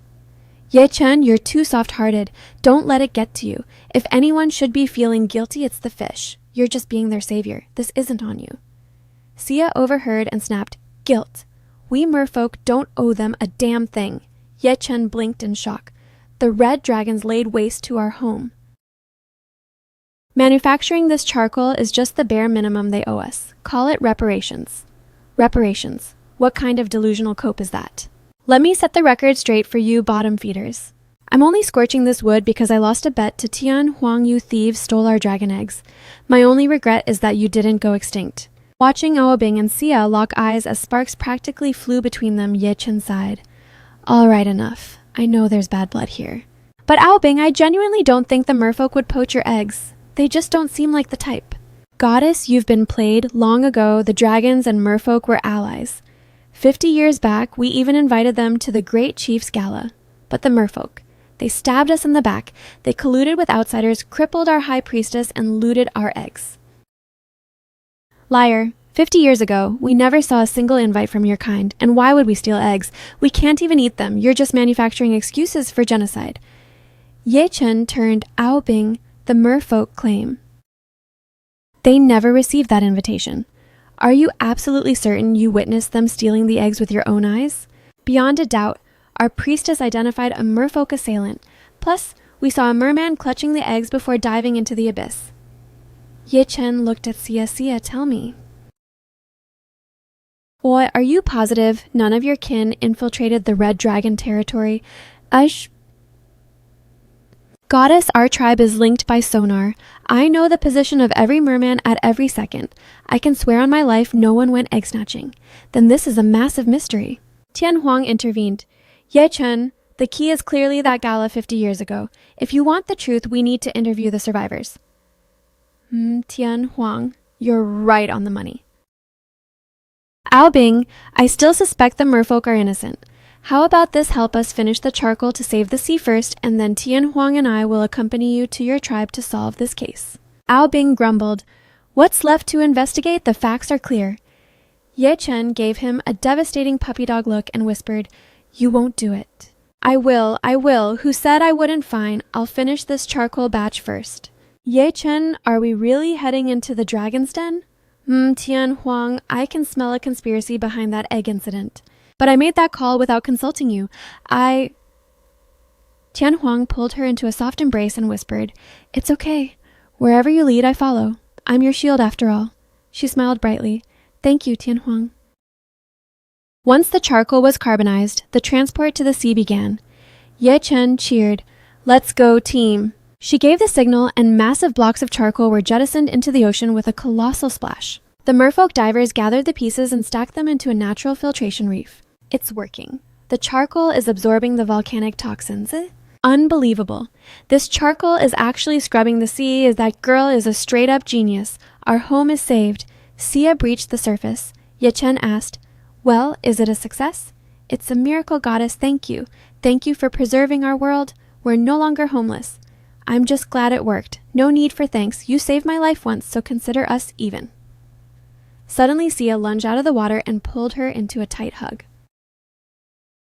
A: Ye Chen, you're too soft-hearted. Don't let it get to you. If anyone should be feeling guilty, it's the fish. You're just being their savior. This isn't on you. Sia overheard and snapped, Guilt. We merfolk don't owe them a damn thing. Ye Chen blinked in shock. The red dragons laid waste to our home. Manufacturing this charcoal is just the bare minimum they owe us. Call it reparations. Reparations. What kind of delusional cope is that? Let me set the record straight for you bottom feeders. I'm only scorching this wood because I lost a bet to Tian Huang. You thieves stole our dragon eggs. My only regret is that you didn't go extinct. Watching Ao Bing and Sia lock eyes as sparks practically flew between them, Ye Chen sighed. All right, enough. I know there's bad blood here. But Ao Bing, I genuinely don't think the merfolk would poach your eggs. They just don't seem like the type. Goddess, you've been played. Long ago, the dragons and merfolk were allies. 50 years back, we even invited them to the Great Chief's Gala. But the merfolk, they stabbed us in the back. They colluded with outsiders, crippled our high priestess, and looted our eggs. Liar. 50 years ago, we never saw a single invite from your kind. And why would we steal eggs? We can't even eat them. You're just manufacturing excuses for genocide. Ye Chen turned Ao Bing, the merfolk claim. They never received that invitation. Are you absolutely certain you witnessed them stealing the eggs with your own eyes? Beyond a doubt, our priestess identified a merfolk assailant. Plus, we saw a merman clutching the eggs before diving into the abyss. Ye Chen looked at Sia. Sia, tell me. Or are you positive none of your kin infiltrated the red dragon territory? Goddess, our tribe is linked by sonar. I know the position of every merman at every second. I can swear on my life no one went egg snatching. Then this is a massive mystery. Tian Huang intervened. Ye Chen, the key is clearly that gala 50 years ago. If you want the truth, we need to interview the survivors. Tian Huang, you're right on the money. Ao Bing, I still suspect the merfolk are innocent. How about this help us finish the charcoal to save the sea first, and then Tian Huang and I will accompany you to your tribe to solve this case. Ao Bing grumbled. What's left to investigate? The facts are clear. Ye Chen gave him a devastating puppy dog look and whispered, You won't do it. I will. Who said I wouldn't? Fine. I'll finish this charcoal batch first. Ye Chen, are we really heading into the dragon's den? Tian Huang, I can smell a conspiracy behind that egg incident. But I made that call without consulting you. Tian Huang pulled her into a soft embrace and whispered, It's okay. Wherever you lead, I follow. I'm your shield after all. She smiled brightly. Thank you, Tian Huang. Once the charcoal was carbonized, the transport to the sea began. Ye Chen cheered, Let's go, team. She gave the signal, and massive blocks of charcoal were jettisoned into the ocean with a colossal splash. The merfolk divers gathered the pieces and stacked them into a natural filtration reef. It's working. The charcoal is absorbing the volcanic toxins. Unbelievable. This charcoal is actually scrubbing the sea. That girl is a straight up genius. Our home is saved. Sia breached the surface. Yechen asked, well, is it a success? It's a miracle, goddess, thank you. Thank you for preserving our world. We're no longer homeless. I'm just glad it worked. No need for thanks. You saved my life once, so consider us even. Suddenly, Sia lunged out of the water and pulled her into a tight hug.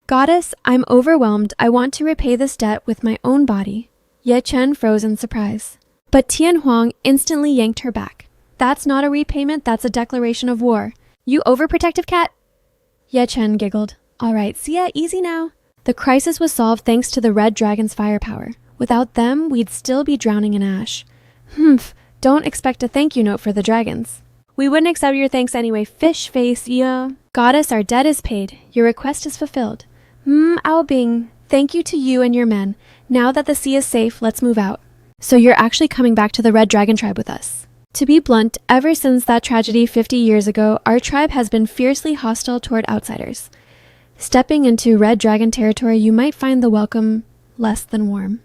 A: Goddess, I'm overwhelmed. I want to repay this debt with my own body. Ye Chen froze in surprise. But Tian Huang instantly yanked her back. That's not a repayment, that's a declaration of war. You overprotective cat? Ye Chen giggled. All right, Sia, easy now. The crisis was solved thanks to the Red Dragon's firepower. Without them, we'd still be drowning in ash. Don't expect a thank you note for the dragons. We wouldn't accept your thanks anyway, fish face, yeah. Goddess, our debt is paid. Your request is fulfilled. Ao Bing, thank you to you and your men. Now that the sea is safe, let's move out. So you're actually coming back to the Red Dragon tribe with us. To be blunt, ever since that tragedy 50 years ago, our tribe has been fiercely hostile toward outsiders. Stepping into Red Dragon territory, you might find the welcome less than warm.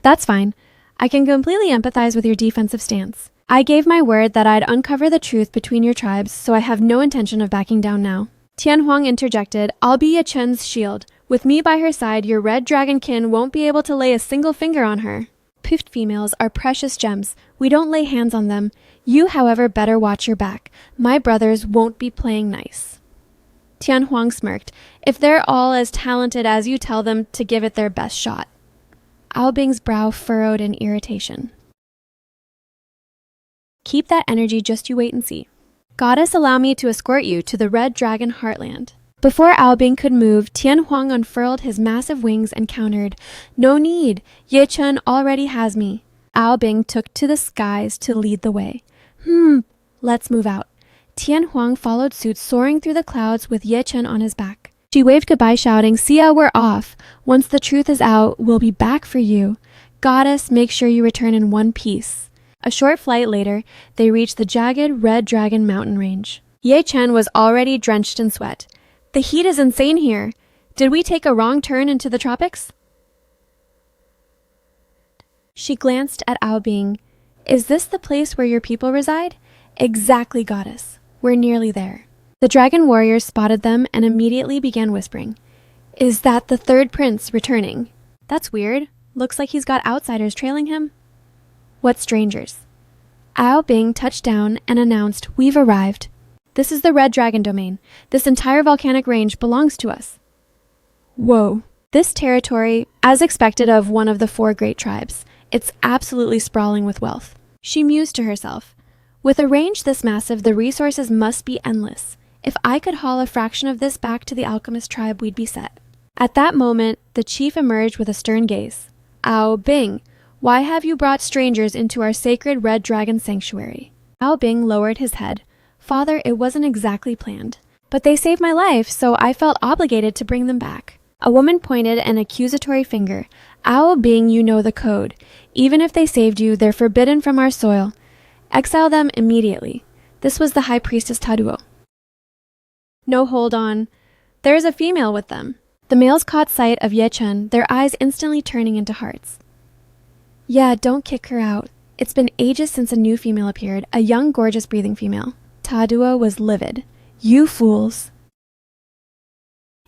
A: That's fine. I can completely empathize with your defensive stance. I gave my word that I'd uncover the truth between your tribes, so I have no intention of backing down now. Tian Huang interjected, I'll be Ye Chen's shield. With me by her side, your Red Dragon kin won't be able to lay a single finger on her. Poofed females are precious gems. We don't lay hands on them. You, however, better watch your back. My brothers won't be playing nice. Tian Huang smirked. If they're all as talented as you tell them to give it their best shot. Ao Bing's brow furrowed in irritation. Keep that energy, just you wait and see. Goddess, allow me to escort you to the Red Dragon Heartland. Before Ao Bing could move, Tian Huang unfurled his massive wings and countered, No need, Ye Chen already has me. Ao Bing took to the skies to lead the way. Let's move out. Tian Huang followed suit, soaring through the clouds with Ye Chen on his back. She waved goodbye, shouting, Sia, we're off. Once the truth is out, we'll be back for you. Goddess, make sure you return in one piece. A short flight later, they reached the jagged Red Dragon mountain range. Ye Chen was already drenched in sweat. The heat is insane here. Did we take a wrong turn into the tropics? She glanced at Ao Bing. Is this the place where your people reside? Exactly, goddess. We're nearly there. The dragon warriors spotted them and immediately began whispering. Is that the third prince returning? That's weird. Looks like he's got outsiders trailing him. What strangers? Ao Bing touched down and announced, We've arrived. This is the Red Dragon domain. This entire volcanic range belongs to us. Whoa. This territory, as expected of one of the 4 great tribes, it's absolutely sprawling with wealth. She mused to herself. With a range this massive, the resources must be endless. If I could haul a fraction of this back to the alchemist tribe, we'd be set. At that moment, the chief emerged with a stern gaze. Ao Bing, why have you brought strangers into our sacred Red Dragon sanctuary? Ao Bing lowered his head. Father, it wasn't exactly planned. But they saved my life, so I felt obligated to bring them back. A woman pointed an accusatory finger. Ao Bing, you know the code. Even if they saved you, they're forbidden from our soil. Exile them immediately. This was the High Priestess Taduo. No, hold on. There is a female with them. The males caught sight of Ye Chen, their eyes instantly turning into hearts. Yeah, don't kick her out. It's been ages since a new female appeared, a young, gorgeous breathing female. Taduo was livid. You fools.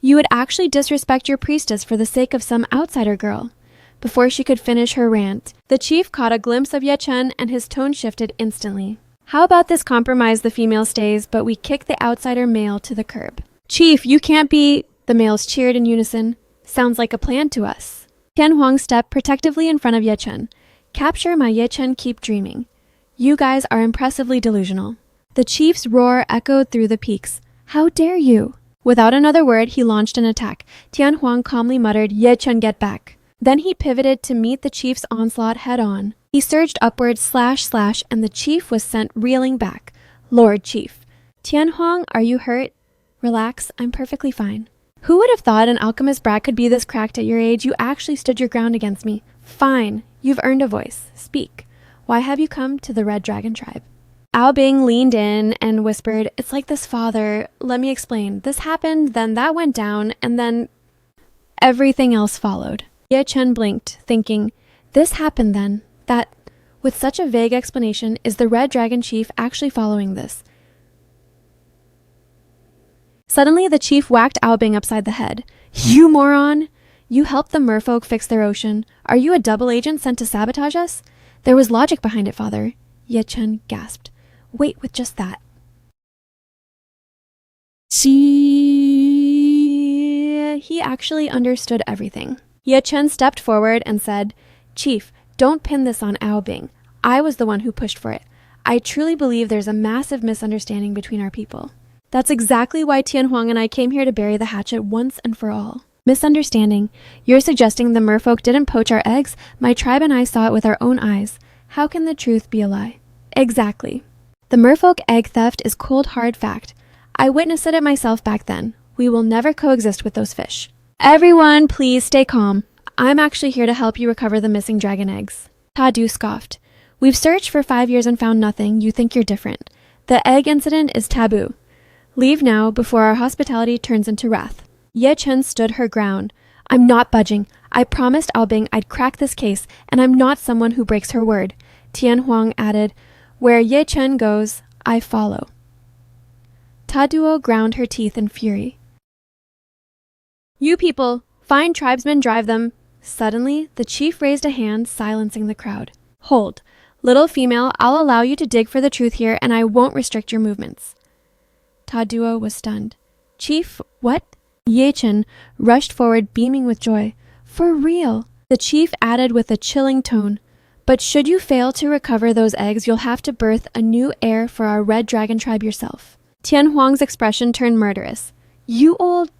A: You would actually disrespect your priestess for the sake of some outsider girl. Before she could finish her rant, the chief caught a glimpse of Ye Chen and his tone shifted instantly. How about this compromise the female stays, but we kick the outsider male to the curb? Chief, you can't be... The males cheered in unison. Sounds like a plan to us. Tian Huang stepped protectively in front of Ye Chen. Capture my Ye Chen, keep dreaming. You guys are impressively delusional. The chief's roar echoed through the peaks. How dare you? Without another word, he launched an attack. Tian Huang calmly muttered, Ye Chen, get back. Then he pivoted to meet the chief's onslaught head-on. He surged upward, slash, and the chief was sent reeling back. Lord Chief. Tian Huang, are you hurt? Relax, I'm perfectly fine. Who would have thought an alchemist brat could be this cracked at your age? You actually stood your ground against me. Fine. You've earned a voice. Speak. Why have you come to the Red Dragon tribe? Ao Bing leaned in and whispered, "It's like this, father. Let me explain. This happened, then that went down, and then everything else followed." Ye Chen blinked, thinking, this happened then. That, with such a vague explanation, is the Red Dragon Chief actually following this? Suddenly, the chief whacked Ao Bing upside the head. "You moron! You helped the merfolk fix their ocean. Are you a double agent sent to sabotage us?" "There was logic behind it, father." Ye Chen gasped. "Wait with just that." See, he actually understood everything. Ye Chen stepped forward and said, "Chief, don't pin this on Ao Bing. I was the one who pushed for it. I truly believe there's a massive misunderstanding between our people. That's exactly why Tian Huang and I came here to bury the hatchet once and for all." "Misunderstanding? You're suggesting the merfolk didn't poach our eggs? My tribe and I saw it with our own eyes. How can the truth be a lie?" "Exactly. The merfolk egg theft is cold hard fact. I witnessed it myself back then. We will never coexist with those fish." "Everyone, please stay calm. I'm actually here to help you recover the missing dragon eggs." Ta Du scoffed. "We've searched for 5 years and found nothing. You think you're different. The egg incident is taboo. Leave now before our hospitality turns into wrath." Ye Chen stood her ground. "I'm not budging. I promised Ao Bing I'd crack this case, and I'm not someone who breaks her word." Tian Huang added, "Where Ye Chen goes, I follow." Ta Duo ground her teeth in fury. "You people, find tribesmen, drive them." Suddenly, the chief raised a hand, silencing the crowd. "Hold. Little female, I'll allow you to dig for the truth here, and I won't restrict your movements." Ta Duo was stunned. "Chief, what?" Ye Chen rushed forward, beaming with joy. "For real." The chief added with a chilling tone, "But should you fail to recover those eggs, you'll have to birth a new heir for our Red Dragon tribe yourself." Tian Huang's expression turned murderous. "You old—"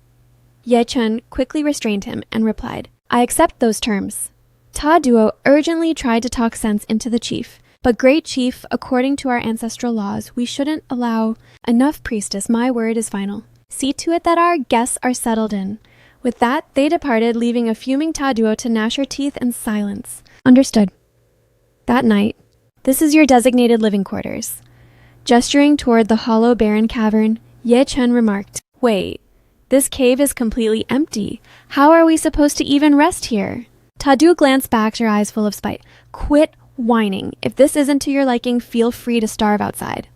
A: Ye Chen quickly restrained him and replied, "I accept those terms." Ta Duo urgently tried to talk sense into the chief. "But great chief, according to our ancestral laws, we shouldn't allow—" "Enough, priestess, my word is final. See to it that our guests are settled in." With that, they departed, leaving a fuming Ta Duo to gnash her teeth in silence. "Understood." That night, "This is your designated living quarters." Gesturing toward the hollow barren cavern, Ye Chen remarked, "Wait, this cave is completely empty. How are we supposed to even rest here?" Ta Du glanced back, her eyes full of spite. "Quit whining. If this isn't to your liking, feel free to starve outside."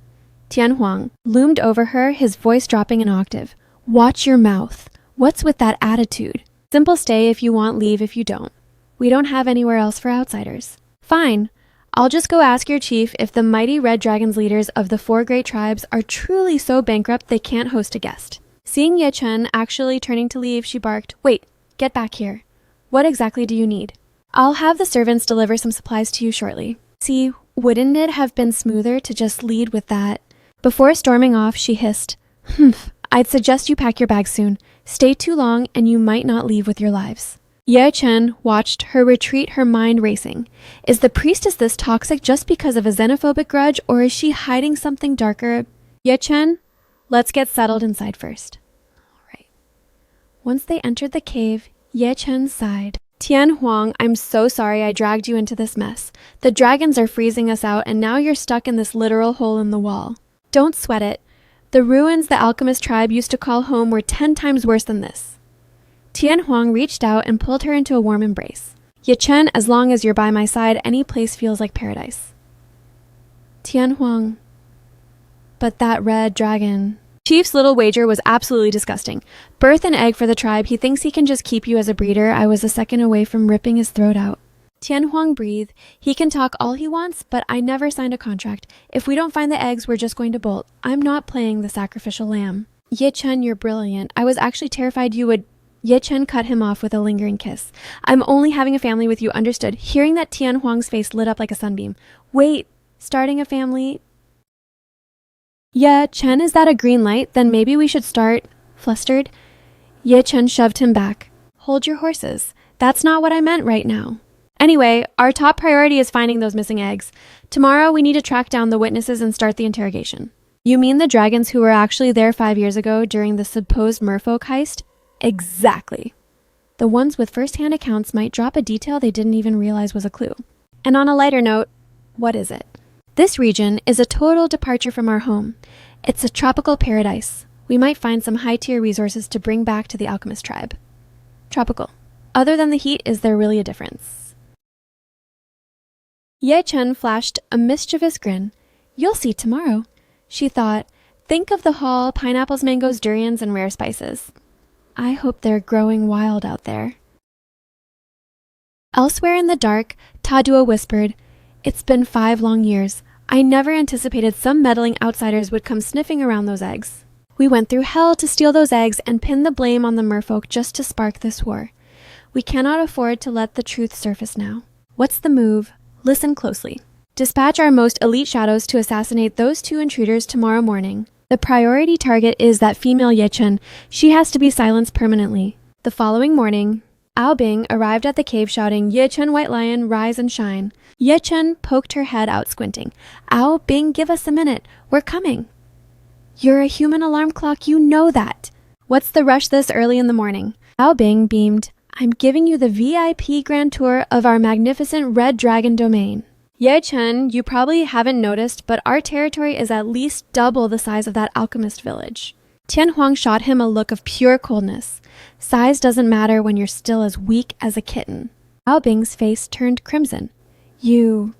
A: Tian Huang loomed over her, his voice dropping an octave. "Watch your mouth. What's with that attitude? Simple stay if you want, leave if you don't. We don't have anywhere else for outsiders." "Fine. I'll just go ask your chief if the mighty Red Dragon's leaders of the 4 great tribes are truly so bankrupt they can't host a guest." Seeing Ye Chen actually turning to leave, she barked, "Wait, get back here. What exactly do you need?" "I'll have the servants deliver some supplies to you shortly." "See, wouldn't it have been smoother to just lead with that?" Before storming off, she hissed, "Humph, I'd suggest you pack your bags soon. Stay too long and you might not leave with your lives." Ye Chen watched her retreat, her mind racing. Is the priestess this toxic just because of a xenophobic grudge, or is she hiding something darker? "Ye Chen, let's get settled inside first." All right. Once they entered the cave, Ye Chen sighed. "Tian Huang, I'm so sorry I dragged you into this mess. The dragons are freezing us out, and now you're stuck in this literal hole in the wall. Don't sweat it. The ruins the alchemist tribe used to call home were 10 times worse than this." Tian Huang reached out and pulled her into a warm embrace. "Ye Chen, as long as you're by my side, any place feels like paradise." Tian Huang. "But that red dragon—" Chief's little wager was absolutely disgusting. "Birth an egg for the tribe. He thinks he can just keep you as a breeder. I was a second away from ripping his throat out." Tian Huang breathed. "He can talk all he wants, but I never signed a contract. If we don't find the eggs, we're just going to bolt. I'm not playing the sacrificial lamb." "Ye Chen, you're brilliant. I was actually terrified you would—" Ye Chen cut him off with a lingering kiss. "I'm only having a family with you, understood." Hearing that, Tian Huang's face lit up like a sunbeam. "Wait, starting a family?" "Yeah, Chen, is that a green light? Then maybe we should start—" Flustered, Ye Chen shoved him back. "Hold your horses. That's not what I meant right now. Anyway, our top priority is finding those missing eggs. Tomorrow we need to track down the witnesses and start the interrogation." "You mean the dragons who were actually there 5 years ago during the supposed merfolk heist?" "Exactly. The ones with first-hand accounts might drop a detail they didn't even realize was a clue." "And on a lighter note, what is it?" This region is a total departure from our home. It's a tropical paradise. We might find some high-tier resources to bring back to the alchemist tribe. Tropical. Other than the heat, is there really a difference? Ye Chen flashed a mischievous grin. You'll see tomorrow. She thought, think of the hall, pineapples, mangoes, durians, and rare spices. I hope they're growing wild out there. Elsewhere in the dark, Tadua whispered, It's been 5 long years. I never anticipated some meddling outsiders would come sniffing around those eggs. We went through hell to steal those eggs and pin the blame on the merfolk just to spark this war. We cannot afford to let the truth surface now. What's the move? Listen closely. Dispatch our most elite shadows to assassinate those 2 intruders tomorrow morning. The priority target is that female Ye Chen. She has to be silenced permanently. The following morning, Ao Bing arrived at the cave shouting, Ye Chen, White Lion, rise and shine. Ye Chen poked her head out squinting. Ao Bing, give us a minute. We're coming. You're a human alarm clock, you know that. What's the rush this early in the morning? Ao Bing beamed. I'm giving you the VIP grand tour of our magnificent Red Dragon domain. Ye Chen, you probably haven't noticed, but our territory is at least double the size of that alchemist village. Tian Huang shot him a look of pure coldness. Size doesn't matter when you're still as weak as a kitten. Ao Bing's face turned crimson. You...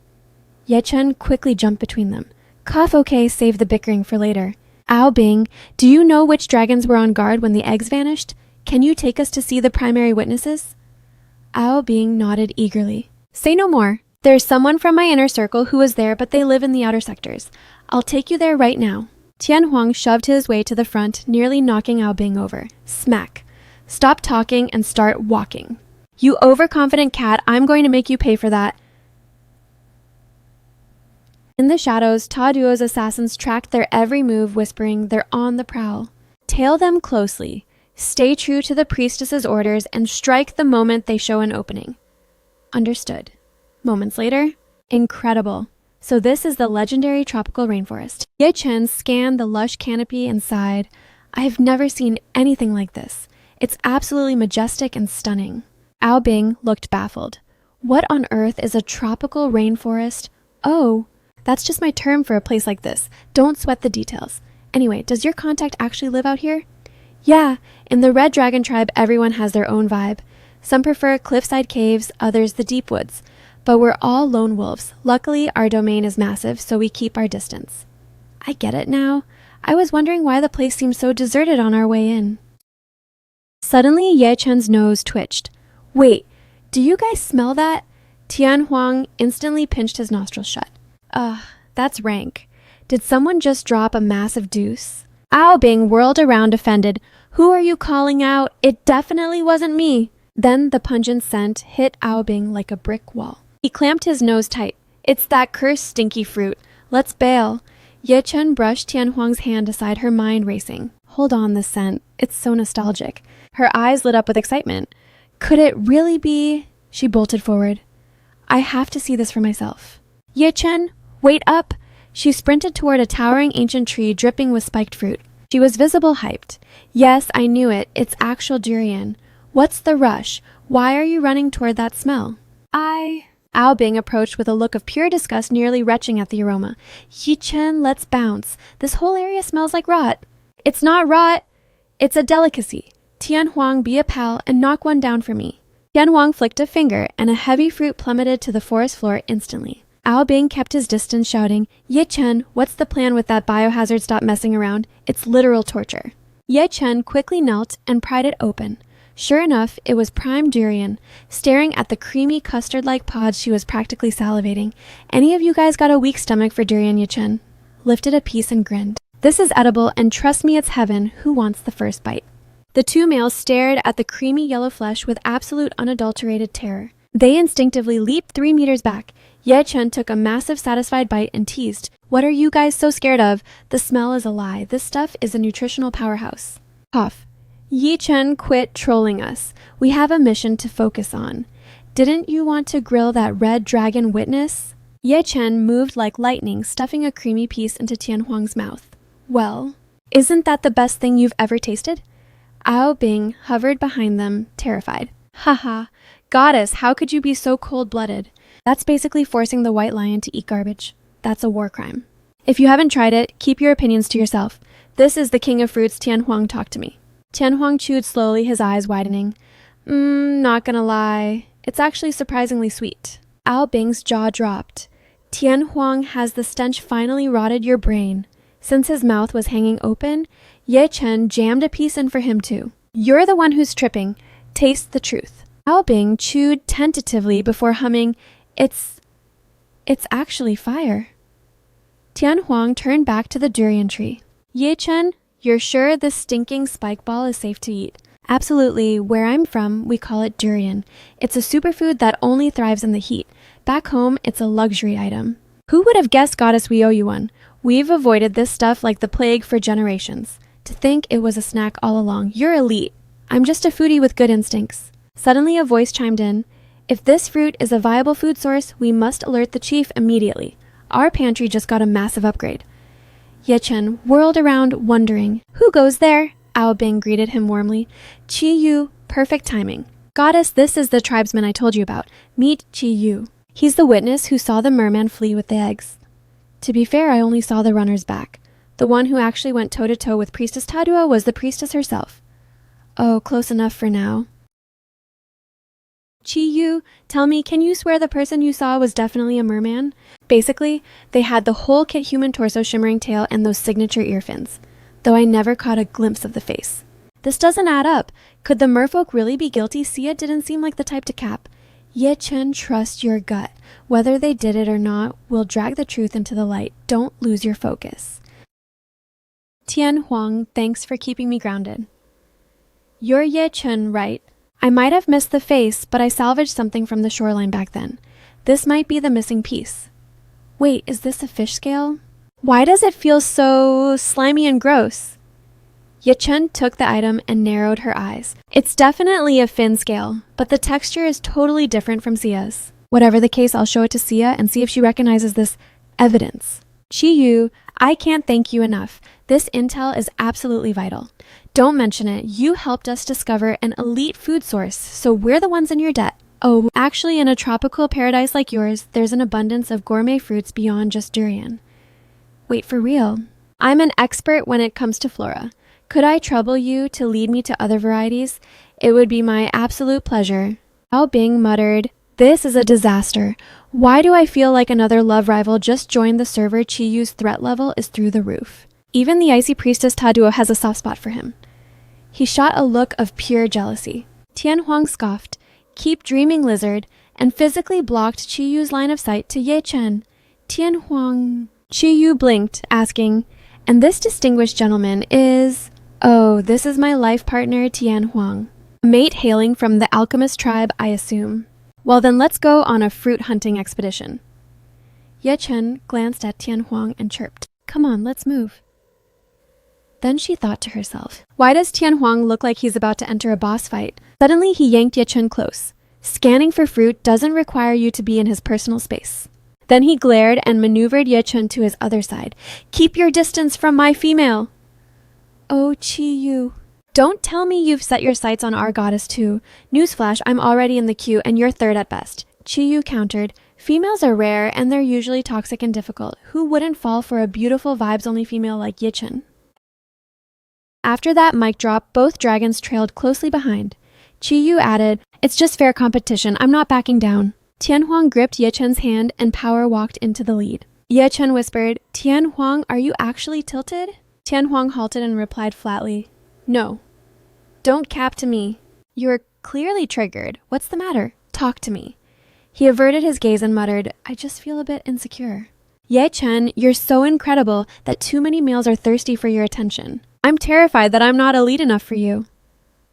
A: Ye Chen quickly jumped between them. Cough, okay, save the bickering for later. Ao Bing, do you know which dragons were on guard when the eggs vanished? Can you take us to see the primary witnesses? Ao Bing nodded eagerly. Say no more. There's someone from my inner circle who was there, but they live in the outer sectors. I'll take you there right now. Tian Huang shoved his way to the front, nearly knocking Ao Bing over. Smack. Stop talking and start walking. You overconfident cat, I'm going to make you pay for that. In the shadows, Ta Duo's assassins tracked their every move, whispering, they're on the prowl. Tail them closely. Stay true to the priestess's orders and strike the moment they show an opening. Understood. Moments later, incredible. So this is the legendary tropical rainforest. Ye Chen scanned the lush canopy and sighed. I've never seen anything like this. It's absolutely majestic and stunning. Ao Bing looked baffled. What on earth is a tropical rainforest? Oh, that's just my term for a place like this. Don't sweat the details. Anyway, does your contact actually live out here? Yeah, in the Red Dragon tribe, everyone has their own vibe. Some prefer cliffside caves, others the deep woods. But we're all lone wolves. Luckily, our domain is massive, so we keep our distance. I get it now. I was wondering why the place seemed so deserted on our way in. Suddenly, Ye Chen's nose twitched. Wait, do you guys smell that? Tian Huang instantly pinched his nostrils shut. That's rank. Did someone just drop a massive deuce? Ao Bing whirled around offended. Who are you calling out? It definitely wasn't me. Then the pungent scent hit Ao Bing like a brick wall. He clamped his nose tight. It's that cursed stinky fruit. Let's bail. Ye Chen brushed Tian Huang's hand aside, her mind racing. Hold on, this scent. It's so nostalgic. Her eyes lit up with excitement. Could it really be? She bolted forward. I have to see this for myself. Ye Chen, wait up. She sprinted toward a towering ancient tree dripping with spiked fruit. She was visible hyped. Yes, I knew it. It's actual durian. What's the rush? Why are you running toward that smell? Ao Bing approached with a look of pure disgust, nearly retching at the aroma. Ye Chen, let's bounce. This whole area smells like rot. It's not rot. It's a delicacy. Tian Huang, be a pal and knock one down for me. Tian Huang flicked a finger, and a heavy fruit plummeted to the forest floor instantly. Ao Bing kept his distance, shouting, Ye Chen, what's the plan with that biohazard? Stop messing around. It's literal torture. Ye Chen quickly knelt and pried it open. Sure enough, it was prime durian. Staring at the creamy custard-like pods, she was practically salivating. Any of you guys got a weak stomach for durian, Ye Chen? Lifted a piece and grinned. This is edible, and trust me, it's heaven. Who wants the first bite? The 2 males stared at the creamy yellow flesh with absolute unadulterated terror. They instinctively leaped 3 meters back. Ye Chen took a massive satisfied bite and teased, What are you guys so scared of? The smell is a lie. This stuff is a nutritional powerhouse. Cough. Ye Chen, quit trolling us. We have a mission to focus on. Didn't you want to grill that Red Dragon witness? Ye Chen moved like lightning, stuffing a creamy piece into Tian Huang's mouth. Well, isn't that the best thing you've ever tasted? Ao Bing hovered behind them, terrified. Haha, goddess, how could you be so cold-blooded? That's basically forcing the White Lion to eat garbage. that's a war crime. If you haven't tried it, keep your opinions to yourself. This is the king of fruits, Tianhuang talked to me. Tianhuang chewed slowly, his eyes widening. Not gonna lie, it's actually surprisingly sweet. Ao Bing's jaw dropped. Tianhuang, has the stench finally rotted your brain? Since his mouth was hanging open, Ye Chen jammed a piece in for him too. You're the one who's tripping. Taste the truth. Ao Bing chewed tentatively before humming, It's actually fire. Tianhuang turned back to the durian tree. Ye Chen, you're sure this stinking spike ball is safe to eat? Absolutely. Where I'm from, we call it durian. It's a superfood that only thrives in the heat. Back home, it's a luxury item. Who would have guessed, goddess, we owe you one? We've avoided this stuff like the plague for generations. To think it was a snack all along. You're elite. I'm just a foodie with good instincts. Suddenly a voice chimed in. If this fruit is a viable food source, we must alert the chief immediately. Our pantry just got a massive upgrade. Ye Chen whirled around, wondering. Who goes there? Ao Bing greeted him warmly. Chi Yu, perfect timing. Goddess, this is the tribesman I told you about. Meet Chi Yu. He's the witness who saw the merman flee with the eggs. To be fair, I only saw the runner's back. The one who actually went toe-to-toe with Priestess Tadua was the priestess herself. Oh, close enough for now. Chi Yu, tell me, can you swear the person you saw was definitely a merman? Basically, they had the whole kit human torso, shimmering tail, and those signature ear fins. Though I never caught a glimpse of the face. This doesn't add up. Could the merfolk really be guilty? Sia didn't seem like the type to cap. Ye Chen, trust your gut. Whether they did it or not, we'll drag the truth into the light. Don't lose your focus. Tianhuang, thanks for keeping me grounded. You're Ye Chen, right? I might have missed the face, but I salvaged something from the shoreline back then. This might be the missing piece. Wait, is this a fish scale? Why does it feel so slimy and gross? Ye Chen took the item and narrowed her eyes. It's definitely a fin scale, but the texture is totally different from Sia's. Whatever the case, I'll show it to Sia and see if she recognizes this evidence. Chi Yu, I can't thank you enough. This intel is absolutely vital. Don't mention it. You helped us discover an elite food source, so we're the ones in your debt. Oh, actually, in a tropical paradise like yours, there's an abundance of gourmet fruits beyond just durian. Wait, for real? I'm an expert when it comes to flora. Could I trouble you to lead me to other varieties? It would be my absolute pleasure. Ao Bing muttered, This is a disaster. Why do I feel like another love rival just joined the server? Chi Yu's threat level is through the roof. Even the icy priestess Taduo has a soft spot for him. He shot a look of pure jealousy. Tianhuang scoffed, Keep dreaming, lizard, and physically blocked Chi Yu's line of sight to Ye Chen. Tianhuang... Chi Yu blinked, asking, And this distinguished gentleman is... Oh, this is my life partner, Tianhuang. A mate hailing from the alchemist tribe, I assume. Well then let's go on a fruit hunting expedition. Ye Chen glanced at Tianhuang and chirped, Come on, let's move. Then she thought to herself, Why does Tianhuang look like he's about to enter a boss fight? Suddenly he yanked Ye Chen close. Scanning for fruit doesn't require you to be in his personal space. Then he glared and maneuvered Ye Chen to his other side. Keep your distance from my female. Oh, Chi Yu. Don't tell me you've set your sights on our goddess too. Newsflash, I'm already in the queue and you're third at best. Chi Yu countered. Females are rare and they're usually toxic and difficult. Who wouldn't fall for a beautiful vibes-only female like Ye Chen? After that mic drop, both dragons trailed closely behind. Chi Yu added, It's just fair competition. I'm not backing down. Tianhuang gripped Ye Chen's hand and power walked into the lead. Ye Chen whispered, Tianhuang, are you actually tilted? Tianhuang halted and replied flatly, No. Don't cap to me. You're clearly triggered. What's the matter? Talk to me. He averted his gaze and muttered, I just feel a bit insecure. Ye Chen, you're so incredible that too many males are thirsty for your attention. I'm terrified that I'm not elite enough for you.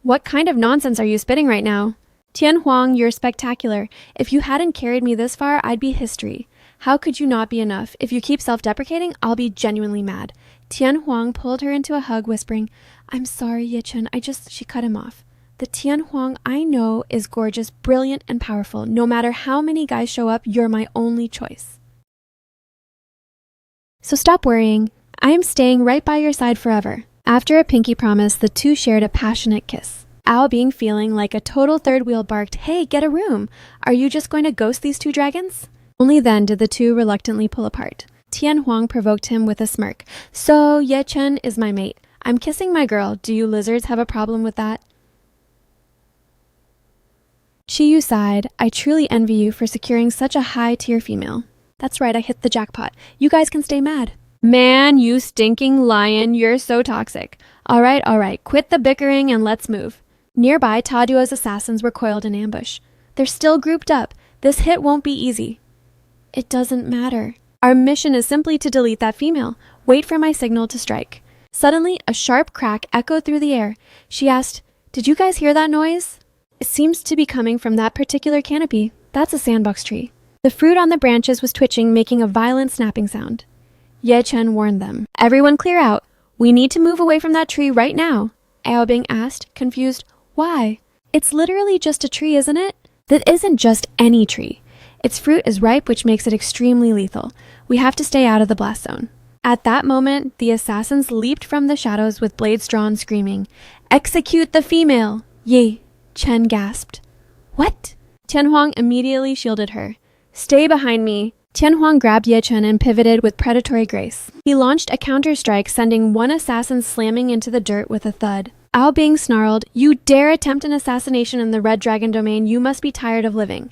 A: What kind of nonsense are you spitting right now? Tianhuang, you're spectacular. If you hadn't carried me this far, I'd be history. How could you not be enough? If you keep self-deprecating, I'll be genuinely mad. Tianhuang pulled her into a hug, whispering, I'm sorry, Ye Chen, She cut him off. The Tianhuang I know is gorgeous, brilliant, and powerful. No matter how many guys show up, you're my only choice. So stop worrying. I am staying right by your side forever. After a pinky promise, the two shared a passionate kiss. Ao Bing, feeling like a total third wheel, barked, Hey, get a room. Are you just going to ghost these two dragons? Only then did the two reluctantly pull apart. Tian Huang provoked him with a smirk. So, Ye Chen is my mate. I'm kissing my girl. Do you lizards have a problem with that? Chi Yu sighed. I truly envy you for securing such a high-tier female. That's right, I hit the jackpot. You guys can stay mad. Man, you stinking lion, you're so toxic. All right, quit the bickering and let's move. Nearby, Taduo's assassins were coiled in ambush. They're still grouped up. This hit won't be easy. It doesn't matter. Our mission is simply to delete that female. Wait for my signal to strike. Suddenly, a sharp crack echoed through the air. She asked, "Did you guys hear that noise?" It seems to be coming from that particular canopy. That's a sandbox tree. The fruit on the branches was twitching, making a violent snapping sound. Ye Chen warned them. Everyone clear out. We need to move away from that tree right now. Aobing asked, confused. Why? It's literally just a tree, isn't it? That isn't just any tree. Its fruit is ripe, which makes it extremely lethal. We have to stay out of the blast zone. At that moment, the assassins leaped from the shadows with blades drawn, screaming, "Execute the female!" Ye Chen gasped. What? Tian Huang immediately shielded her. Stay behind me. Tian Huang grabbed Ye Chen and pivoted with predatory grace. He launched a counter-strike, sending one assassin slamming into the dirt with a thud. Ao Bing snarled, "You dare attempt an assassination in the Red Dragon domain, you must be tired of living."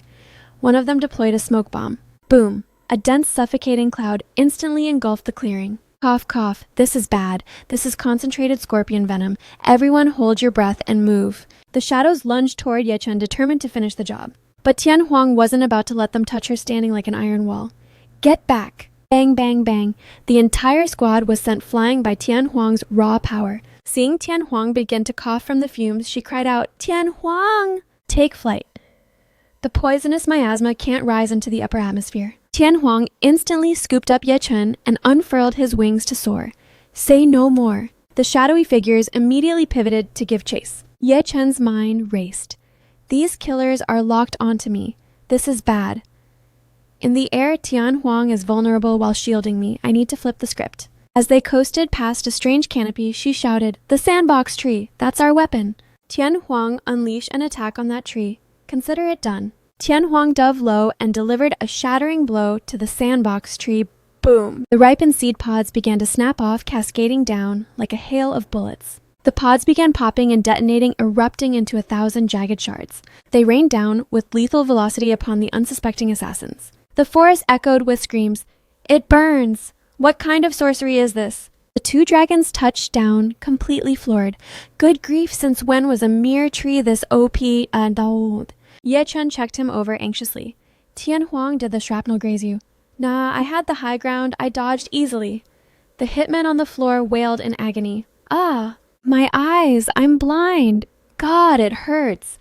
A: One of them deployed a smoke bomb. Boom! A dense, suffocating cloud instantly engulfed the clearing. Cough, cough. This is bad. This is concentrated scorpion venom. Everyone hold your breath and move. The shadows lunged toward Ye Chen, determined to finish the job. But Tian Huang wasn't about to let them touch her, standing like an iron wall. Get back! Bang, bang, bang. The entire squad was sent flying by Tian Huang's raw power. Seeing Tian Huang begin to cough from the fumes, she cried out, "Tian Huang! Take flight." The poisonous miasma can't rise into the upper atmosphere. Tian Huang instantly scooped up Ye Chen and unfurled his wings to soar. Say no more. The shadowy figures immediately pivoted to give chase. Ye Chen's mind raced. These killers are locked onto me. This is bad. In the air, Tian Huang is vulnerable while shielding me. I need to flip the script. As they coasted past a strange canopy, she shouted, "The sandbox tree! That's our weapon!" Tian Huang unleashed an attack on that tree. Consider it done. Tian Huang dove low and delivered a shattering blow to the sandbox tree. Boom! The ripened seed pods began to snap off, cascading down like a hail of bullets. The pods began popping and detonating, erupting into 1,000 jagged shards. They rained down with lethal velocity upon the unsuspecting assassins. The forest echoed with screams. It burns! What kind of sorcery is this? The two dragons touched down, completely floored. Good grief, since when was a mere tree this OP and old? Ye Chen checked him over anxiously. Tian Huang, did the shrapnel graze you? Nah, I had the high ground. I dodged easily. The hitman on the floor wailed in agony. Ah, my eyes, I'm blind. God, it hurts.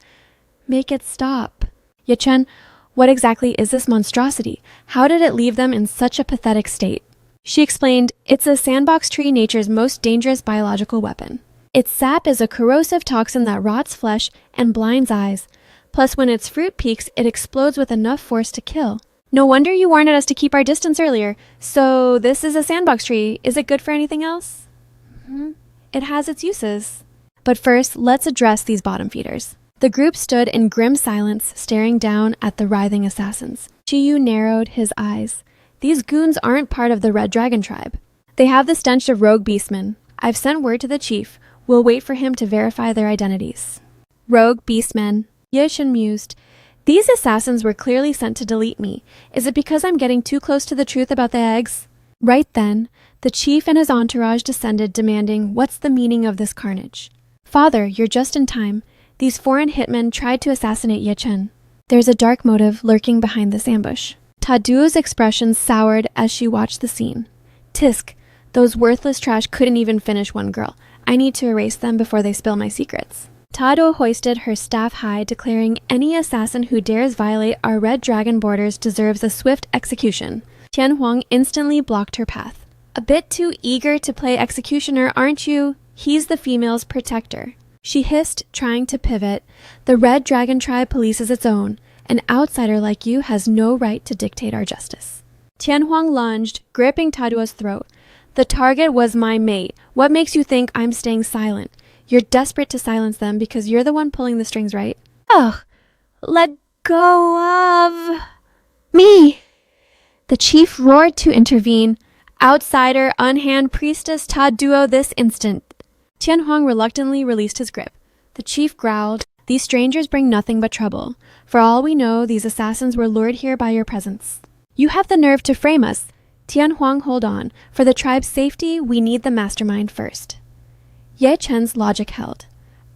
A: Make it stop. Ye Chen, what exactly is this monstrosity? How did it leave them in such a pathetic state? She explained, it's a sandbox tree, nature's most dangerous biological weapon. Its sap is a corrosive toxin that rots flesh and blinds eyes. Plus, when its fruit peaks, it explodes with enough force to kill. No wonder you warned us to keep our distance earlier. So this is a sandbox tree. Is it good for anything else? It has its uses. But first, let's address these bottom feeders. The group stood in grim silence, staring down at the writhing assassins. Chiyu narrowed his eyes. These goons aren't part of the Red Dragon tribe. They have the stench of rogue beastmen. I've sent word to the chief. We'll wait for him to verify their identities. Rogue beastmen. Ye Chen mused. These assassins were clearly sent to delete me. Is it because I'm getting too close to the truth about the eggs? Right then, the chief and his entourage descended, demanding, "What's the meaning of this carnage?" Father, you're just in time. These foreign hitmen tried to assassinate Ye Chen. There's a dark motive lurking behind this ambush. Taduo's expression soured as she watched the scene. Tisk, those worthless trash couldn't even finish one girl. I need to erase them before they spill my secrets. Taduo hoisted her staff high, declaring any assassin who dares violate our Red Dragon borders deserves a swift execution. Tian Huang instantly blocked her path. A bit too eager to play executioner, aren't you? He's the female's protector. She hissed, trying to pivot. The Red Dragon tribe polices its own. An outsider like you has no right to dictate our justice. Tian Huang lunged, gripping Taduo's throat. The target was my mate. What makes you think I'm staying silent? You're desperate to silence them because you're the one pulling the strings, right? Ugh! Let go of me! The chief roared to intervene. Outsider, unhand priestess Ta Duo this instant. Tianhuang reluctantly released his grip. The chief growled, "These strangers bring nothing but trouble. For all we know, these assassins were lured here by your presence. You have the nerve to frame us. Tianhuang, hold on. For the tribe's safety, we need the mastermind first." Ye Chen's logic held.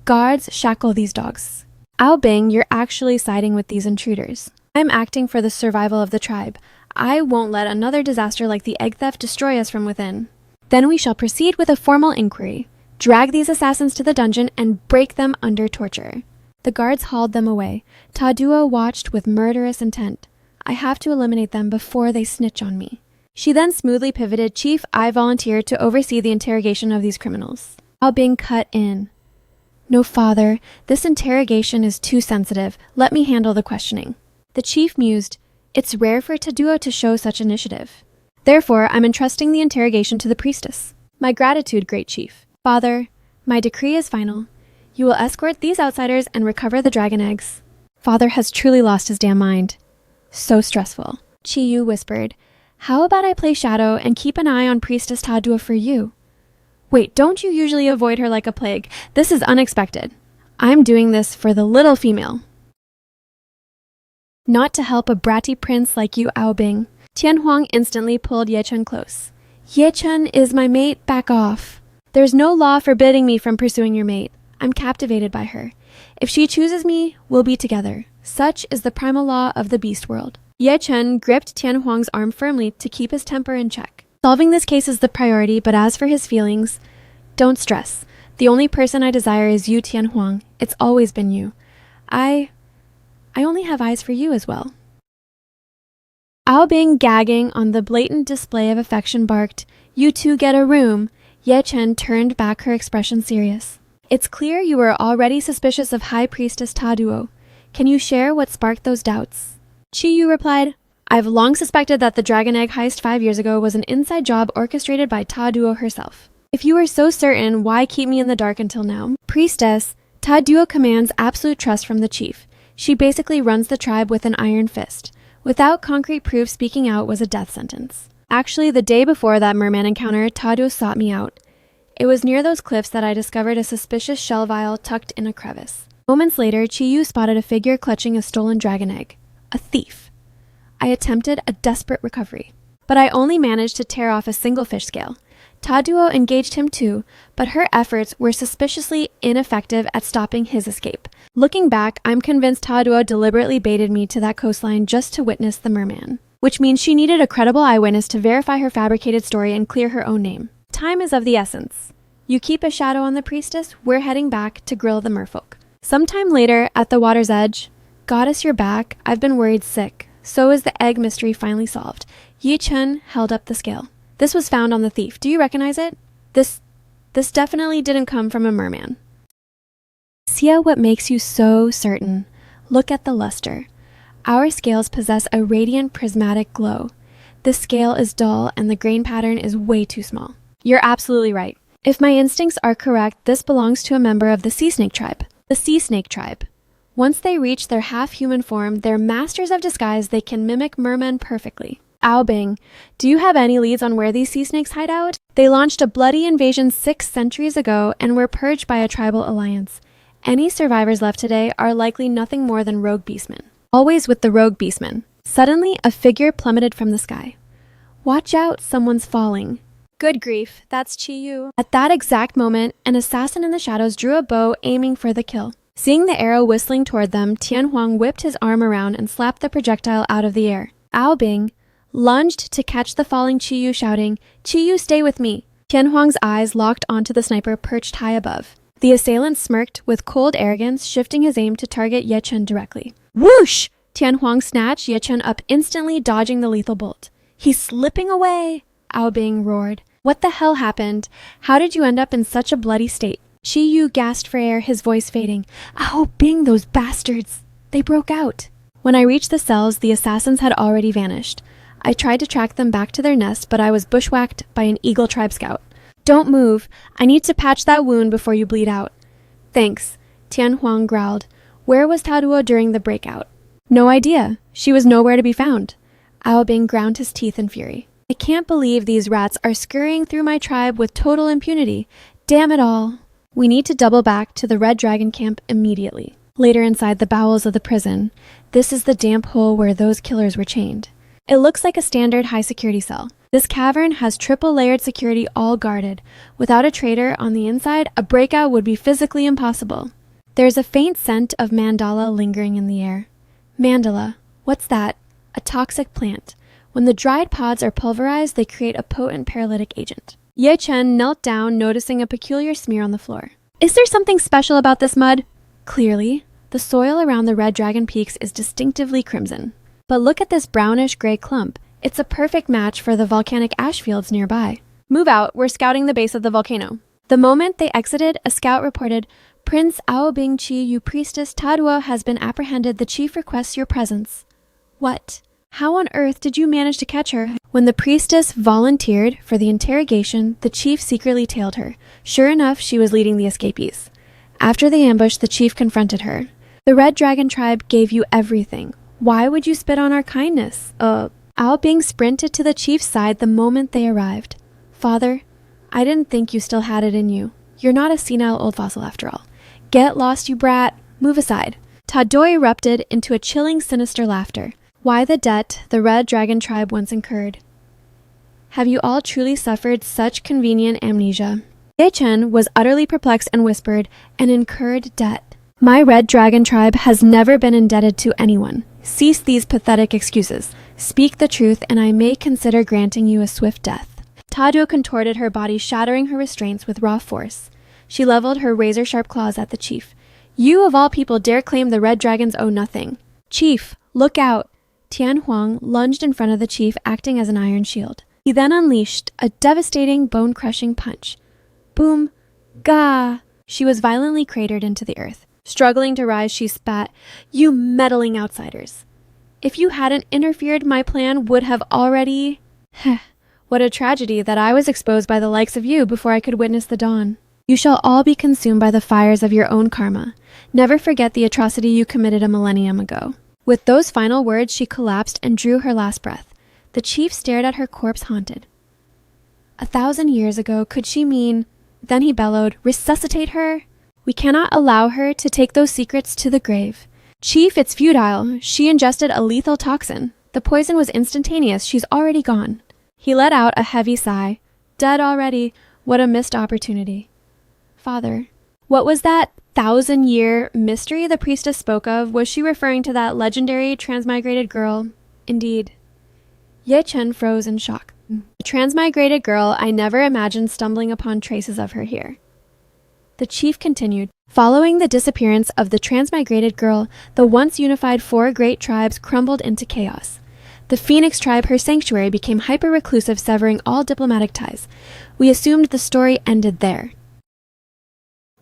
A: "Guards, shackle these dogs." "Ao Bing, you're actually siding with these intruders. I'm acting for the survival of the tribe. I won't let another disaster like the egg theft destroy us from within. Then we shall proceed with a formal inquiry. Drag these assassins to the dungeon and break them under torture." The guards hauled them away. Ta Duo watched with murderous intent. "I have to eliminate them before they snitch on me." She then smoothly pivoted. "Chief, I volunteer to oversee the interrogation of these criminals." Ao Bing cut in. "No, father, this interrogation is too sensitive. Let me handle the questioning." The chief mused. "It's rare for Ta Duo to show such initiative. Therefore, I'm entrusting the interrogation to the priestess." "My gratitude, great chief." "Father, my decree is final. You will escort these outsiders and recover the dragon eggs." Father has truly lost his damn mind. "So stressful." Chi Yu whispered, "How about I play shadow and keep an eye on Priestess Ta Duo for you?" "Wait, don't you usually avoid her like a plague? This is unexpected. I'm doing this for the little female. Not to help a bratty prince like you, Ao Bing." Tianhuang instantly pulled Ye Chen close. "Ye Chen is my mate, back off. There's no law forbidding me from pursuing your mate. I'm captivated by her. If she chooses me, we'll be together. Such is the primal law of the beast world." Ye Chen gripped Tianhuang's arm firmly to keep his temper in check. "Solving this case is the priority, but as for his feelings, don't stress. The only person I desire is you, Tianhuang. It's always been you. I only have eyes for you as well." Ao Bing, gagging on the blatant display of affection, barked, "You two get a room." Ye Chen turned back, her expression serious. "It's clear you were already suspicious of High Priestess Ta Duo. Can you share what sparked those doubts?" Chi Yu replied, "I've long suspected that the Dragon Egg heist 5 years ago was an inside job orchestrated by Ta Duo herself. If you were so certain, why keep me in the dark until now?" "Priestess, Ta Duo commands absolute trust from the chief. She basically runs the tribe with an iron fist. Without concrete proof, speaking out was a death sentence. Actually, the day before that merman encounter, Ta Duo sought me out. It was near those cliffs that I discovered a suspicious shell vial tucked in a crevice. Moments later, Chi Yu spotted a figure clutching a stolen dragon egg. A thief. I attempted a desperate recovery, but I only managed to tear off a single fish scale. Ta Duo engaged him too, but her efforts were suspiciously ineffective at stopping his escape. Looking back, I'm convinced Ta Duo deliberately baited me to that coastline just to witness the merman, which means she needed a credible eyewitness to verify her fabricated story and clear her own name. Time is of the essence. You keep a shadow on the priestess, we're heading back to grill the merfolk." Sometime later, at the water's edge, "Goddess, you're back. I've been worried sick. So is the egg mystery finally solved." Ye Chen held up the scale. "This was found on the thief. Do you recognize it? This definitely didn't come from a merman." "See what makes you so certain. Look at the luster. Our scales possess a radiant prismatic glow. The scale is dull and the grain pattern is way too small." "You're absolutely right. If my instincts are correct, this belongs to a member of the sea snake tribe." "The sea snake tribe. Once they reach their half-human form, they're masters of disguise. They can mimic mermen perfectly." "Ao Bing, do you have any leads on where these sea snakes hide out?" "They launched a bloody invasion 6 centuries ago and were purged by a tribal alliance. Any survivors left today are likely nothing more than rogue beastmen." Always with the rogue beastmen. Suddenly, a figure plummeted from the sky. "Watch out, someone's falling." Good grief, that's Chi Yu. At that exact moment, an assassin in the shadows drew a bow, aiming for the kill. Seeing the arrow whistling toward them, Tianhuang whipped his arm around and slapped the projectile out of the air. Ao Bing lunged to catch the falling Chi Yu, shouting, "Chi Yu, stay with me." Tianhuang's eyes locked onto the sniper perched high above. The assailant smirked with cold arrogance, shifting his aim to target Ye Chen directly. Whoosh! Tianhuang snatched Ye Chen up, instantly dodging the lethal bolt. "He's slipping away!" Ao Bing roared. "What the hell happened? How did you end up in such a bloody state?" Chi Yu gasped for air, his voice fading. "Ao Bing, those bastards! They broke out." When I reached the cells, the assassins had already vanished. I tried to track them back to their nest, but I was bushwhacked by an Eagle Tribe scout. "Don't move. I need to patch that wound before you bleed out." "Thanks," Tianhuang growled. "Where was Ta Duo during the breakout?" "No idea. She was nowhere to be found." Ao Bing ground his teeth in fury. I can't believe these rats are scurrying through my tribe with total impunity. Damn it all. We need to double back to the Red Dragon camp immediately. Later inside the bowels of the prison, this is the damp hole where those killers were chained. It looks like a standard high-security cell. This cavern has triple-layered security all guarded. Without a traitor on the inside, a breakout would be physically impossible. There's a faint scent of mandala lingering in the air. Mandala, what's that? A toxic plant. When the dried pods are pulverized, they create a potent paralytic agent. Ye Chen knelt down, noticing a peculiar smear on the floor. Is there something special about this mud? Clearly, the soil around the Red Dragon Peaks is distinctively crimson. But look at this brownish-gray clump. It's a perfect match for the volcanic ash fields nearby. Move out, we're scouting the base of the volcano. The moment they exited, a scout reported, Prince Ao Bing Chi, you priestess Tadua has been apprehended. The chief requests your presence. What? How on earth did you manage to catch her? When the priestess volunteered for the interrogation, the chief secretly tailed her. Sure enough, she was leading the escapees. After the ambush, the chief confronted her. The Red Dragon tribe gave you everything. Why would you spit on our kindness? Ao Bing sprinted to the chief's side the moment they arrived. Father, I didn't think you still had it in you. You're not a senile old fossil after all. Get lost, you brat. Move aside. Tadoi erupted into a chilling, sinister laughter. Why the debt the Red Dragon tribe once incurred? Have you all truly suffered such convenient amnesia? Ye Chen was utterly perplexed and whispered, an incurred debt. My Red Dragon tribe has never been indebted to anyone. Cease these pathetic excuses. Speak the truth, and I may consider granting you a swift death. Tadua contorted her body, shattering her restraints with raw force. She leveled her razor-sharp claws at the chief. You, of all people, dare claim the Red Dragons owe nothing. Chief, look out! Tian Huang lunged in front of the chief, acting as an iron shield. He then unleashed a devastating, bone-crushing punch. Boom! Gah! She was violently cratered into the earth. Struggling to rise, she spat, You meddling outsiders! If you hadn't interfered, my plan would have already... What a tragedy that I was exposed by the likes of you before I could witness the dawn. You shall all be consumed by the fires of your own karma. Never forget the atrocity you committed a millennium ago. With those final words, she collapsed and drew her last breath. The chief stared at her corpse haunted. 1,000 years ago, could she mean... Then he bellowed, resuscitate her? We cannot allow her to take those secrets to the grave. Chief, it's futile. She ingested a lethal toxin. The poison was instantaneous. She's already gone. He let out a heavy sigh. Dead already. What a missed opportunity. Father, what was that 1,000-year mystery the priestess spoke of? Was she referring to that legendary transmigrated girl? Indeed. Ye Chen froze in shock. The transmigrated girl, I never imagined stumbling upon traces of her here. The chief continued, following the disappearance of the transmigrated girl, the once unified 4 great tribes crumbled into chaos. The Phoenix tribe, her sanctuary, became hyper-reclusive, severing all diplomatic ties. We assumed the story ended there.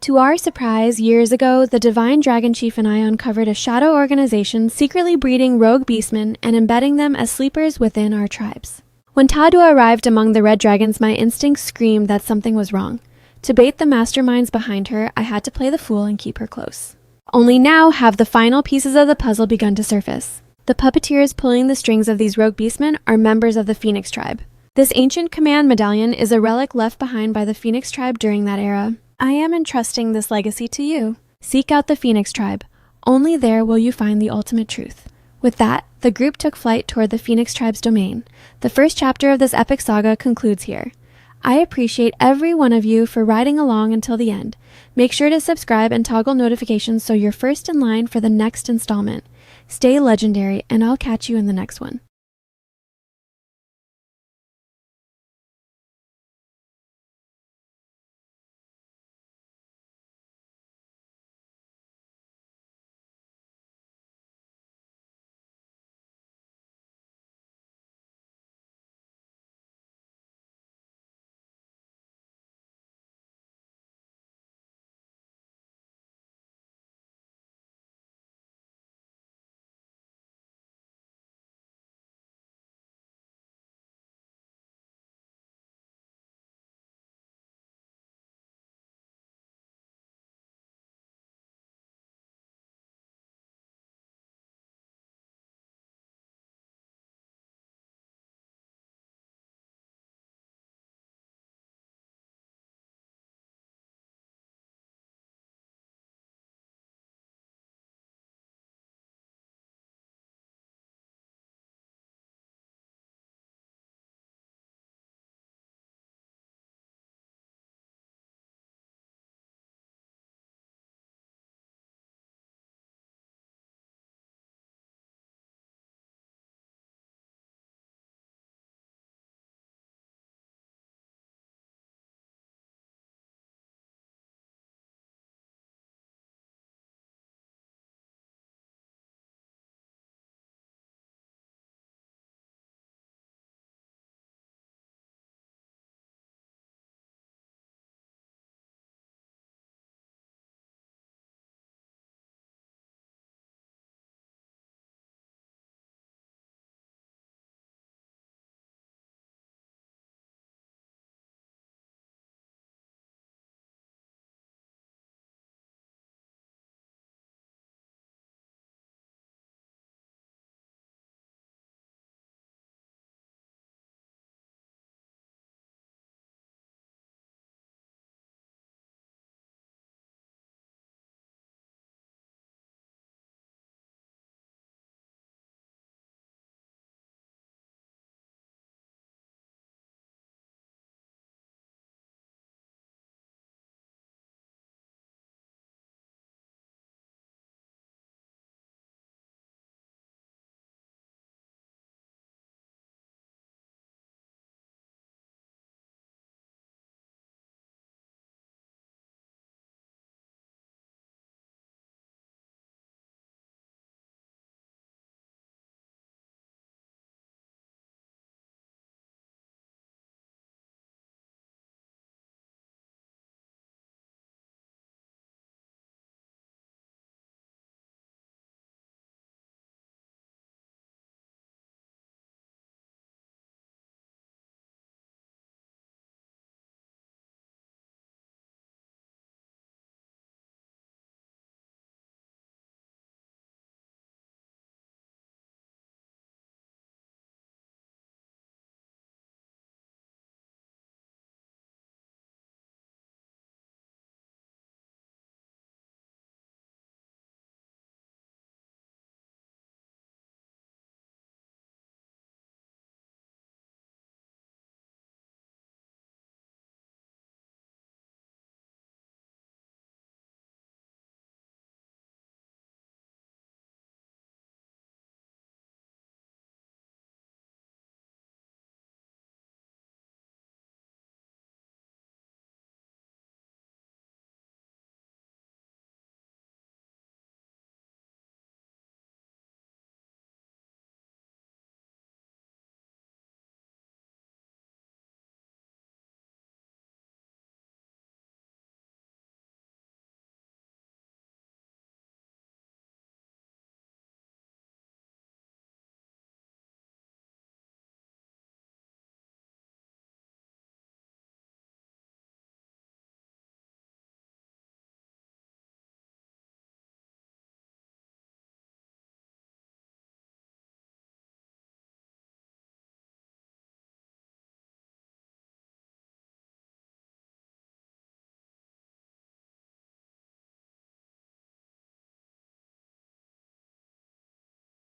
A: To our surprise, years ago, the Divine Dragon Chief and I uncovered a shadow organization secretly breeding rogue beastmen and embedding them as sleepers within our tribes. When Tadua arrived among the Red Dragons, my instincts screamed that something was wrong. To bait the masterminds behind her, I had to play the fool and keep her close. Only now have the final pieces of the puzzle begun to surface. The puppeteers pulling the strings of these rogue beastmen are members of the Phoenix tribe. This ancient command medallion is a relic left behind by the Phoenix tribe during that era. I am entrusting this legacy to you. Seek out the Phoenix tribe. Only there will you find the ultimate truth. With that, the group took flight toward the Phoenix tribe's domain. The first chapter of this epic saga concludes here. I appreciate every one of you for riding along until the end. Make sure to subscribe and toggle notifications so you're first in line for the next installment. Stay legendary, and I'll catch you in the next one.